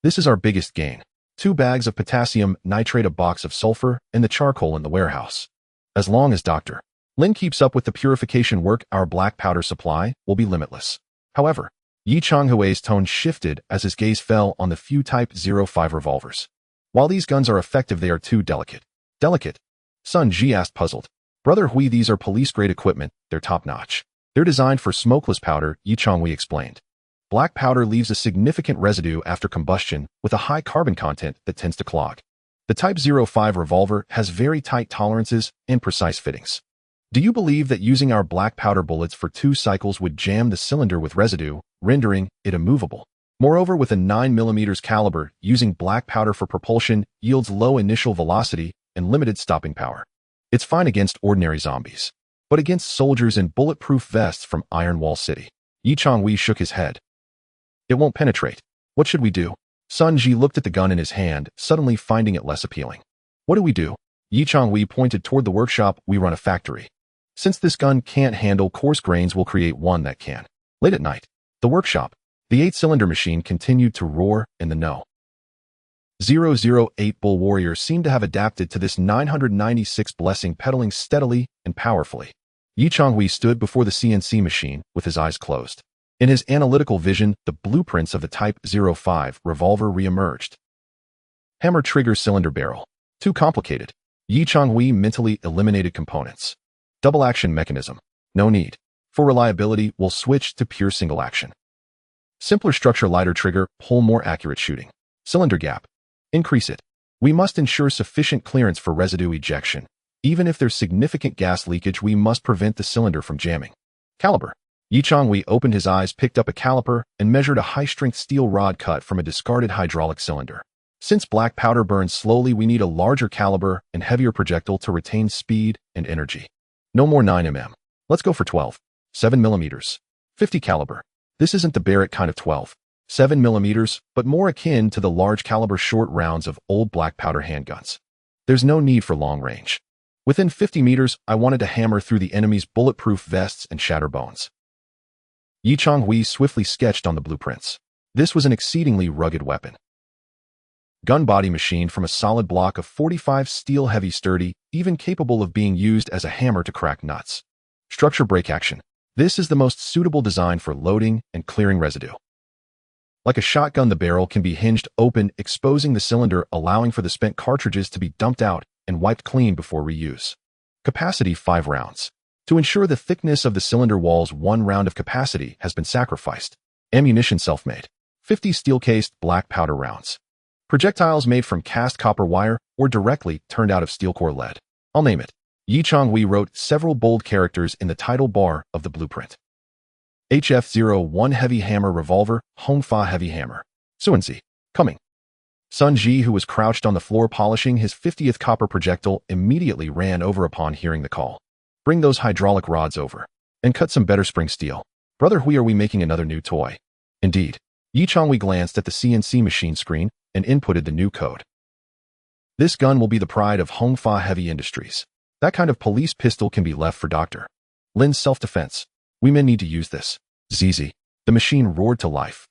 This is our biggest gain. 2 bags of potassium nitrate, a box of sulfur, and the charcoal in the warehouse. As long as Dr. Lin keeps up with the purification work, our black powder supply will be limitless. However, Yi Changhui's tone shifted as his gaze fell on the few Type 05 revolvers. While these guns are effective, they are too delicate. Delicate? Sun Ji asked, puzzled. Brother Hui, these are police-grade equipment. They're top-notch. They're designed for smokeless powder, Yi Changhui explained. Black powder leaves a significant residue after combustion with a high carbon content that tends to clog. The Type 05 revolver has very tight tolerances and precise fittings. Do you believe that using our black powder bullets for 2 cycles would jam the cylinder with residue, rendering it immovable? Moreover, with a 9mm caliber, using black powder for propulsion yields low initial velocity and limited stopping power. It's fine against ordinary zombies, but against soldiers in bulletproof vests from Iron Wall City. Yi Changhui shook his head. It won't penetrate. What should we do? Sun Ji looked at the gun in his hand, suddenly finding it less appealing. What do we do? Yi Changhui pointed toward the workshop. We run a factory. Since this gun can't handle coarse grains, we'll create one that can. Late at night, the workshop, the 8-cylinder machine continued to roar in the No. 008 Bull Warrior seemed to have adapted to this 996 blessing, pedaling steadily and powerfully. Yi Changhui stood before the CNC machine with his eyes closed. In his analytical vision, the blueprints of the Type 05 revolver re-emerged. Hammer, trigger, cylinder, barrel. Too complicated. Yi Changhui mentally eliminated components. Double action mechanism. No need. For reliability, we'll switch to pure single action. Simpler structure, lighter trigger, pull, more accurate shooting. Cylinder gap. Increase it. We must ensure sufficient clearance for residue ejection. Even if there's significant gas leakage, we must prevent the cylinder from jamming. Caliber. Yi Changhui opened his eyes, picked up a caliper, and measured a high-strength steel rod cut from a discarded hydraulic cylinder. Since black powder burns slowly, we need a larger caliber and heavier projectile to retain speed and energy. No more 9mm. Let's go for 12. 7mm. 50 caliber. This isn't the Barrett kind of 12. 7 mm, but more akin to the large caliber short rounds of old black powder handguns. There's no need for long range. Within 50 meters, I wanted to hammer through the enemy's bulletproof vests and shatter bones. Changhui swiftly sketched on the blueprints. This was an exceedingly rugged weapon. Gun body machined from a solid block of 45 steel, heavy, sturdy, even capable of being used as a hammer to crack nuts. Structure break action. This is the most suitable design for loading and clearing residue. Like a shotgun, the barrel can be hinged open, exposing the cylinder, allowing for the spent cartridges to be dumped out and wiped clean before reuse. Capacity 5 rounds. To ensure the thickness of the cylinder walls, 1 round of capacity has been sacrificed. Ammunition self-made. 50 steel-cased black powder rounds. Projectiles made from cast copper wire or directly turned out of steel core lead. I'll name it. Changhui wrote several bold characters in the title bar of the blueprint. HF-01 Heavy Hammer Revolver, Hongfa Heavy Hammer. Suanzi. Coming. Sun Ji, who was crouched on the floor polishing his 50th copper projectile, immediately ran over upon hearing the call. Bring those hydraulic rods over. And cut some better spring steel. Brother Hui, are we making another new toy? Indeed. Changhui glanced at the CNC machine screen and inputted the new code. This gun will be the pride of Hongfa Heavy Industries. That kind of police pistol can be left for Dr. Lin's self-defense. We men need to use this. ZZ. The machine roared to life.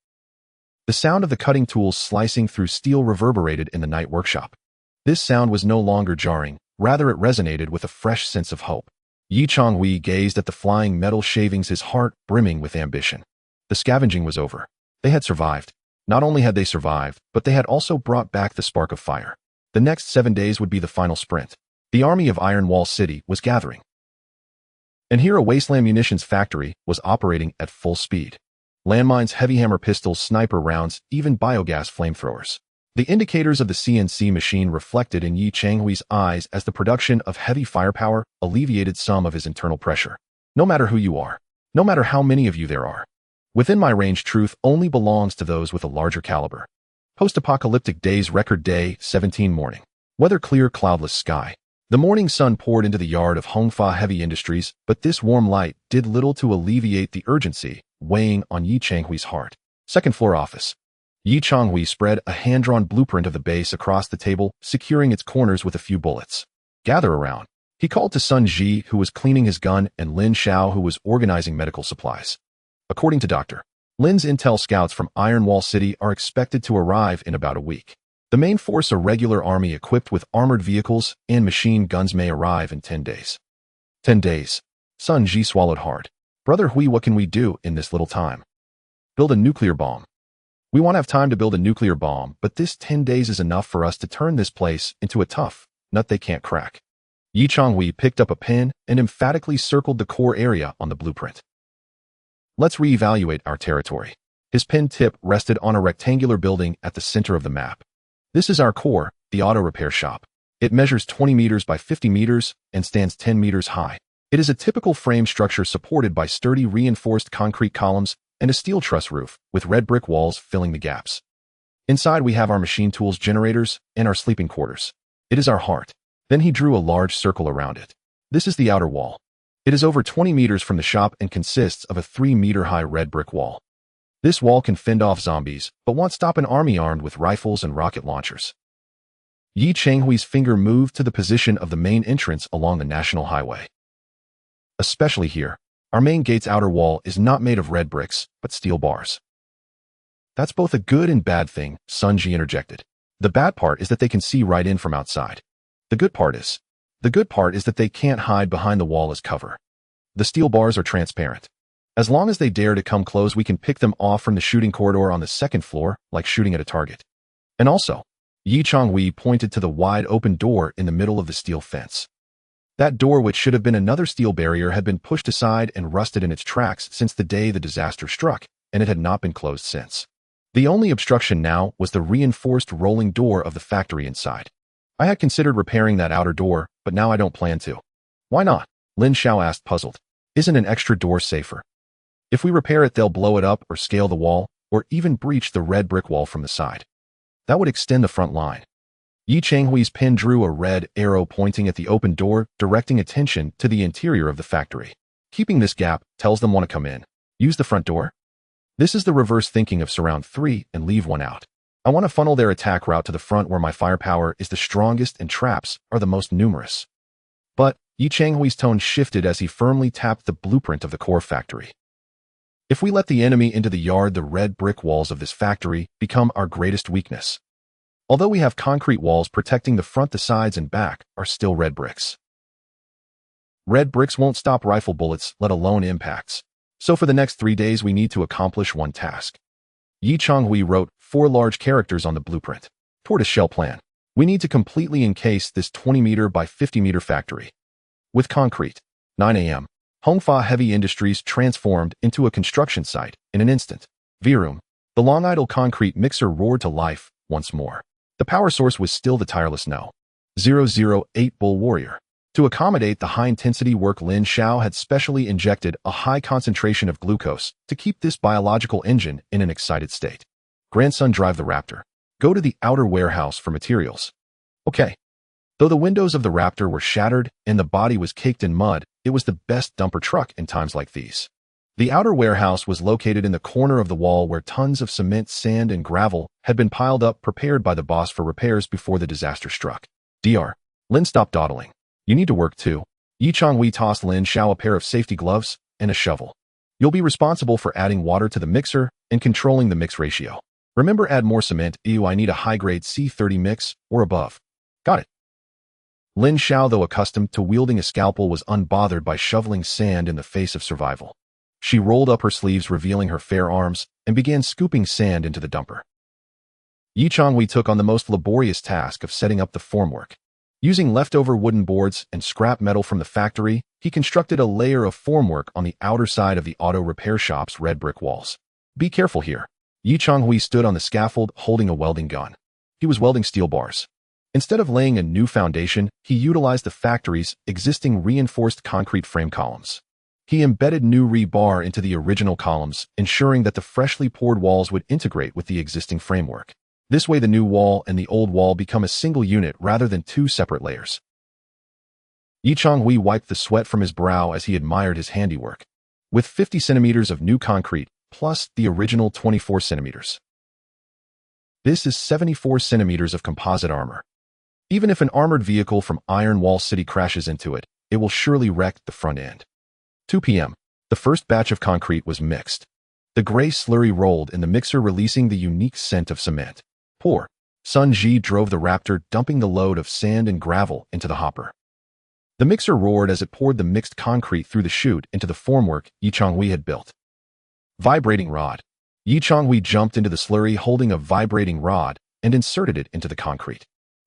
The sound of the cutting tools slicing through steel reverberated in the night workshop. This sound was no longer jarring, rather it resonated with a fresh sense of hope. Changhui gazed at the flying metal shavings, his heart brimming with ambition. The scavenging was over. They had survived. Not only had they survived, but they had also brought back the spark of fire. The next 7 days would be the final sprint. The army of Iron Wall City was gathering. And here a wasteland munitions factory was operating at full speed. Landmines, heavy hammer pistols, sniper rounds, even biogas flamethrowers. The indicators of the CNC machine reflected in Changhui's eyes as the production of heavy firepower alleviated some of his internal pressure. No matter who you are, no matter how many of you there are, within my range, truth only belongs to those with a larger caliber. Post-apocalyptic days, record day, 17 morning. Weather clear, cloudless sky. The morning sun poured into the yard of Hongfa Heavy Industries, but this warm light did little to alleviate the urgency weighing on Changhui's heart. Second floor office. Changhui spread a hand-drawn blueprint of the base across the table, securing its corners with a few bullets. Gather around. He called to Sun Ji, who was cleaning his gun, and Lin Xiao, who was organizing medical supplies. According to Dr. Lin's intel, scouts from Iron Wall City are expected to arrive in about a week. The main force, a regular army equipped with armored vehicles and machine guns, may arrive in 10 days. 10 days. Sun Ji swallowed hard. Brother Hui, what can we do in this little time? Build a nuclear bomb. We want to have time to build a nuclear bomb, but this 10 days is enough for us to turn this place into a tough nut they can't crack. Changhui picked up a pen and emphatically circled the core area on the blueprint. Let's reevaluate our territory. His pen tip rested on a rectangular building at the center of the map. This is our core, the auto repair shop. It measures 20 meters by 50 meters and stands 10 meters high. It is a typical frame structure supported by sturdy reinforced concrete columns and a steel truss roof with red brick walls filling the gaps. Inside we have our machine tools, generators, and our sleeping quarters. It is our heart. Then he drew a large circle around it. This is the outer wall. It is over 20 meters from the shop and consists of a 3-meter-high red brick wall. This wall can fend off zombies, but won't stop an army armed with rifles and rocket launchers. Changhui's finger moved to the position of the main entrance along the national highway. Especially here, our main gate's outer wall is not made of red bricks, but steel bars. That's both a good and bad thing, Sun Ji interjected. The bad part is that they can see right in from outside. The good part is that they can't hide behind the wall as cover. The steel bars are transparent. As long as they dare to come close, we can pick them off from the shooting corridor on the second floor, like shooting at a target. And also, Changhui pointed to the wide open door in the middle of the steel fence. That door, which should have been another steel barrier, had been pushed aside and rusted in its tracks since the day the disaster struck, and it had not been closed since. The only obstruction now was the reinforced rolling door of the factory inside. I had considered repairing that outer door, but now I don't plan to. Why not? Lin Xiao asked, puzzled. Isn't an extra door safer? If we repair it, they'll blow it up or scale the wall, or even breach the red brick wall from the side. That would extend the front line. Changhui's pen drew a red arrow pointing at the open door, directing attention to the interior of the factory. Keeping this gap tells them want to come in. Use the front door? This is the reverse thinking of surround 3 and leave 1 out. I want to funnel their attack route to the front where my firepower is the strongest and traps are the most numerous. But Changhui's tone shifted as he firmly tapped the blueprint of the core factory. If we let the enemy into the yard, the red brick walls of this factory become our greatest weakness. Although we have concrete walls protecting the front, the sides and back are still red bricks. Red bricks won't stop rifle bullets, let alone impacts. So for the next 3 days, we need to accomplish one task. Changhui wrote 4 large characters on the blueprint. Tortoise-shell plan. We need to completely encase this 20-meter by 50-meter factory with concrete. 9 a.m. Hongfa Heavy Industries transformed into a construction site in an instant. Virum. The long idle concrete mixer roared to life once more. The power source was still the tireless No. 008 Bull Warrior. To accommodate the high-intensity work, Lin Xiao had specially injected a high concentration of glucose to keep this biological engine in an excited state. Grandson, drive the Raptor. Go to the outer warehouse for materials. Okay. Though the windows of the Raptor were shattered and the body was caked in mud, it was the best dumper truck in times like these. The outer warehouse was located in the corner of the wall where tons of cement, sand, and gravel had been piled up, prepared by the boss for repairs before the disaster struck. Dr. Lin, stop dawdling. You need to work too. Changhui tossed Lin Xiao a pair of safety gloves and a shovel. You'll be responsible for adding water to the mixer and controlling the mix ratio. Remember, add more cement. I need a high-grade C30 mix or above. Got it. Lin Xiao, though accustomed to wielding a scalpel, was unbothered by shoveling sand in the face of survival. She rolled up her sleeves, revealing her fair arms, and began scooping sand into the dumper. Changhui took on the most laborious task of setting up the formwork. Using leftover wooden boards and scrap metal from the factory, he constructed a layer of formwork on the outer side of the auto repair shop's red brick walls. Be careful here. Changhui stood on the scaffold holding a welding gun. He was welding steel bars. Instead of laying a new foundation, he utilized the factory's existing reinforced concrete frame columns. He embedded new rebar into the original columns, ensuring that the freshly poured walls would integrate with the existing framework. This way, the new wall and the old wall become a single unit rather than 2 separate layers. Changhui wiped the sweat from his brow as he admired his handiwork. With 50 centimeters of new concrete, plus the original 24 centimeters. This is 74 centimeters of composite armor. Even if an armored vehicle from Iron Wall City crashes into it, it will surely wreck the front end. 2 p.m. The first batch of concrete was mixed. The gray slurry rolled in the mixer, releasing the unique scent of cement. Pour. Sun Ji drove the Raptor, dumping the load of sand and gravel into the hopper. The mixer roared as it poured the mixed concrete through the chute into the formwork Changhui had built. Vibrating rod. Changhui jumped into the slurry holding a vibrating rod and inserted it into the concrete.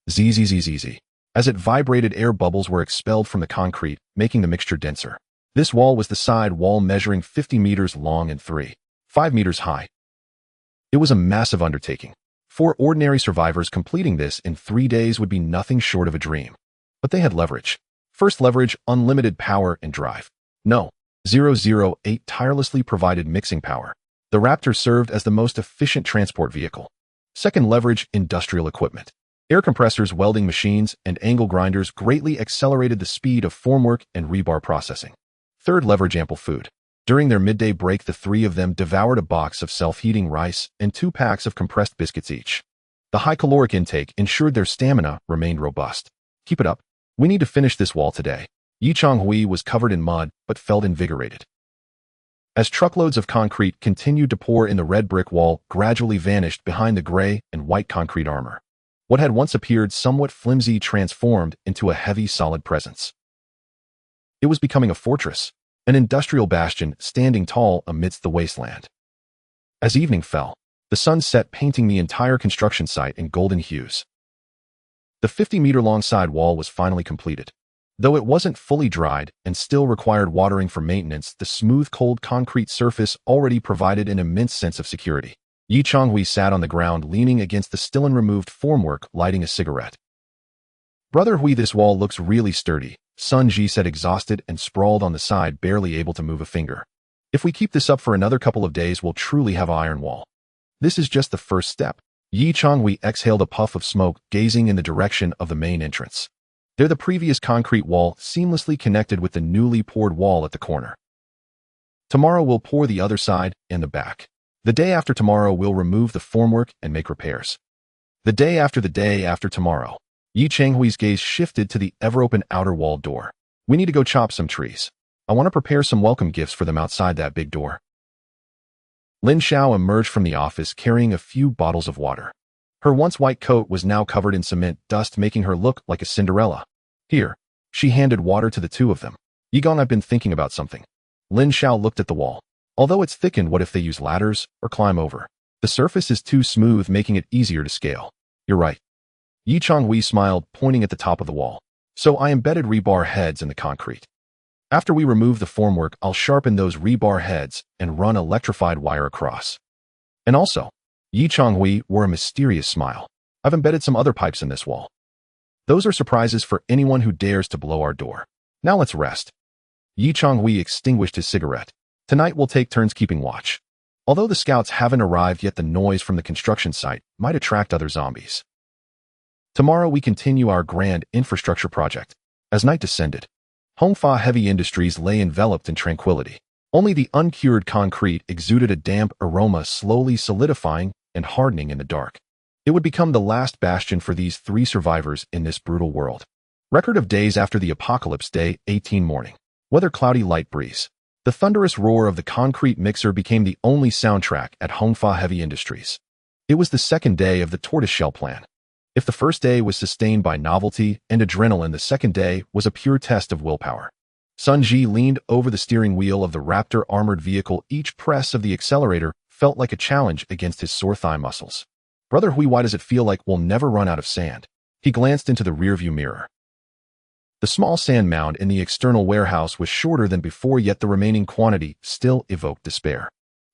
Zzz. As it vibrated, air bubbles were expelled from the concrete, making the mixture denser. This wall was the side wall, measuring 50 meters long and 5 meters high. It was a massive undertaking. 4 ordinary survivors completing this in 3 days would be nothing short of a dream. But they had leverage. First leverage, unlimited power and drive. No. 008 tirelessly provided mixing power. The Raptor served as the most efficient transport vehicle. Second leverage, industrial equipment. Air compressors, welding machines, and angle grinders greatly accelerated the speed of formwork and rebar processing. Third leverage, ample food. During their midday break, the 3 of them devoured a box of self-heating rice and 2 packs of compressed biscuits each. The high caloric intake ensured their stamina remained robust. Keep it up. We need to finish this wall today. Changhui was covered in mud, but felt invigorated. As truckloads of concrete continued to pour in, the red brick wall gradually vanished behind the gray and white concrete armor. What had once appeared somewhat flimsy transformed into a heavy, solid presence. It was becoming a fortress, an industrial bastion standing tall amidst the wasteland. As evening fell, the sun set, painting the entire construction site in golden hues. The 50-meter-long side wall was finally completed. Though it wasn't fully dried and still required watering for maintenance, the smooth, cold concrete surface already provided an immense sense of security. Changhui sat on the ground, leaning against the still-unremoved formwork, lighting a cigarette. Brother Hui, this wall looks really sturdy, Sun Ji said, exhausted and sprawled on the side, barely able to move a finger. If we keep this up for another couple of days, we'll truly have an iron wall. This is just the first step. Changhui exhaled a puff of smoke, gazing in the direction of the main entrance. There, the previous concrete wall seamlessly connected with the newly poured wall at the corner. Tomorrow we'll pour the other side and the back. The day after tomorrow, we'll remove the formwork and make repairs. The day after tomorrow. Changhui's gaze shifted to the ever-open outer wall door. We need to go chop some trees. I want to prepare some welcome gifts for them outside that big door. Lin Xiao emerged from the office carrying a few bottles of water. Her once white coat was now covered in cement dust, making her look like a Cinderella. Here. She handed water to the two of them. Yigong, I've been thinking about something. Lin Xiao looked at the wall. Although it's thickened, what if they use ladders or climb over? The surface is too smooth, making it easier to scale. You're right. Changhui smiled, pointing at the top of the wall. So I embedded rebar heads in the concrete. After we remove the formwork, I'll sharpen those rebar heads and run electrified wire across. And also, Changhui wore a mysterious smile. I've embedded some other pipes in this wall. Those are surprises for anyone who dares to blow our door. Now let's rest. Changhui extinguished his cigarette. Tonight we'll take turns keeping watch. Although the scouts haven't arrived yet, the noise from the construction site might attract other zombies. Tomorrow we continue our grand infrastructure project. As night descended, Hongfa Heavy Industries lay enveloped in tranquility. Only the uncured concrete exuded a damp aroma, slowly solidifying and hardening in the dark. It would become the last bastion for these three survivors in this brutal world. Record of days after the apocalypse. Day 18 morning. Weather cloudy, light breeze. The thunderous roar of the concrete mixer became the only soundtrack at Hongfa Heavy Industries. It was the second day of the tortoiseshell plan. If the first day was sustained by novelty and adrenaline, the second day was a pure test of willpower. Sun Ji leaned over the steering wheel of the Raptor armored vehicle. Each press of the accelerator felt like a challenge against his sore thigh muscles. Brother Hui, why does it feel like we'll never run out of sand? He glanced into the rearview mirror. The small sand mound in the external warehouse was shorter than before, yet the remaining quantity still evoked despair.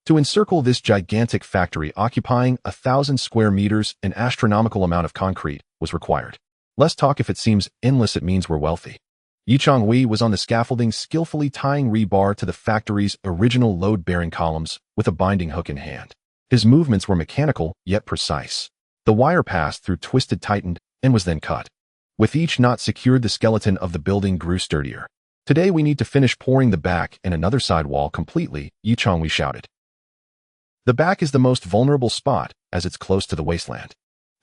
To encircle this gigantic factory occupying 1,000 square meters, an astronomical amount of concrete was required. Less talk. If it seems endless, it means we're wealthy. Changhui was on the scaffolding, skillfully tying rebar to the factory's original load-bearing columns with a binding hook in hand. His movements were mechanical, yet precise. The wire passed through, twisted, tightened, and was then cut. With each knot secured, the skeleton of the building grew sturdier. Today we need to finish pouring the back and another side wall completely, Changhui shouted. The back is the most vulnerable spot, as it's close to the wasteland.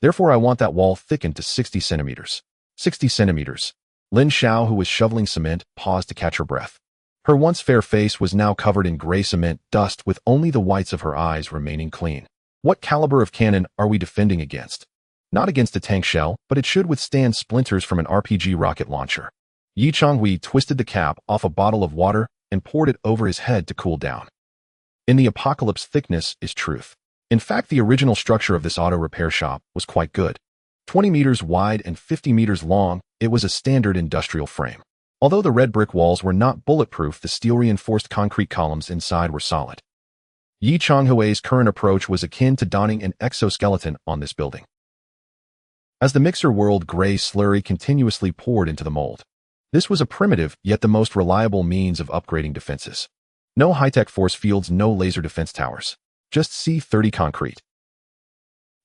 Therefore I want that wall thickened to 60 centimeters. 60 centimeters. Lin Xiao, who was shoveling cement, paused to catch her breath. Her once fair face was now covered in gray cement dust, with only the whites of her eyes remaining clean. What caliber of cannon are we defending against? Not against a tank shell, but it should withstand splinters from an RPG rocket launcher. Changhui twisted the cap off a bottle of water and poured it over his head to cool down. In the apocalypse, thickness is truth. In fact, the original structure of this auto repair shop was quite good. 20 meters wide and 50 meters long, it was a standard industrial frame. Although the red brick walls were not bulletproof, the steel-reinforced concrete columns inside were solid. Changhui's current approach was akin to donning an exoskeleton on this building. As the mixer whirled, gray slurry continuously poured into the mold. This was a primitive, yet the most reliable means of upgrading defenses. No high-tech force fields, no laser defense towers. Just C-30 concrete.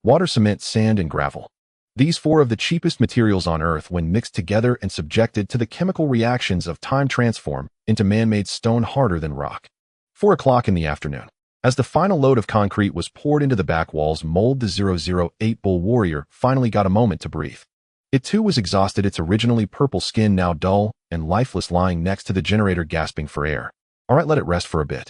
Water, cement, sand, and gravel. These four of the cheapest materials on Earth, when mixed together and subjected to the chemical reactions of time, transform into man-made stone harder than rock. 4 o'clock in the afternoon. As the final load of concrete was poured into the back walls mold, the 008 Bull Warrior finally got a moment to breathe. It too was exhausted, its originally purple skin now dull and lifeless, lying next to the generator gasping for air. All right, let it rest for a bit.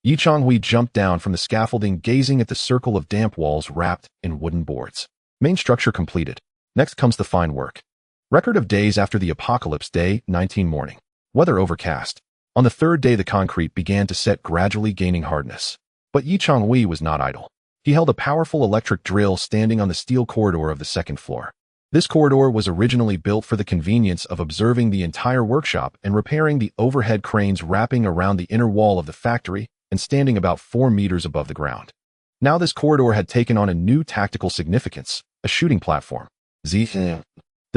Changhui jumped down from the scaffolding, gazing at the circle of damp walls wrapped in wooden boards. Main structure completed. Next comes the fine work. Record of days after the apocalypse. Day 19 morning. Weather overcast. On the third day, the concrete began to set, gradually gaining hardness. But Changhui was not idle. He held a powerful electric drill standing on the steel corridor of the second floor. This corridor was originally built for the convenience of observing the entire workshop and repairing the overhead cranes wrapping around the inner wall of the factory and standing about 4 meters above the ground. Now this corridor had taken on a new tactical significance, a shooting platform. The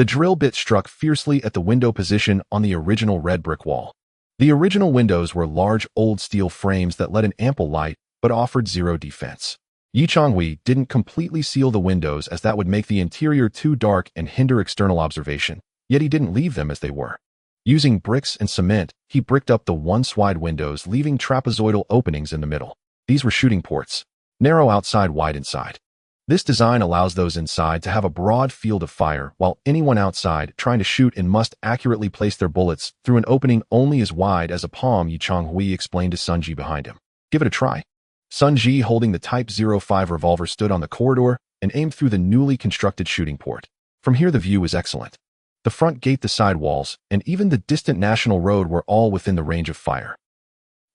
drill bit struck fiercely at the window position on the original red brick wall. The original windows were large old steel frames that let in ample light but offered zero defense. Changhui didn't completely seal the windows, as that would make the interior too dark and hinder external observation, yet he didn't leave them as they were. Using bricks and cement, he bricked up the once wide windows, leaving trapezoidal openings in the middle. These were shooting ports. Narrow outside, wide inside. This design allows those inside to have a broad field of fire, while anyone outside trying to shoot in must accurately place their bullets through an opening only as wide as a palm, Changhui explained to Sun Ji behind him. Give it a try. Sun Ji, holding the Type 05 revolver, stood on the corridor and aimed through the newly constructed shooting port. From here the view was excellent. The front gate, the side walls, and even the distant national road were all within the range of fire.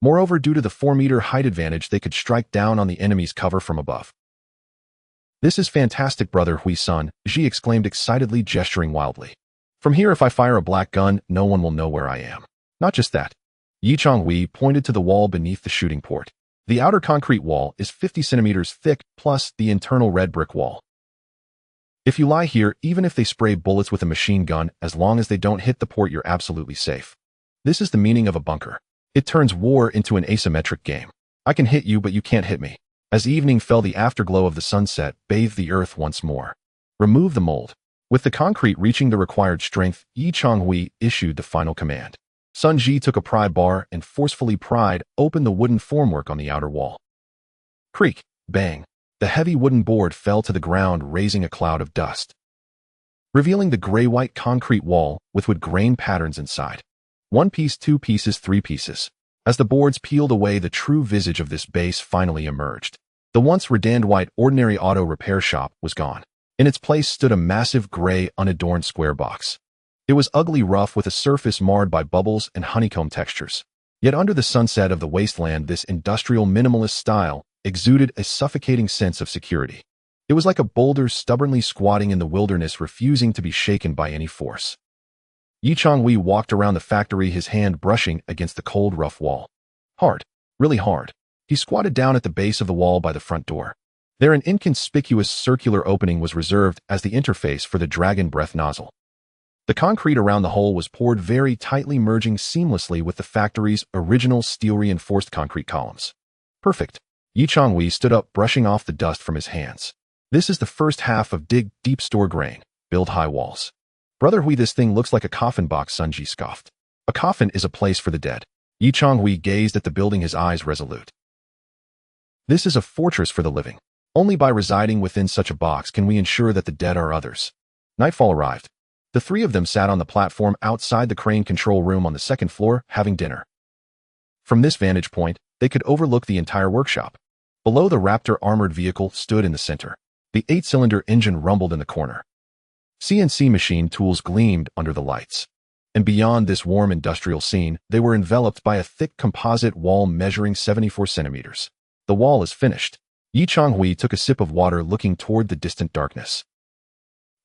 Moreover, due to the 4-meter height advantage, they could strike down on the enemy's cover from above. This is fantastic, brother Hui-sun, Ji exclaimed excitedly, gesturing wildly. From here, if I fire a black gun, no one will know where I am. Not just that. Yi Changhui pointed to the wall beneath the shooting port. The outer concrete wall is 50 centimeters thick, plus the internal red brick wall. If you lie here, even if they spray bullets with a machine gun, as long as they don't hit the port, you're absolutely safe. This is the meaning of a bunker. It turns war into an asymmetric game. I can hit you, but you can't hit me. As evening fell, the afterglow of the sunset bathed the earth once more. Remove the mold. With the concrete reaching the required strength, Yi Changhui issued the final command. Sun Ji took a pry bar and forcefully pried open the wooden formwork on the outer wall. Creak, bang. The heavy wooden board fell to the ground, raising a cloud of dust, revealing the gray-white concrete wall with wood grain patterns inside. 1 piece, 2 pieces, 3 pieces. As the boards peeled away, the true visage of this base finally emerged. The once redandant white ordinary auto repair shop was gone. In its place stood a massive gray, unadorned square box. It was ugly, rough, with a surface marred by bubbles and honeycomb textures. Yet under the sunset of the wasteland, this industrial minimalist style exuded a suffocating sense of security. It was like a boulder stubbornly squatting in the wilderness, refusing to be shaken by any force. Yi Changhui walked around the factory, his hand brushing against the cold, rough wall. Hard. Really hard. He squatted down at the base of the wall by the front door. There, an inconspicuous circular opening was reserved as the interface for the dragon breath nozzle. The concrete around the hole was poured very tightly, merging seamlessly with the factory's original steel-reinforced concrete columns. Perfect. Yi Changhui stood up, brushing off the dust from his hands. This is the first half of dig deep, store grain, build high walls. Brother Hui, this thing looks like a coffin box, Sun Ji scoffed. A coffin is a place for the dead. Yi Changhui gazed at the building, his eyes resolute. This is a fortress for the living. Only by residing within such a box can we ensure that the dead are others. Nightfall arrived. The 3 of them sat on the platform outside the crane control room on the 2nd floor, having dinner. From this vantage point, they could overlook the entire workshop. Below, the Raptor armored vehicle stood in the center. The 8-cylinder engine rumbled in the corner. CNC machine tools gleamed under the lights. And beyond this warm industrial scene, they were enveloped by a thick composite wall measuring 74 centimeters. The wall is finished. Yi Changhui took a sip of water, looking toward the distant darkness.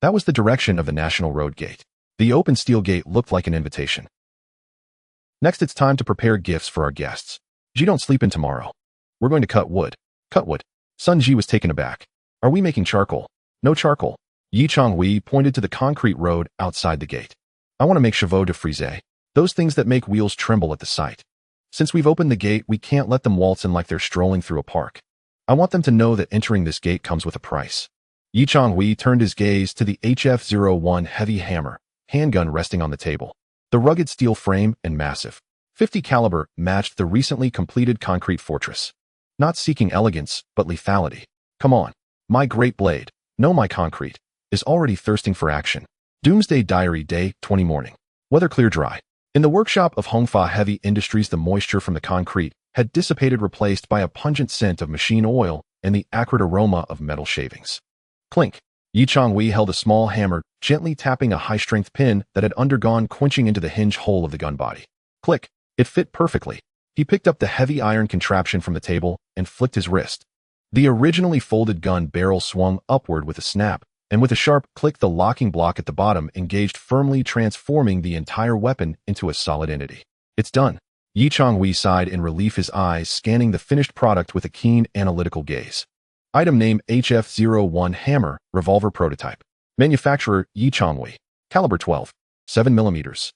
That was the direction of the National Road gate. The open steel gate looked like an invitation. Next, it's time to prepare gifts for our guests. Ji, don't sleep in tomorrow. We're going to cut wood. Cut wood. Sun Ji was taken aback. Are we making charcoal? No charcoal. Yi Changhui pointed to the concrete road outside the gate. I want to make chevaux de frise. Those things that make wheels tremble at the sight. Since we've opened the gate, we can't let them waltz in like they're strolling through a park. I want them to know that entering this gate comes with a price. Yi Changhui turned his gaze to the HF-01 heavy hammer, handgun resting on the table. The rugged steel frame and massive .50 caliber matched the recently completed concrete fortress. Not seeking elegance, but lethality. Come on. My great blade, no, my concrete, is already thirsting for action. Doomsday Diary, Day 20 morning. Weather clear, dry. In the workshop of Hongfa Heavy Industries, the moisture from the concrete had dissipated, replaced by a pungent scent of machine oil and the acrid aroma of metal shavings. Clink. Yi Changhui held a small hammer, gently tapping a high-strength pin that had undergone quenching into the hinge hole of the gun body. Click. It fit perfectly. He picked up the heavy iron contraption from the table and flicked his wrist. The originally folded gun barrel swung upward with a snap, and with a sharp click, the locking block at the bottom engaged firmly, transforming the entire weapon into a solid entity. It's done. Yi Changhui sighed in relief, his eyes scanning the finished product with a keen, analytical gaze. Item name: HF-01 Hammer, Revolver Prototype. Manufacturer: Yi Changhui. Caliber 12. 7 mm.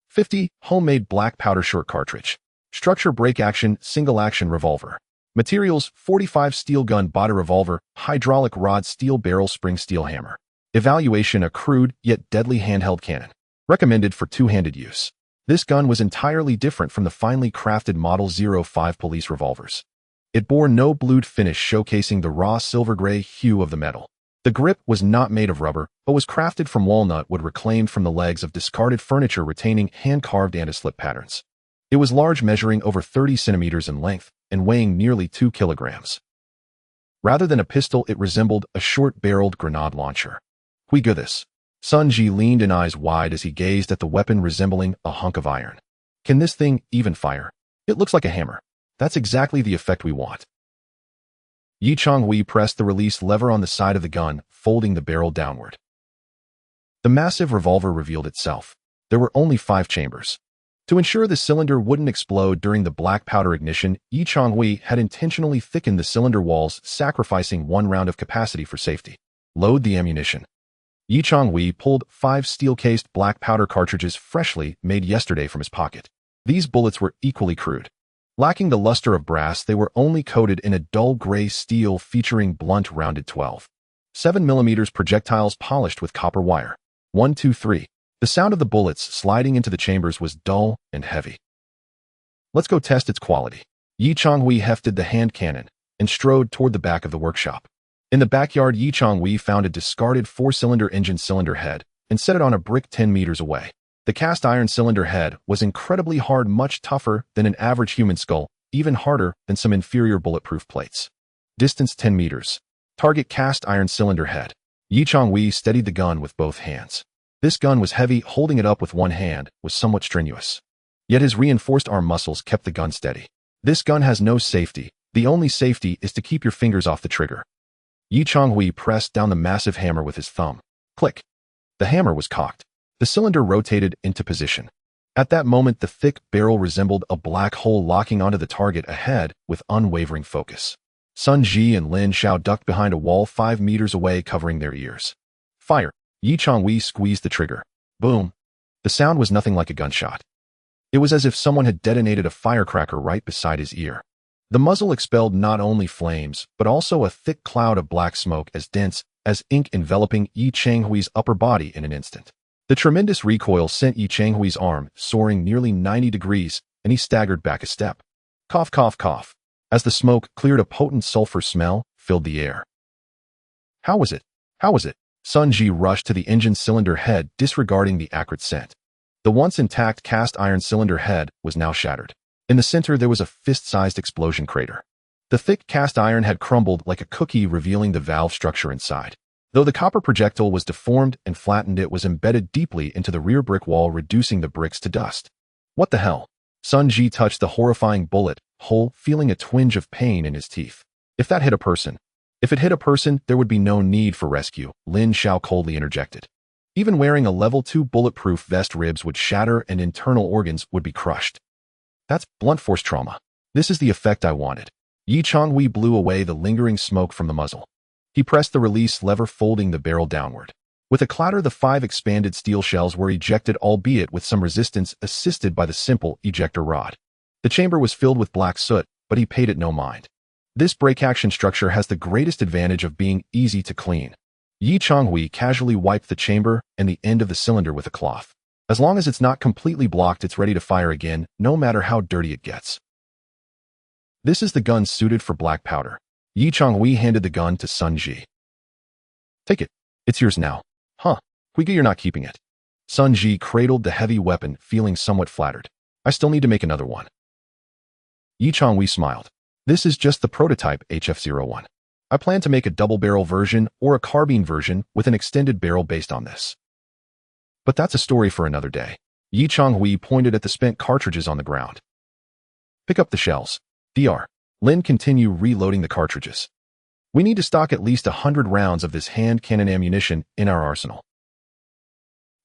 50, homemade black powder short cartridge. Structure: break action, single action revolver. Materials: 45 steel gun body revolver, hydraulic rod steel barrel spring steel hammer. Evaluation: a crude yet deadly handheld cannon. Recommended for two-handed use. This gun was entirely different from the finely crafted Model 05 police revolvers. It bore no blued finish, showcasing the raw silver-gray hue of the metal. The grip was not made of rubber, but was crafted from walnut wood reclaimed from the legs of discarded furniture, retaining hand-carved anti-slip patterns. It was large, measuring over 30 centimeters in length and weighing nearly 2 kilograms. Rather than a pistol, it resembled a short-barreled grenade launcher. We got this. Sun Ji leaned in, eyes wide, as he gazed at the weapon resembling a hunk of iron. Can this thing even fire? It looks like a hammer. That's exactly the effect we want. Changhui pressed the release lever on the side of the gun, folding the barrel downward. The massive revolver revealed itself. There were only 5 chambers. To ensure the cylinder wouldn't explode during the black powder ignition, Changhui had intentionally thickened the cylinder walls, sacrificing 1 round of capacity for safety. Load the ammunition. Changhui pulled 5 steel-cased black powder cartridges freshly made yesterday from his pocket. These bullets were equally crude. Lacking the luster of brass, they were only coated in a dull gray steel featuring blunt rounded 12.7mm projectiles polished with copper wire. 1, 2, 3. The sound of the bullets sliding into the chambers was dull and heavy. Let's go test its quality. Changhui hefted the hand cannon and strode toward the back of the workshop. In the backyard, Changhui found a discarded 4-cylinder engine cylinder head and set it on a brick 10 meters away. The cast iron cylinder head was incredibly hard, much tougher than an average human skull, even harder than some inferior bulletproof plates. Distance 10 meters. Target cast iron cylinder head. Changhui steadied the gun with both hands. This gun was heavy, holding it up with one hand was somewhat strenuous. Yet his reinforced arm muscles kept the gun steady. This gun has no safety. The only safety is to keep your fingers off the trigger. Changhui pressed down the massive hammer with his thumb. Click. The hammer was cocked. The cylinder rotated into position. At that moment, the thick barrel resembled a black hole, locking onto the target ahead with unwavering focus. Sun Ji and Lin Xiao ducked behind a wall 5 meters away, covering their ears. Fire! Changhui squeezed the trigger. Boom! The sound was nothing like a gunshot. It was as if someone had detonated a firecracker right beside his ear. The muzzle expelled not only flames, but also a thick cloud of black smoke as dense as ink, enveloping Changhui's upper body in an instant. The tremendous recoil sent Changhui's arm soaring nearly 90 degrees, and he staggered back a step. Cough, cough, cough. As the smoke cleared, a potent sulfur smell filled the air. How was it? How was it? Sun Ji rushed to the engine cylinder head, disregarding the acrid scent. The once intact cast iron cylinder head was now shattered. In the center, there was a fist-sized explosion crater. The thick cast iron had crumbled like a cookie, revealing the valve structure inside. Though the copper projectile was deformed and flattened, it was embedded deeply into the rear brick wall, reducing the bricks to dust. What the hell? Sun Ji touched the horrifying bullet hole, feeling a twinge of pain in his teeth. If it hit a person, there would be no need for rescue, Lin Xiao coldly interjected. Even wearing a level 2 bulletproof vest, ribs would shatter and internal organs would be crushed. That's blunt force trauma. This is the effect I wanted. Changhui blew away the lingering smoke from the muzzle. He pressed the release lever, folding the barrel downward. With a clatter, the 5 expanded steel shells were ejected, albeit with some resistance, assisted by the simple ejector rod. The chamber was filled with black soot, but he paid it no mind. This break-action structure has the greatest advantage of being easy to clean. Changhui casually wiped the chamber and the end of the cylinder with a cloth. As long as it's not completely blocked, it's ready to fire again, no matter how dirty it gets. This is the gun suited for black powder. Changhui handed the gun to Sun Ji. Take it. It's yours now. Huh. Huiga, you're not keeping it. Sun Ji cradled the heavy weapon, feeling somewhat flattered. I still need to make another one. Changhui smiled. This is just the prototype HF-01. I plan to make a double-barrel version or a carbine version with an extended barrel based on this. But that's a story for another day. Changhui pointed at the spent cartridges on the ground. Pick up the shells. Dr. Lin, continue reloading the cartridges. We need to stock at least 100 rounds of this hand cannon ammunition in our arsenal.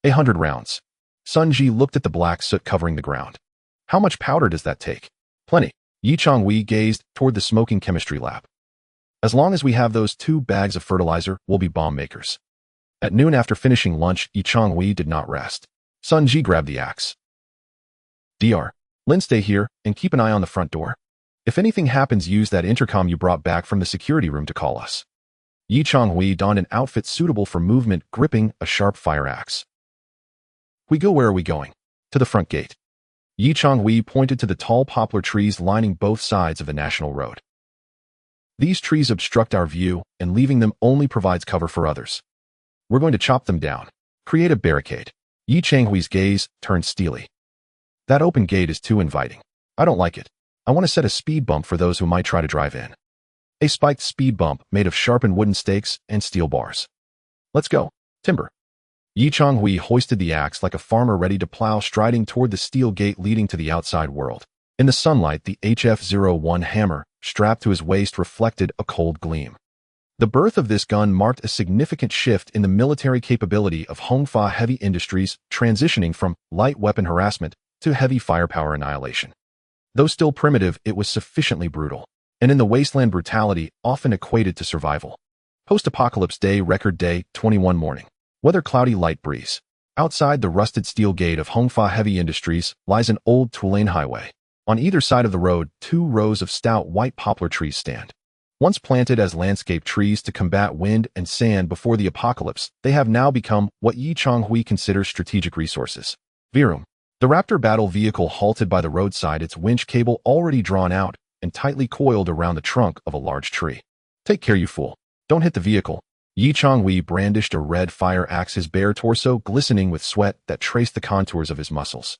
100 rounds. Sun Ji looked at the black soot covering the ground. How much powder does that take? Plenty. Changhui gazed toward the smoking chemistry lab. As long as we have those 2 bags of fertilizer, we'll be bomb makers. At noon, after finishing lunch, Changhui did not rest. Sun Ji grabbed the axe. Dr. Lin, stay here and keep an eye on the front door. If anything happens, use that intercom you brought back from the security room to call us. Changhui donned an outfit suitable for movement, gripping a sharp fire axe. We go. Where are we going? To the front gate. Changhui pointed to the tall poplar trees lining both sides of the national road. These trees obstruct our view, and leaving them only provides cover for others. We're going to chop them down. Create a barricade. Yi Changhui's gaze turned steely. That open gate is too inviting. I don't like it. I want to set a speed bump for those who might try to drive in. A spiked speed bump made of sharpened wooden stakes and steel bars. Let's go. Timber. Yi Changhui hoisted the axe like a farmer ready to plow, striding toward the steel gate leading to the outside world. In the sunlight, the HF-01 hammer, strapped to his waist, reflected a cold gleam. The birth of this gun marked a significant shift in the military capability of Hongfa Heavy Industries, transitioning from light weapon harassment to heavy firepower annihilation. Though still primitive, it was sufficiently brutal, and in the wasteland brutality often equated to survival. Post-apocalypse day, record day, 21 morning. Weather cloudy, light breeze. Outside the rusted steel gate of Hongfa Heavy Industries lies an old two-lane highway. On either side of the road, 2 rows of stout white poplar trees stand. Once planted as landscape trees to combat wind and sand before the apocalypse, they have now become what Yi Changhui considers strategic resources. Virum. The Raptor battle vehicle halted by the roadside, its winch cable already drawn out and tightly coiled around the trunk of a large tree. Take care, you fool. Don't hit the vehicle. Yi Changhui brandished a red fire axe, his bare torso glistening with sweat that traced the contours of his muscles.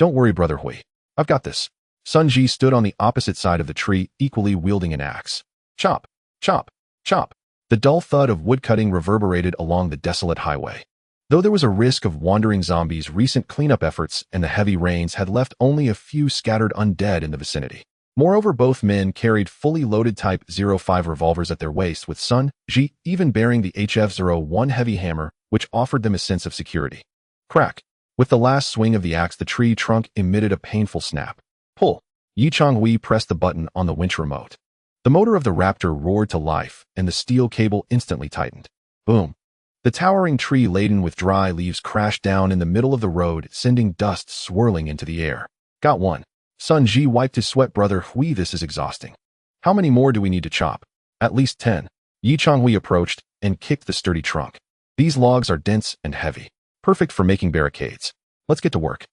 Don't worry, Brother Hui. I've got this. Sun Ji stood on the opposite side of the tree, equally wielding an axe. Chop, chop, chop. The dull thud of woodcutting reverberated along the desolate highway. Though there was a risk of wandering zombies, recent cleanup efforts and the heavy rains had left only a few scattered undead in the vicinity. Moreover, both men carried fully loaded Type 05 revolvers at their waist, with Sun Ji even bearing the HF-01 heavy hammer, which offered them a sense of security. Crack. With the last swing of the axe, the tree trunk emitted a painful snap. Pull. Yi Changhui pressed the button on the winch remote. The motor of the Raptor roared to life, and the steel cable instantly tightened. Boom. The towering tree laden with dry leaves crashed down in the middle of the road, sending dust swirling into the air. Got one. Sun Ji wiped his sweat. Brother Hui, this is exhausting. How many more do we need to chop? At least 10. Yi Changhui approached and kicked the sturdy trunk. These logs are dense and heavy. Perfect for making barricades. Let's get to work.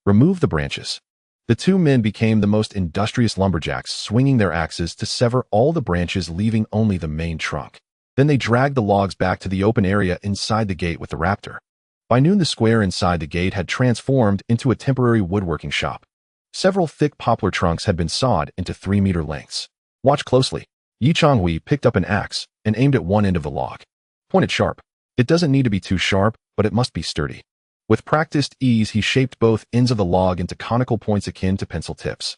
Remove the branches. The 2 men became the most industrious lumberjacks, swinging their axes to sever all the branches, leaving only the main trunk. Then they dragged the logs back to the open area inside the gate with the Raptor. By noon, the square inside the gate had transformed into a temporary woodworking shop. Several thick poplar trunks had been sawed into 3-meter lengths. Watch closely. Yi Changhui picked up an axe and aimed at one end of the log. Point it sharp. It doesn't need to be too sharp, but it must be sturdy. With practiced ease, he shaped both ends of the log into conical points akin to pencil tips.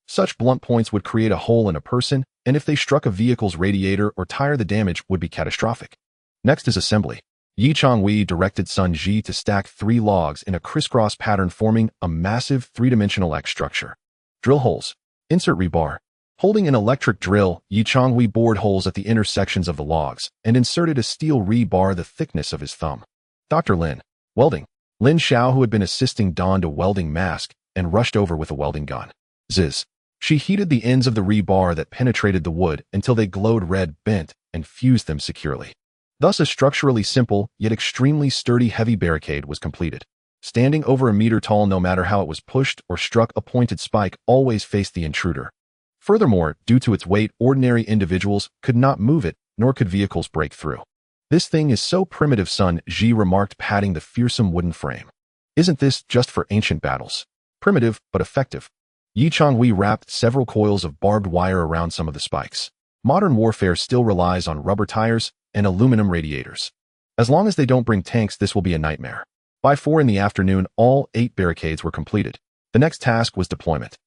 Such blunt points would create a hole in a person, and if they struck a vehicle's radiator or tire, the damage would be catastrophic. Next is assembly. Yi Changhui directed Sun Ji to stack 3 logs in a crisscross pattern, forming a massive 3-dimensional X structure. Drill holes. Insert rebar. Holding an electric drill, Yi Changhui bored holes at the intersections of the logs and inserted a steel rebar the thickness of his thumb. Dr. Lin. Welding. Lin Xiao, who had been assisting, donned a welding mask and rushed over with a welding gun. Ziz. She heated the ends of the rebar that penetrated the wood until they glowed red, bent, and fused them securely. Thus, a structurally simple, yet extremely sturdy heavy barricade was completed. Standing over a meter tall, no matter how it was pushed or struck, a pointed spike always faced the intruder. Furthermore, due to its weight, ordinary individuals could not move it, nor could vehicles break through. This thing is so primitive, Sun Ji remarked, patting the fearsome wooden frame. Isn't this just for ancient battles? Primitive, but effective. Yi Changhui wrapped several coils of barbed wire around some of the spikes. Modern warfare still relies on rubber tires and aluminum radiators. As long as they don't bring tanks, this will be a nightmare. By 4 in the afternoon, all 8 barricades were completed. The next task was deployment.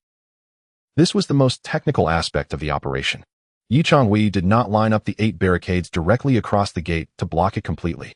This was the most technical aspect of the operation. Yi Changhui did not line up the 8 barricades directly across the gate to block it completely.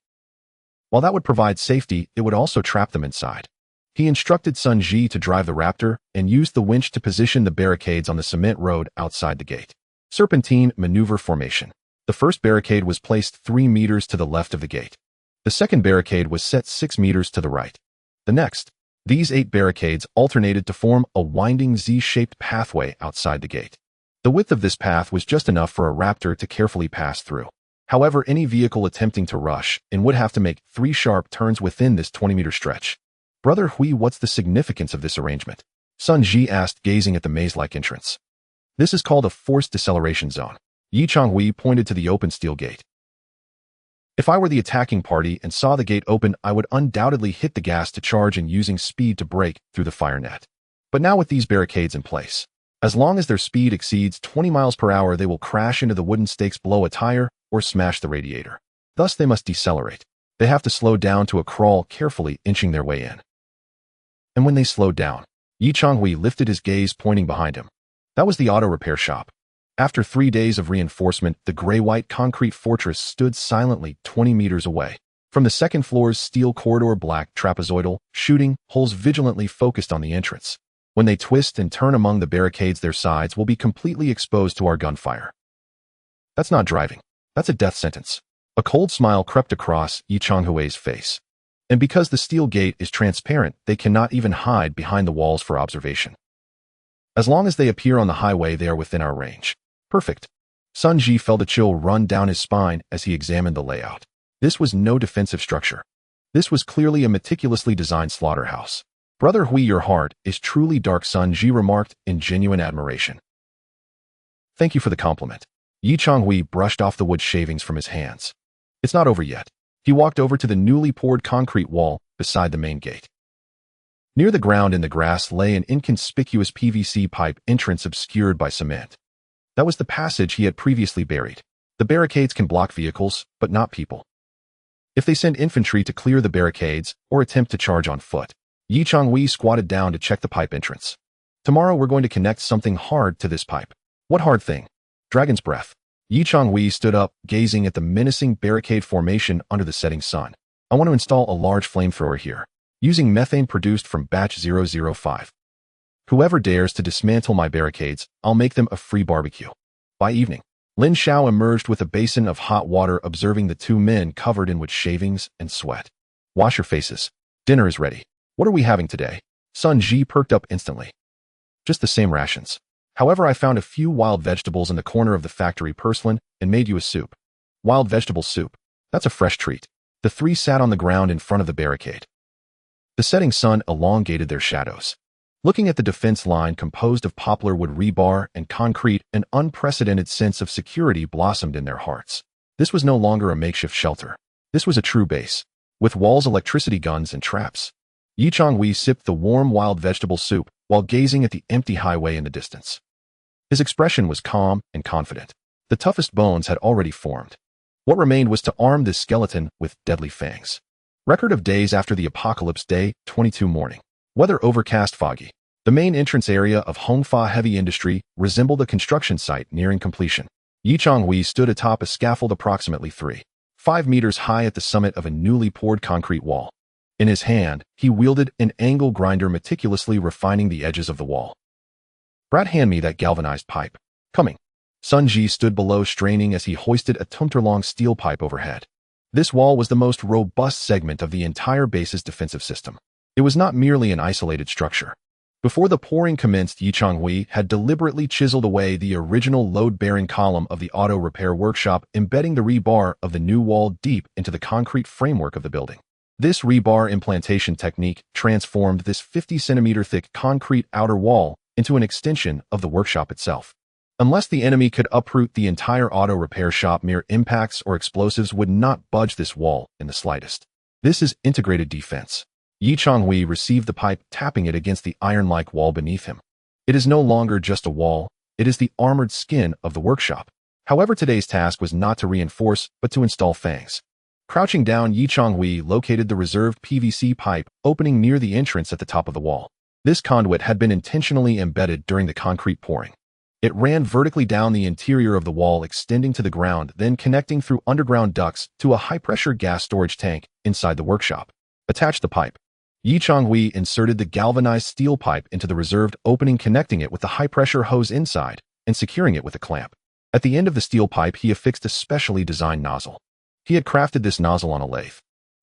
While that would provide safety, it would also trap them inside. He instructed Sun Ji to drive the Raptor and used the winch to position the barricades on the cement road outside the gate. Serpentine maneuver formation. The first barricade was placed 3 meters to the left of the gate. The second barricade was set 6 meters to the right. The next, these 8 barricades alternated to form a winding Z-shaped pathway outside the gate. The width of this path was just enough for a Raptor to carefully pass through. However, any vehicle attempting to rush in would have to make 3 sharp turns within this 20-meter stretch. Brother Hui, what's the significance of this arrangement? Sun Ji asked, gazing at the maze-like entrance. This is called a forced deceleration zone. Yi Changhui pointed to the open steel gate. If I were the attacking party and saw the gate open, I would undoubtedly hit the gas to charge and using speed to break through the fire net. But now with these barricades in place, as long as their speed exceeds 20 miles per hour, they will crash into the wooden stakes below a tire or smash the radiator. Thus, they must decelerate. They have to slow down to a crawl, carefully inching their way in. And when they slowed down, Yi Changhui lifted his gaze, pointing behind him. That was the auto repair shop. After 3 days of reinforcement, the gray-white concrete fortress stood silently 20 meters away. From the second floor's steel corridor, black trapezoidal shooting holes vigilantly focused on the entrance. When they twist and turn among the barricades, their sides will be completely exposed to our gunfire. That's not driving. That's a death sentence. A cold smile crept across Yi Changhui's face. And because the steel gate is transparent, they cannot even hide behind the walls for observation. As long as they appear on the highway, they are within our range. Perfect. Sun Ji felt a chill run down his spine as he examined the layout. This was no defensive structure. This was clearly a meticulously designed slaughterhouse. Brother Hui, your heart is truly dark, Sun Ji remarked in genuine admiration. Thank you for the compliment. Yi Changhui brushed off the wood shavings from his hands. It's not over yet. He walked over to the newly poured concrete wall beside the main gate. Near the ground in the grass lay an inconspicuous PVC pipe entrance obscured by cement. That was the passage he had previously buried. The barricades can block vehicles, but not people. If they send infantry to clear the barricades or attempt to charge on foot, Yi Changhui squatted down to check the pipe entrance. Tomorrow we're going to connect something hard to this pipe. What hard thing? Dragon's breath. Yi Changhui stood up, gazing at the menacing barricade formation under the setting sun. I want to install a large flamethrower here, using methane produced from batch 005. Whoever dares to dismantle my barricades, I'll make them a free barbecue. By evening, Lin Xiao emerged with a basin of hot water, observing the two men covered in wood shavings and sweat. Wash your faces. Dinner is ready. What are we having today? Sun Ji perked up instantly. Just the same rations. However, I found a few wild vegetables in the corner of the factory porcelain and made you a soup. Wild vegetable soup. That's a fresh treat. The three sat on the ground in front of the barricade. The setting sun elongated their shadows. Looking at the defense line composed of poplar wood rebar and concrete, an unprecedented sense of security blossomed in their hearts. This was no longer a makeshift shelter. This was a true base, with walls, electricity guns, and traps. Yi Changhui sipped the warm wild vegetable soup while gazing at the empty highway in the distance. His expression was calm and confident. The toughest bones had already formed. What remained was to arm this skeleton with deadly fangs. Record of days after the apocalypse, day 22 morning. Weather overcast, foggy. The main entrance area of Hongfa Heavy Industry resembled a construction site nearing completion. Yi Changhui stood atop a scaffold approximately 3.5 meters high at the summit of a newly poured concrete wall. In his hand, he wielded an angle grinder, meticulously refining the edges of the wall. Brat, hand me that galvanized pipe. Coming. Sun Ji stood below, straining as he hoisted a tumter-long steel pipe overhead. This wall was the most robust segment of the entire base's defensive system. It was not merely an isolated structure. Before the pouring commenced, Yi Changhui had deliberately chiseled away the original load-bearing column of the auto repair workshop, embedding the rebar of the new wall deep into the concrete framework of the building. This rebar implantation technique transformed this 50-centimeter thick concrete outer wall into an extension of the workshop itself. Unless the enemy could uproot the entire auto repair shop, mere impacts or explosives would not budge this wall in the slightest. This is integrated defense. Yi Changhui received the pipe, tapping it against the iron-like wall beneath him. It is no longer just a wall, it is the armored skin of the workshop. However, today's task was not to reinforce, but to install fangs. Crouching down, Yi Changhui located the reserved PVC pipe opening near the entrance at the top of the wall. This conduit had been intentionally embedded during the concrete pouring. It ran vertically down the interior of the wall, extending to the ground, then connecting through underground ducts to a high-pressure gas storage tank inside the workshop. Attach the pipe. Yi Changhui inserted the galvanized steel pipe into the reserved opening, connecting it with the high-pressure hose inside and securing it with a clamp. At the end of the steel pipe, he affixed a specially designed nozzle. He had crafted this nozzle on a lathe.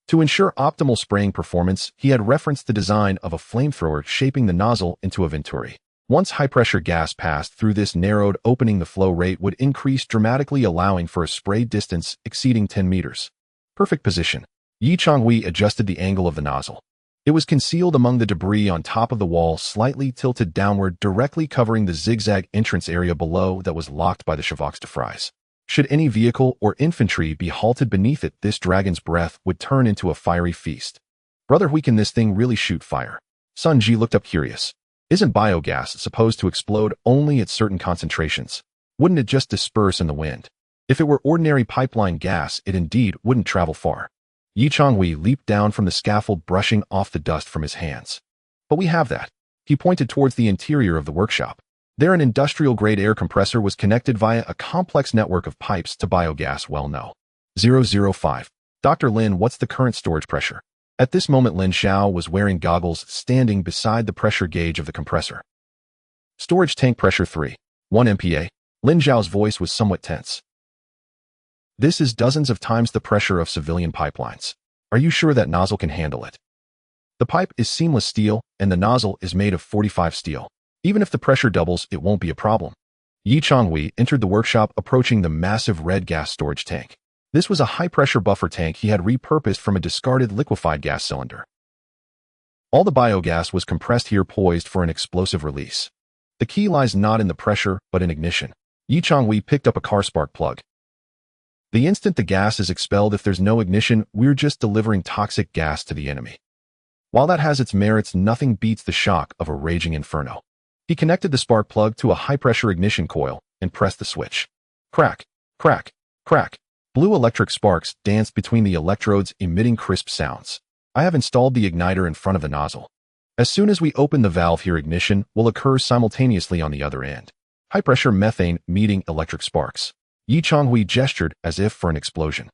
To ensure optimal spraying performance, he had referenced the design of a flamethrower, shaping the nozzle into a venturi. Once high-pressure gas passed through this narrowed opening, the flow rate would increase dramatically, allowing for a spray distance exceeding 10 meters. Perfect position. Yi Changhui adjusted the angle of the nozzle. It was concealed among the debris on top of the wall, slightly tilted downward, directly covering the zigzag entrance area below that was locked by the Chevaux de Frise. Should any vehicle or infantry be halted beneath it, this dragon's breath would turn into a fiery feast. Brother, can this thing really shoot fire? Sun Ji looked up curious. Isn't biogas supposed to explode only at certain concentrations? Wouldn't it just disperse in the wind? If it were ordinary pipeline gas, it indeed wouldn't travel far. Yi Changhui leaped down from the scaffold, brushing off the dust from his hands. But we have that. He pointed towards the interior of the workshop. There, an industrial-grade air compressor was connected via a complex network of pipes to biogas well no. 005. Dr. Lin, what's the current storage pressure? At this moment, Lin Xiao was wearing goggles, standing beside the pressure gauge of the compressor. Storage tank pressure 3. 1 MPa. Lin Xiao's voice was somewhat tense. This is dozens of times the pressure of civilian pipelines. Are you sure that nozzle can handle it? The pipe is seamless steel, and the nozzle is made of 45 steel. Even if the pressure doubles, it won't be a problem. Yi Changhui entered the workshop, approaching the massive red gas storage tank. This was a high-pressure buffer tank he had repurposed from a discarded liquefied gas cylinder. All the biogas was compressed here, poised for an explosive release. The key lies not in the pressure, but in ignition. Yi Changhui picked up a car spark plug. The instant the gas is expelled, if there's no ignition, we're just delivering toxic gas to the enemy. While that has its merits, nothing beats the shock of a raging inferno. He connected the spark plug to a high-pressure ignition coil and pressed the switch. Crack, crack, crack. Blue electric sparks danced between the electrodes, emitting crisp sounds. I have installed the igniter in front of the nozzle. As soon as we open the valve here, ignition will occur simultaneously on the other end. High-pressure methane meeting electric sparks. Yi Changhui gestured as if for an explosion.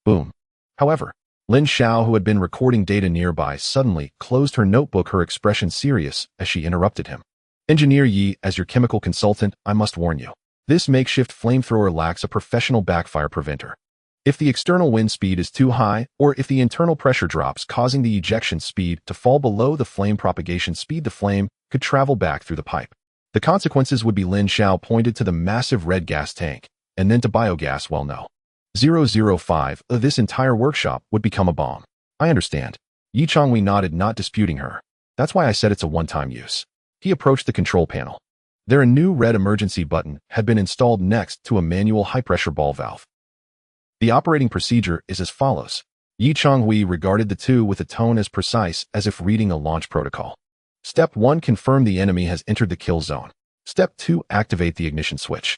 Boom. However, Lin Xiao, who had been recording data nearby, suddenly closed her notebook, her expression serious as she interrupted him. Engineer Yi, as your chemical consultant, I must warn you. This makeshift flamethrower lacks a professional backfire preventer. If the external wind speed is too high, or if the internal pressure drops, causing the ejection speed to fall below the flame propagation speed, the flame could travel back through the pipe. The consequences would be, Lin Xiao pointed to the massive red gas tank, and then to biogas well no. 005, this entire workshop would become a bomb. I understand. Yi Changhui nodded, not disputing her. That's why I said it's a one-time use. He approached the control panel. There, a new red emergency button had been installed next to a manual high-pressure ball valve. The operating procedure is as follows. Yi Changhui regarded the two with a tone as precise as if reading a launch protocol. Step 1, confirm the enemy has entered the kill zone. Step 2, activate the ignition switch.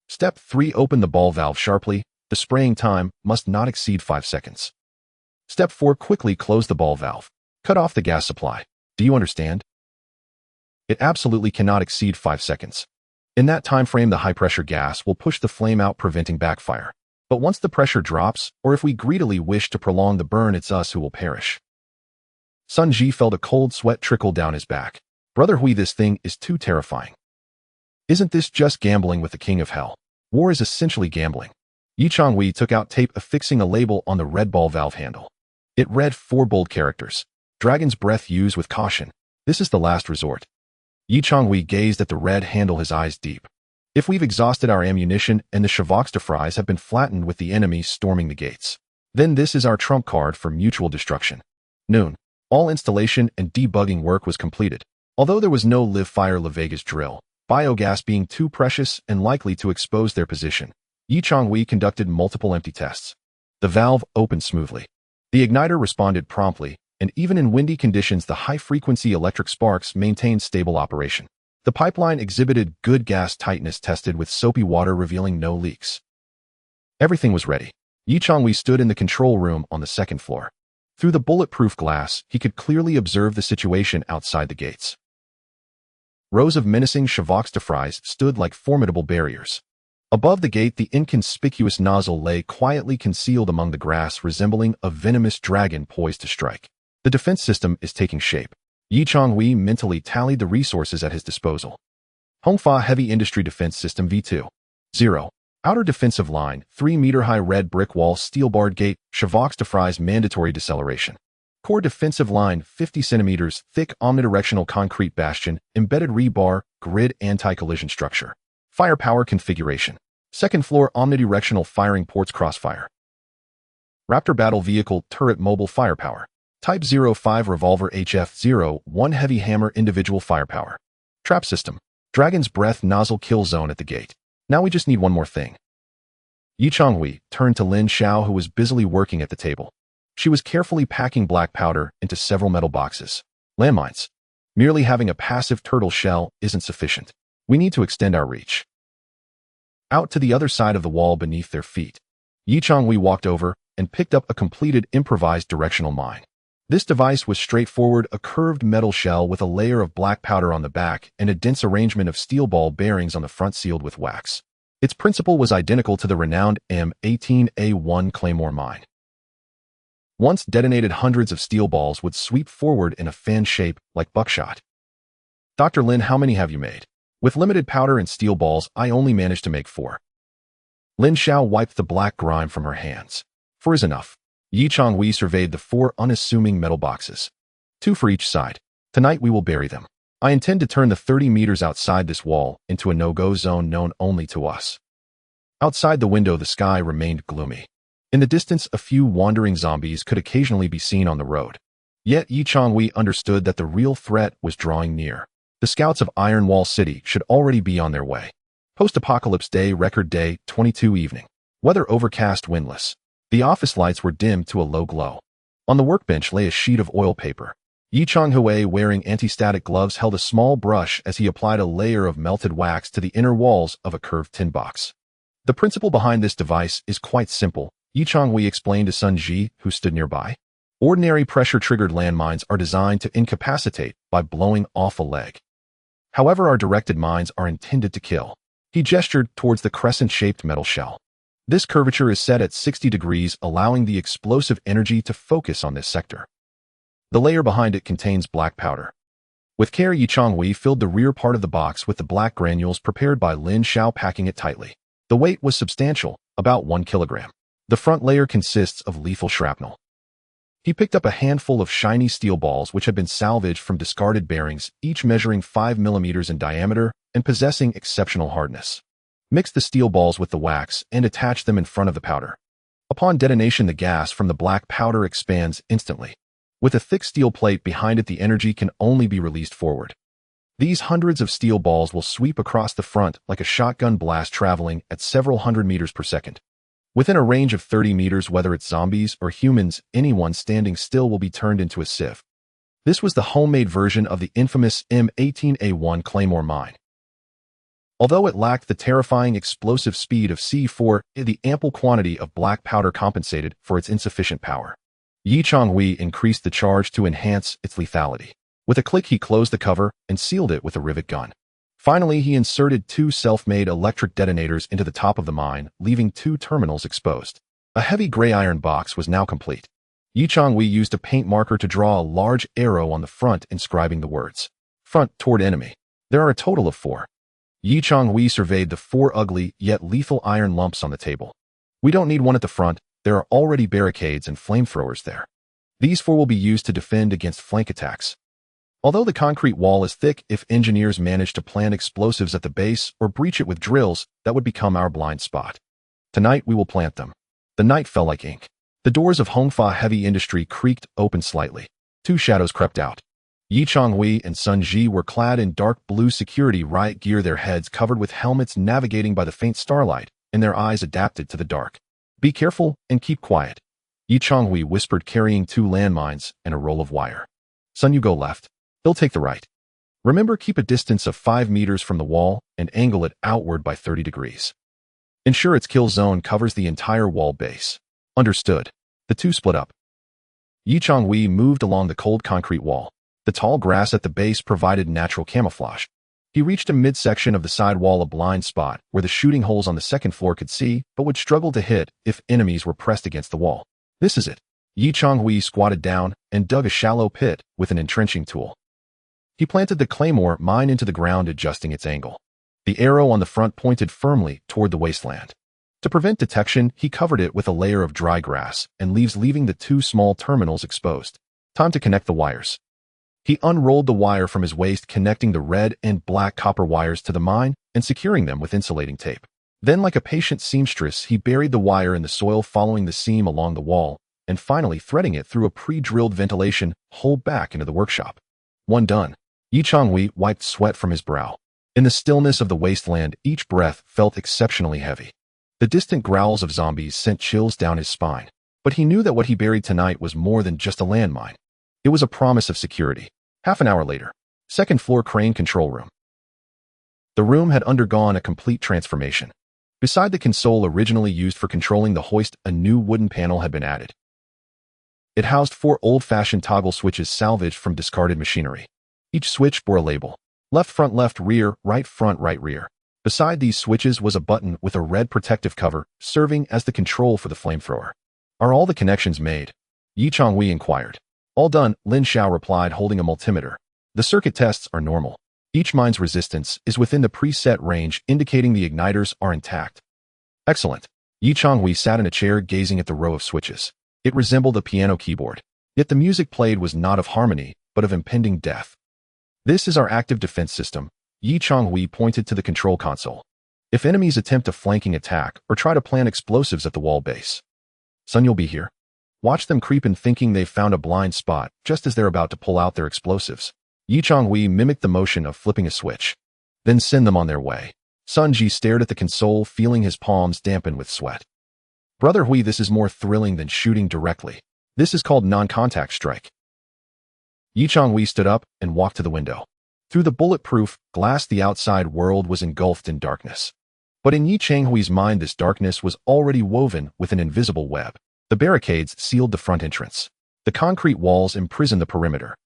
Step 3, open the ball valve sharply. The spraying time must not exceed 5 seconds. Step 4, quickly close the ball valve. Cut off the gas supply. Do you understand? It absolutely cannot exceed 5 seconds. In that time frame, the high-pressure gas will push the flame out, preventing backfire. But once the pressure drops, or if we greedily wish to prolong the burn, it's us who will perish. Sun Ji felt a cold sweat trickle down his back. Brother Hui, this thing is too terrifying. Isn't this just gambling with the king of hell? War is essentially gambling. Yi Changhui took out tape, affixing a label on the red ball valve handle. It read 4 bold characters. Dragon's breath, use with caution. This is the last resort. Yi Changhui gazed at the red handle, his eyes deep. If we've exhausted our ammunition and the Chevaux de Frise have been flattened with the enemy storming the gates, then this is our trump card for mutual destruction. Noon. All installation and debugging work was completed. Although there was no live-fire La Vegas drill, biogas being too precious and likely to expose their position, Yi Changhui conducted multiple empty tests. The valve opened smoothly. The igniter responded promptly, and even in windy conditions, the high-frequency electric sparks maintained stable operation. The pipeline exhibited good gas tightness, tested with soapy water, revealing no leaks. Everything was ready. Yi Changhui stood in the control room on the 2nd floor. Through the bulletproof glass, he could clearly observe the situation outside the gates. Rows of menacing Chevaux de Frise stood like formidable barriers. Above the gate, the inconspicuous nozzle lay quietly concealed among the grass, resembling a venomous dragon poised to strike. The defense system is taking shape. Yi Changhui mentally tallied the resources at his disposal. Hongfa Heavy Industry Defense System V2. 0. Outer defensive line, 3-meter-high red brick wall, steel-barred gate, Chevaux de Frise mandatory deceleration. Core defensive line, 50 centimeters, thick omnidirectional concrete bastion, embedded rebar, grid anti-collision structure. Firepower configuration. 2nd floor omnidirectional firing ports, crossfire. Raptor battle vehicle turret, mobile firepower. Type 05 revolver HF01 heavy hammer individual firepower. Trap system. Dragon's breath nozzle kill zone at the gate. Now we just need one more thing. Changhui turned to Lin Xiao, who was busily working at the table. She was carefully packing black powder into several metal boxes. Landmines. Merely having a passive turtle shell isn't sufficient. We need to extend our reach. Out to the other side of the wall beneath their feet, Changhui walked over and picked up a completed improvised directional mine. This device was straightforward, a curved metal shell with a layer of black powder on the back and a dense arrangement of steel ball bearings on the front sealed with wax. Its principle was identical to the renowned M18A1 Claymore mine. Once detonated, hundreds of steel balls would sweep forward in a fan shape like buckshot. Dr. Lin, how many have you made? With limited powder and steel balls, I only managed to make 4. Lin Xiao wiped the black grime from her hands. 4 is enough. Changhui surveyed the 4 unassuming metal boxes. 2 for each side. Tonight we will bury them. I intend to turn the 30 meters outside this wall into a no-go zone known only to us. Outside the window, the sky remained gloomy. In the distance, a few wandering zombies could occasionally be seen on the road. Yet Changhui understood that the real threat was drawing near. The scouts of Iron Wall City should already be on their way. Post-apocalypse day, record day, 22 evening. Weather overcast, windless. The office lights were dimmed to a low glow. On the workbench lay a sheet of oil paper. Changhui, wearing anti-static gloves, held a small brush as he applied a layer of melted wax to the inner walls of a curved tin box. The principle behind this device is quite simple, Changhui explained to Sun Ji, who stood nearby. Ordinary pressure-triggered landmines are designed to incapacitate by blowing off a leg. However, our directed mines are intended to kill. He gestured towards the crescent-shaped metal shell. This curvature is set at 60 degrees, allowing the explosive energy to focus on this sector. The layer behind it contains black powder. With care, Changhui filled the rear part of the box with the black granules prepared by Lin Xiao, packing it tightly. The weight was substantial, about 1 kilogram. The front layer consists of lethal shrapnel. He picked up a handful of shiny steel balls which had been salvaged from discarded bearings, each measuring 5 millimeters in diameter and possessing exceptional hardness. Mix the steel balls with the wax and attach them in front of the powder. Upon detonation, the gas from the black powder expands instantly. With a thick steel plate behind it, the energy can only be released forward. These hundreds of steel balls will sweep across the front like a shotgun blast, traveling at several hundred meters per second. Within a range of 30 meters, whether it's zombies or humans, anyone standing still will be turned into a sieve. This was the homemade version of the infamous M18A1 Claymore mine. Although it lacked the terrifying explosive speed of C4, the ample quantity of black powder compensated for its insufficient power. Changhui increased the charge to enhance its lethality. With a click, he closed the cover and sealed it with a rivet gun. Finally, he inserted 2 self-made electric detonators into the top of the mine, leaving 2 terminals exposed. A heavy gray iron box was now complete. Changhui used a paint marker to draw a large arrow on the front, inscribing the words, "Front toward enemy." There are a total of 4. Changhui surveyed the 4 ugly yet lethal iron lumps on the table. We don't need one at the front. There are already barricades and flamethrowers there. These 4 will be used to defend against flank attacks. Although the concrete wall is thick, if engineers manage to plant explosives at the base or breach it with drills, that would become our blind spot. Tonight we will plant them. The night fell like ink. The doors of Hongfa Heavy Industry creaked open slightly. 2 shadows crept out. Changhui and Sun Ji were clad in dark blue security riot gear, their heads covered with helmets, navigating by the faint starlight, and their eyes adapted to the dark. Be careful and keep quiet, Changhui whispered, carrying 2 landmines and a roll of wire. Sun, you go left. He'll take the right. Remember, keep a distance of 5 meters from the wall and angle it outward by 30 degrees. Ensure its kill zone covers the entire wall base. Understood. The 2 split up. Changhui moved along the cold concrete wall. The tall grass at the base provided natural camouflage. He reached a midsection of the side wall, a blind spot where the shooting holes on the second floor could see, but would struggle to hit if enemies were pressed against the wall. This is it. Changhui squatted down and dug a shallow pit with an entrenching tool. He planted the claymore mine into the ground, adjusting its angle. The arrow on the front pointed firmly toward the wasteland. To prevent detection, he covered it with a layer of dry grass and leaves, leaving the 2 small terminals exposed. Time to connect the wires. He unrolled the wire from his waist, connecting the red and black copper wires to the mine and securing them with insulating tape. Then, like a patient seamstress, he buried the wire in the soil, following the seam along the wall, and finally threading it through a pre-drilled ventilation hole back into the workshop. One done. Yi Changhui wiped sweat from his brow. In the stillness of the wasteland, each breath felt exceptionally heavy. The distant growls of zombies sent chills down his spine. But he knew that what he buried tonight was more than just a landmine. It was a promise of security. Half an hour later. Second floor crane control room. The room had undergone a complete transformation. Beside the console originally used for controlling the hoist, a new wooden panel had been added. It housed 4 old-fashioned toggle switches salvaged from discarded machinery. Each switch bore a label. Left front, left rear, right front, right rear. Beside these switches was a button with a red protective cover, serving as the control for the flamethrower. Are all the connections made? Yi Changhui inquired. All done, Lin Xiao replied, holding a multimeter. The circuit tests are normal. Each mine's resistance is within the preset range, indicating the igniters are intact. Excellent. Yi Changhui sat in a chair gazing at the row of switches. It resembled a piano keyboard. Yet the music played was not of harmony, but of impending death. This is our active defense system. Yi Changhui pointed to the control console. If enemies attempt a flanking attack or try to plant explosives at the wall base, son, you'll be here. Watch them creep in thinking they've found a blind spot just as they're about to pull out their explosives. Yi Changhui mimicked the motion of flipping a switch. Then send them on their way. Sun Ji stared at the console, feeling his palms dampen with sweat. Brother Hui, this is more thrilling than shooting directly. This is called non-contact strike. Yi Changhui stood up and walked to the window. Through the bulletproof glass, the outside world was engulfed in darkness. But in Yi Changhui's mind, this darkness was already woven with an invisible web. The barricades sealed the front entrance. The concrete walls imprisoned the perimeter.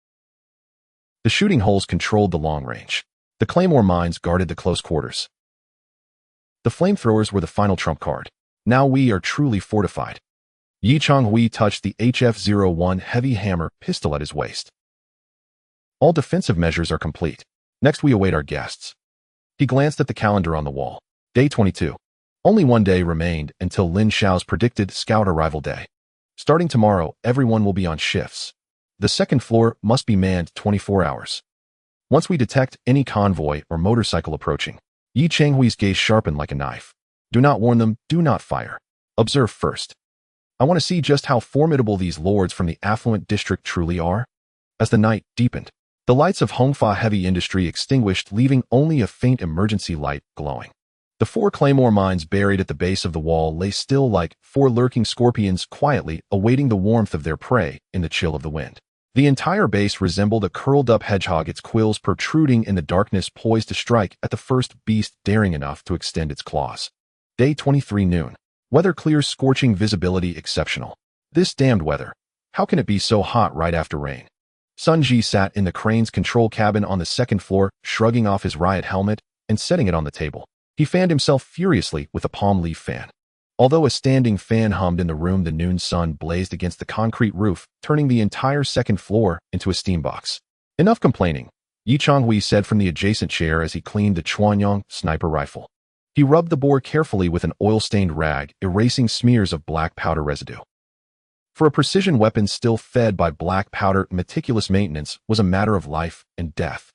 The shooting holes controlled the long range. The claymore mines guarded the close quarters. The flamethrowers were the final trump card. Now we are truly fortified. Yi Changhui touched the HF-01 heavy hammer pistol at his waist. All defensive measures are complete. Next we await our guests. He glanced at the calendar on the wall. Day 22. Only one day remained until Lin Xiao's predicted scout arrival day. Starting tomorrow, everyone will be on shifts. The second floor must be manned 24 hours. Once we detect any convoy or motorcycle approaching, Yi Changhui's gaze sharpened like a knife. Do not warn them, do not fire. Observe first. I want to see just how formidable these lords from the affluent district truly are. As the night deepened, the lights of Hongfa heavy industry extinguished, leaving only a faint emergency light glowing. The 4 claymore mines buried at the base of the wall lay still like 4 lurking scorpions, quietly awaiting the warmth of their prey in the chill of the wind. The entire base resembled a curled-up hedgehog, its quills protruding in the darkness, poised to strike at the first beast daring enough to extend its claws. Day 23 noon. Weather clear, scorching, visibility exceptional. This damned weather. How can it be so hot right after rain? Sun Ji sat in the crane's control cabin on the second floor, shrugging off his riot helmet and setting it on the table. He fanned himself furiously with a palm leaf fan. Although a standing fan hummed in the room, the noon sun blazed against the concrete roof, turning the entire second floor into a steam box. Enough complaining, Yi Changhui said from the adjacent chair as he cleaned the Chuanyang sniper rifle. He rubbed the bore carefully with an oil-stained rag, erasing smears of black powder residue. For a precision weapon still fed by black powder, meticulous maintenance was a matter of life and death.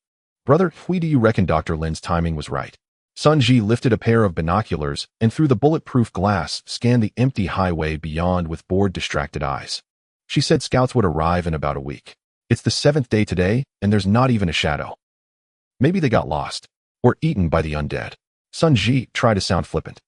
Brother Hui, do you reckon Dr. Lin's timing was right? Sun Ji lifted a pair of binoculars and through the bulletproof glass scanned the empty highway beyond with bored, distracted eyes. She said scouts would arrive in about a week. It's the 7th day today, and there's not even a shadow. Maybe they got lost or eaten by the undead. Sun Ji tried to sound flippant.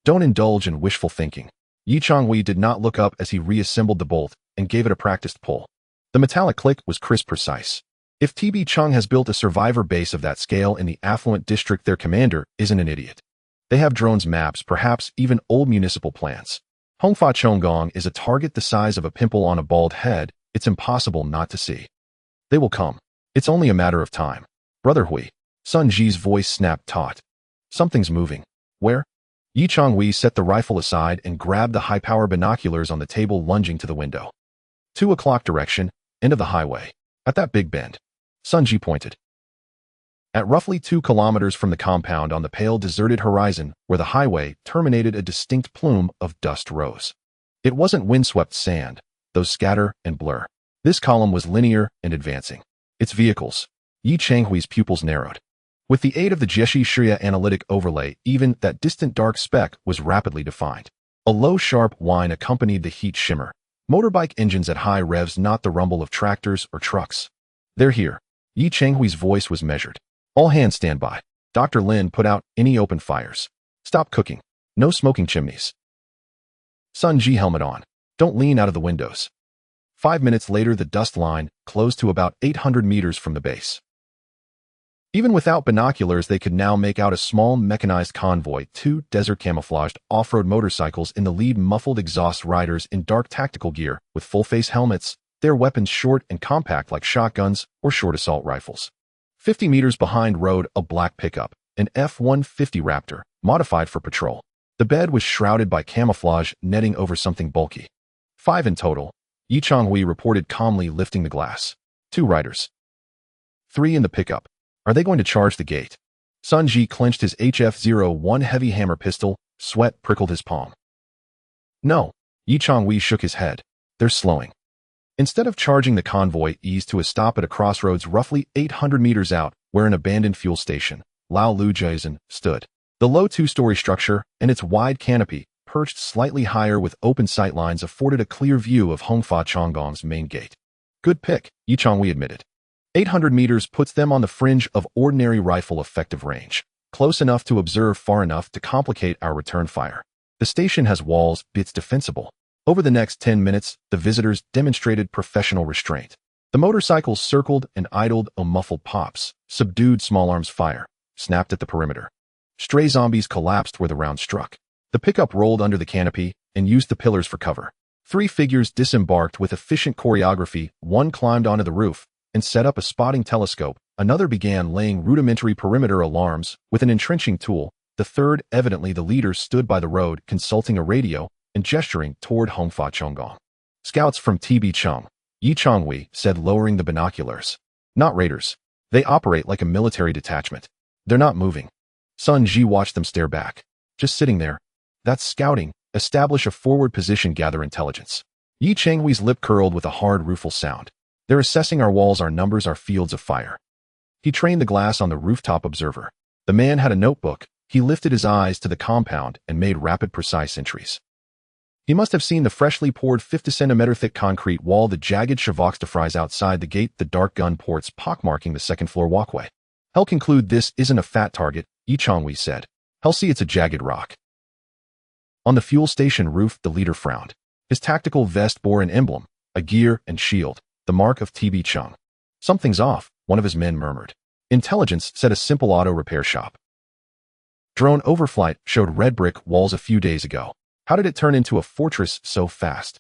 Don't indulge in wishful thinking. Yi Changhui did not look up as he reassembled the bolt and gave it a practiced pull. The metallic click was crisp, precise. If TB Chung has built a survivor base of that scale in the affluent district, their commander isn't an idiot. They have drones, maps, perhaps even old municipal plans. Hongfa Chonggong is a target the size of a pimple on a bald head. It's impossible not to see. They will come. It's only a matter of time. Brother Hui. Sun Ji's voice snapped taut. Something's moving. Where? Yi Changhui set the rifle aside and grabbed the high-power binoculars on the table, lunging to the window. 2 o'clock direction, end of the highway. At that big bend. Sun Ji pointed. At roughly 2 kilometers from the compound on the pale, deserted horizon where the highway terminated, a distinct plume of dust rose. It wasn't windswept sand, those scatter and blur. This column was linear and advancing. Its vehicles. Yi Changhui's pupils narrowed. With the aid of the Jieshi Shriya analytic overlay, even that distant dark speck was rapidly defined. A low, sharp whine accompanied the heat shimmer. Motorbike engines at high revs, not the rumble of tractors or trucks. They're here. Yi Changhui's voice was measured. All hands stand by. Dr. Lin, put out any open fires. Stop cooking. No smoking chimneys. Sun Ji, helmet on. Don't lean out of the windows. 5 minutes later, the dust line closed to about 800 meters from the base. Even without binoculars, they could now make out a small mechanized convoy, 2 desert-camouflaged off-road motorcycles in the lead, muffled exhaust riders in dark tactical gear with full-face helmets, their weapons short and compact like shotguns or short assault rifles. 50 meters behind rode a black pickup, an F-150 Raptor, modified for patrol. The bed was shrouded by camouflage netting over something bulky. 5 in total, Yi Changhui reported calmly, lifting the glass. 2 riders. 3 in the pickup. Are they going to charge the gate? Sun Ji clenched his HF-01 heavy hammer pistol. Sweat prickled his palm. No. Yi Changhui shook his head. They're slowing. Instead of charging, the convoy eased to a stop at a crossroads roughly 800 meters out, where an abandoned fuel station, Lao Lu Jiazen, stood. The low 2-story structure and its wide canopy, perched slightly higher with open sightlines, afforded a clear view of Hongfa Chonggong's main gate. Good pick, Yi Changhui admitted. 800 meters puts them on the fringe of ordinary rifle effective range, close enough to observe, far enough to complicate our return fire. The station has walls, it's defensible. Over the next 10 minutes, the visitors demonstrated professional restraint. The motorcycles circled and idled, muffled pops, subdued small arms fire, snapped at the perimeter. Stray zombies collapsed where the round struck. The pickup rolled under the canopy and used the pillars for cover. 3 figures disembarked with efficient choreography. 1 climbed onto the roof and set up a spotting telescope. Another began laying rudimentary perimeter alarms with an entrenching tool. The third, evidently the leader, stood by the road, consulting a radio and gesturing toward Hongfa Chonggong. Scouts from TB Chung, Yi Changhui said, lowering the binoculars. Not raiders. They operate like a military detachment. They're not moving. Sun Ji watched them stare back. Just sitting there. That's scouting. Establish a forward position, gather intelligence. Yi Changhui's lip curled with a hard, rueful sound. They're assessing our walls, our numbers, our fields of fire. He trained the glass on the rooftop observer. The man had a notebook. He lifted his eyes to the compound and made rapid, precise entries. He must have seen the freshly poured 50-centimeter-thick concrete wall, the jagged chevaux-de-frise outside the gate, the dark gun ports pockmarking the second-floor walkway. He'll conclude this isn't a fat target, Yi Changhui said. He'll see it's a jagged rock. On the fuel station roof, the leader frowned. His tactical vest bore an emblem, a gear and shield, the mark of TB Chung. Something's off, one of his men murmured. Intelligence said a simple auto repair shop. Drone overflight showed red brick walls a few days ago. How did it turn into a fortress so fast?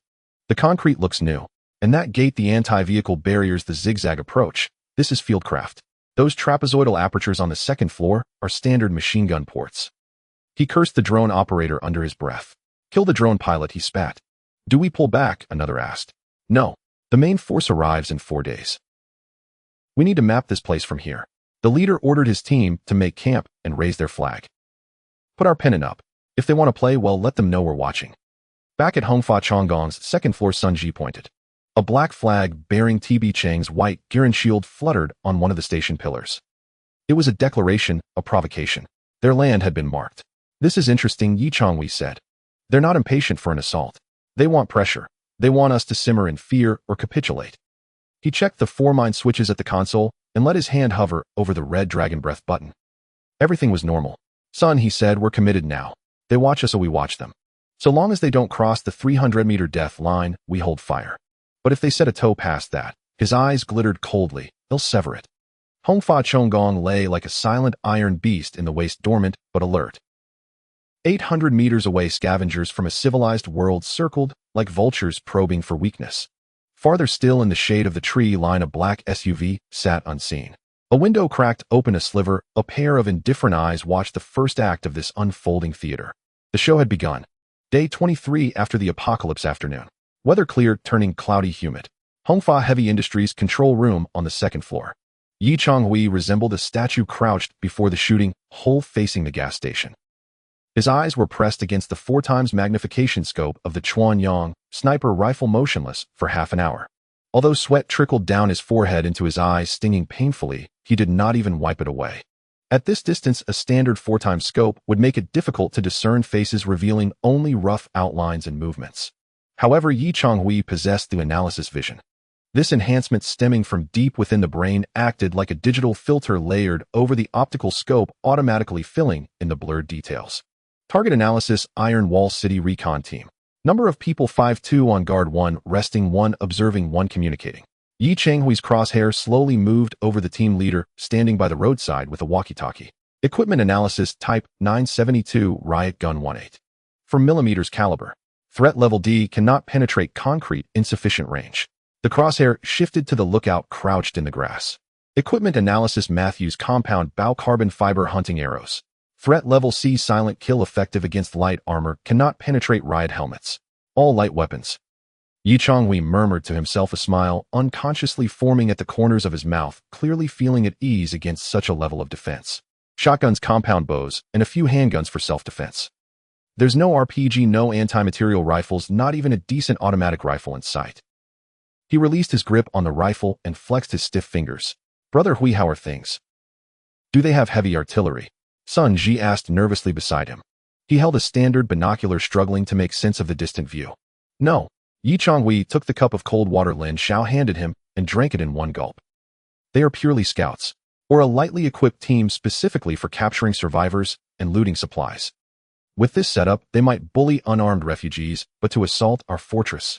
The concrete looks new. And that gate, the anti-vehicle barriers, the zigzag approach. This is fieldcraft. Those trapezoidal apertures on the second floor are standard machine gun ports. He cursed the drone operator under his breath. Kill the drone pilot, he spat. Do we pull back? Another asked. No. The main force arrives in 4 days. We need to map this place from here. The leader ordered his team to make camp and raise their flag. Put our pennant up. If they want to play, well, let them know we're watching. Back at Hongfa Chonggong's second floor, Sun Ji pointed. A black flag bearing TB Chang's white Giran shield fluttered on one of the station pillars. It was a declaration, a provocation. Their land had been marked. This is interesting, Yi Changhui said. They're not impatient for an assault. They want pressure. They want us to simmer in fear or capitulate. He checked the 4 mine switches at the console and let his hand hover over the red dragon breath button. Everything was normal. Son, he said, we're committed now. They watch us, so we watch them. So long as they don't cross the 300-meter death line, we hold fire. But if they set a toe past that, his eyes glittered coldly, they'll sever it. Hongfa Chonggong lay like a silent iron beast in the waste, dormant but alert. 800 meters away, scavengers from a civilized world circled like vultures probing for weakness. Farther still, in the shade of the tree line, a black SUV sat unseen. A window cracked open a sliver. A pair of indifferent eyes watched the first act of this unfolding theater. The show had begun. Day 23 after the apocalypse afternoon. Weather clear, turning cloudy, humid. Hongfa Heavy Industries control room on the second floor. Yi Changhui resembled a statue crouched before the shooting hole facing the gas station. His eyes were pressed against the 4 times magnification scope of the Chuanyang sniper rifle, motionless for half an hour. Although sweat trickled down his forehead into his eyes, stinging painfully, he did not even wipe it away. At this distance, a standard 4 times scope would make it difficult to discern faces, revealing only rough outlines and movements. However, Yi Changhui possessed the analysis vision. This enhancement stemming from deep within the brain acted like a digital filter layered over the optical scope, automatically filling in the blurred details. Target analysis, Iron Wall City Recon Team. Number of people 5-2 on guard 1, resting 1, observing 1, communicating. Yi Changhui's crosshair slowly moved over the team leader, standing by the roadside with a walkie-talkie. Equipment analysis, type 972, riot gun 18. For millimeters caliber. Threat level D, cannot penetrate concrete, insufficient range. The crosshair shifted to the lookout crouched in the grass. Equipment analysis, Matthews compound bow carbon fiber hunting arrows. Threat level C, silent kill, effective against light armor, cannot penetrate riot helmets. All light weapons. Yi Changhui murmured to himself, a smile unconsciously forming at the corners of his mouth, clearly feeling at ease against such a level of defense. Shotguns, compound bows, and a few handguns for self-defense. There's no RPG, no anti-material rifles, not even a decent automatic rifle in sight. He released his grip on the rifle and flexed his stiff fingers. Brother Hui, how are things? Do they have heavy artillery? Sun Ji asked nervously beside him. He held a standard binocular, struggling to make sense of the distant view. No. Yi Changhui took the cup of cold water Lin Xiao handed him and drank it in one gulp. They are purely scouts, or a lightly equipped team specifically for capturing survivors and looting supplies. With this setup, they might bully unarmed refugees, but to assault our fortress.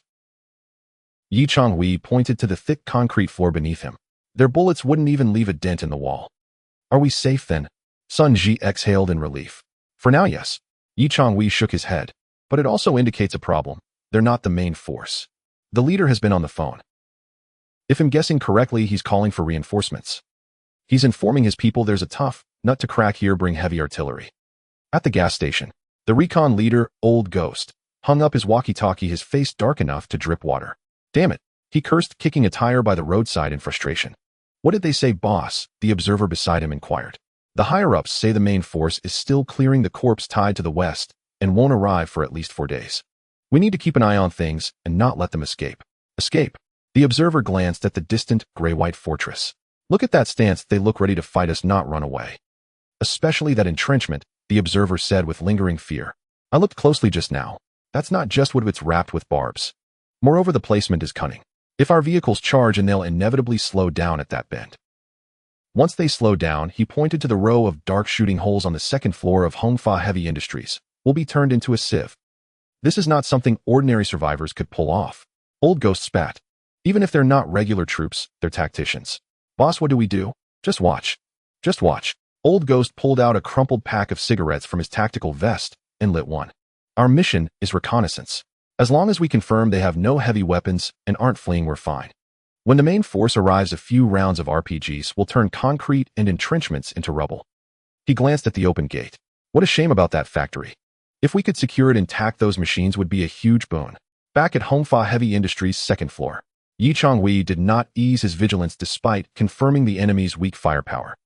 Yi Changhui pointed to the thick concrete floor beneath him. Their bullets wouldn't even leave a dent in the wall. Are we safe then? Sun Ji exhaled in relief. For now, yes. Yi Changhui shook his head. But it also indicates a problem. They're not the main force. The leader has been on the phone. If I'm guessing correctly, he's calling for reinforcements. He's informing his people there's a tough nut to crack here, bring heavy artillery. At the gas station, the recon leader, Old Ghost, hung up his walkie-talkie, his face dark enough to drip water. Damn it, he cursed, kicking a tire by the roadside in frustration. What did they say, boss? The observer beside him inquired. The higher-ups say the main force is still clearing the corpse tied to the west and won't arrive for at least 4 days. We need to keep an eye on things and not let them escape. Escape? The observer glanced at the distant, gray-white fortress. Look at that stance, they look ready to fight us, not run away. Especially that entrenchment, the observer said with lingering fear. I looked closely just now. That's not just wood, it's wrapped with barbs. Moreover, the placement is cunning. If our vehicles charge, and they'll inevitably slow down at that bend. Once they slow down, he pointed to the row of dark shooting holes on the second floor of Hongfa Heavy Industries, will be turned into a sieve. This is not something ordinary survivors could pull off. Old Ghost spat. Even if they're not regular troops, they're tacticians. Boss, what do we do? Just watch. Just watch. Old Ghost pulled out a crumpled pack of cigarettes from his tactical vest and lit one. Our mission is reconnaissance. As long as we confirm they have no heavy weapons and aren't fleeing, we're fine. When the main force arrives, a few rounds of RPGs will turn concrete and entrenchments into rubble. He glanced at the open gate. What a shame about that factory. If we could secure it intact, those machines would be a huge boon. Back at Hongfa Heavy Industries' second floor, Yi Changhui did not ease his vigilance despite confirming the enemy's weak firepower.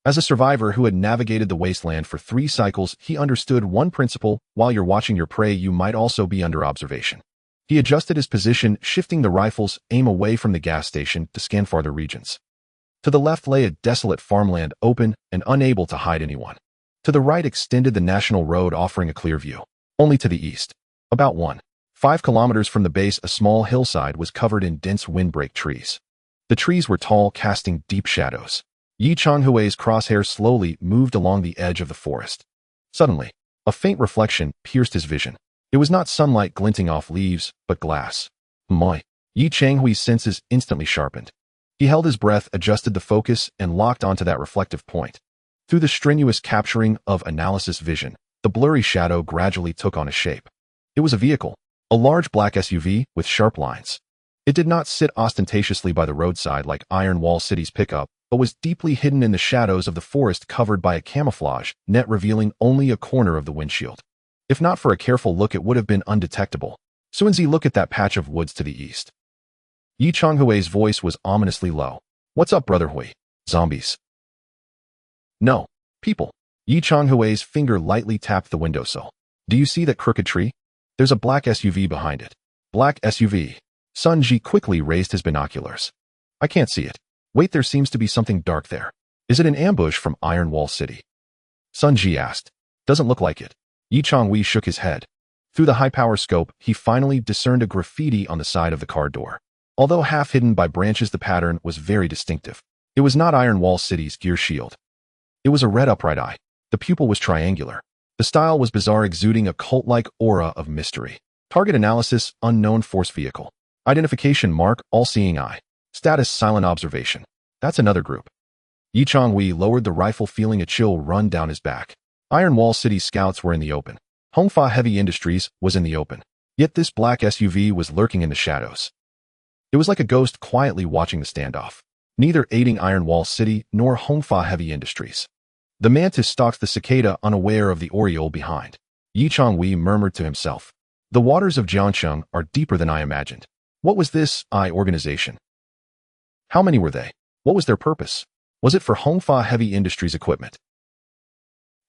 As a survivor who had navigated the wasteland for 3 cycles, he understood one principle: while you're watching your prey, you might also be under observation. He adjusted his position, shifting the rifle's aim away from the gas station to scan farther regions. To the left lay a desolate farmland, open and unable to hide anyone. To the right extended the national road, offering a clear view. Only to the east, about 1.5 kilometers from the base, a small hillside was covered in dense windbreak trees. The trees were tall, casting deep shadows. Yi Changhui's crosshair slowly moved along the edge of the forest. Suddenly, a faint reflection pierced his vision. It was not sunlight glinting off leaves, but glass. Moi. Yi Changhui's senses instantly sharpened. He held his breath, adjusted the focus, and locked onto that reflective point. Through the strenuous capturing of analysis vision, the blurry shadow gradually took on a shape. It was a vehicle, a large black SUV with sharp lines. It did not sit ostentatiously by the roadside like Iron Wall City's pickup, but was deeply hidden in the shadows of the forest, covered by a camouflage net revealing only a corner of the windshield. If not for a careful look, it would have been undetectable. Sunzi, look at that patch of woods to the east. Yi Changhui's voice was ominously low. What's up, brother Hui? Zombies? No. People. Yi Changhui's finger lightly tapped the windowsill. Do you see that crooked tree? There's a black SUV behind it. Black SUV. Sun Ji quickly raised his binoculars. I can't see it. Wait, there seems to be something dark there. Is it an ambush from Iron Wall City? Sun Ji asked. Doesn't look like it. Yi Changhui shook his head. Through the high-power scope, he finally discerned a graffiti on the side of the car door. Although half hidden by branches, the pattern was very distinctive. It was not Iron Wall City's gear shield. It was a red upright eye. The pupil was triangular. The style was bizarre, exuding a cult-like aura of mystery. Target analysis, unknown force vehicle. Identification mark, all-seeing eye. Status, silent observation. That's another group. Yi Changhui lowered the rifle, feeling a chill run down his back. Iron Wall City scouts were in the open. Hongfa Heavy Industries was in the open. Yet this black SUV was lurking in the shadows. It was like a ghost quietly watching the standoff, neither aiding Iron Wall City nor Hongfa Heavy Industries. The mantis stalked the cicada, unaware of the oriole behind. Yi Changhui murmured to himself. The waters of Jiangcheng are deeper than I imagined. What was this organization? How many were they? What was their purpose? Was it for Hongfa Heavy Industries equipment?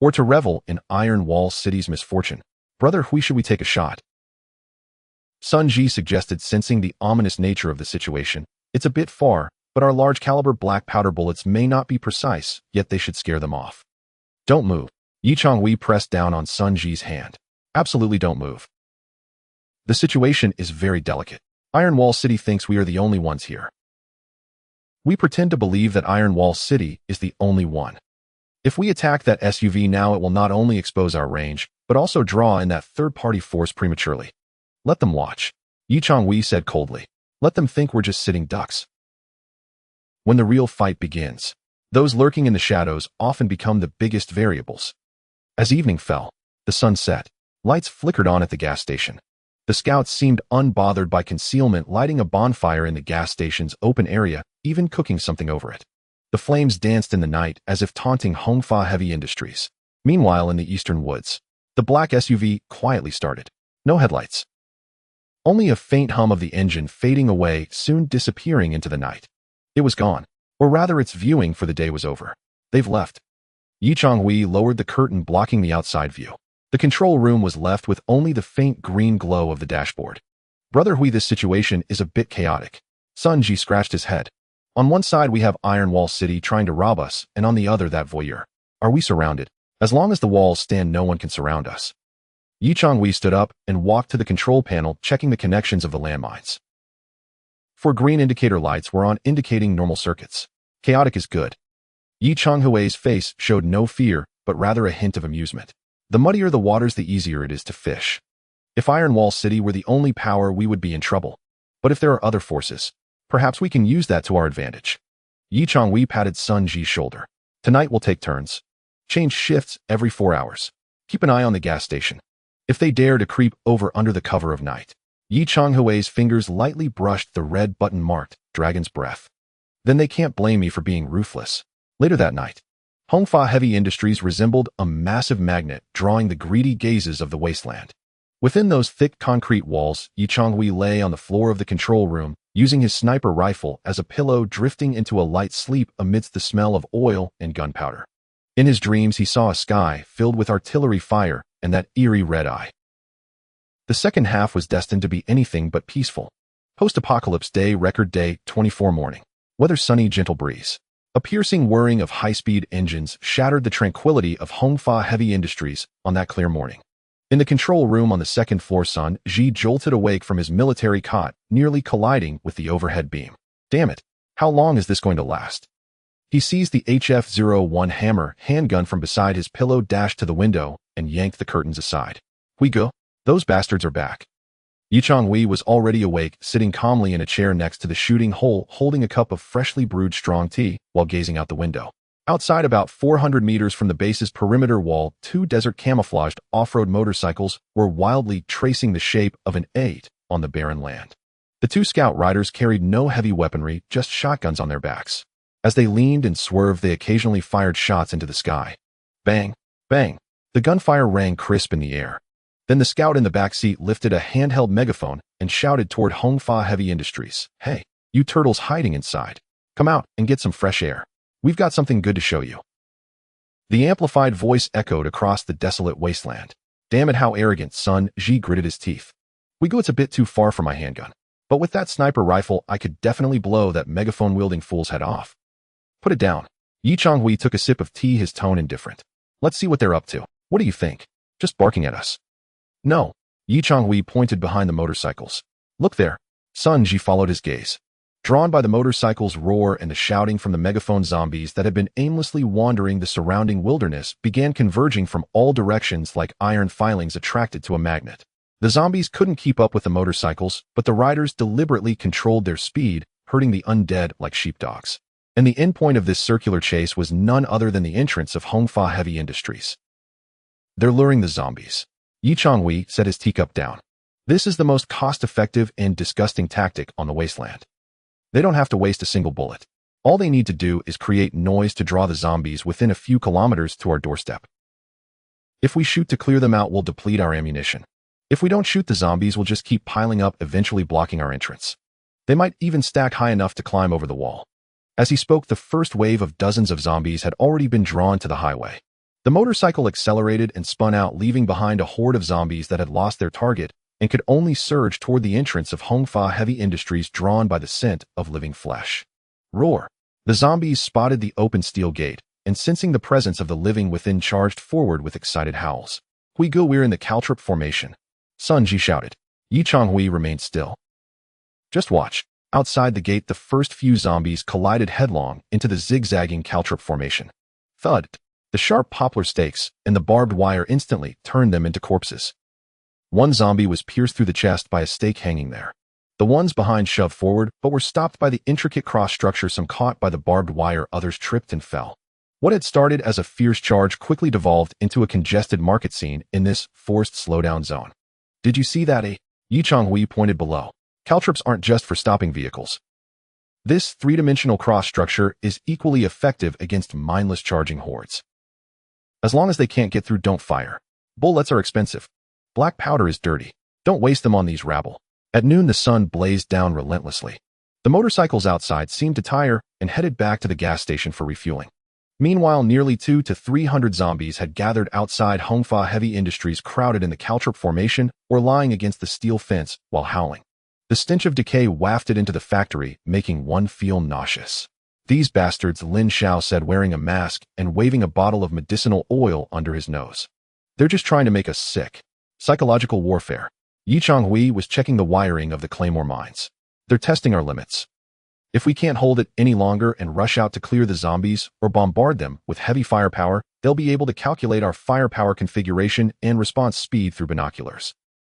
Or to revel in Iron Wall City's misfortune? Brother Hui, should we take a shot? Sun Ji suggested, sensing the ominous nature of the situation. It's a bit far, but our large-caliber black powder bullets may not be precise, yet they should scare them off. Don't move. Yi Changhui pressed down on Sun Ji's hand. Absolutely don't move. The situation is very delicate. Iron Wall City thinks we are the only ones here. We pretend to believe that Iron Wall City is the only one. If we attack that SUV now, it will not only expose our range, but also draw in that third-party force prematurely. Let them watch. Yi Changhui said coldly. Let them think we're just sitting ducks. When the real fight begins, those lurking in the shadows often become the biggest variables. As evening fell, the sun set. Lights flickered on at the gas station. The scouts seemed unbothered by concealment, lighting a bonfire in the gas station's open area, even cooking something over it. The flames danced in the night as if taunting Hongfa Heavy Industries. Meanwhile, in the eastern woods, the black SUV quietly started. No headlights. Only a faint hum of the engine fading away, soon disappearing into the night. It was gone. Or rather, its viewing for the day was over. They've left. Yi Changhui lowered the curtain blocking the outside view. The control room was left with only the faint green glow of the dashboard. Brother Hui, this situation is a bit chaotic. Sun Ji scratched his head. On one side we have Iron Wall City trying to rob us, and on the other that voyeur. Are we surrounded? As long as the walls stand, no one can surround us. Yi Changhui stood up and walked to the control panel, checking the connections of the landmines. 4 green indicator lights were on, indicating normal circuits. Chaotic is good. Yi Changhui's face showed no fear, but rather a hint of amusement. The muddier the waters, the easier it is to fish. If Iron Wall City were the only power, we would be in trouble. But if there are other forces, perhaps we can use that to our advantage. Yi Changhui patted Sun Ji's shoulder. Tonight we'll take turns. Change shifts every 4 hours. Keep an eye on the gas station. If they dare to creep over under the cover of night. Yi Changhui's fingers lightly brushed the red button marked Dragon's Breath. Then they can't blame me for being ruthless. Later that night, Hongfa Heavy Industries resembled a massive magnet, drawing the greedy gazes of the wasteland. Within those thick concrete walls, Yi Changhui lay on the floor of the control room, using his sniper rifle as a pillow, drifting into a light sleep amidst the smell of oil and gunpowder. In his dreams, he saw a sky filled with artillery fire and that eerie red eye. The second half was destined to be anything but peaceful. Post-apocalypse day, record day, 24 morning. Weather sunny, gentle breeze. A piercing whirring of high-speed engines shattered the tranquility of Hongfa Heavy Industries on that clear morning. In the control room on the second floor, Sun Ji jolted awake from his military cot, nearly colliding with the overhead beam. Damn it! How long is this going to last? He seized the HF-01 hammer handgun from beside his pillow, dashed to the window, and yanked the curtains aside. We go. Those bastards are back. Yi Changhui was already awake, sitting calmly in a chair next to the shooting hole, holding a cup of freshly brewed strong tea while gazing out the window. Outside, about 400 meters from the base's perimeter wall, 2 desert-camouflaged off-road motorcycles were wildly tracing the shape of an 8 on the barren land. The 2 scout riders carried no heavy weaponry, just shotguns on their backs. As they leaned and swerved, they occasionally fired shots into the sky. Bang! Bang! The gunfire rang crisp in the air. Then the scout in the back seat lifted a handheld megaphone and shouted toward Hongfa Heavy Industries. Hey, you turtles hiding inside. Come out and get some fresh air. We've got something good to show you. The amplified voice echoed across the desolate wasteland. Damn it, how arrogant, Sun Ji gritted his teeth. We go, it's a bit too far for my handgun. But with that sniper rifle, I could definitely blow that megaphone-wielding fool's head off. Put it down. Yi Changhui took a sip of tea, his tone indifferent. Let's see what they're up to. What do you think? Just barking at us. No, Yi Changhui pointed behind the motorcycles. Look there. Sun Ji followed his gaze. Drawn by the motorcycle's roar and the shouting from the megaphone, zombies that had been aimlessly wandering the surrounding wilderness began converging from all directions like iron filings attracted to a magnet. The zombies couldn't keep up with the motorcycles, but the riders deliberately controlled their speed, herding the undead like sheepdogs. And the endpoint of this circular chase was none other than the entrance of Hongfa Heavy Industries. They're luring the zombies. Yi Changhui set his teacup down. This is the most cost-effective and disgusting tactic on the wasteland. They don't have to waste a single bullet. All they need to do is create noise to draw the zombies within a few kilometers to our doorstep. If we shoot to clear them out, we'll deplete our ammunition. If we don't shoot, the zombies will just keep piling up, eventually blocking our entrance. They might even stack high enough to climb over the wall. As he spoke, the first wave of dozens of zombies had already been drawn to the highway. The motorcycle accelerated and spun out, leaving behind a horde of zombies that had lost their target and could only surge toward the entrance of Hongfa Heavy Industries, drawn by the scent of living flesh. Roar! The zombies spotted the open steel gate, and sensing the presence of the living within, charged forward with excited howls. We're in the caltrip formation. Sun Ji shouted. Yi Changhui remained still. Just watch. Outside the gate, the first few zombies collided headlong into the zigzagging caltrip formation. Thud! The sharp poplar stakes and the barbed wire instantly turned them into corpses. One zombie was pierced through the chest by a stake hanging there. The ones behind shoved forward, but were stopped by the intricate cross structure, some caught by the barbed wire, others tripped and fell. What had started as a fierce charge quickly devolved into a congested market scene in this forced slowdown zone. Did you see that? Yi Changhui pointed below. Caltrips aren't just for stopping vehicles. This three-dimensional cross structure is equally effective against mindless charging hordes. As long as they can't get through, don't fire. Bullets are expensive. Black powder is dirty. Don't waste them on these rabble. At noon, the sun blazed down relentlessly. The motorcycles outside seemed to tire and headed back to the gas station for refueling. Meanwhile, nearly 200 to 300 zombies had gathered outside Hongfa Heavy Industries, crowded in the caltrip formation or lying against the steel fence while howling. The stench of decay wafted into the factory, making one feel nauseous. These bastards, Lin Xiao said, wearing a mask and waving a bottle of medicinal oil under his nose. They're just trying to make us sick. Psychological warfare. Yi Changhui was checking the wiring of the Claymore mines. They're testing our limits. If we can't hold it any longer and rush out to clear the zombies or bombard them with heavy firepower, they'll be able to calculate our firepower configuration and response speed through binoculars.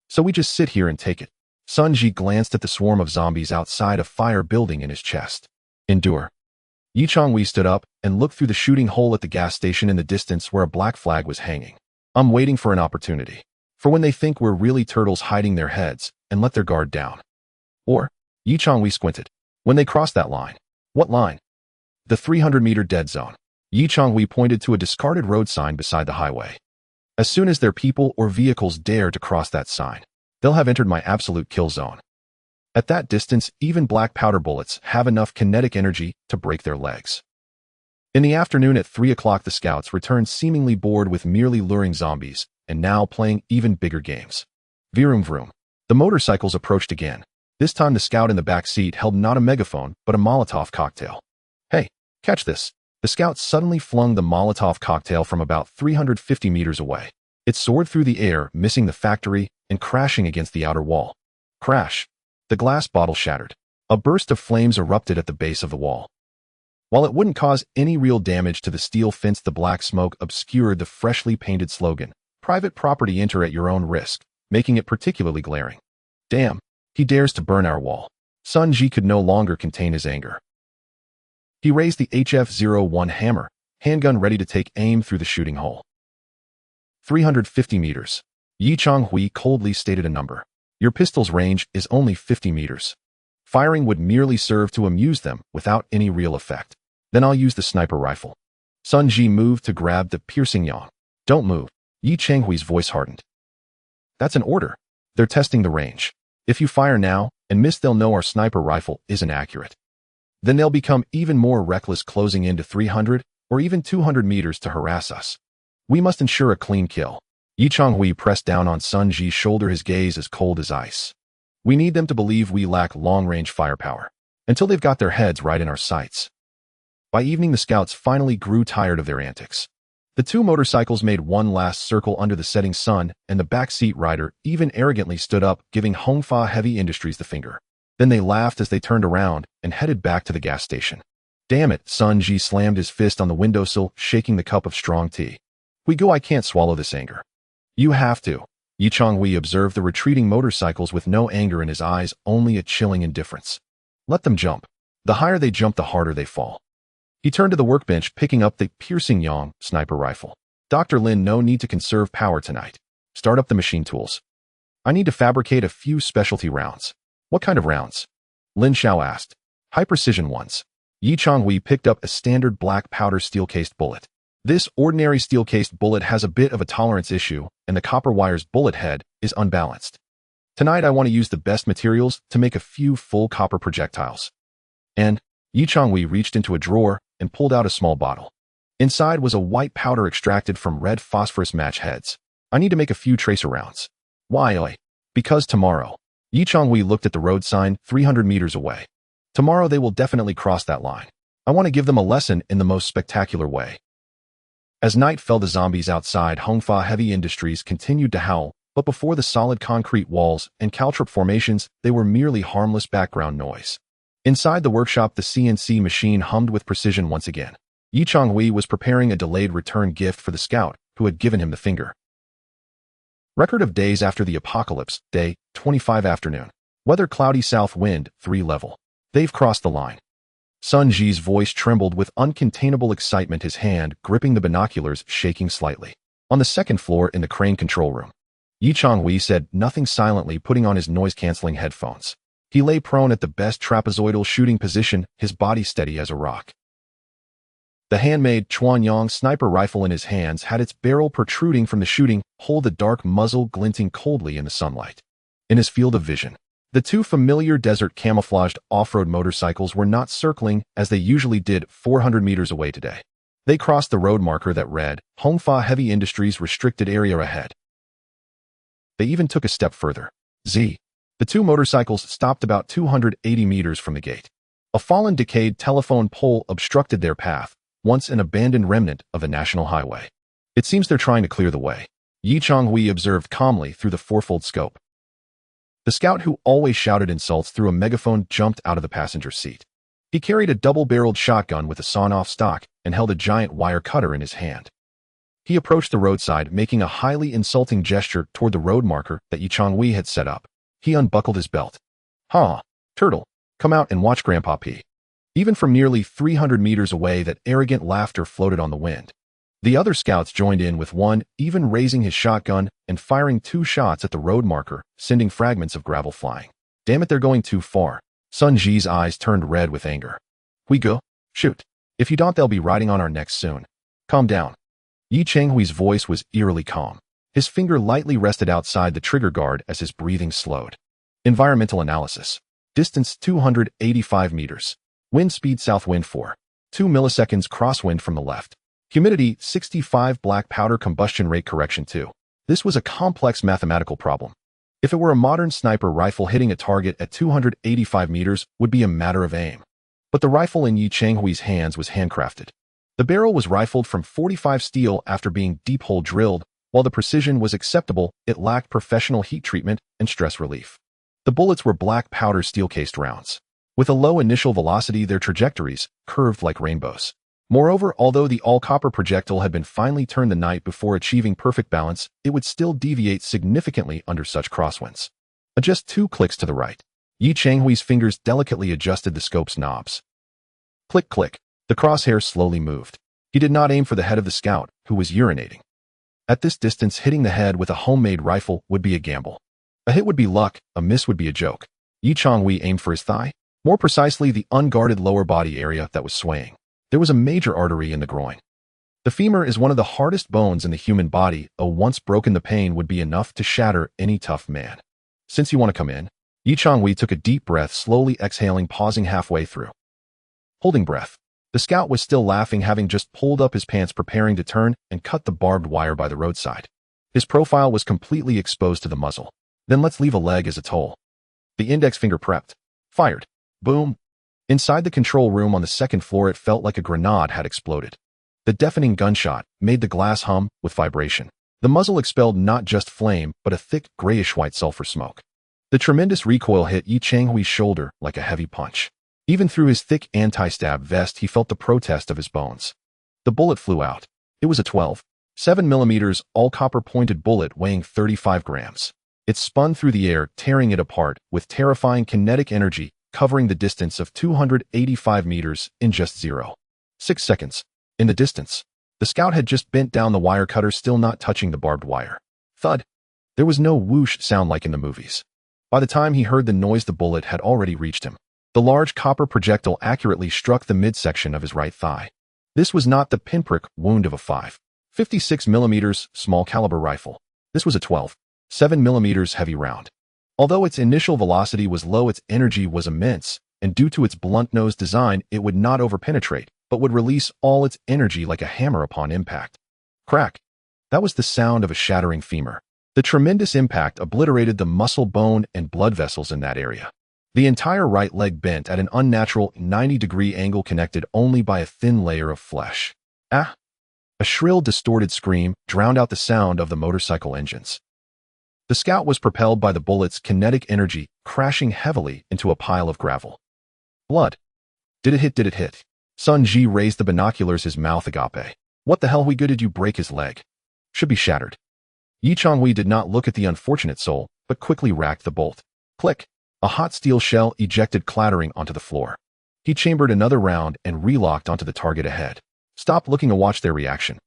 So we just sit here and take it. Sun Ji glanced at the swarm of zombies outside, a fire building in his chest. Endure. Yi Changhui stood up and looked through the shooting hole at the gas station in the distance where a black flag was hanging. I'm waiting for an opportunity. For when they think we're really turtles hiding their heads and let their guard down. Or, Yi Changhui squinted. When they cross that line. What line? The 300-meter dead zone. Yi Changhui pointed to a discarded road sign beside the highway. As soon as their people or vehicles dare to cross that sign, they'll have entered my absolute kill zone. At that distance, even black powder bullets have enough kinetic energy to break their legs. In the afternoon at 3 o'clock, the scouts returned, seemingly bored with merely luring zombies, and now playing even bigger games. Vroom vroom. The motorcycles approached again. This time the scout in the back seat held not a megaphone, but a Molotov cocktail. Hey, catch this. The scout suddenly flung the Molotov cocktail from about 350 meters away. It soared through the air, missing the factory and crashing against the outer wall. Crash. The glass bottle shattered. A burst of flames erupted at the base of the wall. While it wouldn't cause any real damage to the steel fence, the black smoke obscured the freshly painted slogan, "Private property, enter at your own risk," making it particularly glaring. Damn, he dares to burn our wall. Sun Ji could no longer contain his anger. He raised the HF-01 hammer, handgun ready to take aim through the shooting hole. 350 meters. Yi Changhui coldly stated a number. Your pistol's range is only 50 meters. Firing would merely serve to amuse them without any real effect. Then I'll use the sniper rifle. Sun Ji moved to grab the piercing yawn. Don't move. Yi Changhui's voice hardened. That's an order. They're testing the range. If you fire now and miss, they'll know our sniper rifle isn't accurate. Then they'll become even more reckless, closing in to 300 or even 200 meters to harass us. We must ensure a clean kill. Yi Changhui pressed down on Sun Ji's shoulder, his gaze as cold as ice. We need them to believe we lack long-range firepower, until they've got their heads right in our sights. By evening, the scouts finally grew tired of their antics. The two motorcycles made one last circle under the setting sun, and the backseat rider even arrogantly stood up, giving Hongfa Heavy Industries the finger. Then they laughed as they turned around and headed back to the gas station. Damn it, Sun Ji slammed his fist on the windowsill, shaking the cup of strong tea. We go, I can't swallow this anger. You have to. Yi Changhui observed the retreating motorcycles with no anger in his eyes, only a chilling indifference. Let them jump. The higher they jump, the harder they fall. He turned to the workbench, picking up the piercing Yang sniper rifle. Dr. Lin, no need to conserve power tonight. Start up the machine tools. I need to fabricate a few specialty rounds. What kind of rounds? Lin Xiao asked. High-precision ones. Yi Changhui picked up a standard black powder steel-cased bullet. This ordinary steel-cased bullet has a bit of a tolerance issue, and the copper wire's bullet head is unbalanced. Tonight I want to use the best materials to make a few full copper projectiles. And Yi Changhui reached into a drawer and pulled out a small bottle. Inside was a white powder extracted from red phosphorus match heads. I need to make a few tracer rounds. Why? Because tomorrow. Yi Changhui looked at the road sign 300 meters away. Tomorrow they will definitely cross that line. I want to give them a lesson in the most spectacular way. As night fell, the zombies outside Hongfa Heavy Industries continued to howl, but before the solid concrete walls and caltrop formations, they were merely harmless background noise. Inside the workshop, the CNC machine hummed with precision once again. Yi Changhui was preparing a delayed return gift for the scout, who had given him the finger. Record of days after the apocalypse, day 25 afternoon. Weather cloudy, south wind 3 level. They've crossed the line. Sun Ji's voice trembled with uncontainable excitement, his hand gripping the binoculars shaking slightly. On the second floor in the crane control room, Yi Changhui said nothing silently, putting on his noise-canceling headphones. He lay prone at the best trapezoidal shooting position, his body steady as a rock. The handmade Chuanyang sniper rifle in his hands had its barrel protruding from the shooting hole, the dark muzzle glinting coldly in the sunlight. In his field of vision, the two familiar desert camouflaged off-road motorcycles were not circling as they usually did 400 meters away today. They crossed the road marker that read, Hongfa Heavy Industries Restricted Area ahead. They even took a step further. The two motorcycles stopped about 280 meters from the gate. A fallen, decayed telephone pole obstructed their path, once an abandoned remnant of a national highway. It seems they're trying to clear the way, Yi Changhui observed calmly through the fourfold scope. The scout, who always shouted insults through a megaphone, jumped out of the passenger seat. He carried a double-barreled shotgun with a sawn-off stock and held a giant wire cutter in his hand. He approached the roadside, making a highly insulting gesture toward the road marker that Yi Changhui had set up. He unbuckled his belt. Turtle, come out and watch Grandpa P. Even from nearly 300 meters away, that arrogant laughter floated on the wind. The other scouts joined in with one, even raising his shotgun and firing 2 shots at the road marker, sending fragments of gravel flying. Damn it, they're going too far. Sun Ji's eyes turned red with anger. We go? Shoot. If you don't, they'll be riding on our necks soon. Calm down. Yi Changhui's voice was eerily calm. His finger lightly rested outside the trigger guard as his breathing slowed. Environmental analysis. Distance 285 meters. Wind speed south wind 4. 2 milliseconds crosswind from the left. Humidity 65, black powder combustion rate correction 2. This was a complex mathematical problem. If it were a modern sniper rifle, hitting a target at 285 meters would be a matter of aim. But the rifle in Yi Changhui's hands was handcrafted. The barrel was rifled from 45 steel after being deep hole drilled. While the precision was acceptable, it lacked professional heat treatment and stress relief. The bullets were black powder steel-cased rounds. With a low initial velocity, their trajectories curved like rainbows. Moreover, although the all-copper projectile had been finely turned the night before achieving perfect balance, it would still deviate significantly under such crosswinds. Just 2 clicks to the right. Yi Changhui's fingers delicately adjusted the scope's knobs. Click, click. The crosshair slowly moved. He did not aim for the head of the scout, who was urinating. At this distance, hitting the head with a homemade rifle would be a gamble. A hit would be luck, a miss would be a joke. Yi Changhui aimed for his thigh, more precisely the unguarded lower body area that was swaying. There was a major artery in the groin. The femur is one of the hardest bones in the human body. Once broken, the pain would be enough to shatter any tough man. Since you want to come in, Yi Changhui took a deep breath, slowly exhaling, pausing halfway through. Holding breath. The scout was still laughing, having just pulled up his pants, preparing to turn and cut the barbed wire by the roadside. His profile was completely exposed to the muzzle. Then let's leave a leg as a toll. The index finger prepped. Fired. Boom. Inside the control room on the second floor, it felt like a grenade had exploded. The deafening gunshot made the glass hum with vibration. The muzzle expelled not just flame, but a thick, grayish-white sulfur smoke. The tremendous recoil hit Yi Changhui's shoulder like a heavy punch. Even through his thick anti-stab vest, he felt the protest of his bones. The bullet flew out. It was a 12.7mm all-copper-pointed bullet weighing 35 grams. It spun through the air, tearing it apart with terrifying kinetic energy, covering the distance of 285 meters in just 0.6 seconds. In the distance, the scout had just bent down the wire cutter, still not touching the barbed wire. Thud. There was no whoosh sound like in the movies. By the time he heard the noise, the bullet had already reached him. The large copper projectile accurately struck the midsection of his right thigh. This was not the pinprick wound of a 5.56mm small caliber rifle. This was a 12.7mm heavy round. Although its initial velocity was low, its energy was immense, and due to its blunt nose design, it would not overpenetrate, but would release all its energy like a hammer upon impact. Crack. That was the sound of a shattering femur. The tremendous impact obliterated the muscle, bone, and blood vessels in that area. The entire right leg bent at an unnatural 90-degree angle, connected only by a thin layer of flesh. Ah! A shrill, distorted scream drowned out the sound of the motorcycle engines. The scout was propelled by the bullet's kinetic energy, crashing heavily into a pile of gravel. Blood. Did it hit? Did it hit? Sun Ji raised the binoculars, his mouth agape. What the hell? We good? Did you break his leg? Should be shattered. Yi Changhui did not look at the unfortunate soul, but quickly racked the bolt. Click. A hot steel shell ejected, clattering onto the floor. He chambered another round and relocked onto the target ahead. Stopped looking to watch their reaction.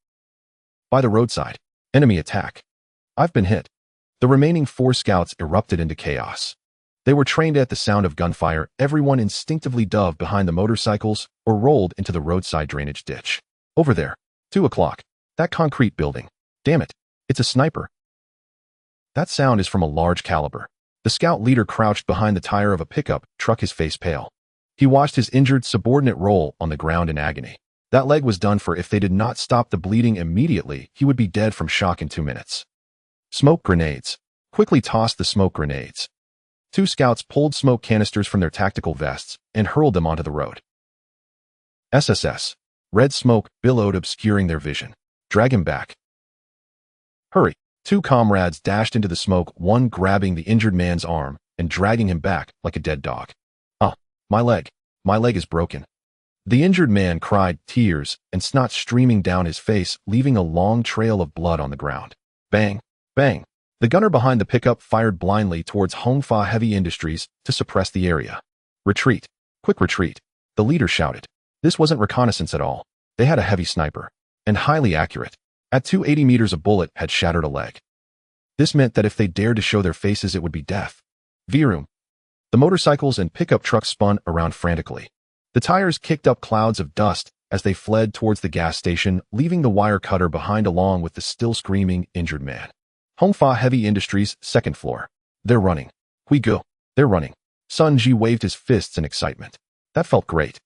By the roadside. Enemy attack. I've been hit. The remaining 4 scouts erupted into chaos. They were trained at the sound of gunfire. Everyone instinctively dove behind the motorcycles or rolled into the roadside drainage ditch. Over there. 2 o'clock. That concrete building. Damn it. It's a sniper. That sound is from a large caliber. The scout leader crouched behind the tire of a pickup truck, his face pale. He watched his injured subordinate roll on the ground in agony. That leg was done for. If they did not stop the bleeding immediately, he would be dead from shock in 2 minutes. Smoke grenades. Quickly tossed the smoke grenades. 2 scouts pulled smoke canisters from their tactical vests and hurled them onto the road. SSS. Red smoke billowed, obscuring their vision. Drag him back. Hurry. 2 comrades dashed into the smoke, one grabbing the injured man's arm and dragging him back like a dead dog. Ah, my leg. My leg is broken. The injured man cried, tears and snot streaming down his face, leaving a long trail of blood on the ground. Bang. Bang. The gunner behind the pickup fired blindly towards Hongfa Heavy Industries to suppress the area. Retreat. Quick retreat. The leader shouted. This wasn't reconnaissance at all. They had a heavy sniper. And highly accurate. At 280 meters, a bullet had shattered a leg. This meant that if they dared to show their faces, it would be death. Vroom. The motorcycles and pickup trucks spun around frantically. The tires kicked up clouds of dust as they fled towards the gas station, leaving the wire cutter behind along with the still screaming injured man. Hongfa Heavy Industries, 2nd floor. They're running. We go. They're running. Sun Ji waved his fists in excitement. That felt great.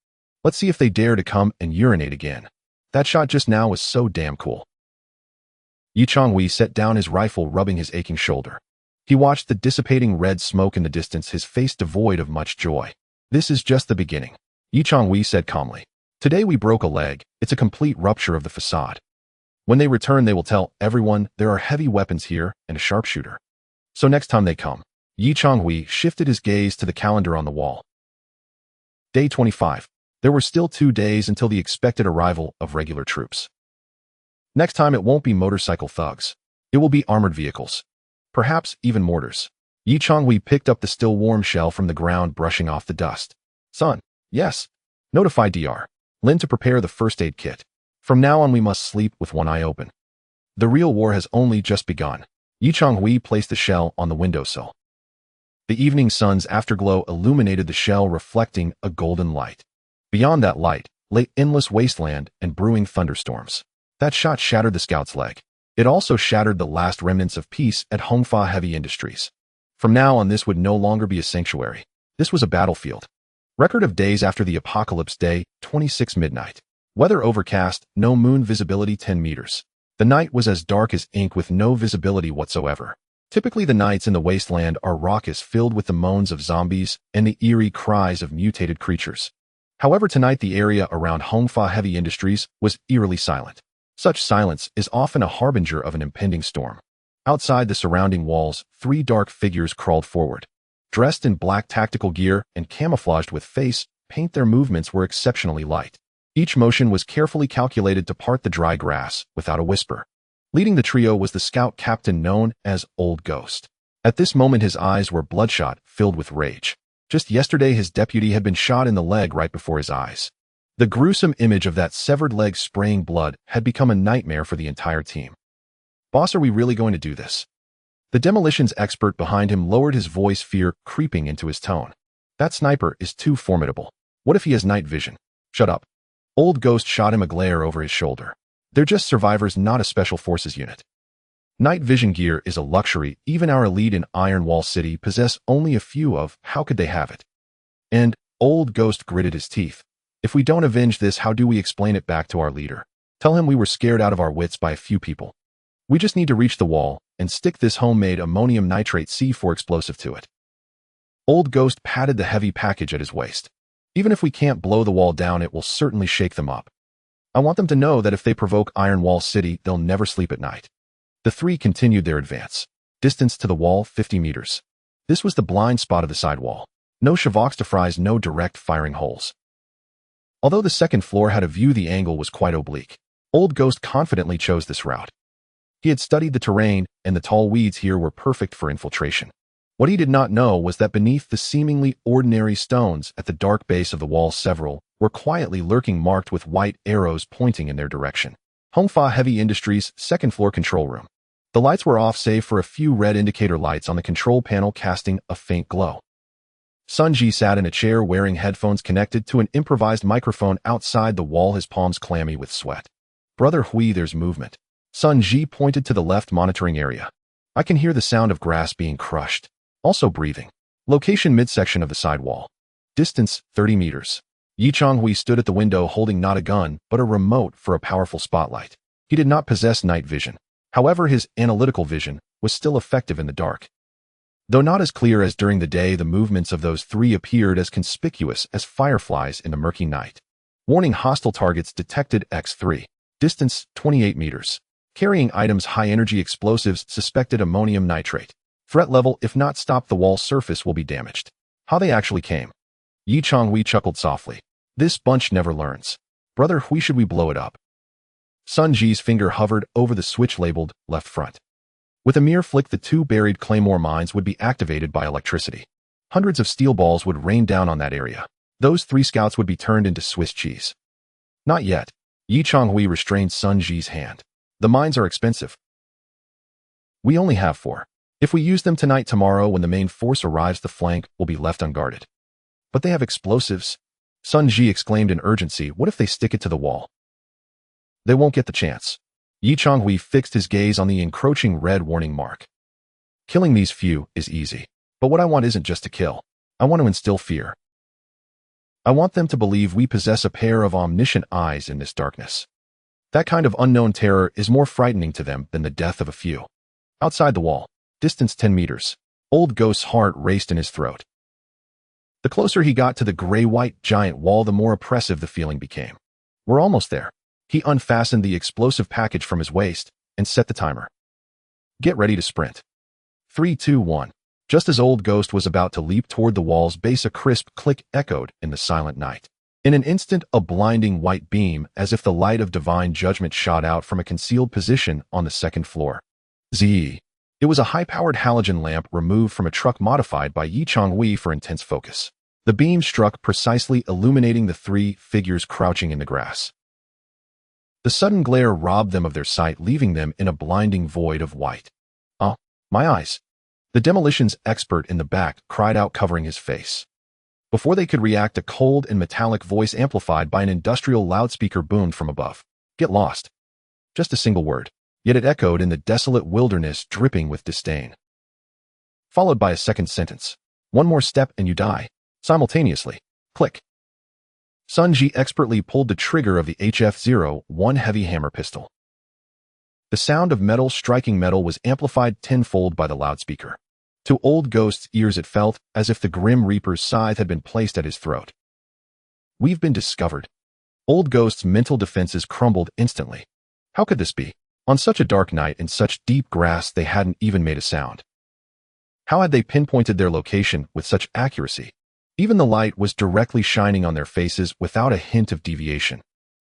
Let's see if they dare to come and urinate again. That shot just now was so damn cool. Yi Changhui set down his rifle, rubbing his aching shoulder. He watched the dissipating red smoke in the distance, his face devoid of much joy. This is just the beginning. Yi Changhui said calmly. Today we broke a leg. It's a complete rupture of the facade. When they return, they will tell everyone there are heavy weapons here and a sharpshooter. So next time they come. Yi Changhui shifted his gaze to the calendar on the wall. Day 25. There were still 2 days until the expected arrival of regular troops. Next time it won't be motorcycle thugs. It will be armored vehicles. Perhaps even mortars. Yi Changhui picked up the still warm shell from the ground, brushing off the dust. Son. Yes. Notify Dr. Lin to prepare the first aid kit. From now on we must sleep with one eye open. The real war has only just begun. Yi Changhui placed the shell on the windowsill. The evening sun's afterglow illuminated the shell, reflecting a golden light. Beyond that light lay endless wasteland and brewing thunderstorms. That shot shattered the scout's leg. It also shattered the last remnants of peace at Hongfa Heavy Industries. From now on, this would no longer be a sanctuary. This was a battlefield. Record of days after the apocalypse. Day 26 midnight. Weather overcast, no moon, visibility 10 meters. The night was as dark as ink with no visibility whatsoever. Typically the nights in the wasteland are raucous, filled with the moans of zombies and the eerie cries of mutated creatures. However, tonight the area around Hongfa Heavy Industries was eerily silent. Such silence is often a harbinger of an impending storm. Outside the surrounding walls, 3 dark figures crawled forward. Dressed in black tactical gear and camouflaged with face paint, their movements were exceptionally light. Each motion was carefully calculated to part the dry grass without a whisper. Leading the trio was the scout captain known as Old Ghost. At this moment his eyes were bloodshot, filled with rage. Just yesterday his deputy had been shot in the leg right before his eyes. The gruesome image of that severed leg spraying blood had become a nightmare for the entire team. "Boss, are we really going to do this?" The demolitions expert behind him lowered his voice, fear creeping into his tone. "That sniper is too formidable. What if he has night vision?" "Shut up." Old Ghost shot him a glare over his shoulder. "They're just survivors, not a special forces unit. Night vision gear is a luxury even our elite in Iron Wall City possess only a few of. How could they have it?" And Old Ghost gritted his teeth. "If we don't avenge this, how do we explain it back to our leader? Tell him we were scared out of our wits by a few people. We just need to reach the wall and stick this homemade ammonium nitrate C4 explosive to it." Old Ghost patted the heavy package at his waist. "Even if we can't blow the wall down, it will certainly shake them up. I want them to know that if they provoke Iron Wall City, they'll never sleep at night." The 3 continued their advance. Distance to the wall, 50 meters. This was the blind spot of the side wall. No Chavox to fries, no direct firing holes. Although the second floor had a view, the angle was quite oblique. Old Ghost confidently chose this route. He had studied the terrain, and the tall weeds here were perfect for infiltration. What he did not know was that beneath the seemingly ordinary stones at the dark base of the wall, several were quietly lurking, marked with white arrows pointing in their direction. Hongfa Heavy Industries, second floor control room. The lights were off save for a few red indicator lights on the control panel casting a faint glow. Sunji sat in a chair wearing headphones connected to an improvised microphone outside the wall, his palms clammy with sweat. "Brother Hui, there's movement." Sunji pointed to the left monitoring area. "I can hear the sound of grass being crushed. Also breathing." Location midsection of the side wall. Distance 30 meters. Changhui stood at the window holding not a gun, but a remote for a powerful spotlight. He did not possess night vision. However, his analytical vision was still effective in the dark. Though not as clear as during the day, the movements of those 3 appeared as conspicuous as fireflies in the murky night. Warning: hostile targets detected X3. Distance 28 meters. Carrying items: high-energy explosives, suspected ammonium nitrate. Threat level: if not stopped, the wall surface will be damaged. How they actually came. Changhui chuckled softly. "This bunch never learns. Brother Hui, should we blow it up?" Sunji's finger hovered over the switch labeled left front. With a mere flick, the 2 buried claymore mines would be activated by electricity. Hundreds of steel balls would rain down on that area. Those 3 scouts would be turned into Swiss cheese. "Not yet." Changhui restrained Sunji's hand. "The mines are expensive. We only have 4. If we use them tonight, tomorrow when the main force arrives, the flank will be left unguarded." "But they have explosives," Sunji exclaimed in urgency. "What if they stick it to the wall?" "They won't get the chance." Changhui fixed his gaze on the encroaching red warning mark. "Killing these few is easy. But what I want isn't just to kill. I want to instill fear. I want them to believe we possess a pair of omniscient eyes in this darkness. That kind of unknown terror is more frightening to them than the death of a few." Outside the wall. Distance 10 meters. Old Ghost's heart raced in his throat. The closer he got to the gray-white giant wall, the more oppressive the feeling became. "We're almost there." He unfastened the explosive package from his waist and set the timer. "Get ready to sprint." 3, 2, 1. Just as Old Ghost was about to leap toward the wall's base, a crisp click echoed in the silent night. In an instant, a blinding white beam, as if the light of divine judgment, shot out from a concealed position on the second floor. Z. It was a high-powered halogen lamp removed from a truck modified by Changhui for intense focus. The beam struck precisely, illuminating the 3 figures crouching in the grass. The sudden glare robbed them of their sight, leaving them in a blinding void of white. "Oh, my eyes!" The demolitions expert in the back cried out, covering his face. Before they could react, a cold and metallic voice amplified by an industrial loudspeaker boomed from above. "Get lost." Just a single word, yet it echoed in the desolate wilderness, dripping with disdain. Followed by a second sentence. "One more step and you die." Simultaneously. Click. Sunji expertly pulled the trigger of the HF-01 heavy hammer pistol. The sound of metal striking metal was amplified tenfold by the loudspeaker. To Old Ghost's ears it felt as if the Grim Reaper's scythe had been placed at his throat. We've been discovered. Old Ghost's mental defenses crumbled instantly. How could this be? On such a dark night in such deep grass they hadn't even made a sound. How had they pinpointed their location with such accuracy? Even the light was directly shining on their faces without a hint of deviation.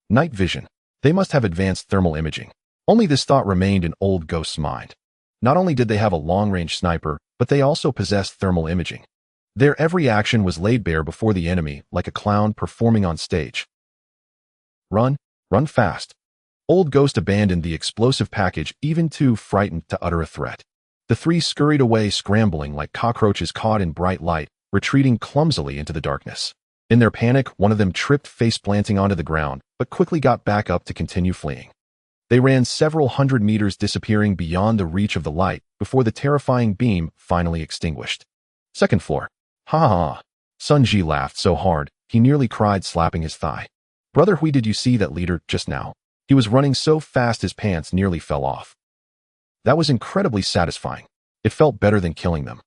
Night vision. They must have advanced thermal imaging. Only this thought remained in Old Ghost's mind. Not only did they have a long-range sniper, but they also possessed thermal imaging. Their every action was laid bare before the enemy like a clown performing on stage. Run, run fast. Old Ghost abandoned the explosive package, even too frightened to utter a threat. The three scurried away, scrambling like cockroaches caught in bright light, retreating clumsily into the darkness. In their panic, one of them tripped face-planting onto the ground, but quickly got back up to continue fleeing. They ran several hundred meters, disappearing beyond the reach of the light before the terrifying beam finally extinguished. Second floor. Ha ha ha. Sun Ji laughed so hard, he nearly cried, slapping his thigh. Brother Hui, did you see that leader just now? He was running so fast his pants nearly fell off. That was incredibly satisfying. It felt better than killing them.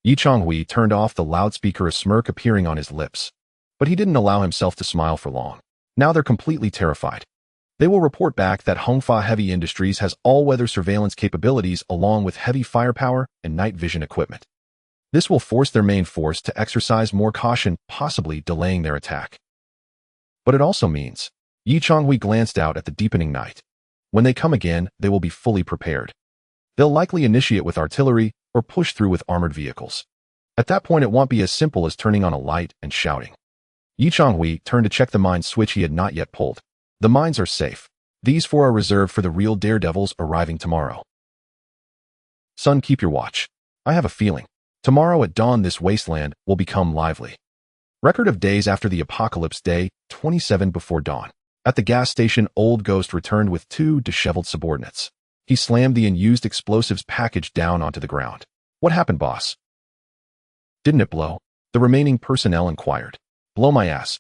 Yi Changhui turned off the loudspeaker, a smirk appearing on his lips. But he didn't allow himself to smile for long. Now they're completely terrified. They will report back that Hongfa Heavy Industries has all-weather surveillance capabilities along with heavy firepower and night vision equipment. This will force their main force to exercise more caution, possibly delaying their attack. But it also means, Yi Changhui glanced out at the deepening night. When they come again, they will be fully prepared. They'll likely initiate with artillery or push through with armored vehicles. At that point, it won't be as simple as turning on a light and shouting. Yi Changhui turned to check the mine switch he had not yet pulled. The mines are safe. These four are reserved for the real daredevils arriving tomorrow. Son, keep your watch. I have a feeling. Tomorrow at dawn this wasteland will become lively. Record of days after the apocalypse, day 27 before dawn. At the gas station, Old Ghost returned with two disheveled subordinates. He slammed the unused explosives package down onto the ground. What happened, boss? Didn't it blow? The remaining personnel inquired. Blow my ass.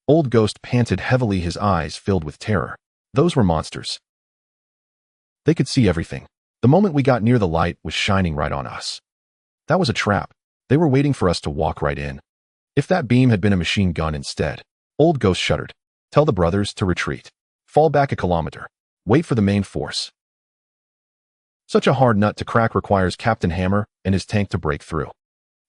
Old Ghost panted heavily, his eyes filled with terror. Those were monsters. They could see everything. The moment we got near, the light was shining right on us. That was a trap. They were waiting for us to walk right in. If that beam had been a machine gun instead. Old Ghost shuddered. Tell the brothers to retreat. Fall back a kilometer. Wait for the main force. Such a hard nut to crack requires Captain Hammer and his tank to break through.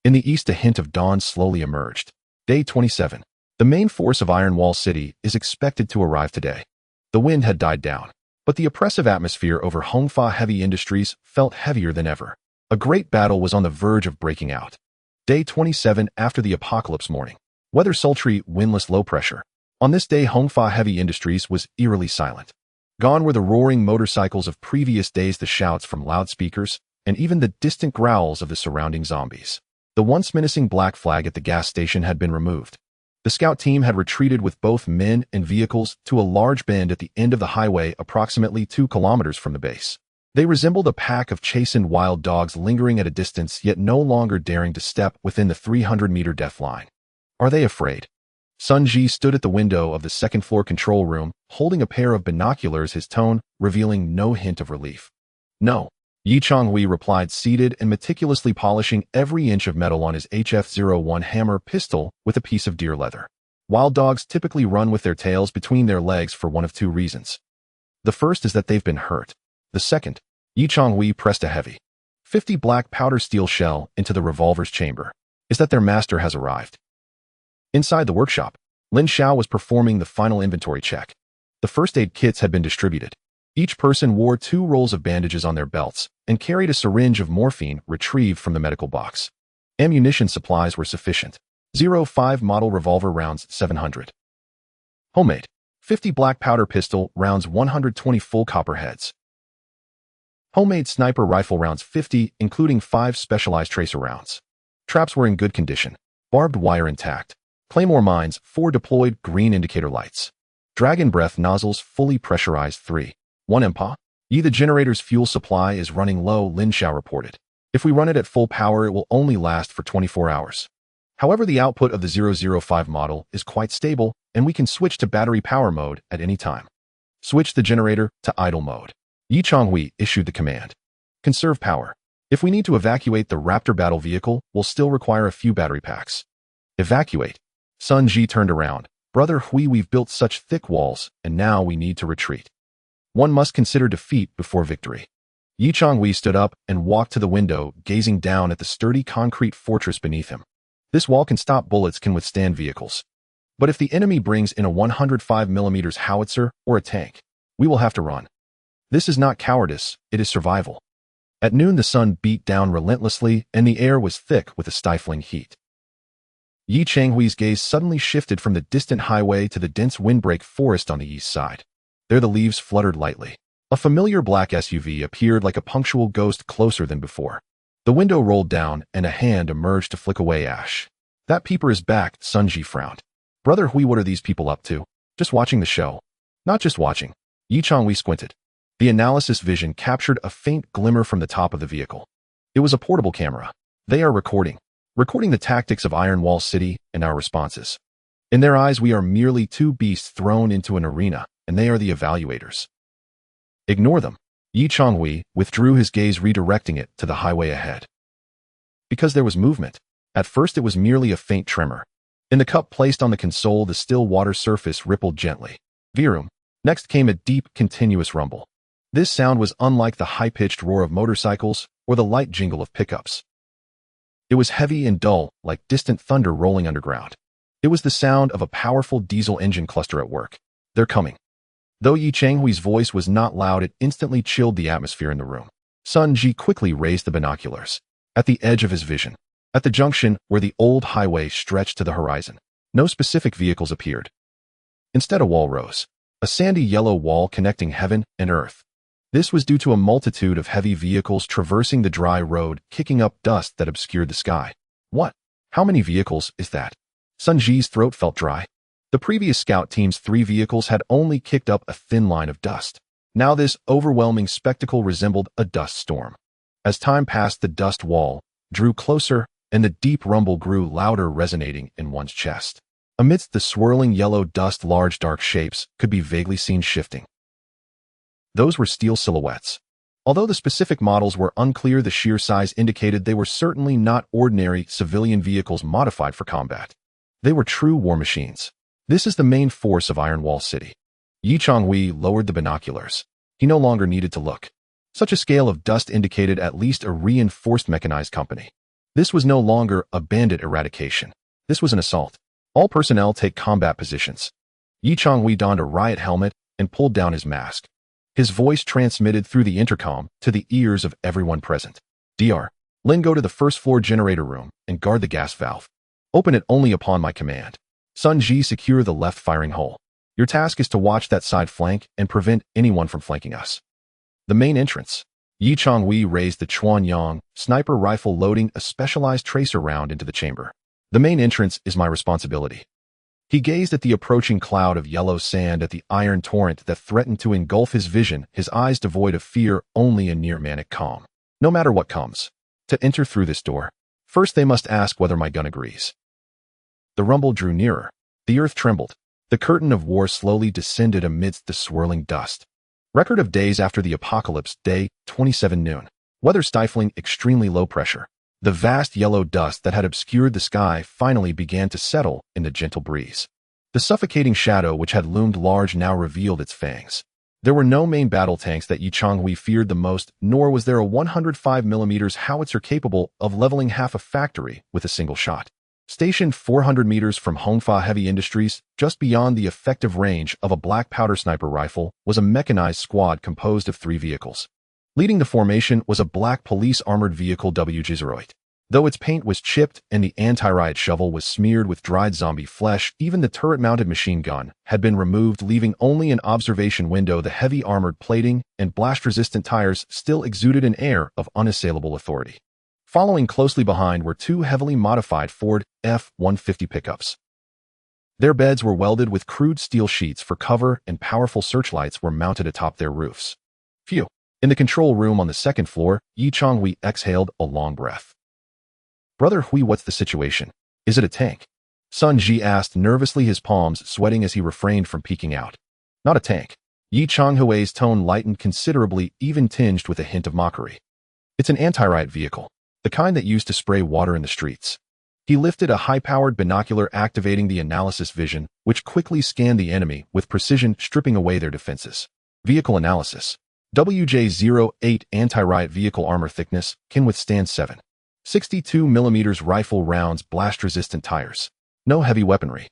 In the east, a hint of dawn slowly emerged. Day 27. The main force of Iron Wall City is expected to arrive today. The wind had died down, but the oppressive atmosphere over Hongfa Heavy Industries felt heavier than ever. A great battle was on the verge of breaking out. Day 27 after the apocalypse morning. Weather sultry, windless, low pressure. On this day, Hongfa Heavy Industries was eerily silent. Gone were the roaring motorcycles of previous days, the shouts from loudspeakers, and even the distant growls of the surrounding zombies. The once menacing black flag at the gas station had been removed. The scout team had retreated with both men and vehicles to a large bend at the end of the highway, approximately 2 kilometers from the base. They resembled a pack of chastened wild dogs lingering at a distance, yet no longer daring to step within the 300-meter death line. Are they afraid? Sun Ji stood at the window of the second-floor control room, holding a pair of binoculars, his tone revealing no hint of relief. No. Yi Changhui replied, seated and meticulously polishing every inch of metal on his HF-01 hammer pistol with a piece of deer leather. Wild dogs typically run with their tails between their legs for one of two reasons. The first is that they've been hurt. The second, Yi Changhui pressed a heavy 50 black powder steel shell into the revolver's chamber, is that their master has arrived. Inside the workshop, Lin Xiao was performing the final inventory check. The first aid kits had been distributed. Each person wore 2 rolls of bandages on their belts and carried a syringe of morphine retrieved from the medical box. Ammunition supplies were sufficient. 05 model revolver rounds 700. Homemade. 50 black powder pistol rounds 120 full copper heads. Homemade sniper rifle rounds 50, including 5 specialized tracer rounds. Traps were in good condition. Barbed wire intact. Claymore mines, 4 deployed green indicator lights. Dragon breath nozzles fully pressurized 3. 1 MPa. The generator's fuel supply is running low, Lin Xiao reported. If we run it at full power, it will only last for 24 hours. However, the output of the 005 model is quite stable, and we can switch to battery power mode at any time. Switch the generator to idle mode. Yi Changhui issued the command. Conserve power. If we need to evacuate the Raptor battle vehicle, we'll still require a few battery packs. Evacuate. Sun Ji turned around, Brother Hui, we've built such thick walls, and now we need to retreat. One must consider defeat before victory. Yi Changhui stood up and walked to the window, gazing down at the sturdy concrete fortress beneath him. This wall can stop bullets, can withstand vehicles. But if the enemy brings in a 105mm howitzer or a tank, we will have to run. This is not cowardice, it is survival. At noon the sun beat down relentlessly and the air was thick with a stifling heat. Yi Changhui's gaze suddenly shifted from the distant highway to the dense windbreak forest on the east side. There the leaves fluttered lightly. A familiar black SUV appeared like a punctual ghost closer than before. The window rolled down and a hand emerged to flick away ash. That peeper is back, Sun Ji frowned. Brother Hui, what are these people up to? Just watching the show. Not just watching. Yi Changhui squinted. The analysis vision captured a faint glimmer from the top of the vehicle. It was a portable camera. They are recording the tactics of Iron Wall City and our responses. In their eyes, we are merely two beasts thrown into an arena, and they are the evaluators. Ignore them. Yi Changhui withdrew his gaze, redirecting it to the highway ahead. Because there was movement. At first it was merely a faint tremor. In the cup placed on the console, the still water surface rippled gently. Virum. Next came a deep, continuous rumble. This sound was unlike the high-pitched roar of motorcycles or the light jingle of pickups. It was heavy and dull, like distant thunder rolling underground. It was the sound of a powerful diesel engine cluster at work. They're coming. Though Yi Changhui's voice was not loud, it instantly chilled the atmosphere in the room. Sun Ji quickly raised the binoculars. At the edge of his vision, at the junction where the old highway stretched to the horizon, no specific vehicles appeared. Instead, a wall rose. A sandy yellow wall connecting heaven and earth. This was due to a multitude of heavy vehicles traversing the dry road, kicking up dust that obscured the sky. What? How many vehicles is that? Sun Ji's throat felt dry. The previous scout team's 3 vehicles had only kicked up a thin line of dust. Now this overwhelming spectacle resembled a dust storm. As time passed, the dust wall drew closer, and the deep rumble grew louder, resonating in one's chest. Amidst the swirling yellow dust, large dark shapes could be vaguely seen shifting. Those were steel silhouettes. Although the specific models were unclear, the sheer size indicated they were certainly not ordinary civilian vehicles modified for combat. They were true war machines. This is the main force of Iron Wall City. Yi Changhui lowered the binoculars. He no longer needed to look. Such a scale of dust indicated at least a reinforced mechanized company. This was no longer a bandit eradication. This was an assault. All personnel take combat positions. Yi Changhui donned a riot helmet and pulled down his mask. His voice transmitted through the intercom to the ears of everyone present. Dr. Lin, go to the first floor generator room and guard the gas valve. Open it only upon my command. Sun Ji, secure the left firing hole. Your task is to watch that side flank and prevent anyone from flanking us. The main entrance. Yi Changhui raised the Chuanyang sniper rifle, loading a specialized tracer round into the chamber. The main entrance is my responsibility. He gazed at the approaching cloud of yellow sand, at the iron torrent that threatened to engulf his vision, his eyes devoid of fear, only a near manic calm. No matter what comes. To enter through this door, first they must ask whether my gun agrees. The rumble drew nearer. The earth trembled. The curtain of war slowly descended amidst the swirling dust. Record of days after the apocalypse, day 27 noon. Weather stifling, extremely low pressure. The vast yellow dust that had obscured the sky finally began to settle in the gentle breeze. The suffocating shadow which had loomed large now revealed its fangs. There were no main battle tanks that Yi Changhui feared the most, nor was there a 105mm howitzer capable of leveling half a factory with a single shot. Stationed 400 meters from Hongfa Heavy Industries, just beyond the effective range of a black powder sniper rifle, was a mechanized squad composed of 3 vehicles. Leading the formation was a black police armored vehicle WG-08. Though its paint was chipped and the anti-riot shovel was smeared with dried zombie flesh, even the turret-mounted machine gun had been removed, leaving only an observation window. The heavy armored plating and blast-resistant tires still exuded an air of unassailable authority. Following closely behind were 2 heavily modified Ford F-150 pickups. Their beds were welded with crude steel sheets for cover, and powerful searchlights were mounted atop their roofs. Phew. In the control room on the 2nd floor, Yi Changhui exhaled a long breath. Brother Hui, what's the situation? Is it a tank? Sun Ji asked nervously, his palms sweating as he refrained from peeking out. Not a tank. Yi Changhui's tone lightened considerably, even tinged with a hint of mockery. It's an anti-riot vehicle. The kind that used to spray water in the streets. He lifted a high-powered binocular activating the analysis vision, which quickly scanned the enemy with precision, stripping away their defenses. Vehicle analysis. WJ-08 anti-riot vehicle armor thickness can withstand 7.62mm rifle rounds, blast-resistant tires. No heavy weaponry.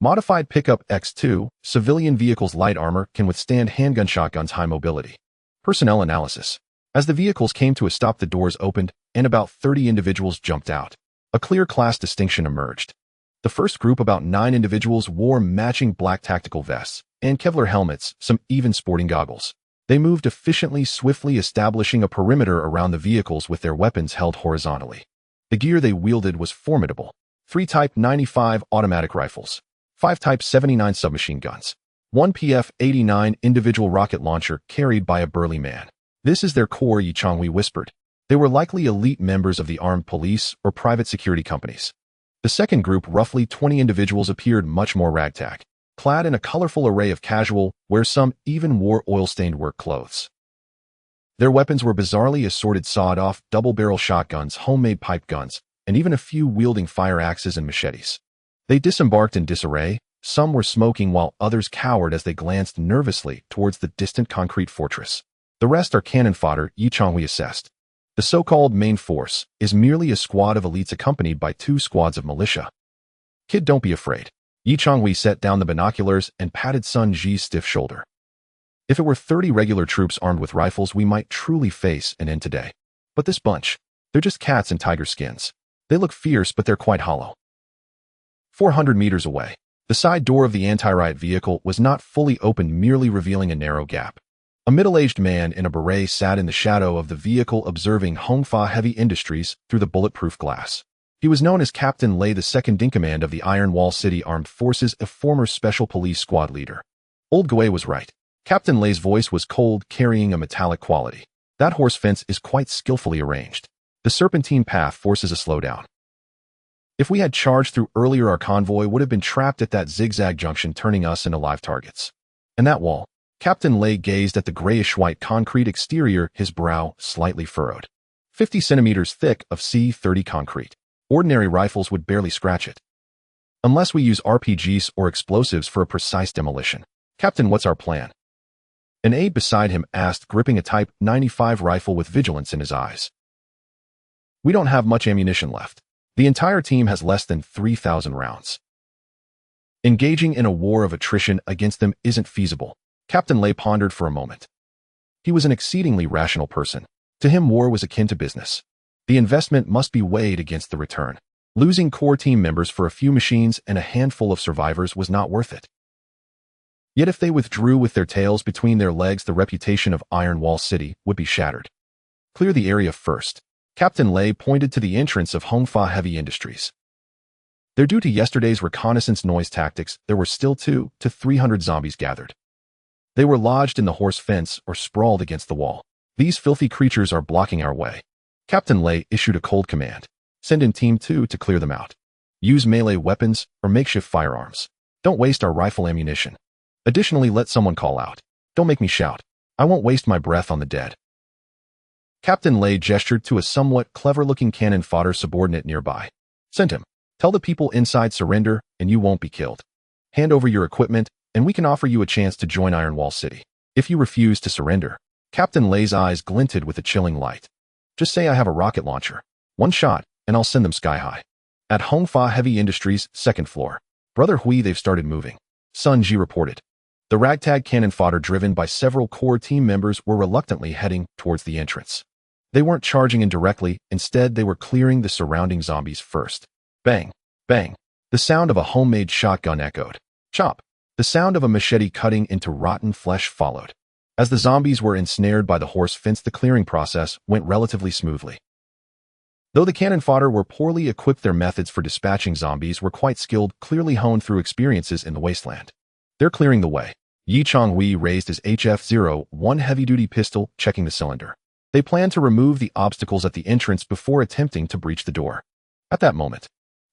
Modified pickup X2, civilian vehicles light armor can withstand handgun shotguns, high mobility. Personnel analysis. As the vehicles came to a stop, the doors opened, and about 30 individuals jumped out. A clear class distinction emerged. The first group, about 9 individuals, wore matching black tactical vests and Kevlar helmets, some even sporting goggles. They moved efficiently, swiftly establishing a perimeter around the vehicles with their weapons held horizontally. The gear they wielded was formidable. 3 Type 95 automatic rifles, 5 Type 79 submachine guns, 1 PF-89 individual rocket launcher carried by a burly man. This is their core, Changhui whispered. They were likely elite members of the armed police or private security companies. The second group, roughly 20 individuals, appeared much more ragtag, clad in a colorful array of casual, where some even wore oil-stained work clothes. Their weapons were bizarrely assorted sawed-off double-barrel shotguns, homemade pipe guns, and even a few wielding fire axes and machetes. They disembarked in disarray. Some were smoking while others cowered as they glanced nervously towards the distant concrete fortress. The rest are cannon fodder, Changhui assessed. The so-called main force is merely a squad of elites accompanied by 2 squads of militia. Kid, don't be afraid. Changhui set down the binoculars and patted Sun Ji's stiff shoulder. If it were 30 regular troops armed with rifles, we might truly face an end today. But this bunch, they're just cats in tiger skins. They look fierce, but they're quite hollow. 400 meters away, the side door of the anti-riot vehicle was not fully opened, merely revealing a narrow gap. A middle-aged man in a beret sat in the shadow of the vehicle, observing Hongfa Heavy Industries through the bulletproof glass. He was known as Captain Lei, the second-in-command of the Iron Wall City Armed Forces, a former special police squad leader. Old Gui was right. Captain Lei's voice was cold, carrying a metallic quality. That horse fence is quite skillfully arranged. The serpentine path forces a slowdown. If we had charged through earlier, our convoy would have been trapped at that zigzag junction, turning us into live targets. And that wall. Captain Lei gazed at the grayish-white concrete exterior, his brow slightly furrowed. 50 centimeters thick of C-30 concrete. Ordinary rifles would barely scratch it. Unless we use RPGs or explosives for a precise demolition. Captain, what's our plan? An aide beside him asked, gripping a Type 95 rifle with vigilance in his eyes. We don't have much ammunition left. The entire team has less than 3,000 rounds. Engaging in a war of attrition against them isn't feasible. Captain Lei pondered for a moment. He was an exceedingly rational person. To him, war was akin to business. The investment must be weighed against the return. Losing core team members for a few machines and a handful of survivors was not worth it. Yet if they withdrew with their tails between their legs, the reputation of Iron Wall City would be shattered. Clear the area first. Captain Lei pointed to the entrance of Hongfa Heavy Industries. There, due to yesterday's reconnaissance noise tactics, there were still 200 to 300 zombies gathered. They were lodged in the horse fence or sprawled against the wall. These filthy creatures are blocking our way. Captain Lei issued a cold command. Send in Team 2 to clear them out. Use melee weapons or makeshift firearms. Don't waste our rifle ammunition. Additionally, let someone call out. Don't make me shout. I won't waste my breath on the dead. Captain Lei gestured to a somewhat clever-looking cannon fodder subordinate nearby. Send him. Tell the people inside surrender, and you won't be killed. Hand over your equipment, and we can offer you a chance to join Iron Wall City. If you refuse to surrender, Captain Lei's eyes glinted with a chilling light. Just say I have a rocket launcher. 1 shot, and I'll send them sky high. At Hongfa Heavy Industries, 2nd floor. Brother Hui, they've started moving. Sun Ji reported. The ragtag cannon fodder, driven by several core team members, were reluctantly heading towards the entrance. They weren't charging in directly, instead they were clearing the surrounding zombies first. Bang, bang. The sound of a homemade shotgun echoed. Chop. The sound of a machete cutting into rotten flesh followed. As the zombies were ensnared by the horse fence, the clearing process went relatively smoothly. Though the cannon fodder were poorly equipped, their methods for dispatching zombies were quite skilled, clearly honed through experiences in the wasteland. They're clearing the way. Changhui raised his HF-01 heavy-duty pistol, checking the cylinder. They planned to remove the obstacles at the entrance before attempting to breach the door. At that moment,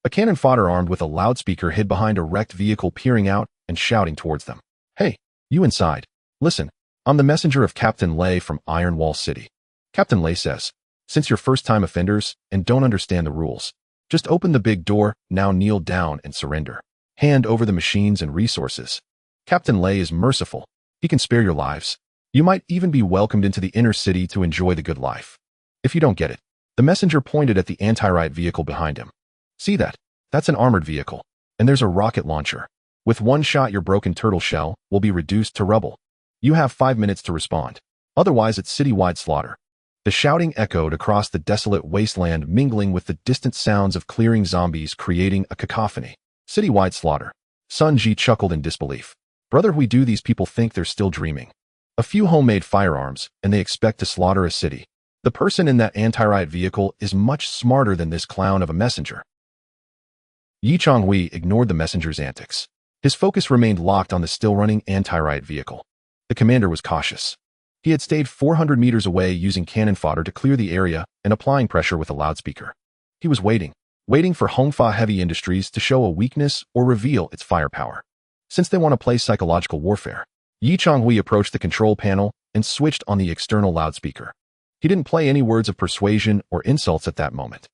a cannon fodder armed with a loudspeaker hid behind a wrecked vehicle, peering out and shouting towards them. Hey, you inside. Listen, I'm the messenger of Captain Lei from Iron Wall City. Captain Lei says, since you're first-time offenders and don't understand the rules, Just open the big door, now kneel down and surrender. Hand over the machines and resources. Captain Lei is merciful. He can spare your lives. You might even be welcomed into the inner city to enjoy the good life. If you don't get it, the messenger pointed at the anti-riot vehicle behind him. See that? That's an armored vehicle. And there's a rocket launcher. With one shot, your broken turtle shell will be reduced to rubble. You have 5 minutes to respond. Otherwise, it's citywide slaughter. The shouting echoed across the desolate wasteland, mingling with the distant sounds of clearing zombies, creating a cacophony. Citywide slaughter. Sun Ji chuckled in disbelief. Brother, we do these people think they're still dreaming. A few homemade firearms, and they expect to slaughter a city. The person in that anti-riot vehicle is much smarter than this clown of a messenger. Yi Changhui ignored the messenger's antics. His focus remained locked on the still-running anti-riot vehicle. The commander was cautious. He had stayed 400 meters away using cannon fodder to clear the area and applying pressure with a loudspeaker. He was waiting for Hongfa Heavy Industries to show a weakness or reveal its firepower. Since they want to play psychological warfare, Yi Changhui approached the control panel and switched on the external loudspeaker. He didn't play any words of persuasion or insults at that moment.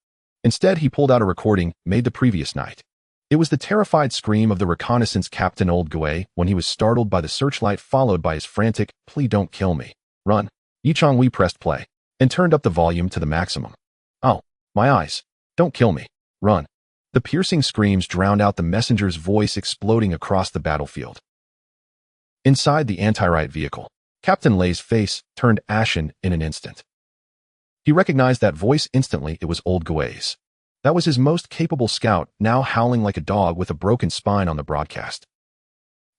Instead, he pulled out a recording made the previous night. It was the terrified scream of the reconnaissance captain Old Gui when he was startled by the searchlight, followed by his frantic, "Please don't kill me. Run." Yi Changhui pressed play and turned up the volume to the maximum. "Oh, my eyes. Don't kill me. Run." The piercing screams drowned out the messenger's voice exploding across the battlefield. Inside the anti-riot vehicle, Captain Lei's face turned ashen in an instant. He recognized that voice instantly. It was Old Gui's. That was his most capable scout, now howling like a dog with a broken spine on the broadcast.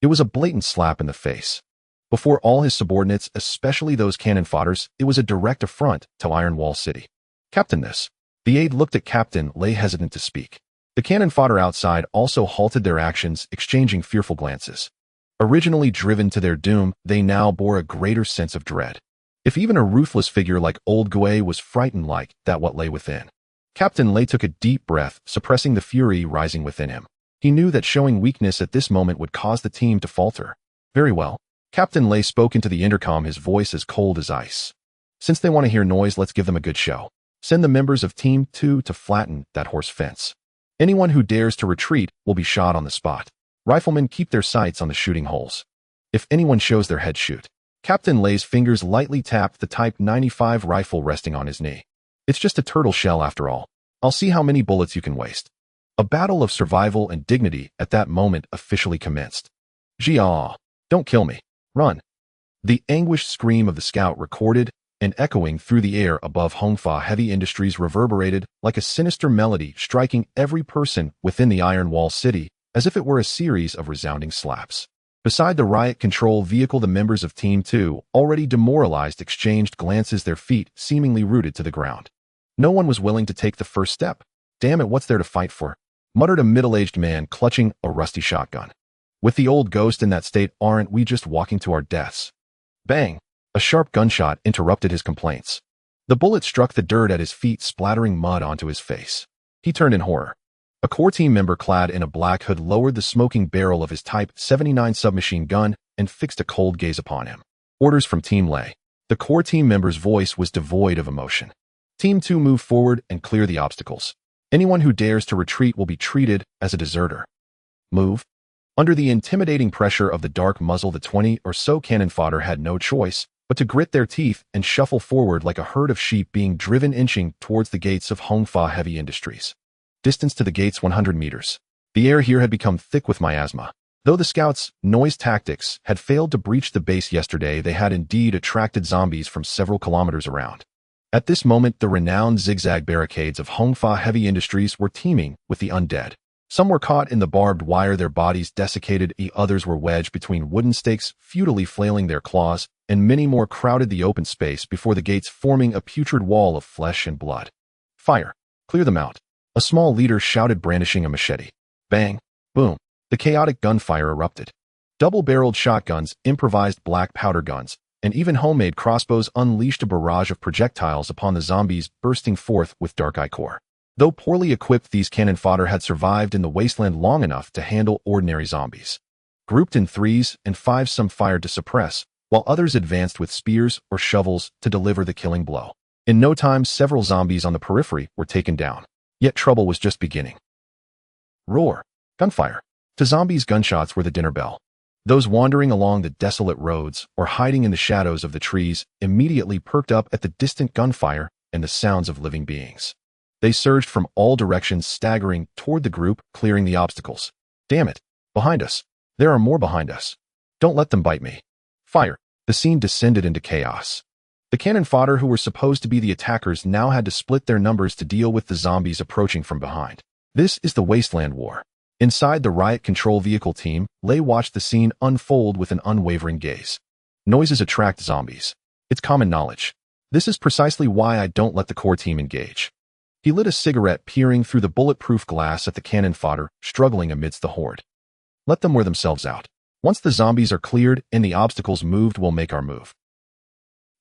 It was a blatant slap in the face. Before all his subordinates, especially those cannon fodders, it was a direct affront to Iron Wall City. "Captain, this." The aide looked at Captain Lei, hesitant to speak. The cannon fodder outside also halted their actions, exchanging fearful glances. Originally driven to their doom, they now bore a greater sense of dread. If even a ruthless figure like Old Gui was frightened like that, what lay within? Captain Lei took a deep breath, suppressing the fury rising within him. He knew that showing weakness at this moment would cause the team to falter. "Very well." Captain Lei spoke into the intercom, his voice as cold as ice. "Since they want to hear noise, let's give them a good show. Send the members of Team 2 to flatten that horse fence. Anyone who dares to retreat will be shot on the spot. Riflemen, keep their sights on the shooting holes. If anyone shows their head, shoot." Captain Lei's fingers lightly tapped the Type 95 rifle resting on his knee. "It's just a turtle shell after all. I'll see how many bullets you can waste." A battle of survival and dignity at that moment officially commenced. "Jia, don't kill me. Run." The anguished scream of the scout, recorded and echoing through the air above Hongfa Heavy Industries, reverberated like a sinister melody, striking every person within the Iron Wall City as if it were a series of resounding slaps. Beside the riot control vehicle, the members of Team 2, already demoralized, exchanged glances, their feet seemingly rooted to the ground. No one was willing to take the first step. "Damn it, what's there to fight for?" muttered a middle-aged man clutching a rusty shotgun. "With the old ghost in that state, aren't we just walking to our deaths?" Bang! A sharp gunshot interrupted his complaints. The bullet struck the dirt at his feet, splattering mud onto his face. He turned in horror. A core team member clad in a black hood lowered the smoking barrel of his Type 79 submachine gun and fixed a cold gaze upon him. "Orders from Team Lei." The core team member's voice was devoid of emotion. "Team 2, move forward and clear the obstacles. Anyone who dares to retreat will be treated as a deserter. Move." Under the intimidating pressure of the dark muzzle, the 20 or so cannon fodder had no choice but to grit their teeth and shuffle forward like a herd of sheep being driven, inching towards the gates of Hongfa Heavy Industries. Distance to the gates 100 meters. The air here had become thick with miasma. Though the scouts' noise tactics had failed to breach the base yesterday, they had indeed attracted zombies from several kilometers around. At this moment, the renowned zigzag barricades of Hongfa Heavy Industries were teeming with the undead. Some were caught in the barbed wire, their bodies desiccated, others were wedged between wooden stakes, futilely flailing their claws, and many more crowded the open space before the gates, forming a putrid wall of flesh and blood. "Fire! Clear them out!" A small leader shouted, brandishing a machete. Bang! Boom! The chaotic gunfire erupted. Double-barreled shotguns, improvised black powder guns, and even homemade crossbows unleashed a barrage of projectiles upon the zombies, bursting forth with dark ichor. Though poorly equipped, these cannon fodder had survived in the wasteland long enough to handle ordinary zombies. Grouped in 3s and 5s, some fired to suppress, while others advanced with spears or shovels to deliver the killing blow. In no time, several zombies on the periphery were taken down. Yet trouble was just beginning. Roar. Gunfire. To zombies, gunshots were the dinner bell. Those wandering along the desolate roads or hiding in the shadows of the trees immediately perked up at the distant gunfire and the sounds of living beings. They surged from all directions, staggering toward the group, clearing the obstacles. Damn it! Behind us! There are more behind us! Don't let them bite me! Fire! The scene descended into chaos. The cannon fodder who were supposed to be the attackers now had to split their numbers to deal with the zombies approaching from behind. This is the Wasteland War. Inside the riot control vehicle team, Lei watched the scene unfold with an unwavering gaze. Noises attract zombies. It's common knowledge. This is precisely why I don't let the core team engage. He lit a cigarette, peering through the bulletproof glass at the cannon fodder, struggling amidst the horde. Let them wear themselves out. Once the zombies are cleared and the obstacles moved, we'll make our move.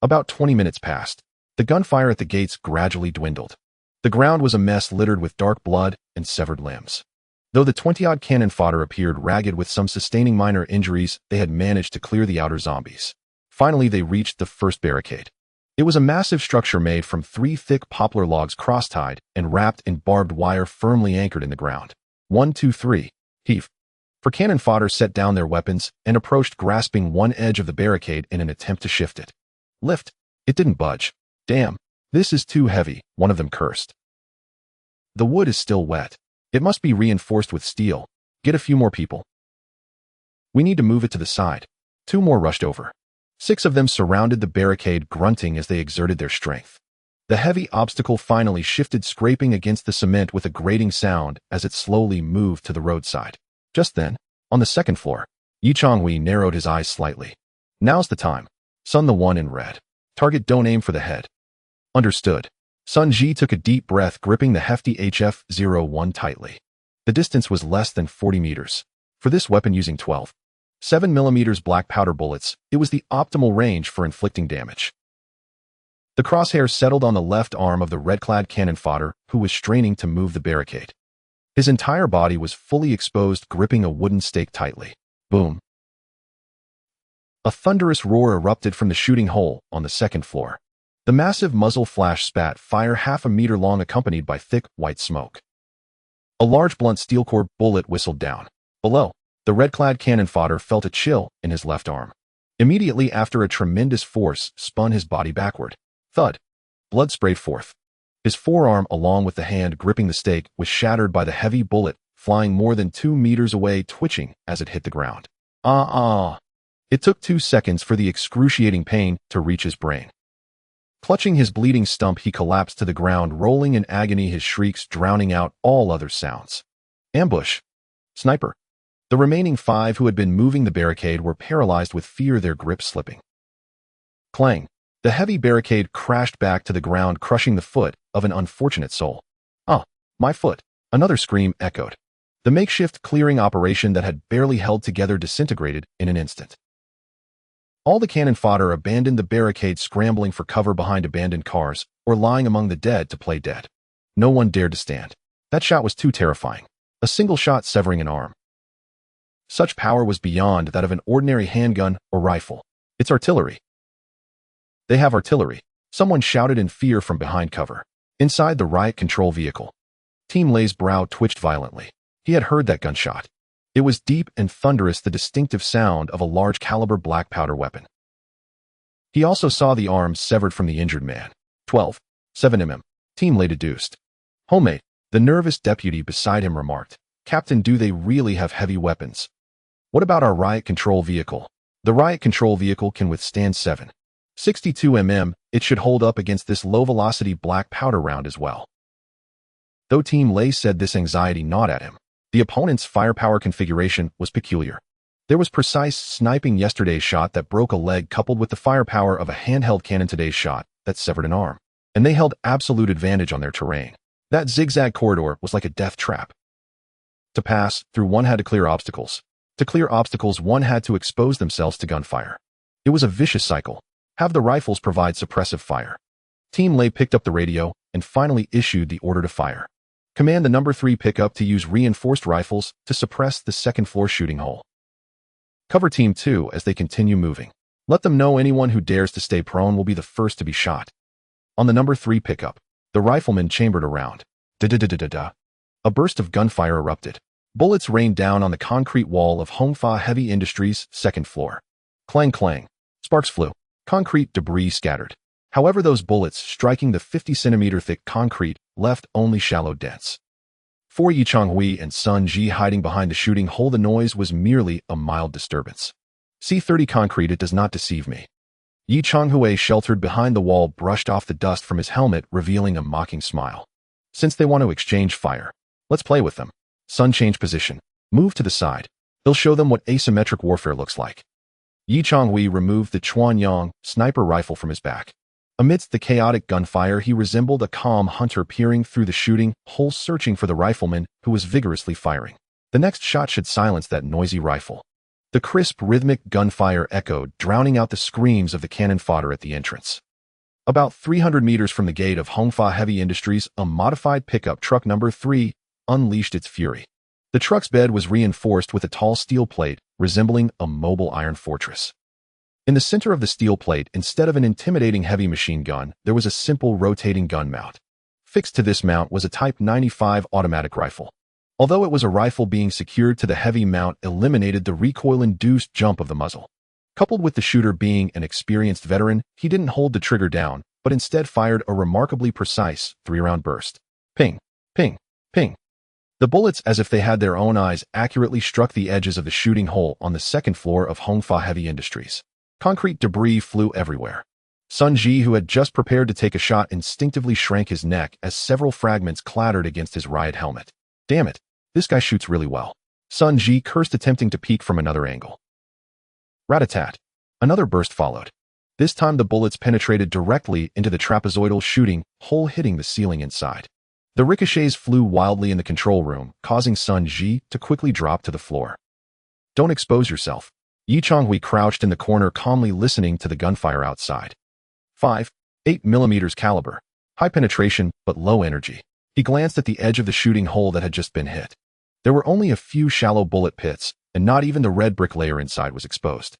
About 20 minutes passed. The gunfire at the gates gradually dwindled. The ground was a mess littered with dark blood and severed limbs. Though the 20-odd cannon fodder appeared ragged with some sustaining minor injuries, they had managed to clear the outer zombies. Finally, they reached the first barricade. It was a massive structure made from 3 thick poplar logs cross-tied and wrapped in barbed wire firmly anchored in the ground. 1, 2, 3. Heave. For cannon fodder set down their weapons and approached, grasping one edge of the barricade in an attempt to shift it. Lift. It didn't budge. Damn. This is too heavy, one of them cursed. The wood is still wet. It must be reinforced with steel. Get a few more people. We need to move it to the side. 2 more rushed over. 6 of them surrounded the barricade, grunting as they exerted their strength. The heavy obstacle finally shifted, scraping against the cement with a grating sound as it slowly moved to the roadside. Just then, on the second floor, Changhui narrowed his eyes slightly. Now's the time. Sun, the one in red. Target, don't aim for the head. Understood. Sun Ji took a deep breath, gripping the hefty HF-01 tightly. The distance was less than 40 meters. For this weapon using 12.7 mm black powder bullets, it was the optimal range for inflicting damage. The crosshairs settled on the left arm of the red-clad cannon fodder, who was straining to move the barricade. His entire body was fully exposed, gripping a wooden stake tightly. Boom. A thunderous roar erupted from the shooting hole on the second floor. The massive muzzle flash spat fire half a meter long, accompanied by thick, white smoke. A large blunt steel core bullet whistled down. Below, the red-clad cannon fodder felt a chill in his left arm. Immediately after, a tremendous force spun his body backward. Thud. Blood sprayed forth. His forearm, along with the hand gripping the stake, was shattered by the heavy bullet, flying more than 2 meters away, twitching as it hit the ground. It took 2 seconds for the excruciating pain to reach his brain. Clutching his bleeding stump, he collapsed to the ground, rolling in agony, his shrieks drowning out all other sounds. Ambush. Sniper. The remaining 5 who had been moving the barricade were paralyzed with fear, their grip slipping. Clang. The heavy barricade crashed back to the ground, crushing the foot of an unfortunate soul. Ah, my foot. Another scream echoed. The makeshift clearing operation that had barely held together disintegrated in an instant. All the cannon fodder abandoned the barricade, scrambling for cover behind abandoned cars or lying among the dead to play dead. No one dared to stand. That shot was too terrifying. A single shot severing an arm. Such power was beyond that of an ordinary handgun or rifle. It's artillery. They have artillery. Someone shouted in fear from behind cover. Inside the riot control vehicle, Team Lei's brow twitched violently. He had heard that gunshot. It was deep and thunderous, the distinctive sound of a large caliber black powder weapon. He also saw the arms severed from the injured man. 12.7 mm. Team Lei deduced. Homemade. The nervous deputy beside him remarked. Captain, do they really have heavy weapons? What about our riot control vehicle? The riot control vehicle can withstand 7.62 mm. It should hold up against this low-velocity black powder round as well. Though Team Lei said this, anxiety gnawed at him. The opponent's firepower configuration was peculiar. There was precise sniping yesterday's shot that broke a leg, coupled with the firepower of a handheld cannon today's shot that severed an arm. And they held absolute advantage on their terrain. That zigzag corridor was like a death trap. To pass through, one had to clear obstacles. To clear obstacles, one had to expose themselves to gunfire. It was a vicious cycle. Have the rifles provide suppressive fire. Team Lei picked up the radio and finally issued the order to fire. Command the number 3 pickup to use reinforced rifles to suppress the second floor shooting hole. Cover Team 2 as they continue moving. Let them know anyone who dares to stay prone will be the first to be shot. On the number 3 pickup, the rifleman chambered around. Da-da-da-da-da. A burst of gunfire erupted. Bullets rained down on the concrete wall of Hongfa Heavy Industries' second floor. Clang clang. Sparks flew. Concrete debris scattered. However, those bullets striking the 50-centimeter thick concrete left only shallow dents. For Yi Changhui and Sun Ji hiding behind the shooting hole, the noise was merely a mild disturbance. C-30 concrete, it does not deceive me. Yi Changhui, sheltered behind the wall, brushed off the dust from his helmet, revealing a mocking smile. Since they want to exchange fire, let's play with them. Sun changed position. Move to the side. He'll show them what asymmetric warfare looks like. Yi Changhui removed the Chuanyang sniper rifle from his back. Amidst the chaotic gunfire, he resembled a calm hunter peering through the shooting hole, searching for the rifleman who was vigorously firing. The next shot should silence that noisy rifle. The crisp, rhythmic gunfire echoed, drowning out the screams of the cannon fodder at the entrance. About 300 meters from the gate of Hongfa Heavy Industries, a modified pickup truck number 3 unleashed its fury. The truck's bed was reinforced with a tall steel plate, resembling a mobile iron fortress. In the center of the steel plate, instead of an intimidating heavy machine gun, there was a simple rotating gun mount. Fixed to this mount was a Type 95 automatic rifle. Although it was a rifle, being secured to the heavy mount eliminated the recoil-induced jump of the muzzle. Coupled with the shooter being an experienced veteran, he didn't hold the trigger down, but instead fired a remarkably precise 3-round burst. Ping, ping, ping. The bullets, as if they had their own eyes, accurately struck the edges of the shooting hole on the second floor of Hongfa Heavy Industries. Concrete debris flew everywhere. Sun Ji, who had just prepared to take a shot, instinctively shrank his neck as several fragments clattered against his riot helmet. Damn it, this guy shoots really well. Sun Ji cursed, attempting to peek from another angle. Rat-a-tat. Another burst followed. This time the bullets penetrated directly into the trapezoidal shooting hole, hitting the ceiling inside. The ricochets flew wildly in the control room, causing Sun Ji to quickly drop to the floor. Don't expose yourself. Yi Changhui crouched in the corner, calmly listening to the gunfire outside. 5.8 millimeters caliber. High penetration, but low energy. He glanced at the edge of the shooting hole that had just been hit. There were only a few shallow bullet pits, and not even the red brick layer inside was exposed.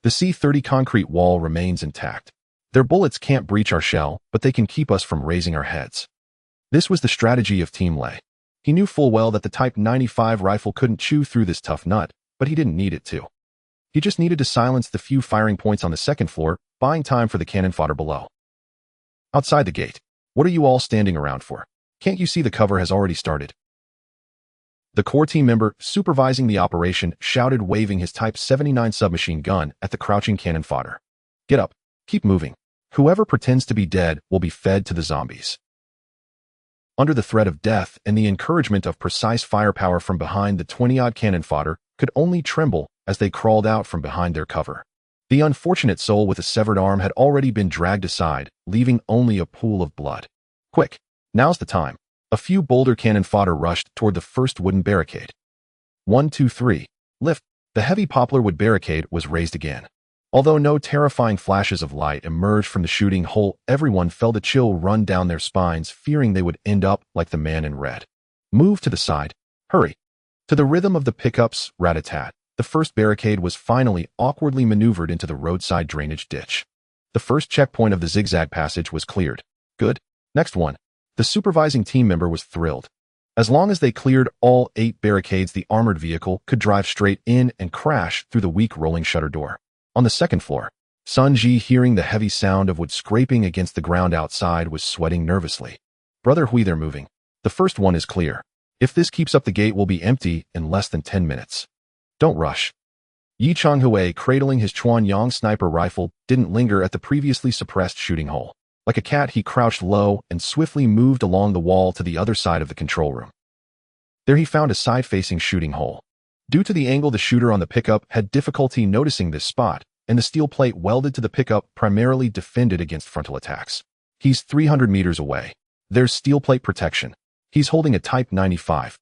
The C-30 concrete wall remains intact. Their bullets can't breach our shell, but they can keep us from raising our heads. This was the strategy of Team Lei. He knew full well that the Type 95 rifle couldn't chew through this tough nut, but he didn't need it to. He just needed to silence the few firing points on the second floor, buying time for the cannon fodder below. Outside the gate. What are you all standing around for? Can't you see the cover has already started? The core team member supervising the operation shouted, waving his Type 79 submachine gun at the crouching cannon fodder. Get up. Keep moving. Whoever pretends to be dead will be fed to the zombies. Under the threat of death and the encouragement of precise firepower from behind, the 20-odd cannon fodder could only tremble as they crawled out from behind their cover. The unfortunate soul with a severed arm had already been dragged aside, leaving only a pool of blood. Quick, now's the time. A few boulder cannon fodder rushed toward the first wooden barricade. 1, 2, 3. Lift. The heavy poplar wood barricade was raised again. Although no terrifying flashes of light emerged from the shooting hole, everyone felt a chill run down their spines, fearing they would end up like the man in red. Move to the side. Hurry. To the rhythm of the pickups, rat-a-tat, the first barricade was finally awkwardly maneuvered into the roadside drainage ditch. The first checkpoint of the zigzag passage was cleared. Good. Next one. The supervising team member was thrilled. As long as they cleared all 8 barricades, the armored vehicle could drive straight in and crash through the weak rolling shutter door. On the second floor, Sun Ji, hearing the heavy sound of wood scraping against the ground outside, was sweating nervously. Brother Hui, they're moving. The first one is clear. If this keeps up, the gate will be empty in less than 10 minutes. Don't rush. Yi Changhui, cradling his Chuanyang sniper rifle, didn't linger at the previously suppressed shooting hole. Like a cat, he crouched low and swiftly moved along the wall to the other side of the control room. There he found a side-facing shooting hole. Due to the angle, the shooter on the pickup had difficulty noticing this spot, and the steel plate welded to the pickup primarily defended against frontal attacks. He's 300 meters away. There's steel plate protection. He's holding a Type 95.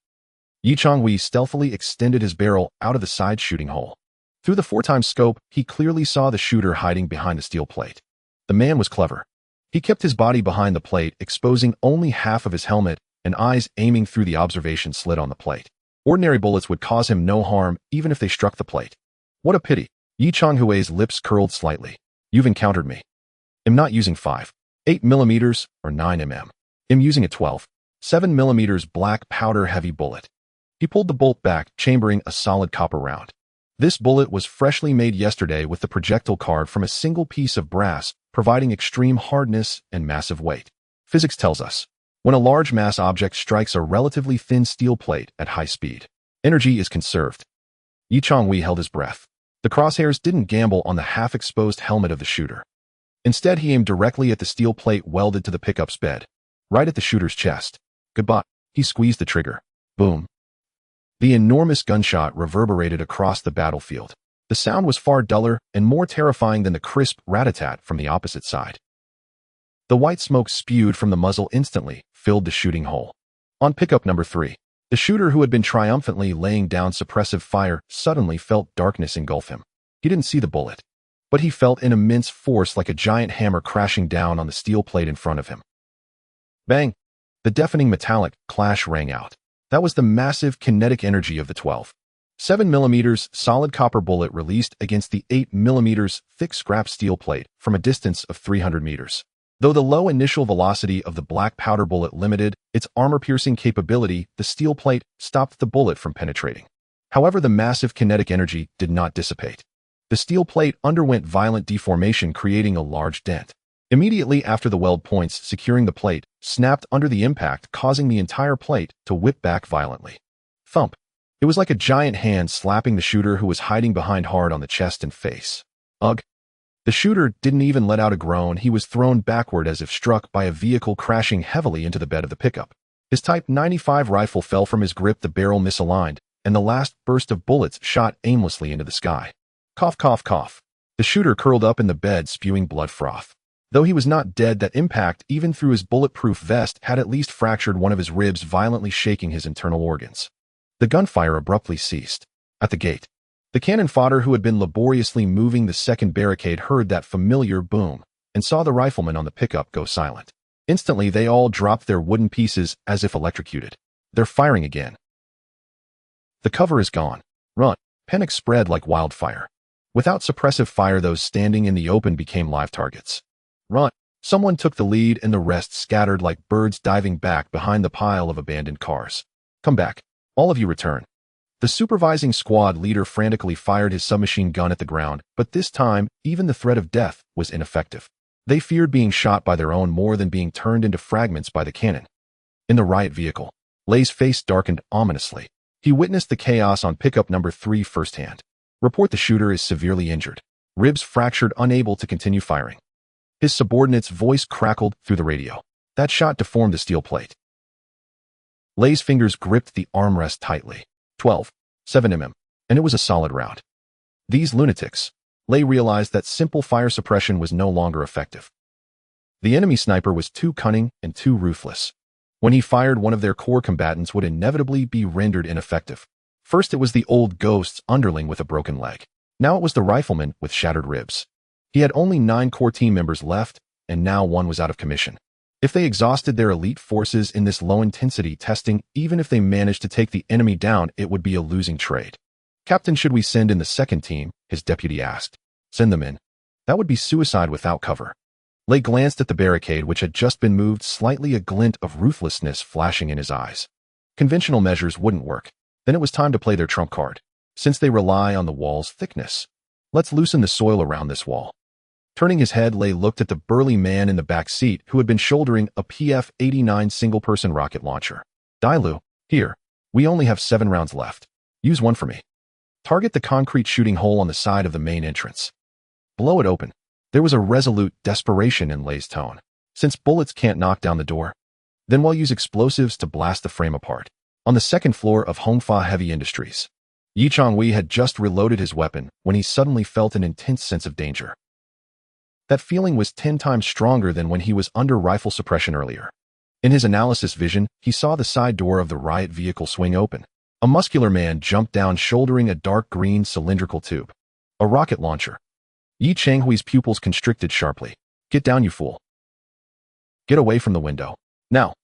Yi Changhui stealthily extended his barrel out of the side shooting hole. Through the 4x scope, he clearly saw the shooter hiding behind the steel plate. The man was clever. He kept his body behind the plate, exposing only half of his helmet and eyes aiming through the observation slit on the plate. Ordinary bullets would cause him no harm, even if they struck the plate. What a pity. Yi Changhui's lips curled slightly. You've encountered me. I'm not using 5.8 millimeters or 9 mm. I'm using a 12. 7mm black powder-heavy bullet. He pulled the bolt back, chambering a solid copper round. This bullet was freshly made yesterday with the projectile card from a single piece of brass, providing extreme hardness and massive weight. Physics tells us, when a large mass object strikes a relatively thin steel plate at high speed, energy is conserved. Changhui held his breath. The crosshairs didn't gamble on the half-exposed helmet of the shooter. Instead, he aimed directly at the steel plate welded to the pickup's bed, right at the shooter's chest. Goodbye. He squeezed the trigger. Boom. The enormous gunshot reverberated across the battlefield. The sound was far duller and more terrifying than the crisp rat-a-tat from the opposite side. The white smoke spewed from the muzzle instantly filled the shooting hole. On pickup number 3, the shooter who had been triumphantly laying down suppressive fire suddenly felt darkness engulf him. He didn't see the bullet, but he felt an immense force like a giant hammer crashing down on the steel plate in front of him. Bang! The deafening metallic clash rang out. That was the massive kinetic energy of the 12.7mm solid copper bullet released against the 8mm thick scrap steel plate from a distance of 300 meters. Though the low initial velocity of the black powder bullet limited its armor-piercing capability, the steel plate stopped the bullet from penetrating. However, the massive kinetic energy did not dissipate. The steel plate underwent violent deformation, creating a large dent. Immediately after, the weld points securing the plate snapped under the impact, causing the entire plate to whip back violently. Thump. It was like a giant hand slapping the shooter who was hiding behind hard on the chest and face. Ugh. The shooter didn't even let out a groan. He was thrown backward as if struck by a vehicle, crashing heavily into the bed of the pickup. His Type 95 rifle fell from his grip, the barrel misaligned, and the last burst of bullets shot aimlessly into the sky. Cough, cough, cough. The shooter curled up in the bed, spewing blood froth. Though he was not dead, that impact, even through his bulletproof vest, had at least fractured one of his ribs, violently shaking his internal organs. The gunfire abruptly ceased. At the gate, the cannon fodder who had been laboriously moving the second barricade heard that familiar boom and saw the rifleman on the pickup go silent. Instantly, they all dropped their wooden pieces as if electrocuted. They're firing again. The cover is gone. Run. Panic spread like wildfire. Without suppressive fire, those standing in the open became live targets. Run. Someone took the lead and the rest scattered like birds diving back behind the pile of abandoned cars. Come back. All of you return. The supervising squad leader frantically fired his submachine gun at the ground, but this time, even the threat of death was ineffective. They feared being shot by their own more than being turned into fragments by the cannon. In the riot vehicle, Lay's face darkened ominously. He witnessed the chaos on pickup number 3 firsthand. Report the shooter is severely injured. Ribs fractured, unable to continue firing. His subordinate's voice crackled through the radio. That shot deformed the steel plate. Lay's fingers gripped the armrest tightly. 12.7mm, and it was a solid round. These lunatics. Lay realized that simple fire suppression was no longer effective. The enemy sniper was too cunning and too ruthless. When he fired, one of their core combatants would inevitably be rendered ineffective. First, it was the old ghost's underling with a broken leg. Now it was the rifleman with shattered ribs. He had only 9 core team members left, and now one was out of commission. If they exhausted their elite forces in this low-intensity testing, even if they managed to take the enemy down, it would be a losing trade. Captain, should we send in the second team? His deputy asked. Send them in. That would be suicide without cover. Lay glanced at the barricade, which had just been moved, slightly a glint of ruthlessness flashing in his eyes. Conventional measures wouldn't work. Then it was time to play their trump card. Since they rely on the wall's thickness, let's loosen the soil around this wall. Turning his head, Lay looked at the burly man in the back seat who had been shouldering a PF-89 single-person rocket launcher. Dailu, here. We only have 7 rounds left. Use one for me. Target the concrete shooting hole on the side of the main entrance. Blow it open. There was a resolute desperation in Lay's tone. Since bullets can't knock down the door, then we'll use explosives to blast the frame apart. On the second floor of Hongfa Heavy Industries, Changhui had just reloaded his weapon when he suddenly felt an intense sense of danger. That feeling was 10 times stronger than when he was under rifle suppression earlier. In his analysis vision, he saw the side door of the riot vehicle swing open. A muscular man jumped down, shouldering a dark green cylindrical tube. A rocket launcher. Changhui's pupils constricted sharply. Get down, you fool. Get away from the window. Now.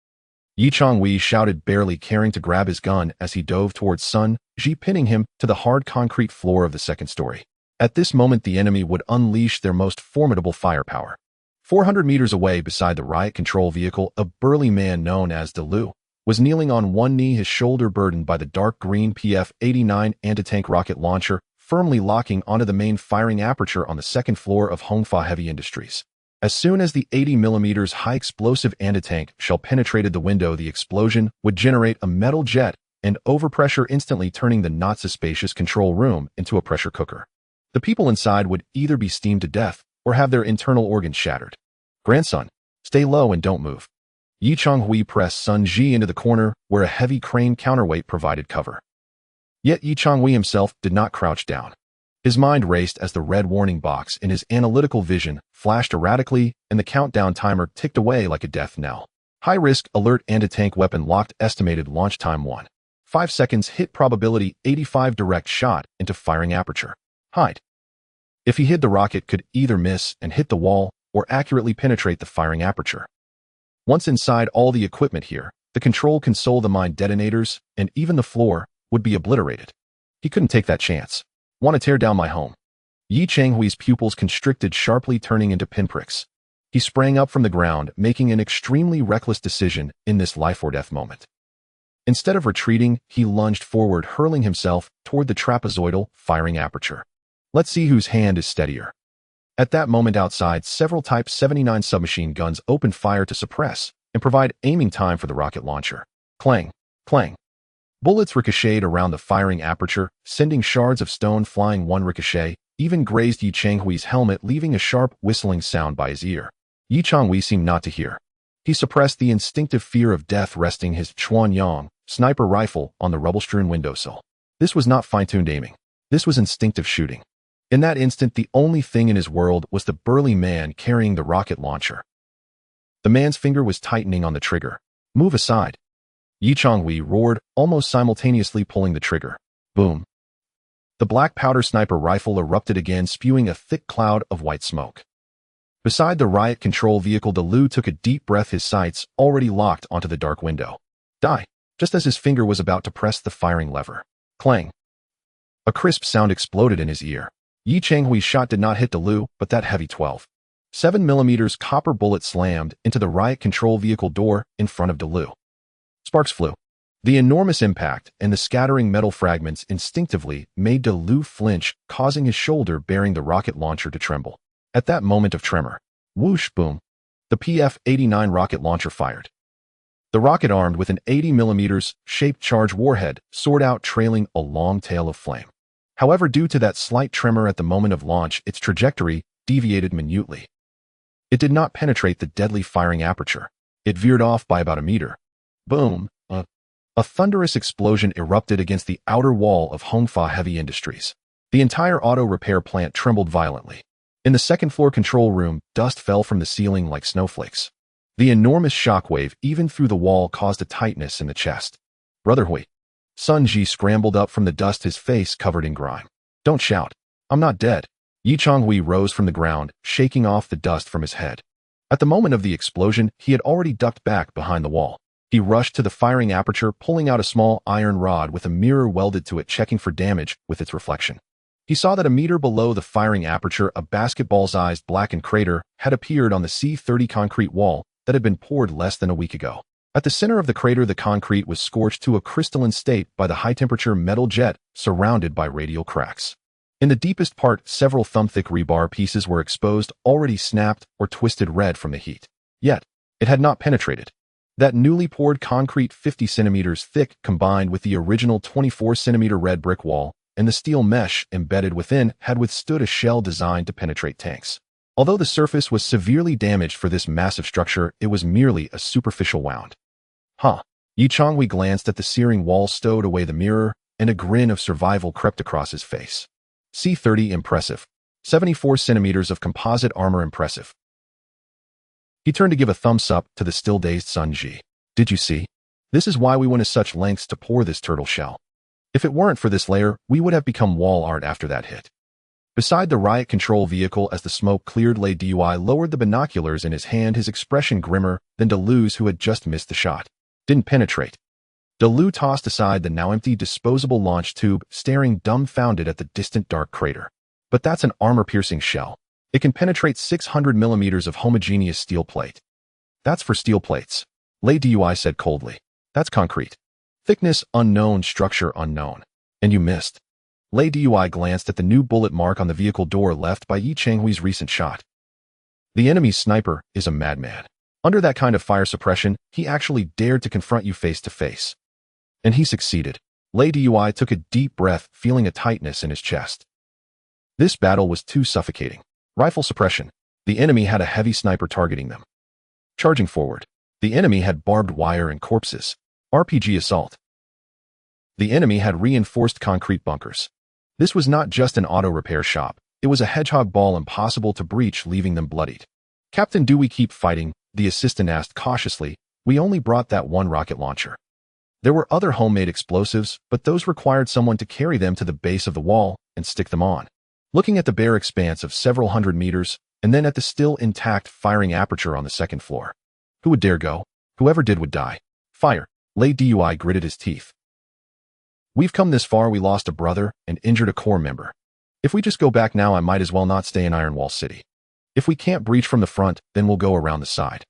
Changhui shouted, barely caring to grab his gun as he dove towards Sun Ji, pinning him to the hard concrete floor of the second story. At this moment, the enemy would unleash their most formidable firepower. 400 meters away, beside the riot control vehicle, a burly man known as Dailu was kneeling on one knee, his shoulder burdened by the dark green PF-89 anti-tank rocket launcher, firmly locking onto the main firing aperture on the second floor of Hongfa Heavy Industries. As soon as the 80mm high-explosive anti-tank shell penetrated the window, the explosion would generate a metal jet and overpressure, instantly turning the not-so-spacious control room into a pressure cooker. The people inside would either be steamed to death or have their internal organs shattered. "Grandson, stay low and don't move." Yi Changhui pressed Sun Ji into the corner where a heavy crane counterweight provided cover. Yet Yi Changhui himself did not crouch down. His mind raced as the red warning box in his analytical vision flashed erratically and the countdown timer ticked away like a death knell. High-risk alert anti-tank weapon locked, estimated launch time 1.5 seconds, hit probability 85, direct shot into firing aperture. Height. If he hid, the rocket could either miss and hit the wall or accurately penetrate the firing aperture. Once inside, all the equipment here, the control console, the mine detonators, and even the floor, would be obliterated. He couldn't take that chance. "Want to tear down my home?" Yi Changhui's pupils constricted sharply, turning into pinpricks. He sprang up from the ground, making an extremely reckless decision in this life-or-death moment. Instead of retreating, he lunged forward, hurling himself toward the trapezoidal firing aperture. Let's see whose hand is steadier. At that moment outside, several Type 79 submachine guns opened fire to suppress and provide aiming time for the rocket launcher. Clang, clang. Bullets ricocheted around the firing aperture, sending shards of stone flying. One ricochet even grazed Yi Changhui's helmet, leaving a sharp whistling sound by his ear. Yi Changhui seemed not to hear. He suppressed the instinctive fear of death, resting his Chuanyang sniper rifle on the rubble-strewn windowsill. This was not fine-tuned aiming. This was instinctive shooting. In that instant, the only thing in his world was the burly man carrying the rocket launcher. The man's finger was tightening on the trigger. "Move aside." Yi Changhui roared, almost simultaneously pulling the trigger. Boom. The black powder sniper rifle erupted again, spewing a thick cloud of white smoke. Beside the riot control vehicle, Dalu took a deep breath, his sights already locked onto the dark window. Die, just as his finger was about to press the firing lever. Clang. A crisp sound exploded in his ear. Yi Changhui's shot did not hit Dalu, but that heavy 12.7mm copper bullet slammed into the riot control vehicle door in front of Dalu. Sparks flew. The enormous impact and the scattering metal fragments instinctively made Dalu flinch, causing his shoulder bearing the rocket launcher to tremble. At that moment of tremor, whoosh, boom, the PF-89 rocket launcher fired. The rocket, armed with an 80mm shaped charge warhead, soared out, trailing a long tail of flame. However, due to that slight tremor at the moment of launch, its trajectory deviated minutely. It did not penetrate the deadly firing aperture. It veered off by about a meter. Boom! A thunderous explosion erupted against the outer wall of Hongfa Heavy Industries. The entire auto repair plant trembled violently. In the second-floor control room, dust fell from the ceiling like snowflakes. The enormous shockwave, even through the wall, caused a tightness in the chest. "Brother Hui." Sun Ji scrambled up from the dust, his face covered in grime. "Don't shout. I'm not dead." Yi Changhui rose from the ground, shaking off the dust from his head. At the moment of the explosion, he had already ducked back behind the wall. He rushed to the firing aperture, pulling out a small iron rod with a mirror welded to it, checking for damage with its reflection. He saw that a meter below the firing aperture, a basketball-sized blackened crater had appeared on the C-30 concrete wall that had been poured less than a week ago. At the center of the crater, the concrete was scorched to a crystalline state by the high-temperature metal jet, surrounded by radial cracks. In the deepest part, several thumb-thick rebar pieces were exposed, already snapped or twisted red from the heat. Yet, it had not penetrated. That newly poured concrete, 50 centimeters thick, combined with the original 24-centimeter red brick wall and the steel mesh embedded within, had withstood a shell designed to penetrate tanks. Although the surface was severely damaged for this massive structure, it was merely a superficial wound. Yi Changhui glanced at the searing wall, stowed away the mirror, and a grin of survival crept across his face. C-30 impressive. 74 centimeters of composite armor impressive. He turned to give a thumbs up to the still-dazed Sun Ji. "Did you see? This is why we went to such lengths to pour this turtle shell. If it weren't for this layer, we would have become wall art after that hit." Beside the riot control vehicle, as the smoke cleared, Lei Dui lowered the binoculars in his hand, his expression grimmer than Dalu's, who had just missed the shot. Didn't penetrate. Dalu tossed aside the now empty disposable launch tube, staring dumbfounded at the distant dark crater. "But that's an armor-piercing shell. It can penetrate 600 millimeters of homogeneous steel plate." "That's for steel plates," Lei Dui said coldly. That's concrete. Thickness unknown, structure unknown. And you missed. Lei Dui glanced at the new bullet mark on the vehicle door left by Yi Changhui's recent shot. The enemy's sniper is a madman. Under that kind of fire suppression, he actually dared to confront you face to face. And he succeeded. Lei Dui took a deep breath, feeling a tightness in his chest. This battle was too suffocating. Rifle suppression. The enemy had a heavy sniper targeting them. Charging forward. The enemy had barbed wire and corpses. RPG assault. The enemy had reinforced concrete bunkers. This was not just an auto repair shop. It was a hedgehog ball impossible to breach, leaving them bloodied. Captain, do we keep fighting? The assistant asked cautiously. We only brought that one rocket launcher. There were other homemade explosives, but those required someone to carry them to the base of the wall and stick them on. Looking at the bare expanse of several hundred meters, and then at the still intact firing aperture on the second floor. Who would dare go? Whoever did would die. Fire. Lei Dui gritted his teeth. We've come this far, we lost a brother and injured a core member. If we just go back now, I might as well not stay in Iron Wall City. If we can't breach from the front, then we'll go around the side.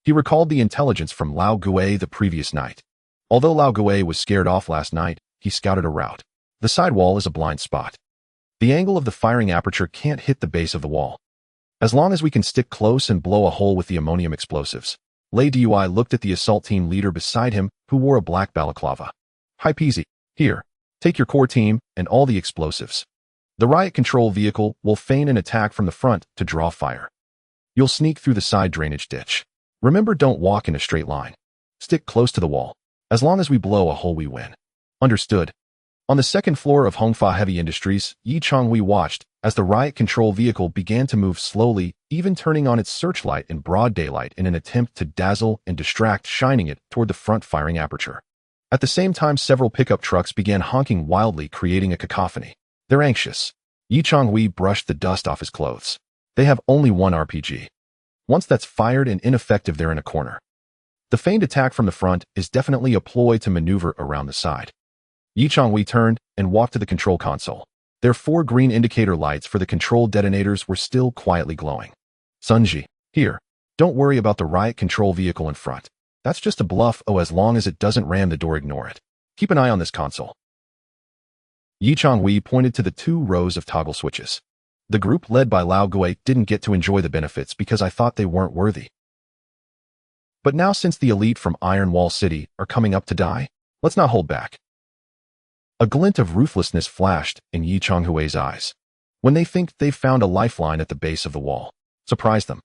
He recalled the intelligence from Lao Gui the previous night. Although Lao Gui was scared off last night, he scouted a route. The side wall is a blind spot. The angle of the firing aperture can't hit the base of the wall. As long as we can stick close and blow a hole with the ammonium explosives. Lei Dui looked at the assault team leader beside him, who wore a black balaclava. Hi peasy. Here. Take your core team and all the explosives. The riot control vehicle will feign an attack from the front to draw fire. You'll sneak through the side drainage ditch. Remember, don't walk in a straight line. Stick close to the wall. As long as we blow a hole, we win. Understood. On the second floor of Hongfa Heavy Industries, Yi Changhui watched as the riot control vehicle began to move slowly, even turning on its searchlight in broad daylight in an attempt to dazzle and distract, shining it toward the front firing aperture. At the same time, several pickup trucks began honking wildly, creating a cacophony. They're anxious. Yi Changhui brushed the dust off his clothes. They have only one RPG. Once that's fired and ineffective, they're in a corner. The feigned attack from the front is definitely a ploy to maneuver around the side. Yi Changhui turned and walked to the control console. Their 4 green indicator lights for the control detonators were still quietly glowing. Sunji, here. Don't worry about the riot control vehicle in front. That's just a bluff. Oh, as long as it doesn't ram the door, ignore it. Keep an eye on this console. Yi Changhui pointed to the 2 rows of toggle switches. The group led by Lao Gui didn't get to enjoy the benefits because I thought they weren't worthy. But now, since the elite from Iron Wall City are coming up to die, let's not hold back. A glint of ruthlessness flashed in Yi Changhui's eyes. When they think they've found a lifeline at the base of the wall, surprise them.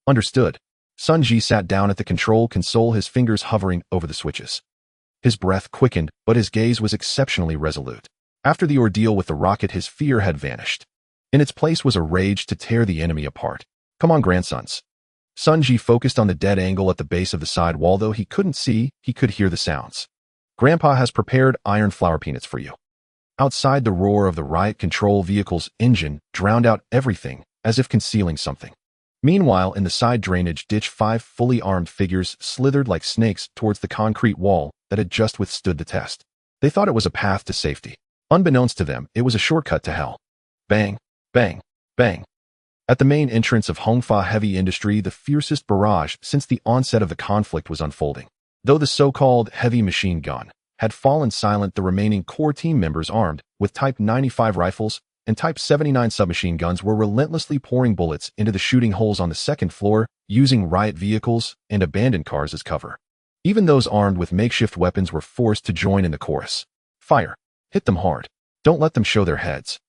Understood. Sun Ji sat down at the control console, his fingers hovering over the switches. His breath quickened, but his gaze was exceptionally resolute. After the ordeal with the rocket, his fear had vanished. In its place was a rage to tear the enemy apart. Come on, grandsons. Sun Ji focused on the dead angle at the base of the side wall. Though he couldn't see, he could hear the sounds. Grandpa has prepared iron flour peanuts for you. Outside, the roar of the riot control vehicle's engine drowned out everything, as if concealing something. Meanwhile, in the side drainage ditch, 5 fully armed figures slithered like snakes towards the concrete wall that had just withstood the test. They thought it was a path to safety. Unbeknownst to them, it was a shortcut to hell. Bang, bang, bang. At the main entrance of Hongfa Heavy Industry, the fiercest barrage since the onset of the conflict was unfolding. Though the so-called heavy machine gun had fallen silent, the remaining core team members armed with Type 95 rifles and Type 79 submachine guns were relentlessly pouring bullets into the shooting holes on the second floor, using riot vehicles and abandoned cars as cover. Even those armed with makeshift weapons were forced to join in the chorus. Fire. Hit them hard. Don't let them show their heads.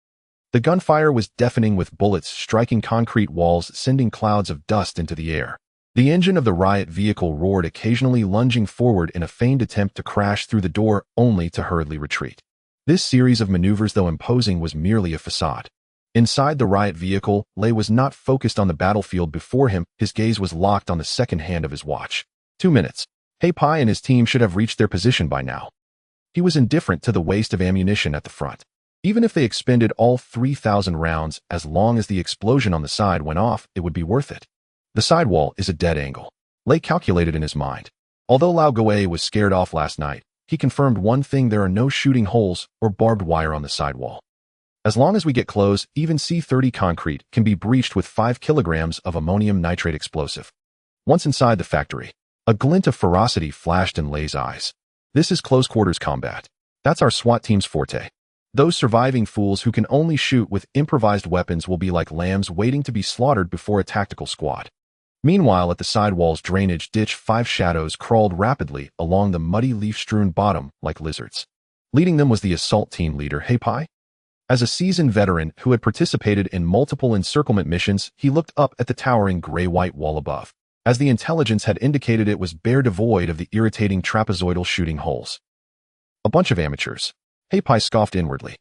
The gunfire was deafening, with bullets striking concrete walls, sending clouds of dust into the air. The engine of the riot vehicle roared, occasionally lunging forward in a feigned attempt to crash through the door, only to hurriedly retreat. This series of maneuvers, though imposing, was merely a facade. Inside the riot vehicle, Lei was not focused on the battlefield before him. His gaze was locked on the second hand of his watch. 2 minutes. Hei Pai and his team should have reached their position by now. He was indifferent to the waste of ammunition at the front. Even if they expended all 3,000 rounds, as long as the explosion on the side went off, it would be worth it. The sidewall is a dead angle. Lei calculated in his mind. Although Lao Gui was scared off last night, he confirmed one thing: there are no shooting holes or barbed wire on the sidewall. As long as we get close, even C-30 concrete can be breached with 5 kilograms of ammonium nitrate explosive. Once inside the factory, A glint of ferocity flashed in Lei's eyes. This is close-quarters combat. That's our SWAT team's forte. Those surviving fools who can only shoot with improvised weapons will be like lambs waiting to be slaughtered before a tactical squad. Meanwhile, at the sidewall's drainage ditch, 5 shadows crawled rapidly along the muddy leaf-strewn bottom like lizards. Leading them was the assault team leader, Heipai. As a seasoned veteran who had participated in multiple encirclement missions, he looked up at the towering gray-white wall above. As the intelligence had indicated, it was bare devoid of the irritating trapezoidal shooting holes. A bunch of amateurs. Heipai scoffed inwardly.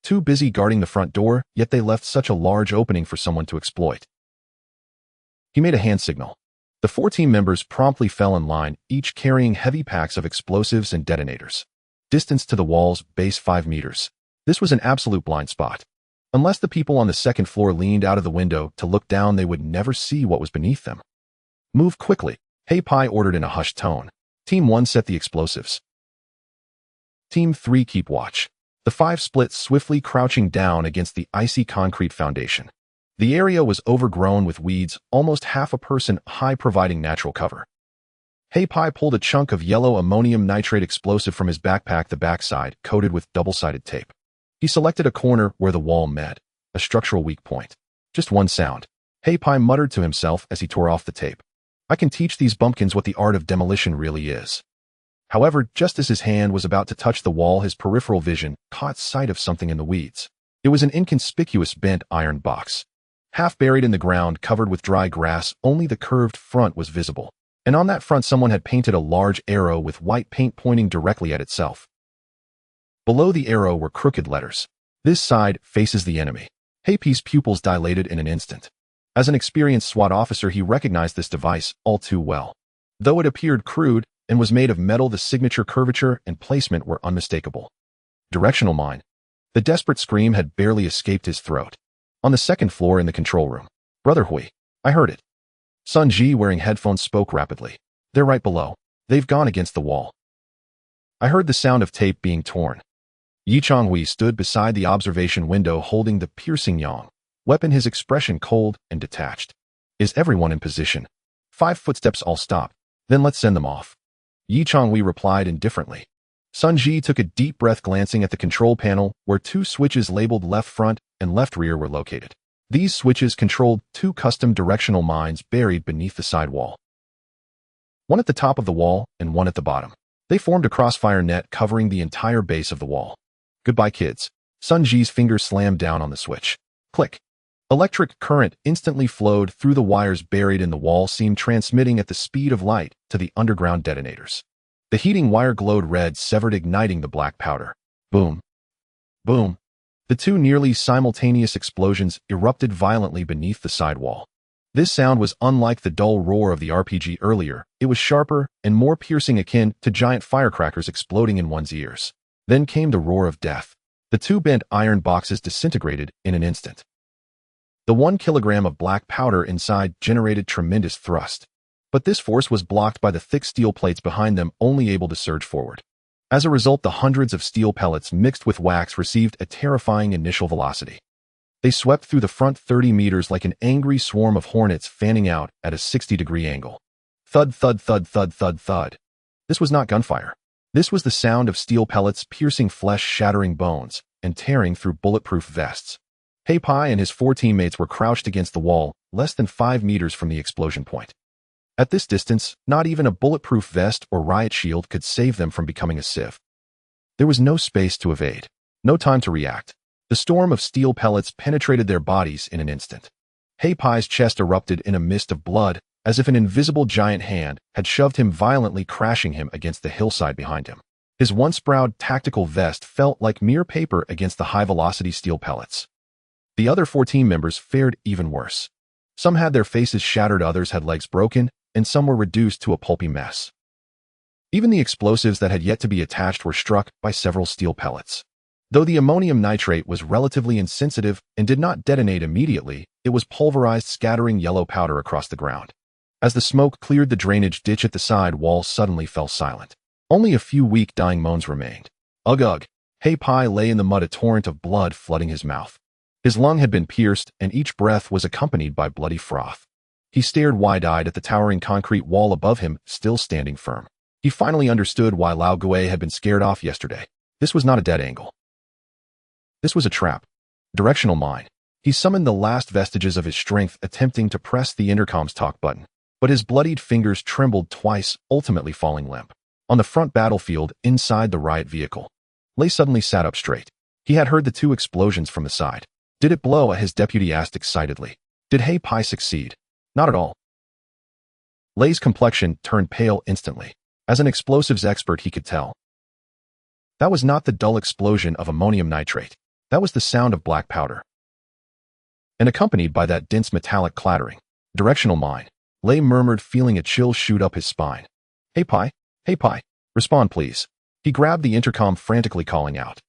Too busy guarding the front door, yet they left such a large opening for someone to exploit. He made a hand signal. The 4 team members promptly fell in line, each carrying heavy packs of explosives and detonators. Distance to the wall's base 5 meters. This was an absolute blind spot. Unless the people on the second floor leaned out of the window to look down, they would never see what was beneath them. Move quickly, Heipai ordered in a hushed tone. Team 1 set the explosives. Team 3 keep watch. The 5 split swiftly, crouching down against the icy concrete foundation. The area was overgrown with weeds, almost half a person high, providing natural cover. Heipai pulled a chunk of yellow ammonium nitrate explosive from his backpack, the backside coated with double-sided tape. He selected a corner where the wall met, a structural weak point. Just one sound. Heipai muttered to himself as he tore off the tape. I can teach these bumpkins what the art of demolition really is. However, just as his hand was about to touch the wall, his peripheral vision caught sight of something in the weeds. It was an inconspicuous bent iron box. Half buried in the ground, covered with dry grass, only the curved front was visible. And on that front, someone had painted a large arrow with white paint pointing directly at itself. Below the arrow were crooked letters. This side faces the enemy. Heipai's pupils dilated in an instant. As an experienced SWAT officer, he recognized this device all too well. Though it appeared crude and was made of metal, the signature curvature and placement were unmistakable. Directional mine. The desperate scream had barely escaped his throat. On the second floor in the control room. Brother Hui, I heard it. Sun Ji, wearing headphones, spoke rapidly. They're right below. They've gone against the wall. I heard the sound of tape being torn. Yi Changhui stood beside the observation window holding the piercing yang weapon, his expression cold and detached. Is everyone in position? 5 footsteps. All stopped. Then let's send them off. Yi Changhui replied indifferently. Sun Ji took a deep breath, glancing at the control panel where 2 switches labeled left front and left rear were located. These switches controlled 2 custom directional mines buried beneath the sidewall. One at the top of the wall and one at the bottom. They formed a crossfire net covering the entire base of the wall. Goodbye, kids. Sun Ji's fingers slammed down on the switch. Click. Electric current instantly flowed through the wires buried in the wall seam, transmitting at the speed of light to the underground detonators. The heating wire glowed red, severed, igniting the black powder. Boom. Boom. The 2 nearly simultaneous explosions erupted violently beneath the sidewall. This sound was unlike the dull roar of the RPG earlier. It was sharper and more piercing, akin to giant firecrackers exploding in one's ears. Then came the roar of death. The 2 bent iron boxes disintegrated in an instant. The 1 kilogram of black powder inside generated tremendous thrust. But this force was blocked by the thick steel plates behind them, only able to surge forward. As a result, the hundreds of steel pellets mixed with wax received a terrifying initial velocity. They swept through the front 30 meters like an angry swarm of hornets fanning out at a 60-degree angle. Thud, thud, thud, thud, thud, thud. This was not gunfire. This was the sound of steel pellets piercing flesh, shattering bones, and tearing through bulletproof vests. Heipai and his 4 teammates were crouched against the wall, less than 5 meters from the explosion point. At this distance, not even a bulletproof vest or riot shield could save them from becoming a sieve. There was no space to evade, no time to react. The storm of steel pellets penetrated their bodies in an instant. Heipai's chest erupted in a mist of blood, as if an invisible giant hand had shoved him violently, crashing him against the hillside behind him. His once proud tactical vest felt like mere paper against the high-velocity steel pellets. The other 4 team members fared even worse. Some had their faces shattered, others had legs broken, and some were reduced to a pulpy mess. Even the explosives that had yet to be attached were struck by several steel pellets. Though the ammonium nitrate was relatively insensitive and did not detonate immediately, it was pulverized, scattering yellow powder across the ground. As the smoke cleared the drainage ditch at the side wall, suddenly fell silent. Only a few weak, dying moans remained. Ugh, ugh. Heipai lay in the mud, a torrent of blood flooding his mouth. His lung had been pierced, and each breath was accompanied by bloody froth. He stared wide-eyed at the towering concrete wall above him, still standing firm. He finally understood why Lao Gui had been scared off yesterday. This was not a dead angle. This was a trap. Directional mine. He summoned the last vestiges of his strength, attempting to press the intercom's talk button. But his bloodied fingers trembled twice, ultimately falling limp. On the front battlefield, inside the riot vehicle, Lei suddenly sat up straight. He had heard the two explosions from the side. Did it blow? His deputy asked excitedly. Did Hei Pai succeed? Not at all. Lei's complexion turned pale instantly. As an explosives expert, he could tell. That was not the dull explosion of ammonium nitrate. That was the sound of black powder. And accompanied by that dense metallic clattering. Directional mine. Lei murmured, feeling a chill shoot up his spine. Hei Pai, respond please. He grabbed the intercom, frantically calling out.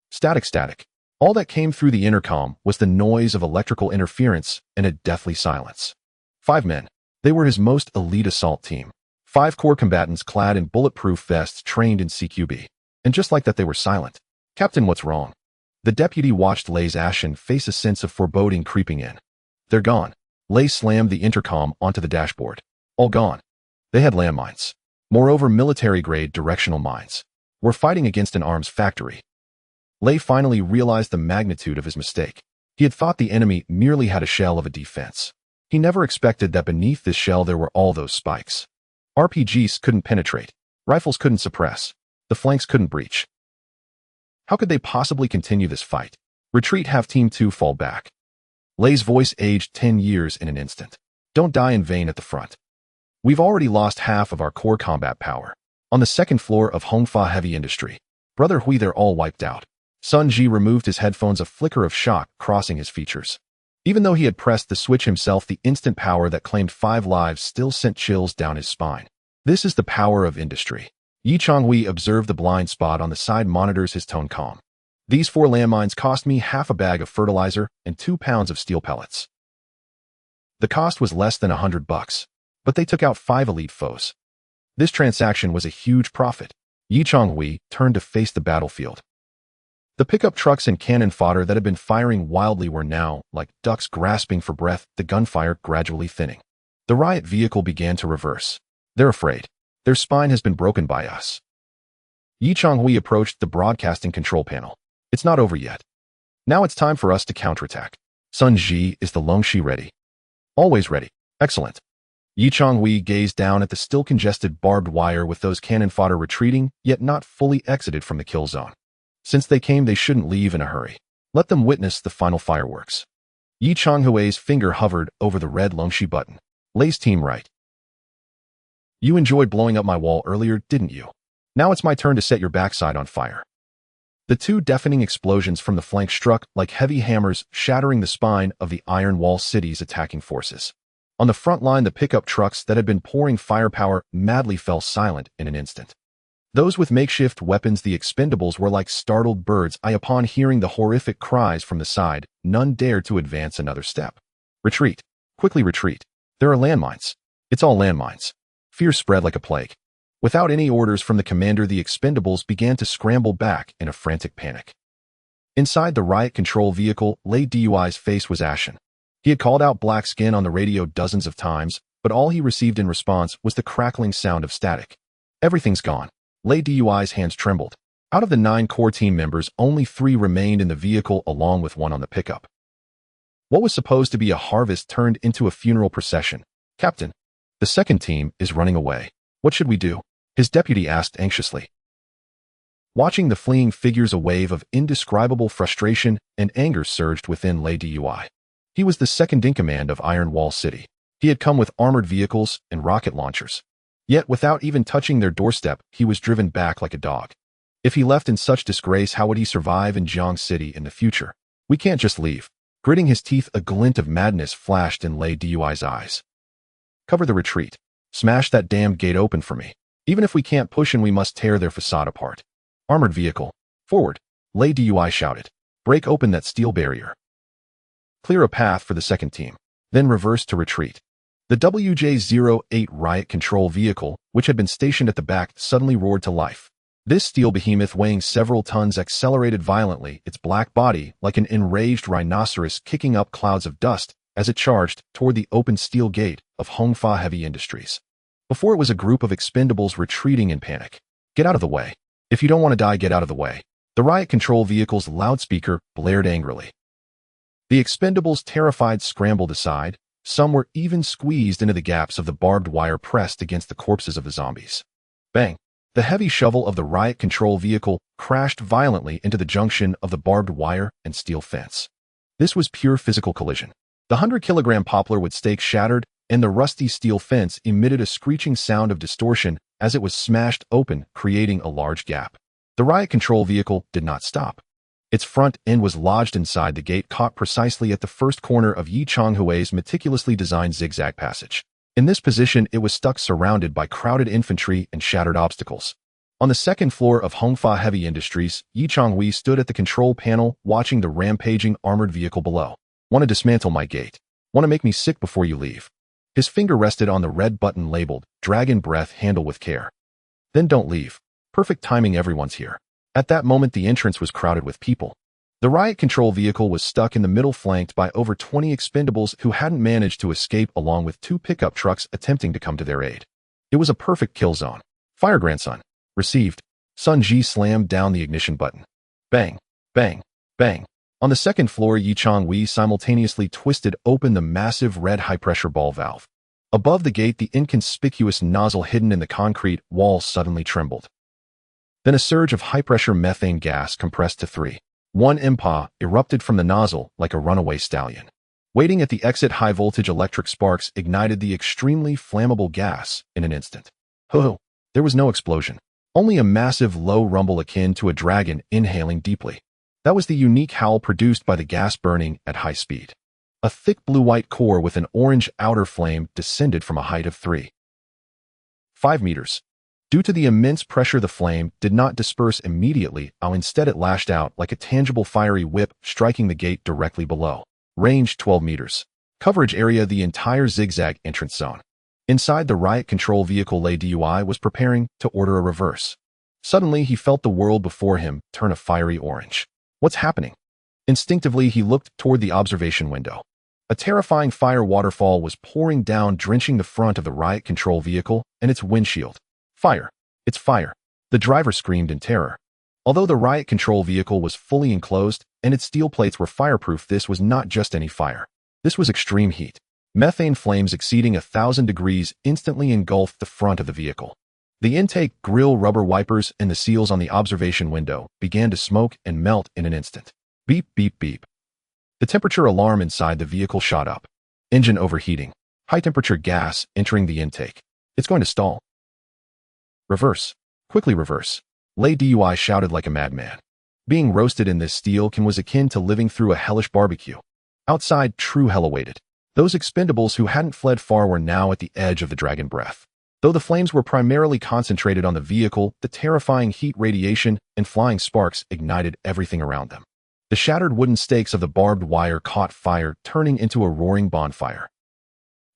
Static. All that came through the intercom was the noise of electrical interference and a deathly silence. 5 men. They were his most elite assault team. 5 core combatants clad in bulletproof vests trained in CQB. And just like that, they were silent. Captain, what's wrong? The deputy watched Lei's ashen face, a sense of foreboding creeping in. They're gone. Lei slammed the intercom onto the dashboard. All gone. They had landmines. Moreover, military-grade directional mines. We're fighting against an arms factory. Lei finally realized the magnitude of his mistake. He had thought the enemy merely had a shell of a defense. He never expected that beneath this shell there were all those spikes. RPGs couldn't penetrate. Rifles couldn't suppress. The flanks couldn't breach. How could they possibly continue this fight? Retreat, have Team 2 fall back. Lei's voice aged 10 years in an instant. Don't die in vain at the front. We've already lost half of our core combat power. On the second floor of Hongfa Heavy Industry. Brother Hui, they're all wiped out. Sun Ji removed his headphones, a flicker of shock crossing his features. Even though he had pressed the switch himself, the instant power that claimed 5 lives still sent chills down his spine. This is the power of industry. Yi Changhui observed the blind spot on the side monitors, his tone calm. These 4 landmines cost me half a bag of fertilizer and 2 pounds of steel pellets. The cost was less than $100, but they took out 5 elite foes. This transaction was a huge profit. Yi Changhui turned to face the battlefield. The pickup trucks and cannon fodder that had been firing wildly were now, like ducks grasping for breath, the gunfire gradually thinning. The riot vehicle began to reverse. They're afraid. Their spine has been broken by us. Yi Changhui approached the broadcasting control panel. It's not over yet. Now it's time for us to counterattack. Sun Ji, is the Longxi ready? Always ready. Excellent. Yi Changhui gazed down at the still congested barbed wire with those cannon fodder retreating, yet not fully exited from the kill zone. Since they came, they shouldn't leave in a hurry. Let them witness the final fireworks. Yi Changhui's finger hovered over the red Longxi button. Lei's team right. You enjoyed blowing up my wall earlier, didn't you? Now it's my turn to set your backside on fire. The 2 deafening explosions from the flank struck like heavy hammers, shattering the spine of the Iron Wall City's attacking forces. On the front line, the pickup trucks that had been pouring firepower madly fell silent in an instant. Those with makeshift weapons, the expendables, were like startled birds. Upon hearing the horrific cries from the side, none dared to advance another step. Retreat. Quickly retreat. There are landmines. It's all landmines. Fear spread like a plague. Without any orders from the commander, the expendables began to scramble back in a frantic panic. Inside the riot control vehicle, Lei Dui's face was ashen. He had called out black skin on the radio dozens of times, but all he received in response was the crackling sound of static. Everything's gone. Lei Dui's hands trembled. Out of the 9 core team members, only 3 remained in the vehicle, along with 1 on the pickup. What was supposed to be a harvest turned into a funeral procession. Captain, the second team is running away. What should we do? His deputy asked anxiously. Watching the fleeing figures, a wave of indescribable frustration and anger surged within Lei Dui. He was the second in command of Iron Wall City. He had come with armored vehicles and rocket launchers. Yet, without even touching their doorstep, he was driven back like a dog. If he left in such disgrace, how would he survive in Jiang City in the future? We can't just leave. Gritting his teeth, a glint of madness flashed in Lei Dui's eyes. Cover the retreat. Smash that damned gate open for me. Even if we can't push in, we must tear their facade apart. Armored vehicle. Forward. Lei Dui shouted. Break open that steel barrier. Clear a path for the second team. Then reverse to retreat. The WJ-08 riot control vehicle, which had been stationed at the back, suddenly roared to life. This steel behemoth, weighing several tons, accelerated violently, its black body like an enraged rhinoceros kicking up clouds of dust as it charged toward the open steel gate of Hongfa Heavy Industries. Before it was a group of expendables retreating in panic. Get out of the way. If you don't want to die, get out of the way. The riot control vehicle's loudspeaker blared angrily. The expendables, terrified, scrambled aside. Some were even squeezed into the gaps of the barbed wire pressed against the corpses of the zombies. Bang! The heavy shovel of the riot control vehicle crashed violently into the junction of the barbed wire and steel fence. This was pure physical collision. The 100-kilogram poplar wood stake shattered, and the rusty steel fence emitted a screeching sound of distortion as it was smashed open, creating a large gap. The riot control vehicle did not stop. Its front end was lodged inside the gate, caught precisely at the first corner of Yi Changhui's meticulously designed zigzag passage. In this position, it was stuck, surrounded by crowded infantry and shattered obstacles. On the second floor of Hongfa Heavy Industries, Yi Changhui stood at the control panel, watching the rampaging armored vehicle below. Want to dismantle my gate? Want to make me sick before you leave? His finger rested on the red button labeled Dragon Breath. Handle with care. Then don't leave. Perfect timing, everyone's here. At that moment, the entrance was crowded with people. The riot control vehicle was stuck in the middle, flanked by over 20 expendables who hadn't managed to escape, along with 2 pickup trucks attempting to come to their aid. It was a perfect kill zone. Fire, grandson. Received. Sun Ji slammed down the ignition button. Bang, bang, bang. On the second floor, Yi Changhui simultaneously twisted open the massive red high-pressure ball valve. Above the gate, the inconspicuous nozzle hidden in the concrete wall suddenly trembled. Then a surge of high-pressure methane gas, compressed to 3.1 MPa, erupted from the nozzle like a runaway stallion. Waiting at the exit, high-voltage electric sparks ignited the extremely flammable gas in an instant. Ho! There was no explosion. Only a massive low rumble akin to a dragon inhaling deeply. That was the unique howl produced by the gas burning at high speed. A thick blue-white core with an orange outer flame descended from a height of 3.5 meters. Due to the immense pressure, the flame did not disperse immediately, instead it lashed out like a tangible fiery whip, striking the gate directly below. Range 12 meters. Coverage area: the entire zigzag entrance zone. Inside, the riot control vehicle lay DUI was preparing to order a reverse. Suddenly, he felt the world before him turn a fiery orange. What's happening? Instinctively, he looked toward the observation window. A terrifying fire waterfall was pouring down, drenching the front of the riot control vehicle and its windshield. Fire! It's fire! The driver screamed in terror. Although the riot control vehicle was fully enclosed and its steel plates were fireproof, this was not just any fire. This was extreme heat. Methane flames exceeding 1,000 degrees instantly engulfed the front of the vehicle. The intake, grill, rubber wipers, and the seals on the observation window began to smoke and melt in an instant. Beep, beep, beep. The temperature alarm inside the vehicle shot up. Engine overheating. High-temperature gas entering the intake. It's going to stall. Reverse. Quickly reverse. Lay DUI shouted like a madman. Being roasted in this steel can was akin to living through a hellish barbecue. Outside, true hell awaited. Those expendables who hadn't fled far were now at the edge of the dragon breath. Though the flames were primarily concentrated on the vehicle, the terrifying heat, radiation, and flying sparks ignited everything around them. The shattered wooden stakes of the barbed wire caught fire, turning into a roaring bonfire.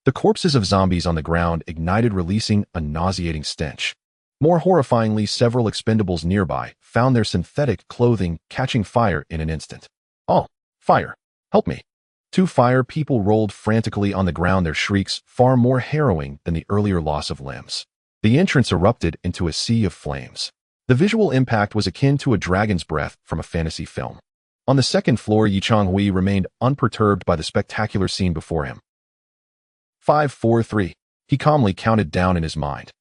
The corpses of zombies on the ground ignited, releasing a nauseating stench. More horrifyingly, several expendables nearby found their synthetic clothing catching fire in an instant. Oh, fire! Help me! 2 fire people rolled frantically on the ground, their shrieks far more harrowing than the earlier loss of limbs. The entrance erupted into a sea of flames. The visual impact was akin to a dragon's breath from a fantasy film. On the second floor, Yi Changhui remained unperturbed by the spectacular scene before him. 5, 4, 3. He calmly counted down in his mind.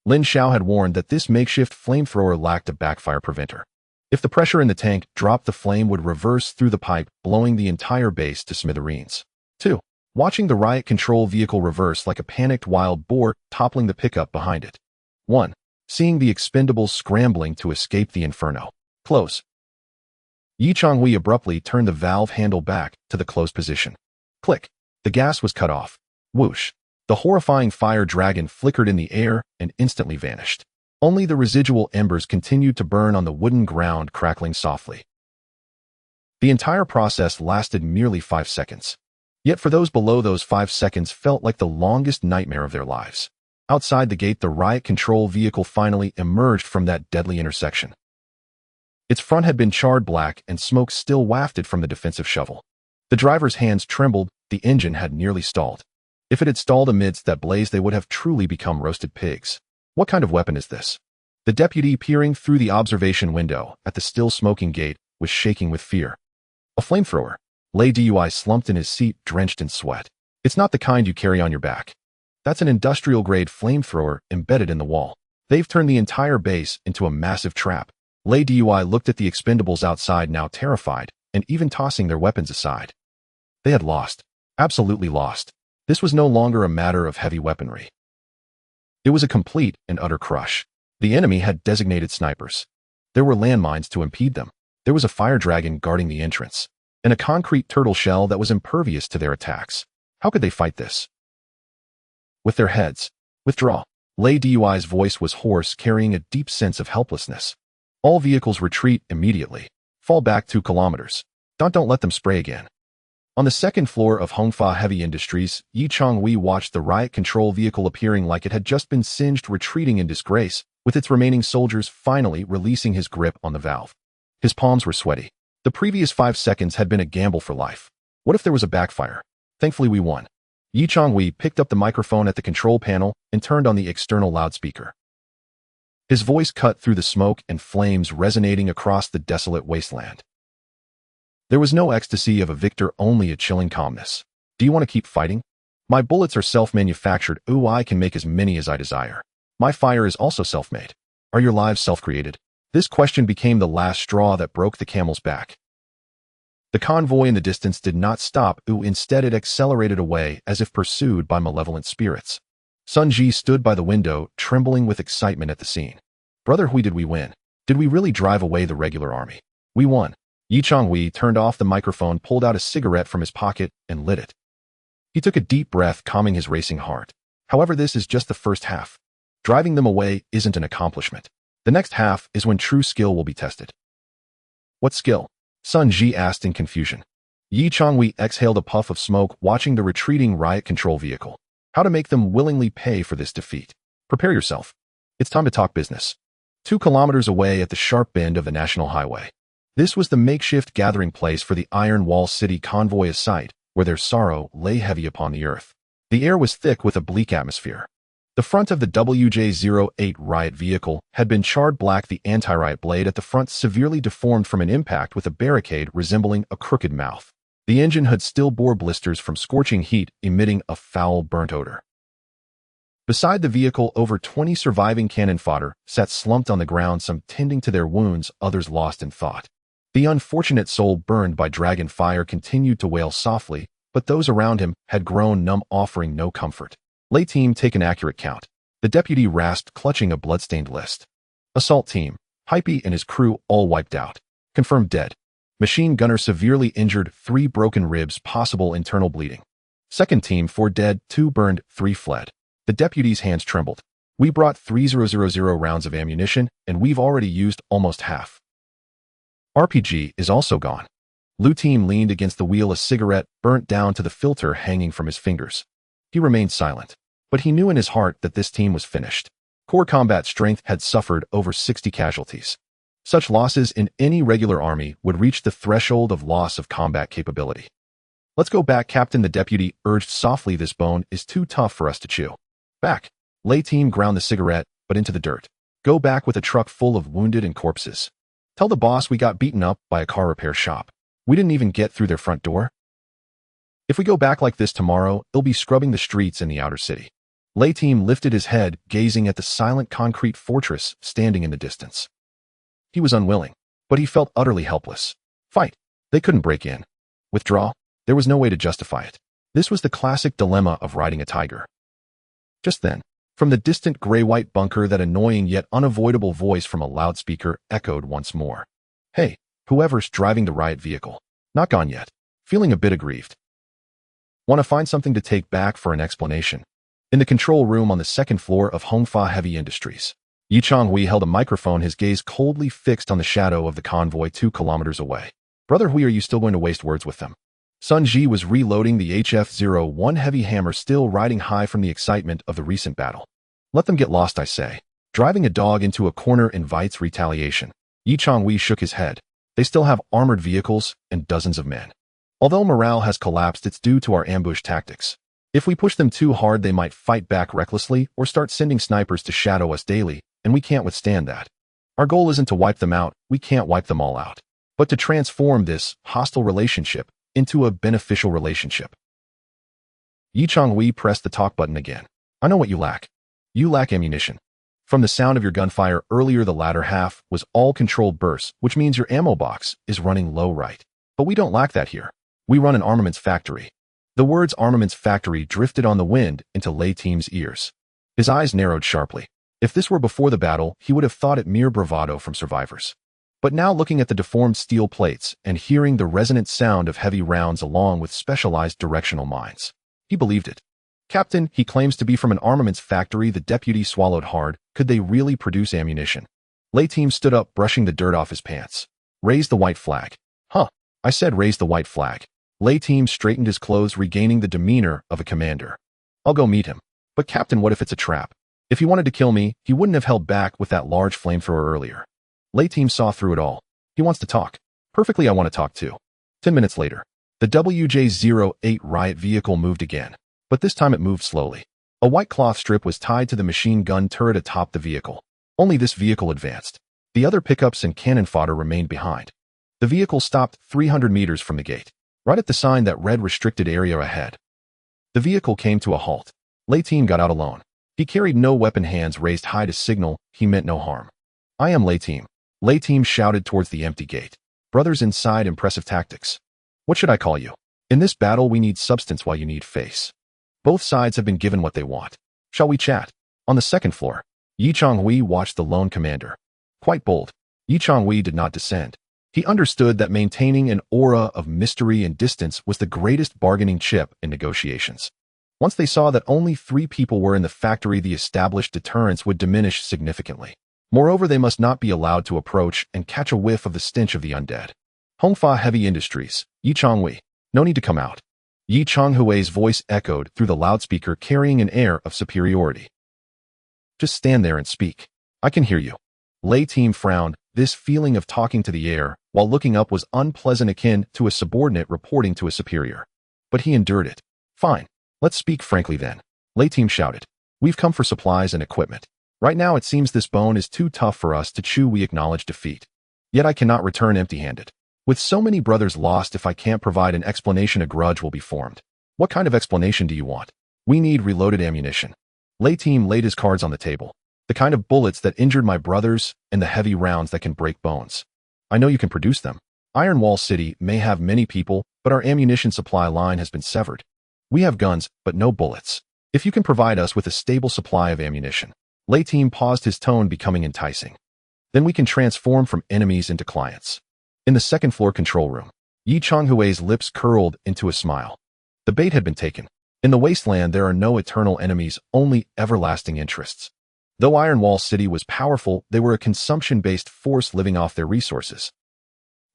Lin Xiao had warned that this makeshift flamethrower lacked a backfire preventer. If the pressure in the tank dropped, the flame would reverse through the pipe, blowing the entire base to smithereens. 2. Watching the riot control vehicle reverse like a panicked wild boar, toppling the pickup behind it. 1. Seeing the expendables scrambling to escape the inferno. Close. Yi Changhui abruptly turned the valve handle back to the closed position. Click. The gas was cut off. Whoosh. The horrifying fire dragon flickered in the air and instantly vanished. Only the residual embers continued to burn on the wooden ground, crackling softly. The entire process lasted merely 5 seconds. Yet for those below, those 5 seconds felt like the longest nightmare of their lives. Outside the gate, the riot control vehicle finally emerged from that deadly intersection. Its front had been charred black, and smoke still wafted from the defensive shovel. The driver's hands trembled, the engine had nearly stalled. If it had stalled amidst that blaze, they would have truly become roasted pigs. What kind of weapon is this? The deputy, peering through the observation window at the still smoking gate, was shaking with fear. A flamethrower. Lay DUI slumped in his seat, drenched in sweat. It's not the kind you carry on your back. That's an industrial-grade flamethrower embedded in the wall. They've turned the entire base into a massive trap. Lay DUI looked at the expendables outside, now terrified, and even tossing their weapons aside. They had lost. Absolutely lost. This was no longer a matter of heavy weaponry. It was a complete and utter crush. The enemy had designated snipers. There were landmines to impede them. There was a fire dragon guarding the entrance, and a concrete turtle shell that was impervious to their attacks. How could they fight this? With their heads. Withdraw. Lay DUI's voice was hoarse, carrying a deep sense of helplessness. All vehicles retreat immediately. Fall back 2 kilometers. Don't let them spray again. On the second floor of Hongfa Heavy Industries, Changhui watched the riot control vehicle appearing like it had just been singed, retreating in disgrace, with its remaining soldiers finally releasing his grip on the valve. His palms were sweaty. The previous 5 seconds had been a gamble for life. What if there was a backfire? Thankfully we won. Changhui picked up the microphone at the control panel and turned on the external loudspeaker. His voice cut through the smoke and flames, resonating across the desolate wasteland. There was no ecstasy of a victor, only a chilling calmness. Do you want to keep fighting? My bullets are self-manufactured. Ooh, I can make as many as I desire. My fire is also self-made. Are your lives self-created? This question became the last straw that broke the camel's back. The convoy in the distance did not stop. Instead it accelerated away as if pursued by malevolent spirits. Sun Ji stood by the window, trembling with excitement at the scene. Brother Hui, did we win? Did we really drive away the regular army? We won. Changhui turned off the microphone, pulled out a cigarette from his pocket, and lit it. He took a deep breath, calming his racing heart. However, this is just the first half. Driving them away isn't an accomplishment. The next half is when true skill will be tested. What skill? Sun Ji asked in confusion. Changhui exhaled a puff of smoke, watching the retreating riot control vehicle. How to make them willingly pay for this defeat. Prepare yourself. It's time to talk business. 2 kilometers away at the sharp bend of the national highway. This was the makeshift gathering place for the Iron Wall City convoy, a sight where their sorrow lay heavy upon the earth. The air was thick with a bleak atmosphere. The front of the WJ-08 riot vehicle had been charred black, the anti-riot blade at the front severely deformed from an impact with a barricade resembling a crooked mouth. The engine hood still bore blisters from scorching heat, emitting a foul, burnt odor. Beside the vehicle, over 20 surviving cannon fodder sat slumped on the ground, some tending to their wounds, others lost in thought. The unfortunate soul burned by dragon fire continued to wail softly, but those around him had grown numb, offering no comfort. Lay team, take an accurate count. The deputy rasped, clutching a bloodstained list. Assault team, Hype and his crew all wiped out. Confirmed dead. Machine gunner severely injured, 3 broken ribs, possible internal bleeding. Second team, 4 dead, 2 burned, 3 fled. The deputy's hands trembled. We brought 3,000 rounds of ammunition, and we've already used almost half. RPG is also gone. Lu Team leaned against the wheel, a cigarette burnt down to the filter hanging from his fingers. He remained silent, but he knew in his heart that this team was finished. Core combat strength had suffered over 60 casualties. Such losses in any regular army would reach the threshold of loss of combat capability. Let's go back, Captain, the deputy urged softly. This bone is too tough for us to chew. Back. Lay team ground the cigarette, but into the dirt. Go back with a truck full of wounded and corpses. Tell the boss we got beaten up by a car repair shop. We didn't even get through their front door. If we go back like this tomorrow, they'll be scrubbing the streets in the outer city. Lay team lifted his head, gazing at the silent concrete fortress standing in the distance. He was unwilling, but he felt utterly helpless. Fight. They couldn't break in. Withdraw. There was no way to justify it. This was the classic dilemma of riding a tiger. Just then, from the distant gray-white bunker, that annoying yet unavoidable voice from a loudspeaker echoed once more. Hey, whoever's driving the riot vehicle. Not gone yet. Feeling a bit aggrieved. Want to find something to take back for an explanation. In the control room on the second floor of Hongfa Heavy Industries, Changhui held a microphone, his gaze coldly fixed on the shadow of the convoy 2 kilometers away. Brother Hui, are you still going to waste words with them? Sun Ji was reloading the HF-01 heavy hammer, still riding high from the excitement of the recent battle. Let them get lost, I say. Driving a dog into a corner invites retaliation. Changhui shook his head. They still have armored vehicles and dozens of men. Although morale has collapsed, it's due to our ambush tactics. If we push them too hard, they might fight back recklessly or start sending snipers to shadow us daily, and we can't withstand that. Our goal isn't to wipe them out, we can't wipe them all out, but to transform this hostile relationship into a beneficial relationship. Changhui pressed the talk button again. I know what you lack. You lack ammunition. From the sound of your gunfire earlier, the latter half was all controlled bursts, which means your ammo box is running low, right? But we don't lack that here. We run an armaments factory. The words armaments factory drifted on the wind into Lei Team's ears. His eyes narrowed sharply. If this were before the battle, he would have thought it mere bravado from survivors. But now, looking at the deformed steel plates and hearing the resonant sound of heavy rounds along with specialized directional mines, he believed it. Captain, he claims to be from an armaments factory. The deputy swallowed hard. Could they really produce ammunition? Lei Team stood up, brushing the dirt off his pants. Raise the white flag. Huh. I said raise the white flag. Lei Team straightened his clothes, regaining the demeanor of a commander. I'll go meet him. But Captain, what if it's a trap? If he wanted to kill me, he wouldn't have held back with that large flamethrower earlier. Lei Team saw through it all. He wants to talk. Perfectly, I want to talk too. 10 minutes later, the WJ-08 riot vehicle moved again, but this time it moved slowly. A white cloth strip was tied to the machine gun turret atop the vehicle. Only this vehicle advanced. The other pickups and cannon fodder remained behind. The vehicle stopped 300 meters from the gate, right at the sign that read restricted area ahead. The vehicle came to a halt. Lei Team got out alone. He carried no weapon, hands raised high to signal he meant no harm. I am Lei Team. Lei Team shouted towards the empty gate. Brothers inside, impressive tactics. What should I call you? In this battle, we need substance while you need face. Both sides have been given what they want. Shall we chat? On the second floor, Changhui watched the lone commander. Quite bold, Changhui did not descend. He understood that maintaining an aura of mystery and distance was the greatest bargaining chip in negotiations. Once they saw that only 3 people were in the factory, the established deterrence would diminish significantly. Moreover, they must not be allowed to approach and catch a whiff of the stench of the undead. Hongfa Heavy Industries, Changhui. No need to come out. Changhui's voice echoed through the loudspeaker, carrying an air of superiority. Just stand there and speak. I can hear you. Lei Team frowned. This feeling of talking to the air while looking up was unpleasant, akin to a subordinate reporting to a superior. But he endured it. Fine. Let's speak frankly then. Lei Team shouted. We've come for supplies and equipment. Right now it seems this bone is too tough for us to chew. We acknowledge defeat. Yet I cannot return empty-handed. With so many brothers lost, if I can't provide an explanation, a grudge will be formed. What kind of explanation do you want? We need reloaded ammunition. Lei Team laid his cards on the table. The kind of bullets that injured my brothers and the heavy rounds that can break bones. I know you can produce them. Iron Wall City may have many people, but our ammunition supply line has been severed. We have guns, but no bullets. If you can provide us with a stable supply of ammunition. Lei Team paused, his tone becoming enticing. Then we can transform from enemies into clients. In the second floor control room, Changhui's lips curled into a smile. The bait had been taken. In the wasteland, there are no eternal enemies, only everlasting interests. Though Iron Wall City was powerful, they were a consumption-based force living off their resources.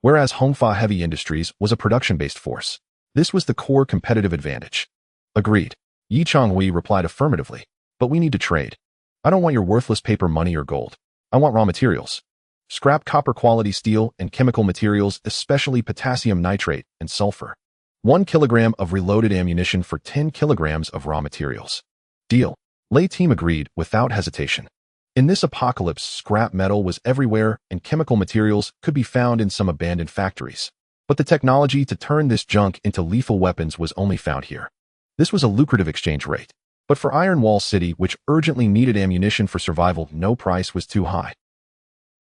Whereas Hongfa Heavy Industries was a production-based force. This was the core competitive advantage. Agreed. Changhui replied affirmatively. But we need to trade. I don't want your worthless paper money or gold. I want raw materials. Scrap copper quality steel and chemical materials, especially potassium nitrate and sulfur. 1 kilogram of reloaded ammunition for 10 kilograms of raw materials. Deal. Lei Team agreed without hesitation. In this apocalypse, scrap metal was everywhere and chemical materials could be found in some abandoned factories. But the technology to turn this junk into lethal weapons was only found here. This was a lucrative exchange rate. But for Iron Wall City, which urgently needed ammunition for survival, no price was too high.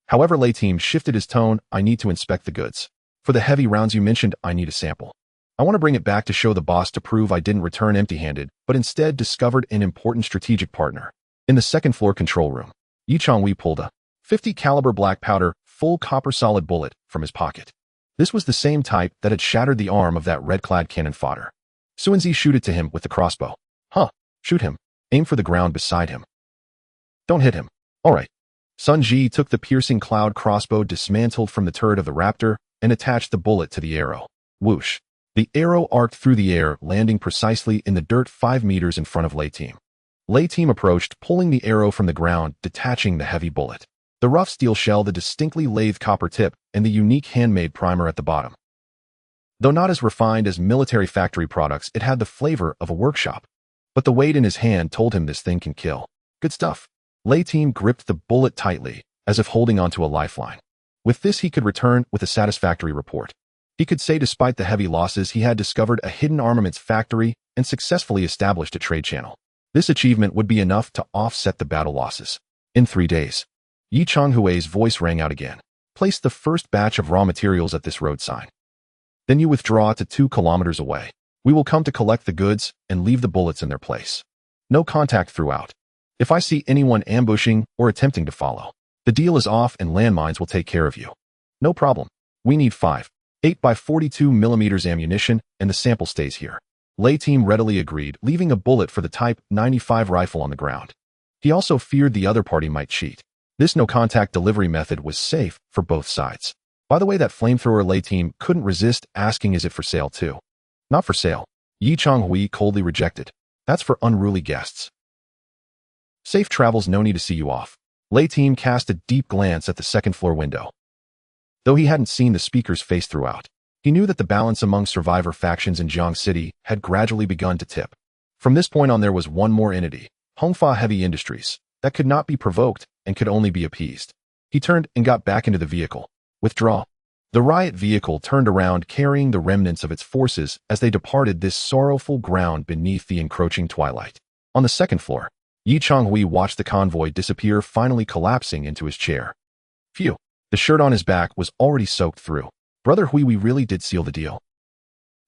However, Lei Team shifted his tone. I need to inspect the goods. For the heavy rounds you mentioned, I need a sample. I want to bring it back to show the boss, to prove I didn't return empty-handed, but instead discovered an important strategic partner. In the second floor control room, Changhui pulled a .50 caliber black powder, full copper solid bullet from his pocket. This was the same type that had shattered the arm of that red-clad cannon fodder. Suanzi, shoot it to him with the crossbow. Huh. Shoot him. Aim for the ground beside him. Don't hit him. All right. Sun Ji took the piercing cloud crossbow dismantled from the turret of the raptor and attached the bullet to the arrow. Whoosh. The arrow arced through the air, landing precisely in the dirt 5 meters in front of Lei Team. Lei Team approached, pulling the arrow from the ground, detaching the heavy bullet. The rough steel shell, the distinctly lathed copper tip, and the unique handmade primer at the bottom. Though not as refined as military factory products, it had the flavor of a workshop. But the weight in his hand told him this thing can kill. Good stuff. Lei Team gripped the bullet tightly, as if holding onto a lifeline. With this, he could return with a satisfactory report. He could say despite the heavy losses, he had discovered a hidden armaments factory and successfully established a trade channel. This achievement would be enough to offset the battle losses. In 3 days, Yi Changhui's voice rang out again. Place the first batch of raw materials at this road sign. Then you withdraw to 2 kilometers away. We will come to collect the goods and leave the bullets in their place. No contact throughout. If I see anyone ambushing or attempting to follow, the deal is off and landmines will take care of you. No problem. We need 5.8 by 42 millimeters ammunition and the sample stays here. Lei Team readily agreed, leaving a bullet for the Type 95 rifle on the ground. He also feared the other party might cheat. This no-contact delivery method was safe for both sides. By the way, that flamethrower Lei Team couldn't resist asking, is it for sale too? Not for sale. Yi Changhui coldly rejected. That's for unruly guests. Safe travels, no need to see you off. Lei Team cast a deep glance at the second-floor window. Though he hadn't seen the speaker's face throughout, he knew that the balance among survivor factions in Jiang City had gradually begun to tip. From this point on, there was one more entity, Hongfa Heavy Industries, that could not be provoked and could only be appeased. He turned and got back into the vehicle. Withdraw. The riot vehicle turned around, carrying the remnants of its forces as they departed this sorrowful ground beneath the encroaching twilight. On the second floor, Yi Changhui watched the convoy disappear, finally collapsing into his chair. Phew. The shirt on his back was already soaked through. Brother Hui, we really did seal the deal.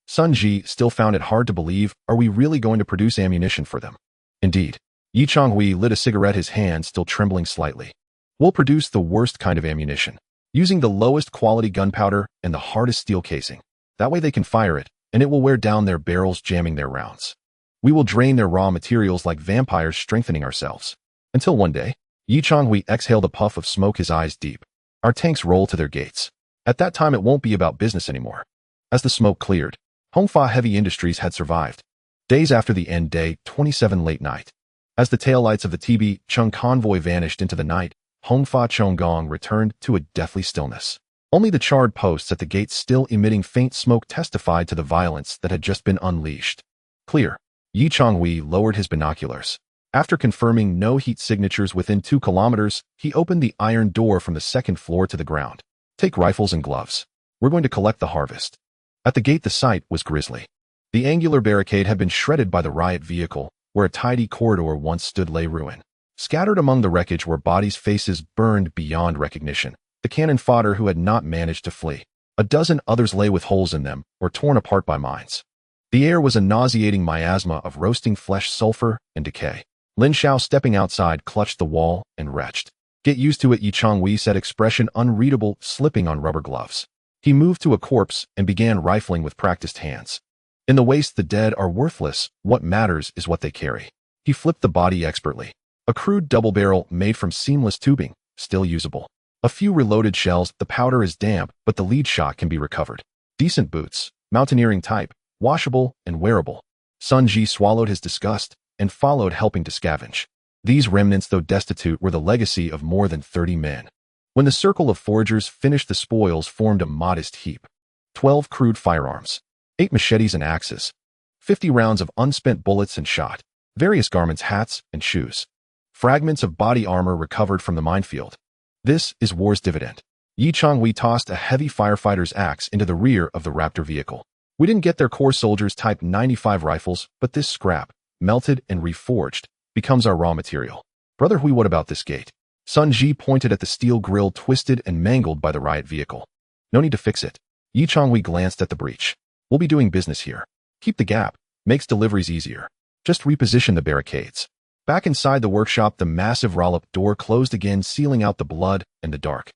Sun Ji still found it hard to believe. Are we really going to produce ammunition for them? Indeed. Yi Changhui lit a cigarette, his hand still trembling slightly. We'll produce the worst kind of ammunition, using the lowest quality gunpowder and the hardest steel casing. That way they can fire it, and it will wear down their barrels, jamming their rounds. We will drain their raw materials like vampires, strengthening ourselves. Until one day, Yi Changhui exhaled a puff of smoke, his eyes deep. Our tanks roll to their gates. At that time, it won't be about business anymore. As the smoke cleared, Hongfa Heavy Industries had survived. Days after the end, day 27 late night. As the taillights of the TB Chung convoy vanished into the night, Hongfa Chonggong returned to a deathly stillness. Only the charred posts at the gates, still emitting faint smoke, testified to the violence that had just been unleashed. Clear. Yi Changhui lowered his binoculars. After confirming no heat signatures within 2 kilometers, he opened the iron door from the second floor to the ground. Take rifles and gloves. We're going to collect the harvest. At the gate, the sight was grisly. The angular barricade had been shredded by the riot vehicle, where a tidy corridor once stood lay ruin. Scattered among the wreckage were bodies, faces burned beyond recognition, the cannon fodder who had not managed to flee. A dozen others lay with holes in them or torn apart by mines. The air was a nauseating miasma of roasting flesh, sulfur, and decay. Lin Xiao, stepping outside, clutched the wall and retched. Get used to it, Yi Changhui said, expression unreadable, slipping on rubber gloves. He moved to a corpse and began rifling with practiced hands. In the waste, the dead are worthless. What matters is what they carry. He flipped the body expertly. A crude double barrel made from seamless tubing, still usable. A few reloaded shells, the powder is damp, but the lead shot can be recovered. Decent boots, mountaineering type, washable and wearable. Sun Ji swallowed his disgust and followed, helping to scavenge. These remnants, though destitute, were the legacy of more than 30 men. When the circle of foragers finished, the spoils formed a modest heap. 12 crude firearms, 8 machetes and axes, 50 rounds of unspent bullets and shot, various garments, hats, and shoes. Fragments of body armor recovered from the minefield. This is war's dividend. Yi Changhui tossed a heavy firefighter's axe into the rear of the Raptor vehicle. We didn't get their core soldiers' Type 95 rifles, but this scrap, melted and reforged, becomes our raw material. Brother Hui, what about this gate? Sun Ji pointed at the steel grill, twisted and mangled by the riot vehicle. No need to fix it. Yi Changhui glanced at the breach. We'll be doing business here. Keep the gap. Makes deliveries easier. Just reposition the barricades. Back inside the workshop, the massive roll-up door closed again, sealing out the blood and the dark.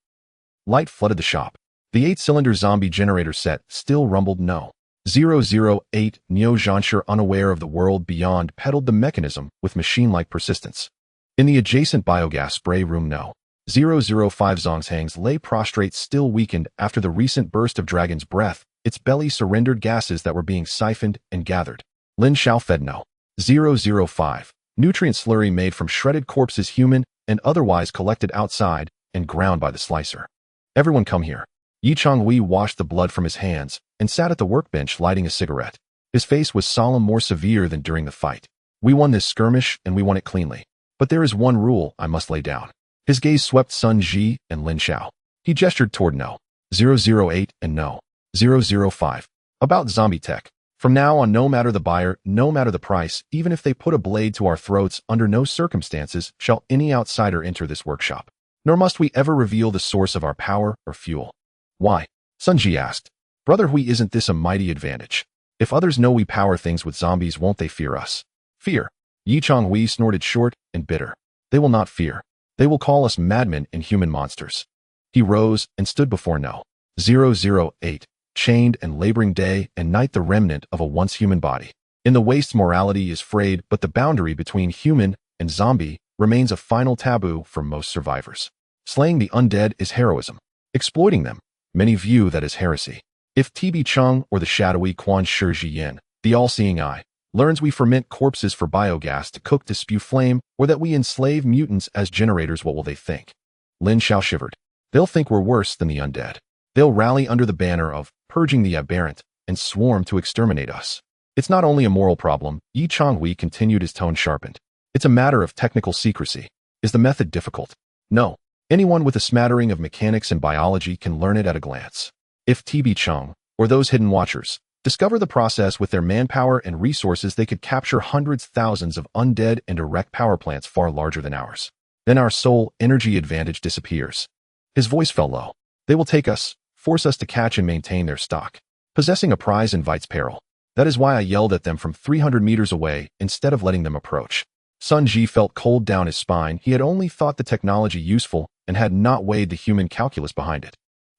Light flooded the shop. The 8-cylinder zombie generator set still rumbled. No. 008 Neo Zhansher, unaware of the world beyond, pedaled the mechanism with machine-like persistence. In the adjacent biogas spray room, No. 005 Zonghangs lay prostrate, still weakened after the recent burst of dragon's breath. Its belly surrendered gases that were being siphoned and gathered. Lin Xiao fed No. 005. Nutrient slurry made from shredded corpses, human and otherwise, collected outside and ground by the slicer. Everyone come here. Yi Changhui washed the blood from his hands, and sat at the workbench lighting a cigarette. His face was solemn, more severe than during the fight. We won this skirmish, and we won it cleanly. But there is one rule I must lay down. His gaze swept Sun Ji and Lin Xiao. He gestured toward No. 008 and No. 005. About zombie tech. From now on, no matter the buyer, no matter the price, even if they put a blade to our throats, under no circumstances shall any outsider enter this workshop. Nor must we ever reveal the source of our power or fuel. Why? Sun Ji asked. Brother Hui, isn't this a mighty advantage? If others know we power things with zombies, won't they fear us? Fear. Yi Changhui snorted short and bitter. They will not fear. They will call us madmen and human monsters. He rose and stood before No. 008, chained and laboring day and night, the remnant of a once human body. In the waste, morality is frayed, but the boundary between human and zombie remains a final taboo for most survivors. Slaying the undead is heroism. Exploiting them, many view that as heresy. If TB Chung or the shadowy Quan Shi Yin, the all-seeing eye, learns we ferment corpses for biogas to cook to spew flame, or that we enslave mutants as generators, what will they think? Lin Xiao shivered. They'll think we're worse than the undead. They'll rally under the banner of purging the aberrant and swarm to exterminate us. It's not only a moral problem, Yi Changhui continued, his tone sharpened. It's a matter of technical secrecy. Is the method difficult? No. Anyone with a smattering of mechanics and biology can learn it at a glance. If TB Chung, or those hidden watchers, discover the process with their manpower and resources, they could capture hundreds, thousands of undead and erect power plants far larger than ours. Then our sole energy advantage disappears. His voice fell low. They will take us, force us to catch and maintain their stock. Possessing a prize invites peril. That is why I yelled at them from 300 meters away instead of letting them approach. Sun Ji felt cold down his spine. He had only thought the technology useful and had not weighed the human calculus behind it.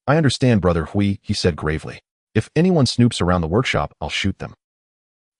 I understand, Brother Hui, he said gravely. If anyone snoops around the workshop, I'll shoot them.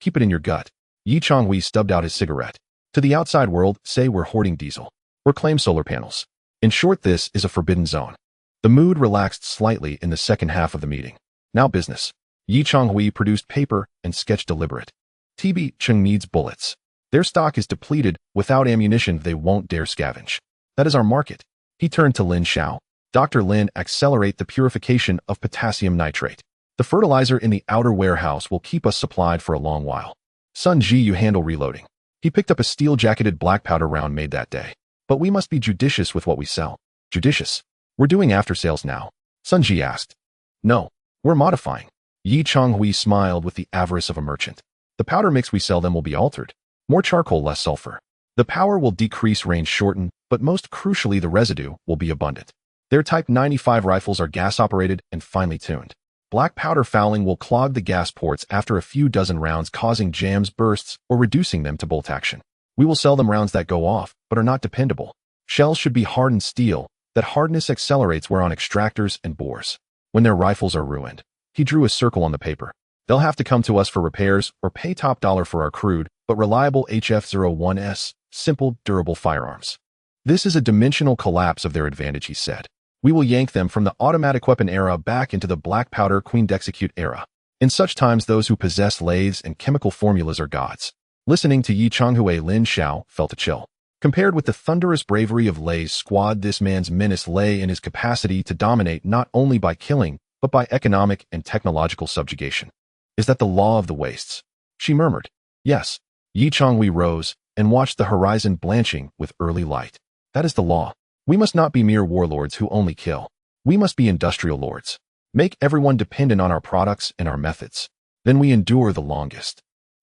Keep it in your gut. Yi Changhui stubbed out his cigarette. To the outside world, say we're hoarding diesel. Or claim solar panels. In short, this is a forbidden zone. The mood relaxed slightly in the second half of the meeting. Now business. Yi Changhui produced paper and sketched deliberate. TB Chung needs bullets. Their stock is depleted. Without ammunition, they won't dare scavenge. That is our market. He turned to Lin Xiao. Dr. Lin, accelerate the purification of potassium nitrate. The fertilizer in the outer warehouse will keep us supplied for a long while. Sun Ji, you handle reloading. He picked up a steel-jacketed black powder round made that day. But we must be judicious with what we sell. Judicious? We're doing after-sales now. Sun Ji asked. No, we're modifying. Yi Changhui smiled with the avarice of a merchant. The powder mix we sell them will be altered. More charcoal, less sulfur. The power will decrease, range shorten, but most crucially the residue will be abundant. Their Type 95 rifles are gas-operated and finely tuned. Black powder fouling will clog the gas ports after a few dozen rounds, causing jams, bursts, or reducing them to bolt action. We will sell them rounds that go off, but are not dependable. Shells should be hardened steel. That hardness accelerates wear on extractors and bores. When their rifles are ruined. He drew a circle on the paper. They'll have to come to us for repairs or pay top dollar for our crude, but reliable HF-01S, simple, durable firearms. This is a dimensional collapse of their advantage, he said. We will yank them from the automatic weapon era back into the black powder queen-execute era. In such times, those who possess lathes and chemical formulas are gods. Listening to Yi Changhui, Lin Xiao felt a chill. Compared with the thunderous bravery of Lei's squad, this man's menace lay in his capacity to dominate not only by killing, but by economic and technological subjugation. Is that the law of the wastes? She murmured. Yes. Yi Changhui rose and watched the horizon blanching with early light. That is the law. We must not be mere warlords who only kill. We must be industrial lords. Make everyone dependent on our products and our methods. Then we endure the longest.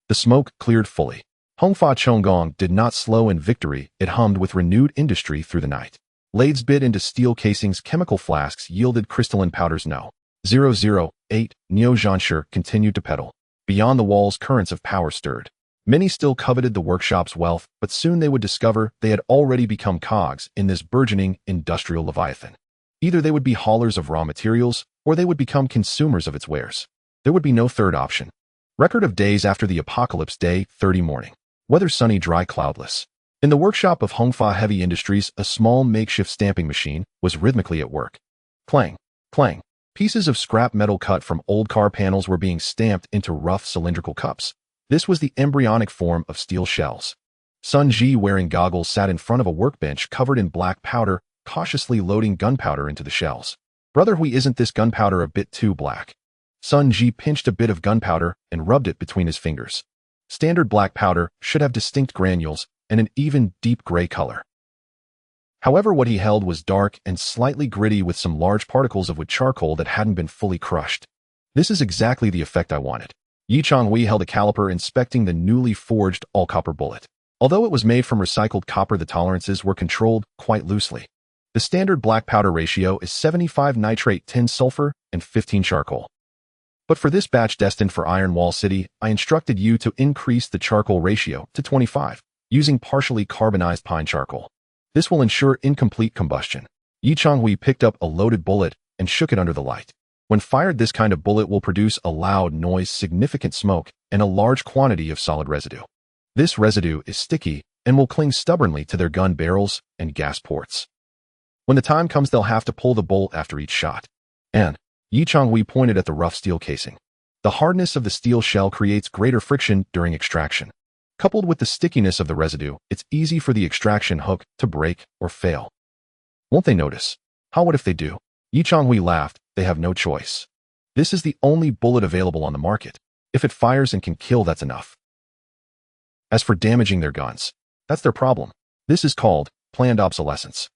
The smoke cleared fully. Hongfa Chonggong did not slow in victory. It hummed with renewed industry through the night. Lathes bit into steel casings, chemical flasks yielded crystalline powders. No. 008, Neo Zhanshi continued to pedal. Beyond the walls, currents of power stirred. Many still coveted the workshop's wealth, but soon they would discover they had already become cogs in this burgeoning industrial leviathan. Either they would be haulers of raw materials, or they would become consumers of its wares. There would be no third option. Record of days after the apocalypse, day 30 morning. Weather sunny, dry, cloudless. In the workshop of Hongfa Heavy Industries, a small makeshift stamping machine was rhythmically at work. Clang, clang. Pieces of scrap metal cut from old car panels were being stamped into rough cylindrical cups. This was the embryonic form of steel shells. Sun Ji, wearing goggles, sat in front of a workbench covered in black powder, cautiously loading gunpowder into the shells. Brother Hui, isn't this gunpowder a bit too black? Sun Ji pinched a bit of gunpowder and rubbed it between his fingers. Standard black powder should have distinct granules and an even deep gray color. However, what he held was dark and slightly gritty with some large particles of wood charcoal that hadn't been fully crushed. This is exactly the effect I wanted. Yi Changhui held a caliper inspecting the newly forged all-copper bullet. Although it was made from recycled copper, the tolerances were controlled quite loosely. The standard black powder ratio is 75 nitrate tin sulfur and 15 charcoal. But for this batch destined for Iron Wall City, I instructed you to increase the charcoal ratio to 25, using partially carbonized pine charcoal. This will ensure incomplete combustion. Yi Changhui picked up a loaded bullet and shook it under the light. When fired, this kind of bullet will produce a loud noise, significant smoke, and a large quantity of solid residue. This residue is sticky and will cling stubbornly to their gun barrels and gas ports. When the time comes, they'll have to pull the bolt after each shot. And Yi Changhui pointed at the rough steel casing. The hardness of the steel shell creates greater friction during extraction. Coupled with the stickiness of the residue, it's easy for the extraction hook to break or fail. Won't they notice? How what if they do? Yi Changhui laughed. They have no choice. This is the only bullet available on the market. If it fires and can kill, that's enough. As for damaging their guns, that's their problem. This is called planned obsolescence.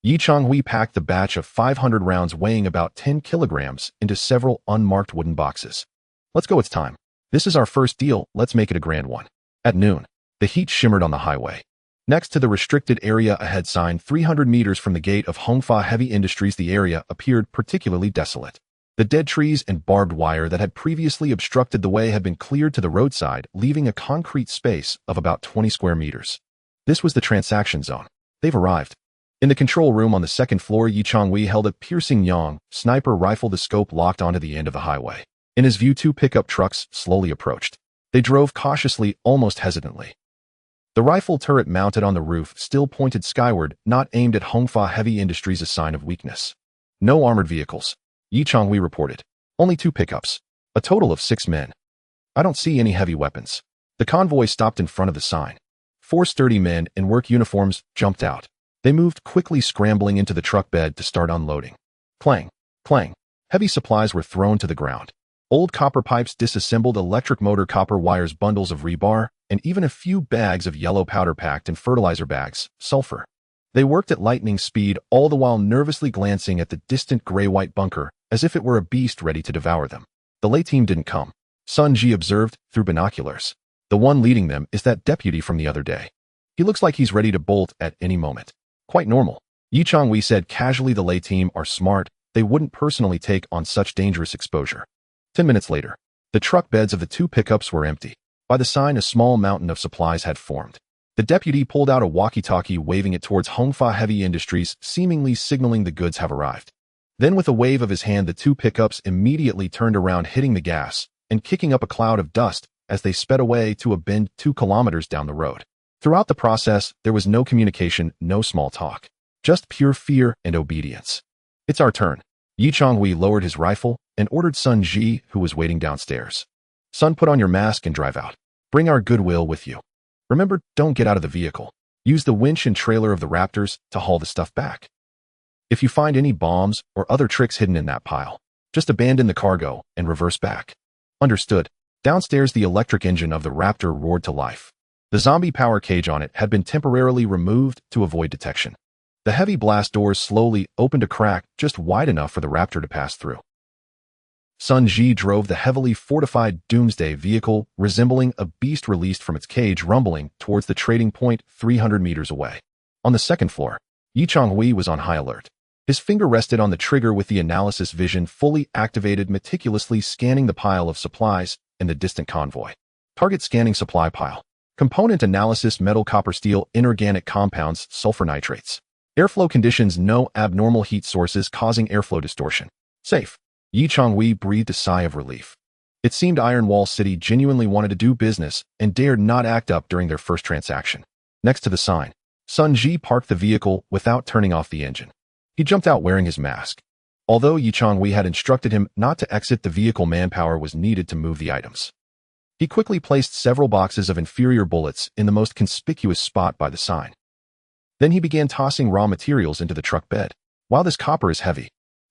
Yi Changhui packed the batch of 500 rounds weighing about 10 kilograms into several unmarked wooden boxes. Let's go, it's time. This is our first deal, let's make it a grand one. At noon, the heat shimmered on the highway. Next to the restricted area ahead sign 300 meters from the gate of Hongfa Heavy Industries, the area appeared particularly desolate. The dead trees and barbed wire that had previously obstructed the way had been cleared to the roadside, leaving a concrete space of about 20 square meters. This was the transaction zone. They've arrived. In the control room on the second floor, Yi Changhui held a piercing Yang sniper rifle, the scope locked onto the end of the highway. In his view, 2 pickup trucks slowly approached. They drove cautiously, almost hesitantly. The rifle turret mounted on the roof still pointed skyward, not aimed at Hongfa Heavy Industries, a sign of weakness. No armored vehicles, Yi Changhui reported. Only 2 pickups. A total of 6 men. I don't see any heavy weapons. The convoy stopped in front of the sign. 4 sturdy men in work uniforms jumped out. They moved quickly, scrambling into the truck bed to start unloading. Clang, clang. Heavy supplies were thrown to the ground. Old copper pipes disassembled, electric motor copper wires, bundles of rebar, and even a few bags of yellow powder packed in fertilizer bags, sulfur. They worked at lightning speed, all the while nervously glancing at the distant gray-white bunker, as if it were a beast ready to devour them. The lay team didn't come. Sun Ji observed through binoculars. The one leading them is that deputy from the other day. He looks like he's ready to bolt at any moment. Quite normal. Yi Changhui said casually. The lay team are smart. They wouldn't personally take on such dangerous exposure. 10 minutes later, the truck beds of the 2 pickups were empty. By the sign, a small mountain of supplies had formed. The deputy pulled out a walkie-talkie, waving it towards Hongfa Heavy Industries, seemingly signaling the goods have arrived. Then with a wave of his hand, the 2 pickups immediately turned around, hitting the gas and kicking up a cloud of dust as they sped away to a bend 2 kilometers down the road. Throughout the process, there was no communication, no small talk. Just pure fear and obedience. It's our turn. Yi Changhui lowered his rifle and ordered Sun Ji, who was waiting downstairs. Son, put on your mask and drive out. Bring our goodwill with you. Remember, don't get out of the vehicle. Use the winch and trailer of the Raptors to haul the stuff back. If you find any bombs or other tricks hidden in that pile, just abandon the cargo and reverse back. Understood. Downstairs, the electric engine of the Raptor roared to life. The zombie power cage on it had been temporarily removed to avoid detection. The heavy blast doors slowly opened a crack just wide enough for the Raptor to pass through. Sun Ji drove the heavily fortified Doomsday vehicle, resembling a beast released from its cage, rumbling towards the trading point 300 meters away. On the second floor, Yi Changhui was on high alert. His finger rested on the trigger with the analysis vision fully activated, meticulously scanning the pile of supplies and the distant convoy. Target scanning, supply pile. Component analysis, metal, copper, steel, inorganic compounds, sulfur nitrates. Airflow conditions, no abnormal heat sources causing airflow distortion. Safe. Yi Changhui breathed a sigh of relief. It seemed Iron Wall City genuinely wanted to do business and dared not act up during their first transaction. Next to the sign, Sun Ji parked the vehicle without turning off the engine. He jumped out wearing his mask. Although Yi Changhui had instructed him not to exit the vehicle, manpower was needed to move the items. He quickly placed several boxes of inferior bullets in the most conspicuous spot by the sign. Then he began tossing raw materials into the truck bed. While this copper is heavy,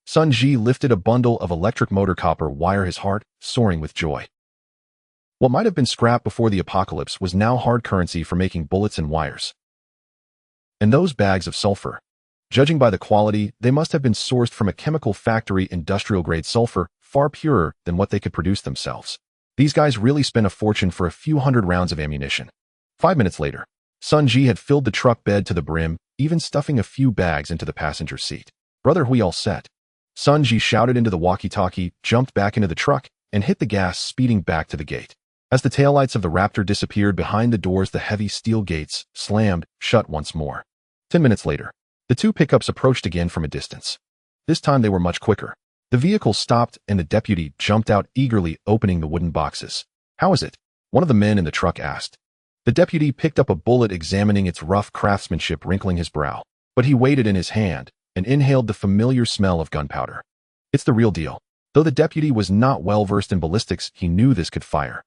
Sun Ji lifted a bundle of electric motor copper wire, his heart soaring with joy. What might have been scrap before the apocalypse was now hard currency for making bullets and wires. And those bags of sulfur. Judging by the quality, they must have been sourced from a chemical factory, industrial-grade sulfur, far purer than what they could produce themselves. These guys really spent a fortune for a few hundred rounds of ammunition. 5 minutes later, Sun Ji had filled the truck bed to the brim, even stuffing a few bags into the passenger seat. Brother Hui, all set. Sun Ji shouted into the walkie-talkie, jumped back into the truck, and hit the gas, speeding back to the gate. As the taillights of the Raptor disappeared behind the doors, the heavy steel gates slammed shut once more. 10 minutes later, the two pickups approached again from a distance. This time they were much quicker. The vehicle stopped and the deputy jumped out eagerly, opening the wooden boxes. "How is it?" one of the men in the truck asked. The deputy picked up a bullet, examining its rough craftsmanship, wrinkling his brow. But he weighed it in his hand and inhaled the familiar smell of gunpowder. "It's the real deal." Though the deputy was not well versed in ballistics, he knew this could fire.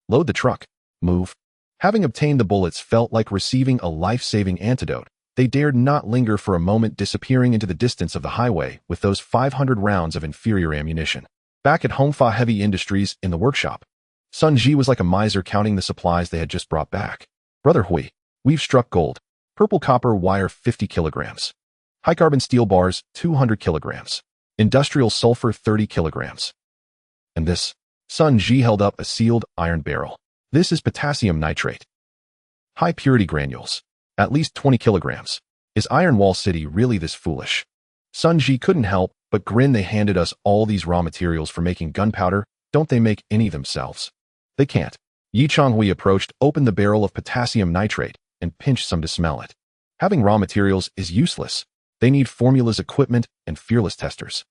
"Load the truck. Move." Having obtained the bullets felt like receiving a life-saving antidote. They dared not linger for a moment, disappearing into the distance of the highway with those 500 rounds of inferior ammunition. Back at Hongfa Heavy Industries in the workshop, Sun Ji was like a miser, counting the supplies they had just brought back. "Brother Hui, we've struck gold. Purple copper wire 50 kilograms. High carbon steel bars 200 kilograms. Industrial sulfur 30 kilograms. And this?" Sun Ji held up a sealed iron barrel. "This is potassium nitrate. High purity granules. At least 20 kilograms. Is Iron Wall City really this foolish?" Sun Ji couldn't help but grin. "They handed us all these raw materials for making gunpowder. Don't they make any themselves?" "They can't." Changhui approached, opened the barrel of potassium nitrate, and pinched some to smell it. "Having raw materials is useless. They need formulas, equipment, and fearless testers.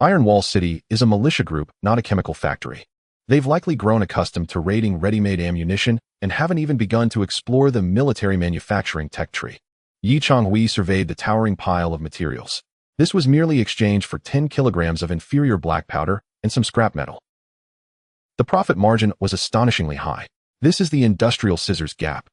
Iron Wall City is a militia group, not a chemical factory. They've likely grown accustomed to raiding ready-made ammunition and haven't even begun to explore the military manufacturing tech tree." Changhui surveyed the towering pile of materials. This was merely exchanged for 10 kilograms of inferior black powder and some scrap metal. The profit margin was astonishingly high. "This is the industrial scissors gap."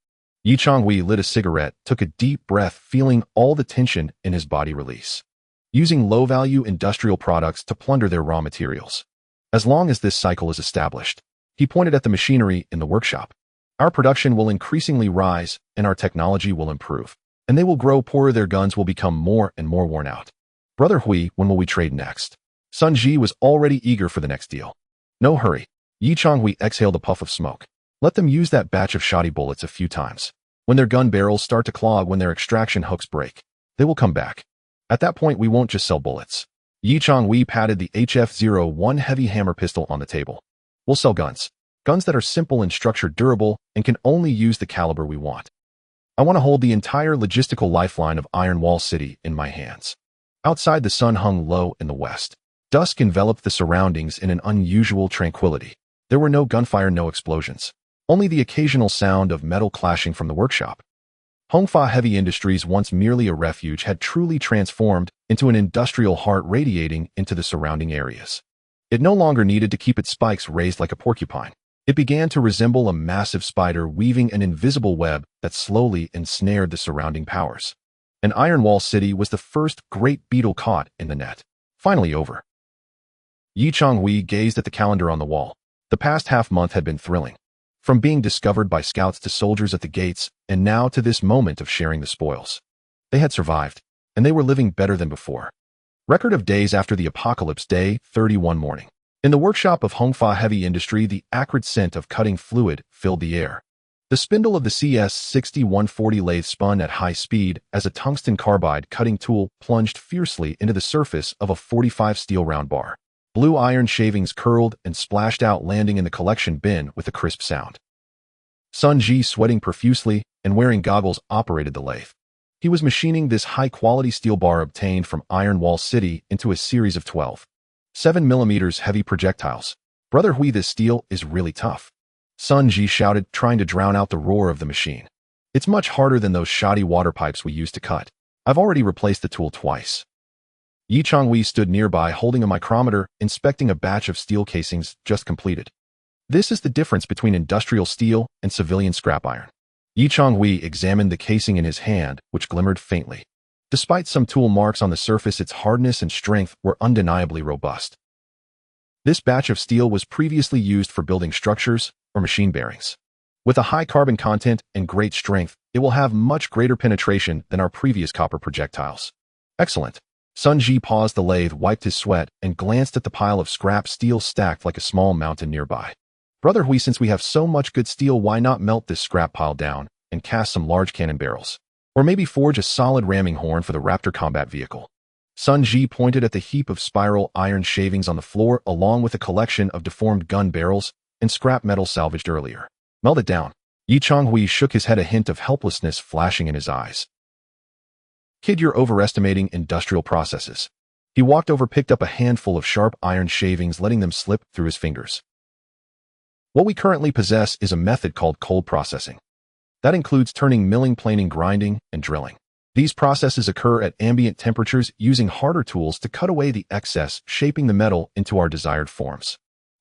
Changhui lit a cigarette, took a deep breath, feeling all the tension in his body release. Using low-value industrial products to plunder their raw materials. As long as this cycle is established, he pointed at the machinery in the workshop, our production will increasingly rise and our technology will improve. And they will grow poorer, their guns will become more and more worn out. "Brother Hui, when will we trade next?" Sun Ji was already eager for the next deal. "No hurry." Changhui exhaled a puff of smoke. "Let them use that batch of shoddy bullets a few times. When their gun barrels start to clog, when their extraction hooks break, they will come back. At that point, we won't just sell bullets." Changhui patted the HF-01 heavy hammer pistol on the table. "We'll sell guns. Guns that are simple in structure, durable, and can only use the caliber we want. I want to hold the entire logistical lifeline of Iron Wall City in my hands." Outside, the sun hung low in the west. Dusk enveloped the surroundings in an unusual tranquility. There were no gunfire, no explosions. Only the occasional sound of metal clashing from the workshop. Hongfa Heavy Industries, once merely a refuge, had truly transformed into an industrial heart radiating into the surrounding areas. It no longer needed to keep its spikes raised like a porcupine. It began to resemble a massive spider, weaving an invisible web that slowly ensnared the surrounding powers. And Iron Wall City was the first great beetle caught in the net. Finally over. Changhui gazed at the calendar on the wall. The past half-month had been thrilling. From being discovered by scouts to soldiers at the gates, and now to this moment of sharing the spoils. They had survived, and they were living better than before. Record of days after the apocalypse, day 31 morning. In the workshop of Hongfa Heavy Industry, the acrid scent of cutting fluid filled the air. The spindle of the CS-60-140 lathe spun at high speed as a tungsten carbide cutting tool plunged fiercely into the surface of a 45 steel round bar. Blue iron shavings curled and splashed out, landing in the collection bin with a crisp sound. Sun Ji, sweating profusely and wearing goggles, operated the lathe. He was machining this high-quality steel bar obtained from Iron Wall City into a series of 12 7mm heavy projectiles. "Brother Hui, this steel is really tough," Sun Ji shouted, trying to drown out the roar of the machine. "It's much harder than those shoddy water pipes we used to cut. I've already replaced the tool twice." Changhui stood nearby, holding a micrometer, inspecting a batch of steel casings just completed. "This is the difference between industrial steel and civilian scrap iron." Changhui examined the casing in his hand, which glimmered faintly. Despite some tool marks on the surface, its hardness and strength were undeniably robust. This batch of steel was previously used for building structures or machine bearings. With a high carbon content and great strength, it will have much greater penetration than our previous copper projectiles. Excellent. Sun Ji paused the lathe, wiped his sweat, and glanced at the pile of scrap steel stacked like a small mountain nearby. Brother Hui, since we have so much good steel, why not melt this scrap pile down and cast some large cannon barrels? Or maybe forge a solid ramming horn for the Raptor combat vehicle. Sun Ji pointed at the heap of spiral iron shavings on the floor along with a collection of deformed gun barrels and scrap metal salvaged earlier. Melt it down. Changhui shook his head, a hint of helplessness flashing in his eyes. Kid, you're overestimating industrial processes. He walked over, picked up a handful of sharp iron shavings, letting them slip through his fingers. What we currently possess is a method called cold processing. That includes turning, milling, planing, grinding, and drilling. These processes occur at ambient temperatures using harder tools to cut away the excess, shaping the metal into our desired forms.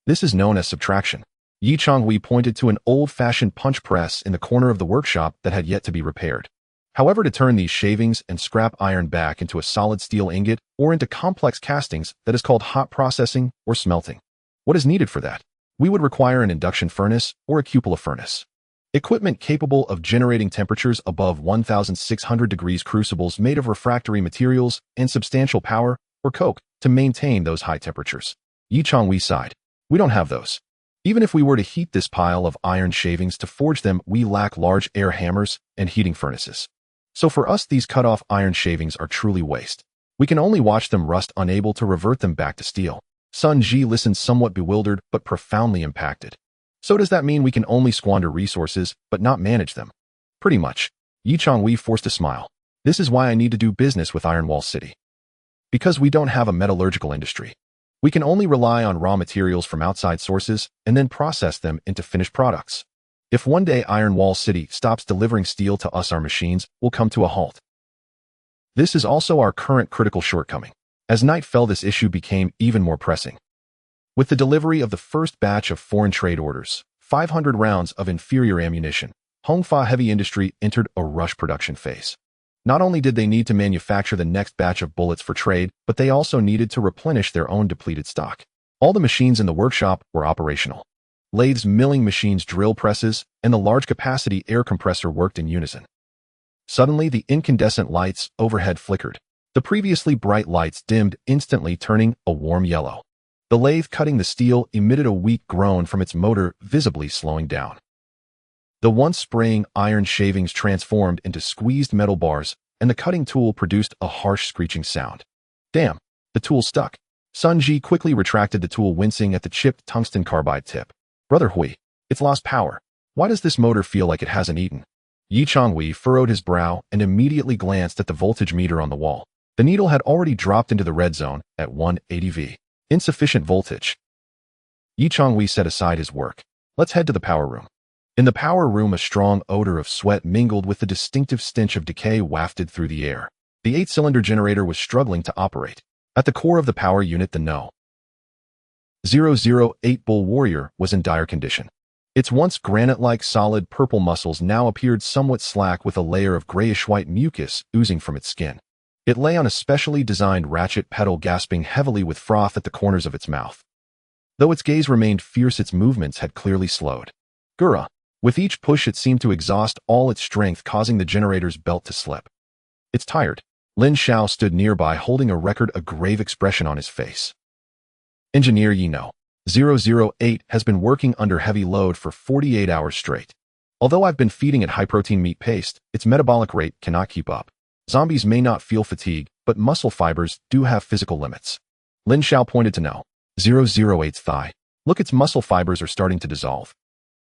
This is known as subtraction. Changhui pointed to an old-fashioned punch press in the corner of the workshop that had yet to be repaired. However, to turn these shavings and scrap iron back into a solid steel ingot or into complex castings, that is called hot processing or smelting. What is needed for that? We would require an induction furnace or a cupola furnace. Equipment capable of generating temperatures above 1,600 degrees, crucibles made of refractory materials, and substantial power, or coke, to maintain those high temperatures. Changhui sighed. We don't have those. Even if we were to heat this pile of iron shavings to forge them, we lack large air hammers and heating furnaces. So for us, these cut-off iron shavings are truly waste. We can only watch them rust, unable to revert them back to steel. Sun Ji listened, somewhat bewildered but profoundly impacted. So does that mean we can only squander resources, but not manage them? Pretty much. Changhui forced a smile. This is why I need to do business with Iron Wall City. Because we don't have a metallurgical industry. We can only rely on raw materials from outside sources and then process them into finished products. If one day Iron Wall City stops delivering steel to us, our machines will come to a halt. This is also our current critical shortcoming. As night fell, this issue became even more pressing. With the delivery of the first batch of foreign trade orders, 500 rounds of inferior ammunition, Hongfa Heavy Industry entered a rush production phase. Not only did they need to manufacture the next batch of bullets for trade, but they also needed to replenish their own depleted stock. All the machines in the workshop were operational. Lathes, milling machines, drill presses, and the large-capacity air compressor worked in unison. Suddenly, the incandescent lights overhead flickered. The previously bright lights dimmed, instantly turning a warm yellow. The lathe cutting the steel emitted a weak groan from its motor, visibly slowing down. The once spraying iron shavings transformed into squeezed metal bars, and the cutting tool produced a harsh screeching sound. Damn, the tool stuck. Sun Ji quickly retracted the tool, wincing at the chipped tungsten carbide tip. Brother Hui, it's lost power. Why does this motor feel like it hasn't eaten? Changhui furrowed his brow and immediately glanced at the voltage meter on the wall. The needle had already dropped into the red zone at 180 V. Insufficient voltage. Changhui set aside his work. Let's head to the power room. In the power room, a strong odor of sweat mingled with the distinctive stench of decay wafted through the air. The 8-cylinder generator was struggling to operate. At the core of the power unit, the No. 008 Bull Warrior was in dire condition. Its once granite-like solid purple muscles now appeared somewhat slack, with a layer of grayish-white mucus oozing from its skin. It lay on a specially designed ratchet pedal, gasping heavily with froth at the corners of its mouth. Though its gaze remained fierce, its movements had clearly slowed. Gura. With each push, it seemed to exhaust all its strength, causing the generator's belt to slip. It's tired. Lin Xiao stood nearby, holding a record, a grave expression on his face. Engineer No. 008 has been working under heavy load for 48 hours straight. Although I've been feeding it high-protein meat paste, its metabolic rate cannot keep up. Zombies may not feel fatigue, but muscle fibers do have physical limits. Lin Xiao pointed to No. 008's thigh. Look, its muscle fibers are starting to dissolve.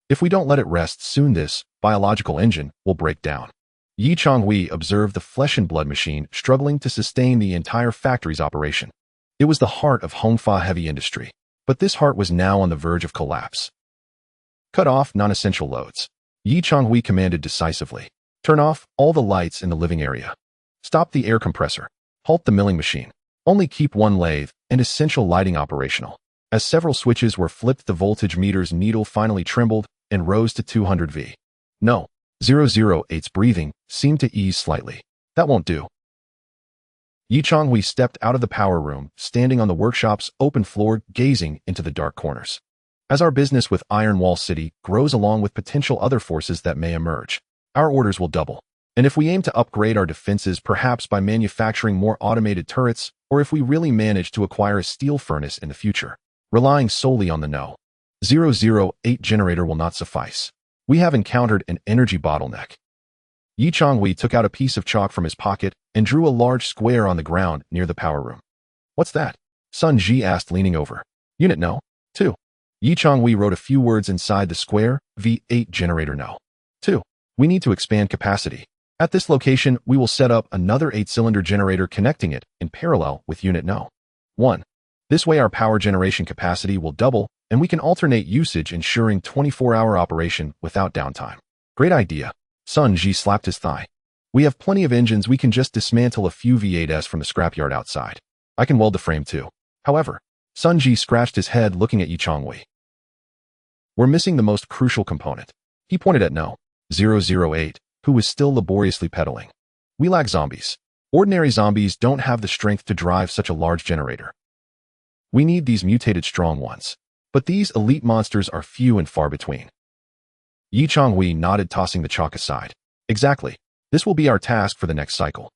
If we don't let it rest soon, this biological engine will break down. Changhui observed the flesh and blood machine struggling to sustain the entire factory's operation. It was the heart of Hongfa Heavy Industry, but this heart was now on the verge of collapse. Cut off non-essential loads. Changhui commanded decisively. Turn off all the lights in the living area. Stop the air compressor. Halt the milling machine. Only keep one lathe and essential lighting operational. As several switches were flipped, the voltage meter's needle finally trembled and rose to 200 V. No. 008's breathing seemed to ease slightly. That won't do. Yi Changhui stepped out of the power room, standing on the workshop's open floor, gazing into the dark corners. As our business with Iron Wall City grows along with potential other forces that may emerge, our orders will double. And if we aim to upgrade our defenses perhaps by manufacturing more automated turrets, or if we really manage to acquire a steel furnace in the future, relying solely on the No. 008 generator will not suffice. We have encountered an energy bottleneck. Yi Changhui took out a piece of chalk from his pocket and drew a large square on the ground near the power room. What's that? Sun Ji asked, leaning over. Unit No. 2. Yi Changhui wrote a few words inside the square. V8 generator No. 2. We need to expand capacity. At this location, we will set up another 8-cylinder generator connecting it in parallel with Unit No. 1. This way our power generation capacity will double, and we can alternate usage, ensuring 24-hour operation without downtime. Great idea. Sun Ji slapped his thigh. We have plenty of engines, we can just dismantle a few V8s from the scrapyard outside. I can weld the frame too. However, Sun Ji scratched his head, looking at Yi Changhui. We're missing the most crucial component. He pointed at No. 008, who was still laboriously pedaling. We lack zombies. Ordinary zombies don't have the strength to drive such a large generator. We need these mutated strong ones. But these elite monsters are few and far between. Yi Changhui nodded, tossing the chalk aside. Exactly. This will be our task for the next cycle.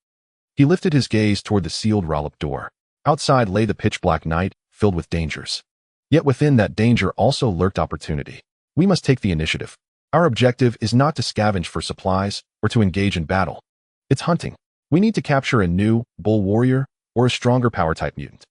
He lifted his gaze toward the sealed roll-up door. Outside lay the pitch-black night, filled with dangers. Yet within that danger also lurked opportunity. We must take the initiative. Our objective is not to scavenge for supplies or to engage in battle. It's hunting. We need to capture a new bull warrior or a stronger power-type mutant.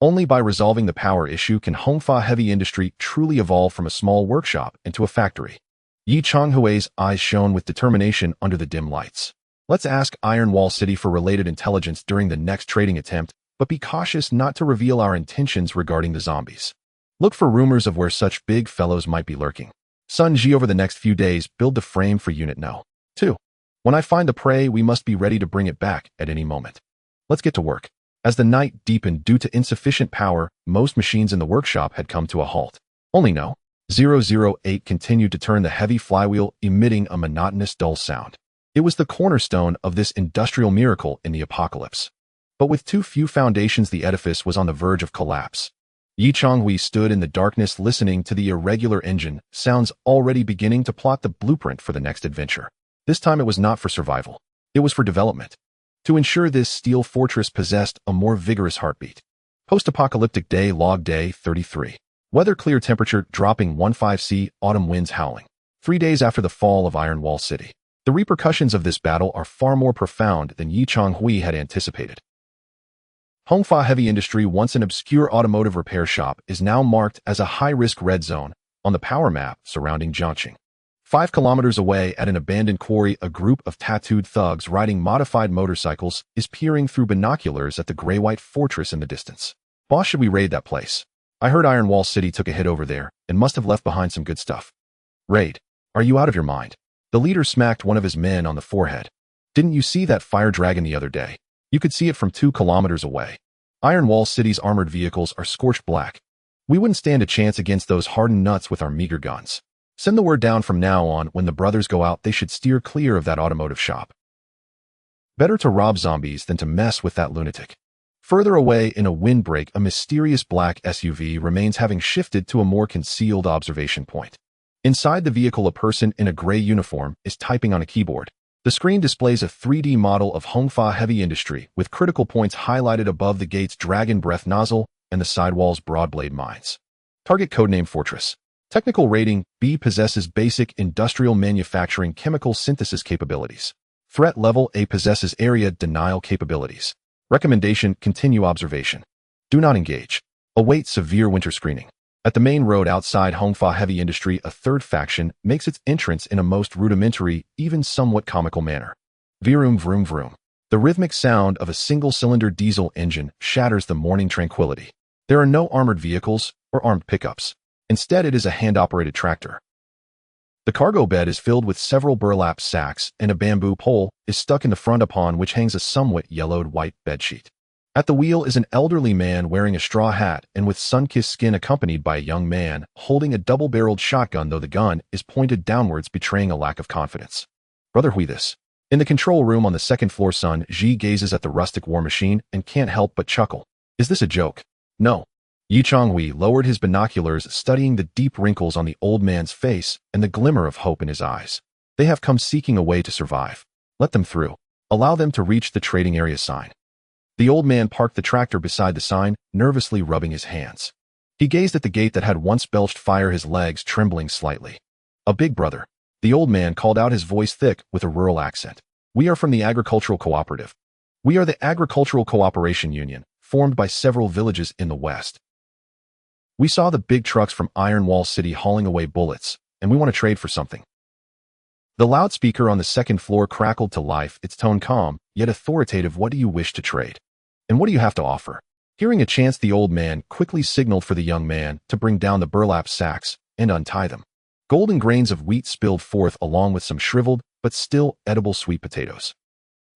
Only by resolving the power issue can Hongfa Heavy Industry truly evolve from a small workshop into a factory. Yi Changhui's eyes shone with determination under the dim lights. Let's ask Iron Wall City for related intelligence during the next trading attempt, but be cautious not to reveal our intentions regarding the zombies. Look for rumors of where such big fellows might be lurking. Sun Ji, over the next few days, build the frame for Unit No. 2. When I find the prey, we must be ready to bring it back at any moment. Let's get to work. As the night deepened due to insufficient power, most machines in the workshop had come to a halt. Only No. 008 continued to turn the heavy flywheel, emitting a monotonous, dull sound. It was the cornerstone of this industrial miracle in the apocalypse. But with too few foundations, the edifice was on the verge of collapse. Yi Changhui stood in the darkness, listening to the irregular engine sounds, already beginning to plot the blueprint for the next adventure. This time it was not for survival. It was for development. To ensure this steel fortress possessed a more vigorous heartbeat. Post-apocalyptic day, log day 33. Weather clear, temperature dropping 15°C, autumn winds howling. 3 days after the fall of Iron Wall City. The repercussions of this battle are far more profound than Yi Changhui had anticipated. Hongfa Heavy Industry, once an obscure automotive repair shop, is now marked as a high-risk red zone on the power map surrounding Jiangxing. 5 kilometers away at an abandoned quarry, a group of tattooed thugs riding modified motorcycles is peering through binoculars at the gray-white fortress in the distance. Boss, should we raid that place? I heard Iron Wall City took a hit over there and must have left behind some good stuff. Raid? Are you out of your mind? The leader smacked one of his men on the forehead. Didn't you see that fire dragon the other day? You could see it from 2 kilometers away. Iron Wall City's armored vehicles are scorched black. We wouldn't stand a chance against those hardened nuts with our meager guns. Send the word down from now on, when the brothers go out, they should steer clear of that automotive shop. Better to rob zombies than to mess with that lunatic. Further away in a windbreak, a mysterious black SUV remains, having shifted to a more concealed observation point. Inside the vehicle, a person in a gray uniform is typing on a keyboard. The screen displays a 3D model of Hongfa Heavy Industry, with critical points highlighted above the gate's dragon breath nozzle and the sidewall's broad blade mines. Target codename Fortress. Technical rating B, possesses basic industrial manufacturing chemical synthesis capabilities. Threat level A, possesses area denial capabilities. Recommendation, continue observation. Do not engage. Await severe winter screening. At the main road outside Hongfa Heavy Industry, a third faction makes its entrance in a most rudimentary, even somewhat comical manner. Vroom vroom vroom. The rhythmic sound of a single-cylinder diesel engine shatters the morning tranquility. There are no armored vehicles or armed pickups. Instead, it is a hand-operated tractor. The cargo bed is filled with several burlap sacks, and a bamboo pole is stuck in the front, upon which hangs a somewhat yellowed white bedsheet. At the wheel is an elderly man wearing a straw hat and with sun-kissed skin, accompanied by a young man holding a double-barreled shotgun, though the gun is pointed downwards, betraying a lack of confidence. Brother Hui, this. In the control room on the second floor, Sun Ji gazes at the rustic war machine and can't help but chuckle. Is this a joke? No. Changhui lowered his binoculars, studying the deep wrinkles on the old man's face and the glimmer of hope in his eyes. They have come seeking a way to survive. Let them through. Allow them to reach the trading area sign. The old man parked the tractor beside the sign, nervously rubbing his hands. He gazed at the gate that had once belched fire, his legs trembling slightly. A big brother. The old man called out, his voice thick with a rural accent. We are from the Agricultural Cooperative. We are the Agricultural Cooperation Union, formed by several villages in the West. We saw the big trucks from Iron Wall City hauling away bullets, and we want to trade for something. The loudspeaker on the second floor crackled to life, its tone calm, yet authoritative. What do you wish to trade? And what do you have to offer? Hearing a chance, the old man quickly signaled for the young man to bring down the burlap sacks and untie them. Golden grains of wheat spilled forth along with some shriveled, but still edible sweet potatoes.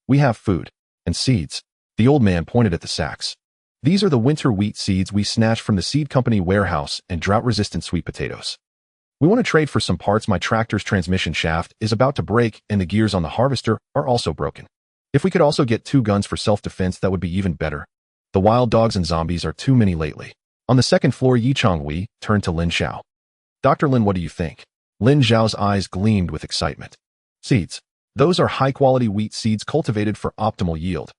We have food and seeds. The old man pointed at the sacks. These are the winter wheat seeds we snatched from the seed company warehouse, and drought-resistant sweet potatoes. We want to trade for some parts. My tractor's transmission shaft is about to break, and the gears on the harvester are also broken. If we could also get 2 guns for self-defense, that would be even better. The wild dogs and zombies are too many lately. On the second floor, Changhui turned to Lin Xiao. Dr. Lin, what do you think? Lin Xiao's eyes gleamed with excitement. Seeds. Those are high-quality wheat seeds cultivated for optimal yield.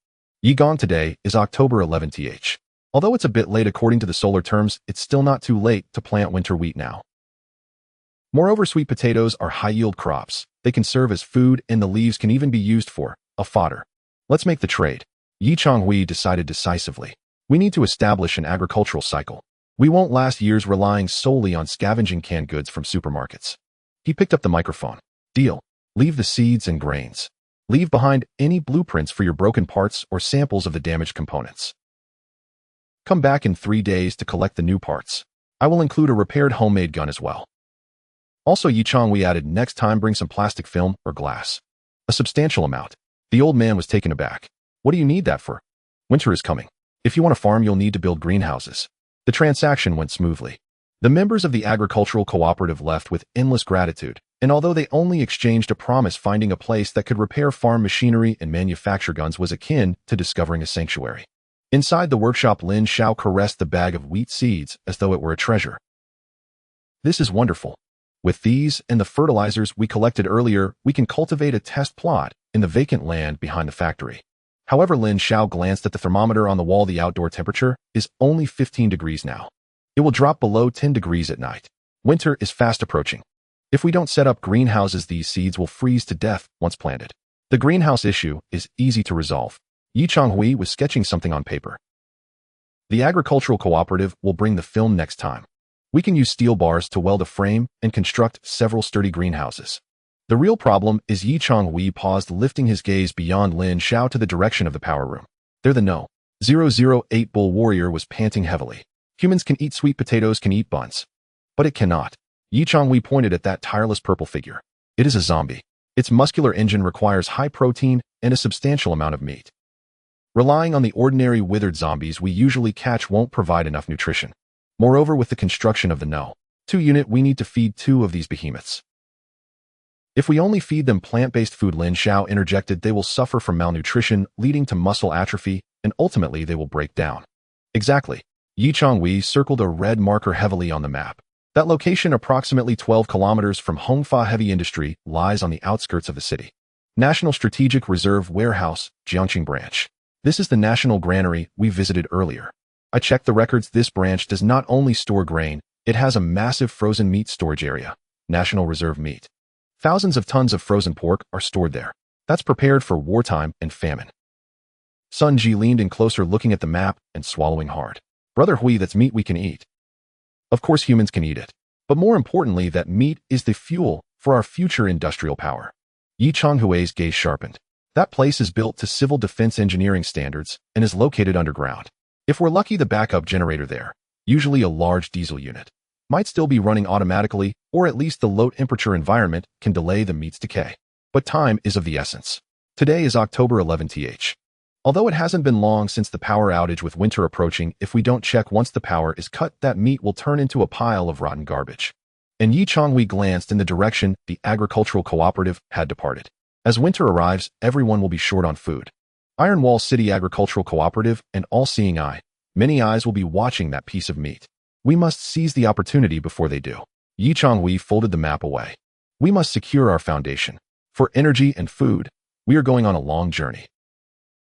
Yigong, today is October 11th. Although it's a bit late according to the solar terms, it's still not too late to plant winter wheat now. Moreover, sweet potatoes are high-yield crops. They can serve as food, and the leaves can even be used for a fodder. Let's make the trade. Changhui decided decisively. We need to establish an agricultural cycle. We won't last years relying solely on scavenging canned goods from supermarkets. He picked up the microphone. Deal. Leave the seeds and grains. Leave behind any blueprints for your broken parts or samples of the damaged components. Come back in 3 days to collect the new parts. I will include a repaired homemade gun as well. Also, Changhui added, next time bring some plastic film or glass. A substantial amount. The old man was taken aback. What do you need that for? Winter is coming. If you want to farm, you'll need to build greenhouses. The transaction went smoothly. The members of the agricultural cooperative left with endless gratitude, and although they only exchanged a promise, finding a place that could repair farm machinery and manufacture guns was akin to discovering a sanctuary. Inside the workshop, Lin Xiao caressed the bag of wheat seeds as though it were a treasure. This is wonderful. With these and the fertilizers we collected earlier, we can cultivate a test plot in the vacant land behind the factory. However, Lin Xiao glanced at the thermometer on the wall. The outdoor temperature is only 15 degrees now. It will drop below 10 degrees at night. Winter is fast approaching. If we don't set up greenhouses, these seeds will freeze to death once planted. The greenhouse issue is easy to resolve. Changhui was sketching something on paper. The agricultural cooperative will bring the film next time. We can use steel bars to weld a frame and construct several sturdy greenhouses. The real problem is Changhui paused, lifting his gaze beyond Lin Xiao to the direction of the power room. There the No. 008 Bull Warrior was panting heavily. Humans can eat sweet potatoes, can eat buns. But it cannot. Changhui pointed at that tireless purple figure. It is a zombie. Its muscular engine requires high protein and a substantial amount of meat. Relying on the ordinary withered zombies we usually catch won't provide enough nutrition. Moreover, with the construction of the No. 2 unit, we need to feed 2 of these behemoths. If we only feed them plant-based food, Lin Xiao interjected, they will suffer from malnutrition, leading to muscle atrophy, and ultimately they will break down. Exactly. Changhui circled a red marker heavily on the map. That location, approximately 12 kilometers from Hongfa Heavy Industry, lies on the outskirts of the city. National Strategic Reserve Warehouse, Jiangqing Branch. This is the national granary we visited earlier. I checked the records. This branch does not only store grain, it has a massive frozen meat storage area. National Reserve Meat. Thousands of tons of frozen pork are stored there. That's prepared for wartime and famine. Sun Ji leaned in closer, looking at the map and swallowing hard. Brother Hui, that's meat we can eat. Of course humans can eat it. But more importantly, that meat is the fuel for our future industrial power. Changhui's gaze sharpened. That place is built to civil defense engineering standards and is located underground. If we're lucky, the backup generator there, usually a large diesel unit, might still be running automatically, or at least the low-temperature environment can delay the meat's decay. But time is of the essence. Today is October 11th. Although it hasn't been long since the power outage, with winter approaching, if we don't check once the power is cut, that meat will turn into a pile of rotten garbage. And Changhui glanced in the direction the agricultural cooperative had departed. As winter arrives, everyone will be short on food. Iron Wall City Agricultural Cooperative and all-seeing eye, many eyes will be watching that piece of meat. We must seize the opportunity before they do. Changhui folded the map away. We must secure our foundation. For energy and food, we are going on a long journey.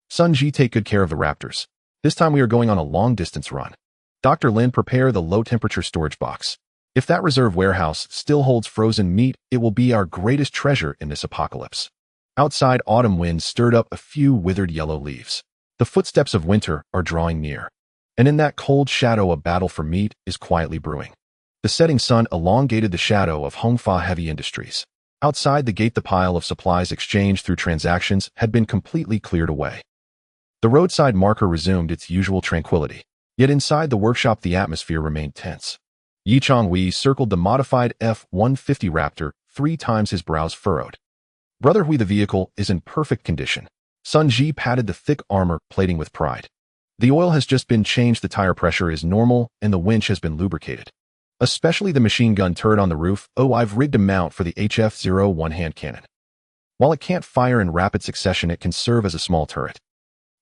Sun Ji, take good care of the raptors. This time we are going on a long-distance run. Dr. Lin, prepare the low-temperature storage box. If that reserve warehouse still holds frozen meat, it will be our greatest treasure in this apocalypse. Outside, autumn winds stirred up a few withered yellow leaves. The footsteps of winter are drawing near. And in that cold shadow, a battle for meat is quietly brewing. The setting sun elongated the shadow of Hongfa Heavy Industries. Outside the gate, the pile of supplies exchanged through transactions had been completely cleared away. The roadside marker resumed its usual tranquility. Yet inside the workshop, the atmosphere remained tense. Changhui circled the modified F-150 Raptor 3 times, his brows furrowed. Brother Hui, the vehicle is in perfect condition. Sun Ji patted the thick armor plating with pride. The oil has just been changed, the tire pressure is normal, and the winch has been lubricated. Especially the machine gun turret on the roof. Oh, I've rigged a mount for the HF-01 hand cannon. While it can't fire in rapid succession, it can serve as a small turret.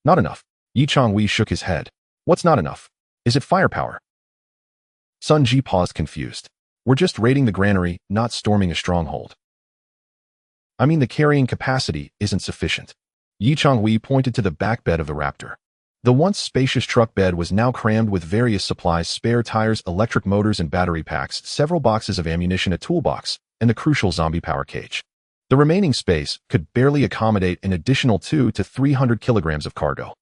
Not enough. Changhui shook his head. What's not enough? Is it firepower? Sun Ji paused, confused. We're just raiding the granary, not storming a stronghold. I mean, the carrying capacity isn't sufficient. Changhui pointed to the back bed of the Raptor. The once spacious truck bed was now crammed with various supplies: spare tires, electric motors and battery packs, several boxes of ammunition, a toolbox, and the crucial zombie power cage. The remaining space could barely accommodate an additional 200 to 300 kilograms of cargo.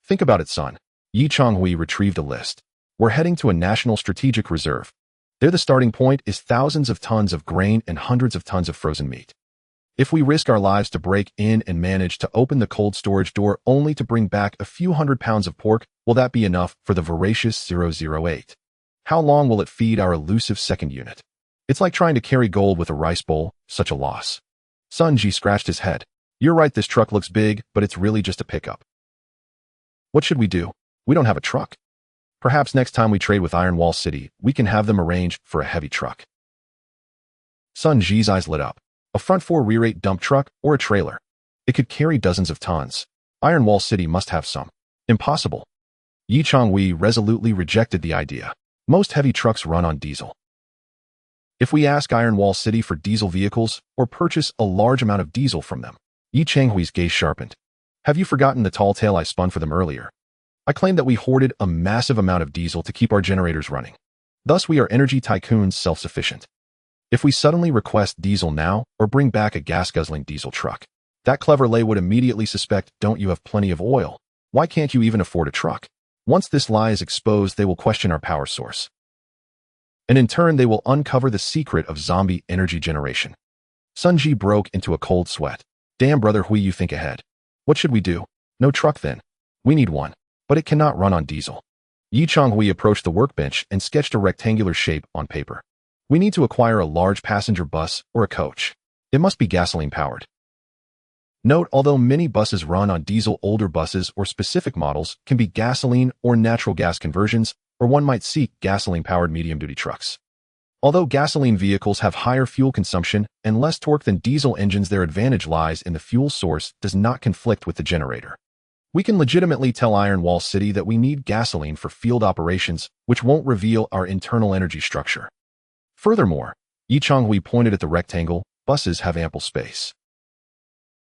Think about it, son. Changhui retrieved a list. We're heading to a national strategic reserve. There, the starting point is thousands of tons of grain and hundreds of tons of frozen meat. If we risk our lives to break in and manage to open the cold storage door only to bring back a few hundred pounds of pork, will that be enough for the voracious 008? How long will it feed our elusive second unit? It's like trying to carry gold with a rice bowl, such a loss. Sun Ji scratched his head. You're right, this truck looks big, but it's really just a pickup. What should we do? We don't have a truck. Perhaps next time we trade with Iron Wall City, we can have them arrange for a heavy truck. Sun Ji's eyes lit up. A front 4 rear-8 dump truck or a trailer. It could carry dozens of tons. Iron Wall City must have some. Impossible. Changhui resolutely rejected the idea. Most heavy trucks run on diesel. If we ask Iron Wall City for diesel vehicles or purchase a large amount of diesel from them, Changhui's gaze sharpened. Have you forgotten the tall tale I spun for them earlier? I claimed that we hoarded a massive amount of diesel to keep our generators running. Thus, we are energy tycoons, self-sufficient. If we suddenly request diesel now or bring back a gas-guzzling diesel truck, that clever lay would immediately suspect, don't you have plenty of oil? Why can't you even afford a truck? Once this lie is exposed, they will question our power source. And in turn, they will uncover the secret of zombie energy generation. Sun Ji broke into a cold sweat. Damn, Brother Hui, you think ahead. What should we do? No truck then. We need one, but it cannot run on diesel. Changhui approached the workbench and sketched a rectangular shape on paper. We need to acquire a large passenger bus or a coach. It must be gasoline-powered. Note, although many buses run on diesel, older buses or specific models can be gasoline or natural gas conversions, or one might seek gasoline-powered medium-duty trucks. Although gasoline vehicles have higher fuel consumption and less torque than diesel engines, their advantage lies in the fuel source does not conflict with the generator. We can legitimately tell Iron Wall City that we need gasoline for field operations, which won't reveal our internal energy structure. Furthermore, Changhui pointed at the rectangle, buses have ample space.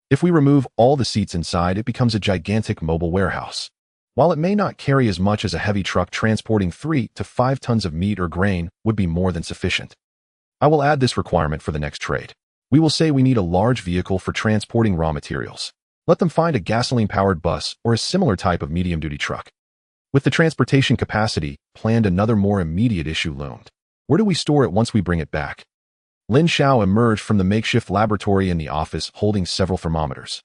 If we remove all the seats inside, it becomes a gigantic mobile warehouse. While it may not carry as much as a heavy truck, transporting 3 to 5 tons of meat or grain would be more than sufficient. I will add this requirement for the next trade. We will say we need a large vehicle for transporting raw materials. Let them find a gasoline-powered bus or a similar type of medium-duty truck. With the transportation capacity planned, another more immediate issue loomed. Where do we store it once we bring it back? Lin Xiao emerged from the makeshift laboratory in the office holding several thermometers.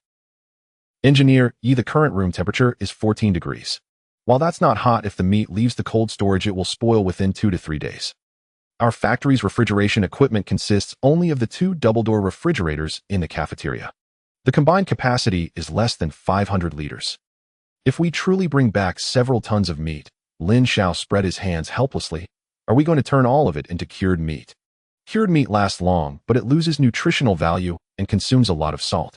Engineer, the current room temperature is 14 degrees. While that's not hot, if the meat leaves the cold storage, it will spoil within 2 to 3 days. Our factory's refrigeration equipment consists only of the 2 double-door refrigerators in the cafeteria. The combined capacity is less than 500 liters. If we truly bring back several tons of meat, Lin Xiao spread his hands helplessly, are we going to turn all of it into cured meat? Cured meat lasts long, but it loses nutritional value and consumes a lot of salt.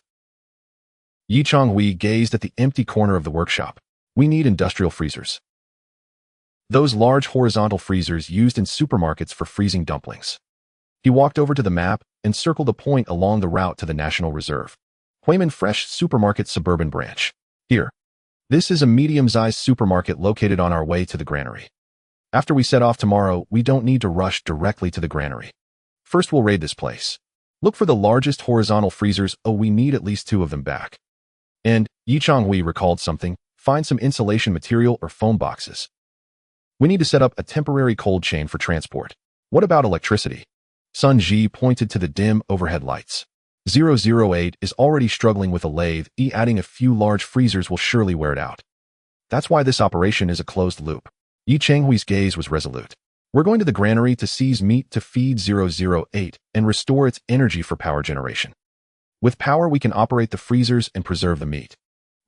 Yi Changhui gazed at the empty corner of the workshop. We need industrial freezers. Those large horizontal freezers used in supermarkets for freezing dumplings. He walked over to the map and circled a point along the route to the National Reserve. Huimin Fresh Supermarket Suburban Branch. Here. This is a medium-sized supermarket located on our way to the granary. After we set off tomorrow, we don't need to rush directly to the granary. First, we'll raid this place. Look for the largest horizontal freezers. Oh, we need at least 2 of them back. And, Yi Changhui recalled something, find some insulation material or foam boxes. We need to set up a temporary cold chain for transport. What about electricity? Sun Ji pointed to the dim overhead lights. 008 is already struggling with a lathe. Adding a few large freezers will surely wear it out. That's why this operation is a closed loop. Yi Changhui's gaze was resolute. We're going to the granary to seize meat to feed 008 and restore its energy for power generation. With power, we can operate the freezers and preserve the meat.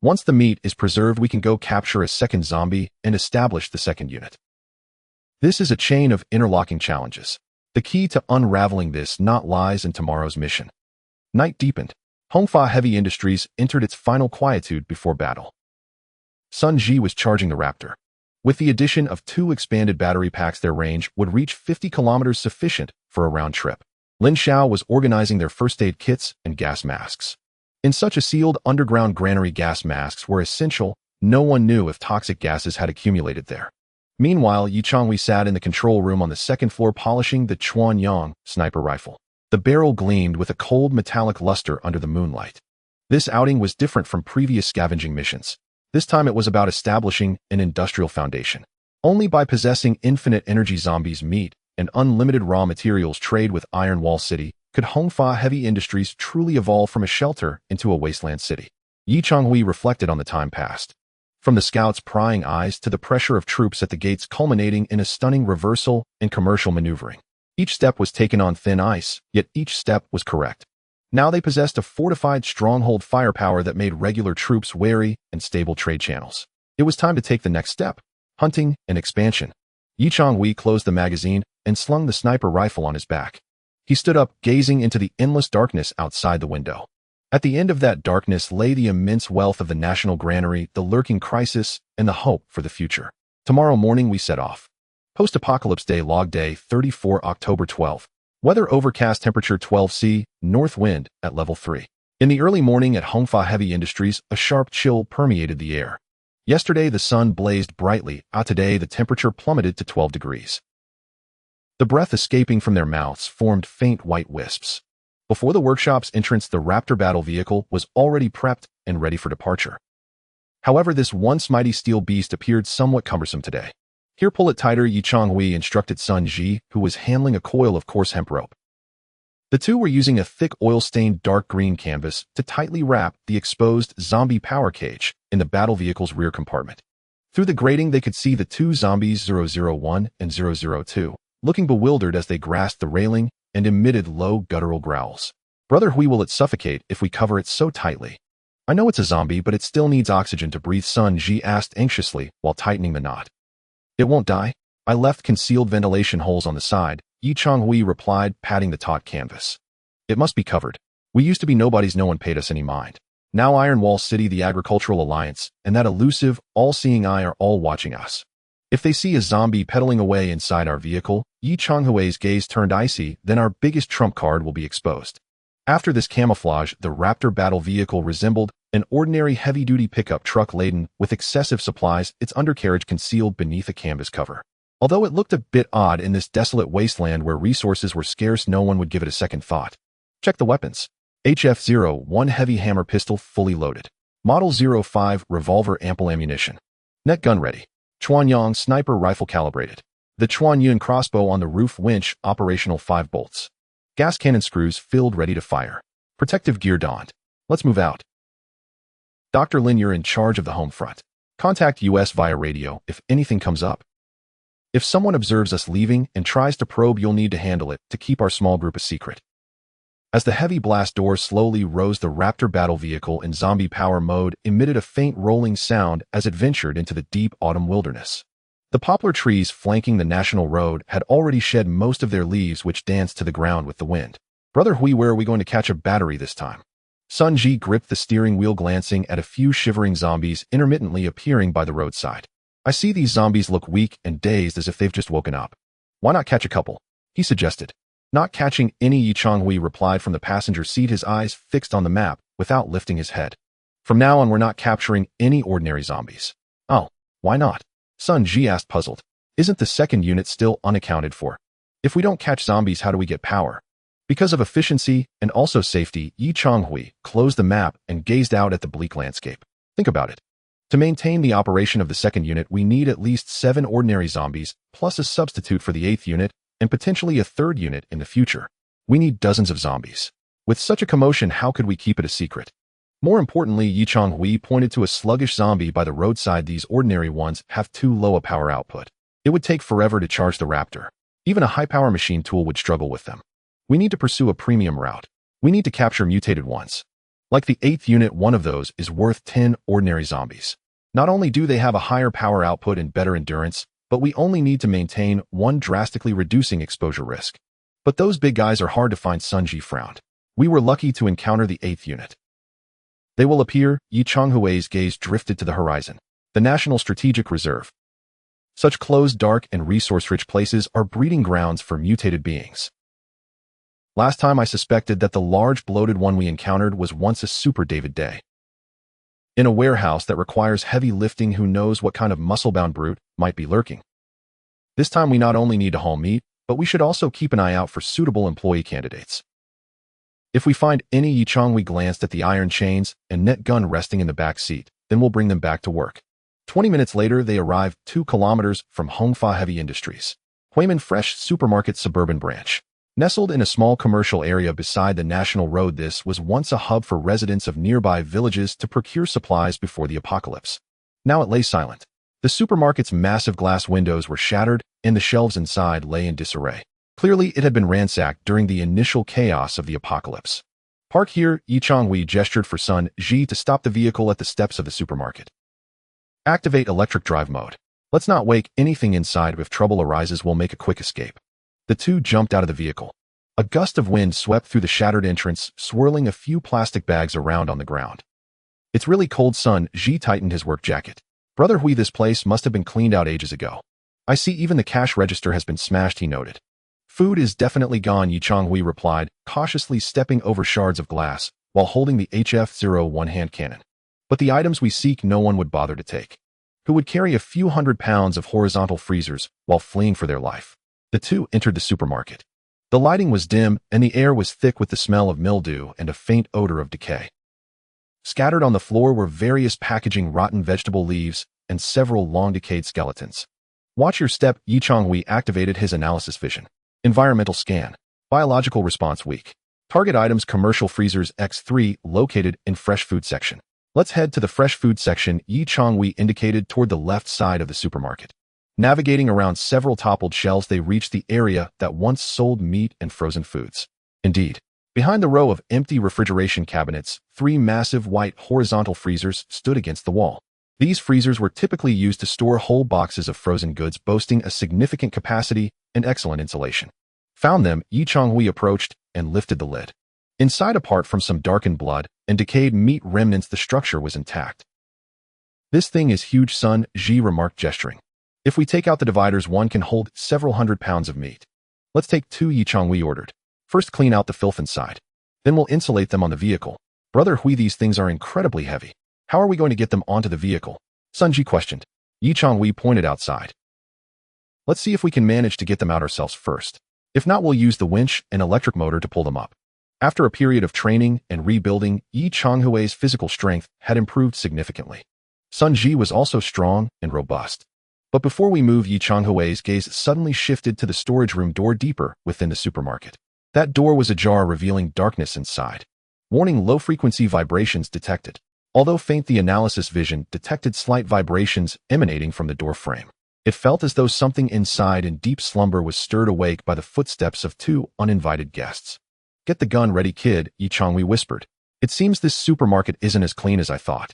Once the meat is preserved, we can go capture a second zombie and establish the second unit. This is a chain of interlocking challenges. The key to unraveling this knot lies in tomorrow's mission. Night deepened. Hongfa Heavy Industries entered its final quietude before battle. Sun Ji was charging the Raptor. With the addition of 2 expanded battery packs, their range would reach 50 kilometers, sufficient for a round trip. Lin Xiao was organizing their first aid kits and gas masks. In such a sealed underground granary, gas masks were essential. No one knew if toxic gases had accumulated there. Meanwhile, Yi Changhui sat in the control room on the second floor polishing the Chuanyang sniper rifle. The barrel gleamed with a cold metallic luster under the moonlight. This outing was different from previous scavenging missions. This time it was about establishing an industrial foundation. Only by possessing infinite energy zombies, meat, and unlimited raw materials trade with Iron Wall City could Hongfa Heavy Industries truly evolve from a shelter into a wasteland city. Yi Changhui reflected on the time past. From the scouts' prying eyes to the pressure of troops at the gates, culminating in a stunning reversal in commercial maneuvering. Each step was taken on thin ice, yet each step was correct. Now they possessed a fortified stronghold firepower that made regular troops wary and stable trade channels. It was time to take the next step, hunting and expansion. Yi Changhui closed the magazine and slung the sniper rifle on his back. He stood up, gazing into the endless darkness outside the window. At the end of that darkness lay the immense wealth of the national granary, the lurking crisis, and the hope for the future. Tomorrow morning we set off. Post-apocalypse day, log day 34 October 12. Weather overcast, temperature 12°C, north wind at level 3. In the early morning at Hongfa Heavy Industries, a sharp chill permeated the air. Yesterday the sun blazed brightly, today the temperature plummeted to 12 degrees. The breath escaping from their mouths formed faint white wisps. Before the workshop's entrance, the Raptor battle vehicle was already prepped and ready for departure. However, this once mighty steel beast appeared somewhat cumbersome today. Here, pull it tighter, Yi Changhui instructed Sun Ji, who was handling a coil of coarse hemp rope. The two were using a thick oil-stained dark green canvas to tightly wrap the exposed zombie power cage in the battle vehicle's rear compartment. Through the grating they could see the 2 zombies 001 and 002, looking bewildered as they grasped the railing and emitted low guttural growls. Brother Hui, will it suffocate if we cover it so tightly? I know it's a zombie, but it still needs oxygen to breathe, Sun Ji asked anxiously while tightening the knot. It won't die. I left concealed ventilation holes on the side, Yi Changhui replied, patting the taut canvas. It must be covered. We used to be nobodies, no one paid us any mind. Now Iron Wall City, the Agricultural Alliance, and that elusive, all-seeing eye are all watching us. If they see a zombie pedaling away inside our vehicle, Yi Changhui's gaze turned icy, then our biggest trump card will be exposed. After this camouflage, the Raptor battle vehicle resembled an ordinary heavy-duty pickup truck laden with excessive supplies, its undercarriage concealed beneath a canvas cover. Although it looked a bit odd in this desolate wasteland where resources were scarce, no one would give it a second thought. Check the weapons. HF-01 heavy hammer pistol fully loaded. Model 05 revolver, ample ammunition. Net gun ready. Chuanyang sniper rifle calibrated. The Chuanyun crossbow on the roof winch operational, 5 bolts. Gas cannon screws filled, ready to fire. Protective gear donned. Let's move out. Dr. Lin, you're in charge of the home front. Contact US via radio if anything comes up. If someone observes us leaving and tries to probe, you'll need to handle it to keep our small group a secret. As the heavy blast doors slowly rose, the Raptor battle vehicle in zombie power mode emitted a faint rolling sound as it ventured into the deep autumn wilderness. The poplar trees flanking the national road had already shed most of their leaves, which danced to the ground with the wind. Brother Hui, where are we going to catch a battery this time? Sun Ji gripped the steering wheel, glancing at a few shivering zombies intermittently appearing by the roadside. I see these zombies look weak and dazed, as if they've just woken up. Why not catch a couple? He suggested. Not catching any, Changhui replied from the passenger seat, his eyes fixed on the map without lifting his head. From now on, we're not capturing any ordinary zombies. Oh, why not? Sun Ji asked, puzzled. Isn't the second unit still unaccounted for? If we don't catch zombies, how do we get power? Because of efficiency and also safety, Yi Changhui closed the map and gazed out at the bleak landscape. Think about it. To maintain the operation of the second unit, we need at least 7 ordinary zombies, plus a substitute for the 8th unit, and potentially a 3rd unit in the future. We need dozens of zombies. With such a commotion, how could we keep it a secret? More importantly, Yi Changhui pointed to a sluggish zombie by the roadside. These ordinary ones have too low a power output. It would take forever to charge the Raptor. Even a high-power machine tool would struggle with them. We need to pursue a premium route. We need to capture mutated ones. Like the 8th unit, one of those is worth 10 ordinary zombies. Not only do they have a higher power output and better endurance, but we only need to maintain one, drastically reducing exposure risk. But those big guys are hard to find. Sun Ji frowned. We were lucky to encounter the 8th unit. They will appear. Yi Changhui's gaze drifted to the horizon. The National Strategic Reserve. Such closed, dark, and resource-rich places are breeding grounds for mutated beings. Last time I suspected that the large bloated one we encountered was once a Super David Day. In a warehouse that requires heavy lifting, who knows what kind of muscle-bound brute might be lurking. This time we not only need to haul meat, but we should also keep an eye out for suitable employee candidates. If we find any, Yi Changhui glanced at the iron chains and net gun resting in the back seat, then we'll bring them back to work. 20 minutes later, they arrived 2 kilometers from Hongfa Heavy Industries, Huimin Fresh Supermarket's suburban branch. Nestled in a small commercial area beside the national road, this was once a hub for residents of nearby villages to procure supplies before the apocalypse. Now it lay silent. The supermarket's massive glass windows were shattered, and the shelves inside lay in disarray. Clearly, it had been ransacked during the initial chaos of the apocalypse. Park here, Yi Changhui gestured for Sun Ji to stop the vehicle at the steps of the supermarket. Activate electric drive mode. Let's not wake anything inside. If trouble arises, we'll make a quick escape. The two jumped out of the vehicle. A gust of wind swept through the shattered entrance, swirling a few plastic bags around on the ground. It's really cold. Sun Ji tightened his work jacket. Brother Hui, this place must have been cleaned out ages ago. I see even the cash register has been smashed, he noted. Food is definitely gone, Yi Changhui replied, cautiously stepping over shards of glass while holding the HF-01 hand cannon. But the items we seek no one would bother to take. Who would carry a few 100 pounds of horizontal freezers while fleeing for their life? The two entered the supermarket. The lighting was dim, and the air was thick with the smell of mildew and a faint odor of decay. Scattered on the floor were various packaging, rotten vegetable leaves, and several long-decayed skeletons. Watch your step, Yi Changhui activated his analysis vision. Environmental scan. Biological response weak. Target items: commercial freezers X3 located in fresh food section. Let's head to the fresh food section, Yi Changhui indicated toward the left side of the supermarket. Navigating around several toppled shelves, they reached the area that once sold meat and frozen foods. Indeed, behind the row of empty refrigeration cabinets, 3 massive white horizontal freezers stood against the wall. These freezers were typically used to store whole boxes of frozen goods, boasting a significant capacity and excellent insulation. Found them, Yi Changhui approached and lifted the lid. Inside, apart from some darkened blood and decayed meat remnants, the structure was intact. This thing is huge, Sun Ji remarked, gesturing. If we take out the dividers, one can hold several 100 pounds of meat. Let's take 2, Yi Changhui ordered. First, clean out the filth inside. Then we'll insulate them on the vehicle. Brother Hui, these things are incredibly heavy. How are we going to get them onto the vehicle? Sun Ji questioned. Yi Changhui pointed outside. Let's see if we can manage to get them out ourselves first. If not, we'll use the winch and electric motor to pull them up. After a period of training and rebuilding, Yi Changhui's physical strength had improved significantly. Sun Ji was also strong and robust. But before we move, Yi Changhui's gaze suddenly shifted to the storage room door deeper within the supermarket. That door was ajar, revealing darkness inside. Warning: low-frequency vibrations detected. Although faint, the analysis vision detected slight vibrations emanating from the door frame. It felt as though something inside in deep slumber was stirred awake by the footsteps of 2 uninvited guests. Get the gun ready, kid, Yi Changhui whispered. It seems this supermarket isn't as clean as I thought.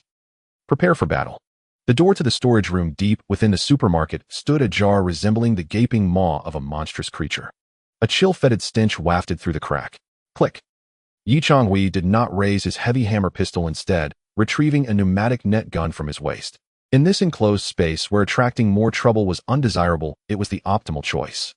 Prepare for battle. The door to the storage room deep within the supermarket stood ajar, resembling the gaping maw of a monstrous creature. A chill, fetid stench wafted through the crack. Click. Yi Changhui did not raise his heavy hammer pistol, instead retrieving a pneumatic net gun from his waist. In this enclosed space where attracting more trouble was undesirable, it was the optimal choice.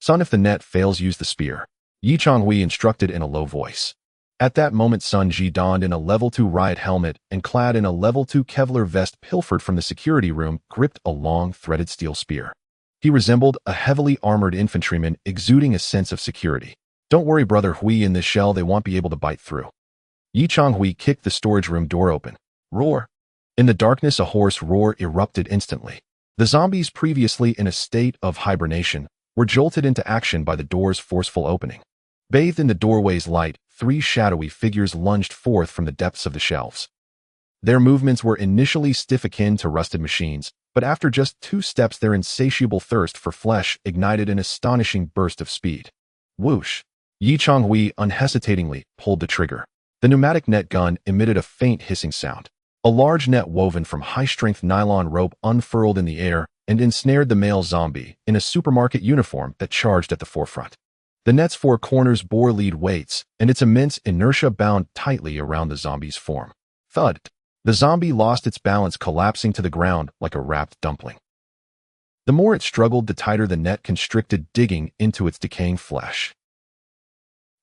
"Son, if the net fails, use the spear," Yi Changhui instructed in a low voice. At that moment, Sun Ji, donned in a level 2 riot helmet and clad in a level 2 Kevlar vest, pilfered from the security room, gripped a long, threaded steel spear. He resembled a heavily armored infantryman, exuding a sense of security. "Don't worry, brother Hui, in this shell they won't be able to bite through." Yi Changhui kicked the storage room door open. Roar! In the darkness, a hoarse roar erupted instantly. The zombies, previously in a state of hibernation, were jolted into action by the door's forceful opening. Bathed in the doorway's light, 3 shadowy figures lunged forth from the depths of the shelves. Their movements were initially stiff, akin to rusted machines, but after just 2 steps their insatiable thirst for flesh ignited an astonishing burst of speed. Whoosh! Yi Changhui unhesitatingly pulled the trigger. The pneumatic net gun emitted a faint hissing sound. A large net woven from high-strength nylon rope unfurled in the air and ensnared the male zombie in a supermarket uniform that charged at the forefront. The net's 4 corners bore lead weights, and its immense inertia bound tightly around the zombie's form. Thud! The zombie lost its balance, collapsing to the ground like a wrapped dumpling. The more it struggled, the tighter the net constricted, digging into its decaying flesh.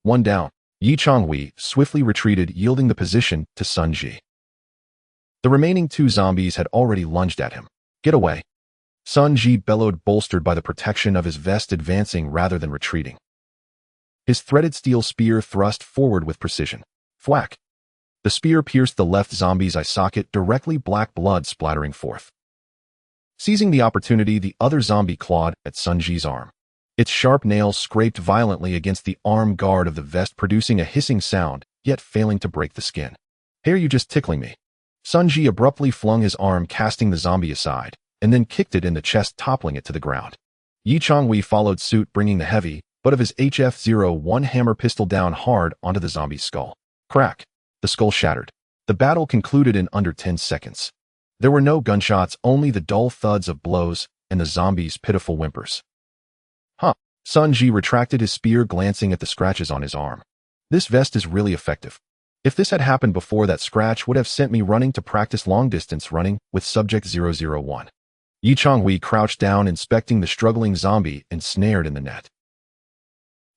One down, Yi Changhui swiftly retreated, yielding the position to Sun Ji. The remaining 2 zombies had already lunged at him. "Get away!" Sun Ji bellowed, bolstered by the protection of his vest, advancing rather than retreating. His threaded steel spear thrust forward with precision. Thwack! The spear pierced the left zombie's eye socket directly, black blood splattering forth. Seizing the opportunity, the other zombie clawed at Sun Ji's arm. Its sharp nails scraped violently against the arm guard of the vest, producing a hissing sound, yet failing to break the skin. "Hey, are you just tickling me?" Sun Ji abruptly flung his arm, casting the zombie aside, and then kicked it in the chest, toppling it to the ground. Yi Changhui followed suit, bringing the heavy butt of his HF-01 hammer pistol down hard onto the zombie's skull. Crack! The skull shattered. The battle concluded in under 10 seconds. There were no gunshots, only the dull thuds of blows and the zombie's pitiful whimpers. "Huh." Sun Ji retracted his spear, glancing at the scratches on his arm. "This vest is really effective. If this had happened before, that scratch would have sent me running to practice long-distance running with Subject 001. Yi Changhui crouched down, inspecting the struggling zombie ensnared in the net.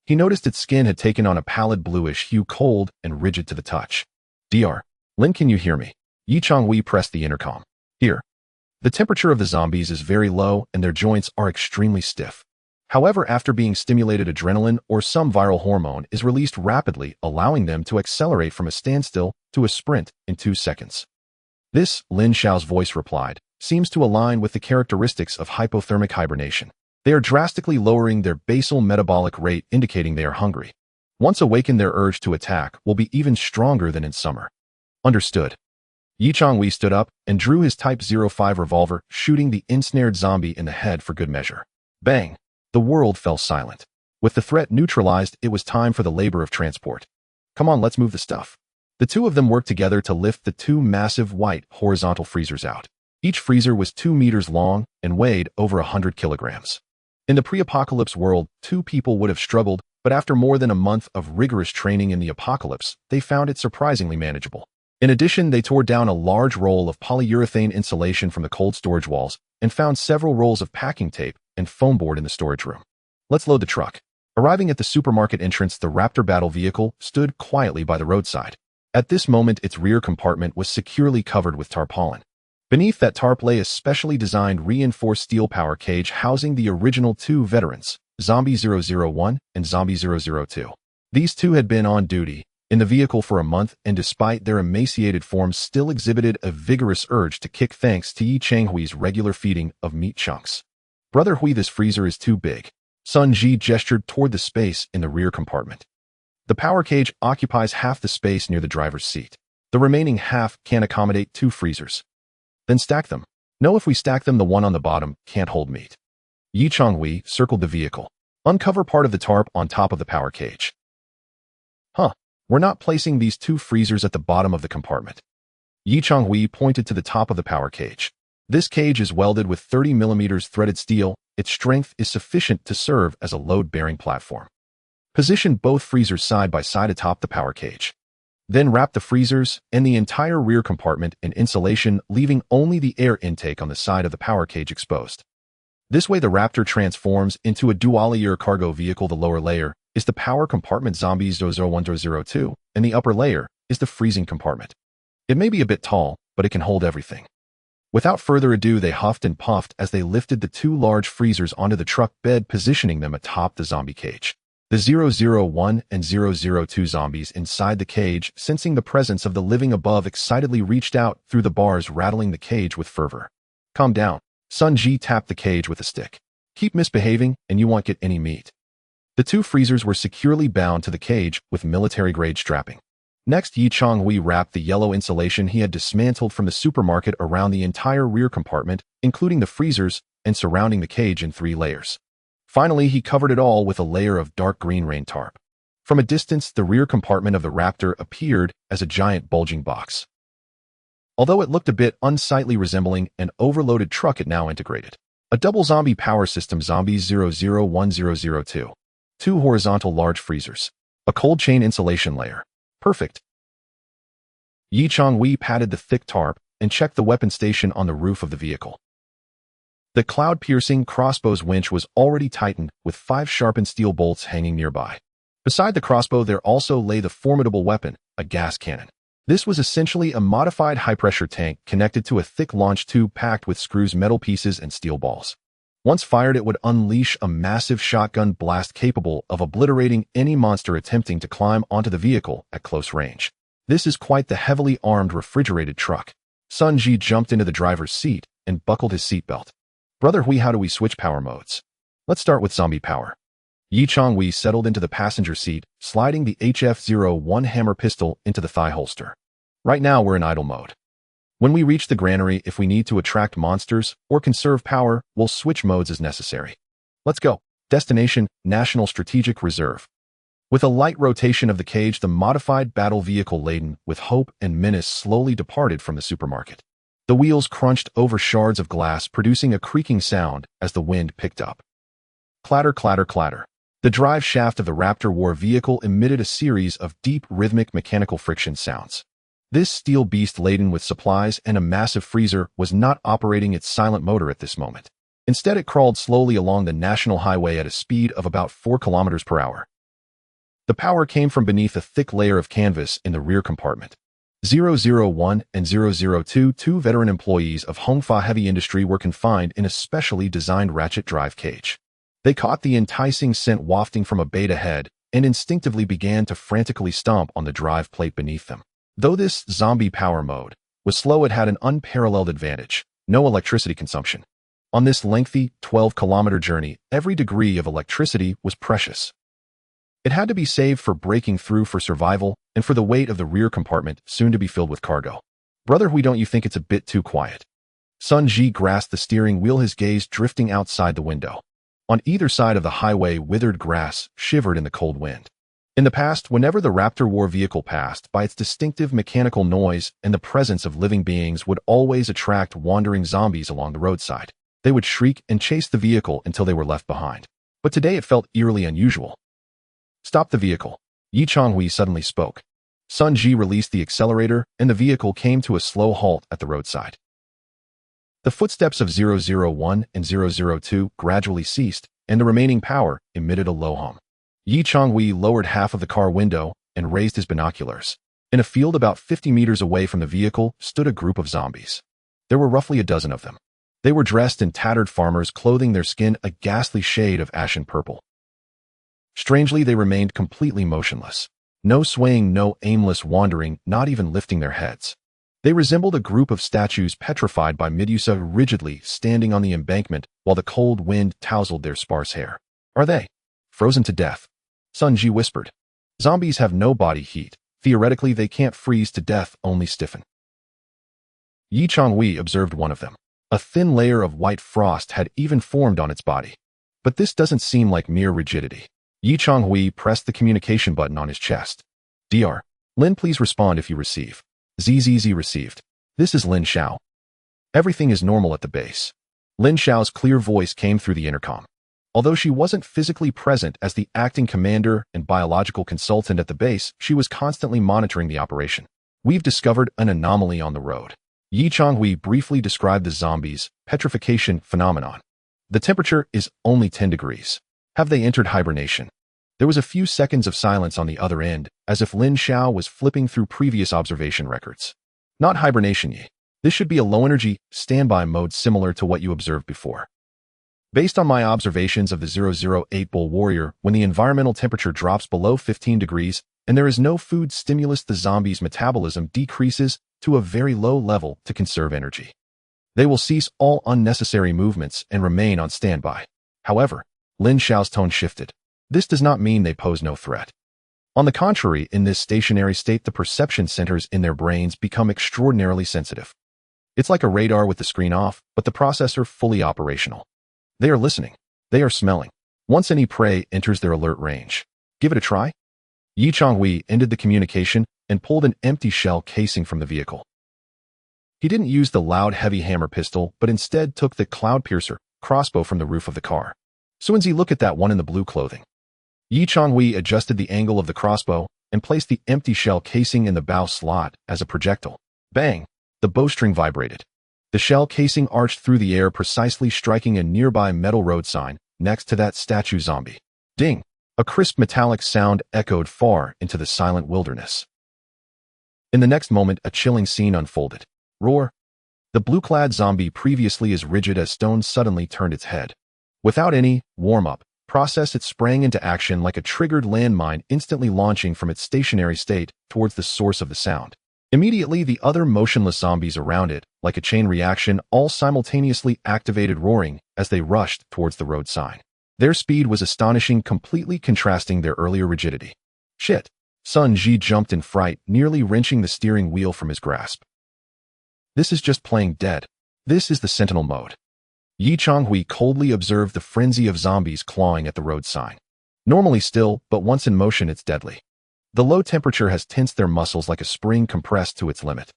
He noticed its skin had taken on a pallid bluish hue, cold and rigid to the touch. "Dr. Lin, can you hear me?" Yi Changhui pressed the intercom. "Here." The temperature of the zombies is very low and their joints are extremely stiff. However, after being stimulated, adrenaline or some viral hormone is released rapidly, allowing them to accelerate from a standstill to a sprint in 2 seconds. This, Lin Xiao's voice replied, seems to align with the characteristics of hypothermic hibernation. They are drastically lowering their basal metabolic rate, indicating they are hungry. Once awakened, their urge to attack will be even stronger than in summer. Understood. Yi Changhui stood up and drew his Type 05 revolver, shooting the ensnared zombie in the head for good measure. Bang! The world fell silent. With the threat neutralized, it was time for the labor of transport. "Come on, let's move the stuff." The 2 of them worked together to lift the 2 massive white horizontal freezers out. Each freezer was 2 meters long and weighed over 100 kilograms. In the pre-apocalypse world, 2 people would have struggled, but after more than a month of rigorous training in the apocalypse, they found it surprisingly manageable. In addition, they tore down a large roll of polyurethane insulation from the cold storage walls and found several rolls of packing tape and foam board in the storage room. "Let's load the truck." Arriving at the supermarket entrance, the Raptor battle vehicle stood quietly by the roadside. At this moment, its rear compartment was securely covered with tarpaulin. Beneath that tarp lay a specially designed reinforced steel power cage housing the original 2 veterans, Zombie 001 and Zombie 002. These 2 had been on duty in the vehicle for a month, and despite their emaciated forms, still exhibited a vigorous urge to kick thanks to Yi Changhui's regular feeding of meat chunks. "Brother Hui, this freezer is too big." Sun Ji gestured toward the space in the rear compartment. "The power cage occupies half the space near the driver's seat. The remaining half can accommodate 2 freezers." "Then stack them." "No, if we stack them, the one on the bottom can't hold meat." Yi Changhui circled the vehicle. "Uncover part of the tarp on top of the power cage." "Huh. We're not placing these 2 freezers at the bottom of the compartment." Yi Changhui pointed to the top of the power cage. "This cage is welded with 30mm threaded steel. Its strength is sufficient to serve as a load-bearing platform." Position both freezers side by side atop the power cage. Then wrap the freezers and the entire rear compartment in insulation, leaving only the air intake on the side of the power cage exposed. This way the Raptor transforms into a dual-layer cargo vehicle. The lower layer is the power compartment Zombies 001-02, and the upper layer is the freezing compartment. It may be a bit tall, but it can hold everything. Without further ado, they huffed and puffed as they lifted the two large freezers onto the truck bed, positioning them atop the zombie cage. The 001 and 002 zombies inside the cage, sensing the presence of the living above, excitedly reached out through the bars, rattling the cage with fervor. Calm down. Sun Ji tapped the cage with a stick. Keep misbehaving and you won't get any meat. The two freezers were securely bound to the cage with military-grade strapping. Next, Yi Changhui wrapped the yellow insulation he had dismantled from the supermarket around the entire rear compartment, including the freezers and surrounding the cage in 3 layers. Finally, he covered it all with a layer of dark green rain tarp. From a distance, the rear compartment of the Raptor appeared as a giant bulging box. Although it looked a bit unsightly, resembling an overloaded truck, it now integrated a double zombie power system, Zombies 001-002, 2 horizontal large freezers, a cold chain insulation layer. Perfect. Yi Changhui patted the thick tarp and checked the weapon station on the roof of the vehicle. The cloud-piercing crossbow's winch was already tightened, with 5 sharpened steel bolts hanging nearby. Beside the crossbow there also lay the formidable weapon, a gas cannon. This was essentially a modified high-pressure tank connected to a thick launch tube packed with screws, metal pieces, and steel balls. Once fired, it would unleash a massive shotgun blast capable of obliterating any monster attempting to climb onto the vehicle at close range. This is quite the heavily armed refrigerated truck. Sun Ji jumped into the driver's seat and buckled his seatbelt. Brother Hui, how do we switch power modes? Let's start with zombie power. Yi Changhui settled into the passenger seat, sliding the HF-01 hammer pistol into the thigh holster. Right now we're in idle mode. When we reach the granary, if we need to attract monsters or conserve power, we'll switch modes as necessary. Let's go. Destination, National Strategic Reserve. With a light rotation of the cage, the modified battle vehicle laden with hope and menace slowly departed from the supermarket. The wheels crunched over shards of glass, producing a creaking sound as the wind picked up. Clatter, clatter, clatter. The drive shaft of the Raptor war vehicle emitted a series of deep, rhythmic mechanical friction sounds. This steel beast, laden with supplies and a massive freezer, was not operating its silent motor at this moment. Instead, it crawled slowly along the national highway at a speed of about 4 kilometers per hour. The power came from beneath a thick layer of canvas in the rear compartment. 001 and 002, 2 veteran employees of Hongfa Heavy Industry, were confined in a specially designed ratchet drive cage. They caught the enticing scent wafting from a bait ahead and instinctively began to frantically stomp on the drive plate beneath them. Though this zombie power mode was slow, it had an unparalleled advantage: no electricity consumption. On this lengthy 12-kilometer journey, every degree of electricity was precious. It had to be saved for breaking through, for survival, and for the weight of the rear compartment, soon to be filled with cargo. Brother Hui, don't you think it's a bit too quiet? Sun Ji grasped the steering wheel, his gaze drifting outside the window. On either side of the highway, withered grass shivered in the cold wind. In the past, whenever the Raptor war vehicle passed by, its distinctive mechanical noise and the presence of living beings would always attract wandering zombies along the roadside. They would shriek and chase the vehicle until they were left behind. But today it felt eerily unusual. Stop the vehicle. Yi Changhui suddenly spoke. Sun Ji released the accelerator, and the vehicle came to a slow halt at the roadside. The footsteps of 001 and 002 gradually ceased, and the remaining power emitted a low hum. Yi Changhui lowered half of the car window and raised his binoculars. In a field about 50 meters away from the vehicle stood a group of zombies. There were roughly a dozen of them. They were dressed in tattered farmers' clothing, their skin a ghastly shade of ashen purple. Strangely, they remained completely motionless. No swaying, no aimless wandering, not even lifting their heads. They resembled a group of statues petrified by Medusa, rigidly standing on the embankment while the cold wind tousled their sparse hair. Are they frozen to death? Sun Ji whispered. Zombies have no body heat. Theoretically, they can't freeze to death, only stiffen. Yi Changhui observed one of them. A thin layer of white frost had even formed on its body. But this doesn't seem like mere rigidity. Yi Changhui pressed the communication button on his chest. Dr. Lin, please respond if you receive. ZZZ received. This is Lin Xiao. Everything is normal at the base. Lin Xiao's clear voice came through the intercom. Although she wasn't physically present as the acting commander and biological consultant at the base, she was constantly monitoring the operation. We've discovered an anomaly on the road. Changhui briefly described the zombies' petrification phenomenon. The temperature is only 10 degrees. Have they entered hibernation? There was a few seconds of silence on the other end, as if Lin Xiao was flipping through previous observation records. Not hibernation yet. This should be a low-energy, standby mode similar to what you observed before. Based on my observations of the 008 Bull Warrior, when the environmental temperature drops below 15 degrees and there is no food stimulus, the zombie's metabolism decreases to a very low level to conserve energy. They will cease all unnecessary movements and remain on standby. However, Lin Xiao's tone shifted. This does not mean they pose no threat. On the contrary, in this stationary state, the perception centers in their brains become extraordinarily sensitive. It's like a radar with the screen off, but the processor fully operational. They are listening. They are smelling. Once any prey enters their alert range, give it a try. Changhui ended the communication and pulled an empty shell casing from the vehicle. He didn't use the loud, heavy hammer pistol, but instead took the cloud piercer crossbow from the roof of the car. Suanzi, look at that one in the blue clothing. Changhui adjusted the angle of the crossbow and placed the empty shell casing in the bow slot as a projectile. Bang! The bowstring vibrated. The shell casing arched through the air, precisely striking a nearby metal road sign next to that statue zombie. Ding! A crisp metallic sound echoed far into the silent wilderness. In the next moment, a chilling scene unfolded. Roar! The blue-clad zombie, previously as rigid as stone, suddenly turned its head. Without any warm-up process, it sprang into action like a triggered landmine, instantly launching from its stationary state towards the source of the sound. Immediately, the other motionless zombies around it, like a chain reaction, all simultaneously activated, roaring as they rushed towards the road sign. Their speed was astonishing, completely contrasting their earlier rigidity. Shit! Sun Ji jumped in fright, nearly wrenching the steering wheel from his grasp. This is just plain dead. This is the sentinel mode. Changhui coldly observed the frenzy of zombies clawing at the road sign. Normally still, but once in motion, it's deadly. The low temperature has tensed their muscles like a spring compressed to its limit.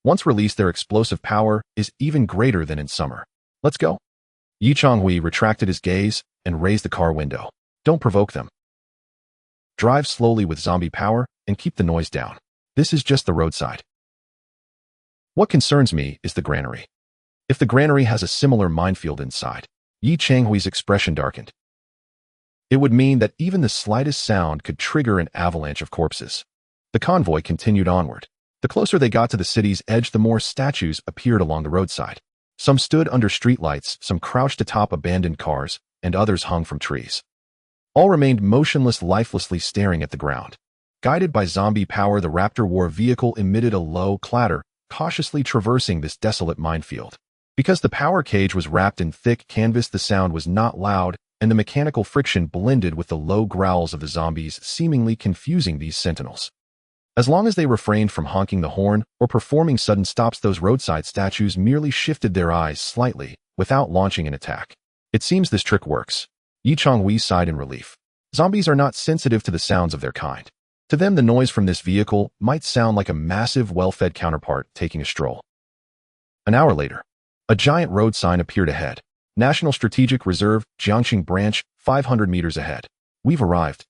Once released, their explosive power is even greater than in summer. Let's go. Changhui retracted his gaze and raised the car window. Don't provoke them. Drive slowly with zombie power and keep the noise down. This is just the roadside. What concerns me is the granary. If the granary has a similar minefield inside, Changhui's expression darkened. It would mean that even the slightest sound could trigger an avalanche of corpses. The convoy continued onward. The closer they got to the city's edge, the more statues appeared along the roadside. Some stood under streetlights, some crouched atop abandoned cars, and others hung from trees. All remained motionless, lifelessly staring at the ground. Guided by zombie power, the Raptor war vehicle emitted a low clatter, cautiously traversing this desolate minefield. Because the power cage was wrapped in thick canvas, the sound was not loud, and the mechanical friction blended with the low growls of the zombies, seemingly confusing these sentinels. As long as they refrained from honking the horn or performing sudden stops, those roadside statues merely shifted their eyes slightly, without launching an attack. It seems this trick works. Changhui sighed in relief. Zombies are not sensitive to the sounds of their kind. To them, the noise from this vehicle might sound like a massive, well-fed counterpart taking a stroll. An hour later, a giant road sign appeared ahead. National Strategic Reserve, Jiangxing Branch, 500 meters ahead. We've arrived.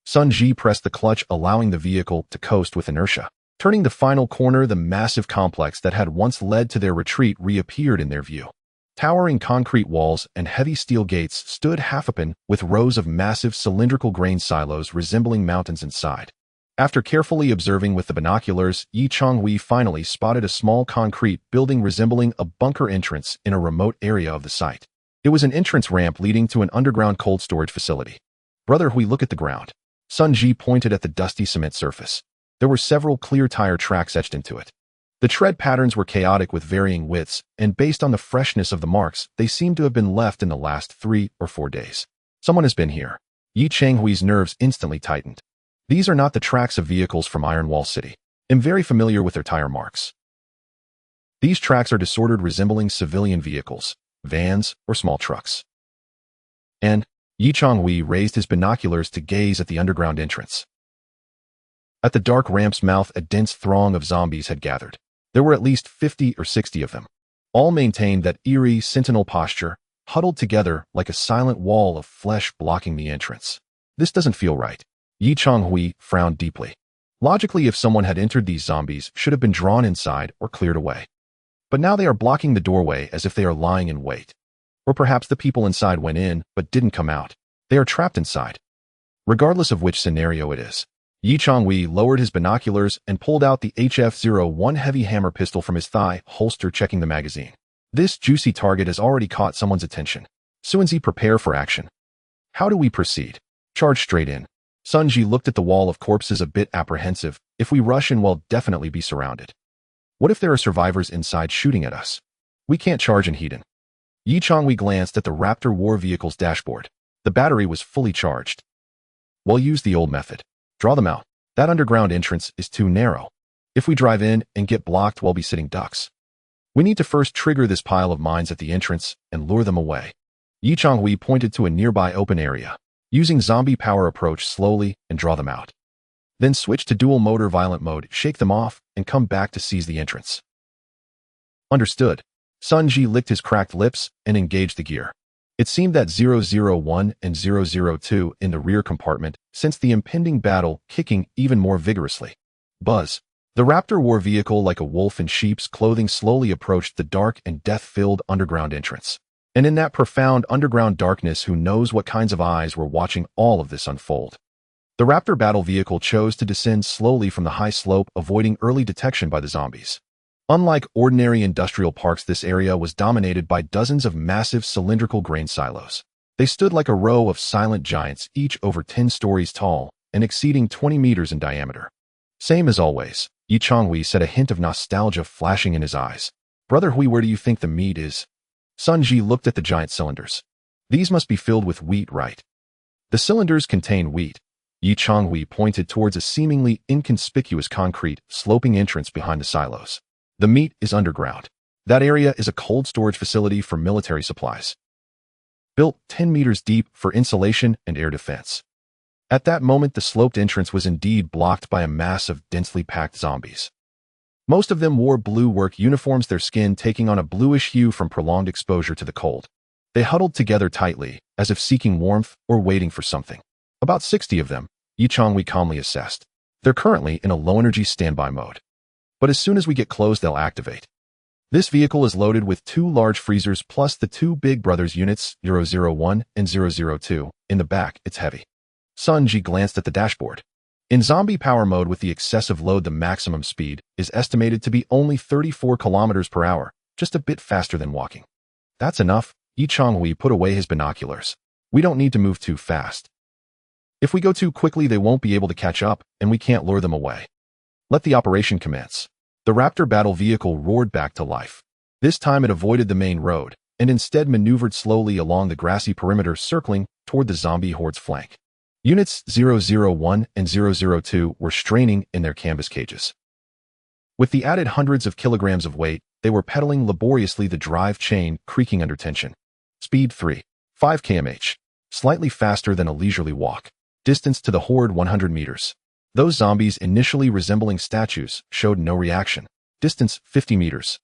Sun Ji pressed the clutch, allowing the vehicle to coast with inertia. Turning the final corner, the massive complex that had once led to their retreat reappeared in their view. Towering concrete walls and heavy steel gates stood half open, with rows of massive cylindrical grain silos resembling mountains inside. After carefully observing with the binoculars, Changhui finally spotted a small concrete building resembling a bunker entrance in a remote area of the site. It was an entrance ramp leading to an underground cold storage facility. Brother Hui, look at the ground. Sun Ji pointed at the dusty cement surface. There were several clear tire tracks etched into it. The tread patterns were chaotic with varying widths, and based on the freshness of the marks, they seemed to have been left in the last 3 or 4 days. Someone has been here. Changhui's nerves instantly tightened. These are not the tracks of vehicles from Iron Wall City. I'm very familiar with their tire marks. These tracks are disordered, resembling civilian vehicles, vans, or small trucks. And Changhui raised his binoculars to gaze at the underground entrance. At the dark ramp's mouth, a dense throng of zombies had gathered. There were at least 50 or 60 of them. All maintained that eerie sentinel posture, huddled together like a silent wall of flesh blocking the entrance. This doesn't feel right. Changhui frowned deeply. Logically, if someone had entered, these zombies should have been drawn inside or cleared away. But now they are blocking the doorway as if they are lying in wait. Or perhaps the people inside went in but didn't come out. They are trapped inside. Regardless of which scenario it is, Changhui lowered his binoculars and pulled out the HF-01 heavy hammer pistol from his thigh holster, checking the magazine. This juicy target has already caught someone's attention. Sunji, prepare for action. How do we proceed? Charge straight in. Sunji looked at the wall of corpses, a bit apprehensive. If we rush in, we'll definitely be surrounded. What if there are survivors inside shooting at us? We can't charge in Hedon. Changhui glanced at the Raptor war vehicle's dashboard. The battery was fully charged. We'll use the old method. Draw them out. That underground entrance is too narrow. If we drive in and get blocked, we'll be sitting ducks. We need to first trigger this pile of mines at the entrance and lure them away. Changhui pointed to a nearby open area. Using zombie power, approach slowly and draw them out. Then switch to dual motor violent mode, shake them off, and come back to seize the entrance. Understood. Sunji licked his cracked lips and engaged the gear. It seemed that 001 and 002 in the rear compartment sensed the impending battle, kicking even more vigorously. Buzz. The Raptor war vehicle, like a wolf in sheep's clothing, slowly approached the dark and death-filled underground entrance. And in that profound underground darkness, who knows what kinds of eyes were watching all of this unfold. The Raptor battle vehicle chose to descend slowly from the high slope, avoiding early detection by the zombies. Unlike ordinary industrial parks, this area was dominated by dozens of massive cylindrical grain silos. They stood like a row of silent giants, each over 10 stories tall and exceeding 20 meters in diameter. Same as always, Changhui said, a hint of nostalgia flashing in his eyes. Brother Hui, where do you think the meat is? Sunji looked at the giant cylinders. These must be filled with wheat, right? The cylinders contain wheat. Changhui pointed towards a seemingly inconspicuous concrete, sloping entrance behind the silos. The meat is underground. That area is a cold storage facility for military supplies. Built 10 meters deep for insulation and air defense. At that moment, the sloped entrance was indeed blocked by a mass of densely packed zombies. Most of them wore blue work uniforms, their skin taking on a bluish hue from prolonged exposure to the cold. They huddled together tightly, as if seeking warmth or waiting for something. About 60 of them, Changhui calmly assessed. They're currently in a low-energy standby mode. But as soon as we get close, they'll activate. This vehicle is loaded with 2 large freezers plus the 2 Big Brothers units, 001 and 002. In the back, it's heavy. Sunji glanced at the dashboard. In zombie power mode with the excessive load, the maximum speed is estimated to be only 34 kilometers per hour, just a bit faster than walking. That's enough. Changhui put away his binoculars. We don't need to move too fast. If we go too quickly, they won't be able to catch up, and we can't lure them away. Let the operation commence. The Raptor battle vehicle roared back to life. This time it avoided the main road, and instead maneuvered slowly along the grassy perimeter, circling toward the zombie horde's flank. Units 001 and 002 were straining in their canvas cages. With the added hundreds of kilograms of weight, they were pedaling laboriously, the drive chain creaking under tension. Speed 3. 5 km/h. Slightly faster than a leisurely walk. Distance to the horde 100 meters. Those zombies, initially resembling statues, showed no reaction. Distance 50 meters.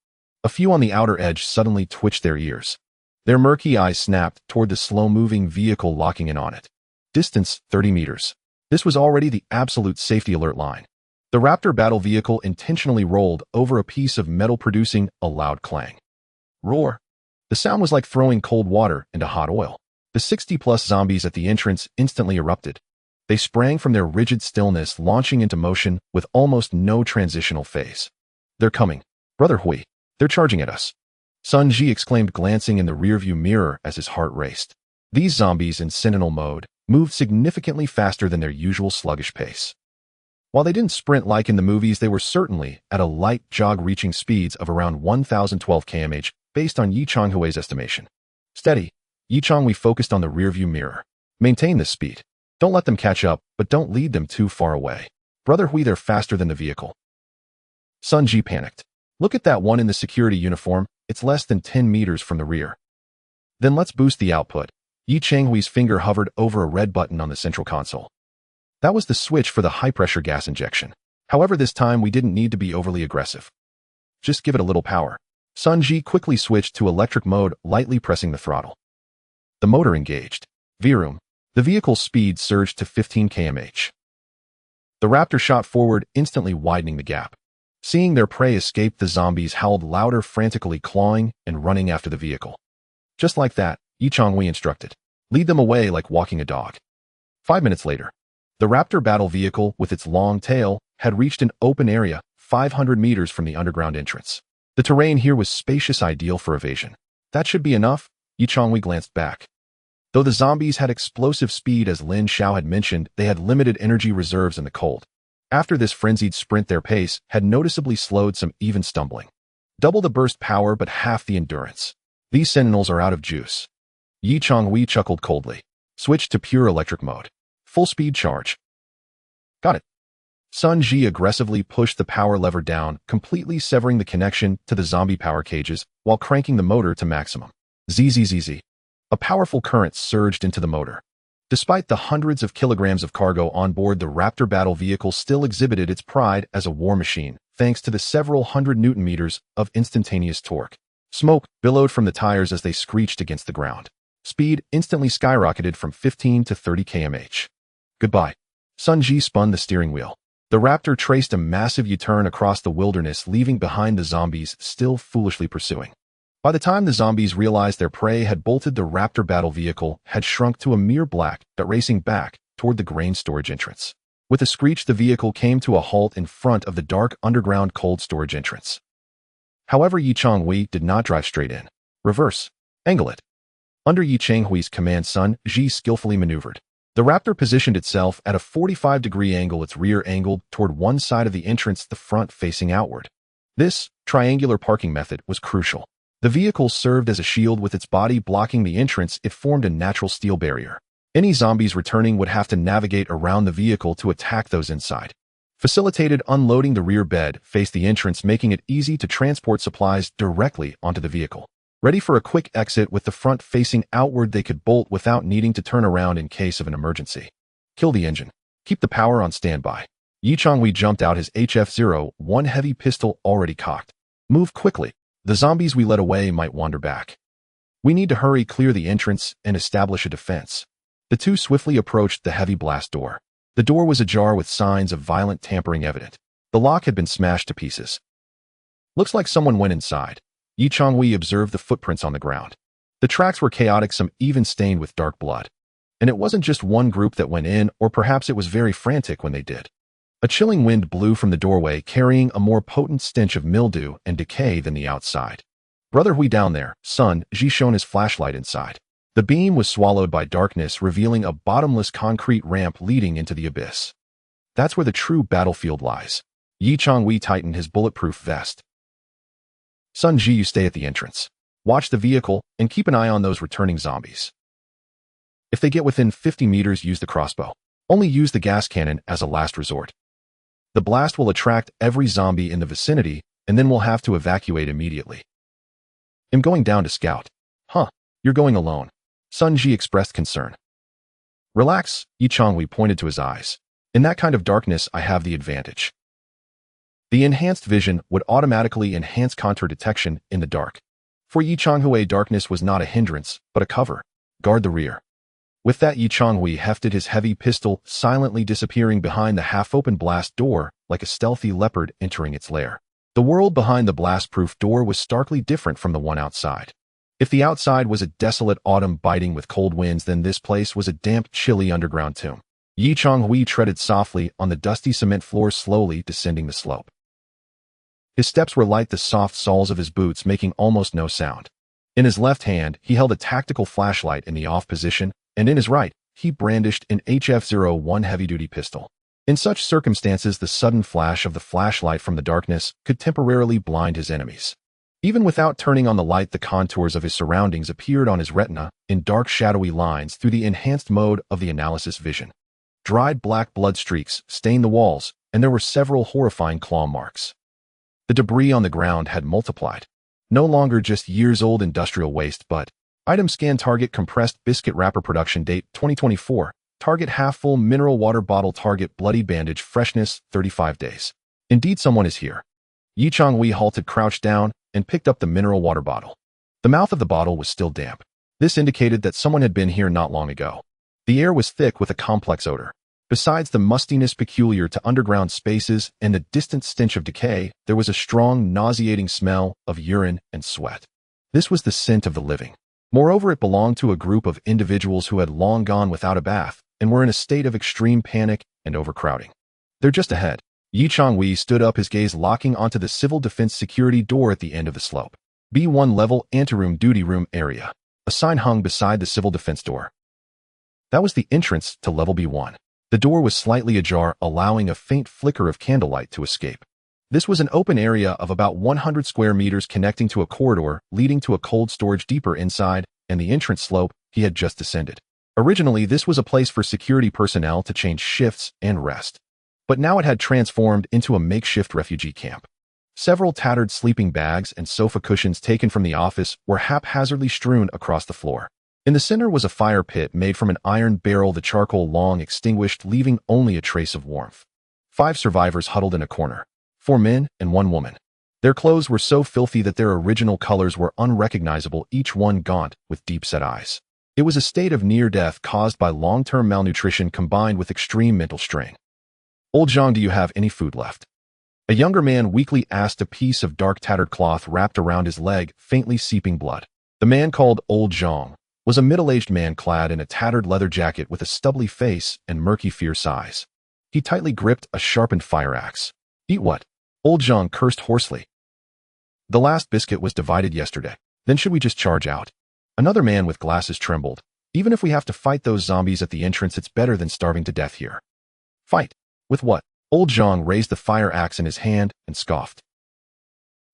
A few on the outer edge suddenly twitched their ears. Their murky eyes snapped toward the slow-moving vehicle, locking in on it. Distance 30 meters. This was already the absolute safety alert line. The Raptor battle vehicle intentionally rolled over a piece of metal, producing a loud clang. Roar. The sound was like throwing cold water into hot oil. The 60-plus zombies at the entrance instantly erupted. They sprang from their rigid stillness, launching into motion with almost no transitional phase. They're coming. Brother Hui. They're charging at us. Sunji exclaimed, glancing in the rearview mirror as his heart raced. These zombies in sentinel mode moved significantly faster than their usual sluggish pace. While they didn't sprint like in the movies, they were certainly at a light jog, reaching speeds of around 1,012 km/h, based on Changhui's estimation. Steady. Changhui focused on the rearview mirror. Maintain this speed. Don't let them catch up, but don't lead them too far away. Brother Hui, they're faster than the vehicle. Sunji panicked. Look at that one in the security uniform. It's less than 10 meters from the rear. Then let's boost the output. Changhui's finger hovered over a red button on the central console. That was the switch for the high-pressure gas injection. However, this time we didn't need to be overly aggressive. Just give it a little power. Sunji quickly switched to electric mode, lightly pressing the throttle. The motor engaged. Vroom. The vehicle's speed surged to 15 km/h. The raptor shot forward, instantly widening the gap. Seeing their prey escape, the zombies howled louder, frantically clawing and running after the vehicle. Just like that, Changhui instructed. Lead them away like walking a dog. 5 minutes later, the raptor battle vehicle, with its long tail, had reached an open area 500 meters from the underground entrance. The terrain here was spacious, ideal for evasion. That should be enough, Changhui glanced back. Though the zombies had explosive speed, as Lin Xiao had mentioned, they had limited energy reserves in the cold. After this frenzied sprint, their pace had noticeably slowed, some even stumbling. Double the burst power, but half the endurance. These sentinels are out of juice. Changhui chuckled coldly. Switch to pure electric mode. Full speed charge. Got it. Sun Ji aggressively pushed the power lever down, completely severing the connection to the zombie power cages while cranking the motor to maximum. Zzz. A powerful current surged into the motor. Despite the hundreds of kilograms of cargo on board, the Raptor battle vehicle still exhibited its pride as a war machine, thanks to the several hundred Newton-meters of instantaneous torque. Smoke billowed from the tires as they screeched against the ground. Speed instantly skyrocketed from 15 to 30 km/h. Goodbye. Sun Ji spun the steering wheel. The Raptor traced a massive U-turn across the wilderness, leaving behind the zombies still foolishly pursuing. By the time the zombies realized their prey had bolted, the Raptor battle vehicle had shrunk to a mere black dot, racing back toward the grain storage entrance. With a screech, the vehicle came to a halt in front of the dark underground cold storage entrance. However, Changhui did not drive straight in. Reverse. Angle it. Under Changhui's command, Sun Ji skillfully maneuvered. The Raptor positioned itself at a 45-degree angle, its rear angled toward one side of the entrance, the front facing outward. This triangular parking method was crucial. The vehicle served as a shield, with its body blocking the entrance. It formed a natural steel barrier. Any zombies returning would have to navigate around the vehicle to attack those inside. Facilitated unloading, the rear bed faced the entrance, making it easy to transport supplies directly onto the vehicle. Ready for a quick exit, with the front facing outward, they could bolt without needing to turn around in case of an emergency. Kill the engine. Keep the power on standby. Changhui jumped out, his HF-01 heavy pistol already cocked. Move quickly. The zombies we led away might wander back. We need to hurry, clear the entrance, and establish a defense. The two swiftly approached the heavy blast door. The door was ajar, with signs of violent tampering evident. The lock had been smashed to pieces. Looks like someone went inside. Changhui observed the footprints on the ground. The tracks were chaotic, some even stained with dark blood. And it wasn't just one group that went in, or perhaps it was very frantic when they did. A chilling wind blew from the doorway, carrying a more potent stench of mildew and decay than the outside. Brother Hui, down there, Sun Ji shone his flashlight inside. The beam was swallowed by darkness, revealing a bottomless concrete ramp leading into the abyss. That's where the true battlefield lies. Changhui tightened his bulletproof vest. Sun Ji, you stay at the entrance. Watch the vehicle and keep an eye on those returning zombies. If they get within 50 meters, use the crossbow. Only use the gas cannon as a last resort. The blast will attract every zombie in the vicinity, and then we'll have to evacuate immediately. I'm going down to scout. Huh, you're going alone. Sun Ji expressed concern. Relax, Changhui pointed to his eyes. In that kind of darkness, I have the advantage. The enhanced vision would automatically enhance contour detection in the dark. For Changhui, darkness was not a hindrance, but a cover. Guard the rear. With that, Changhui hefted his heavy pistol, silently disappearing behind the half-open blast door like a stealthy leopard entering its lair. The world behind the blast-proof door was starkly different from the one outside. If the outside was a desolate autumn biting with cold winds, then this place was a damp, chilly underground tomb. Changhui treaded softly on the dusty cement floor, slowly descending the slope. His steps were light, the soft soles of his boots making almost no sound. In his left hand, he held a tactical flashlight in the off position, and in his right, he brandished an HF-01 heavy-duty pistol. In such circumstances, the sudden flash of the flashlight from the darkness could temporarily blind his enemies. Even without turning on the light, the contours of his surroundings appeared on his retina in dark, shadowy lines through the enhanced mode of the analysis vision. Dried black blood streaks stained the walls, and there were several horrifying claw marks. The debris on the ground had multiplied. No longer just years-old industrial waste, but item scan: target compressed biscuit wrapper, production date 2024, target half-full mineral water bottle, target bloody bandage, freshness 35 days. Indeed, someone is here. Changhui halted, crouched down, and picked up the mineral water bottle. The mouth of the bottle was still damp. This indicated that someone had been here not long ago. The air was thick with a complex odor. Besides the mustiness peculiar to underground spaces and the distant stench of decay, there was a strong, nauseating smell of urine and sweat. This was the scent of the living. Moreover, it belonged to a group of individuals who had long gone without a bath and were in a state of extreme panic and overcrowding. They're just ahead. Changhui stood up, his gaze locking onto the civil defense security door at the end of the slope. B1 level anteroom duty room area. A sign hung beside the civil defense door. That was the entrance to level B1. The door was slightly ajar, allowing a faint flicker of candlelight to escape. This was an open area of about 100 square meters connecting to a corridor leading to a cold storage deeper inside and the entrance slope he had just descended. Originally, this was a place for security personnel to change shifts and rest. But now it had transformed into a makeshift refugee camp. Several tattered sleeping bags and sofa cushions taken from the office were haphazardly strewn across the floor. In the center was a fire pit made from an iron barrel, the charcoal long extinguished, leaving only a trace of warmth. 5 survivors huddled in a corner. 4 men and 1 woman. Their clothes were so filthy that their original colors were unrecognizable, each one gaunt with deep-set eyes. It was a state of near death caused by long-term malnutrition combined with extreme mental strain. "Old Zhang, do you have any food left?" A younger man weakly asked, a piece of dark tattered cloth wrapped around his leg, faintly seeping blood. The man called Old Zhang was a middle-aged man clad in a tattered leather jacket with a stubbly face and murky, fierce eyes. He tightly gripped a sharpened fire axe. "Eat what?" Old Zhang cursed hoarsely. "The last biscuit was divided yesterday. Then should we just charge out?" Another man with glasses trembled. "Even if we have to fight those zombies at the entrance, it's better than starving to death here." "Fight? With what?" Old Zhang raised the fire axe in his hand and scoffed.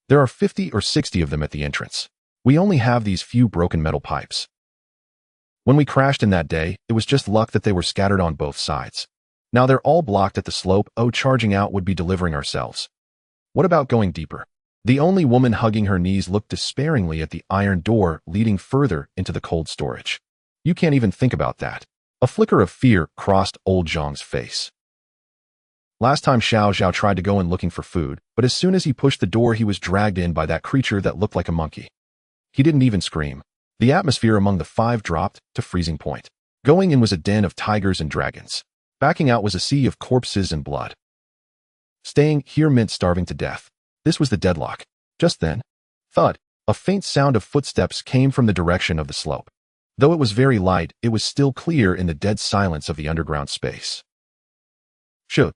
"There are 50 or 60 of them at the entrance. We only have these few broken metal pipes. When we crashed in that day, it was just luck that they were scattered on both sides. Now they're all blocked at the slope. Oh, charging out would be delivering ourselves. What about going deeper?" The only woman hugging her knees looked despairingly at the iron door leading further into the cold storage. "You can't even think about that." A flicker of fear crossed Old Zhang's face. Last time Xiao Zhao tried to go in looking for food, but as soon as he pushed the door, he was dragged in by that creature that looked like a monkey. He didn't even scream. The atmosphere among the 5 dropped to freezing point. Going in was a den of tigers and dragons. Backing out was a sea of corpses and blood. Staying here meant starving to death. This was the deadlock. Just then, thud, a faint sound of footsteps came from the direction of the slope. Though it was very light, it was still clear in the dead silence of the underground space. "Shoot."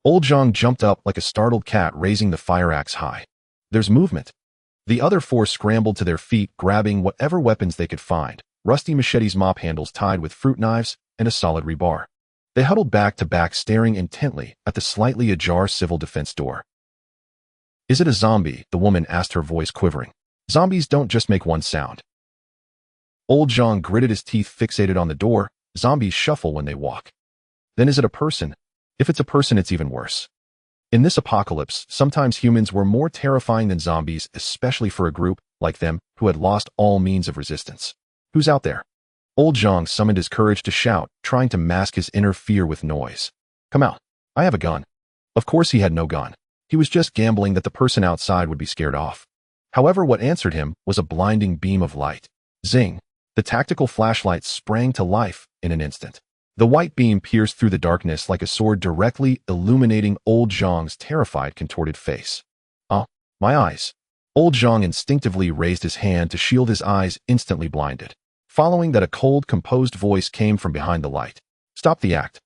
Old Zhang jumped up like a startled cat, raising the fire axe high. "There's movement." The other 4 scrambled to their feet, grabbing whatever weapons they could find, rusty machetes, mop handles tied with fruit knives, and a solid rebar. They huddled back to back, staring intently at the slightly ajar civil defense door. "Is it a zombie?" the woman asked, her voice quivering. "Zombies don't just make one sound." Old Zhang gritted his teeth, fixated on the door. "Zombies shuffle when they walk." "Then is it a person?" "If it's a person, it's even worse." In this apocalypse, sometimes humans were more terrifying than zombies, especially for a group like them who had lost all means of resistance. "Who's out there?" Old Zhang summoned his courage to shout, trying to mask his inner fear with noise. "Come out. I have a gun." Of course he had no gun. He was just gambling that the person outside would be scared off. However, what answered him was a blinding beam of light. Zing! The tactical flashlight sprang to life in an instant. The white beam pierced through the darkness like a sword, directly illuminating Old Zhang's terrified, contorted face. My eyes." Old Zhang instinctively raised his hand to shield his eyes, instantly blinded. Following that, a cold, composed voice came from behind the light. "Stop the act.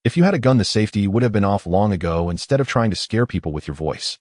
If you had a gun, the safety would have been off long ago, instead of trying to scare people with your voice."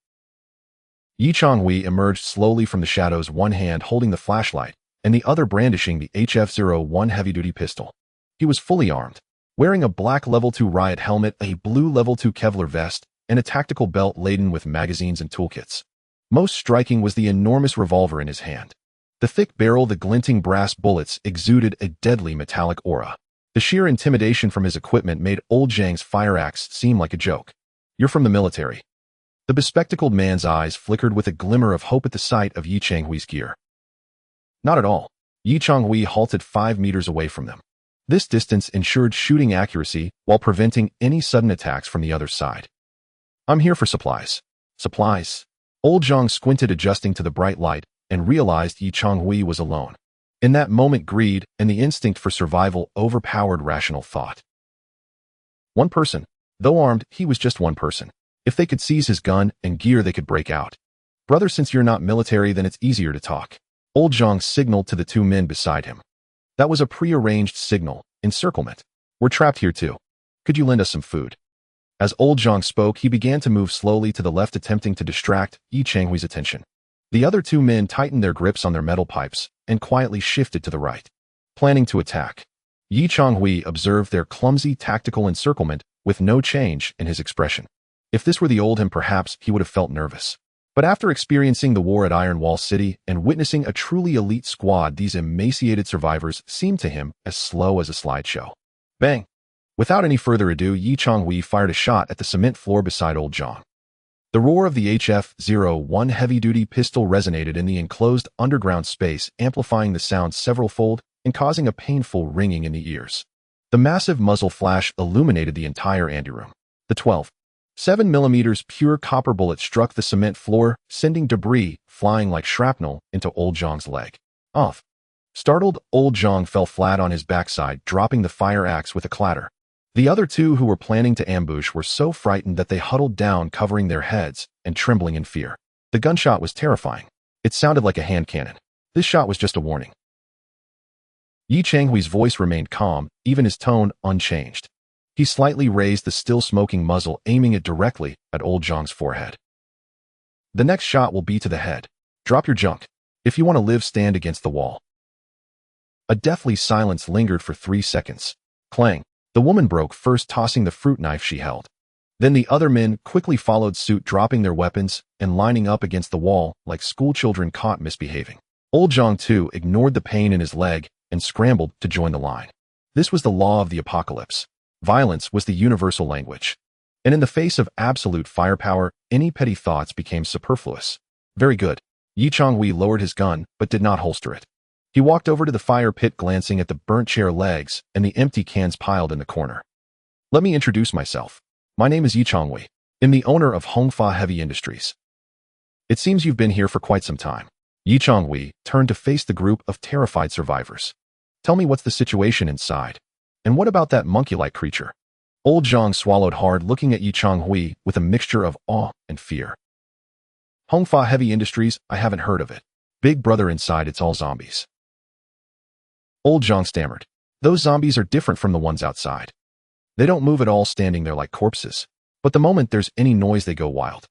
Changhui emerged slowly from the shadows, one hand holding the flashlight and the other brandishing the HF-01 heavy-duty pistol. He was fully armed, wearing a black Level 2 riot helmet, a blue Level 2 Kevlar vest, and a tactical belt laden with magazines and toolkits. Most striking was the enormous revolver in his hand. The thick barrel, the glinting brass bullets exuded a deadly metallic aura. The sheer intimidation from his equipment made Old Zhang's fire axe seem like a joke. "You're from the military." The bespectacled man's eyes flickered with a glimmer of hope at the sight of Changhui's gear. "Not at all." Changhui halted 5 meters away from them. This distance ensured shooting accuracy while preventing any sudden attacks from the other side. "I'm here for supplies." "Supplies?" Old Zhang squinted, adjusting to the bright light, and realized Changhui was alone. In that moment, greed and the instinct for survival overpowered rational thought. One person. Though armed, he was just one person. If they could seize his gun and gear, they could break out. Brother, since you're not military, then it's easier to talk. Old Zhang signaled to the two men beside him. That was a pre-arranged signal, encirclement. We're trapped here too. Could you lend us some food? As Old Zhang spoke, he began to move slowly to the left, attempting to distract Yi Changhui's attention. The other two men tightened their grips on their metal pipes and quietly shifted to the right, planning to attack. Yi Changhui observed their clumsy tactical encirclement with no change in his expression. If this were the old him, perhaps he would have felt nervous. But after experiencing the war at Iron Wall City and witnessing a truly elite squad, these emaciated survivors seemed to him as slow as a slideshow. Bang! Without any further ado, Yi Changhui fired a shot at the cement floor beside Old Zhang. The roar of the HF-01 heavy-duty pistol resonated in the enclosed underground space, amplifying the sound several-fold and causing a painful ringing in the ears. The massive muzzle flash illuminated the entire anteroom. The 12.7mm pure copper bullet struck the cement floor, sending debris flying like shrapnel into Old Zhang's leg. Off. Startled, Old Zhang fell flat on his backside, dropping the fire axe with a clatter. The other two who were planning to ambush were so frightened that they huddled down, covering their heads and trembling in fear. The gunshot was terrifying. It sounded like a hand cannon. This shot was just a warning. Yi Changhui's voice remained calm, even his tone unchanged. He slightly raised the still smoking muzzle, aiming it directly at Old Zhang's forehead. The next shot will be to the head. Drop your junk. If you want to live, stand against the wall. A deathly silence lingered for 3 seconds. Clang. The woman broke first, tossing the fruit knife she held. Then the other men quickly followed suit, dropping their weapons and lining up against the wall like schoolchildren caught misbehaving. Old Zhang, too, ignored the pain in his leg and scrambled to join the line. This was the law of the apocalypse. Violence was the universal language. And in the face of absolute firepower, any petty thoughts became superfluous. Very good. Yi Changhui lowered his gun, but did not holster it. He walked over to the fire pit, glancing at the burnt chair legs and the empty cans piled in the corner. Let me introduce myself. My name is Yi Changhui. I'm the owner of Hongfa Heavy Industries. It seems you've been here for quite some time. Yi Changhui turned to face the group of terrified survivors. Tell me, what's the situation inside? And what about that monkey-like creature? Old Zhang swallowed hard, looking at Yi Changhui with a mixture of awe and fear. Hongfa Heavy Industries, I haven't heard of it. Big brother, inside it's all zombies. Old Zhang stammered. Those zombies are different from the ones outside. They don't move at all, standing there like corpses. But the moment there's any noise, they go wild.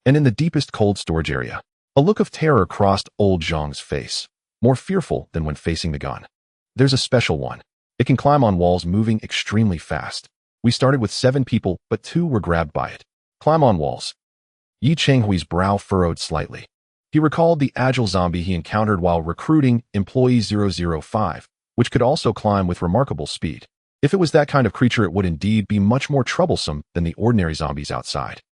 And in the deepest cold storage area, a look of terror crossed Old Zhang's face, more fearful than when facing the gun. There's a special one. It can climb on walls, moving extremely fast. We started with 7 people, but 2 were grabbed by it. Climb on walls. Yi Changhui's brow furrowed slightly. He recalled the agile zombie he encountered while recruiting Employee 005, which could also climb with remarkable speed. If it was that kind of creature, it would indeed be much more troublesome than the ordinary zombies outside.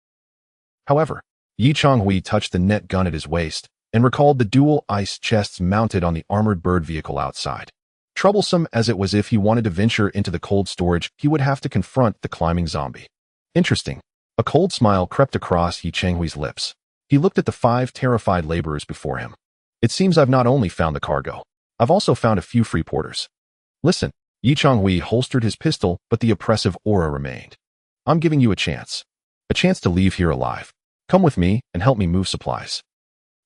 However, Yi Changhui touched the net gun at his waist and recalled the dual ice chests mounted on the armored bird vehicle outside. Troublesome as it was, if he wanted to venture into the cold storage, he would have to confront the climbing zombie. Interesting. A cold smile crept across Yi Changhui's lips. He looked at the 5 terrified laborers before him. It seems I've not only found the cargo, I've also found a few free porters. Listen, Yi Changhui holstered his pistol, but the oppressive aura remained. I'm giving you a chance. A chance to leave here alive. Come with me and help me move supplies.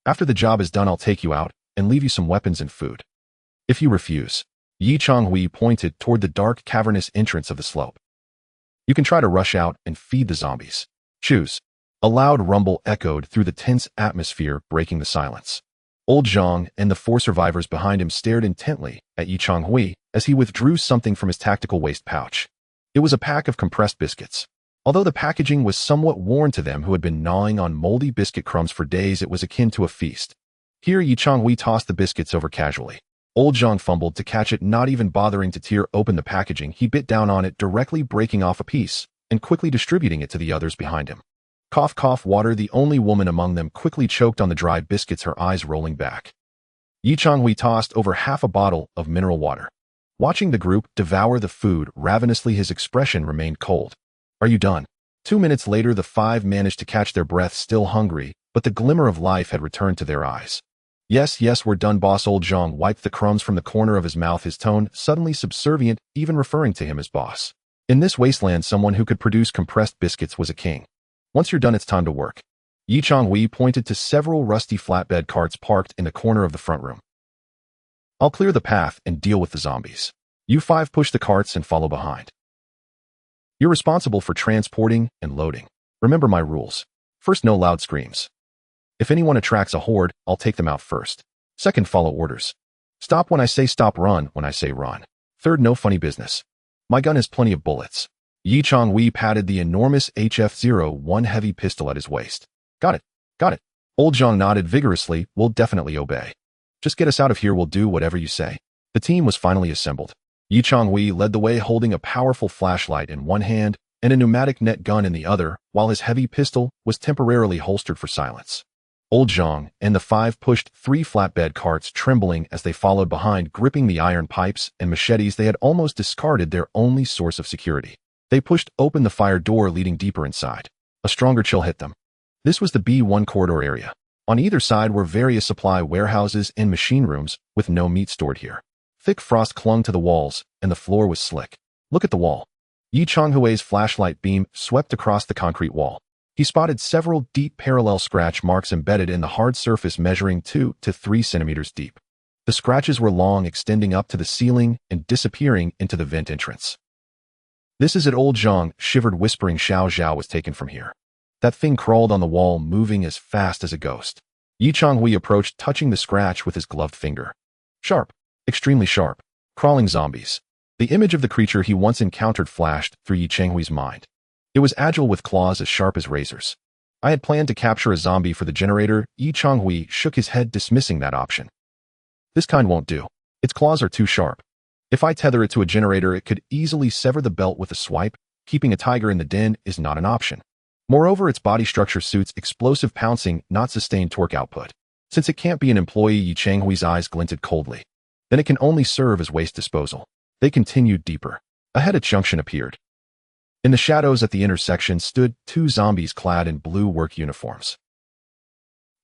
After the job is done, I'll take you out and leave you some weapons and food. If you refuse, Yi Changhui pointed toward the dark, cavernous entrance of the slope. You can try to rush out and feed the zombies. Choose. A loud rumble echoed through the tense atmosphere, breaking the silence. Old Zhang and the 4 survivors behind him stared intently at Yi Changhui as he withdrew something from his tactical waist pouch. It was a pack of compressed biscuits. Although the packaging was somewhat worn to them who had been gnawing on moldy biscuit crumbs for days, it was akin to a feast. Here, Yi Changhui tossed the biscuits over casually. Old Zhang fumbled to catch it, not even bothering to tear open the packaging. He bit down on it, directly breaking off a piece and quickly distributing it to the others behind him. Cough, cough, water. The only woman among them quickly choked on the dry biscuits, her eyes rolling back. Yi Changhui tossed over half a bottle of mineral water. Watching the group devour the food ravenously, his expression remained cold. Are you done? 2 minutes later, the 5 managed to catch their breath, still hungry, but the glimmer of life had returned to their eyes. Yes, yes, we're done, boss. Old Zhang wiped the crumbs from the corner of his mouth, his tone suddenly subservient, even referring to him as boss. In this wasteland, someone who could produce compressed biscuits was a king. Once you're done, it's time to work. Yi Changhui pointed to several rusty flatbed carts parked in the corner of the front room. I'll clear the path and deal with the zombies. You five push the carts and follow behind. You're responsible for transporting and loading. Remember my rules. First, no loud screams. If anyone attracts a horde, I'll take them out first. Second, follow orders. Stop when I say stop, run when I say run. Third, no funny business. My gun has plenty of bullets. Yi Changhui patted the enormous HF-01 heavy pistol at his waist. Got it, got it. Old Zhang nodded vigorously. We'll definitely obey. Just get us out of here, we'll do whatever you say. The team was finally assembled. Yi Changhui led the way, holding a powerful flashlight in one hand and a pneumatic net gun in the other, while his heavy pistol was temporarily holstered for silence. Old Zhang and the five pushed 3 flatbed carts, trembling as they followed behind, gripping the iron pipes and machetes they had almost discarded, their only source of security. They pushed open the fire door leading deeper inside. A stronger chill hit them. This was the B1 corridor area. On either side were various supply warehouses and machine rooms, with no meat stored here. Thick frost clung to the walls, and the floor was slick. Look at the wall. Yi Changhui's flashlight beam swept across the concrete wall. He spotted several deep parallel scratch marks embedded in the hard surface, measuring 2 to 3 centimeters deep. The scratches were long, extending up to the ceiling and disappearing into the vent entrance. This is it. Old Zhang shivered, whispering, Xiao Zhao was taken from here. That thing crawled on the wall, moving as fast as a ghost. Yi Changhui approached, touching the scratch with his gloved finger. Sharp. Extremely sharp. Crawling zombies. The image of the creature he once encountered flashed through Yi Changhui's mind. It was agile, with claws as sharp as razors. I had planned to capture a zombie for the generator. Yi Changhui shook his head, dismissing that option. This kind won't do. Its claws are too sharp. If I tether it to a generator, it could easily sever the belt with a swipe. Keeping a tiger in the den is not an option. Moreover, its body structure suits explosive pouncing, not sustained torque output. Since it can't be an employee, Yi Changhui's eyes glinted coldly. Then it can only serve as waste disposal. They continued deeper. Ahead, a junction appeared. In the shadows at the intersection stood 2 zombies clad in blue work uniforms.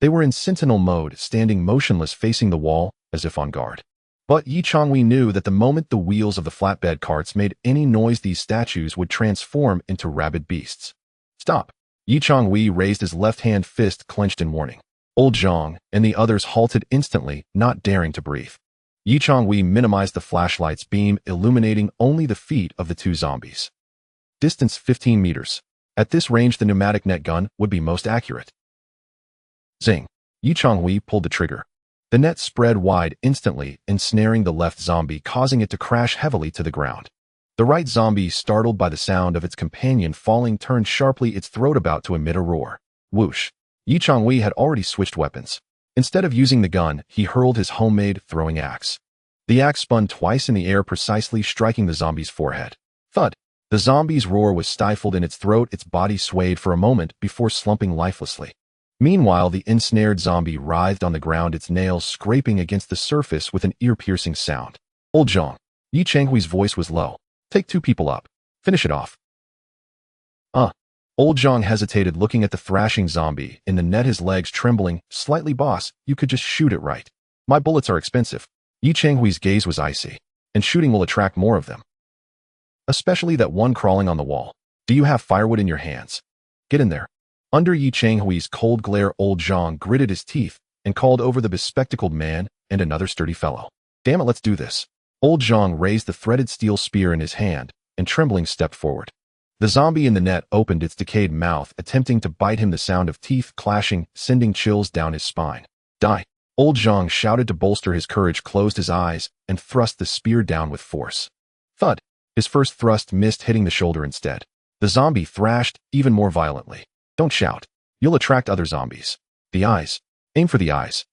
They were in sentinel mode, standing motionless, facing the wall, as if on guard. But Yi Changhui knew that the moment the wheels of the flatbed carts made any noise, these statues would transform into rabid beasts. Stop! Yi Changhui raised his left-hand fist, clenched in warning. Old Zhang and the others halted instantly, not daring to breathe. Yi Changhui minimized the flashlight's beam, illuminating only the feet of the 2 zombies. Distance 15 meters. At this range, the pneumatic net gun would be most accurate. Zing! Yi Changhui pulled the trigger. The net spread wide instantly, ensnaring the left zombie, causing it to crash heavily to the ground. The right zombie, startled by the sound of its companion falling, turned sharply, its throat about to emit a roar. Whoosh! Yi Changhui had already switched weapons. Instead of using the gun, he hurled his homemade throwing axe. The axe spun twice in the air, precisely striking the zombie's forehead. Thud! The zombie's roar was stifled in its throat, its body swayed for a moment before slumping lifelessly. Meanwhile, the ensnared zombie writhed on the ground, its nails scraping against the surface with an ear-piercing sound. Old Zhang. Yi Changhui's voice was low. Take 2 people up. Finish it off. Old Zhang hesitated, looking at the thrashing zombie in the net, his legs trembling. Slightly, boss, you could just shoot it, right? My bullets are expensive. Yi Changhui's gaze was icy. And shooting will attract more of them. Especially that one crawling on the wall. Do you have firewood in your hands? Get in there. Under Yi Changhui's cold glare, Old Zhang gritted his teeth and called over the bespectacled man and another sturdy fellow. Damn it, let's do this. Old Zhang raised the threaded steel spear in his hand and trembling stepped forward. The zombie in the net opened its decayed mouth, attempting to bite him, the sound of teeth clashing sending chills down his spine. Die! Old Zhang shouted to bolster his courage, closed his eyes, and thrust the spear down with force. Thud! His first thrust missed, hitting the shoulder instead. The zombie thrashed even more violently. Don't shout. You'll attract other zombies. The eyes. Aim for the eyes.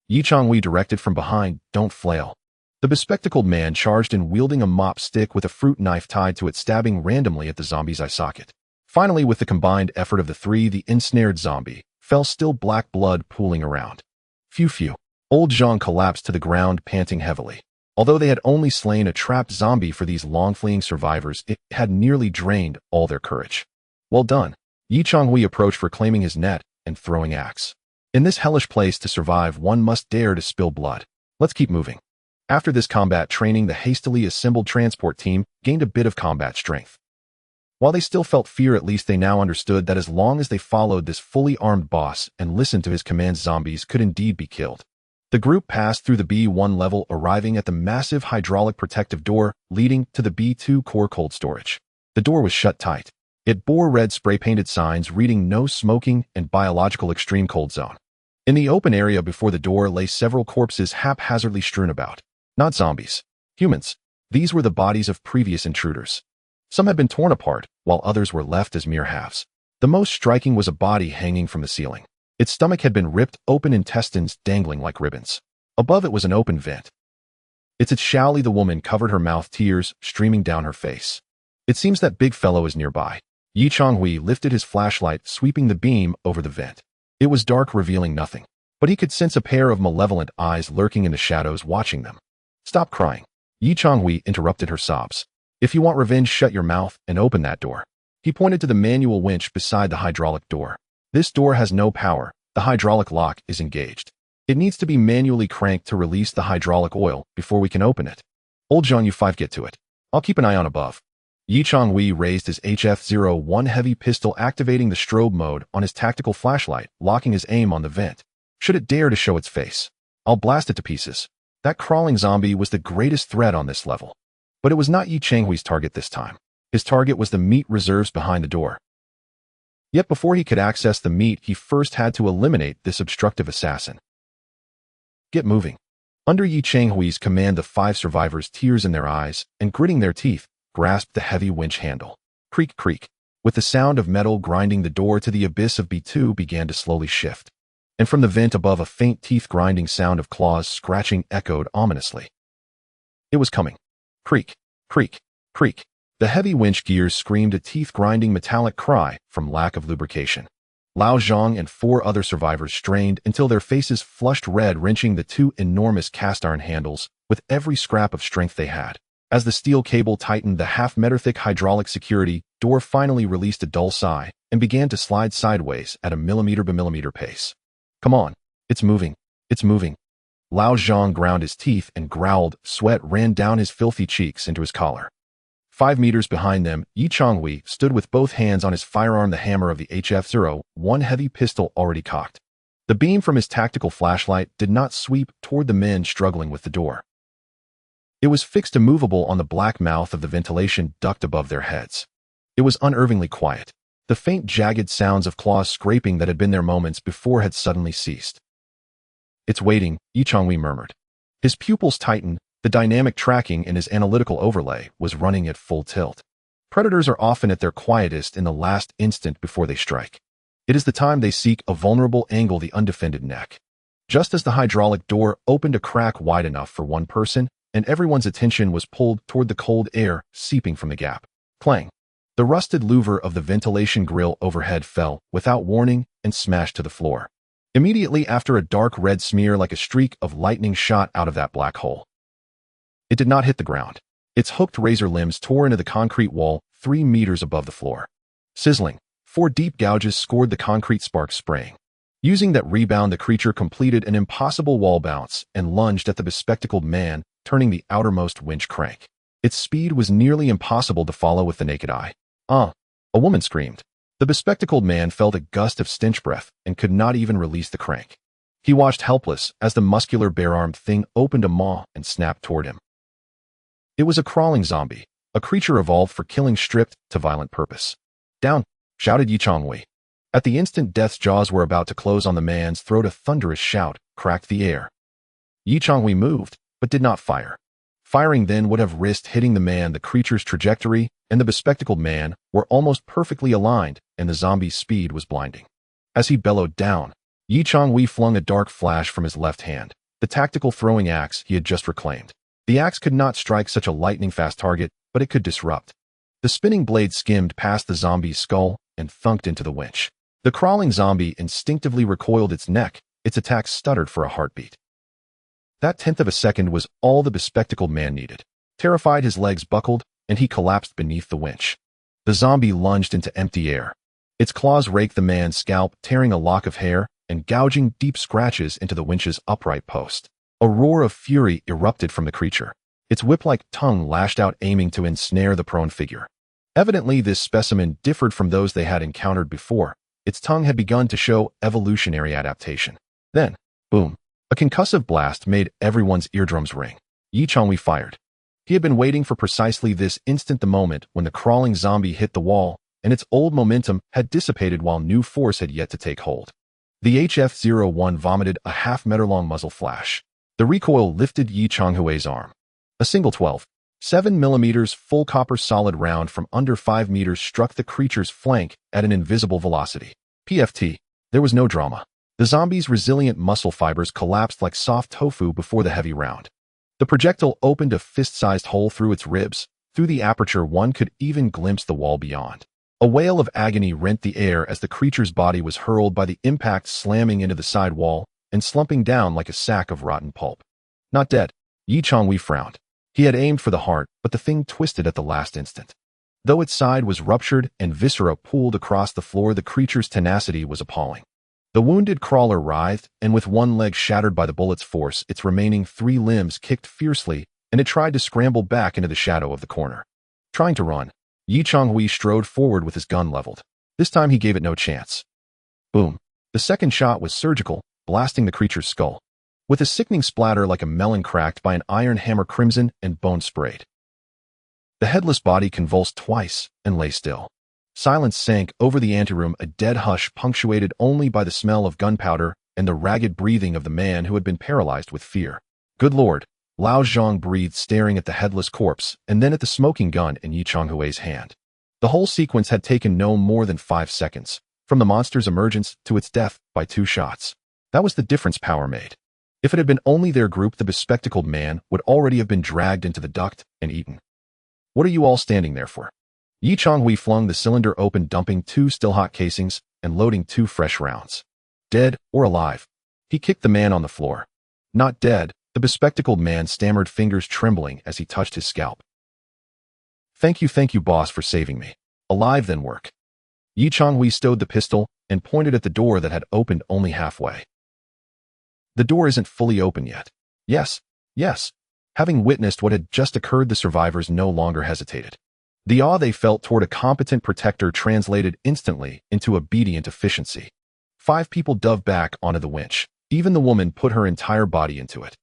Yi Changhui directed from behind. Don't flail. The bespectacled man charged in, wielding a mop stick with a fruit knife tied to it, stabbing randomly at the zombie's eye socket. Finally, with the combined effort of the 3, the ensnared zombie fell still, black blood pooling around. Phew. Old Zhang collapsed to the ground, panting heavily. Although they had only slain a trapped zombie, for these long-fleeing survivors, it had nearly drained all their courage. Well done. Yi Changhui approached, reclaiming his net and throwing axe. In this hellish place to survive, one must dare to spill blood. Let's keep moving. After this combat training, the hastily assembled transport team gained a bit of combat strength. While they still felt fear, at least they now understood that as long as they followed this fully armed boss and listened to his commands, zombies could indeed be killed. The group passed through the B1 level, arriving at the massive hydraulic protective door leading to the B2 core cold storage. The door was shut tight. It bore red spray-painted signs reading "No Smoking" and "Biological Extreme Cold Zone." In the open area before the door lay several corpses haphazardly strewn about. Not zombies. Humans. These were the bodies of previous intruders. Some had been torn apart, while others were left as mere halves. The most striking was a body hanging from the ceiling. Its stomach had been ripped open, intestines dangling like ribbons. Above it was an open vent. It's Shaoli, the woman, covered her mouth, tears streaming down her face. It seems that big fellow is nearby. Changhui lifted his flashlight, sweeping the beam over the vent. It was dark, revealing nothing, but he could sense a pair of malevolent eyes lurking in the shadows, watching them. Stop crying. Changhui interrupted her sobs. If you want revenge, shut your mouth and open that door. He pointed to the manual winch beside the hydraulic door. This door has no power. The hydraulic lock is engaged. It needs to be manually cranked to release the hydraulic oil before we can open it. Old John, you five get to it. I'll keep an eye on above. Changhui raised his HF-01 heavy pistol, activating the strobe mode on his tactical flashlight, locking his aim on the vent. Should it dare to show its face, I'll blast it to pieces. That crawling zombie was the greatest threat on this level. But it was not Changhui's target this time. His target was the meat reserves behind the door. Yet before he could access the meat, he first had to eliminate this obstructive assassin. Get moving. Under Changhui's command, the 5 survivors, tears in their eyes and gritting their teeth, grasped the heavy winch handle. Creak, creak. With the sound of metal grinding, the door to the abyss of B2 began to slowly shift. And from the vent above, a faint teeth-grinding sound of claws scratching echoed ominously. It was coming. Creak, creak, creak. The heavy winch gears screamed a teeth-grinding metallic cry from lack of lubrication. Lao Zhang and 4 other survivors strained until their faces flushed red, wrenching the 2 enormous cast-iron handles with every scrap of strength they had. As the steel cable tightened, the half-meter-thick hydraulic security door finally released a dull sigh and began to slide sideways at a millimeter-by-millimeter pace. Come on. It's moving. It's moving. Lao Zhang ground his teeth and growled. Sweat ran down his filthy cheeks into his collar. 5 meters behind them, Changhui stood with both hands on his firearm, the hammer of the HF-01 heavy pistol already cocked. The beam from his tactical flashlight did not sweep toward the men struggling with the door. It was fixed immovable on the black mouth of the ventilation duct above their heads. It was unnervingly quiet. The faint, jagged sounds of claws scraping that had been there moments before had suddenly ceased. It's waiting, Changhui murmured. His pupils tightened. The dynamic tracking in his analytical overlay was running at full tilt. Predators are often at their quietest in the last instant before they strike. It is the time they seek a vulnerable angle, the undefended neck. Just as the hydraulic door opened a crack wide enough for one person, and everyone's attention was pulled toward the cold air seeping from the gap. Clang. The rusted louver of the ventilation grill overhead fell, without warning, and smashed to the floor. Immediately after, a dark red smear like a streak of lightning shot out of that black hole. It did not hit the ground. Its hooked razor limbs tore into the concrete wall 3 meters above the floor. Sizzling, 4 deep gouges scored the concrete, sparks spraying. Using that rebound, the creature completed an impossible wall bounce and lunged at the bespectacled man, turning the outermost winch crank. Its speed was nearly impossible to follow with the naked eye. A woman screamed. The bespectacled man felt a gust of stench breath and could not even release the crank. He watched helpless as the muscular, bare-armed thing opened a maw and snapped toward him. It was a crawling zombie, a creature evolved for killing stripped to violent purpose. Down, shouted Changhui. At the instant death's jaws were about to close on the man's throat, a thunderous shout cracked the air. Changhui moved, but did not fire. Firing then would have risked hitting the man. The creature's trajectory and the bespectacled man were almost perfectly aligned, and the zombie's speed was blinding. As he bellowed down, Changhui flung a dark flash from his left hand, the tactical throwing axe he had just reclaimed. The axe could not strike such a lightning-fast target, but it could disrupt. The spinning blade skimmed past the zombie's skull and thunked into the winch. The crawling zombie instinctively recoiled its neck. Its attack stuttered for a heartbeat. That 1/10 of a second was all the bespectacled man needed. Terrified, his legs buckled, and he collapsed beneath the winch. The zombie lunged into empty air. Its claws raked the man's scalp, tearing a lock of hair and gouging deep scratches into the winch's upright post. A roar of fury erupted from the creature. Its whip-like tongue lashed out, aiming to ensnare the prone figure. Evidently, this specimen differed from those they had encountered before. Its tongue had begun to show evolutionary adaptation. Then, boom, a concussive blast made everyone's eardrums ring. Yi Changhui fired. He had been waiting for precisely this instant, the moment when the crawling zombie hit the wall, and its old momentum had dissipated while new force had yet to take hold. The HF-01 vomited a half-meter-long muzzle flash. The recoil lifted Yi Changhui's arm. A single 12.7mm full copper solid round from under 5 meters struck the creature's flank at an invisible velocity. PFT. There was no drama. The zombie's resilient muscle fibers collapsed like soft tofu before the heavy round. The projectile opened a fist-sized hole through its ribs. Through the aperture, one could even glimpse the wall beyond. A wail of agony rent the air as the creature's body was hurled by the impact, slamming into the side wall and slumping down like a sack of rotten pulp. Not dead. Yi Changhui frowned. He had aimed for the heart, but the thing twisted at the last instant. Though its side was ruptured and viscera pooled across the floor, the creature's tenacity was appalling. The wounded crawler writhed, and with one leg shattered by the bullet's force, its remaining 3 limbs kicked fiercely, and it tried to scramble back into the shadow of the corner. Trying to run, Yi Changhui strode forward with his gun leveled. This time he gave it no chance. Boom. The second shot was surgical, blasting the creature's skull. With a sickening splatter like a melon cracked by an iron hammer, crimson and bone sprayed. The headless body convulsed twice and lay still. Silence sank over the anteroom, a dead hush punctuated only by the smell of gunpowder and the ragged breathing of the man who had been paralyzed with fear. Good Lord, Lao Zhang breathed, staring at the headless corpse and then at the smoking gun in Yi Changhui's hand. The whole sequence had taken no more than 5 seconds, from the monster's emergence to its death by 2 shots. That was the difference power made. If it had been only their group, the bespectacled man would already have been dragged into the duct and eaten. What are you all standing there for? Yi Changhui flung the cylinder open, dumping 2 still-hot casings and loading 2 fresh rounds. Dead or alive? He kicked the man on the floor. Not dead, the bespectacled man stammered, fingers trembling as he touched his scalp. Thank you, boss, for saving me. Alive, then work. Yi Changhui stowed the pistol and pointed at the door that had opened only halfway. The door isn't fully open yet. Yes. Having witnessed what had just occurred, the survivors no longer hesitated. The awe they felt toward a competent protector translated instantly into obedient efficiency. 5 people dove back onto the winch. Even the woman put her entire body into it.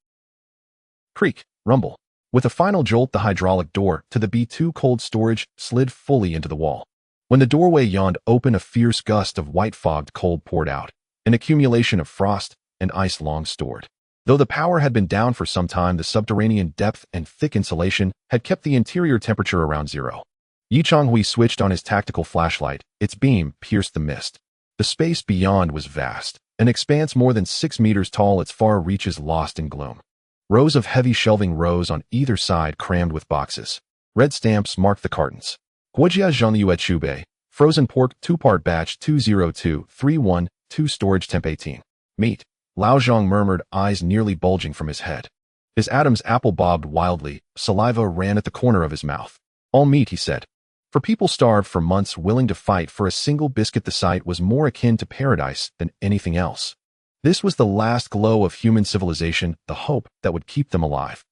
Creak, rumble. With a final jolt, the hydraulic door to the B2 cold storage slid fully into the wall. When the doorway yawned open, a fierce gust of white-fogged cold poured out, an accumulation of frost and ice long stored. Though the power had been down for some time, the subterranean depth and thick insulation had kept the interior temperature around 0. Yi Changhui switched on his tactical flashlight. Its beam pierced the mist. The space beyond was vast, an expanse more than 6 meters tall, its far reaches lost in gloom. Rows of heavy shelving rose on either side, crammed with boxes. Red stamps marked the cartons. Guojia Zhongyue Chubei, frozen pork, 2-part batch 20231, 2 storage temp 18. Meat. Lao Zhang murmured, eyes nearly bulging from his head. His Adam's apple bobbed wildly, saliva ran at the corner of his mouth. All meat, he said. For people starved for months, willing to fight for a single biscuit, the sight was more akin to paradise than anything else. This was the last glow of human civilization, the hope that would keep them alive.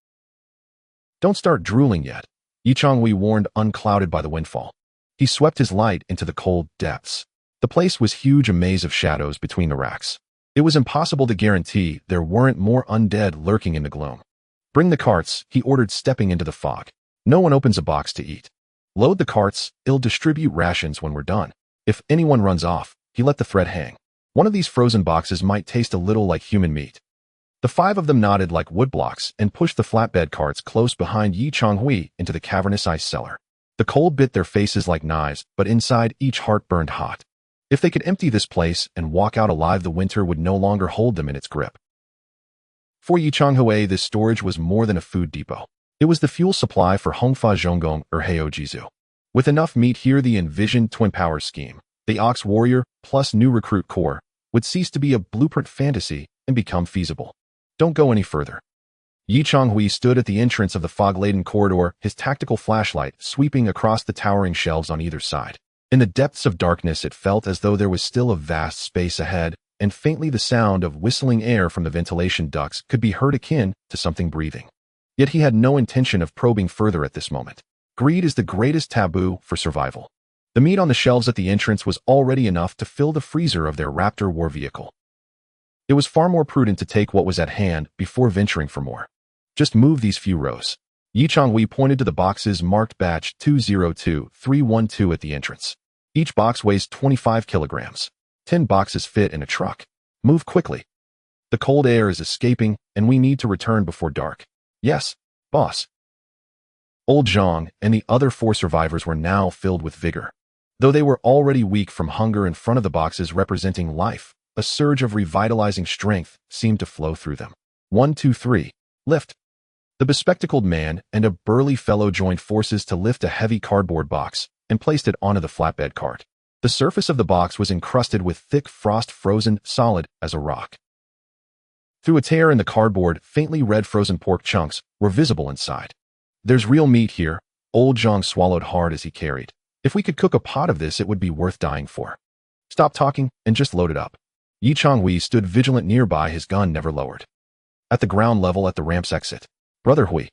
Don't start drooling yet, Yi Changhui warned, unclouded by the windfall. He swept his light into the cold depths. The place was huge, a maze of shadows between the racks. It was impossible to guarantee there weren't more undead lurking in the gloom. Bring the carts, he ordered, stepping into the fog. No one opens a box to eat. Load the carts, I'll distribute rations when we're done. If anyone runs off, he let the thread hang. One of these frozen boxes might taste a little like human meat. The 5 of them nodded like woodblocks and pushed the flatbed carts close behind Yi Changhui into the cavernous ice cellar. The cold bit their faces like knives, but inside each heart burned hot. If they could empty this place and walk out alive, the winter would no longer hold them in its grip. For Yi Changhui, this storage was more than a food depot. It was the fuel supply for Hongfa Zhonggong or Heojizu. With enough meat here, the envisioned twin power scheme, the Ox Warrior plus new recruit corps, would cease to be a blueprint fantasy and become feasible. Don't go any further. Yi Changhui stood at the entrance of the fog-laden corridor, his tactical flashlight sweeping across the towering shelves on either side. In the depths of darkness, it felt as though there was still a vast space ahead, and faintly the sound of whistling air from the ventilation ducts could be heard akin to something breathing. Yet he had no intention of probing further at this moment. Greed is the greatest taboo for survival. The meat on the shelves at the entrance was already enough to fill the freezer of their Raptor war vehicle. It was far more prudent to take what was at hand before venturing for more. Just move these few rows. Changhui pointed to the boxes marked batch 202312 at the entrance. Each box weighs 25 kilograms. 10 boxes fit in a truck. Move quickly. The cold air is escaping, and we need to return before dark. Yes, boss. Old Zhang and the other 4 survivors were now filled with vigor. Though they were already weak from hunger in front of the boxes representing life, a surge of revitalizing strength seemed to flow through them. 1, 2, 3. Lift. The bespectacled man and a burly fellow joined forces to lift a heavy cardboard box and placed it onto the flatbed cart. The surface of the box was encrusted with thick frost, frozen solid as a rock. Through a tear in the cardboard, faintly red frozen pork chunks were visible inside. There's real meat here. Old Zhang swallowed hard as he carried. If we could cook a pot of this, it would be worth dying for. Stop talking and just load it up. Changhui stood vigilant nearby, his gun never lowered. At the ground level at the ramp's exit, Brother Hui,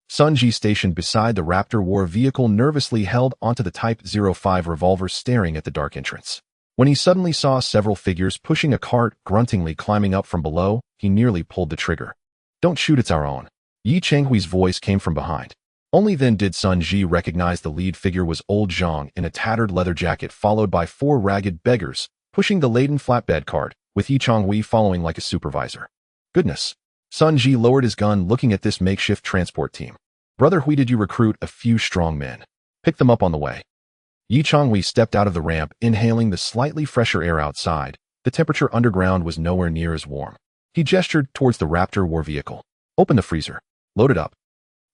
Sun Ji stationed beside the Raptor war vehicle nervously held onto the Type 05 revolver staring at the dark entrance. When he suddenly saw several figures pushing a cart gruntingly climbing up from below, he nearly pulled the trigger. Don't shoot, it's our own. Changhui's voice came from behind. Only then did Sun Ji recognize the lead figure was Old Zhang in a tattered leather jacket, followed by 4 ragged beggars pushing the laden flatbed cart, with Changhui following like a supervisor. Goodness. Sun Ji lowered his gun, looking at this makeshift transport team. Brother Hui, did you recruit a few strong men? Pick them up on the way. Changhui stepped out of the ramp, inhaling the slightly fresher air outside. The temperature underground was nowhere near as warm. He gestured towards the Raptor war vehicle. Open the freezer. Load it up.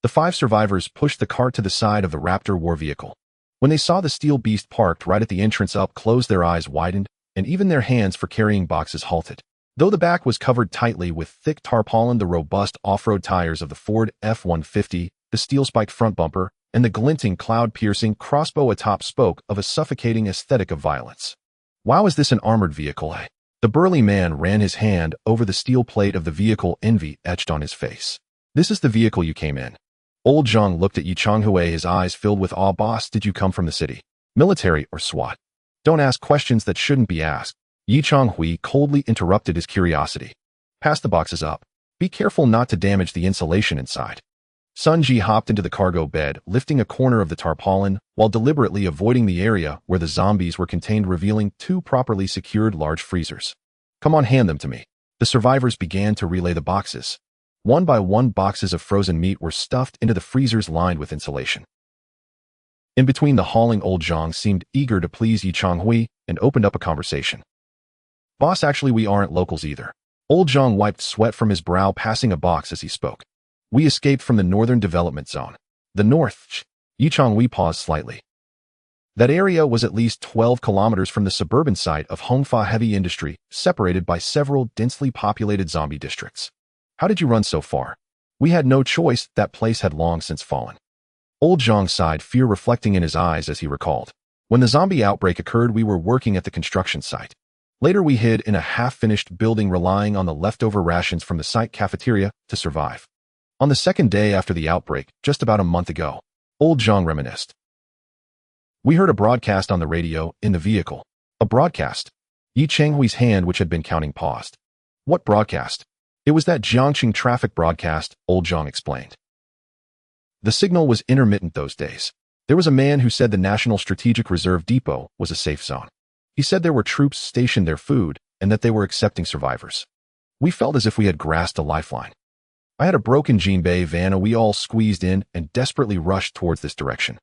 The 5 survivors pushed the cart to the side of the Raptor war vehicle. When they saw the steel beast parked right at the entrance, up close, their eyes widened, and even their hands for carrying boxes halted. Though the back was covered tightly with thick tarpaulin, the robust off-road tires of the Ford F-150, the steel-spiked front bumper, and the glinting, cloud-piercing crossbow atop spoke of a suffocating aesthetic of violence. Wow, is this an armored vehicle, eh? The burly man ran his hand over the steel plate of the vehicle, envy etched on his face. This is the vehicle you came in. Old Zhang looked at Changhui, his eyes filled with awe. Boss, did you come from the city? Military or SWAT? Don't ask questions that shouldn't be asked. Changhui coldly interrupted his curiosity. Pass the boxes up. Be careful not to damage the insulation inside. Sun Ji hopped into the cargo bed, lifting a corner of the tarpaulin, while deliberately avoiding the area where the zombies were contained, revealing 2 properly secured large freezers. Come on, hand them to me. The survivors began to relay the boxes. One by one, boxes of frozen meat were stuffed into the freezers lined with insulation. In between the hauling, Old Zhang seemed eager to please Changhui and opened up a conversation. Boss, actually we aren't locals either. Old Zhang wiped sweat from his brow, passing a box as he spoke. We escaped from the Northern Development Zone. The North. Changhui paused slightly. That area was at least 12 kilometers from the suburban site of Hongfa Heavy Industry, separated by several densely populated zombie districts. How did you run so far? We had no choice, that place had long since fallen. Old Zhang sighed, fear reflecting in his eyes as he recalled. When the zombie outbreak occurred, we were working at the construction site. Later we hid in a half-finished building, relying on the leftover rations from the site cafeteria to survive. On the second day after the outbreak, just about a month ago, Old Zhang reminisced. We heard a broadcast on the radio in the vehicle. A broadcast? Changhui's hand, which had been counting, paused. What broadcast? It was that Jiangxing traffic broadcast, Old Zhang explained. The signal was intermittent those days. There was a man who said the National Strategic Reserve Depot was a safe zone. He said there were troops stationed there, food, and that they were accepting survivors. We felt as if we had grasped a lifeline. I had a broken Jinbei van, and we all squeezed in and desperately rushed towards this direction.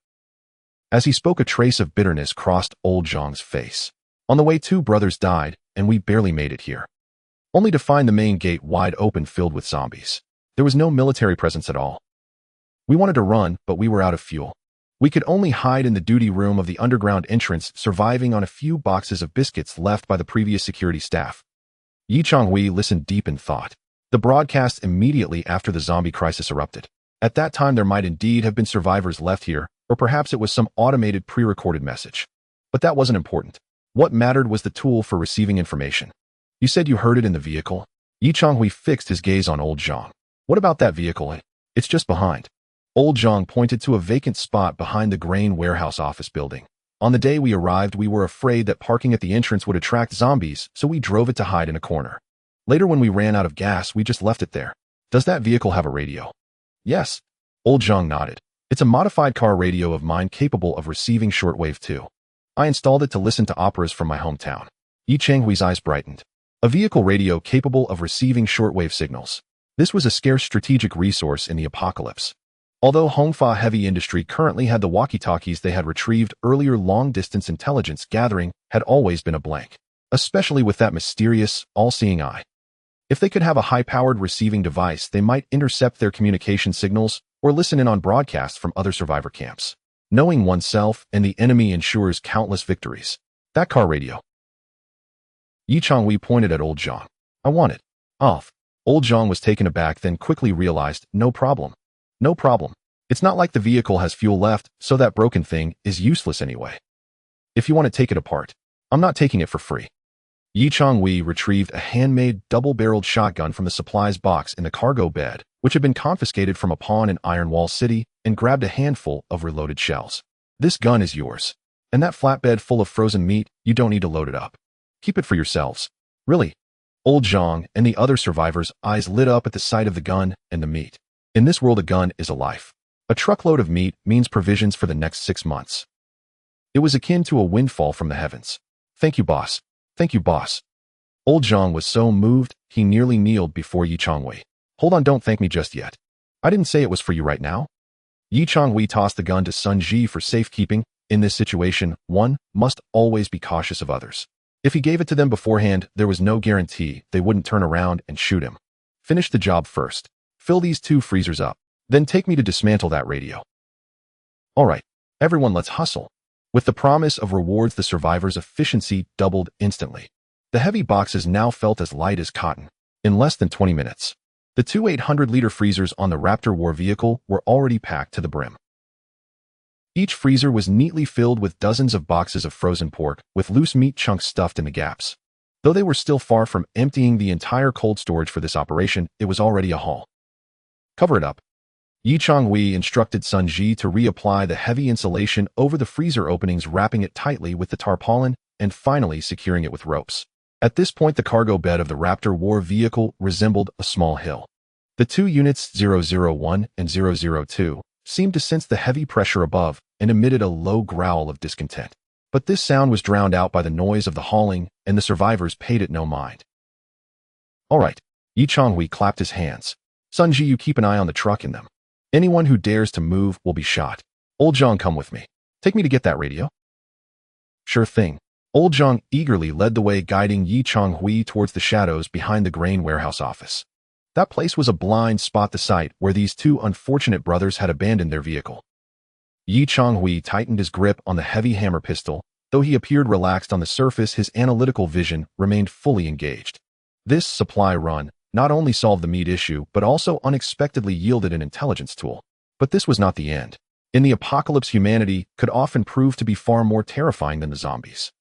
As he spoke, a trace of bitterness crossed Old Zhang's face. On the way, 2 brothers died, and we barely made it here. Only to find the main gate wide open, filled with zombies. There was no military presence at all. We wanted to run, but we were out of fuel. We could only hide in the duty room of the underground entrance, surviving on a few boxes of biscuits left by the previous security staff. Changhui listened deep in thought. The broadcast immediately after the zombie crisis erupted. At that time, there might indeed have been survivors left here, or perhaps it was some automated pre-recorded message. But that wasn't important. What mattered was the tool for receiving information. You said you heard it in the vehicle? Yi Changhui fixed his gaze on old Zhang. What about that vehicle? It's just behind. Old Zhang pointed to a vacant spot behind the grain warehouse office building. On the day we arrived, we were afraid that parking at the entrance would attract zombies, so we drove it to hide in a corner. Later, when we ran out of gas, we just left it there. Does that vehicle have a radio? Yes. Old Zhang nodded. It's a modified car radio of mine capable of receiving shortwave too. I installed it to listen to operas from my hometown. Yi Changhui's eyes brightened. A vehicle radio capable of receiving shortwave signals. This was a scarce strategic resource in the apocalypse. Although Hongfa Heavy Industry currently had the walkie-talkies they had retrieved earlier, long-distance intelligence gathering had always been a blank, especially with that mysterious, all-seeing eye. If they could have a high-powered receiving device, they might intercept their communication signals or listen in on broadcasts from other survivor camps. Knowing oneself and the enemy ensures countless victories. That car radio. Yi Changhui pointed at old Zhang. I want it. Off. Old Zhang was taken aback, then quickly realized, no problem. No problem. It's not like the vehicle has fuel left, so that broken thing is useless anyway. If you want to take it apart, I'm not taking it for free. Yi Changhui retrieved a handmade double-barreled shotgun from the supplies box in the cargo bed, which had been confiscated from a pawn in Iron Wall City, and grabbed a handful of reloaded shells. This gun is yours. And that flatbed full of frozen meat, you don't need to load it up. Keep it for yourselves. Really? Old Zhang and the other survivors' eyes lit up at the sight of the gun and the meat. In this world, a gun is a life. A truckload of meat means provisions for the next 6 months. It was akin to a windfall from the heavens. Thank you, boss. Thank you, boss. Old Zhang was so moved, he nearly kneeled before Yi Changhui. Hold on, don't thank me just yet. I didn't say it was for you right now. Yi Changhui tossed the gun to Sun Ji for safekeeping. In this situation, one must always be cautious of others. If he gave it to them beforehand, there was no guarantee they wouldn't turn around and shoot him. Finish the job first. Fill these 2 freezers up. Then take me to dismantle that radio. All right, everyone, let's hustle. With the promise of rewards, the survivors' efficiency doubled instantly. The heavy boxes now felt as light as cotton. In less than 20 minutes, the 2 800-liter freezers on the Raptor war vehicle were already packed to the brim. Each freezer was neatly filled with dozens of boxes of frozen pork, with loose meat chunks stuffed in the gaps. Though they were still far from emptying the entire cold storage for this operation, it was already a haul. Cover it up. Yi Changhui instructed Sun Ji to reapply the heavy insulation over the freezer openings, wrapping it tightly with the tarpaulin and finally securing it with ropes. At this point, the cargo bed of the Raptor war vehicle resembled a small hill. The 2 units 001 and 002 seemed to sense the heavy pressure above and emitted a low growl of discontent. But this sound was drowned out by the noise of the hauling, and the survivors paid it no mind. All right. Yi Changhui clapped his hands. Sun Ji, you keep an eye on the truck and them. Anyone who dares to move will be shot. Old Zhang, come with me. Take me to get that radio. Sure thing. Old Zhang eagerly led the way, guiding Yi Changhui towards the shadows behind the grain warehouse office. That place was a blind spot, the site where these 2 unfortunate brothers had abandoned their vehicle. Yi Changhui tightened his grip on the heavy hammer pistol. Though he appeared relaxed on the surface, his analytical vision remained fully engaged. This supply run not only solved the meat issue, but also unexpectedly yielded an intelligence tool. But this was not the end. In the apocalypse, humanity could often prove to be far more terrifying than the zombies.